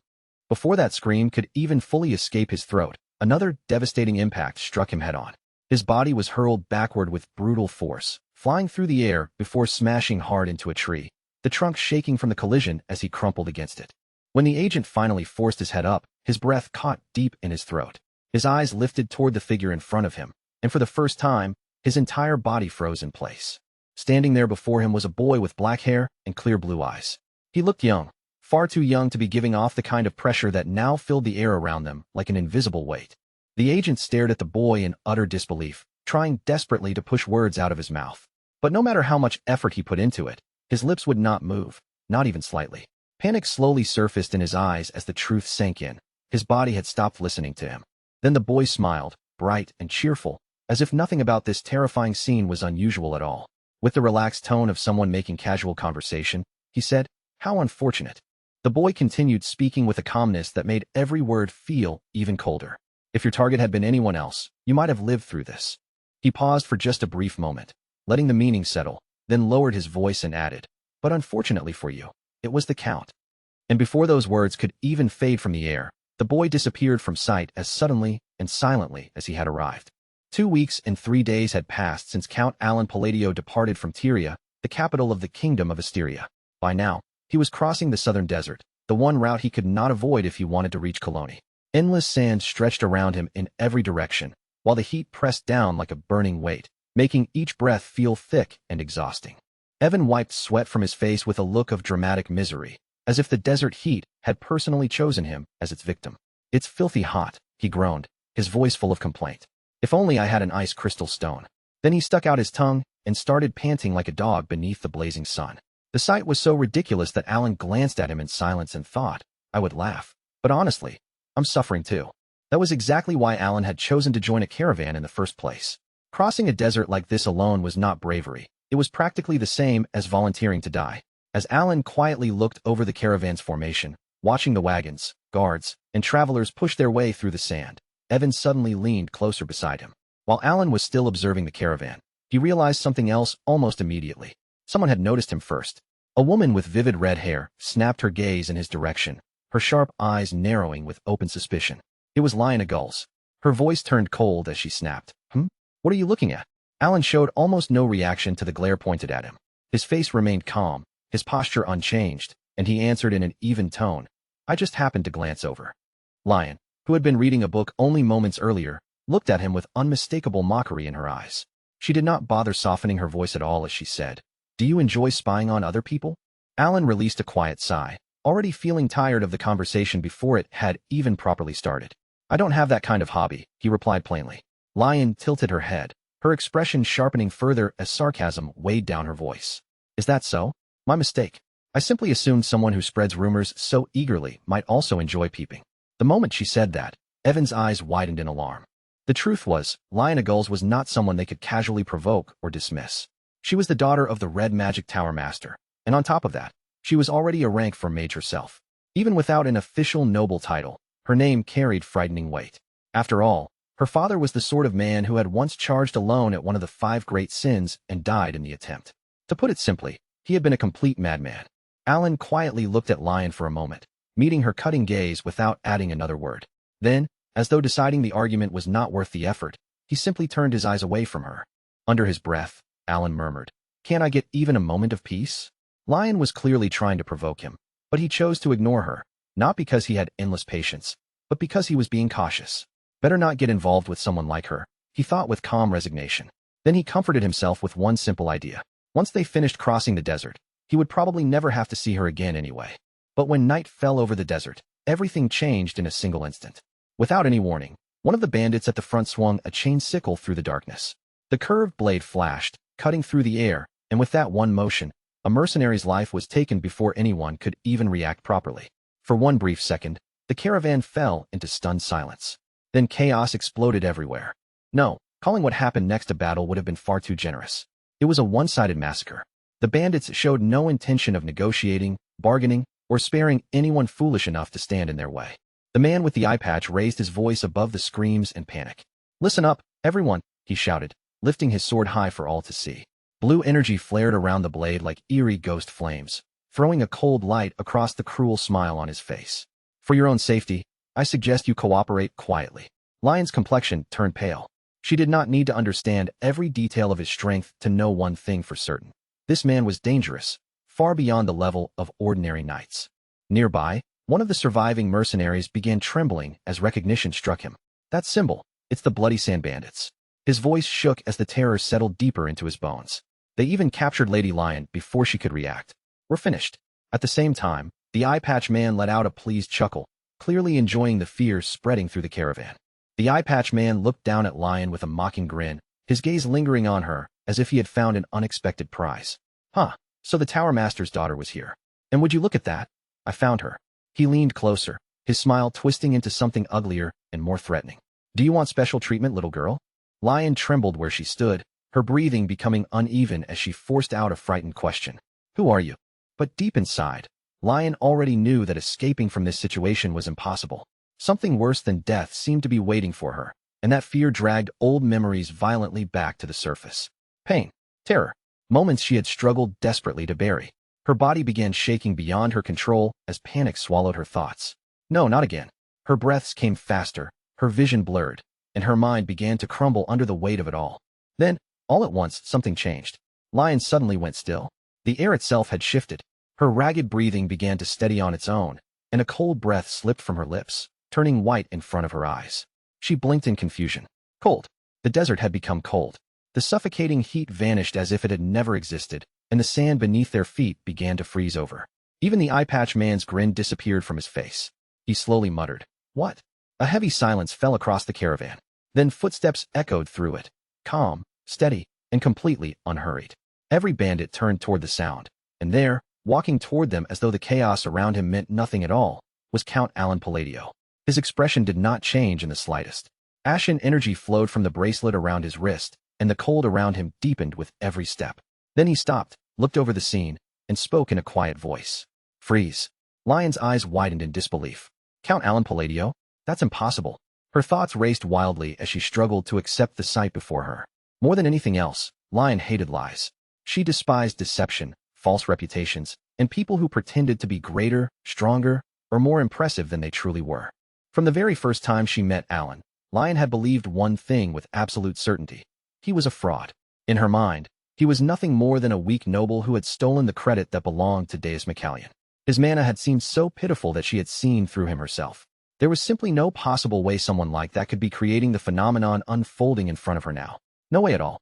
A: Before that scream could even fully escape his throat, another devastating impact struck him head-on. His body was hurled backward with brutal force, flying through the air before smashing hard into a tree, the trunk shaking from the collision as he crumpled against it. When the agent finally forced his head up, his breath caught deep in his throat. His eyes lifted toward the figure in front of him, and for the first time, his entire body froze in place. Standing there before him was a boy with black hair and clear blue eyes. He looked young, far too young to be giving off the kind of pressure that now filled the air around them like an invisible weight. The agent stared at the boy in utter disbelief, trying desperately to push words out of his mouth. But no matter how much effort he put into it, his lips would not move, not even slightly. Panic slowly surfaced in his eyes as the truth sank in. His body had stopped listening to him. Then the boy smiled, bright and cheerful, as if nothing about this terrifying scene was unusual at all. With the relaxed tone of someone making casual conversation, he said, "How unfortunate." The boy continued speaking with a calmness that made every word feel even colder. "If your target had been anyone else, you might have lived through this." He paused for just a brief moment, letting the meaning settle, then lowered his voice and added, "But unfortunately for you, it was the Count." And before those words could even fade from the air, the boy disappeared from sight as suddenly and silently as he had arrived. 2 weeks and 3 days had passed since Count Alan Palladio departed from Tyria, the capital of the Kingdom of Asteria. By now, he was crossing the southern desert, the one route he could not avoid if he wanted to reach Colony. Endless sand stretched around him in every direction, while the heat pressed down like a burning weight, making each breath feel thick and exhausting. Evan wiped sweat from his face with a look of dramatic misery, as if the desert heat had personally chosen him as its victim. "It's filthy hot," he groaned, his voice full of complaint. "If only I had an ice crystal stone." Then he stuck out his tongue and started panting like a dog beneath the blazing sun. The sight was so ridiculous that Alan glanced at him in silence and thought, "I would laugh. But honestly, I'm suffering too." That was exactly why Alan had chosen to join a caravan in the first place. Crossing a desert like this alone was not bravery. It was practically the same as volunteering to die. As Alan quietly looked over the caravan's formation, watching the wagons, guards, and travelers push their way through the sand, Evan suddenly leaned closer beside him. While Alan was still observing the caravan, he realized something else almost immediately. Someone had noticed him first. A woman with vivid red hair snapped her gaze in his direction, her sharp eyes narrowing with open suspicion. It was Lina Gulls. Her voice turned cold as she snapped. What are you looking at? Alan showed almost no reaction to the glare pointed at him. His face remained calm, his posture unchanged, and he answered in an even tone. I just happened to glance over. Lion, who had been reading a book only moments earlier, looked at him with unmistakable mockery in her eyes. She did not bother softening her voice at all as she said, Do you enjoy spying on other people? Alan released a quiet sigh, already feeling tired of the conversation before it had even properly started. I don't have that kind of hobby, he replied plainly. Lion tilted her head, her expression sharpening further as sarcasm weighed down her voice. Is that so? My mistake. I simply assumed someone who spreads rumors so eagerly might also enjoy peeping. The moment she said that, Evan's eyes widened in alarm. The truth was, Lionel Gulls was not someone they could casually provoke or dismiss. She was the daughter of the Red Magic Tower Master, and on top of that, she was already a rank for mage herself. Even without an official noble title, her name carried frightening weight. After all, her father was the sort of man who had once charged alone at one of the 5 great sins and died in the attempt. To put it simply, he had been a complete madman. Alan quietly looked at Lion for a moment, meeting her cutting gaze without adding another word. Then, as though deciding the argument was not worth the effort, he simply turned his eyes away from her. Under his breath, Alan murmured, Can't I get even a moment of peace? Lion was clearly trying to provoke him, but he chose to ignore her, not because he had endless patience, but because he was being cautious. Better not get involved with someone like her, he thought with calm resignation. Then he comforted himself with one simple idea. Once they finished crossing the desert, he would probably never have to see her again anyway. But when night fell over the desert, everything changed in a single instant. Without any warning, one of the bandits at the front swung a chain sickle through the darkness. The curved blade flashed, cutting through the air, and with that one motion, a mercenary's life was taken before anyone could even react properly. For one brief second, the caravan fell into stunned silence. Then chaos exploded everywhere. No, calling what happened next a battle would have been far too generous. It was a one-sided massacre. The bandits showed no intention of negotiating, bargaining, or sparing anyone foolish enough to stand in their way. The man with the eye patch raised his voice above the screams and panic. Listen up, everyone, he shouted, lifting his sword high for all to see. Blue energy flared around the blade like eerie ghost flames, throwing a cold light across the cruel smile on his face. For your own safety, I suggest you cooperate quietly. Lion's complexion turned pale. She did not need to understand every detail of his strength to know one thing for certain. This man was dangerous, far beyond the level of ordinary knights. Nearby, one of the surviving mercenaries began trembling as recognition struck him. That symbol, it's the Bloody Sand Bandits. His voice shook as the terror settled deeper into his bones. They even captured Lady Lion before she could react. We're finished. At the same time, the eye patch man let out a pleased chuckle, clearly enjoying the fear spreading through the caravan. The eye patch man looked down at Lion with a mocking grin, his gaze lingering on her, as if he had found an unexpected prize. So the Tower Master's daughter was here. And would you look at that? I found her. He leaned closer, his smile twisting into something uglier and more threatening. Do you want special treatment, little girl? Lion trembled where she stood, her breathing becoming uneven as she forced out a frightened question. Who are you? But deep inside, Lion already knew that escaping from this situation was impossible. Something worse than death seemed to be waiting for her, and that fear dragged old memories violently back to the surface. Pain, terror, moments she had struggled desperately to bury. Her body began shaking beyond her control as panic swallowed her thoughts. No, not again. Her breaths came faster, her vision blurred, and her mind began to crumble under the weight of it all. Then, all at once, something changed. Lion suddenly went still. The air itself had shifted. Her ragged breathing began to steady on its own, and a cold breath slipped from her lips, turning white in front of her eyes. She blinked in confusion. Cold. The desert had become cold. The suffocating heat vanished as if it had never existed, and the sand beneath their feet began to freeze over. Even the eye patch man's grin disappeared from his face. He slowly muttered, What? A heavy silence fell across the caravan. Then footsteps echoed through it, calm, steady, and completely unhurried. Every bandit turned toward the sound, and there, walking toward them as though the chaos around him meant nothing at all, was Count Alan Palladio. His expression did not change in the slightest. Ashen energy flowed from the bracelet around his wrist, and the cold around him deepened with every step. Then he stopped, looked over the scene, and spoke in a quiet voice. Freeze. Lion's eyes widened in disbelief. Count Alan Palladio? That's impossible. Her thoughts raced wildly as she struggled to accept the sight before her. More than anything else, Lion hated lies. She despised deception, false reputations, and people who pretended to be greater, stronger, or more impressive than they truly were. From the very first time she met Alan, Lion had believed one thing with absolute certainty. He was a fraud. In her mind, he was nothing more than a weak noble who had stolen the credit that belonged to Deus Macallion. His mana had seemed so pitiful that she had seen through him herself. There was simply no possible way someone like that could be creating the phenomenon unfolding in front of her now. No way at all.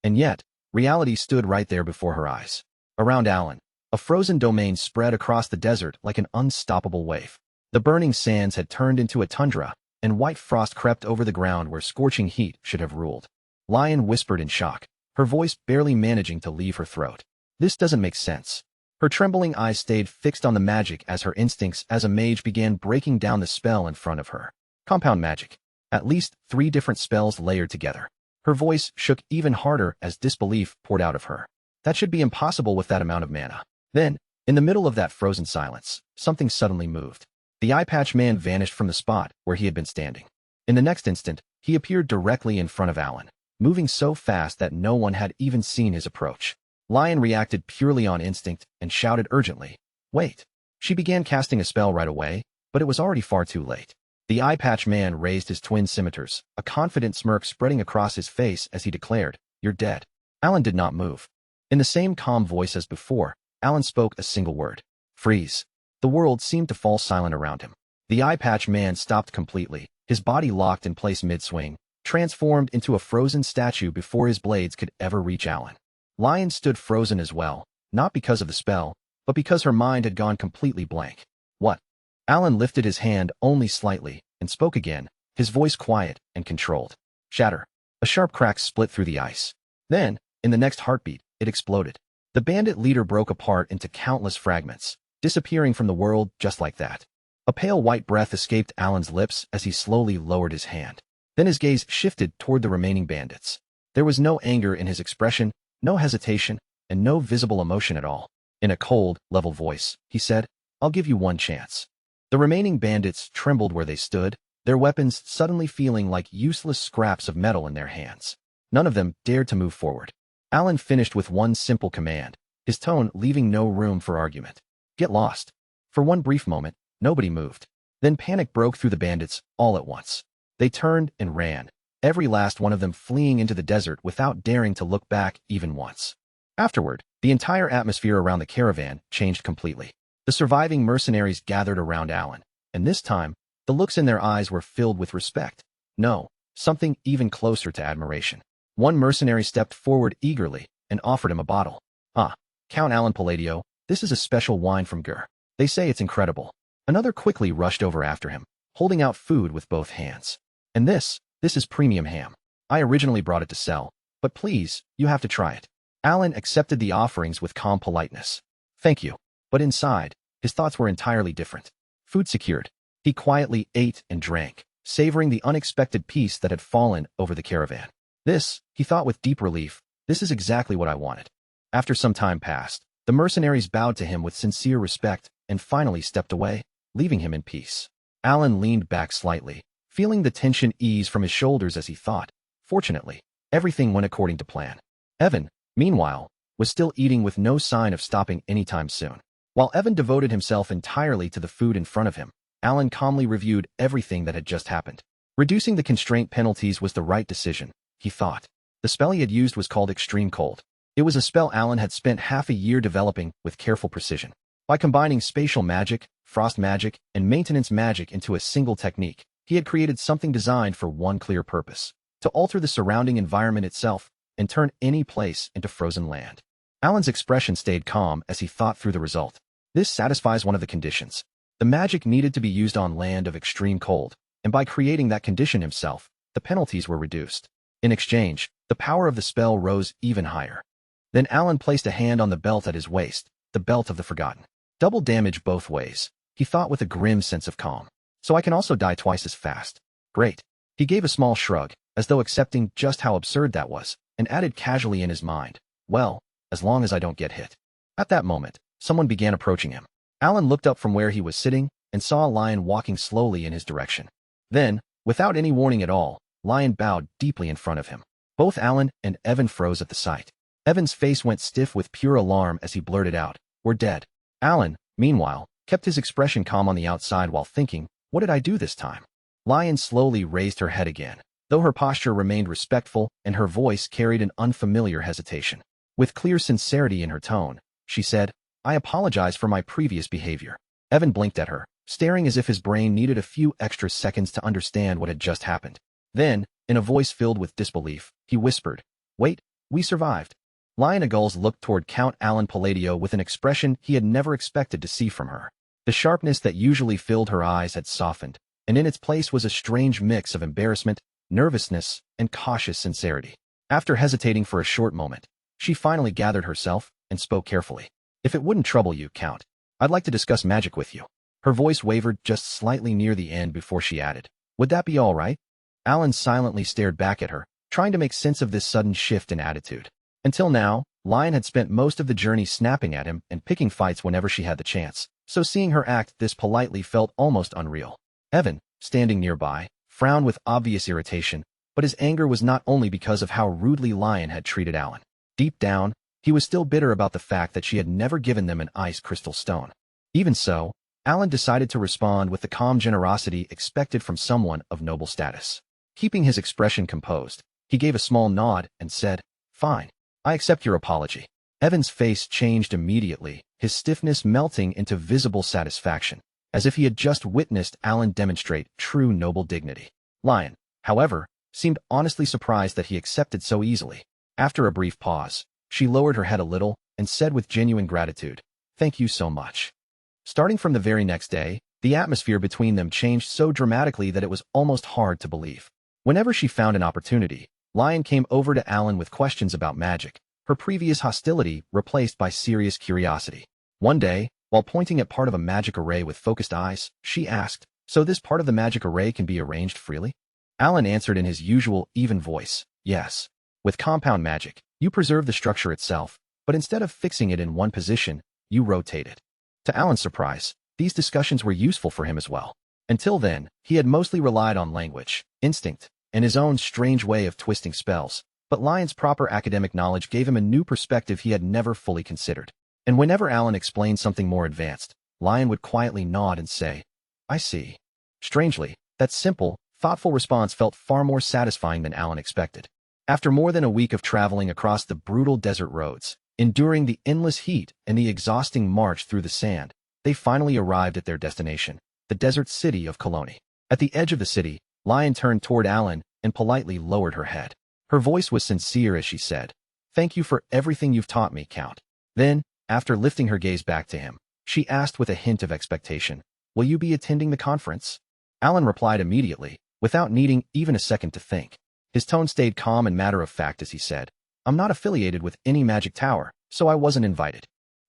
A: And yet, reality stood right there before her eyes. Around Alan, a frozen domain spread across the desert like an unstoppable wave. The burning sands had turned into a tundra, and white frost crept over the ground where scorching heat should have ruled. Lion whispered in shock, her voice barely managing to leave her throat. This doesn't make sense. Her trembling eyes stayed fixed on the magic as her instincts as a mage began breaking down the spell in front of her. Compound magic. At least 3 different spells layered together. Her voice shook even harder as disbelief poured out of her. That should be impossible with that amount of mana. Then, in the middle of that frozen silence, something suddenly moved. The eye-patch man vanished from the spot where he had been standing. In the next instant, he appeared directly in front of Alan, moving so fast that no one had even seen his approach. Lion reacted purely on instinct and shouted urgently, "Wait!" She began casting a spell right away, but it was already far too late. The eye-patch man raised his twin scimitars, a confident smirk spreading across his face as he declared, "You're dead." Alan did not move. In the same calm voice as before, Alan spoke a single word. "Freeze." The world seemed to fall silent around him. The eye-patch man stopped completely, his body locked in place mid-swing, transformed into a frozen statue before his blades could ever reach Alan. Lion stood frozen as well, not because of the spell, but because her mind had gone completely blank. "What?" Alan lifted his hand only slightly and spoke again, his voice quiet and controlled. "Shatter." A sharp crack split through the ice. Then, in the next heartbeat, it exploded. The bandit leader broke apart into countless fragments, disappearing from the world just like that. A pale white breath escaped Alan's lips as he slowly lowered his hand. Then his gaze shifted toward the remaining bandits. There was no anger in his expression, no hesitation, and no visible emotion at all. In a cold, level voice, he said, "I'll give you one chance." The remaining bandits trembled where they stood, their weapons suddenly feeling like useless scraps of metal in their hands. None of them dared to move forward. Alan finished with one simple command, his tone leaving no room for argument. "Get lost." For one brief moment, nobody moved. Then panic broke through the bandits all at once. They turned and ran, every last one of them fleeing into the desert without daring to look back even once. Afterward, the entire atmosphere around the caravan changed completely. The surviving mercenaries gathered around Alan, and this time, the looks in their eyes were filled with respect. No, something even closer to admiration. One mercenary stepped forward eagerly and offered him a bottle. "Ah, Count Alan Palladio, this is a special wine from Gur. They say it's incredible." Another quickly rushed over after him, holding out food with both hands. "And this is premium ham. I originally brought it to sell, but please, you have to try it." Alan accepted the offerings with calm politeness. "Thank you." But inside, his thoughts were entirely different. Food secured, he quietly ate and drank, savoring the unexpected peace that had fallen over the caravan. This, he thought with deep relief, this is exactly what I wanted. After some time passed, the mercenaries bowed to him with sincere respect and finally stepped away, leaving him in peace. Alan leaned back slightly, feeling the tension ease from his shoulders as he thought. Fortunately, everything went according to plan. Evan, meanwhile, was still eating with no sign of stopping anytime soon. While Evan devoted himself entirely to the food in front of him, Alan calmly reviewed everything that had just happened. Reducing the constraint penalties was the right decision, he thought. The spell he had used was called Extreme Cold. It was a spell Alan had spent half a year developing with careful precision. By combining spatial magic, frost magic, and maintenance magic into a single technique, he had created something designed for one clear purpose: to alter the surrounding environment itself and turn any place into frozen land. Alan's expression stayed calm as he thought through the result. This satisfies one of the conditions. The magic needed to be used on land of extreme cold, and by creating that condition himself, the penalties were reduced. In exchange, the power of the spell rose even higher. Then Alan placed a hand on the belt at his waist, the belt of the Forgotten. Double damage both ways, he thought with a grim sense of calm. So I can also die twice as fast. Great. He gave a small shrug, as though accepting just how absurd that was, and added casually in his mind, "Well, as long as I don't get hit." At that moment, someone began approaching him. Alan looked up from where he was sitting and saw a lion walking slowly in his direction. Then, without any warning at all, Lion bowed deeply in front of him. Both Alan and Evan froze at the sight. Evan's face went stiff with pure alarm as he blurted out, "We're dead." Alan, meanwhile, kept his expression calm on the outside while thinking, what did I do this time? Lion slowly raised her head again, though her posture remained respectful and her voice carried an unfamiliar hesitation. With clear sincerity in her tone, she said, I apologize for my previous behavior. Evan blinked at her, staring as if his brain needed a few extra seconds to understand what had just happened. Then, in a voice filled with disbelief, he whispered, Wait, we survived. Lion Eagles looked toward Count Alan Palladio with an expression he had never expected to see from her. The sharpness that usually filled her eyes had softened, and in its place was a strange mix of embarrassment, nervousness, and cautious sincerity. After hesitating for a short moment, she finally gathered herself and spoke carefully. If it wouldn't trouble you, Count, I'd like to discuss magic with you. Her voice wavered just slightly near the end before she added, Would that be all right? Alan silently stared back at her, trying to make sense of this sudden shift in attitude. Until now, Lion had spent most of the journey snapping at him and picking fights whenever she had the chance, so seeing her act this politely felt almost unreal. Evan, standing nearby, frowned with obvious irritation, but his anger was not only because of how rudely Lion had treated Alan. Deep down, he was still bitter about the fact that she had never given them an ice crystal stone. Even so, Alan decided to respond with the calm generosity expected from someone of noble status. Keeping his expression composed, he gave a small nod and said, Fine, I accept your apology. Evan's face changed immediately, his stiffness melting into visible satisfaction, as if he had just witnessed Alan demonstrate true noble dignity. Lion, however, seemed honestly surprised that he accepted so easily. After a brief pause, she lowered her head a little and said with genuine gratitude, Thank you so much. Starting from the very next day, the atmosphere between them changed so dramatically that it was almost hard to believe. Whenever she found an opportunity, Lion came over to Alan with questions about magic, her previous hostility replaced by serious curiosity. One day, while pointing at part of a magic array with focused eyes, she asked, So this part of the magic array can be arranged freely? Alan answered in his usual, even voice, Yes. With compound magic, you preserve the structure itself, but instead of fixing it in one position, you rotate it. To Alan's surprise, these discussions were useful for him as well. Until then, he had mostly relied on language, instinct, and his own strange way of twisting spells, but Lion's proper academic knowledge gave him a new perspective he had never fully considered. And whenever Alan explained something more advanced, Lion would quietly nod and say, I see. Strangely, that simple, thoughtful response felt far more satisfying than Alan expected. After more than a week of traveling across the brutal desert roads, enduring the endless heat and the exhausting march through the sand, they finally arrived at their destination, the desert city of Colony. At the edge of the city, Lion turned toward Alan and politely lowered her head. Her voice was sincere as she said, Thank you for everything you've taught me, Count. Then, after lifting her gaze back to him, she asked with a hint of expectation, Will you be attending the conference? Alan replied immediately, without needing even a second to think. His tone stayed calm and matter-of-fact as he said, I'm not affiliated with any magic tower, so I wasn't invited.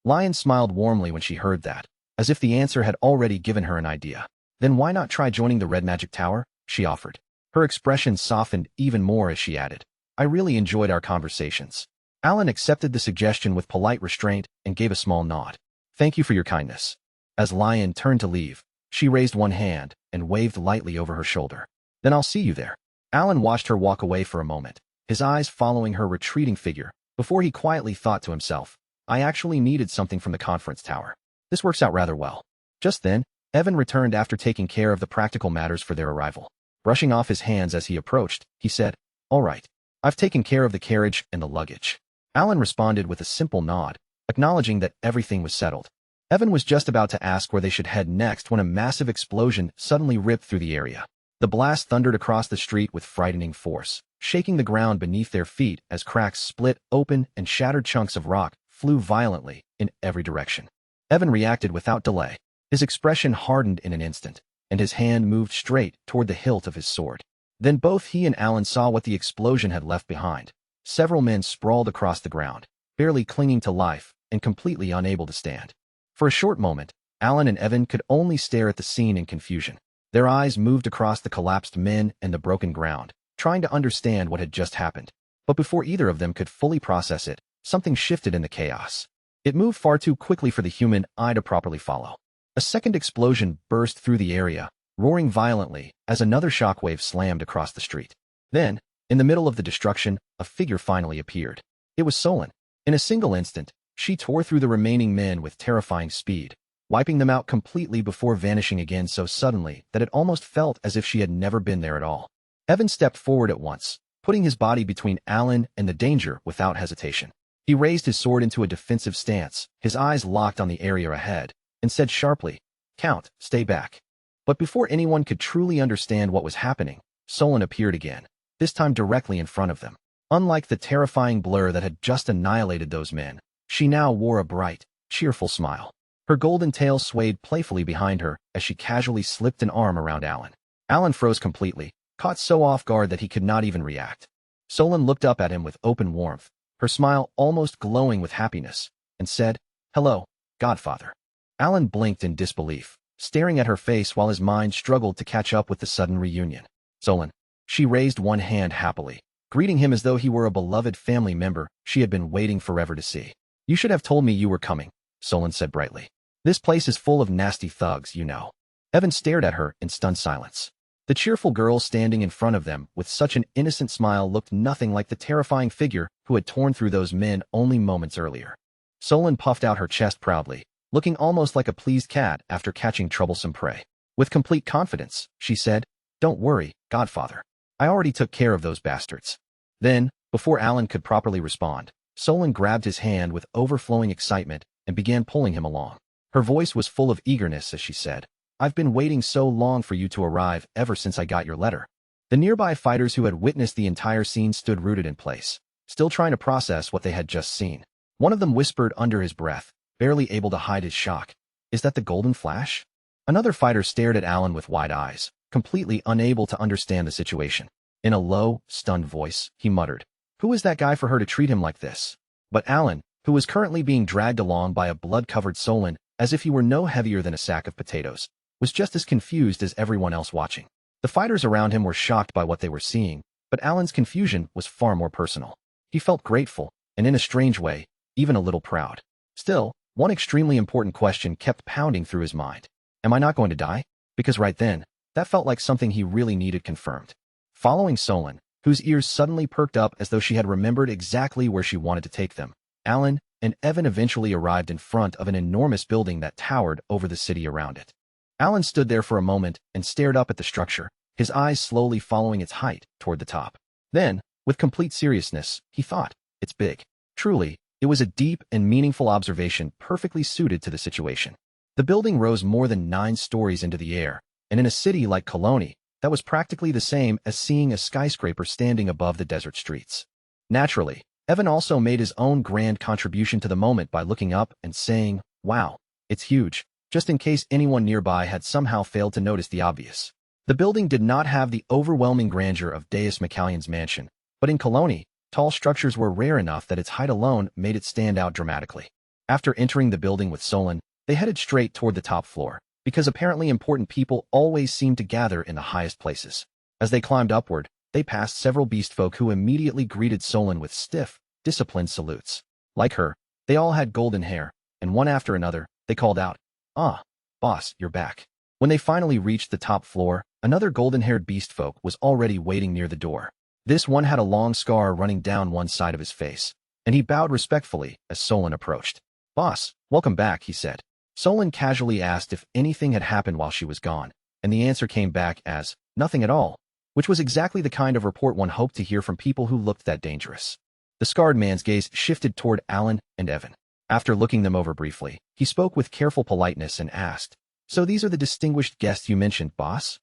A: Lion smiled warmly when she heard that, as if the answer had already given her an idea. Then why not try joining the Red Magic Tower? She offered. Her expression softened even more as she added, I really enjoyed our conversations. Alan accepted the suggestion with polite restraint and gave a small nod. Thank you for your kindness. As Lion turned to leave, she raised one hand and waved lightly over her shoulder. Then I'll see you there. Alan watched her walk away for a moment, his eyes following her retreating figure, before he quietly thought to himself, I actually needed something from the conference tower. This works out rather well. Just then, Evan returned after taking care of the practical matters for their arrival. Brushing off his hands as he approached, he said, All right, I've taken care of the carriage and the luggage. Alan responded with a simple nod, acknowledging that everything was settled. Evan was just about to ask where they should head next when a massive explosion suddenly ripped through the area. The blast thundered across the street with frightening force, shaking the ground beneath their feet as cracks split open and shattered chunks of rock flew violently in every direction. Evan reacted without delay. His expression hardened in an instant, and his hand moved straight toward the hilt of his sword. Then both he and Alan saw what the explosion had left behind. Several men sprawled across the ground, barely clinging to life and completely unable to stand. For a short moment, Alan and Evan could only stare at the scene in confusion. Their eyes moved across the collapsed men and the broken ground, trying to understand what had just happened. But before either of them could fully process it, something shifted in the chaos. It moved far too quickly for the human eye to properly follow. A second explosion burst through the area, roaring violently as another shockwave slammed across the street. Then, in the middle of the destruction, a figure finally appeared. It was Solon. In a single instant, she tore through the remaining men with terrifying speed, wiping them out completely before vanishing again so suddenly that it almost felt as if she had never been there at all. Evan stepped forward at once, putting his body between Alan and the danger without hesitation. He raised his sword into a defensive stance, his eyes locked on the area ahead, and said sharply, "Count, stay back." But before anyone could truly understand what was happening, Solon appeared again, this time directly in front of them. Unlike the terrifying blur that had just annihilated those men, she now wore a bright, cheerful smile. Her golden tail swayed playfully behind her as she casually slipped an arm around Alan. Alan froze completely, caught so off guard that he could not even react. Solon looked up at him with open warmth, her smile almost glowing with happiness, and said, "Hello, Godfather." Alan blinked in disbelief, staring at her face while his mind struggled to catch up with the sudden reunion. "Solon." She raised one hand happily, greeting him as though he were a beloved family member she had been waiting forever to see. "You should have told me you were coming," Solon said brightly. "This place is full of nasty thugs, you know." Evan stared at her in stunned silence. The cheerful girl standing in front of them with such an innocent smile looked nothing like the terrifying figure who had torn through those men only moments earlier. Solon puffed out her chest proudly, looking almost like a pleased cat after catching troublesome prey. With complete confidence, she said, "Don't worry, Godfather. I already took care of those bastards." Then, before Alan could properly respond, Solon grabbed his hand with overflowing excitement and began pulling him along. Her voice was full of eagerness as she said, "I've been waiting so long for you to arrive ever since I got your letter." The nearby fighters who had witnessed the entire scene stood rooted in place, still trying to process what they had just seen. One of them whispered under his breath, barely able to hide his shock, "Is that the Golden Flash?" Another fighter stared at Alan with wide eyes, completely unable to understand the situation. In a low, stunned voice, he muttered, "Who is that guy for her to treat him like this?" But Alan, who was currently being dragged along by a blood-covered Solon as if he were no heavier than a sack of potatoes, was just as confused as everyone else watching. The fighters around him were shocked by what they were seeing, but Alan's confusion was far more personal. He felt grateful, and in a strange way, even a little proud. Still, one extremely important question kept pounding through his mind. Am I not going to die? Because right then, that felt like something he really needed confirmed. Following Solon, whose ears suddenly perked up as though she had remembered exactly where she wanted to take them, Alan and Evan eventually arrived in front of an enormous building that towered over the city around it. Alan stood there for a moment and stared up at the structure, his eyes slowly following its height toward the top. Then, with complete seriousness, he thought, "It's big." Truly, it was a deep and meaningful observation perfectly suited to the situation. The building rose more than 9 stories into the air, and in a city like Cologne, that was practically the same as seeing a skyscraper standing above the desert streets. Naturally, Evan also made his own grand contribution to the moment by looking up and saying, "Wow, it's huge," just in case anyone nearby had somehow failed to notice the obvious. The building did not have the overwhelming grandeur of Deus McCallion's mansion, but in Cologne, tall structures were rare enough that its height alone made it stand out dramatically. After entering the building with Solon, they headed straight toward the top floor, because apparently important people always seemed to gather in the highest places. As they climbed upward, they passed several beastfolk who immediately greeted Solon with stiff, disciplined salutes. Like her, they all had golden hair, and one after another, they called out, "Ah, boss, you're back." When they finally reached the top floor, another golden-haired beastfolk was already waiting near the door. This one had a long scar running down one side of his face, and he bowed respectfully as Solon approached. "Boss, welcome back," he said. Solon casually asked if anything had happened while she was gone, and the answer came back as, "Nothing at all," which was exactly the kind of report one hoped to hear from people who looked that dangerous. The scarred man's gaze shifted toward Alan and Evan. After looking them over briefly, he spoke with careful politeness and asked, "So these are the distinguished guests you mentioned, boss?"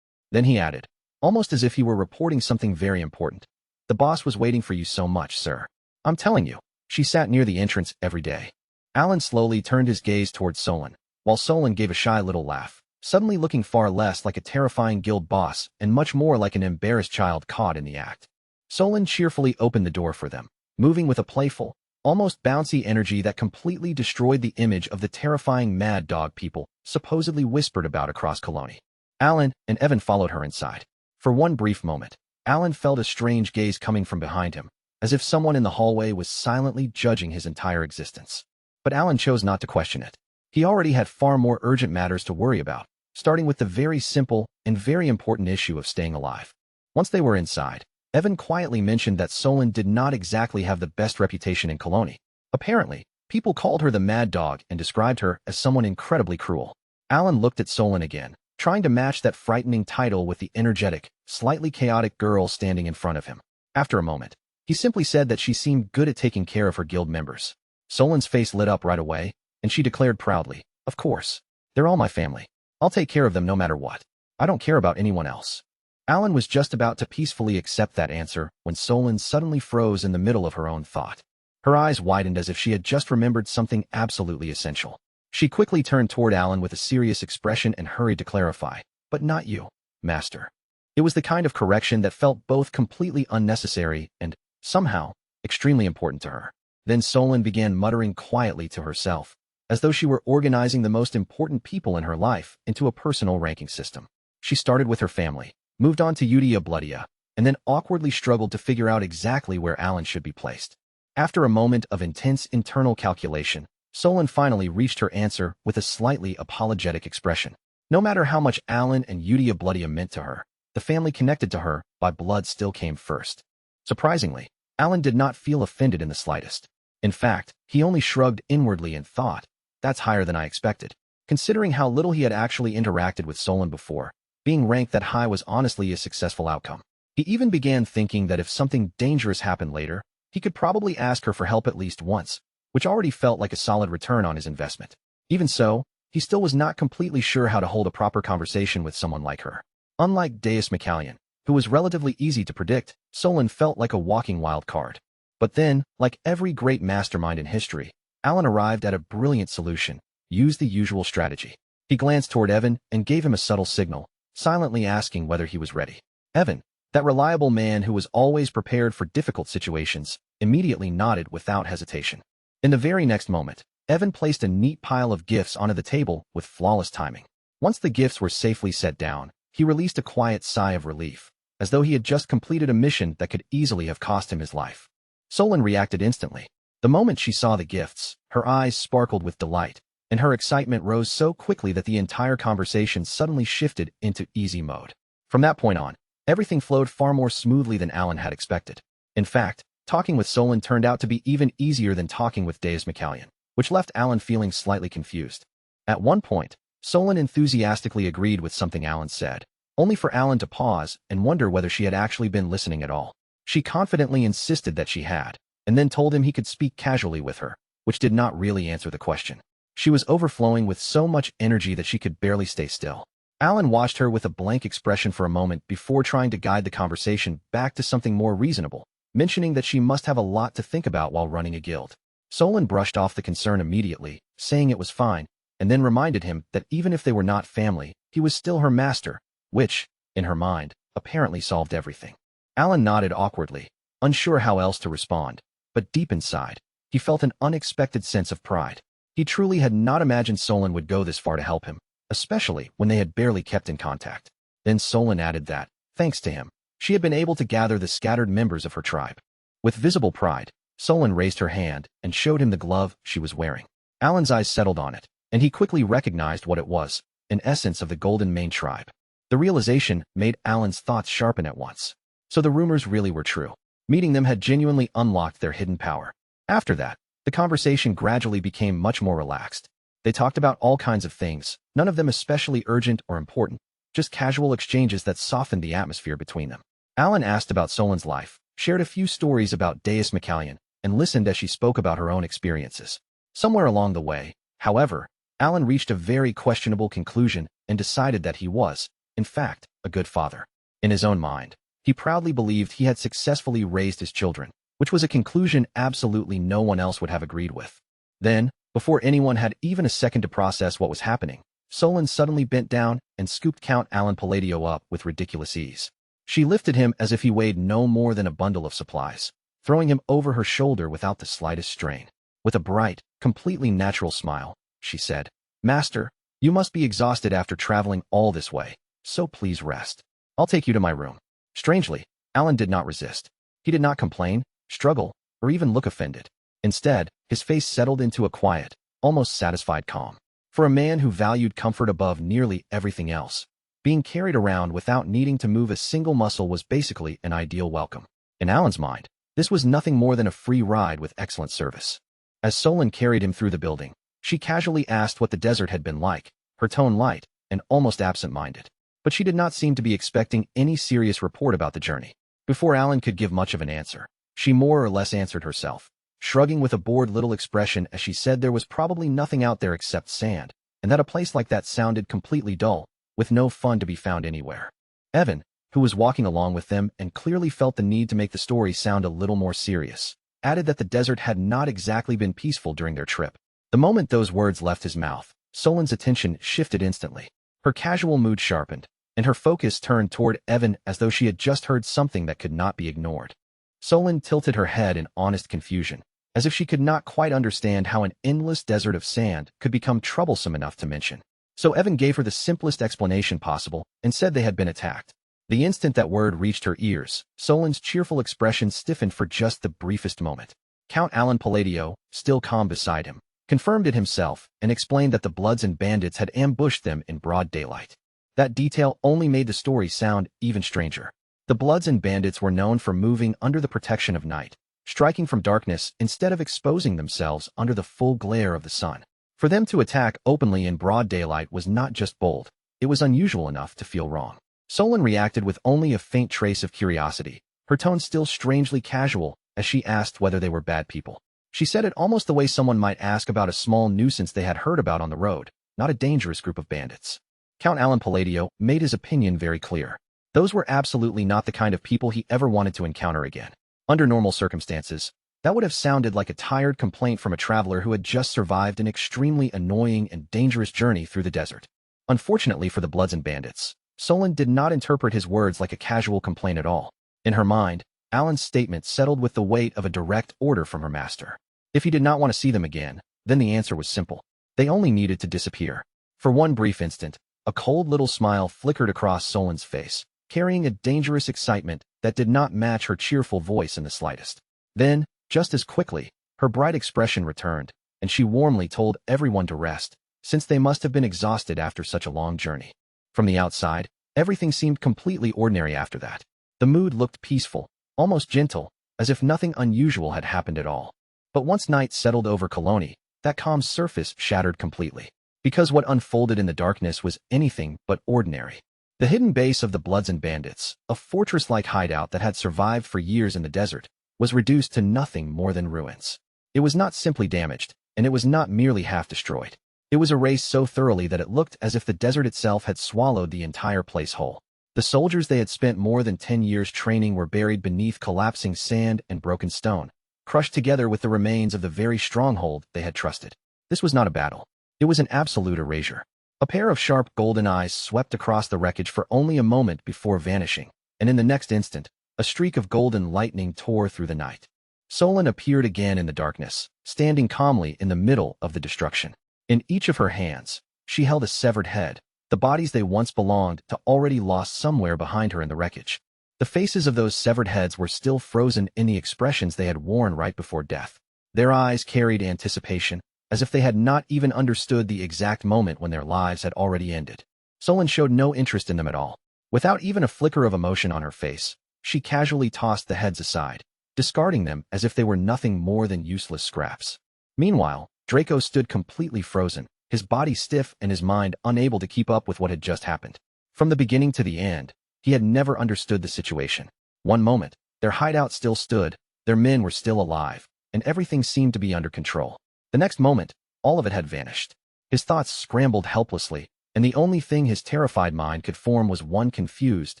A: Then he added, almost as if he were reporting something very important, "The boss was waiting for you so much, sir. I'm telling you, she sat near the entrance every day." Alan slowly turned his gaze towards Solon, while Solon gave a shy little laugh, suddenly looking far less like a terrifying guild boss and much more like an embarrassed child caught in the act. Solon cheerfully opened the door for them, moving with a playful, almost bouncy energy that completely destroyed the image of the terrifying mad dog people supposedly whispered about across Cologne. Alan and Evan followed her inside. For one brief moment, Alan felt a strange gaze coming from behind him, as if someone in the hallway was silently judging his entire existence. But Alan chose not to question it. He already had far more urgent matters to worry about, starting with the very simple and very important issue of staying alive. Once they were inside, Evan quietly mentioned that Solon did not exactly have the best reputation in Cologne. Apparently, People called her the mad dog and described her as someone incredibly cruel. Alan looked at Solon again, trying to match that frightening title with the energetic, slightly chaotic girl standing in front of him. After a moment, he simply said that she seemed good at taking care of her guild members. Solon's face lit up right away, and she declared proudly, "Of course. They're all my family. I'll take care of them no matter what. I don't care about anyone else." Alan was just about to peacefully accept that answer when Solon suddenly froze in the middle of her own thought. Her eyes widened as if she had just remembered something absolutely essential. She quickly turned toward Alan with a serious expression and hurried to clarify, "But not you, Master." It was the kind of correction that felt both completely unnecessary and, somehow, extremely important to her. Then Solon began muttering quietly to herself, as though she were organizing the most important people in her life into a personal ranking system. She started with her family, moved on to Udia Bloodia, and then awkwardly struggled to figure out exactly where Alan should be placed. After a moment of intense internal calculation, Solon finally reached her answer with a slightly apologetic expression. No matter how much Alan and Udia Bloodia meant to her, the family connected to her by blood still came first. Surprisingly, Alan did not feel offended in the slightest. In fact, he only shrugged inwardly and thought, "That's higher than I expected." Considering how little he had actually interacted with Solon before, being ranked that high was honestly a successful outcome. He even began thinking that if something dangerous happened later, he could probably ask her for help at least once, which already felt like a solid return on his investment. Even so, he still was not completely sure how to hold a proper conversation with someone like her. Unlike Deus McCallion, who was relatively easy to predict, Solon felt like a walking wild card. But then, like every great mastermind in history, Alan arrived at a brilliant solution, used the usual strategy. He glanced toward Evan and gave him a subtle signal, silently asking whether he was ready. Evan, that reliable man who was always prepared for difficult situations, immediately nodded without hesitation. In the very next moment, Evan placed a neat pile of gifts onto the table with flawless timing. Once the gifts were safely set down, he released a quiet sigh of relief, as though he had just completed a mission that could easily have cost him his life. Solon reacted instantly. The moment she saw the gifts, her eyes sparkled with delight, and her excitement rose so quickly that the entire conversation suddenly shifted into easy mode. From that point on, everything flowed far more smoothly than Alan had expected. In fact, talking with Solon turned out to be even easier than talking with Deus McCallion, which left Alan feeling slightly confused. At one point, Solon enthusiastically agreed with something Alan said, only for Alan to pause and wonder whether she had actually been listening at all. She confidently insisted that she had, and then told him he could speak casually with her, which did not really answer the question. She was overflowing with so much energy that she could barely stay still. Alan watched her with a blank expression for a moment before trying to guide the conversation back to something more reasonable, mentioning that she must have a lot to think about while running a guild. Solon brushed off the concern immediately, saying it was fine, and then reminded him that even if they were not family, he was still her master, which, in her mind, apparently solved everything. Alan nodded awkwardly, unsure how else to respond, but deep inside, he felt an unexpected sense of pride. He truly had not imagined Solon would go this far to help him, especially when they had barely kept in contact. Then Solon added that, thanks to him, she had been able to gather the scattered members of her tribe. With visible pride, Solon raised her hand and showed him the glove she was wearing. Alan's eyes settled on it, and he quickly recognized what it was, an essence of the Golden Mane tribe. The realization made Alan's thoughts sharpen at once. So the rumors really were true. Meeting them had genuinely unlocked their hidden power. After that, the conversation gradually became much more relaxed. They talked about all kinds of things, none of them especially urgent or important, just casual exchanges that softened the atmosphere between them. Alan asked about Solon's life, shared a few stories about Deus McCallion, and listened as she spoke about her own experiences. Somewhere along the way, however, Alan reached a very questionable conclusion and decided that he was, in fact, a good father. In his own mind, he proudly believed he had successfully raised his children, which was a conclusion absolutely no one else would have agreed with. Then, before anyone had even a second to process what was happening, Solon suddenly bent down and scooped Count Alan Palladio up with ridiculous ease. She lifted him as if he weighed no more than a bundle of supplies, throwing him over her shoulder without the slightest strain. With a bright, completely natural smile, she said, "Master, you must be exhausted after traveling all this way, so please rest. I'll take you to my room." Strangely, Alan did not resist. He did not complain, struggle, or even look offended. Instead, his face settled into a quiet, almost satisfied calm. For a man who valued comfort above nearly everything else, being carried around without needing to move a single muscle was basically an ideal welcome. In Alan's mind, this was nothing more than a free ride with excellent service. As Solon carried him through the building, she casually asked what the desert had been like, her tone light and almost absent-minded. But she did not seem to be expecting any serious report about the journey. Before Alan could give much of an answer, she more or less answered herself, shrugging with a bored little expression as she said there was probably nothing out there except sand, and that a place like that sounded completely dull, with no fun to be found anywhere. Evan, who was walking along with them and clearly felt the need to make the story sound a little more serious, added that the desert had not exactly been peaceful during their trip. The moment those words left his mouth, Solon's attention shifted instantly. Her casual mood sharpened, and her focus turned toward Evan as though she had just heard something that could not be ignored. Solon tilted her head in honest confusion, as if she could not quite understand how an endless desert of sand could become troublesome enough to mention. So Evan gave her the simplest explanation possible and said they had been attacked. The instant that word reached her ears, Solon's cheerful expression stiffened for just the briefest moment. Count Alan Palladio, still calm beside him, confirmed it himself and explained that the Bloods and bandits had ambushed them in broad daylight. That detail only made the story sound even stranger. The Bloods and bandits were known for moving under the protection of night, striking from darkness instead of exposing themselves under the full glare of the sun. For them to attack openly in broad daylight was not just bold, it was unusual enough to feel wrong. Solon reacted with only a faint trace of curiosity, her tone still strangely casual as she asked whether they were bad people. She said it almost the way someone might ask about a small nuisance they had heard about on the road, not a dangerous group of bandits. Count Alan Palladio made his opinion very clear. Those were absolutely not the kind of people he ever wanted to encounter again. Under normal circumstances, that would have sounded like a tired complaint from a traveler who had just survived an extremely annoying and dangerous journey through the desert. Unfortunately for the Bloods and bandits, Solon did not interpret his words like a casual complaint at all. In her mind, Alan's statement settled with the weight of a direct order from her master. If he did not want to see them again, then the answer was simple. They only needed to disappear. For one brief instant, a cold little smile flickered across Solon's face, carrying a dangerous excitement that did not match her cheerful voice in the slightest. Then, just as quickly, her bright expression returned, and she warmly told everyone to rest, since they must have been exhausted after such a long journey. From the outside, everything seemed completely ordinary after that. The mood looked peaceful, almost gentle, as if nothing unusual had happened at all. But once night settled over Colony, that calm surface shattered completely, because what unfolded in the darkness was anything but ordinary. The hidden base of the Bloods and Bandits, a fortress-like hideout that had survived for years in the desert, was reduced to nothing more than ruins. It was not simply damaged, and it was not merely half destroyed. It was erased so thoroughly that it looked as if the desert itself had swallowed the entire place whole. The soldiers they had spent more than 10 years training were buried beneath collapsing sand and broken stone, crushed together with the remains of the very stronghold they had trusted. This was not a battle. It was an absolute erasure. A pair of sharp golden eyes swept across the wreckage for only a moment before vanishing, and in the next instant, a streak of golden lightning tore through the night. Solon appeared again in the darkness, standing calmly in the middle of the destruction. In each of her hands, she held a severed head, the bodies they once belonged to already lost somewhere behind her in the wreckage. The faces of those severed heads were still frozen in the expressions they had worn right before death. Their eyes carried anticipation, as if they had not even understood the exact moment when their lives had already ended. Solon showed no interest in them at all. Without even a flicker of emotion on her face, she casually tossed the heads aside, discarding them as if they were nothing more than useless scraps. Meanwhile, Draco stood completely frozen, his body stiff and his mind unable to keep up with what had just happened. From the beginning to the end, he had never understood the situation. One moment, their hideout still stood, their men were still alive, and everything seemed to be under control. The next moment, all of it had vanished. His thoughts scrambled helplessly, and the only thing his terrified mind could form was one confused,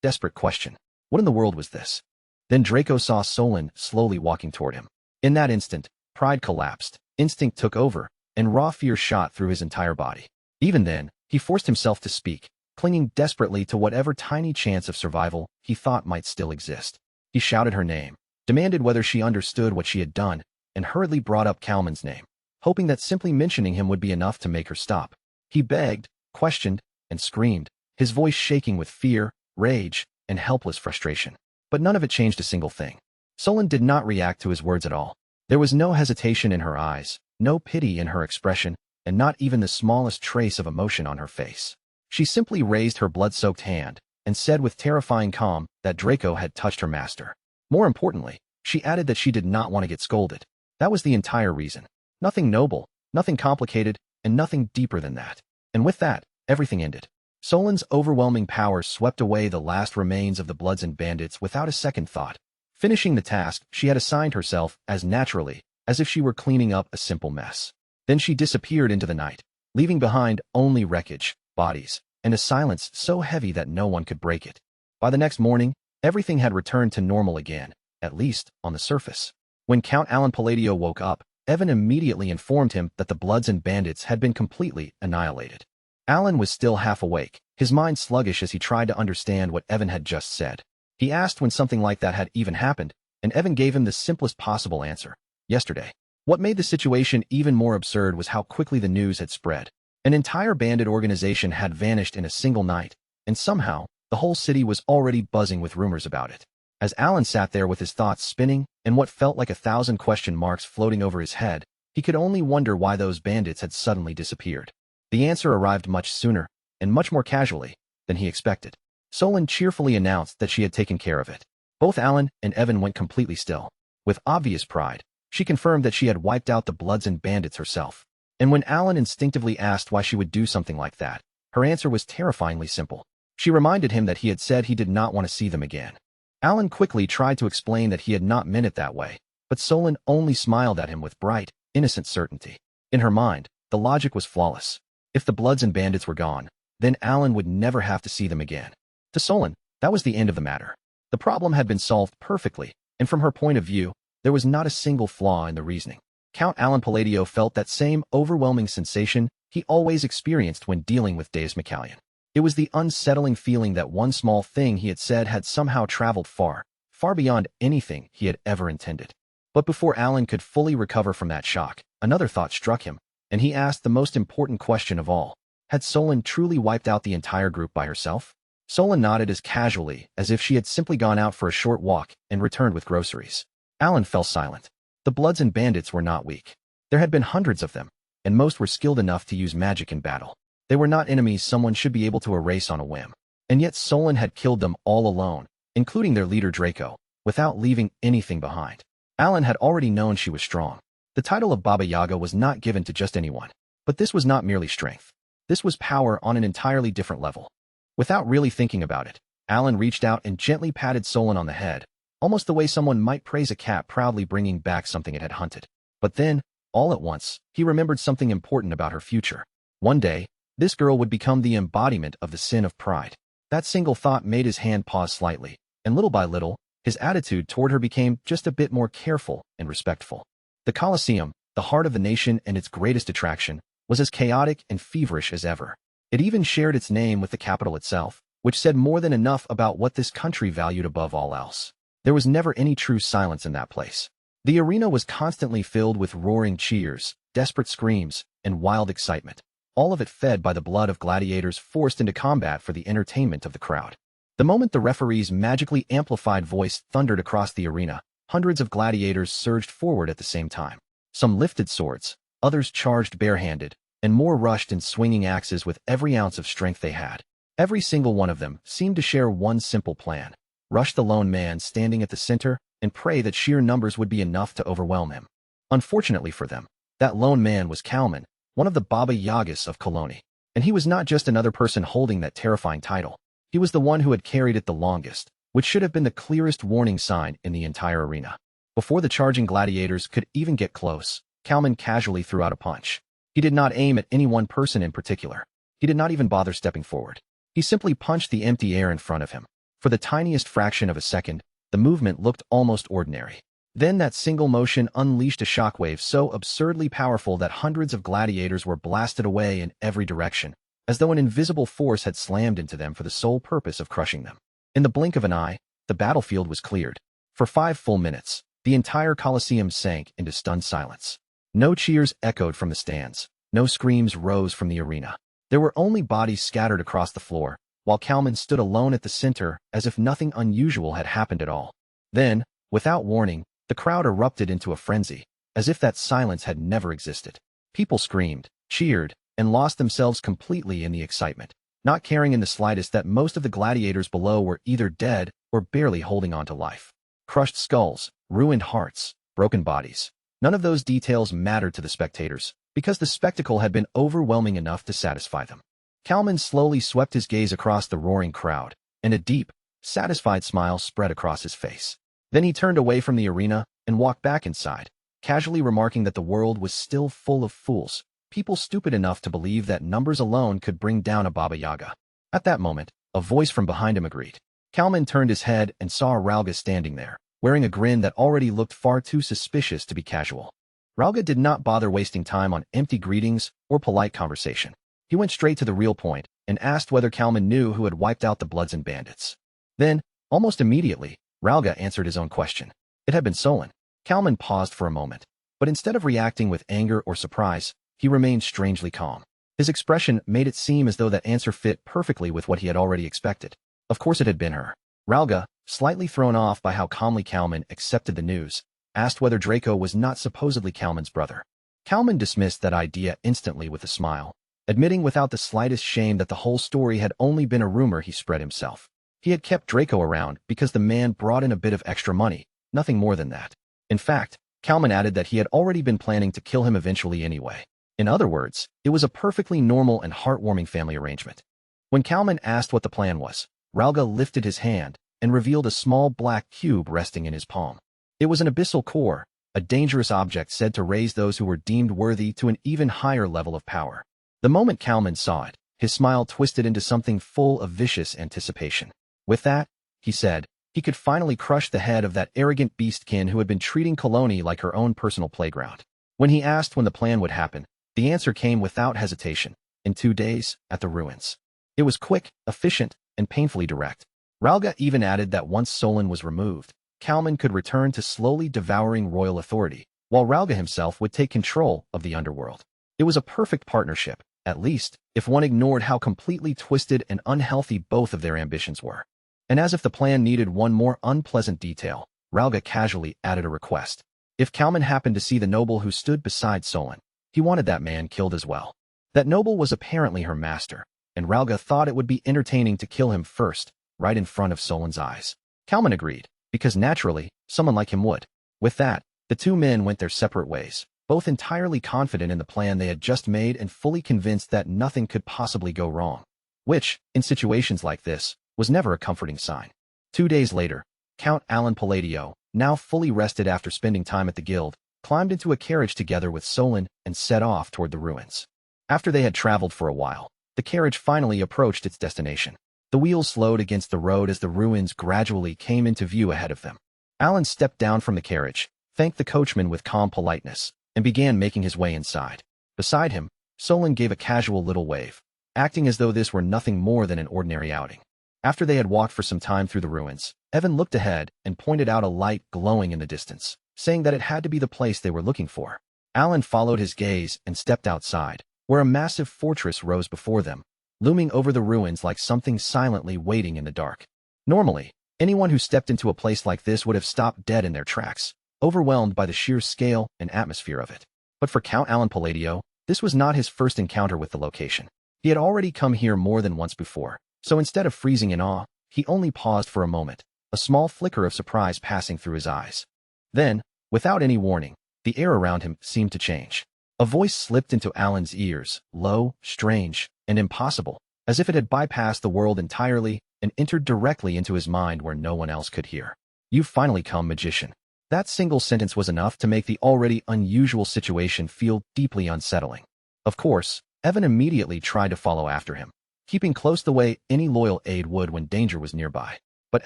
A: desperate question. What in the world was this? Then Draco saw Solon slowly walking toward him. In that instant, pride collapsed, instinct took over, and raw fear shot through his entire body. Even then, he forced himself to speak, clinging desperately to whatever tiny chance of survival he thought might still exist. He shouted her name, demanded whether she understood what she had done, and hurriedly brought up Kalman's name, hoping that simply mentioning him would be enough to make her stop. He begged, questioned, and screamed, his voice shaking with fear, rage, and helpless frustration. But none of it changed a single thing. Solon did not react to his words at all. There was no hesitation in her eyes, no pity in her expression, and not even the smallest trace of emotion on her face. She simply raised her blood-soaked hand and said with terrifying calm that Draco had touched her master. More importantly, she added that she did not want to get scolded. That was the entire reason. Nothing noble, nothing complicated, and nothing deeper than that. And with that, everything ended. Solon's overwhelming power swept away the last remains of the Bloods and Bandits without a second thought, finishing the task she had assigned herself as naturally as if she were cleaning up a simple mess. Then she disappeared into the night, leaving behind only wreckage, bodies, and a silence so heavy that no one could break it. By the next morning, everything had returned to normal again, at least on the surface. When Count Alan Palladio woke up, Evan immediately informed him that the Bloods and Bandits had been completely annihilated. Alan was still half awake, his mind sluggish as he tried to understand what Evan had just said. He asked when something like that had even happened, and Evan gave him the simplest possible answer: yesterday. What made the situation even more absurd was how quickly the news had spread. An entire bandit organization had vanished in a single night, and somehow, the whole city was already buzzing with rumors about it. As Alan sat there with his thoughts spinning and what felt like 1,000 question marks floating over his head, he could only wonder why those bandits had suddenly disappeared. The answer arrived much sooner, and much more casually, than he expected. Solon cheerfully announced that she had taken care of it. Both Alan and Evan went completely still. With obvious pride, she confirmed that she had wiped out the Bloods and Bandits herself. And when Alan instinctively asked why she would do something like that, her answer was terrifyingly simple. She reminded him that he had said he did not want to see them again. Alan quickly tried to explain that he had not meant it that way, but Solon only smiled at him with bright, innocent certainty. In her mind, the logic was flawless. If the Bloods and Bandits were gone, then Alan would never have to see them again. To Solon, that was the end of the matter. The problem had been solved perfectly, and from her point of view, there was not a single flaw in the reasoning. Count Alan Palladio felt that same overwhelming sensation he always experienced when dealing with Deus McCallion. It was the unsettling feeling that one small thing he had said had somehow traveled far, far beyond anything he had ever intended. But before Alan could fully recover from that shock, another thought struck him, and he asked the most important question of all. Had Solon truly wiped out the entire group by herself? Solon nodded as casually as if she had simply gone out for a short walk and returned with groceries. Alan fell silent. The Bloods and Bandits were not weak. There had been hundreds of them, and most were skilled enough to use magic in battle. They were not enemies someone should be able to erase on a whim. And yet Solon had killed them all alone, including their leader Draco, without leaving anything behind. Alan had already known she was strong. The title of Baba Yaga was not given to just anyone. But this was not merely strength. This was power on an entirely different level. Without really thinking about it, Alan reached out and gently patted Solon on the head, almost the way someone might praise a cat proudly bringing back something it had hunted. But then, all at once, he remembered something important about her future. One day, this girl would become the embodiment of the sin of pride. That single thought made his hand pause slightly, and little by little, his attitude toward her became just a bit more careful and respectful. The Colosseum, the heart of the nation and its greatest attraction, was as chaotic and feverish as ever. It even shared its name with the capital itself, which said more than enough about what this country valued above all else. There was never any true silence in that place. The arena was constantly filled with roaring cheers, desperate screams, and wild excitement, all of it fed by the blood of gladiators forced into combat for the entertainment of the crowd. The moment the referee's magically amplified voice thundered across the arena, hundreds of gladiators surged forward at the same time. Some lifted swords, others charged barehanded, and more rushed in swinging axes with every ounce of strength they had. Every single one of them seemed to share one simple plan: rush the lone man standing at the center and pray that sheer numbers would be enough to overwhelm him. Unfortunately for them, that lone man was Kalman, one of the Baba Yagas of Colony. And he was not just another person holding that terrifying title. He was the one who had carried it the longest, which should have been the clearest warning sign in the entire arena. Before the charging gladiators could even get close, Kalman casually threw out a punch. He did not aim at any one person in particular. He did not even bother stepping forward. He simply punched the empty air in front of him. For the tiniest fraction of a second, the movement looked almost ordinary. Then that single motion unleashed a shockwave so absurdly powerful that hundreds of gladiators were blasted away in every direction, as though an invisible force had slammed into them for the sole purpose of crushing them. In the blink of an eye, the battlefield was cleared. For 5 full minutes, the entire Colosseum sank into stunned silence. No cheers echoed from the stands. No screams rose from the arena. There were only bodies scattered across the floor, while Kalman stood alone at the center as if nothing unusual had happened at all. Then, without warning, the crowd erupted into a frenzy, as if that silence had never existed. People screamed, cheered, and lost themselves completely in the excitement, not caring in the slightest that most of the gladiators below were either dead or barely holding on to life. Crushed skulls, ruined hearts, broken bodies. None of those details mattered to the spectators, because the spectacle had been overwhelming enough to satisfy them. Kalman slowly swept his gaze across the roaring crowd, and a deep, satisfied smile spread across his face. Then he turned away from the arena and walked back inside, casually remarking that the world was still full of fools, people stupid enough to believe that numbers alone could bring down a Baba Yaga. At that moment, a voice from behind him agreed. Kalman turned his head and saw Ralga standing there, wearing a grin that already looked far too suspicious to be casual. Ralga did not bother wasting time on empty greetings or polite conversation. He went straight to the real point and asked whether Kalman knew who had wiped out the Bloods and Bandits. Then, almost immediately, Ralga answered his own question. It had been Solon. Kalman paused for a moment, but instead of reacting with anger or surprise, he remained strangely calm. His expression made it seem as though that answer fit perfectly with what he had already expected. Of course it had been her. Ralga, slightly thrown off by how calmly Kalman accepted the news, asked whether Draco was not supposedly Kalman's brother. Kalman dismissed that idea instantly with a smile, admitting without the slightest shame that the whole story had only been a rumor he spread himself. He had kept Draco around because the man brought in a bit of extra money, nothing more than that. In fact, Kalman added that he had already been planning to kill him eventually anyway. In other words, it was a perfectly normal and heartwarming family arrangement. When Kalman asked what the plan was, Ralga lifted his hand and revealed a small black cube resting in his palm. It was an abyssal core, a dangerous object said to raise those who were deemed worthy to an even higher level of power. The moment Kalman saw it, his smile twisted into something full of vicious anticipation. With that, he said, he could finally crush the head of that arrogant beastkin who had been treating Koloni like her own personal playground. When he asked when the plan would happen, the answer came without hesitation: in 2 days, at the ruins. It was quick, efficient, and painfully direct. Ralga even added that once Solon was removed, Kalman could return to slowly devouring royal authority, while Ralga himself would take control of the underworld. It was a perfect partnership, at least, if one ignored how completely twisted and unhealthy both of their ambitions were. And as if the plan needed one more unpleasant detail, Ralga casually added a request. If Kalman happened to see the noble who stood beside Solon, he wanted that man killed as well. That noble was apparently her master, and Ralga thought it would be entertaining to kill him first, right in front of Solon's eyes. Kalman agreed, because naturally, someone like him would. With that, the two men went their separate ways, both entirely confident in the plan they had just made and fully convinced that nothing could possibly go wrong. Which, in situations like this, was never a comforting sign. 2 days later, Count Alan Palladio, now fully rested after spending time at the guild, climbed into a carriage together with Solon and set off toward the ruins. After they had traveled for a while, the carriage finally approached its destination. The wheels slowed against the road as the ruins gradually came into view ahead of them. Alan stepped down from the carriage, thanked the coachman with calm politeness, and began making his way inside. Beside him, Solon gave a casual little wave, acting as though this were nothing more than an ordinary outing. After they had walked for some time through the ruins, Evan looked ahead and pointed out a light glowing in the distance, saying that it had to be the place they were looking for. Alan followed his gaze and stepped outside, where a massive fortress rose before them, looming over the ruins like something silently waiting in the dark. Normally, anyone who stepped into a place like this would have stopped dead in their tracks, overwhelmed by the sheer scale and atmosphere of it. But for Count Alan Palladio, this was not his first encounter with the location. He had already come here more than once before, so instead of freezing in awe, he only paused for a moment, a small flicker of surprise passing through his eyes. Then, without any warning, the air around him seemed to change. A voice slipped into Alan's ears, low, strange, and impossible, as if it had bypassed the world entirely and entered directly into his mind where no one else could hear. "You've finally come, magician." That single sentence was enough to make the already unusual situation feel deeply unsettling. Of course, Evan immediately tried to follow after him, keeping close the way any loyal aide would when danger was nearby. But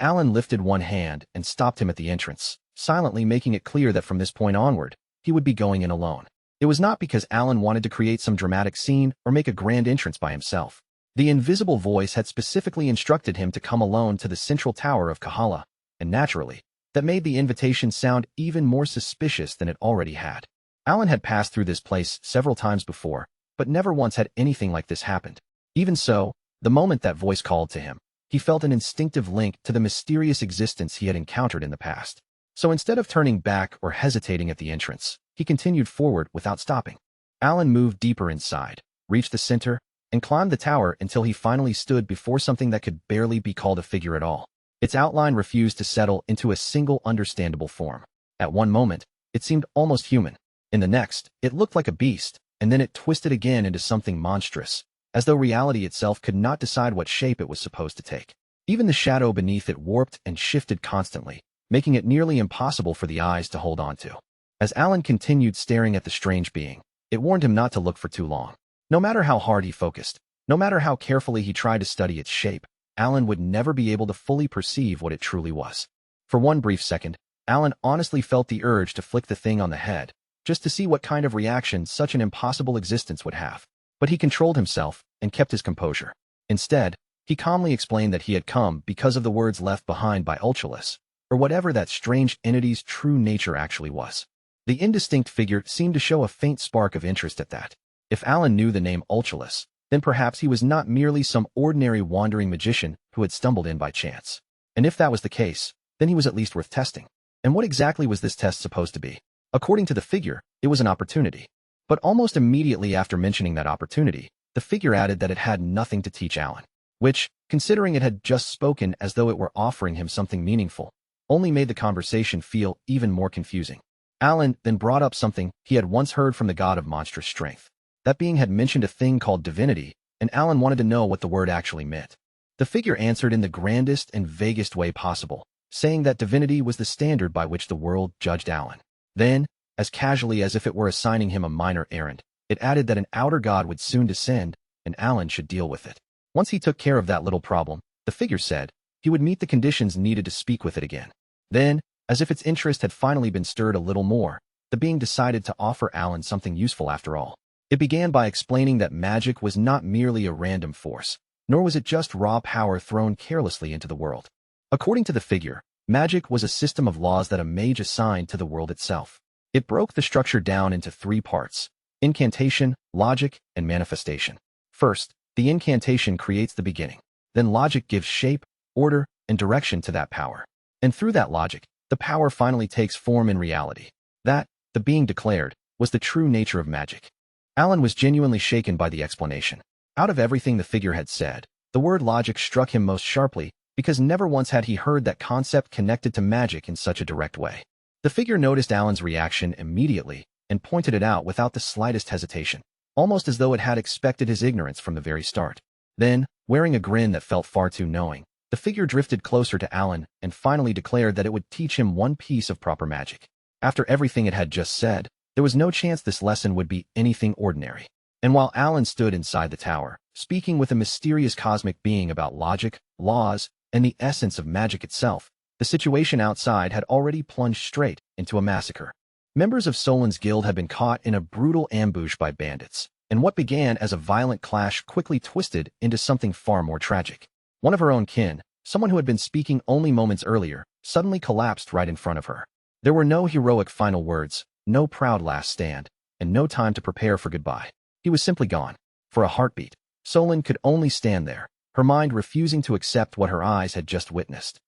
A: Alan lifted one hand and stopped him at the entrance, silently making it clear that from this point onward, he would be going in alone. It was not because Alan wanted to create some dramatic scene or make a grand entrance by himself. The invisible voice had specifically instructed him to come alone to the central tower of Kahala, and naturally, that made the invitation sound even more suspicious than it already had. Alan had passed through this place several times before, but never once had anything like this happened. Even so, the moment that voice called to him, he felt an instinctive link to the mysterious existence he had encountered in the past. So instead of turning back or hesitating at the entrance, he continued forward without stopping. Alan moved deeper inside, reached the center, and climbed the tower until he finally stood before something that could barely be called a figure at all. Its outline refused to settle into a single understandable form. At one moment, it seemed almost human, In the next, it looked like a beast, and then it twisted again into something monstrous, as though reality itself could not decide what shape it was supposed to take. Even the shadow beneath it warped and shifted constantly, making it nearly impossible for the eyes to hold on to. As Alan continued staring at the strange being, it warned him not to look for too long. No matter how hard he focused, no matter how carefully he tried to study its shape, Alan would never be able to fully perceive what it truly was. For one brief second, Alan honestly felt the urge to flick the thing on the head, just to see what kind of reaction such an impossible existence would have. But he controlled himself and kept his composure. Instead, he calmly explained that he had come because of the words left behind by Ultralis, or whatever that strange entity's true nature actually was. The indistinct figure seemed to show a faint spark of interest at that. If Alan knew the name Ultralis, then perhaps he was not merely some ordinary wandering magician who had stumbled in by chance. And if that was the case, then he was at least worth testing. And what exactly was this test supposed to be? According to the figure, it was an opportunity. But almost immediately after mentioning that opportunity, the figure added that it had nothing to teach Alan, which, considering it had just spoken as though it were offering him something meaningful, only made the conversation feel even more confusing. Alan then brought up something he had once heard from the god of monstrous strength. That being had mentioned a thing called divinity, and Alan wanted to know what the word actually meant. The figure answered in the grandest and vaguest way possible, saying that divinity was the standard by which the world judged Alan. Then, as casually as if it were assigning him a minor errand, it added that an outer god would soon descend, and Alan should deal with it. Once he took care of that little problem, the figure said, he would meet the conditions needed to speak with it again. Then, as if its interest had finally been stirred a little more, the being decided to offer Alan something useful after all. It began by explaining that magic was not merely a random force, nor was it just raw power thrown carelessly into the world. According to the figure, magic was a system of laws that a mage assigned to the world itself. It broke the structure down into three parts: incantation, logic, and manifestation. First, the incantation creates the beginning. Then logic gives shape, order, and direction to that power. And through that logic, the power finally takes form in reality. That, the being declared, was the true nature of magic. Alan was genuinely shaken by the explanation. Out of everything the figure had said, the word logic struck him most sharply, because never once had he heard that concept connected to magic in such a direct way. The figure noticed Alan's reaction immediately and pointed it out without the slightest hesitation, almost as though it had expected his ignorance from the very start. Then, wearing a grin that felt far too knowing, the figure drifted closer to Alan and finally declared that it would teach him one piece of proper magic. After everything it had just said, there was no chance this lesson would be anything ordinary. And while Alan stood inside the tower, speaking with a mysterious cosmic being about logic, laws, and the essence of magic itself, the situation outside had already plunged straight into a massacre. Members of Solon's guild had been caught in a brutal ambush by bandits, and what began as a violent clash quickly twisted into something far more tragic. One of her own kin, someone who had been speaking only moments earlier, suddenly collapsed right in front of her. There were no heroic final words, no proud last stand, and no time to prepare for goodbye. He was simply gone. For a heartbeat, Solon could only stand there, her mind refusing to accept what her eyes had just witnessed.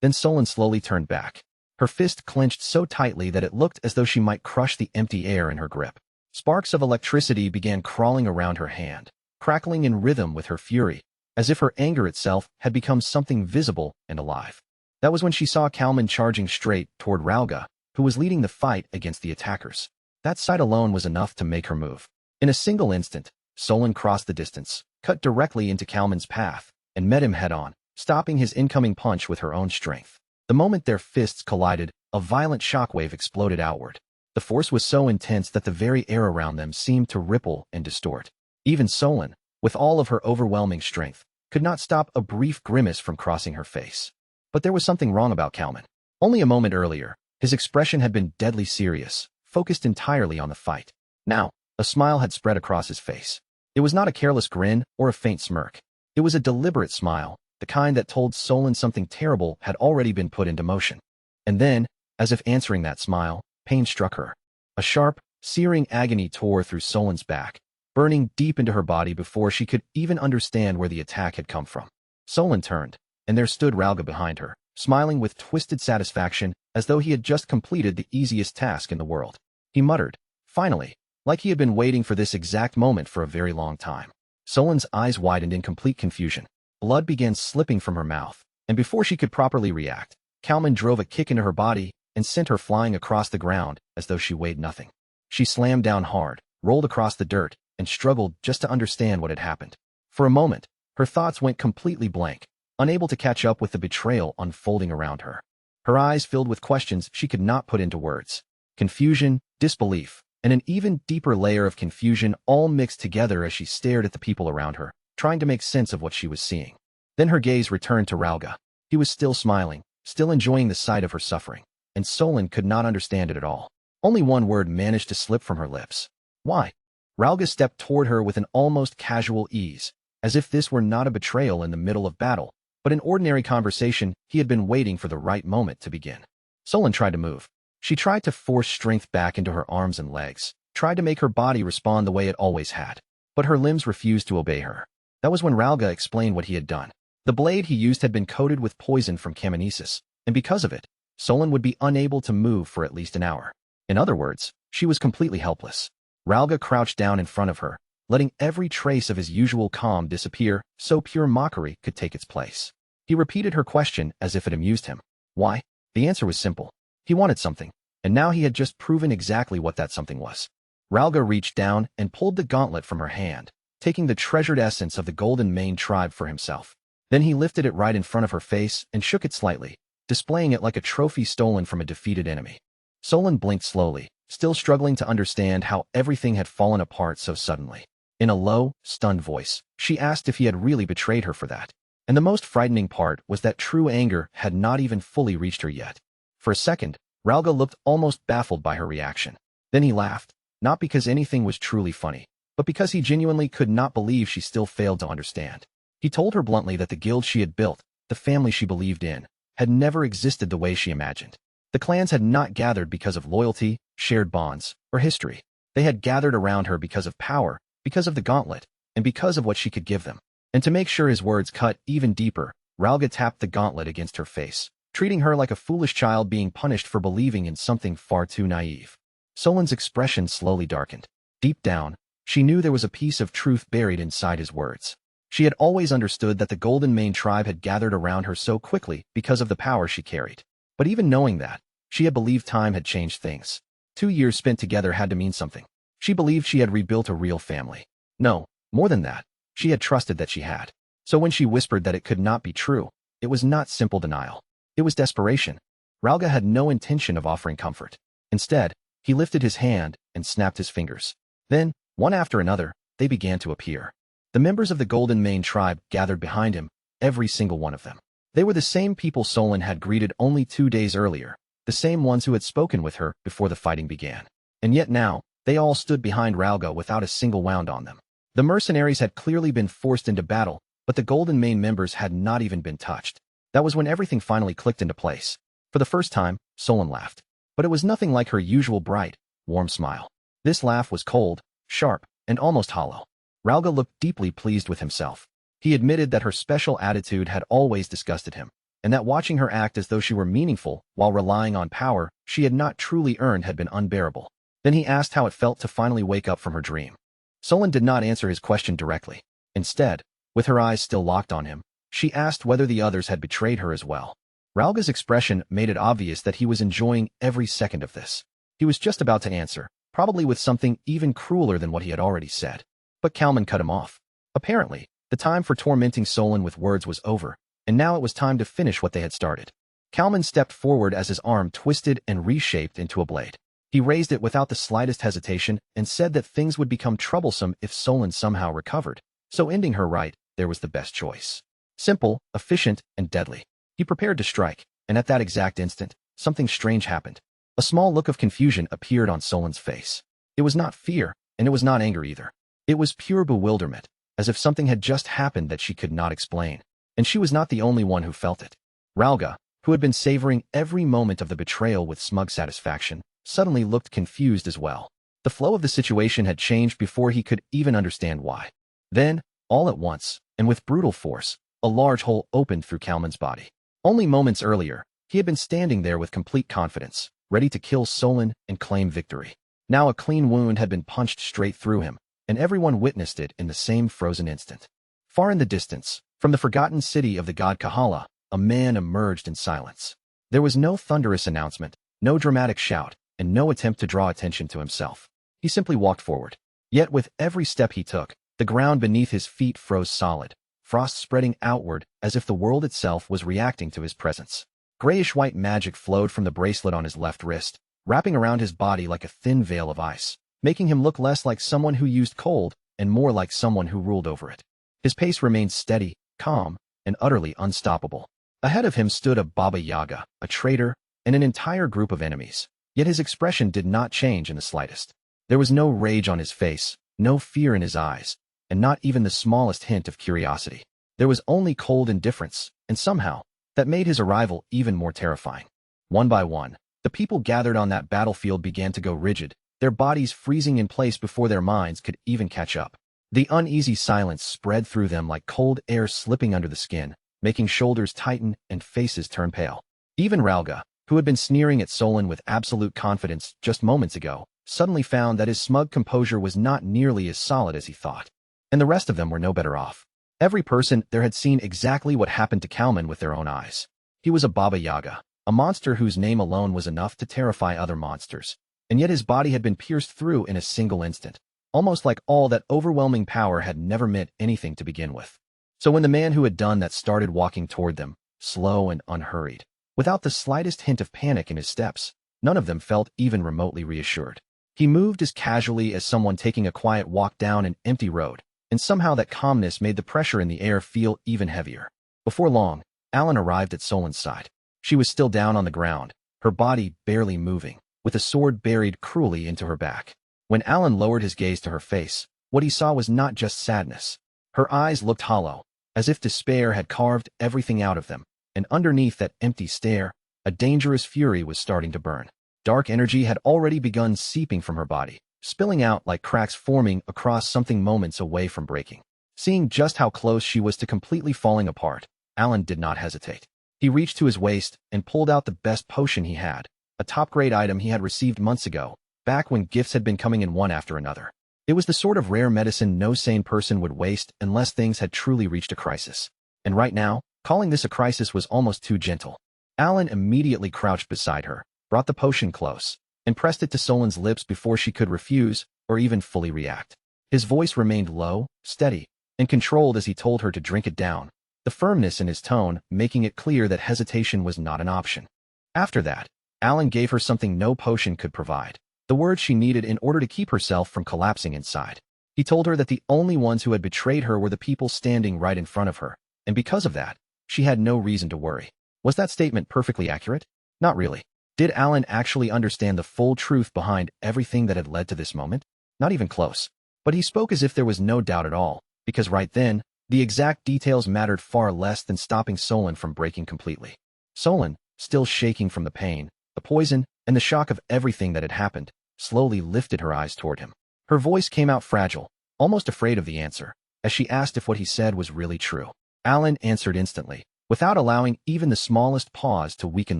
A: Then Solon slowly turned back. Her fist clenched so tightly that it looked as though she might crush the empty air in her grip. Sparks of electricity began crawling around her hand, crackling in rhythm with her fury, as if her anger itself had become something visible and alive. That was when she saw Kalman charging straight toward Rauga, who was leading the fight against the attackers. That sight alone was enough to make her move. In a single instant, Solon crossed the distance, cut directly into Kalman's path, and met him head-on, stopping his incoming punch with her own strength. The moment their fists collided, a violent shockwave exploded outward. The force was so intense that the very air around them seemed to ripple and distort. Even Solon, with all of her overwhelming strength, could not stop a brief grimace from crossing her face. But there was something wrong about Kalman. Only a moment earlier, his expression had been deadly serious, focused entirely on the fight. Now, a smile had spread across his face. It was not a careless grin or a faint smirk. It was a deliberate smile, the kind that told Solon something terrible had already been put into motion. And then, as if answering that smile, pain struck her. A sharp, searing agony tore through Solon's back, burning deep into her body before she could even understand where the attack had come from. Solon turned, and there stood Rauga behind her, smiling with twisted satisfaction as though he had just completed the easiest task in the world. He muttered, finally, like he had been waiting for this exact moment for a very long time. Solon's eyes widened in complete confusion. Blood began slipping from her mouth, and before she could properly react, Kalman drove a kick into her body and sent her flying across the ground as though she weighed nothing. She slammed down hard, rolled across the dirt, and struggled just to understand what had happened. For a moment, her thoughts went completely blank, unable to catch up with the betrayal unfolding around her. Her eyes filled with questions she could not put into words. Confusion, disbelief, and an even deeper layer of confusion all mixed together as she stared at the people around her, trying to make sense of what she was seeing. Then her gaze returned to Rauga. He was still smiling, still enjoying the sight of her suffering, and Solon could not understand it at all. Only one word managed to slip from her lips. Why? Rauga stepped toward her with an almost casual ease, as if this were not a betrayal in the middle of battle, but an ordinary conversation he had been waiting for the right moment to begin. Solon tried to move. She tried to force strength back into her arms and legs, tried to make her body respond the way it always had, but her limbs refused to obey her. That was when Rauga explained what he had done. The blade he used had been coated with poison from Camonesis, and because of it, Solon would be unable to move for at least an hour. In other words, she was completely helpless. Rauga crouched down in front of her, letting every trace of his usual calm disappear so pure mockery could take its place. He repeated her question as if it amused him. Why? The answer was simple. He wanted something, and now he had just proven exactly what that something was. Rauga reached down and pulled the gauntlet from her hand, taking the treasured essence of the Golden Mane tribe for himself. Then he lifted it right in front of her face and shook it slightly, displaying it like a trophy stolen from a defeated enemy. Solon blinked slowly, still struggling to understand how everything had fallen apart so suddenly. In a low, stunned voice, she asked if he had really betrayed her for that. And the most frightening part was that true anger had not even fully reached her yet. For a second, Rauga looked almost baffled by her reaction. Then he laughed, not because anything was truly funny, but because he genuinely could not believe she still failed to understand. He told her bluntly that the guild she had built, the family she believed in, had never existed the way she imagined. The clans had not gathered because of loyalty, shared bonds, or history. They had gathered around her because of power, because of the gauntlet, and because of what she could give them. And to make sure his words cut even deeper, Rauga tapped the gauntlet against her face, treating her like a foolish child being punished for believing in something far too naive. Solon's expression slowly darkened. Deep down, she knew there was a piece of truth buried inside his words. She had always understood that the Golden Mane tribe had gathered around her so quickly because of the power she carried. But even knowing that, she had believed time had changed things. 2 years spent together had to mean something. She believed she had rebuilt a real family. No, more than that, she had trusted that she had. So when she whispered that it could not be true, it was not simple denial. It was desperation. Rauga had no intention of offering comfort. Instead, he lifted his hand and snapped his fingers. Then, one after another, they began to appear. The members of the Golden Mane tribe gathered behind him, every single one of them. They were the same people Solon had greeted only 2 days earlier, the same ones who had spoken with her before the fighting began. And yet now, they all stood behind Rauga without a single wound on them. The mercenaries had clearly been forced into battle, but the Golden Mane members had not even been touched. That was when everything finally clicked into place. For the first time, Solon laughed. But it was nothing like her usual bright, warm smile. This laugh was cold, sharp, and almost hollow. Rauga looked deeply pleased with himself. He admitted that her special attitude had always disgusted him, and that watching her act as though she were meaningful while relying on power she had not truly earned had been unbearable. Then he asked how it felt to finally wake up from her dream. Solon did not answer his question directly. Instead, with her eyes still locked on him, she asked whether the others had betrayed her as well. Rauga's expression made it obvious that he was enjoying every second of this. He was just about to answer, probably with something even crueler than what he had already said. But Kalman cut him off. Apparently, the time for tormenting Solon with words was over, and now it was time to finish what they had started. Kalman stepped forward as his arm twisted and reshaped into a blade. He raised it without the slightest hesitation and said that things would become troublesome if Solon somehow recovered, so ending her right there was the best choice. Simple, efficient, and deadly. He prepared to strike, and at that exact instant, something strange happened. A small look of confusion appeared on Solon's face. It was not fear, and it was not anger either. It was pure bewilderment, as if something had just happened that she could not explain. And she was not the only one who felt it. Rauga, who had been savoring every moment of the betrayal with smug satisfaction, suddenly looked confused as well. The flow of the situation had changed before he could even understand why. Then, all at once, and with brutal force, a large hole opened through Kalman's body. Only moments earlier, he had been standing there with complete confidence, ready to kill Solon and claim victory. Now a clean wound had been punched straight through him, and everyone witnessed it in the same frozen instant. Far in the distance, from the forgotten city of the god Kahala, a man emerged in silence. There was no thunderous announcement, no dramatic shout, and no attempt to draw attention to himself. He simply walked forward. Yet with every step he took, the ground beneath his feet froze solid, frost spreading outward as if the world itself was reacting to his presence. Grayish-white magic flowed from the bracelet on his left wrist, wrapping around his body like a thin veil of ice, making him look less like someone who used cold and more like someone who ruled over it. His pace remained steady, calm, and utterly unstoppable. Ahead of him stood a Baba Yaga, a traitor, and an entire group of enemies. Yet his expression did not change in the slightest. There was no rage on his face, no fear in his eyes, and not even the smallest hint of curiosity. There was only cold indifference, and somehow, that made his arrival even more terrifying. One by one, the people gathered on that battlefield began to go rigid, their bodies freezing in place before their minds could even catch up. The uneasy silence spread through them like cold air slipping under the skin, making shoulders tighten and faces turn pale. Even Ralga, who had been sneering at Solon with absolute confidence just moments ago, suddenly found that his smug composure was not nearly as solid as he thought. And the rest of them were no better off. Every person there had seen exactly what happened to Kalman with their own eyes. He was a Baba Yaga, a monster whose name alone was enough to terrify other monsters, and yet his body had been pierced through in a single instant, almost like all that overwhelming power had never meant anything to begin with. So when the man who had done that started walking toward them, slow and unhurried, without the slightest hint of panic in his steps, none of them felt even remotely reassured. He moved as casually as someone taking a quiet walk down an empty road, and somehow that calmness made the pressure in the air feel even heavier. Before long, Alan arrived at Solon's side. She was still down on the ground, her body barely moving, with a sword buried cruelly into her back. When Alan lowered his gaze to her face, what he saw was not just sadness. Her eyes looked hollow, as if despair had carved everything out of them, and underneath that empty stare, a dangerous fury was starting to burn. Dark energy had already begun seeping from her body, spilling out like cracks forming across something moments away from breaking. Seeing just how close she was to completely falling apart, Alan did not hesitate. He reached to his waist and pulled out the best potion he had, a top-grade item he had received months ago, back when gifts had been coming in one after another. It was the sort of rare medicine no sane person would waste unless things had truly reached a crisis. And right now, calling this a crisis was almost too gentle. Alan immediately crouched beside her, brought the potion close, and pressed it to Solon's lips before she could refuse or even fully react. His voice remained low, steady, and controlled as he told her to drink it down, the firmness in his tone making it clear that hesitation was not an option. After that, Alan gave her something no potion could provide, the words she needed in order to keep herself from collapsing inside. He told her that the only ones who had betrayed her were the people standing right in front of her, and because of that, she had no reason to worry. Was that statement perfectly accurate? Not really. Did Alan actually understand the full truth behind everything that had led to this moment? Not even close. But he spoke as if there was no doubt at all, because right then, the exact details mattered far less than stopping Solon from breaking completely. Solon, still shaking from the pain, the poison, and the shock of everything that had happened, slowly lifted her eyes toward him. Her voice came out fragile, almost afraid of the answer, as she asked if what he said was really true. Alan answered instantly, without allowing even the smallest pause to weaken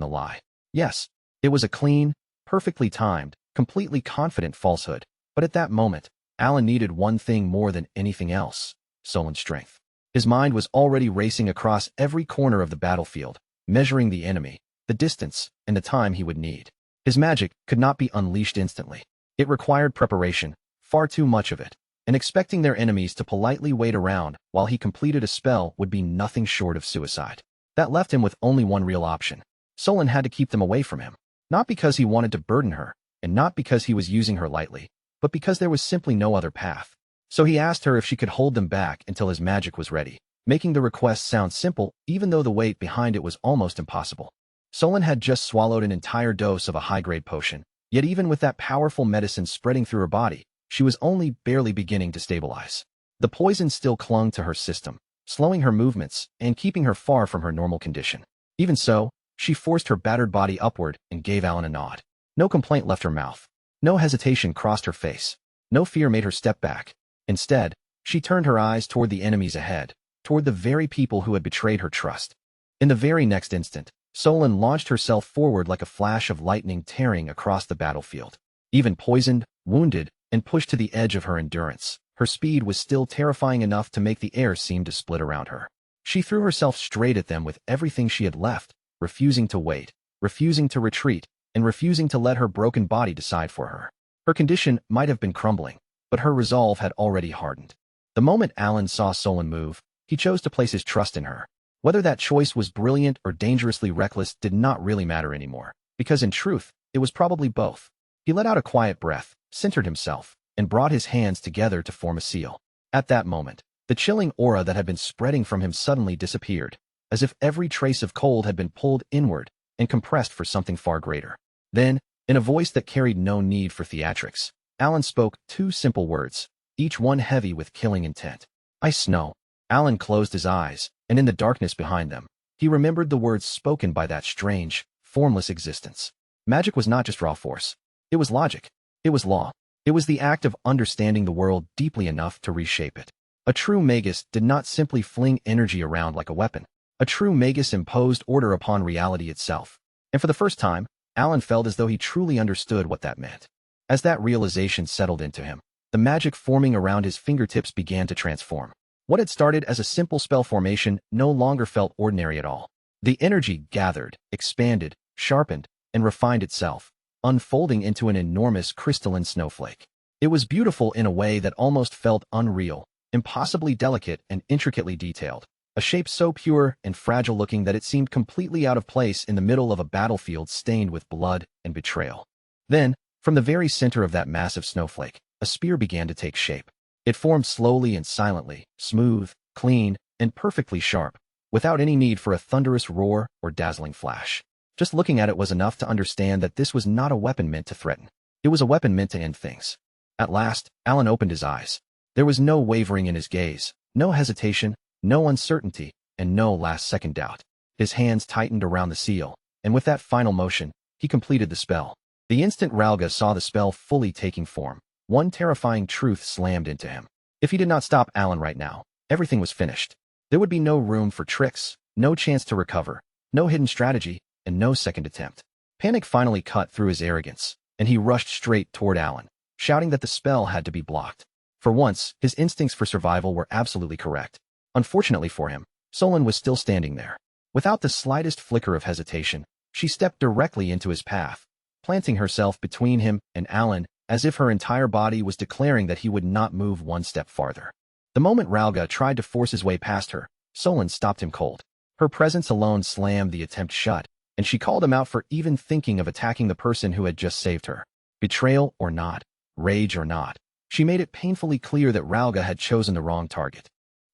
A: the lie. Yes, it was a clean, perfectly timed, completely confident falsehood, but at that moment, Alan needed one thing more than anything else: Solon's strength. His mind was already racing across every corner of the battlefield, measuring the enemy, the distance, and the time he would need. His magic could not be unleashed instantly. It required preparation, far too much of it, and expecting their enemies to politely wait around while he completed a spell would be nothing short of suicide. That left him with only one real option. Solon had to keep them away from him, not because he wanted to burden her, and not because he was using her lightly, but because there was simply no other path. So he asked her if she could hold them back until his magic was ready, making the request sound simple even though the weight behind it was almost impossible. Solon had just swallowed an entire dose of a high-grade potion, yet even with that powerful medicine spreading through her body, she was only barely beginning to stabilize. The poison still clung to her system, slowing her movements and keeping her far from her normal condition. Even so, she forced her battered body upward and gave Alan a nod. No complaint left her mouth. No hesitation crossed her face. No fear made her step back. Instead, she turned her eyes toward the enemies ahead, toward the very people who had betrayed her trust. In the very next instant, Solon launched herself forward like a flash of lightning tearing across the battlefield. Even poisoned, wounded, and pushed to the edge of her endurance, her speed was still terrifying enough to make the air seem to split around her. She threw herself straight at them with everything she had left, refusing to wait, refusing to retreat, and refusing to let her broken body decide for her. Her condition might have been crumbling, but her resolve had already hardened. The moment Alan saw Solon move, he chose to place his trust in her. Whether that choice was brilliant or dangerously reckless did not really matter anymore, because in truth, it was probably both. He let out a quiet breath, centered himself, and brought his hands together to form a seal. At that moment, the chilling aura that had been spreading from him suddenly disappeared, as if every trace of cold had been pulled inward and compressed for something far greater. Then, in a voice that carried no need for theatrics, Alan spoke two simple words, each one heavy with killing intent. "I snow." Alan closed his eyes, and in the darkness behind them, he remembered the words spoken by that strange, formless existence. Magic was not just raw force. It was logic. It was law. It was the act of understanding the world deeply enough to reshape it. A true magus did not simply fling energy around like a weapon. A true magus imposed order upon reality itself. And for the first time, Alan felt as though he truly understood what that meant. As that realization settled into him, the magic forming around his fingertips began to transform. What had started as a simple spell formation no longer felt ordinary at all. The energy gathered, expanded, sharpened, and refined itself, unfolding into an enormous crystalline snowflake. It was beautiful in a way that almost felt unreal, impossibly delicate and intricately detailed, a shape so pure and fragile-looking that it seemed completely out of place in the middle of a battlefield stained with blood and betrayal. Then, from the very center of that massive snowflake, a spear began to take shape. It formed slowly and silently, smooth, clean, and perfectly sharp, without any need for a thunderous roar or dazzling flash. Just looking at it was enough to understand that this was not a weapon meant to threaten. It was a weapon meant to end things. At last, Alan opened his eyes. There was no wavering in his gaze, no hesitation, no uncertainty, and no last-second doubt. His hands tightened around the seal, and with that final motion, he completed the spell. The instant Ralga saw the spell fully taking form, one terrifying truth slammed into him. If he did not stop Alan right now, everything was finished. There would be no room for tricks, no chance to recover, no hidden strategy, and no second attempt. Panic finally cut through his arrogance, and he rushed straight toward Alan, shouting that the spell had to be blocked. For once, his instincts for survival were absolutely correct. Unfortunately for him, Solon was still standing there. Without the slightest flicker of hesitation, she stepped directly into his path, planting herself between him and Alan as if her entire body was declaring that he would not move one step farther. The moment Ralga tried to force his way past her, Solon stopped him cold. Her presence alone slammed the attempt shut, and she called him out for even thinking of attacking the person who had just saved her. Betrayal or not, rage or not, she made it painfully clear that Ralga had chosen the wrong target.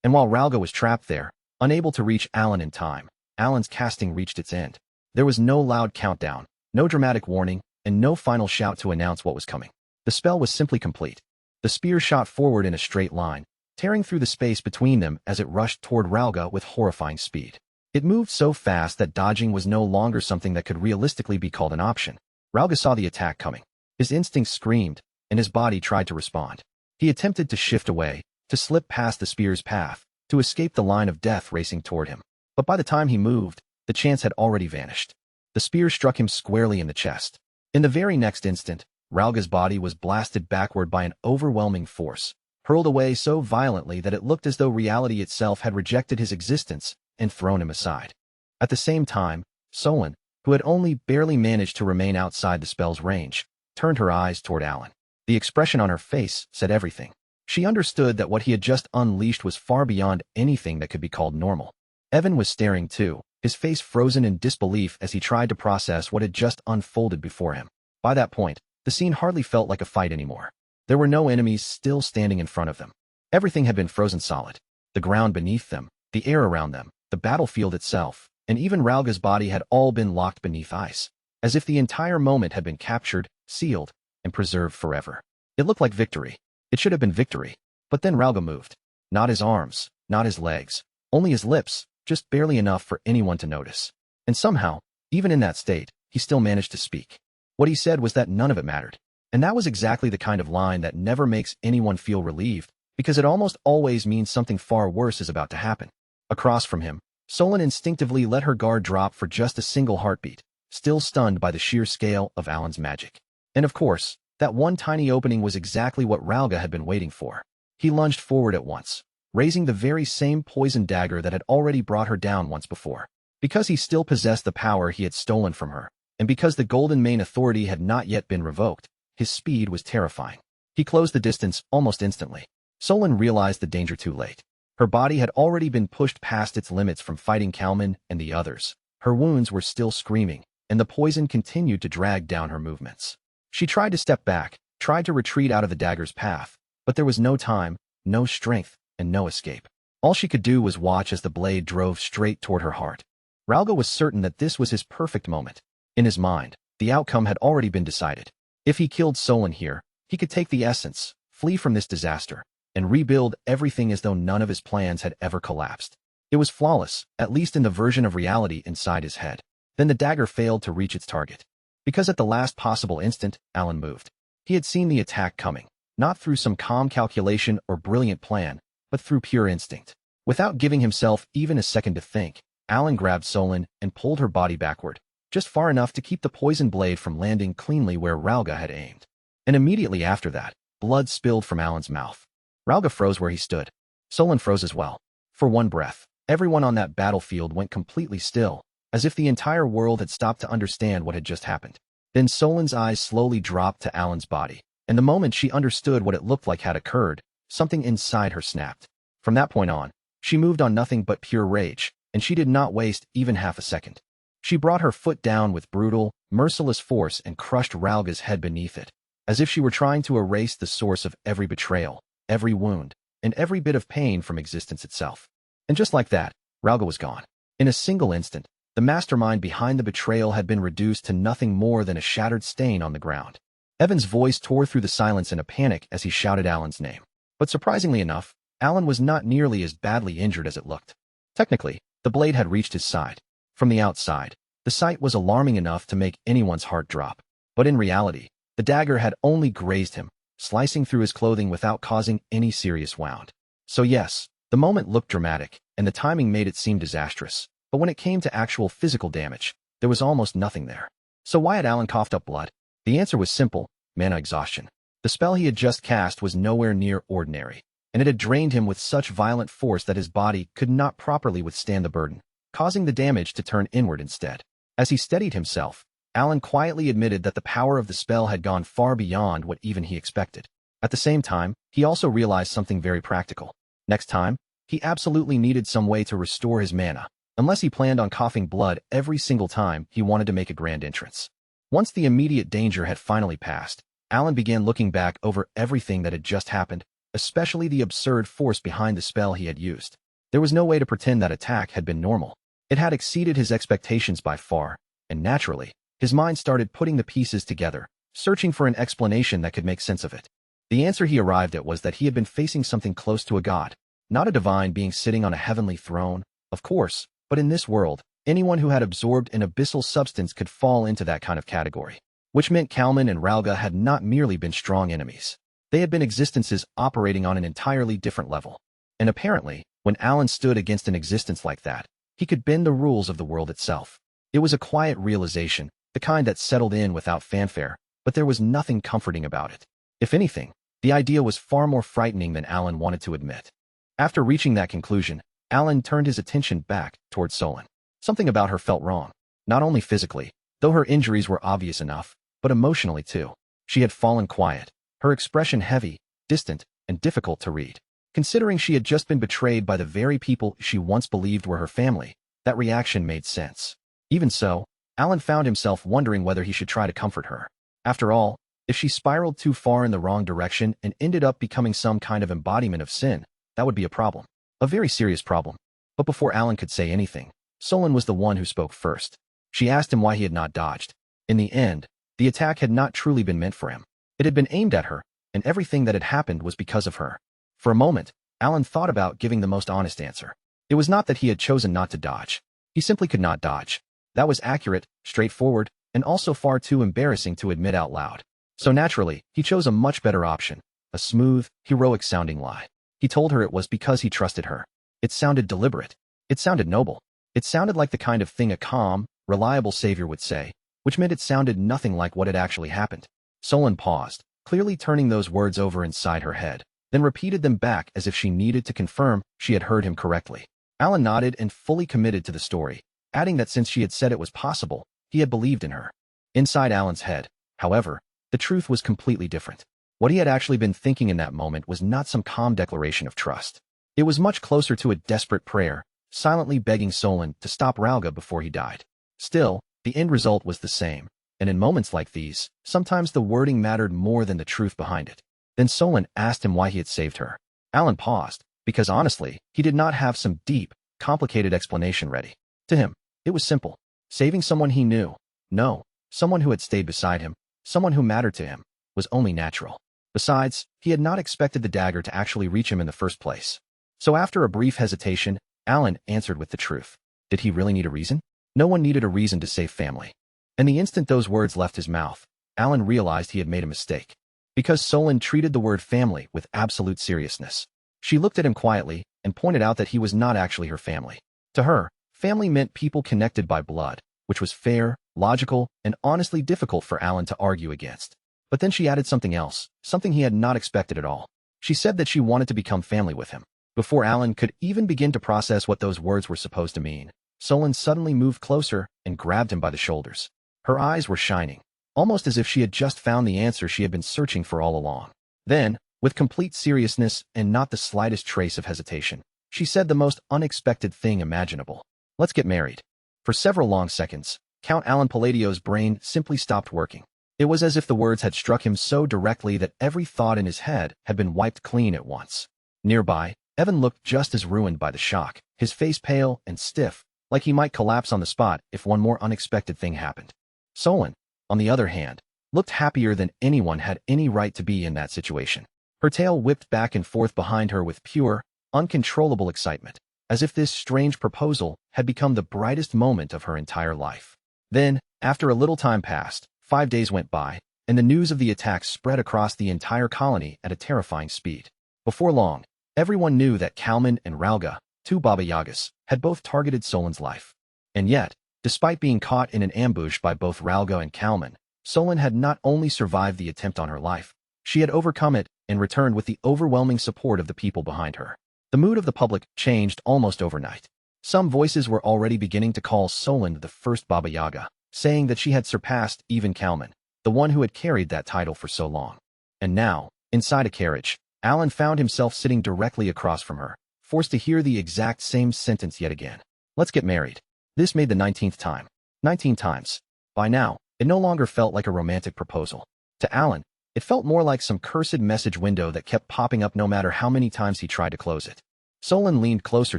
A: And while Ralga was trapped there, unable to reach Alan in time, Alan's casting reached its end. There was no loud countdown, no dramatic warning, and no final shout to announce what was coming. The spell was simply complete. The spear shot forward in a straight line, tearing through the space between them as it rushed toward Ralga with horrifying speed. It moved so fast that dodging was no longer something that could realistically be called an option. Ralga saw the attack coming. His instincts screamed, and his body tried to respond. He attempted to shift away, to slip past the spear's path, to escape the line of death racing toward him. But by the time he moved, the chance had already vanished. The spear struck him squarely in the chest. In the very next instant, Ralga's body was blasted backward by an overwhelming force, hurled away so violently that it looked as though reality itself had rejected his existence and thrown him aside. At the same time, Solon, who had only barely managed to remain outside the spell's range, turned her eyes toward Alan. The expression on her face said everything. She understood that what he had just unleashed was far beyond anything that could be called normal. Evan was staring too, his face frozen in disbelief as he tried to process what had just unfolded before him. By that point, the scene hardly felt like a fight anymore. There were no enemies still standing in front of them. Everything had been frozen solid. The ground beneath them, the air around them, the battlefield itself, and even Ralga's body had all been locked beneath ice, as if the entire moment had been captured, sealed, and preserved forever. It looked like victory. It should have been victory. But then Ralga moved. Not his arms, not his legs, only his lips, just barely enough for anyone to notice. And somehow, even in that state, he still managed to speak. What he said was that none of it mattered. And that was exactly the kind of line that never makes anyone feel relieved, because it almost always means something far worse is about to happen. Across from him, Solon instinctively let her guard drop for just a single heartbeat, still stunned by the sheer scale of Alan's magic. And of course, that one tiny opening was exactly what Ralga had been waiting for. He lunged forward at once, raising the very same poison dagger that had already brought her down once before. Because he still possessed the power he had stolen from her, and because the Golden Mane authority had not yet been revoked, his speed was terrifying. He closed the distance almost instantly. Solon realized the danger too late. Her body had already been pushed past its limits from fighting Kalman and the others. Her wounds were still screaming, and the poison continued to drag down her movements. She tried to step back, tried to retreat out of the dagger's path, but there was no time, no strength, and no escape. All she could do was watch as the blade drove straight toward her heart. Ralga was certain that this was his perfect moment. In his mind, the outcome had already been decided. If he killed Solon here, he could take the essence, flee from this disaster, and rebuild everything as though none of his plans had ever collapsed. It was flawless, at least in the version of reality inside his head. Then the dagger failed to reach its target. Because at the last possible instant, Alan moved. He had seen the attack coming, not through some calm calculation or brilliant plan, but through pure instinct. Without giving himself even a second to think, Alan grabbed Solon and pulled her body backward, just far enough to keep the poison blade from landing cleanly where Ralga had aimed. And immediately after that, blood spilled from Alan's mouth. Ralga froze where he stood. Solon froze as well. For one breath, everyone on that battlefield went completely still, as if the entire world had stopped to understand what had just happened. Then Solon's eyes slowly dropped to Alan's body, and the moment she understood what it looked like had occurred, something inside her snapped. From that point on, she moved on nothing but pure rage, and she did not waste even half a second. She brought her foot down with brutal, merciless force and crushed Ralga's head beneath it, as if she were trying to erase the source of every betrayal, every wound, and every bit of pain from existence itself. And just like that, Ralga was gone. In a single instant, the mastermind behind the betrayal had been reduced to nothing more than a shattered stain on the ground. Evan's voice tore through the silence in a panic as he shouted Alan's name. But surprisingly enough, Alan was not nearly as badly injured as it looked. Technically, the blade had reached his side. From the outside, the sight was alarming enough to make anyone's heart drop. But in reality, the dagger had only grazed him, slicing through his clothing without causing any serious wound. So yes, the moment looked dramatic, and the timing made it seem disastrous. But when it came to actual physical damage, there was almost nothing there. So why had Alan coughed up blood? The answer was simple: mana exhaustion. The spell he had just cast was nowhere near ordinary, and it had drained him with such violent force that his body could not properly withstand the burden, causing the damage to turn inward instead. As he steadied himself, Alan quietly admitted that the power of the spell had gone far beyond what even he expected. At the same time, he also realized something very practical. Next time, he absolutely needed some way to restore his mana, unless he planned on coughing blood every single time he wanted to make a grand entrance. Once the immediate danger had finally passed, Alan began looking back over everything that had just happened, especially the absurd force behind the spell he had used. There was no way to pretend that attack had been normal. It had exceeded his expectations by far, and naturally, his mind started putting the pieces together, searching for an explanation that could make sense of it. The answer he arrived at was that he had been facing something close to a god, not a divine being sitting on a heavenly throne, of course, but in this world, anyone who had absorbed an abyssal substance could fall into that kind of category, which meant Kalman and Ralga had not merely been strong enemies. They had been existences operating on an entirely different level. And apparently, when Alan stood against an existence like that, he could bend the rules of the world itself. It was a quiet realization, the kind that settled in without fanfare, but there was nothing comforting about it. If anything, the idea was far more frightening than Alan wanted to admit. After reaching that conclusion, Alan turned his attention back towards Solon. Something about her felt wrong, not only physically, though her injuries were obvious enough, but emotionally too. She had fallen quiet, her expression heavy, distant, and difficult to read. Considering she had just been betrayed by the very people she once believed were her family, that reaction made sense. Even so, Alan found himself wondering whether he should try to comfort her. After all, if she spiraled too far in the wrong direction and ended up becoming some kind of embodiment of sin, that would be a problem. A very serious problem. But before Alan could say anything, Solon was the one who spoke first. She asked him why he had not dodged. In the end, the attack had not truly been meant for him. It had been aimed at her, and everything that had happened was because of her. For a moment, Alan thought about giving the most honest answer. It was not that he had chosen not to dodge. He simply could not dodge. That was accurate, straightforward, and also far too embarrassing to admit out loud. So naturally, he chose a much better option, a smooth, heroic-sounding lie. He told her it was because he trusted her. It sounded deliberate. It sounded noble. It sounded like the kind of thing a calm, reliable savior would say, which meant it sounded nothing like what had actually happened. Solon paused, clearly turning those words over inside her head, then repeated them back as if she needed to confirm she had heard him correctly. Alan nodded and fully committed to the story, adding that since she had said it was possible, he had believed in her. Inside Alan's head, however, the truth was completely different. What he had actually been thinking in that moment was not some calm declaration of trust. It was much closer to a desperate prayer, silently begging Solon to stop Ralga before he died. Still, the end result was the same, and in moments like these, sometimes the wording mattered more than the truth behind it. Then Solon asked him why he had saved her. Alan paused, because honestly, he did not have some deep, complicated explanation ready. To him, it was simple. Saving someone he knew, no, someone who had stayed beside him, someone who mattered to him, was only natural. Besides, he had not expected the dagger to actually reach him in the first place. So after a brief hesitation, Alan answered with the truth. Did he really need a reason? No one needed a reason to save family. And the instant those words left his mouth, Alan realized he had made a mistake. Because Solon treated the word family with absolute seriousness. She looked at him quietly and pointed out that he was not actually her family. To her, family meant people connected by blood, which was fair, logical, and honestly difficult for Alan to argue against. But then she added something else, something he had not expected at all. She said that she wanted to become family with him. Before Alan could even begin to process what those words were supposed to mean, Solon suddenly moved closer and grabbed him by the shoulders. Her eyes were shining, almost as if she had just found the answer she had been searching for all along. Then, with complete seriousness and not the slightest trace of hesitation, she said the most unexpected thing imaginable. Let's get married. For several long seconds, Count Alan Palladio's brain simply stopped working. It was as if the words had struck him so directly that every thought in his head had been wiped clean at once. Nearby, Evan looked just as ruined by the shock, his face pale and stiff, like he might collapse on the spot if one more unexpected thing happened. Solon, on the other hand, looked happier than anyone had any right to be in that situation. Her tail whipped back and forth behind her with pure, uncontrollable excitement, as if this strange proposal had become the brightest moment of her entire life. Then, after a little time passed, 5 days went by, and the news of the attack spread across the entire colony at a terrifying speed. Before long, everyone knew that Kalman and Ralga, two Baba Yagas, had both targeted Solon's life. And yet, despite being caught in an ambush by both Ralga and Kalman, Solon had not only survived the attempt on her life, she had overcome it and returned with the overwhelming support of the people behind her. The mood of the public changed almost overnight. Some voices were already beginning to call Solon the first Baba Yaga, saying that she had surpassed even Kalman, the one who had carried that title for so long. And now, inside a carriage, Alan found himself sitting directly across from her, forced to hear the exact same sentence yet again. Let's get married. This made the 19th time. 19 times. By now, it no longer felt like a romantic proposal. To Alan, it felt more like some cursed message window that kept popping up no matter how many times he tried to close it. Solon leaned closer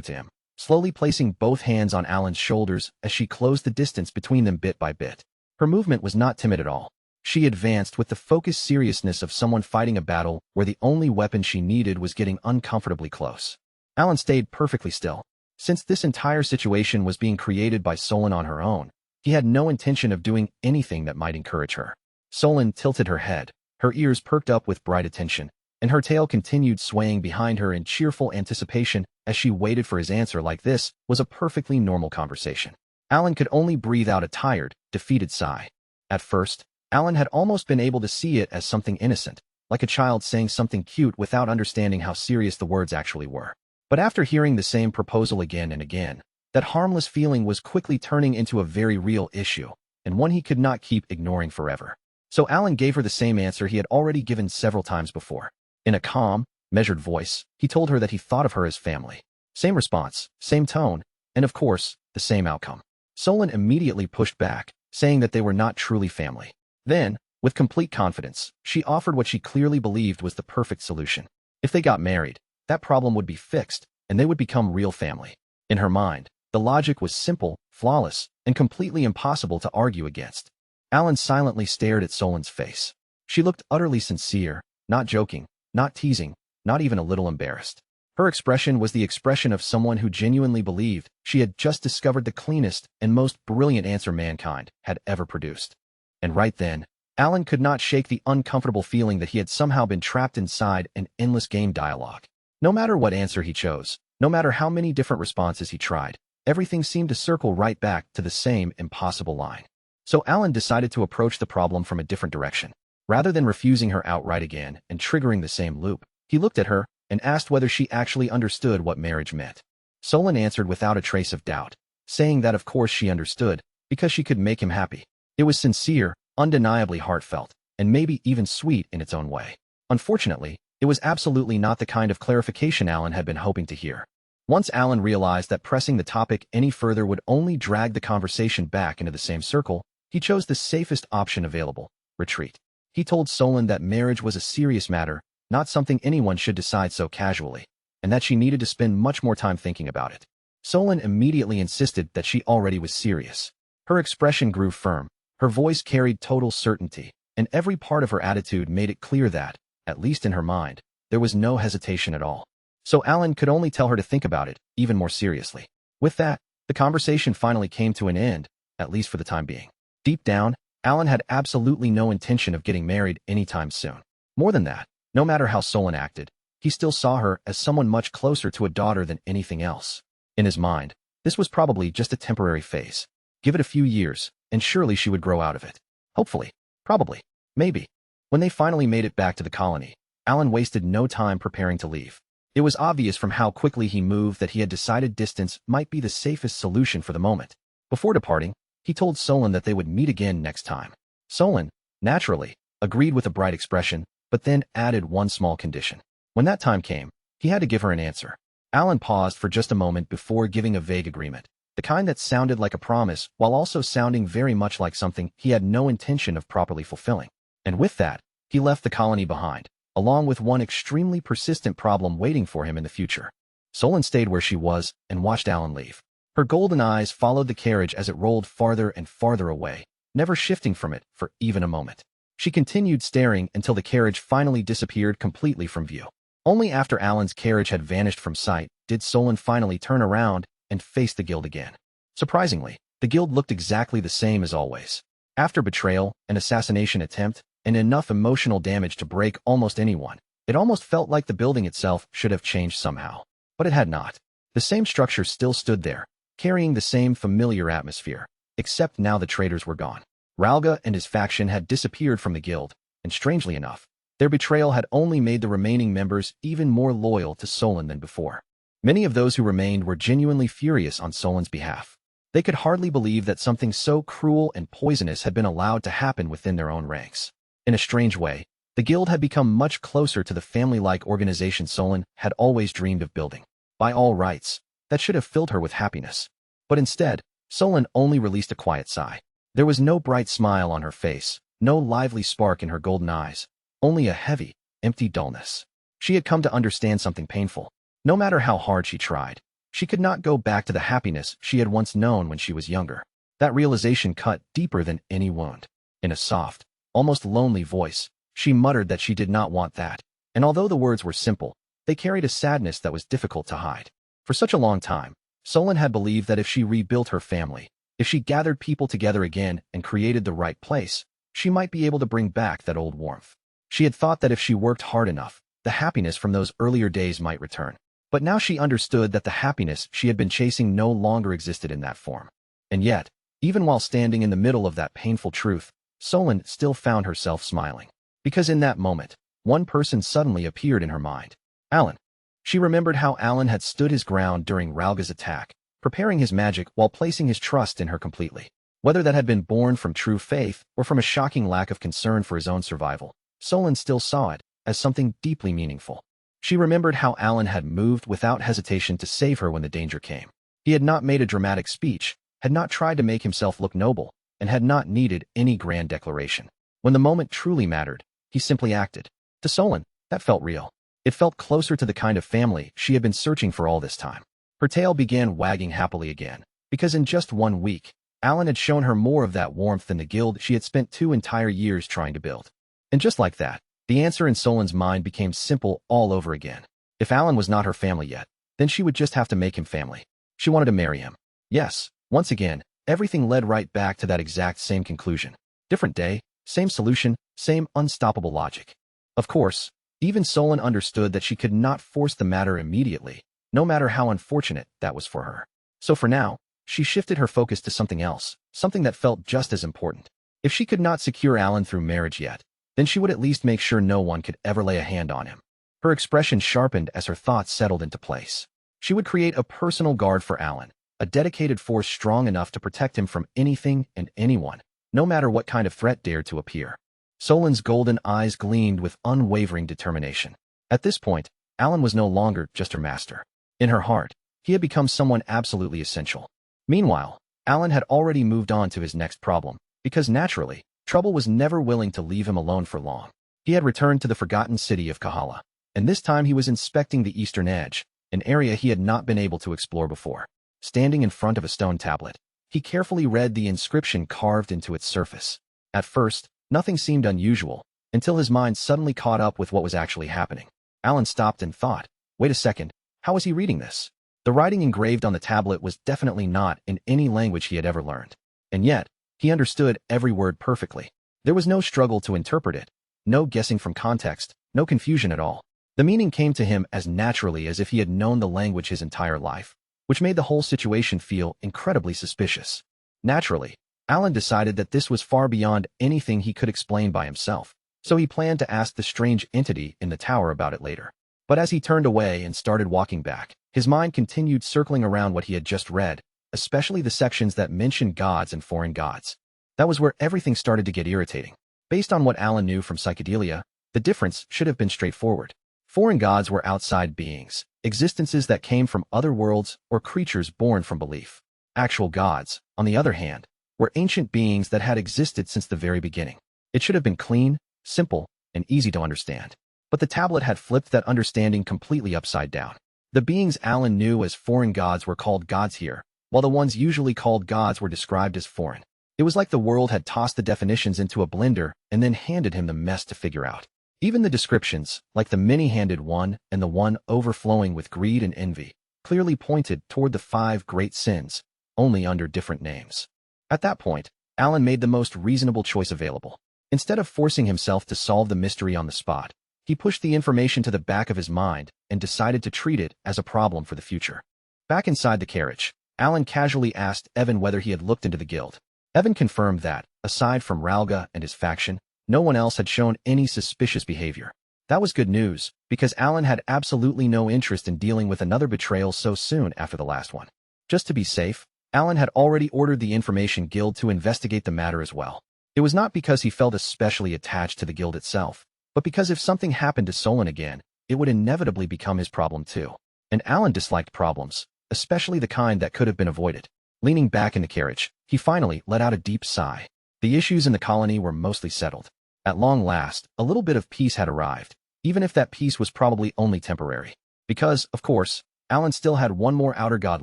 A: to him, slowly placing both hands on Alan's shoulders as she closed the distance between them bit by bit. Her movement was not timid at all. She advanced with the focused seriousness of someone fighting a battle where the only weapon she needed was getting uncomfortably close. Alan stayed perfectly still. Since this entire situation was being created by Solon on her own, he had no intention of doing anything that might encourage her. Solon tilted her head, her ears perked up with bright attention, and her tail continued swaying behind her in cheerful anticipation as she waited for his answer. Like this was a perfectly normal conversation. Alan could only breathe out a tired, defeated sigh. At first, Alan had almost been able to see it as something innocent, like a child saying something cute without understanding how serious the words actually were. But after hearing the same proposal again and again, that harmless feeling was quickly turning into a very real issue, and one he could not keep ignoring forever. So Alan gave her the same answer he had already given several times before. In a calm, measured voice, he told her that he thought of her as family. Same response, same tone, and of course, the same outcome. Solon immediately pushed back, saying that they were not truly family. Then, with complete confidence, she offered what she clearly believed was the perfect solution. If they got married, that problem would be fixed, and they would become real family. In her mind, the logic was simple, flawless, and completely impossible to argue against. Alan silently stared at Solon's face. She looked utterly sincere, not joking, not teasing, not even a little embarrassed. Her expression was the expression of someone who genuinely believed she had just discovered the cleanest and most brilliant answer mankind had ever produced. And right then, Alan could not shake the uncomfortable feeling that he had somehow been trapped inside an endless game dialogue. No matter what answer he chose, no matter how many different responses he tried, everything seemed to circle right back to the same impossible line. So Alan decided to approach the problem from a different direction. Rather than refusing her outright again and triggering the same loop, he looked at her and asked whether she actually understood what marriage meant. Solon answered without a trace of doubt, saying that of course she understood, because she could make him happy. It was sincere, undeniably heartfelt, and maybe even sweet in its own way. Unfortunately, it was absolutely not the kind of clarification Alan had been hoping to hear. Once Alan realized that pressing the topic any further would only drag the conversation back into the same circle, he chose the safest option available: retreat. He told Solon that marriage was a serious matter, not something anyone should decide so casually, and that she needed to spend much more time thinking about it. Solon immediately insisted that she already was serious. Her expression grew firm, her voice carried total certainty, and every part of her attitude made it clear that, at least in her mind, there was no hesitation at all. So Alan could only tell her to think about it even more seriously. With that, the conversation finally came to an end, at least for the time being. Deep down, Alan had absolutely no intention of getting married anytime soon. More than that, no matter how Solon acted, he still saw her as someone much closer to a daughter than anything else. In his mind, this was probably just a temporary phase. Give it a few years, and surely she would grow out of it. Hopefully. Probably. Maybe. When they finally made it back to the colony, Alan wasted no time preparing to leave. It was obvious from how quickly he moved that he had decided distance might be the safest solution for the moment. Before departing, he told Solon that they would meet again next time. Solon, naturally, agreed with a bright expression, but then added one small condition. When that time came, he had to give her an answer. Alan paused for just a moment before giving a vague agreement, the kind that sounded like a promise while also sounding very much like something he had no intention of properly fulfilling. And with that, he left the colony behind, along with one extremely persistent problem waiting for him in the future. Solon stayed where she was and watched Alan leave. Her golden eyes followed the carriage as it rolled farther and farther away, never shifting from it for even a moment. She continued staring until the carriage finally disappeared completely from view. Only after Alan's carriage had vanished from sight did Solon finally turn around and face the guild again. Surprisingly, the guild looked exactly the same as always. After betrayal, an assassination attempt, and enough emotional damage to break almost anyone, it almost felt like the building itself should have changed somehow. But it had not. The same structure still stood there, carrying the same familiar atmosphere, except now the traitors were gone. Ralga and his faction had disappeared from the guild, and strangely enough, their betrayal had only made the remaining members even more loyal to Solon than before. Many of those who remained were genuinely furious on Solon's behalf. They could hardly believe that something so cruel and poisonous had been allowed to happen within their own ranks. In a strange way, the guild had become much closer to the family-like organization Solon had always dreamed of building. By all rights, that should have filled her with happiness. But instead, Solon only released a quiet sigh. There was no bright smile on her face, no lively spark in her golden eyes, only a heavy, empty dullness. She had come to understand something painful. No matter how hard she tried, she could not go back to the happiness she had once known when she was younger. That realization cut deeper than any wound. In a soft, almost lonely voice, she muttered that she did not want that, and although the words were simple, they carried a sadness that was difficult to hide. For such a long time, Solon had believed that if she rebuilt her family, if she gathered people together again and created the right place, she might be able to bring back that old warmth. She had thought that if she worked hard enough, the happiness from those earlier days might return. But now she understood that the happiness she had been chasing no longer existed in that form. And yet, even while standing in the middle of that painful truth, Solon still found herself smiling. Because in that moment, one person suddenly appeared in her mind. Alan. She remembered how Alan had stood his ground during Ralga's attack, preparing his magic while placing his trust in her completely. Whether that had been born from true faith or from a shocking lack of concern for his own survival, Solon still saw it as something deeply meaningful. She remembered how Alan had moved without hesitation to save her when the danger came. He had not made a dramatic speech, had not tried to make himself look noble, and had not needed any grand declaration. When the moment truly mattered, he simply acted. To Solon, that felt real. It felt closer to the kind of family she had been searching for all this time. Her tail began wagging happily again, because in just 1 week, Alan had shown her more of that warmth than the guild she had spent 2 entire years trying to build. And just like that, the answer in Solon's mind became simple all over again. If Alan was not her family yet, then she would just have to make him family. She wanted to marry him. Yes, once again, everything led right back to that exact same conclusion. Different day, same solution, same unstoppable logic. Of course, even Solon understood that she could not force the matter immediately, no matter how unfortunate that was for her. So for now, she shifted her focus to something else, something that felt just as important. If she could not secure Alan through marriage yet, then she would at least make sure no one could ever lay a hand on him. Her expression sharpened as her thoughts settled into place. She would create a personal guard for Alan, a dedicated force strong enough to protect him from anything and anyone, no matter what kind of threat dared to appear. Solon's golden eyes gleamed with unwavering determination. At this point, Alan was no longer just her master. In her heart, he had become someone absolutely essential. Meanwhile, Alan had already moved on to his next problem, because naturally, trouble was never willing to leave him alone for long. He had returned to the forgotten city of Kahala, and this time he was inspecting the eastern edge, an area he had not been able to explore before. Standing in front of a stone tablet, he carefully read the inscription carved into its surface. At first, nothing seemed unusual, until his mind suddenly caught up with what was actually happening. Alan stopped and thought, wait a second, how was he reading this? The writing engraved on the tablet was definitely not in any language he had ever learned. And yet, he understood every word perfectly. There was no struggle to interpret it, no guessing from context, no confusion at all. The meaning came to him as naturally as if he had known the language his entire life, which made the whole situation feel incredibly suspicious. Naturally, Alan decided that this was far beyond anything he could explain by himself, so he planned to ask the strange entity in the tower about it later. But as he turned away and started walking back, his mind continued circling around what he had just read, especially the sections that mentioned gods and foreign gods. That was where everything started to get irritating. Based on what Alan knew from psychedelia, the difference should have been straightforward. Foreign gods were outside beings, existences that came from other worlds or creatures born from belief. Actual gods, on the other hand, were ancient beings that had existed since the very beginning. It should have been clean, simple, and easy to understand. But the tablet had flipped that understanding completely upside down. The beings Alan knew as foreign gods were called gods here, while the ones usually called gods were described as foreign. It was like the world had tossed the definitions into a blender and then handed him the mess to figure out. Even the descriptions, like the many-handed one and the one overflowing with greed and envy, clearly pointed toward the 5 great sins, only under different names. At that point, Alan made the most reasonable choice available. Instead of forcing himself to solve the mystery on the spot, he pushed the information to the back of his mind and decided to treat it as a problem for the future. Back inside the carriage, Alan casually asked Evan whether he had looked into the guild. Evan confirmed that, aside from Ralga and his faction, no one else had shown any suspicious behavior. That was good news, because Alan had absolutely no interest in dealing with another betrayal so soon after the last one. Just to be safe, Alan had already ordered the Information Guild to investigate the matter as well. It was not because he felt especially attached to the guild itself, but because if something happened to Solon again, it would inevitably become his problem too. And Alan disliked problems, especially the kind that could have been avoided. Leaning back in the carriage, he finally let out a deep sigh. The issues in the colony were mostly settled. At long last, a little bit of peace had arrived, even if that peace was probably only temporary. Because, of course, Alan still had one more outer god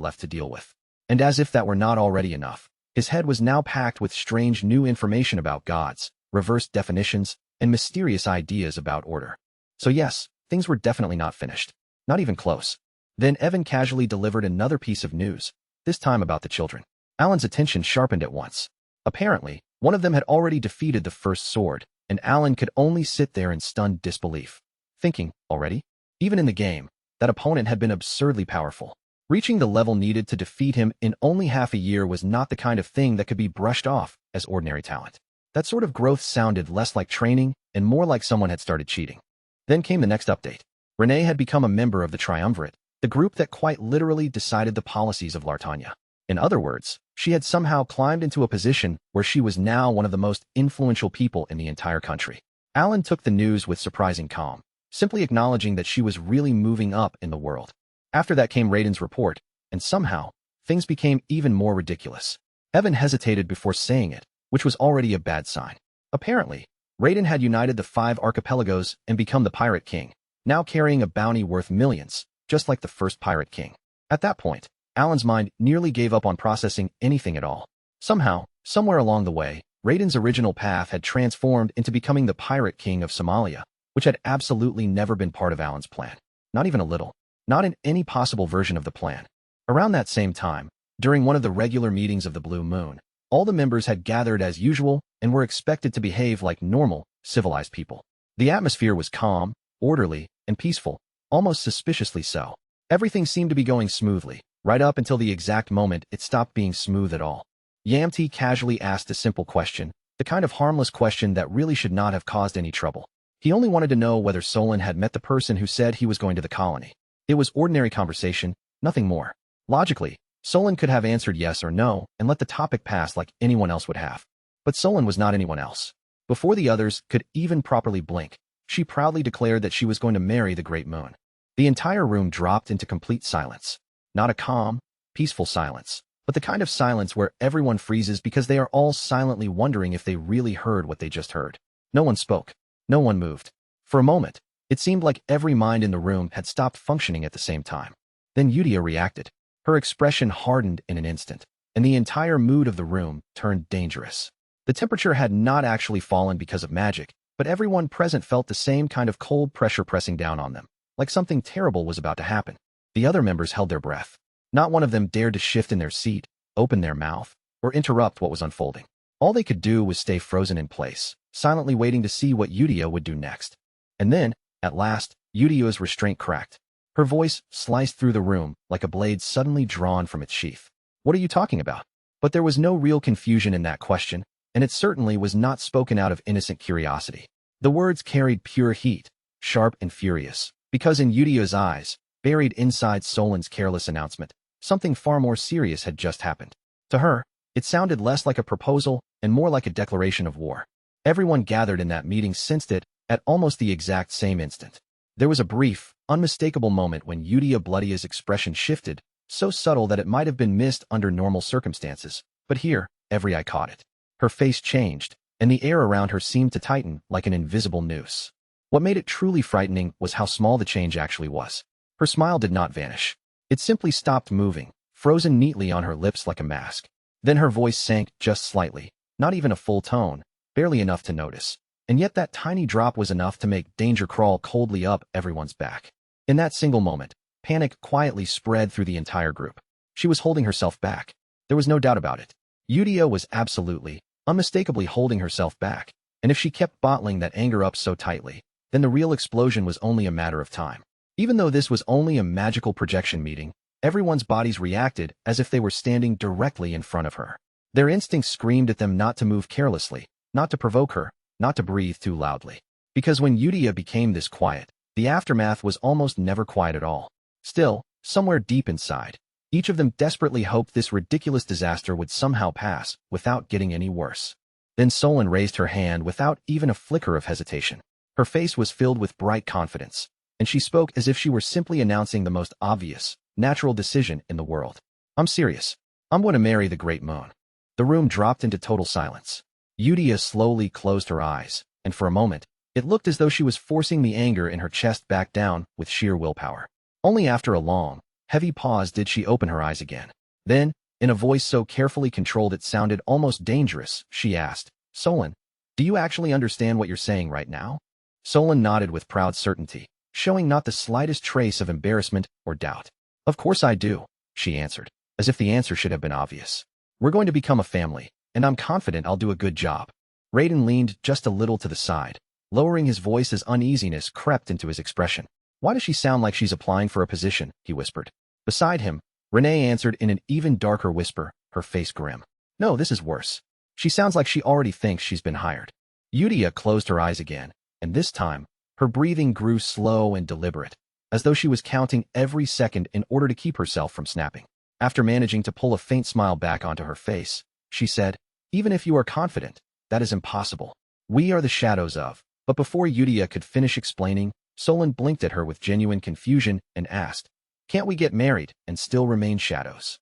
A: left to deal with. And as if that were not already enough, his head was now packed with strange new information about gods, reversed definitions, and mysterious ideas about order. So yes, things were definitely not finished. Not even close. Then Evan casually delivered another piece of news, this time about the children. Alan's attention sharpened at once. Apparently, one of them had already defeated the first sword, and Alan could only sit there in stunned disbelief, thinking, already? Even in the game, that opponent had been absurdly powerful. Reaching the level needed to defeat him in only half a year was not the kind of thing that could be brushed off as ordinary talent. That sort of growth sounded less like training and more like someone had started cheating. Then came the next update. Renee had become a member of the Triumvirate, the group that quite literally decided the policies of Lartanya. In other words, she had somehow climbed into a position where she was now one of the most influential people in the entire country. Alan took the news with surprising calm, simply acknowledging that she was really moving up in the world. After that came Raiden's report, and somehow, things became even more ridiculous. Evan hesitated before saying it, which was already a bad sign. Apparently, Raiden had united the 5 archipelagos and become the Pirate King, now carrying a bounty worth millions, just like the first Pirate King. At that point, Alan's mind nearly gave up on processing anything at all. Somehow, somewhere along the way, Raiden's original path had transformed into becoming the Pirate King of Somalia, which had absolutely never been part of Alan's plan. Not even a little. Not in any possible version of the plan. Around that same time, during one of the regular meetings of the Blue Moon, all the members had gathered as usual and were expected to behave like normal, civilized people. The atmosphere was calm, orderly, and peaceful, almost suspiciously so. Everything seemed to be going smoothly, right up until the exact moment it stopped being smooth at all. Yamti casually asked a simple question, the kind of harmless question that really should not have caused any trouble. He only wanted to know whether Solon had met the person who said he was going to the colony. It was ordinary conversation, nothing more. Logically, Solon could have answered yes or no and let the topic pass like anyone else would have. But Solon was not anyone else. Before the others could even properly blink, she proudly declared that she was going to marry the Great Moon. The entire room dropped into complete silence. Not a calm, peaceful silence, but the kind of silence where everyone freezes because they are all silently wondering if they really heard what they just heard. No one spoke. No one moved. For a moment, it seemed like every mind in the room had stopped functioning at the same time. Then Yudia reacted. Her expression hardened in an instant, and the entire mood of the room turned dangerous. The temperature had not actually fallen because of magic, but everyone present felt the same kind of cold pressure pressing down on them, like something terrible was about to happen. The other members held their breath. Not one of them dared to shift in their seat, open their mouth, or interrupt what was unfolding. All they could do was stay frozen in place, silently waiting to see what Yudia would do next. And then, at last, Yudia's restraint cracked. Her voice sliced through the room like a blade suddenly drawn from its sheath. What are you talking about? But there was no real confusion in that question, and it certainly was not spoken out of innocent curiosity. The words carried pure heat, sharp and furious, because in Yudia's eyes, buried inside Solan's careless announcement, something far more serious had just happened. To her, it sounded less like a proposal and more like a declaration of war. Everyone gathered in that meeting sensed it at almost the exact same instant. There was a brief, unmistakable moment when Yudia Bloody's expression shifted, so subtle that it might have been missed under normal circumstances, but here, every eye caught it. Her face changed, and the air around her seemed to tighten like an invisible noose. What made it truly frightening was how small the change actually was. Her smile did not vanish. It simply stopped moving, frozen neatly on her lips like a mask. Then her voice sank just slightly, not even a full tone, barely enough to notice. And yet that tiny drop was enough to make danger crawl coldly up everyone's back. In that single moment, panic quietly spread through the entire group. She was holding herself back. There was no doubt about it. Yudia was absolutely, unmistakably holding herself back, and if she kept bottling that anger up so tightly, then the real explosion was only a matter of time. Even though this was only a magical projection meeting, everyone's bodies reacted as if they were standing directly in front of her. Their instincts screamed at them not to move carelessly, not to provoke her, not to breathe too loudly. Because when Yudia became this quiet, the aftermath was almost never quiet at all. Still, somewhere deep inside, each of them desperately hoped this ridiculous disaster would somehow pass without getting any worse. Then Solan raised her hand without even a flicker of hesitation. Her face was filled with bright confidence, and she spoke as if she were simply announcing the most obvious, natural decision in the world. I'm serious. I'm going to marry the Great Moon. The room dropped into total silence. Yudia slowly closed her eyes, and for a moment, it looked as though she was forcing the anger in her chest back down with sheer willpower. Only after a long, heavy pause did she open her eyes again. Then, in a voice so carefully controlled it sounded almost dangerous, she asked, Solan, do you actually understand what you're saying right now? Solan nodded with proud certainty, showing not the slightest trace of embarrassment or doubt. Of course I do, she answered, as if the answer should have been obvious. We're going to become a family, and I'm confident I'll do a good job. Raiden leaned just a little to the side, lowering his voice as uneasiness crept into his expression. Why does she sound like she's applying for a position? He whispered. Beside him, Renee answered in an even darker whisper, her face grim. No, this is worse. She sounds like she already thinks she's been hired. Yudia closed her eyes again, and this time, her breathing grew slow and deliberate, as though she was counting every second in order to keep herself from snapping. After managing to pull a faint smile back onto her face, she said, Even if you are confident, that is impossible. We are the shadows of. But before Yudia could finish explaining, Solan blinked at her with genuine confusion and asked, Can't we get married and still remain shadows?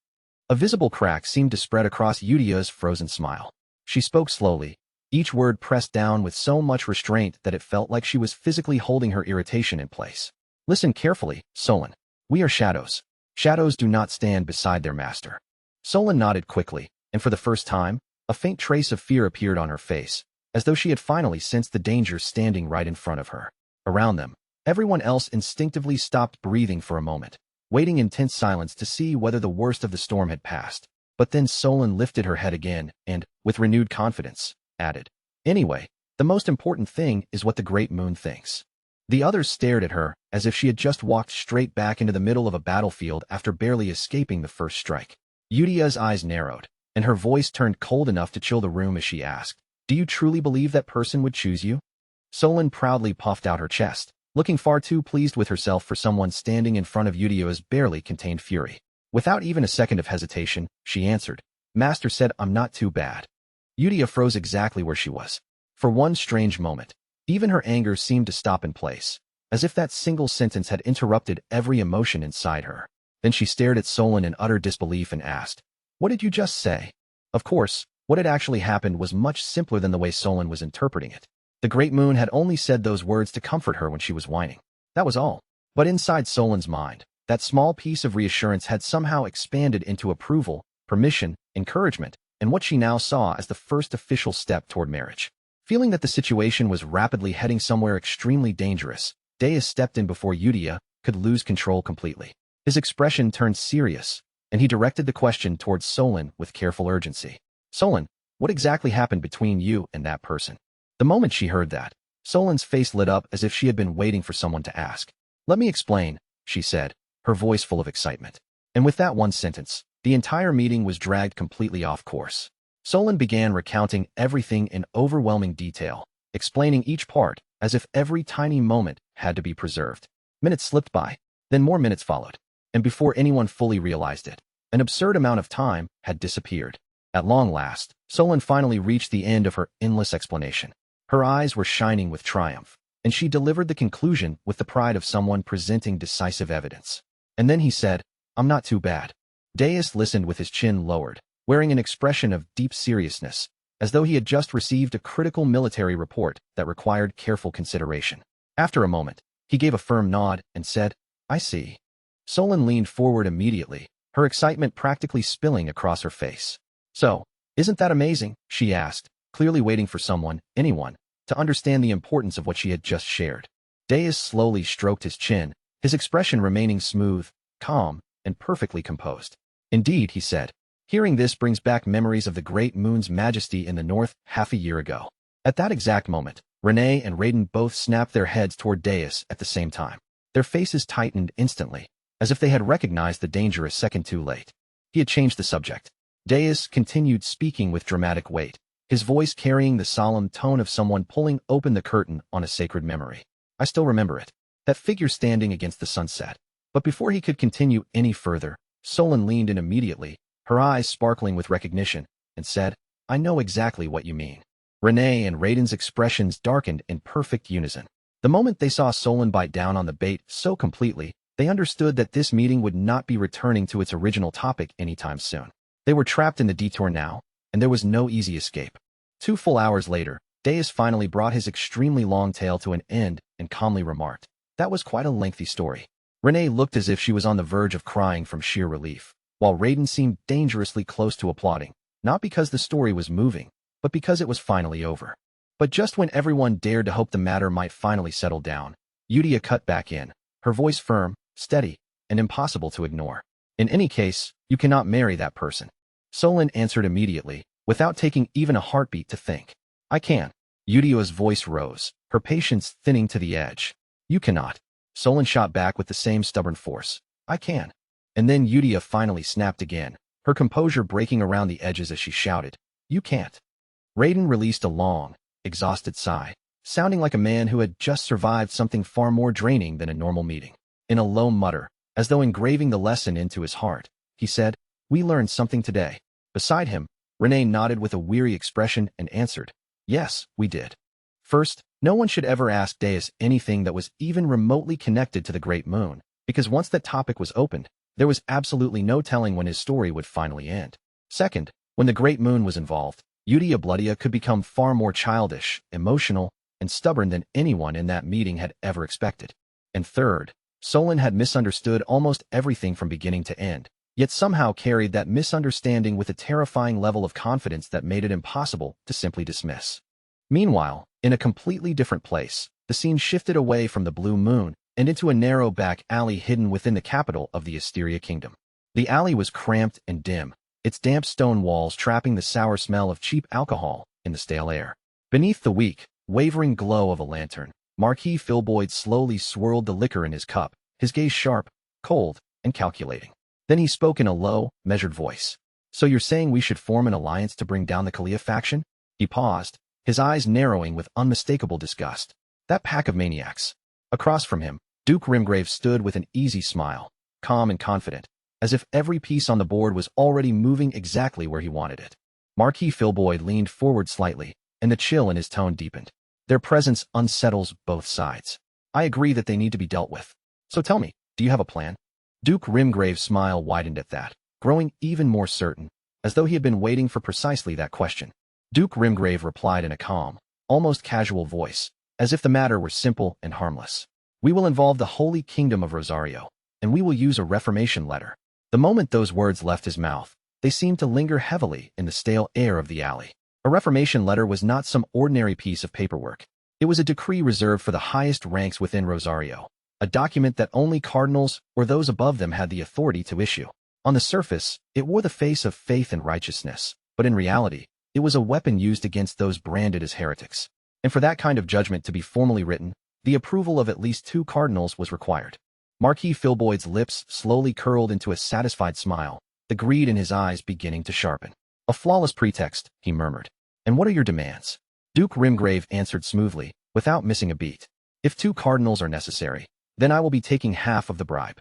A: A visible crack seemed to spread across Yudia's frozen smile. She spoke slowly, each word pressed down with so much restraint that it felt like she was physically holding her irritation in place. Listen carefully, Solan. We are shadows. Shadows do not stand beside their master. Solan nodded quickly, and for the first time, a faint trace of fear appeared on her face, as though she had finally sensed the danger standing right in front of her. Around them, everyone else instinctively stopped breathing for a moment, waiting in tense silence to see whether the worst of the storm had passed. But then Solan lifted her head again and, with renewed confidence, added, Anyway, the most important thing is what the Great Moon thinks. The others stared at her as if she had just walked straight back into the middle of a battlefield after barely escaping the first strike. Yudia's eyes narrowed, and her voice turned cold enough to chill the room as she asked, Do you truly believe that person would choose you? Solan proudly puffed out her chest, looking far too pleased with herself for someone standing in front of Yudia's barely contained fury. Without even a second of hesitation, she answered, Master said I'm not too bad. Yudia froze exactly where she was. For one strange moment, even her anger seemed to stop in place, as if that single sentence had interrupted every emotion inside her. Then she stared at Solon in utter disbelief and asked, "What did you just say?" Of course, what had actually happened was much simpler than the way Solon was interpreting it. The Great Moon had only said those words to comfort her when she was whining. That was all. But inside Solon's mind, that small piece of reassurance had somehow expanded into approval, permission, encouragement, and what she now saw as the first official step toward marriage. Feeling that the situation was rapidly heading somewhere extremely dangerous, Deus stepped in before Eudia could lose control completely. His expression turned serious, and he directed the question towards Solon with careful urgency. "Solon, what exactly happened between you and that person?" The moment she heard that, Solon's face lit up as if she had been waiting for someone to ask. "Let me explain," she said, her voice full of excitement. And with that one sentence, the entire meeting was dragged completely off course. Solon began recounting everything in overwhelming detail, explaining each part as if every tiny moment had to be preserved. Minutes slipped by, then more minutes followed, and before anyone fully realized it, an absurd amount of time had disappeared. At long last, Solon finally reached the end of her endless explanation. Her eyes were shining with triumph, and she delivered the conclusion with the pride of someone presenting decisive evidence. And then he said, "I'm not too bad." Deus listened with his chin lowered, wearing an expression of deep seriousness, as though he had just received a critical military report that required careful consideration. After a moment, he gave a firm nod and said, "I see." Solon leaned forward immediately, her excitement practically spilling across her face. "So, isn't that amazing?" she asked, clearly waiting for anyone, to understand the importance of what she had just shared. Deus slowly stroked his chin, his expression remaining smooth, calm, and perfectly composed. "Indeed," he said, "hearing this brings back memories of the Great Moon's majesty in the north half a year ago." At that exact moment, Renee and Raiden both snapped their heads toward Deus at the same time. Their faces tightened instantly, as if they had recognized the danger a second too late. He had changed the subject. Deus continued speaking with dramatic weight, his voice carrying the solemn tone of someone pulling open the curtain on a sacred memory. "I still remember it. That figure standing against the sunset." But before he could continue any further, Solon leaned in immediately, her eyes sparkling with recognition, and said, "I know exactly what you mean." Renee and Raiden's expressions darkened in perfect unison. The moment they saw Solon bite down on the bait so completely, they understood that this meeting would not be returning to its original topic anytime soon. They were trapped in the detour now, and there was no easy escape. 2 full hours later, Deus finally brought his extremely long tale to an end and calmly remarked, "That was quite a lengthy story." Renee looked as if she was on the verge of crying from sheer relief, while Raiden seemed dangerously close to applauding, not because the story was moving, but because it was finally over. But just when everyone dared to hope the matter might finally settle down, Eudia cut back in, her voice firm, steady, and impossible to ignore. "In any case, you cannot marry that person." Solon answered immediately, without taking even a heartbeat to think. "I can." Eudia's voice rose, her patience thinning to the edge. "You cannot." Solon shot back with the same stubborn force. "I can." And then Eudia finally snapped again, her composure breaking around the edges as she shouted, "You can't." Raiden released a long, exhausted sigh, sounding like a man who had just survived something far more draining than a normal meeting. In a low mutter, as though engraving the lesson into his heart, he said, "We learned something today." Beside him, Renee nodded with a weary expression and answered, "Yes, we did." First, no one should ever ask Deus anything that was even remotely connected to the Great Moon, because once that topic was opened, there was absolutely no telling when his story would finally end. Second, when the Great Moon was involved, Eudia Bloodia could become far more childish, emotional, and stubborn than anyone in that meeting had ever expected. And third, Solon had misunderstood almost everything from beginning to end, yet somehow carried that misunderstanding with a terrifying level of confidence that made it impossible to simply dismiss. Meanwhile, in a completely different place, the scene shifted away from the Blue Moon and into a narrow back alley hidden within the capital of the Asteria Kingdom. The alley was cramped and dim, its damp stone walls trapping the sour smell of cheap alcohol in the stale air. Beneath the weak, wavering glow of a lantern, Marquis Philboyd slowly swirled the liquor in his cup, his gaze sharp, cold, and calculating. Then he spoke in a low, measured voice. "So you're saying we should form an alliance to bring down the Kalia faction?" He paused, his eyes narrowing with unmistakable disgust. That pack of maniacs. Across from him, Duke Rimgrave stood with an easy smile, calm and confident, as if every piece on the board was already moving exactly where he wanted it. Marquis Philboyd leaned forward slightly, and the chill in his tone deepened. Their presence unsettles both sides. I agree that they need to be dealt with. So tell me, do you have a plan? Duke Rimgrave's smile widened at that, growing even more certain, as though he had been waiting for precisely that question. Duke Rimgrave replied in a calm, almost casual voice, as if the matter were simple and harmless. We will involve the Holy Kingdom of Rosario, and we will use a reformation letter. The moment those words left his mouth, they seemed to linger heavily in the stale air of the alley. A reformation letter was not some ordinary piece of paperwork. It was a decree reserved for the highest ranks within Rosario, a document that only cardinals or those above them had the authority to issue. On the surface, it wore the face of faith and righteousness, but in reality, it was a weapon used against those branded as heretics. And for that kind of judgment to be formally written, the approval of at least 2 cardinals was required. Marquis Filboyd's lips slowly curled into a satisfied smile, the greed in his eyes beginning to sharpen. A flawless pretext, he murmured. And what are your demands? Duke Rimgrave answered smoothly, without missing a beat. If 2 cardinals are necessary, then I will be taking half of the bribe.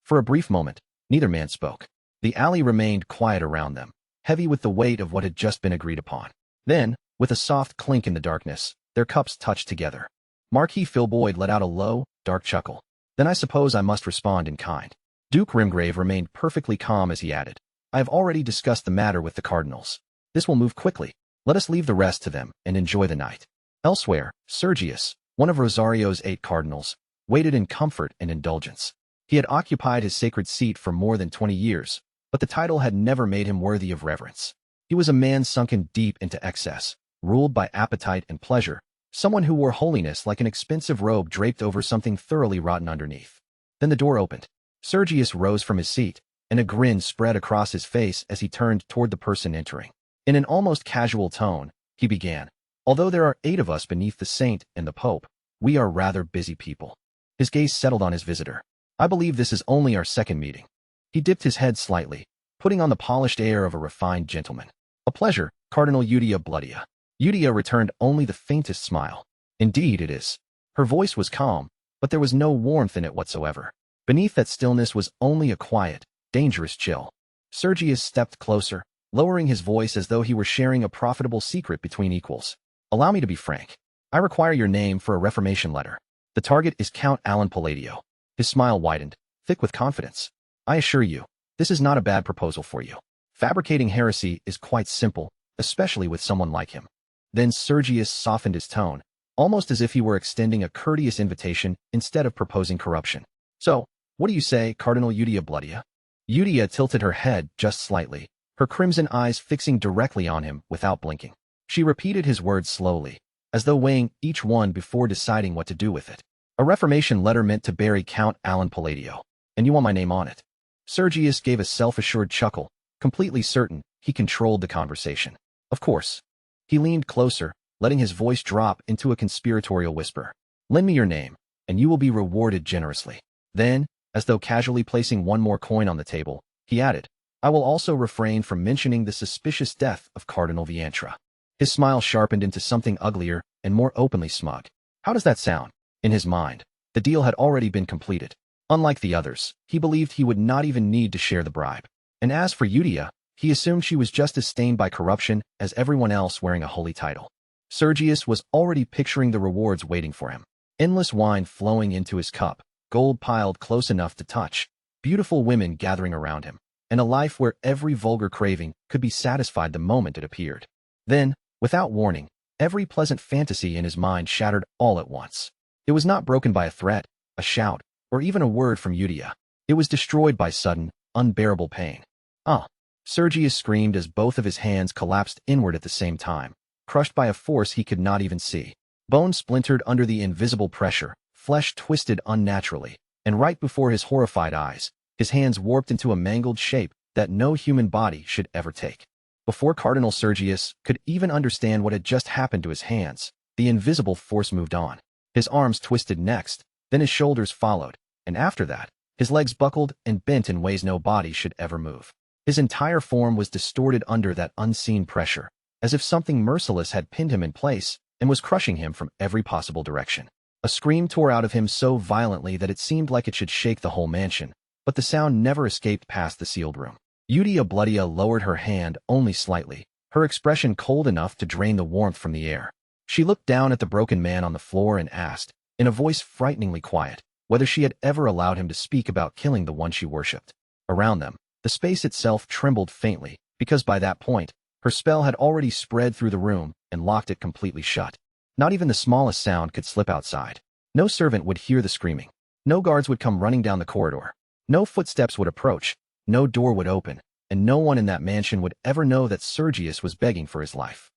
A: For a brief moment, neither man spoke. The alley remained quiet around them, heavy with the weight of what had just been agreed upon. Then, with a soft clink in the darkness, their cups touched together. Marquis Filboyd let out a low, dark chuckle. Then I suppose I must respond in kind. Duke Rimgrave remained perfectly calm as he added, I have already discussed the matter with the cardinals. This will move quickly. Let us leave the rest to them and enjoy the night. Elsewhere, Sergius, one of Rosario's 8 cardinals, waited in comfort and indulgence. He had occupied his sacred seat for more than 20 years, but the title had never made him worthy of reverence. He was a man sunken deep into excess, ruled by appetite and pleasure, someone who wore holiness like an expensive robe draped over something thoroughly rotten underneath. Then the door opened. Sergius rose from his seat, and a grin spread across his face as he turned toward the person entering. In an almost casual tone, he began, Although there are 8 of us beneath the saint and the pope, we are rather busy people. His gaze settled on his visitor. I believe this is only our second meeting. He dipped his head slightly, putting on the polished air of a refined gentleman. A pleasure, Cardinal Eudia Bloodia. Eudia returned only the faintest smile. Indeed it is. Her voice was calm, but there was no warmth in it whatsoever. Beneath that stillness was only a quiet, dangerous chill. Sergius stepped closer, lowering his voice as though he were sharing a profitable secret between equals. Allow me to be frank. I require your name for a reformation letter. The target is Count Alan Palladio. His smile widened, thick with confidence. I assure you, this is not a bad proposal for you. Fabricating heresy is quite simple, especially with someone like him. Then Sergius softened his tone, almost as if he were extending a courteous invitation instead of proposing corruption. So, what do you say, Cardinal Eudia Bloodia? Eudia tilted her head just slightly, her crimson eyes fixing directly on him without blinking. She repeated his words slowly, as though weighing each one before deciding what to do with it. A reformation letter meant to bury Count Alan Palladio, and you want my name on it. Sergius gave a self-assured chuckle, completely certain he controlled the conversation. Of course. He leaned closer, letting his voice drop into a conspiratorial whisper. Lend me your name, and you will be rewarded generously. Then, as though casually placing one more coin on the table, he added, I will also refrain from mentioning the suspicious death of Cardinal Viantra. His smile sharpened into something uglier and more openly smug. How does that sound? In his mind, the deal had already been completed. Unlike the others, he believed he would not even need to share the bribe. And as for Eudia, he assumed she was just as stained by corruption as everyone else wearing a holy title. Sergius was already picturing the rewards waiting for him. Endless wine flowing into his cup, gold piled close enough to touch, beautiful women gathering around him, and a life where every vulgar craving could be satisfied the moment it appeared. Then, without warning, every pleasant fantasy in his mind shattered all at once. It was not broken by a threat, a shout, or even a word from Eudia. It was destroyed by sudden, unbearable pain. Ah! Sergius screamed as both of his hands collapsed inward at the same time, crushed by a force he could not even see. Bone splintered under the invisible pressure, flesh twisted unnaturally, and right before his horrified eyes, his hands warped into a mangled shape that no human body should ever take. Before Cardinal Sergius could even understand what had just happened to his hands, the invisible force moved on. His arms twisted next, then his shoulders followed, and after that, his legs buckled and bent in ways no body should ever move. His entire form was distorted under that unseen pressure, as if something merciless had pinned him in place and was crushing him from every possible direction. A scream tore out of him so violently that it seemed like it should shake the whole mansion, but the sound never escaped past the sealed room. Eudia Bloodia lowered her hand only slightly, her expression cold enough to drain the warmth from the air. She looked down at the broken man on the floor and asked, in a voice frighteningly quiet, whether she had ever allowed him to speak about killing the one she worshipped. Around them, the space itself trembled faintly, because by that point, her spell had already spread through the room and locked it completely shut. Not even the smallest sound could slip outside. No servant would hear the screaming. No guards would come running down the corridor. No footsteps would approach. No door would open, and no one in that mansion would ever know that Sergius was begging for his life.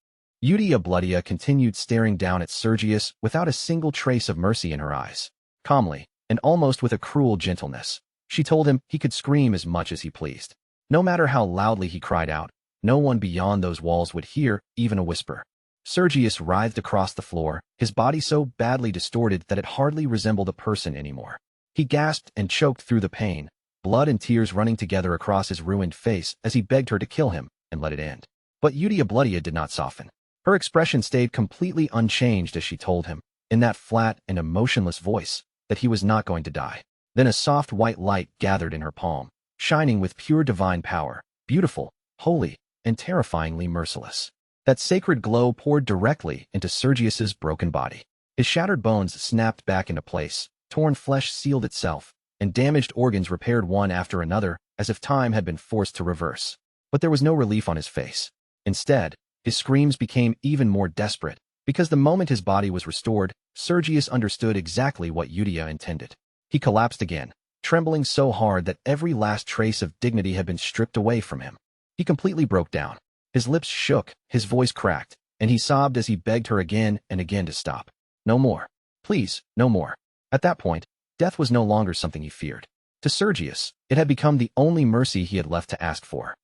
A: Yudia Bloodia continued staring down at Sergius without a single trace of mercy in her eyes. Calmly, and almost with a cruel gentleness, she told him he could scream as much as he pleased. No matter how loudly he cried out, no one beyond those walls would hear even a whisper. Sergius writhed across the floor, his body so badly distorted that it hardly resembled a person anymore. He gasped and choked through the pain, blood and tears running together across his ruined face as he begged her to kill him and let it end. But Yudia Bloodia did not soften. Her expression stayed completely unchanged as she told him, in that flat and emotionless voice, that he was not going to die. Then a soft white light gathered in her palm, shining with pure divine power, beautiful, holy, and terrifyingly merciless. That sacred glow poured directly into Sergius's broken body. His shattered bones snapped back into place, torn flesh sealed itself, and damaged organs repaired one after another as if time had been forced to reverse. But there was no relief on his face. Instead, his screams became even more desperate, because the moment his body was restored, Sergius understood exactly what Yudia intended. He collapsed again, trembling so hard that every last trace of dignity had been stripped away from him. He completely broke down. His lips shook, his voice cracked, and he sobbed as he begged her again and again to stop. No more. Please, no more. At that point, death was no longer something he feared. To Sergius, it had become the only mercy he had left to ask for.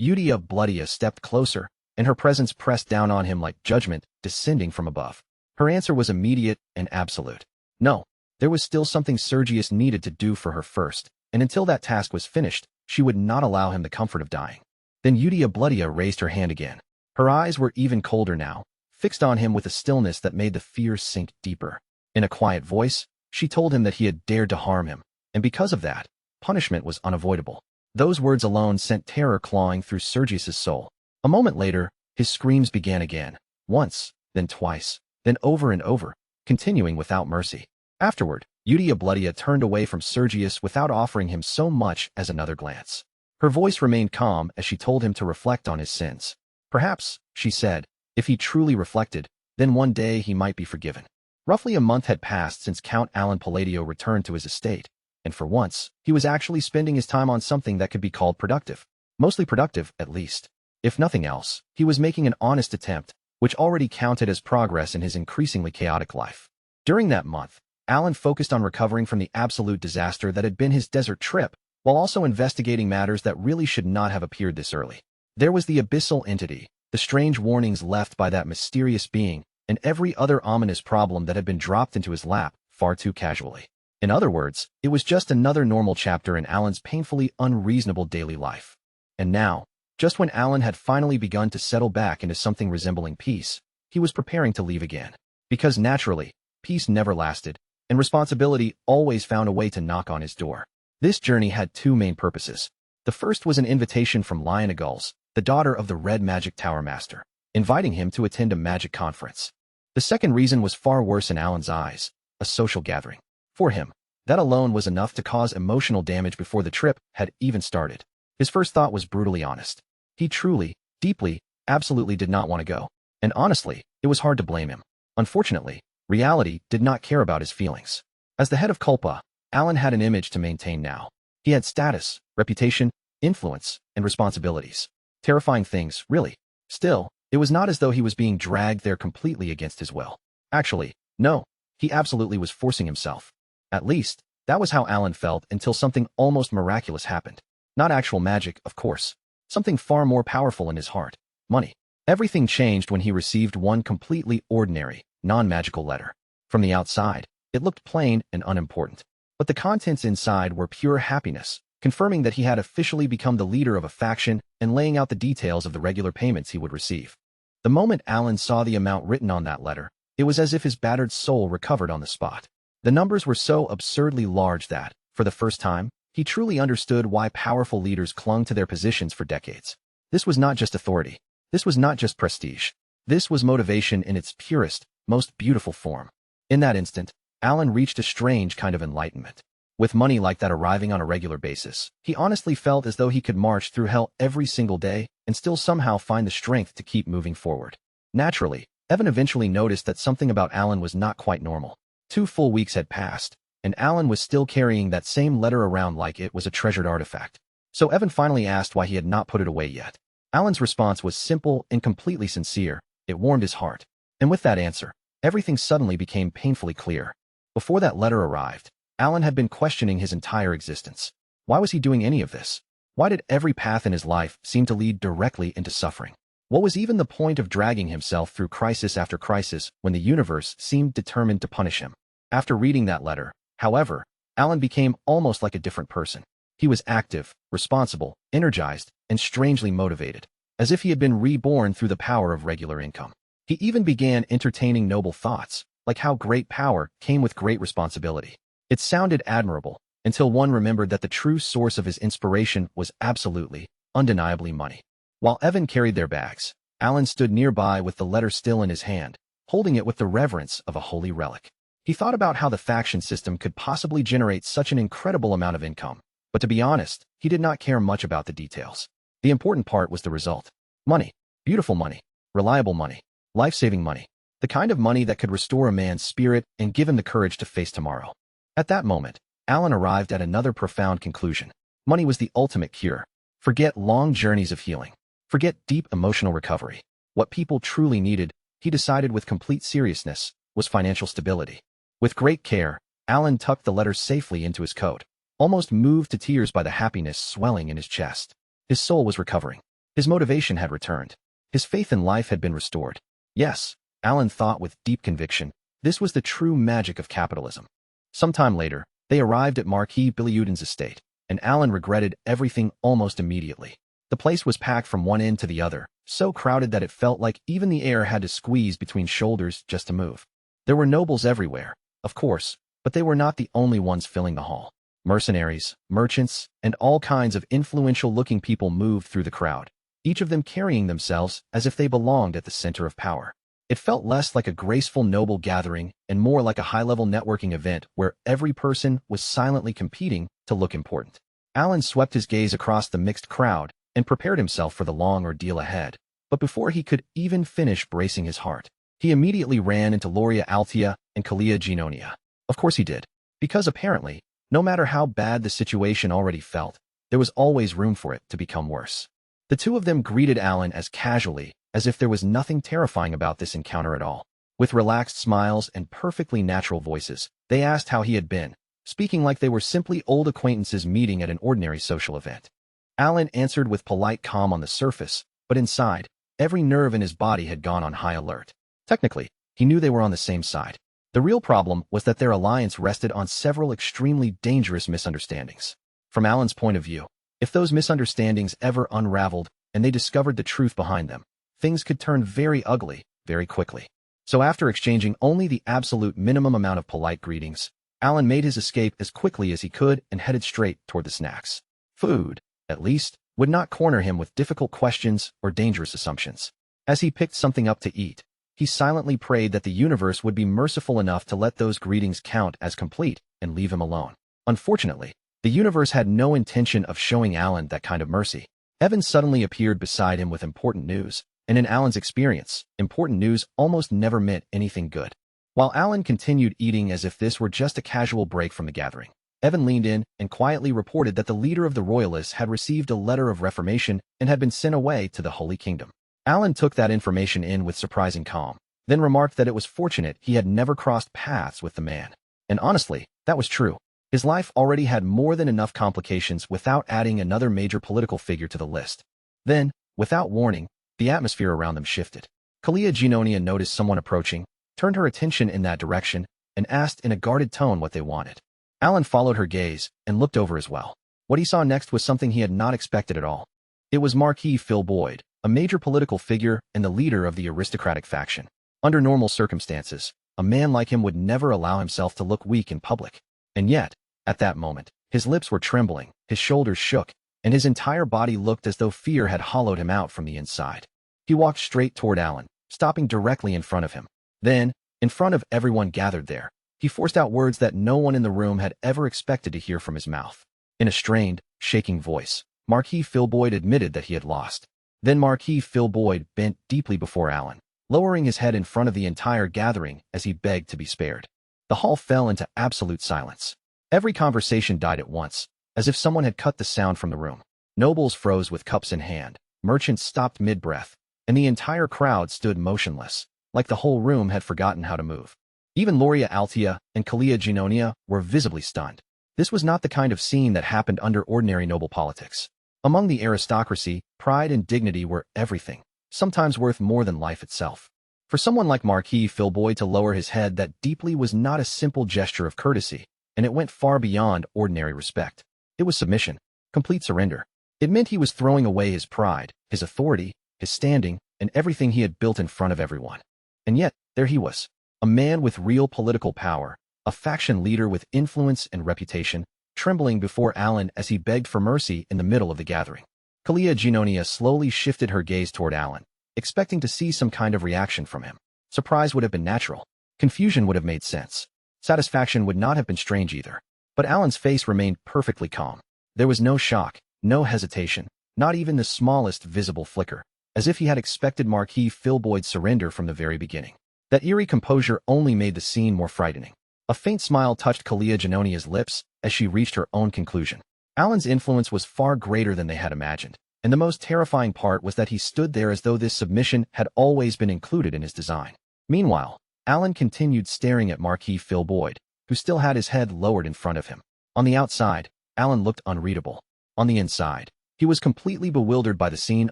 A: Yudia Bloodia stepped closer, and her presence pressed down on him like judgment descending from above. Her answer was immediate and absolute. No, there was still something Sergius needed to do for her first, and until that task was finished, she would not allow him the comfort of dying. Then Yudia Bloodia raised her hand again. Her eyes were even colder now, fixed on him with a stillness that made the fear sink deeper. In a quiet voice, she told him that he had dared to harm him, and because of that, punishment was unavoidable. Those words alone sent terror clawing through Sergius's soul. A moment later, his screams began again, once, then twice, then over and over, continuing without mercy. Afterward, Yudia Bloodia turned away from Sergius without offering him so much as another glance. Her voice remained calm as she told him to reflect on his sins. Perhaps, she said, if he truly reflected, then one day he might be forgiven. Roughly a month had passed since Count Alan Palladio returned to his estate, and for once, he was actually spending his time on something that could be called productive. Mostly productive, at least. If nothing else, he was making an honest attempt, which already counted as progress in his increasingly chaotic life. During that month, Alan focused on recovering from the absolute disaster that had been his desert trip, while also investigating matters that really should not have appeared this early. There was the abyssal entity, the strange warnings left by that mysterious being, and every other ominous problem that had been dropped into his lap far too casually. In other words, it was just another normal chapter in Alan's painfully unreasonable daily life. And now, just when Alan had finally begun to settle back into something resembling peace, he was preparing to leave again. Because naturally, peace never lasted, and responsibility always found a way to knock on his door. This journey had two main purposes. The first was an invitation from Lionagulls, the daughter of the Red Magic Tower Master, inviting him to attend a magic conference. The second reason was far worse in Alan's eyes, a social gathering. For him, that alone was enough to cause emotional damage before the trip had even started. His first thought was brutally honest. He truly, deeply, absolutely did not want to go. And honestly, it was hard to blame him. Unfortunately, reality did not care about his feelings. As the head of Culpa, Alan had an image to maintain now. He had status, reputation, influence, and responsibilities. Terrifying things, really. Still, it was not as though he was being dragged there completely against his will. Actually, no, he absolutely was forcing himself. At least, that was how Alan felt until something almost miraculous happened. Not actual magic, of course. Something far more powerful in his heart. Money. Everything changed when he received one completely ordinary, non-magical letter. From the outside, it looked plain and unimportant. But the contents inside were pure happiness, confirming that he had officially become the leader of a faction and laying out the details of the regular payments he would receive. The moment Alan saw the amount written on that letter, it was as if his battered soul recovered on the spot. The numbers were so absurdly large that, for the first time, he truly understood why powerful leaders clung to their positions for decades. This was not just authority. This was not just prestige. This was motivation in its purest, most beautiful form. In that instant, Alan reached a strange kind of enlightenment. With money like that arriving on a regular basis, he honestly felt as though he could march through hell every single day and still somehow find the strength to keep moving forward. Naturally, Evan eventually noticed that something about Alan was not quite normal. 2 full weeks had passed, and Alan was still carrying that same letter around like it was a treasured artifact. So Evan finally asked why he had not put it away yet. Alan's response was simple and completely sincere. It warmed his heart. And with that answer, everything suddenly became painfully clear. Before that letter arrived, Alan had been questioning his entire existence. Why was he doing any of this? Why did every path in his life seem to lead directly into suffering? What was even the point of dragging himself through crisis after crisis when the universe seemed determined to punish him? After reading that letter, however, Alan became almost like a different person. He was active, responsible, energized, and strangely motivated, as if he had been reborn through the power of regular income. He even began entertaining noble thoughts, like how great power came with great responsibility. It sounded admirable, until one remembered that the true source of his inspiration was absolutely, undeniably money. While Evan carried their bags, Alan stood nearby with the letter still in his hand, holding it with the reverence of a holy relic. He thought about how the faction system could possibly generate such an incredible amount of income, but to be honest, he did not care much about the details. The important part was the result. Money. Beautiful money. Reliable money. Life-saving money. The kind of money that could restore a man's spirit and give him the courage to face tomorrow. At that moment, Alan arrived at another profound conclusion. Money was the ultimate cure. Forget long journeys of healing. Forget deep emotional recovery. What people truly needed, he decided with complete seriousness, was financial stability. With great care, Alan tucked the letter safely into his coat, almost moved to tears by the happiness swelling in his chest. His soul was recovering. His motivation had returned. His faith in life had been restored. Yes, Alan thought with deep conviction, this was the true magic of capitalism. Sometime later, they arrived at Marquis Biliudin's estate, and Alan regretted everything almost immediately. The place was packed from one end to the other, so crowded that it felt like even the air had to squeeze between shoulders just to move. There were nobles everywhere, of course, but they were not the only ones filling the hall. Mercenaries, merchants, and all kinds of influential-looking people moved through the crowd, each of them carrying themselves as if they belonged at the center of power. It felt less like a graceful noble gathering and more like a high-level networking event where every person was silently competing to look important. Alan swept his gaze across the mixed crowd and prepared himself for the long ordeal ahead. But before he could even finish bracing his heart, he immediately ran into Loria Altia and Kalia Genonia. Of course he did, because apparently, no matter how bad the situation already felt, there was always room for it to become worse. The two of them greeted Alan as casually as if there was nothing terrifying about this encounter at all. With relaxed smiles and perfectly natural voices, they asked how he had been, speaking like they were simply old acquaintances meeting at an ordinary social event. Alan answered with polite calm on the surface, but inside, every nerve in his body had gone on high alert. Technically, he knew they were on the same side. The real problem was that their alliance rested on several extremely dangerous misunderstandings. From Alan's point of view, if those misunderstandings ever unraveled and they discovered the truth behind them, things could turn very ugly, very quickly. So after exchanging only the absolute minimum amount of polite greetings, Alan made his escape as quickly as he could and headed straight toward the snacks. Food, at least, would not corner him with difficult questions or dangerous assumptions. As he picked something up to eat, he silently prayed that the universe would be merciful enough to let those greetings count as complete and leave him alone. Unfortunately, the universe had no intention of showing Alan that kind of mercy. Evan suddenly appeared beside him with important news, and in Alan's experience, important news almost never meant anything good. While Alan continued eating as if this were just a casual break from the gathering, Evan leaned in and quietly reported that the leader of the Royalists had received a letter of reformation and had been sent away to the Holy Kingdom. Alan took that information in with surprising calm, then remarked that it was fortunate he had never crossed paths with the man. And honestly, that was true. His life already had more than enough complications without adding another major political figure to the list. Then, without warning, the atmosphere around them shifted. Kalia Genonia noticed someone approaching, turned her attention in that direction, and asked in a guarded tone what they wanted. Alan followed her gaze and looked over as well. What he saw next was something he had not expected at all. It was Marquis Phil Boyd, a major political figure and the leader of the aristocratic faction. Under normal circumstances, a man like him would never allow himself to look weak in public. And yet, at that moment, his lips were trembling, his shoulders shook, and his entire body looked as though fear had hollowed him out from the inside. He walked straight toward Alan, stopping directly in front of him. Then, in front of everyone gathered there, he forced out words that no one in the room had ever expected to hear from his mouth. In a strained, shaking voice, Marquis Philboyd admitted that he had lost. Then Marquis Philboyd bent deeply before Alan, lowering his head in front of the entire gathering as he begged to be spared. The hall fell into absolute silence. Every conversation died at once, as if someone had cut the sound from the room. Nobles froze with cups in hand, merchants stopped mid-breath, and the entire crowd stood motionless, like the whole room had forgotten how to move. Even Loria Altea and Kalia Genonia were visibly stunned. This was not the kind of scene that happened under ordinary noble politics. Among the aristocracy, pride and dignity were everything, sometimes worth more than life itself. For someone like Marquis Philboyd to lower his head that deeply was not a simple gesture of courtesy, and it went far beyond ordinary respect. It was submission, complete surrender. It meant he was throwing away his pride, his authority, his standing, and everything he had built in front of everyone. And yet, there he was, a man with real political power, a faction leader with influence and reputation, trembling before Alan as he begged for mercy in the middle of the gathering. Kalia Genonia slowly shifted her gaze toward Alan, expecting to see some kind of reaction from him. Surprise would have been natural. Confusion would have made sense. Satisfaction would not have been strange either. But Alan's face remained perfectly calm. There was no shock, no hesitation, not even the smallest visible flicker, as if he had expected Marquis Philboyd's surrender from the very beginning. That eerie composure only made the scene more frightening. A faint smile touched Kalia Genonia's lips as she reached her own conclusion. Alan's influence was far greater than they had imagined, and the most terrifying part was that he stood there as though this submission had always been included in his design. Meanwhile, Alan continued staring at Marquis Philboyd, who still had his head lowered in front of him. On the outside, Alan looked unreadable. On the inside, he was completely bewildered by the scene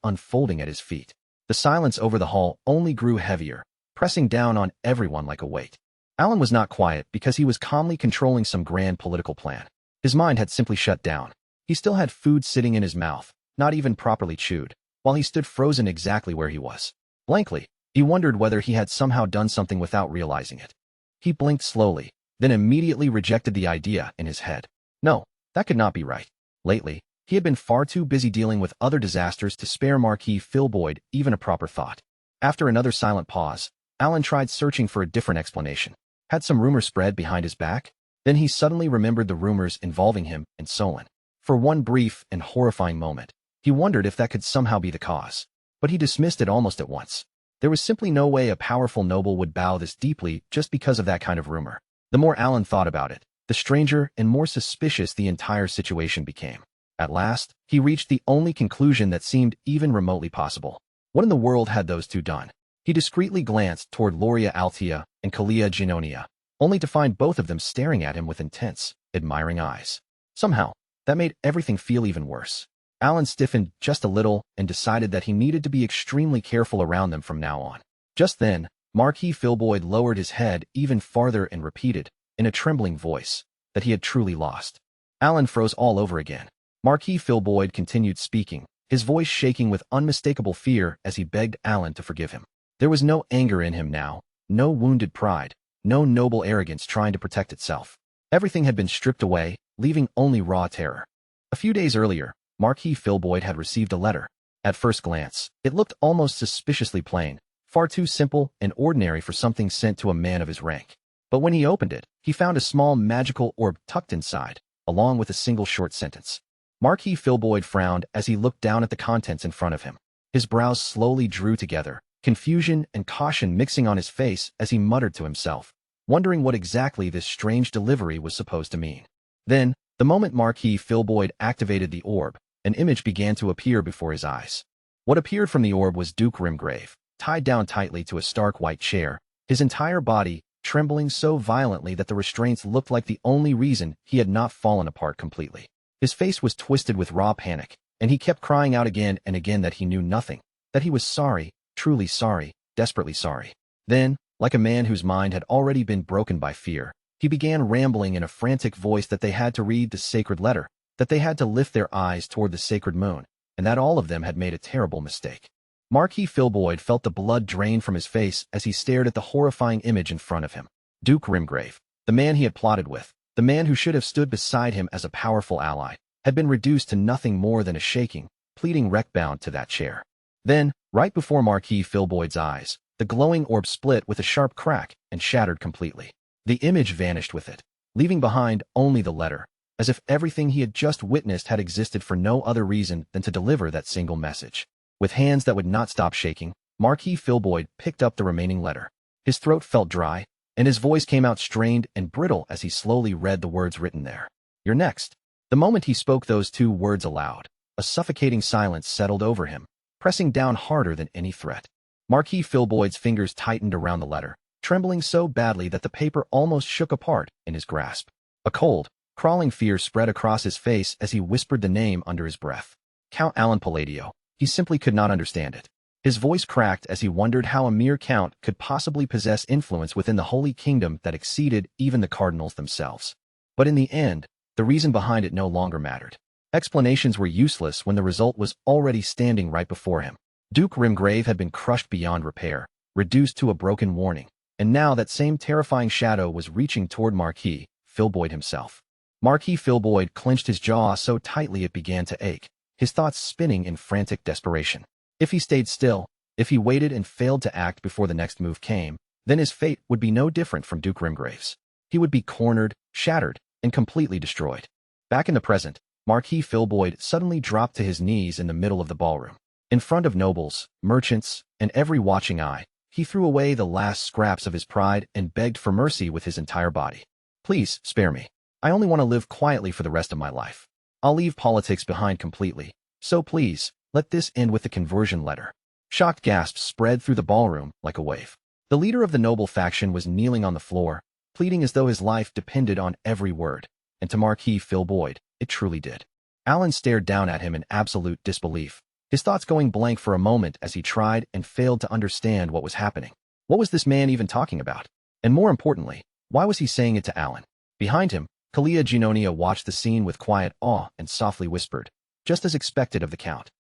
A: unfolding at his feet. The silence over the hall only grew heavier, pressing down on everyone like a weight. Alan was not quiet because he was calmly controlling some grand political plan. His mind had simply shut down. He still had food sitting in his mouth, not even properly chewed, while he stood frozen exactly where he was. Blankly, he wondered whether he had somehow done something without realizing it. He blinked slowly, then immediately rejected the idea in his head. No, that could not be right. Lately, he had been far too busy dealing with other disasters to spare Marquis Philboyd even a proper thought. After another silent pause, Alan tried searching for a different explanation. Had some rumor spread behind his back? Then he suddenly remembered the rumors involving him and Solon. For one brief and horrifying moment, he wondered if that could somehow be the cause. But he dismissed it almost at once. There was simply no way a powerful noble would bow this deeply just because of that kind of rumor. The more Alan thought about it, the stranger and more suspicious the entire situation became. At last, he reached the only conclusion that seemed even remotely possible. What in the world had those two done? He discreetly glanced toward Loria Altea and Kalia Genonia, only to find both of them staring at him with intense, admiring eyes. Somehow, that made everything feel even worse. Alan stiffened just a little and decided that he needed to be extremely careful around them from now on. Just then, Marquis Philboyd lowered his head even farther and repeated, in a trembling voice, that he had truly lost. Alan froze all over again. Marquis Philboyd continued speaking, his voice shaking with unmistakable fear as he begged Alan to forgive him. There was no anger in him now, no wounded pride, no noble arrogance trying to protect itself. Everything had been stripped away, leaving only raw terror. A few days earlier, Marquis Philboyd had received a letter. At first glance, it looked almost suspiciously plain, far too simple and ordinary for something sent to a man of his rank. But when he opened it, he found a small magical orb tucked inside, along with a single short sentence. Marquis Philboyd frowned as he looked down at the contents in front of him. His brows slowly drew together, confusion and caution mixing on his face as he muttered to himself, wondering what exactly this strange delivery was supposed to mean. Then, the moment Marquis Philboyd activated the orb, an image began to appear before his eyes. What appeared from the orb was Duke Rimgrave, tied down tightly to a stark white chair, his entire body trembling so violently that the restraints looked like the only reason he had not fallen apart completely. His face was twisted with raw panic, and he kept crying out again and again that he knew nothing, that he was sorry, truly sorry, desperately sorry. Then, like a man whose mind had already been broken by fear, he began rambling in a frantic voice that they had to read the sacred letter, that they had to lift their eyes toward the sacred moon, and that all of them had made a terrible mistake. Marquis Philboyd felt the blood drain from his face as he stared at the horrifying image in front of him. Duke Rimgrave, the man he had plotted with, the man who should have stood beside him as a powerful ally, had been reduced to nothing more than a shaking, pleading wreck bound to that chair. Then, right before Marquis Philboyd's eyes, the glowing orb split with a sharp crack and shattered completely. The image vanished with it, leaving behind only the letter, as if everything he had just witnessed had existed for no other reason than to deliver that single message. With hands that would not stop shaking, Marquis Philboyd picked up the remaining letter. His throat felt dry, and his voice came out strained and brittle as he slowly read the words written there. "You're next." The moment he spoke those two words aloud, a suffocating silence settled over him, pressing down harder than any threat. Marquis Philboyd's fingers tightened around the letter, trembling so badly that the paper almost shook apart in his grasp. A cold, crawling fear spread across his face as he whispered the name under his breath. Count Alan Palladio. He simply could not understand it. His voice cracked as he wondered how a mere count could possibly possess influence within the Holy Kingdom that exceeded even the cardinals themselves. But in the end, the reason behind it no longer mattered. Explanations were useless when the result was already standing right before him. Duke Rimgrave had been crushed beyond repair, reduced to a broken warning, and now that same terrifying shadow was reaching toward Marquis Philboyd himself. Marquis Philboyd clenched his jaw so tightly it began to ache, his thoughts spinning in frantic desperation. If he stayed still, if he waited and failed to act before the next move came, then his fate would be no different from Duke Rimgrave's. He would be cornered, shattered, and completely destroyed. Back in the present, Marquis Philboyd suddenly dropped to his knees in the middle of the ballroom. In front of nobles, merchants, and every watching eye, he threw away the last scraps of his pride and begged for mercy with his entire body. "Please, spare me. I only want to live quietly for the rest of my life. I'll leave politics behind completely, so please, let this end with the conversion letter." Shocked gasps spread through the ballroom like a wave. The leader of the noble faction was kneeling on the floor, pleading as though his life depended on every word, and to Marquis Philboyd, it truly did. Alan stared down at him in absolute disbelief, his thoughts going blank for a moment as he tried and failed to understand what was happening. What was this man even talking about? And more importantly, why was he saying it to Alan? Behind him, Kalia Ginonia watched the scene with quiet awe and softly whispered, just as expected of the Count.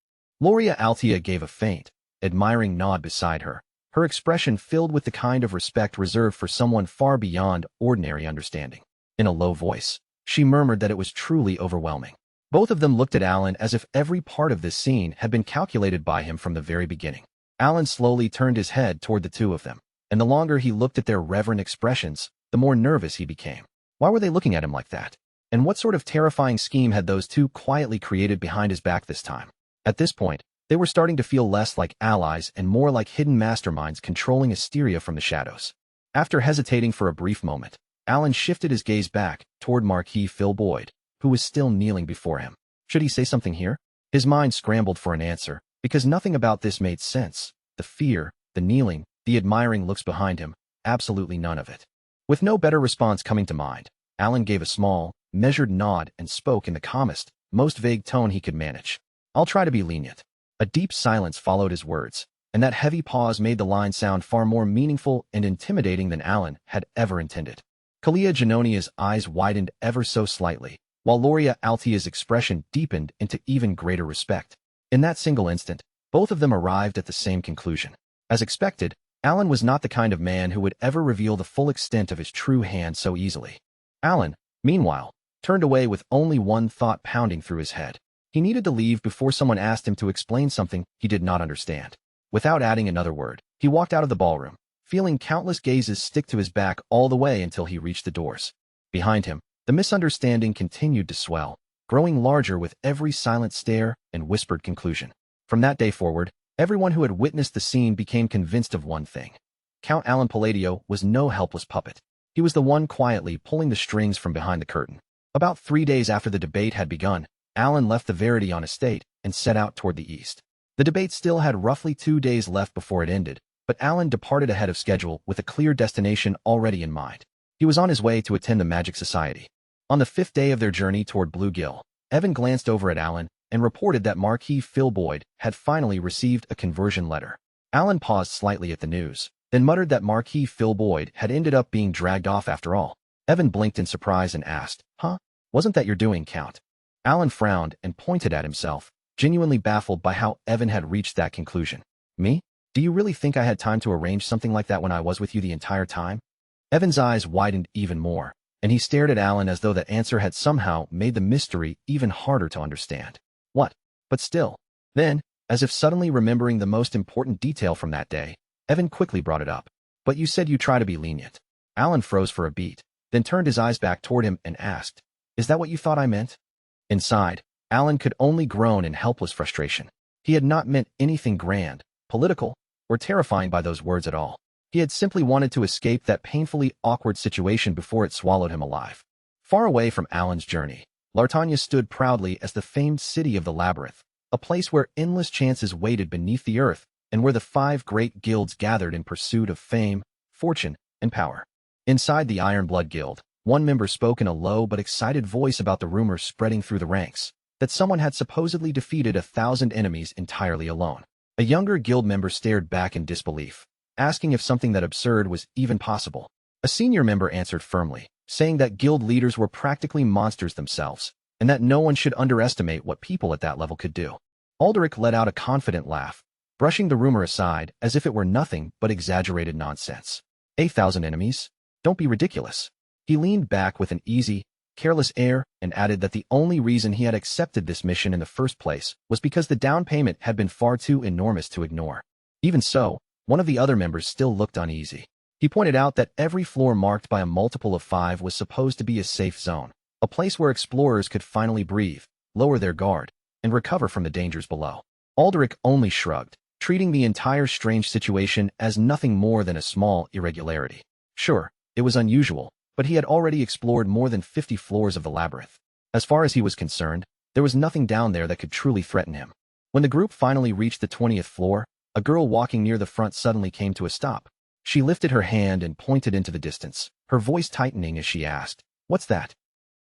A: Loria Altia gave a faint, admiring nod beside her, her expression filled with the kind of respect reserved for someone far beyond ordinary understanding. In a low voice, she murmured that it was truly overwhelming. Both of them looked at Alan as if every part of this scene had been calculated by him from the very beginning. Alan slowly turned his head toward the two of them, and the longer he looked at their reverent expressions, the more nervous he became. Why were they looking at him like that? And what sort of terrifying scheme had those two quietly created behind his back this time? At this point, they were starting to feel less like allies and more like hidden masterminds controlling Asteria from the shadows. After hesitating for a brief moment, Alan shifted his gaze back toward Marquis Philboyd, who was still kneeling before him. Should he say something here? His mind scrambled for an answer, because nothing about this made sense. The fear, the kneeling, the admiring looks behind him, absolutely none of it. With no better response coming to mind, Alan gave a small, measured nod and spoke in the calmest, most vague tone he could manage. "I'll try to be lenient." A deep silence followed his words, and that heavy pause made the line sound far more meaningful and intimidating than Alan had ever intended. Kalia Janonia's eyes widened ever so slightly, while Loria Altia's expression deepened into even greater respect. In that single instant, both of them arrived at the same conclusion. As expected, Alan was not the kind of man who would ever reveal the full extent of his true hand so easily. Alan, meanwhile, turned away with only one thought pounding through his head. He needed to leave before someone asked him to explain something he did not understand. Without adding another word, he walked out of the ballroom, feeling countless gazes stick to his back all the way until he reached the doors. Behind him, the misunderstanding continued to swell, growing larger with every silent stare and whispered conclusion. From that day forward, everyone who had witnessed the scene became convinced of one thing. Count Alan Palladio was no helpless puppet. He was the one quietly pulling the strings from behind the curtain. About 3 days after the debate had begun, Alan left the Veridion estate and set out toward the east. The debate still had roughly 2 days left before it ended, but Alan departed ahead of schedule with a clear destination already in mind. He was on his way to attend the Magic Society. On the 5th day of their journey toward Bluegill, Evan glanced over at Alan and reported that Marquis Philboyd had finally received a conversion letter. Alan paused slightly at the news, then muttered that Marquis Philboyd had ended up being dragged off after all. Evan blinked in surprise and asked, "Huh? Wasn't that your doing, Count?" Alan frowned and pointed at himself, genuinely baffled by how Evan had reached that conclusion. "Me? Do you really think I had time to arrange something like that when I was with you the entire time?" Evan's eyes widened even more, and he stared at Alan as though that answer had somehow made the mystery even harder to understand. "What? But still." Then, As if suddenly remembering the most important detail from that day, Evan quickly brought it up. But you said you try to be lenient. Alan froze for a beat, then turned his eyes back toward him and asked, "Is that what you thought I meant?" Inside, Alan could only groan in helpless frustration. He had not meant anything grand, political, or terrifying by those words at all. He had simply wanted to escape that painfully awkward situation before it swallowed him alive. Far away from Alan's journey, Lartanya stood proudly as the famed city of the labyrinth, a place where endless chances waited beneath the earth and where the 5 great guilds gathered in pursuit of fame, fortune, and power. Inside the Ironblood Guild, one member spoke in a low but excited voice about the rumors spreading through the ranks that someone had supposedly defeated 1,000 enemies entirely alone. A younger guild member stared back in disbelief, asking if something that absurd was even possible. A senior member answered firmly, saying that guild leaders were practically monsters themselves, and that no one should underestimate what people at that level could do. Aldrich let out a confident laugh, brushing the rumor aside as if it were nothing but exaggerated nonsense. 8,000 enemies? Don't be ridiculous. He leaned back with an easy, careless air and added that the only reason he had accepted this mission in the first place was because the down payment had been far too enormous to ignore. Even so, one of the other members still looked uneasy. He pointed out that every floor marked by a multiple of 5 was supposed to be a safe zone, a place where explorers could finally breathe, lower their guard, and recover from the dangers below. Aldrich only shrugged, treating the entire strange situation as nothing more than a small irregularity. Sure, it was unusual, but he had already explored more than 50 floors of the labyrinth. As far as he was concerned, there was nothing down there that could truly threaten him. When the group finally reached the 20th floor, a girl walking near the front suddenly came to a stop. She lifted her hand and pointed into the distance, her voice tightening as she asked, "What's that?"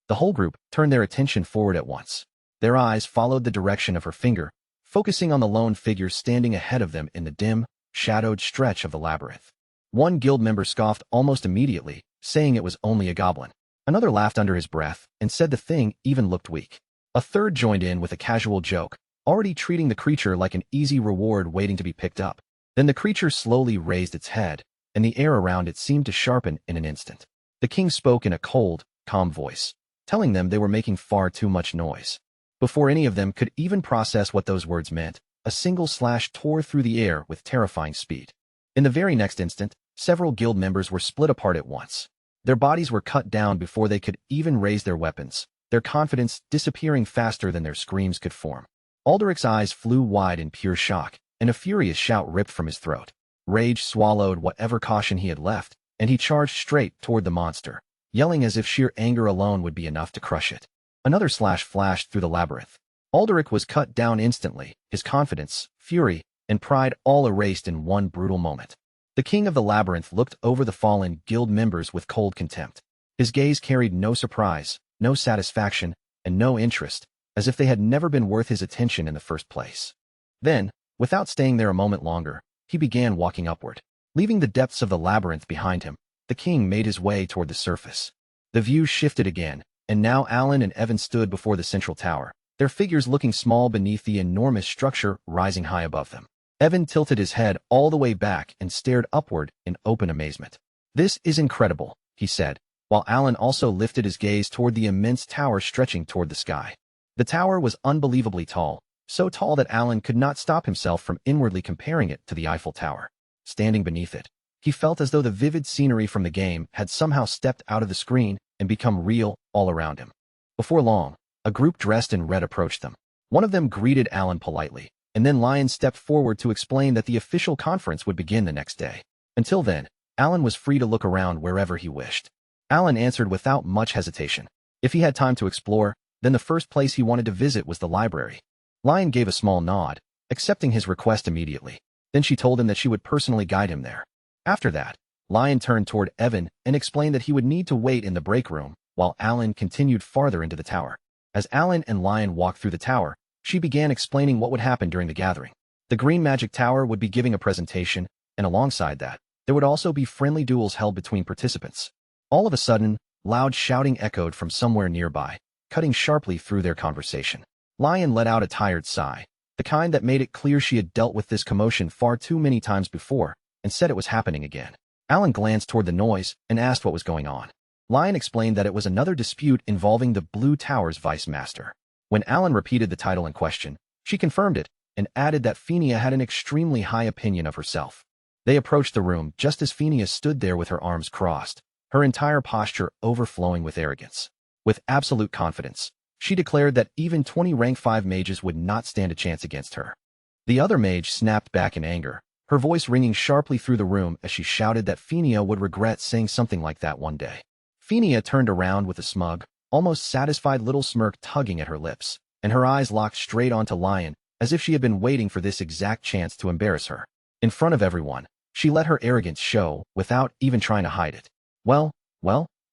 A: The whole group turned their attention forward at once. Their eyes followed the direction of her finger, focusing on the lone figure standing ahead of them in the dim, shadowed stretch of the labyrinth. One guild member scoffed almost immediately, saying it was only a goblin. Another laughed under his breath and said the thing even looked weak. A third joined in with a casual joke, already treating the creature like an easy reward waiting to be picked up. Then the creature slowly raised its head, and the air around it seemed to sharpen in an instant. The king spoke in a cold, calm voice, telling them they were making far too much noise. Before any of them could even process what those words meant, a single slash tore through the air with terrifying speed. In the very next instant, several guild members were split apart at once. Their bodies were cut down before they could even raise their weapons, their confidence disappearing faster than their screams could form. Aldrich's eyes flew wide in pure shock, and a furious shout ripped from his throat. Rage swallowed whatever caution he had left, and he charged straight toward the monster, yelling as if sheer anger alone would be enough to crush it. Another slash flashed through the labyrinth. Aldrich was cut down instantly, his confidence, fury, and pride all erased in one brutal moment. The king of the labyrinth looked over the fallen guild members with cold contempt. His gaze carried no surprise, no satisfaction, and no interest, as if they had never been worth his attention in the first place. Then, without staying there a moment longer, he began walking upward. Leaving the depths of the labyrinth behind him, the king made his way toward the surface. The view shifted again, and now Alan and Evan stood before the central tower, their figures looking small beneath the enormous structure rising high above them. Evan tilted his head all the way back and stared upward in open amazement. "This is incredible," he said, while Alan also lifted his gaze toward the immense tower stretching toward the sky. The tower was unbelievably tall, so tall that Alan could not stop himself from inwardly comparing it to the Eiffel Tower. Standing beneath it, he felt as though the vivid scenery from the game had somehow stepped out of the screen and become real all around him. Before long, a group dressed in red approached them. One of them greeted Alan politely, and then Lion stepped forward to explain that the official conference would begin the next day. Until then, Alan was free to look around wherever he wished. Alan answered without much hesitation. If he had time to explore, then the first place he wanted to visit was the library. Lion gave a small nod, accepting his request immediately. Then she told him that she would personally guide him there. After that, Lion turned toward Evan and explained that he would need to wait in the break room, while Alan continued farther into the tower. As Alan and Lion walked through the tower, she began explaining what would happen during the gathering. The Green Magic Tower would be giving a presentation, and alongside that, there would also be friendly duels held between participants. All of a sudden, loud shouting echoed from somewhere nearby, cutting sharply through their conversation. Lion let out a tired sigh, the kind that made it clear she had dealt with this commotion far too many times before, and said it was happening again. Alan glanced toward the noise and asked what was going on. Lion explained that it was another dispute involving the Blue Tower's vice master. When Alan repeated the title in question, she confirmed it, and added that Phineas had an extremely high opinion of herself. They approached the room just as Phineas stood there with her arms crossed, her entire posture overflowing with arrogance. With absolute confidence, she declared that even 20 rank 5 mages would not stand a chance against her. The other mage snapped back in anger, her voice ringing sharply through the room as she shouted that Phineas would regret saying something like that one day. Phineas turned around with a smug, almost satisfied little smirk tugging at her lips, and her eyes locked straight onto Lion, as if she had been waiting for this exact chance to embarrass her. In front of everyone, she let her arrogance show, without even trying to hide it. Well,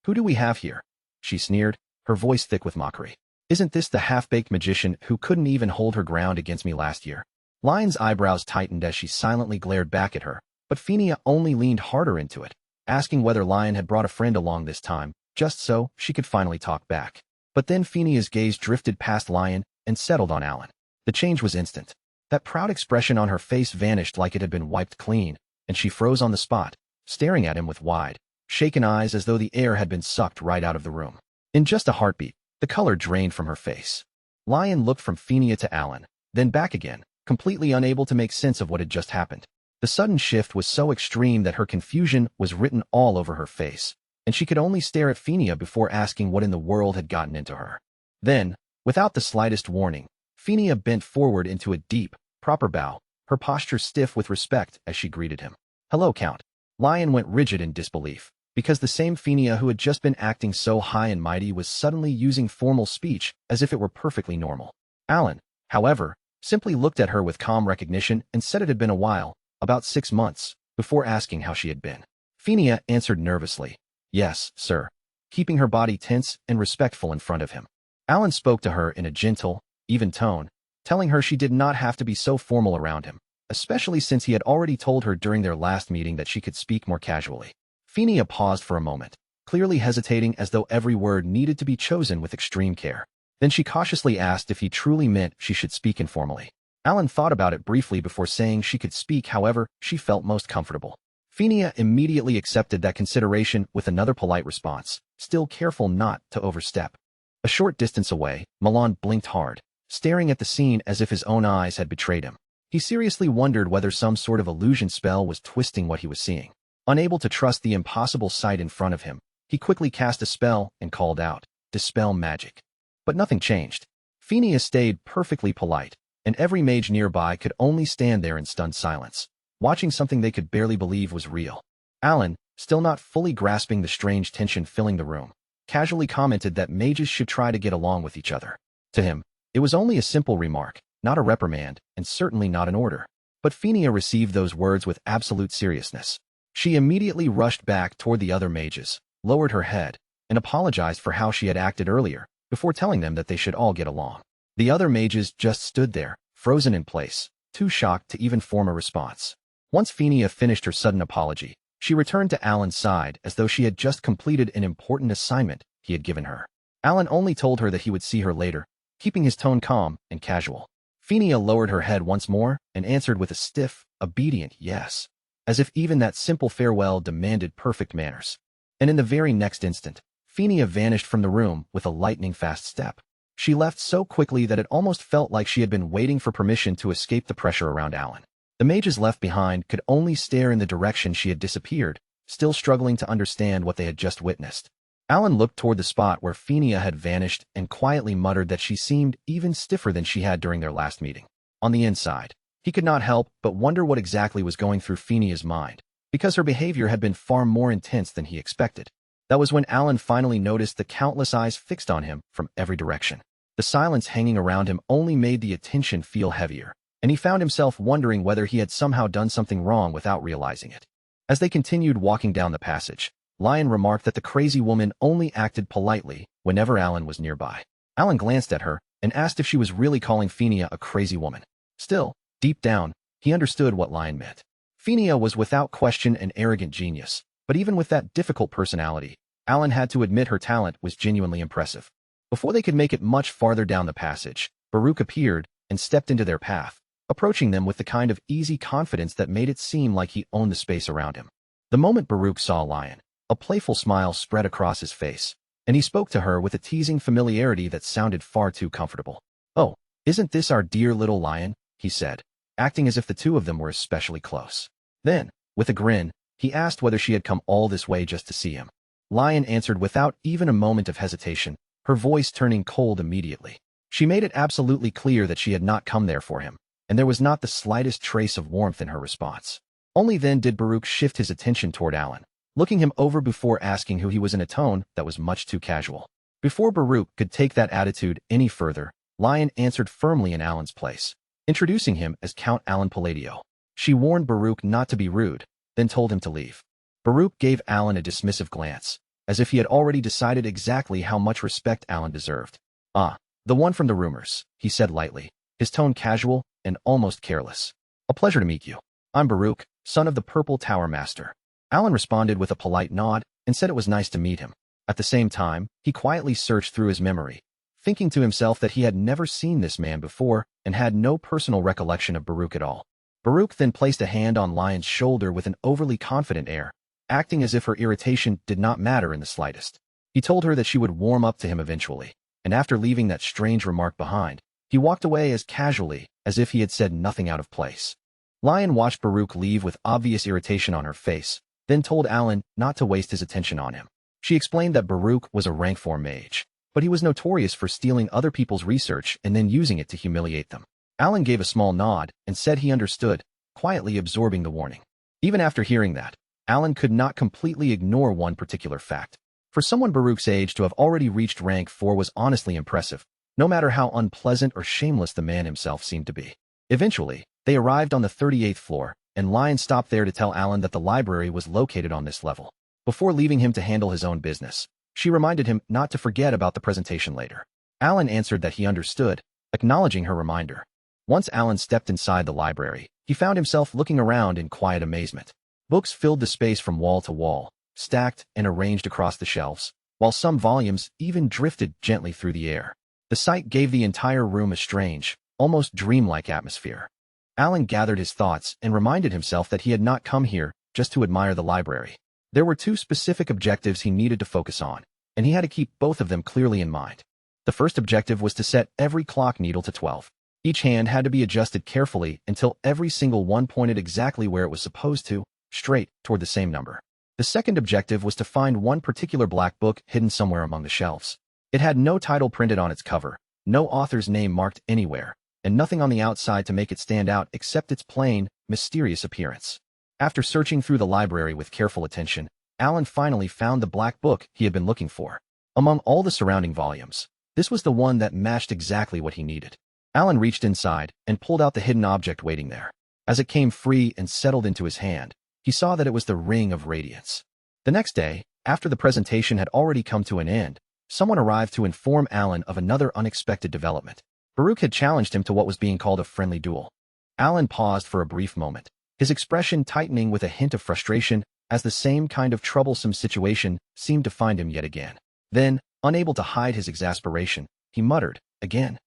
A: who do we have here? She sneered, her voice thick with mockery. Isn't this the half-baked magician who couldn't even hold her ground against me last year? Lion's eyebrows tightened as she silently glared back at her, but Phineas only leaned harder into it, asking whether Lion had brought a friend along this time, just so she could finally talk back. But then Phineas's gaze drifted past Lion and settled on Alan. The change was instant. That proud expression on her face vanished like it had been wiped clean, and she froze on the spot, staring at him with wide, shaken eyes as though the air had been sucked right out of the room. In just a heartbeat, the color drained from her face. Lion looked from Phineas to Alan, then back again, completely unable to make sense of what had just happened. The sudden shift was so extreme that her confusion was written all over her face, and she could only stare at Phineas before asking what in the world had gotten into her. Then, without the slightest warning, Phineas bent forward into a deep, proper bow, her posture stiff with respect as she greeted him. Hello, Count. Lion went rigid in disbelief, because the same Phineas who had just been acting so high and mighty was suddenly using formal speech as if it were perfectly normal. Alan, however, simply looked at her with calm recognition and said it had been a while, about 6 months, before asking how she had been. Phineas answered nervously, Yes, sir, keeping her body tense and respectful in front of him. Alan spoke to her in a gentle, even tone, telling her she did not have to be so formal around him, especially since he had already told her during their last meeting that she could speak more casually. Phineas paused for a moment, clearly hesitating as though every word needed to be chosen with extreme care. Then she cautiously asked if he truly meant she should speak informally. Alan thought about it briefly before saying she could speak however she felt most comfortable. Phineas immediately accepted that consideration with another polite response, still careful not to overstep. A short distance away, Milan blinked hard, staring at the scene as if his own eyes had betrayed him. He seriously wondered whether some sort of illusion spell was twisting what he was seeing. Unable to trust the impossible sight in front of him, he quickly cast a spell and called out, Dispel magic. But nothing changed. Phineas stayed perfectly polite, and every mage nearby could only stand there in stunned silence, watching something they could barely believe was real. Alan, still not fully grasping the strange tension filling the room, casually commented that mages should try to get along with each other. To him, it was only a simple remark, not a reprimand, and certainly not an order. But Phineas received those words with absolute seriousness. She immediately rushed back toward the other mages, lowered her head, and apologized for how she had acted earlier, before telling them that they should all get along. The other mages just stood there, frozen in place, too shocked to even form a response. Once Phineas finished her sudden apology, she returned to Alan's side as though she had just completed an important assignment he had given her. Alan only told her that he would see her later, keeping his tone calm and casual. Phineas lowered her head once more and answered with a stiff, obedient yes, as if even that simple farewell demanded perfect manners. And in the very next instant, Phineas vanished from the room with a lightning-fast step. She left so quickly that it almost felt like she had been waiting for permission to escape the pressure around Alan. The mages left behind could only stare in the direction she had disappeared, still struggling to understand what they had just witnessed. Alan looked toward the spot where Phineas had vanished and quietly muttered that she seemed even stiffer than she had during their last meeting. On the inside, he could not help but wonder what exactly was going through Phineas's mind, because her behavior had been far more intense than he expected. That was when Alan finally noticed the countless eyes fixed on him from every direction. The silence hanging around him only made the attention feel heavier, and he found himself wondering whether he had somehow done something wrong without realizing it. As they continued walking down the passage, Lion remarked that the crazy woman only acted politely whenever Alan was nearby. Alan glanced at her and asked if she was really calling Phineas a crazy woman. Still, deep down, he understood what Lion meant. Phineas was without question an arrogant genius, but even with that difficult personality, Alan had to admit her talent was genuinely impressive. Before they could make it much farther down the passage, Baruch appeared and stepped into their path, approaching them with the kind of easy confidence that made it seem like he owned the space around him. The moment Baruch saw Lion, a playful smile spread across his face, and he spoke to her with a teasing familiarity that sounded far too comfortable. "Oh, isn't this our dear little Lion?" he said, acting as if the two of them were especially close. Then, with a grin, he asked whether she had come all this way just to see him. Lion answered without even a moment of hesitation, her voice turning cold immediately. She made it absolutely clear that she had not come there for him, and there was not the slightest trace of warmth in her response. Only then did Baruch shift his attention toward Alan, looking him over before asking who he was in a tone that was much too casual. Before Baruch could take that attitude any further, Lion answered firmly in Alan's place, introducing him as Count Alan Palladio. She warned Baruch not to be rude, then told him to leave. Baruch gave Alan a dismissive glance, as if he had already decided exactly how much respect Alan deserved. "Ah, the one from the rumors," he said lightly, his tone casual and almost careless. "A pleasure to meet you. I'm Baruch, son of the Purple Tower Master." Alan responded with a polite nod and said it was nice to meet him. At the same time, he quietly searched through his memory, thinking to himself that he had never seen this man before and had no personal recollection of Baruch at all. Baruch then placed a hand on Lion's shoulder with an overly confident air, acting as if her irritation did not matter in the slightest. He told her that she would warm up to him eventually, and after leaving that strange remark behind, he walked away as casually as if he had said nothing out of place. Lion watched Baruch leave with obvious irritation on her face, then told Alan not to waste his attention on him. She explained that Baruch was a rank 4 mage, but he was notorious for stealing other people's research and then using it to humiliate them. Alan gave a small nod and said he understood, quietly absorbing the warning. Even after hearing that, Alan could not completely ignore one particular fact. For someone Baruch's age to have already reached rank 4 was honestly impressive, no matter how unpleasant or shameless the man himself seemed to be. Eventually, they arrived on the 38th floor, and Lion stopped there to tell Alan that the library was located on this level. Before leaving him to handle his own business, she reminded him not to forget about the presentation later. Alan answered that he understood, acknowledging her reminder. Once Alan stepped inside the library, he found himself looking around in quiet amazement. Books filled the space from wall to wall, stacked and arranged across the shelves, while some volumes even drifted gently through the air. The sight gave the entire room a strange, almost dreamlike atmosphere. Alan gathered his thoughts and reminded himself that he had not come here just to admire the library. There were 2 specific objectives he needed to focus on, and he had to keep both of them clearly in mind. The first objective was to set every clock needle to 12. Each hand had to be adjusted carefully until every single one pointed exactly where it was supposed to, straight toward the same number. The second objective was to find one particular black book hidden somewhere among the shelves. It had no title printed on its cover, no author's name marked anywhere, and nothing on the outside to make it stand out except its plain, mysterious appearance. After searching through the library with careful attention, Alan finally found the black book he had been looking for. Among all the surrounding volumes, this was the one that matched exactly what he needed. Alan reached inside and pulled out the hidden object waiting there. As it came free and settled into his hand, he saw that it was the Ring of Radiance. The next day, after the presentation had already come to an end, someone arrived to inform Alan of another unexpected development. Baruch had challenged him to what was being called a friendly duel. Alan paused for a brief moment, his expression tightening with a hint of frustration as the same kind of troublesome situation seemed to find him yet again. Then, unable to hide his exasperation, he muttered, "Again."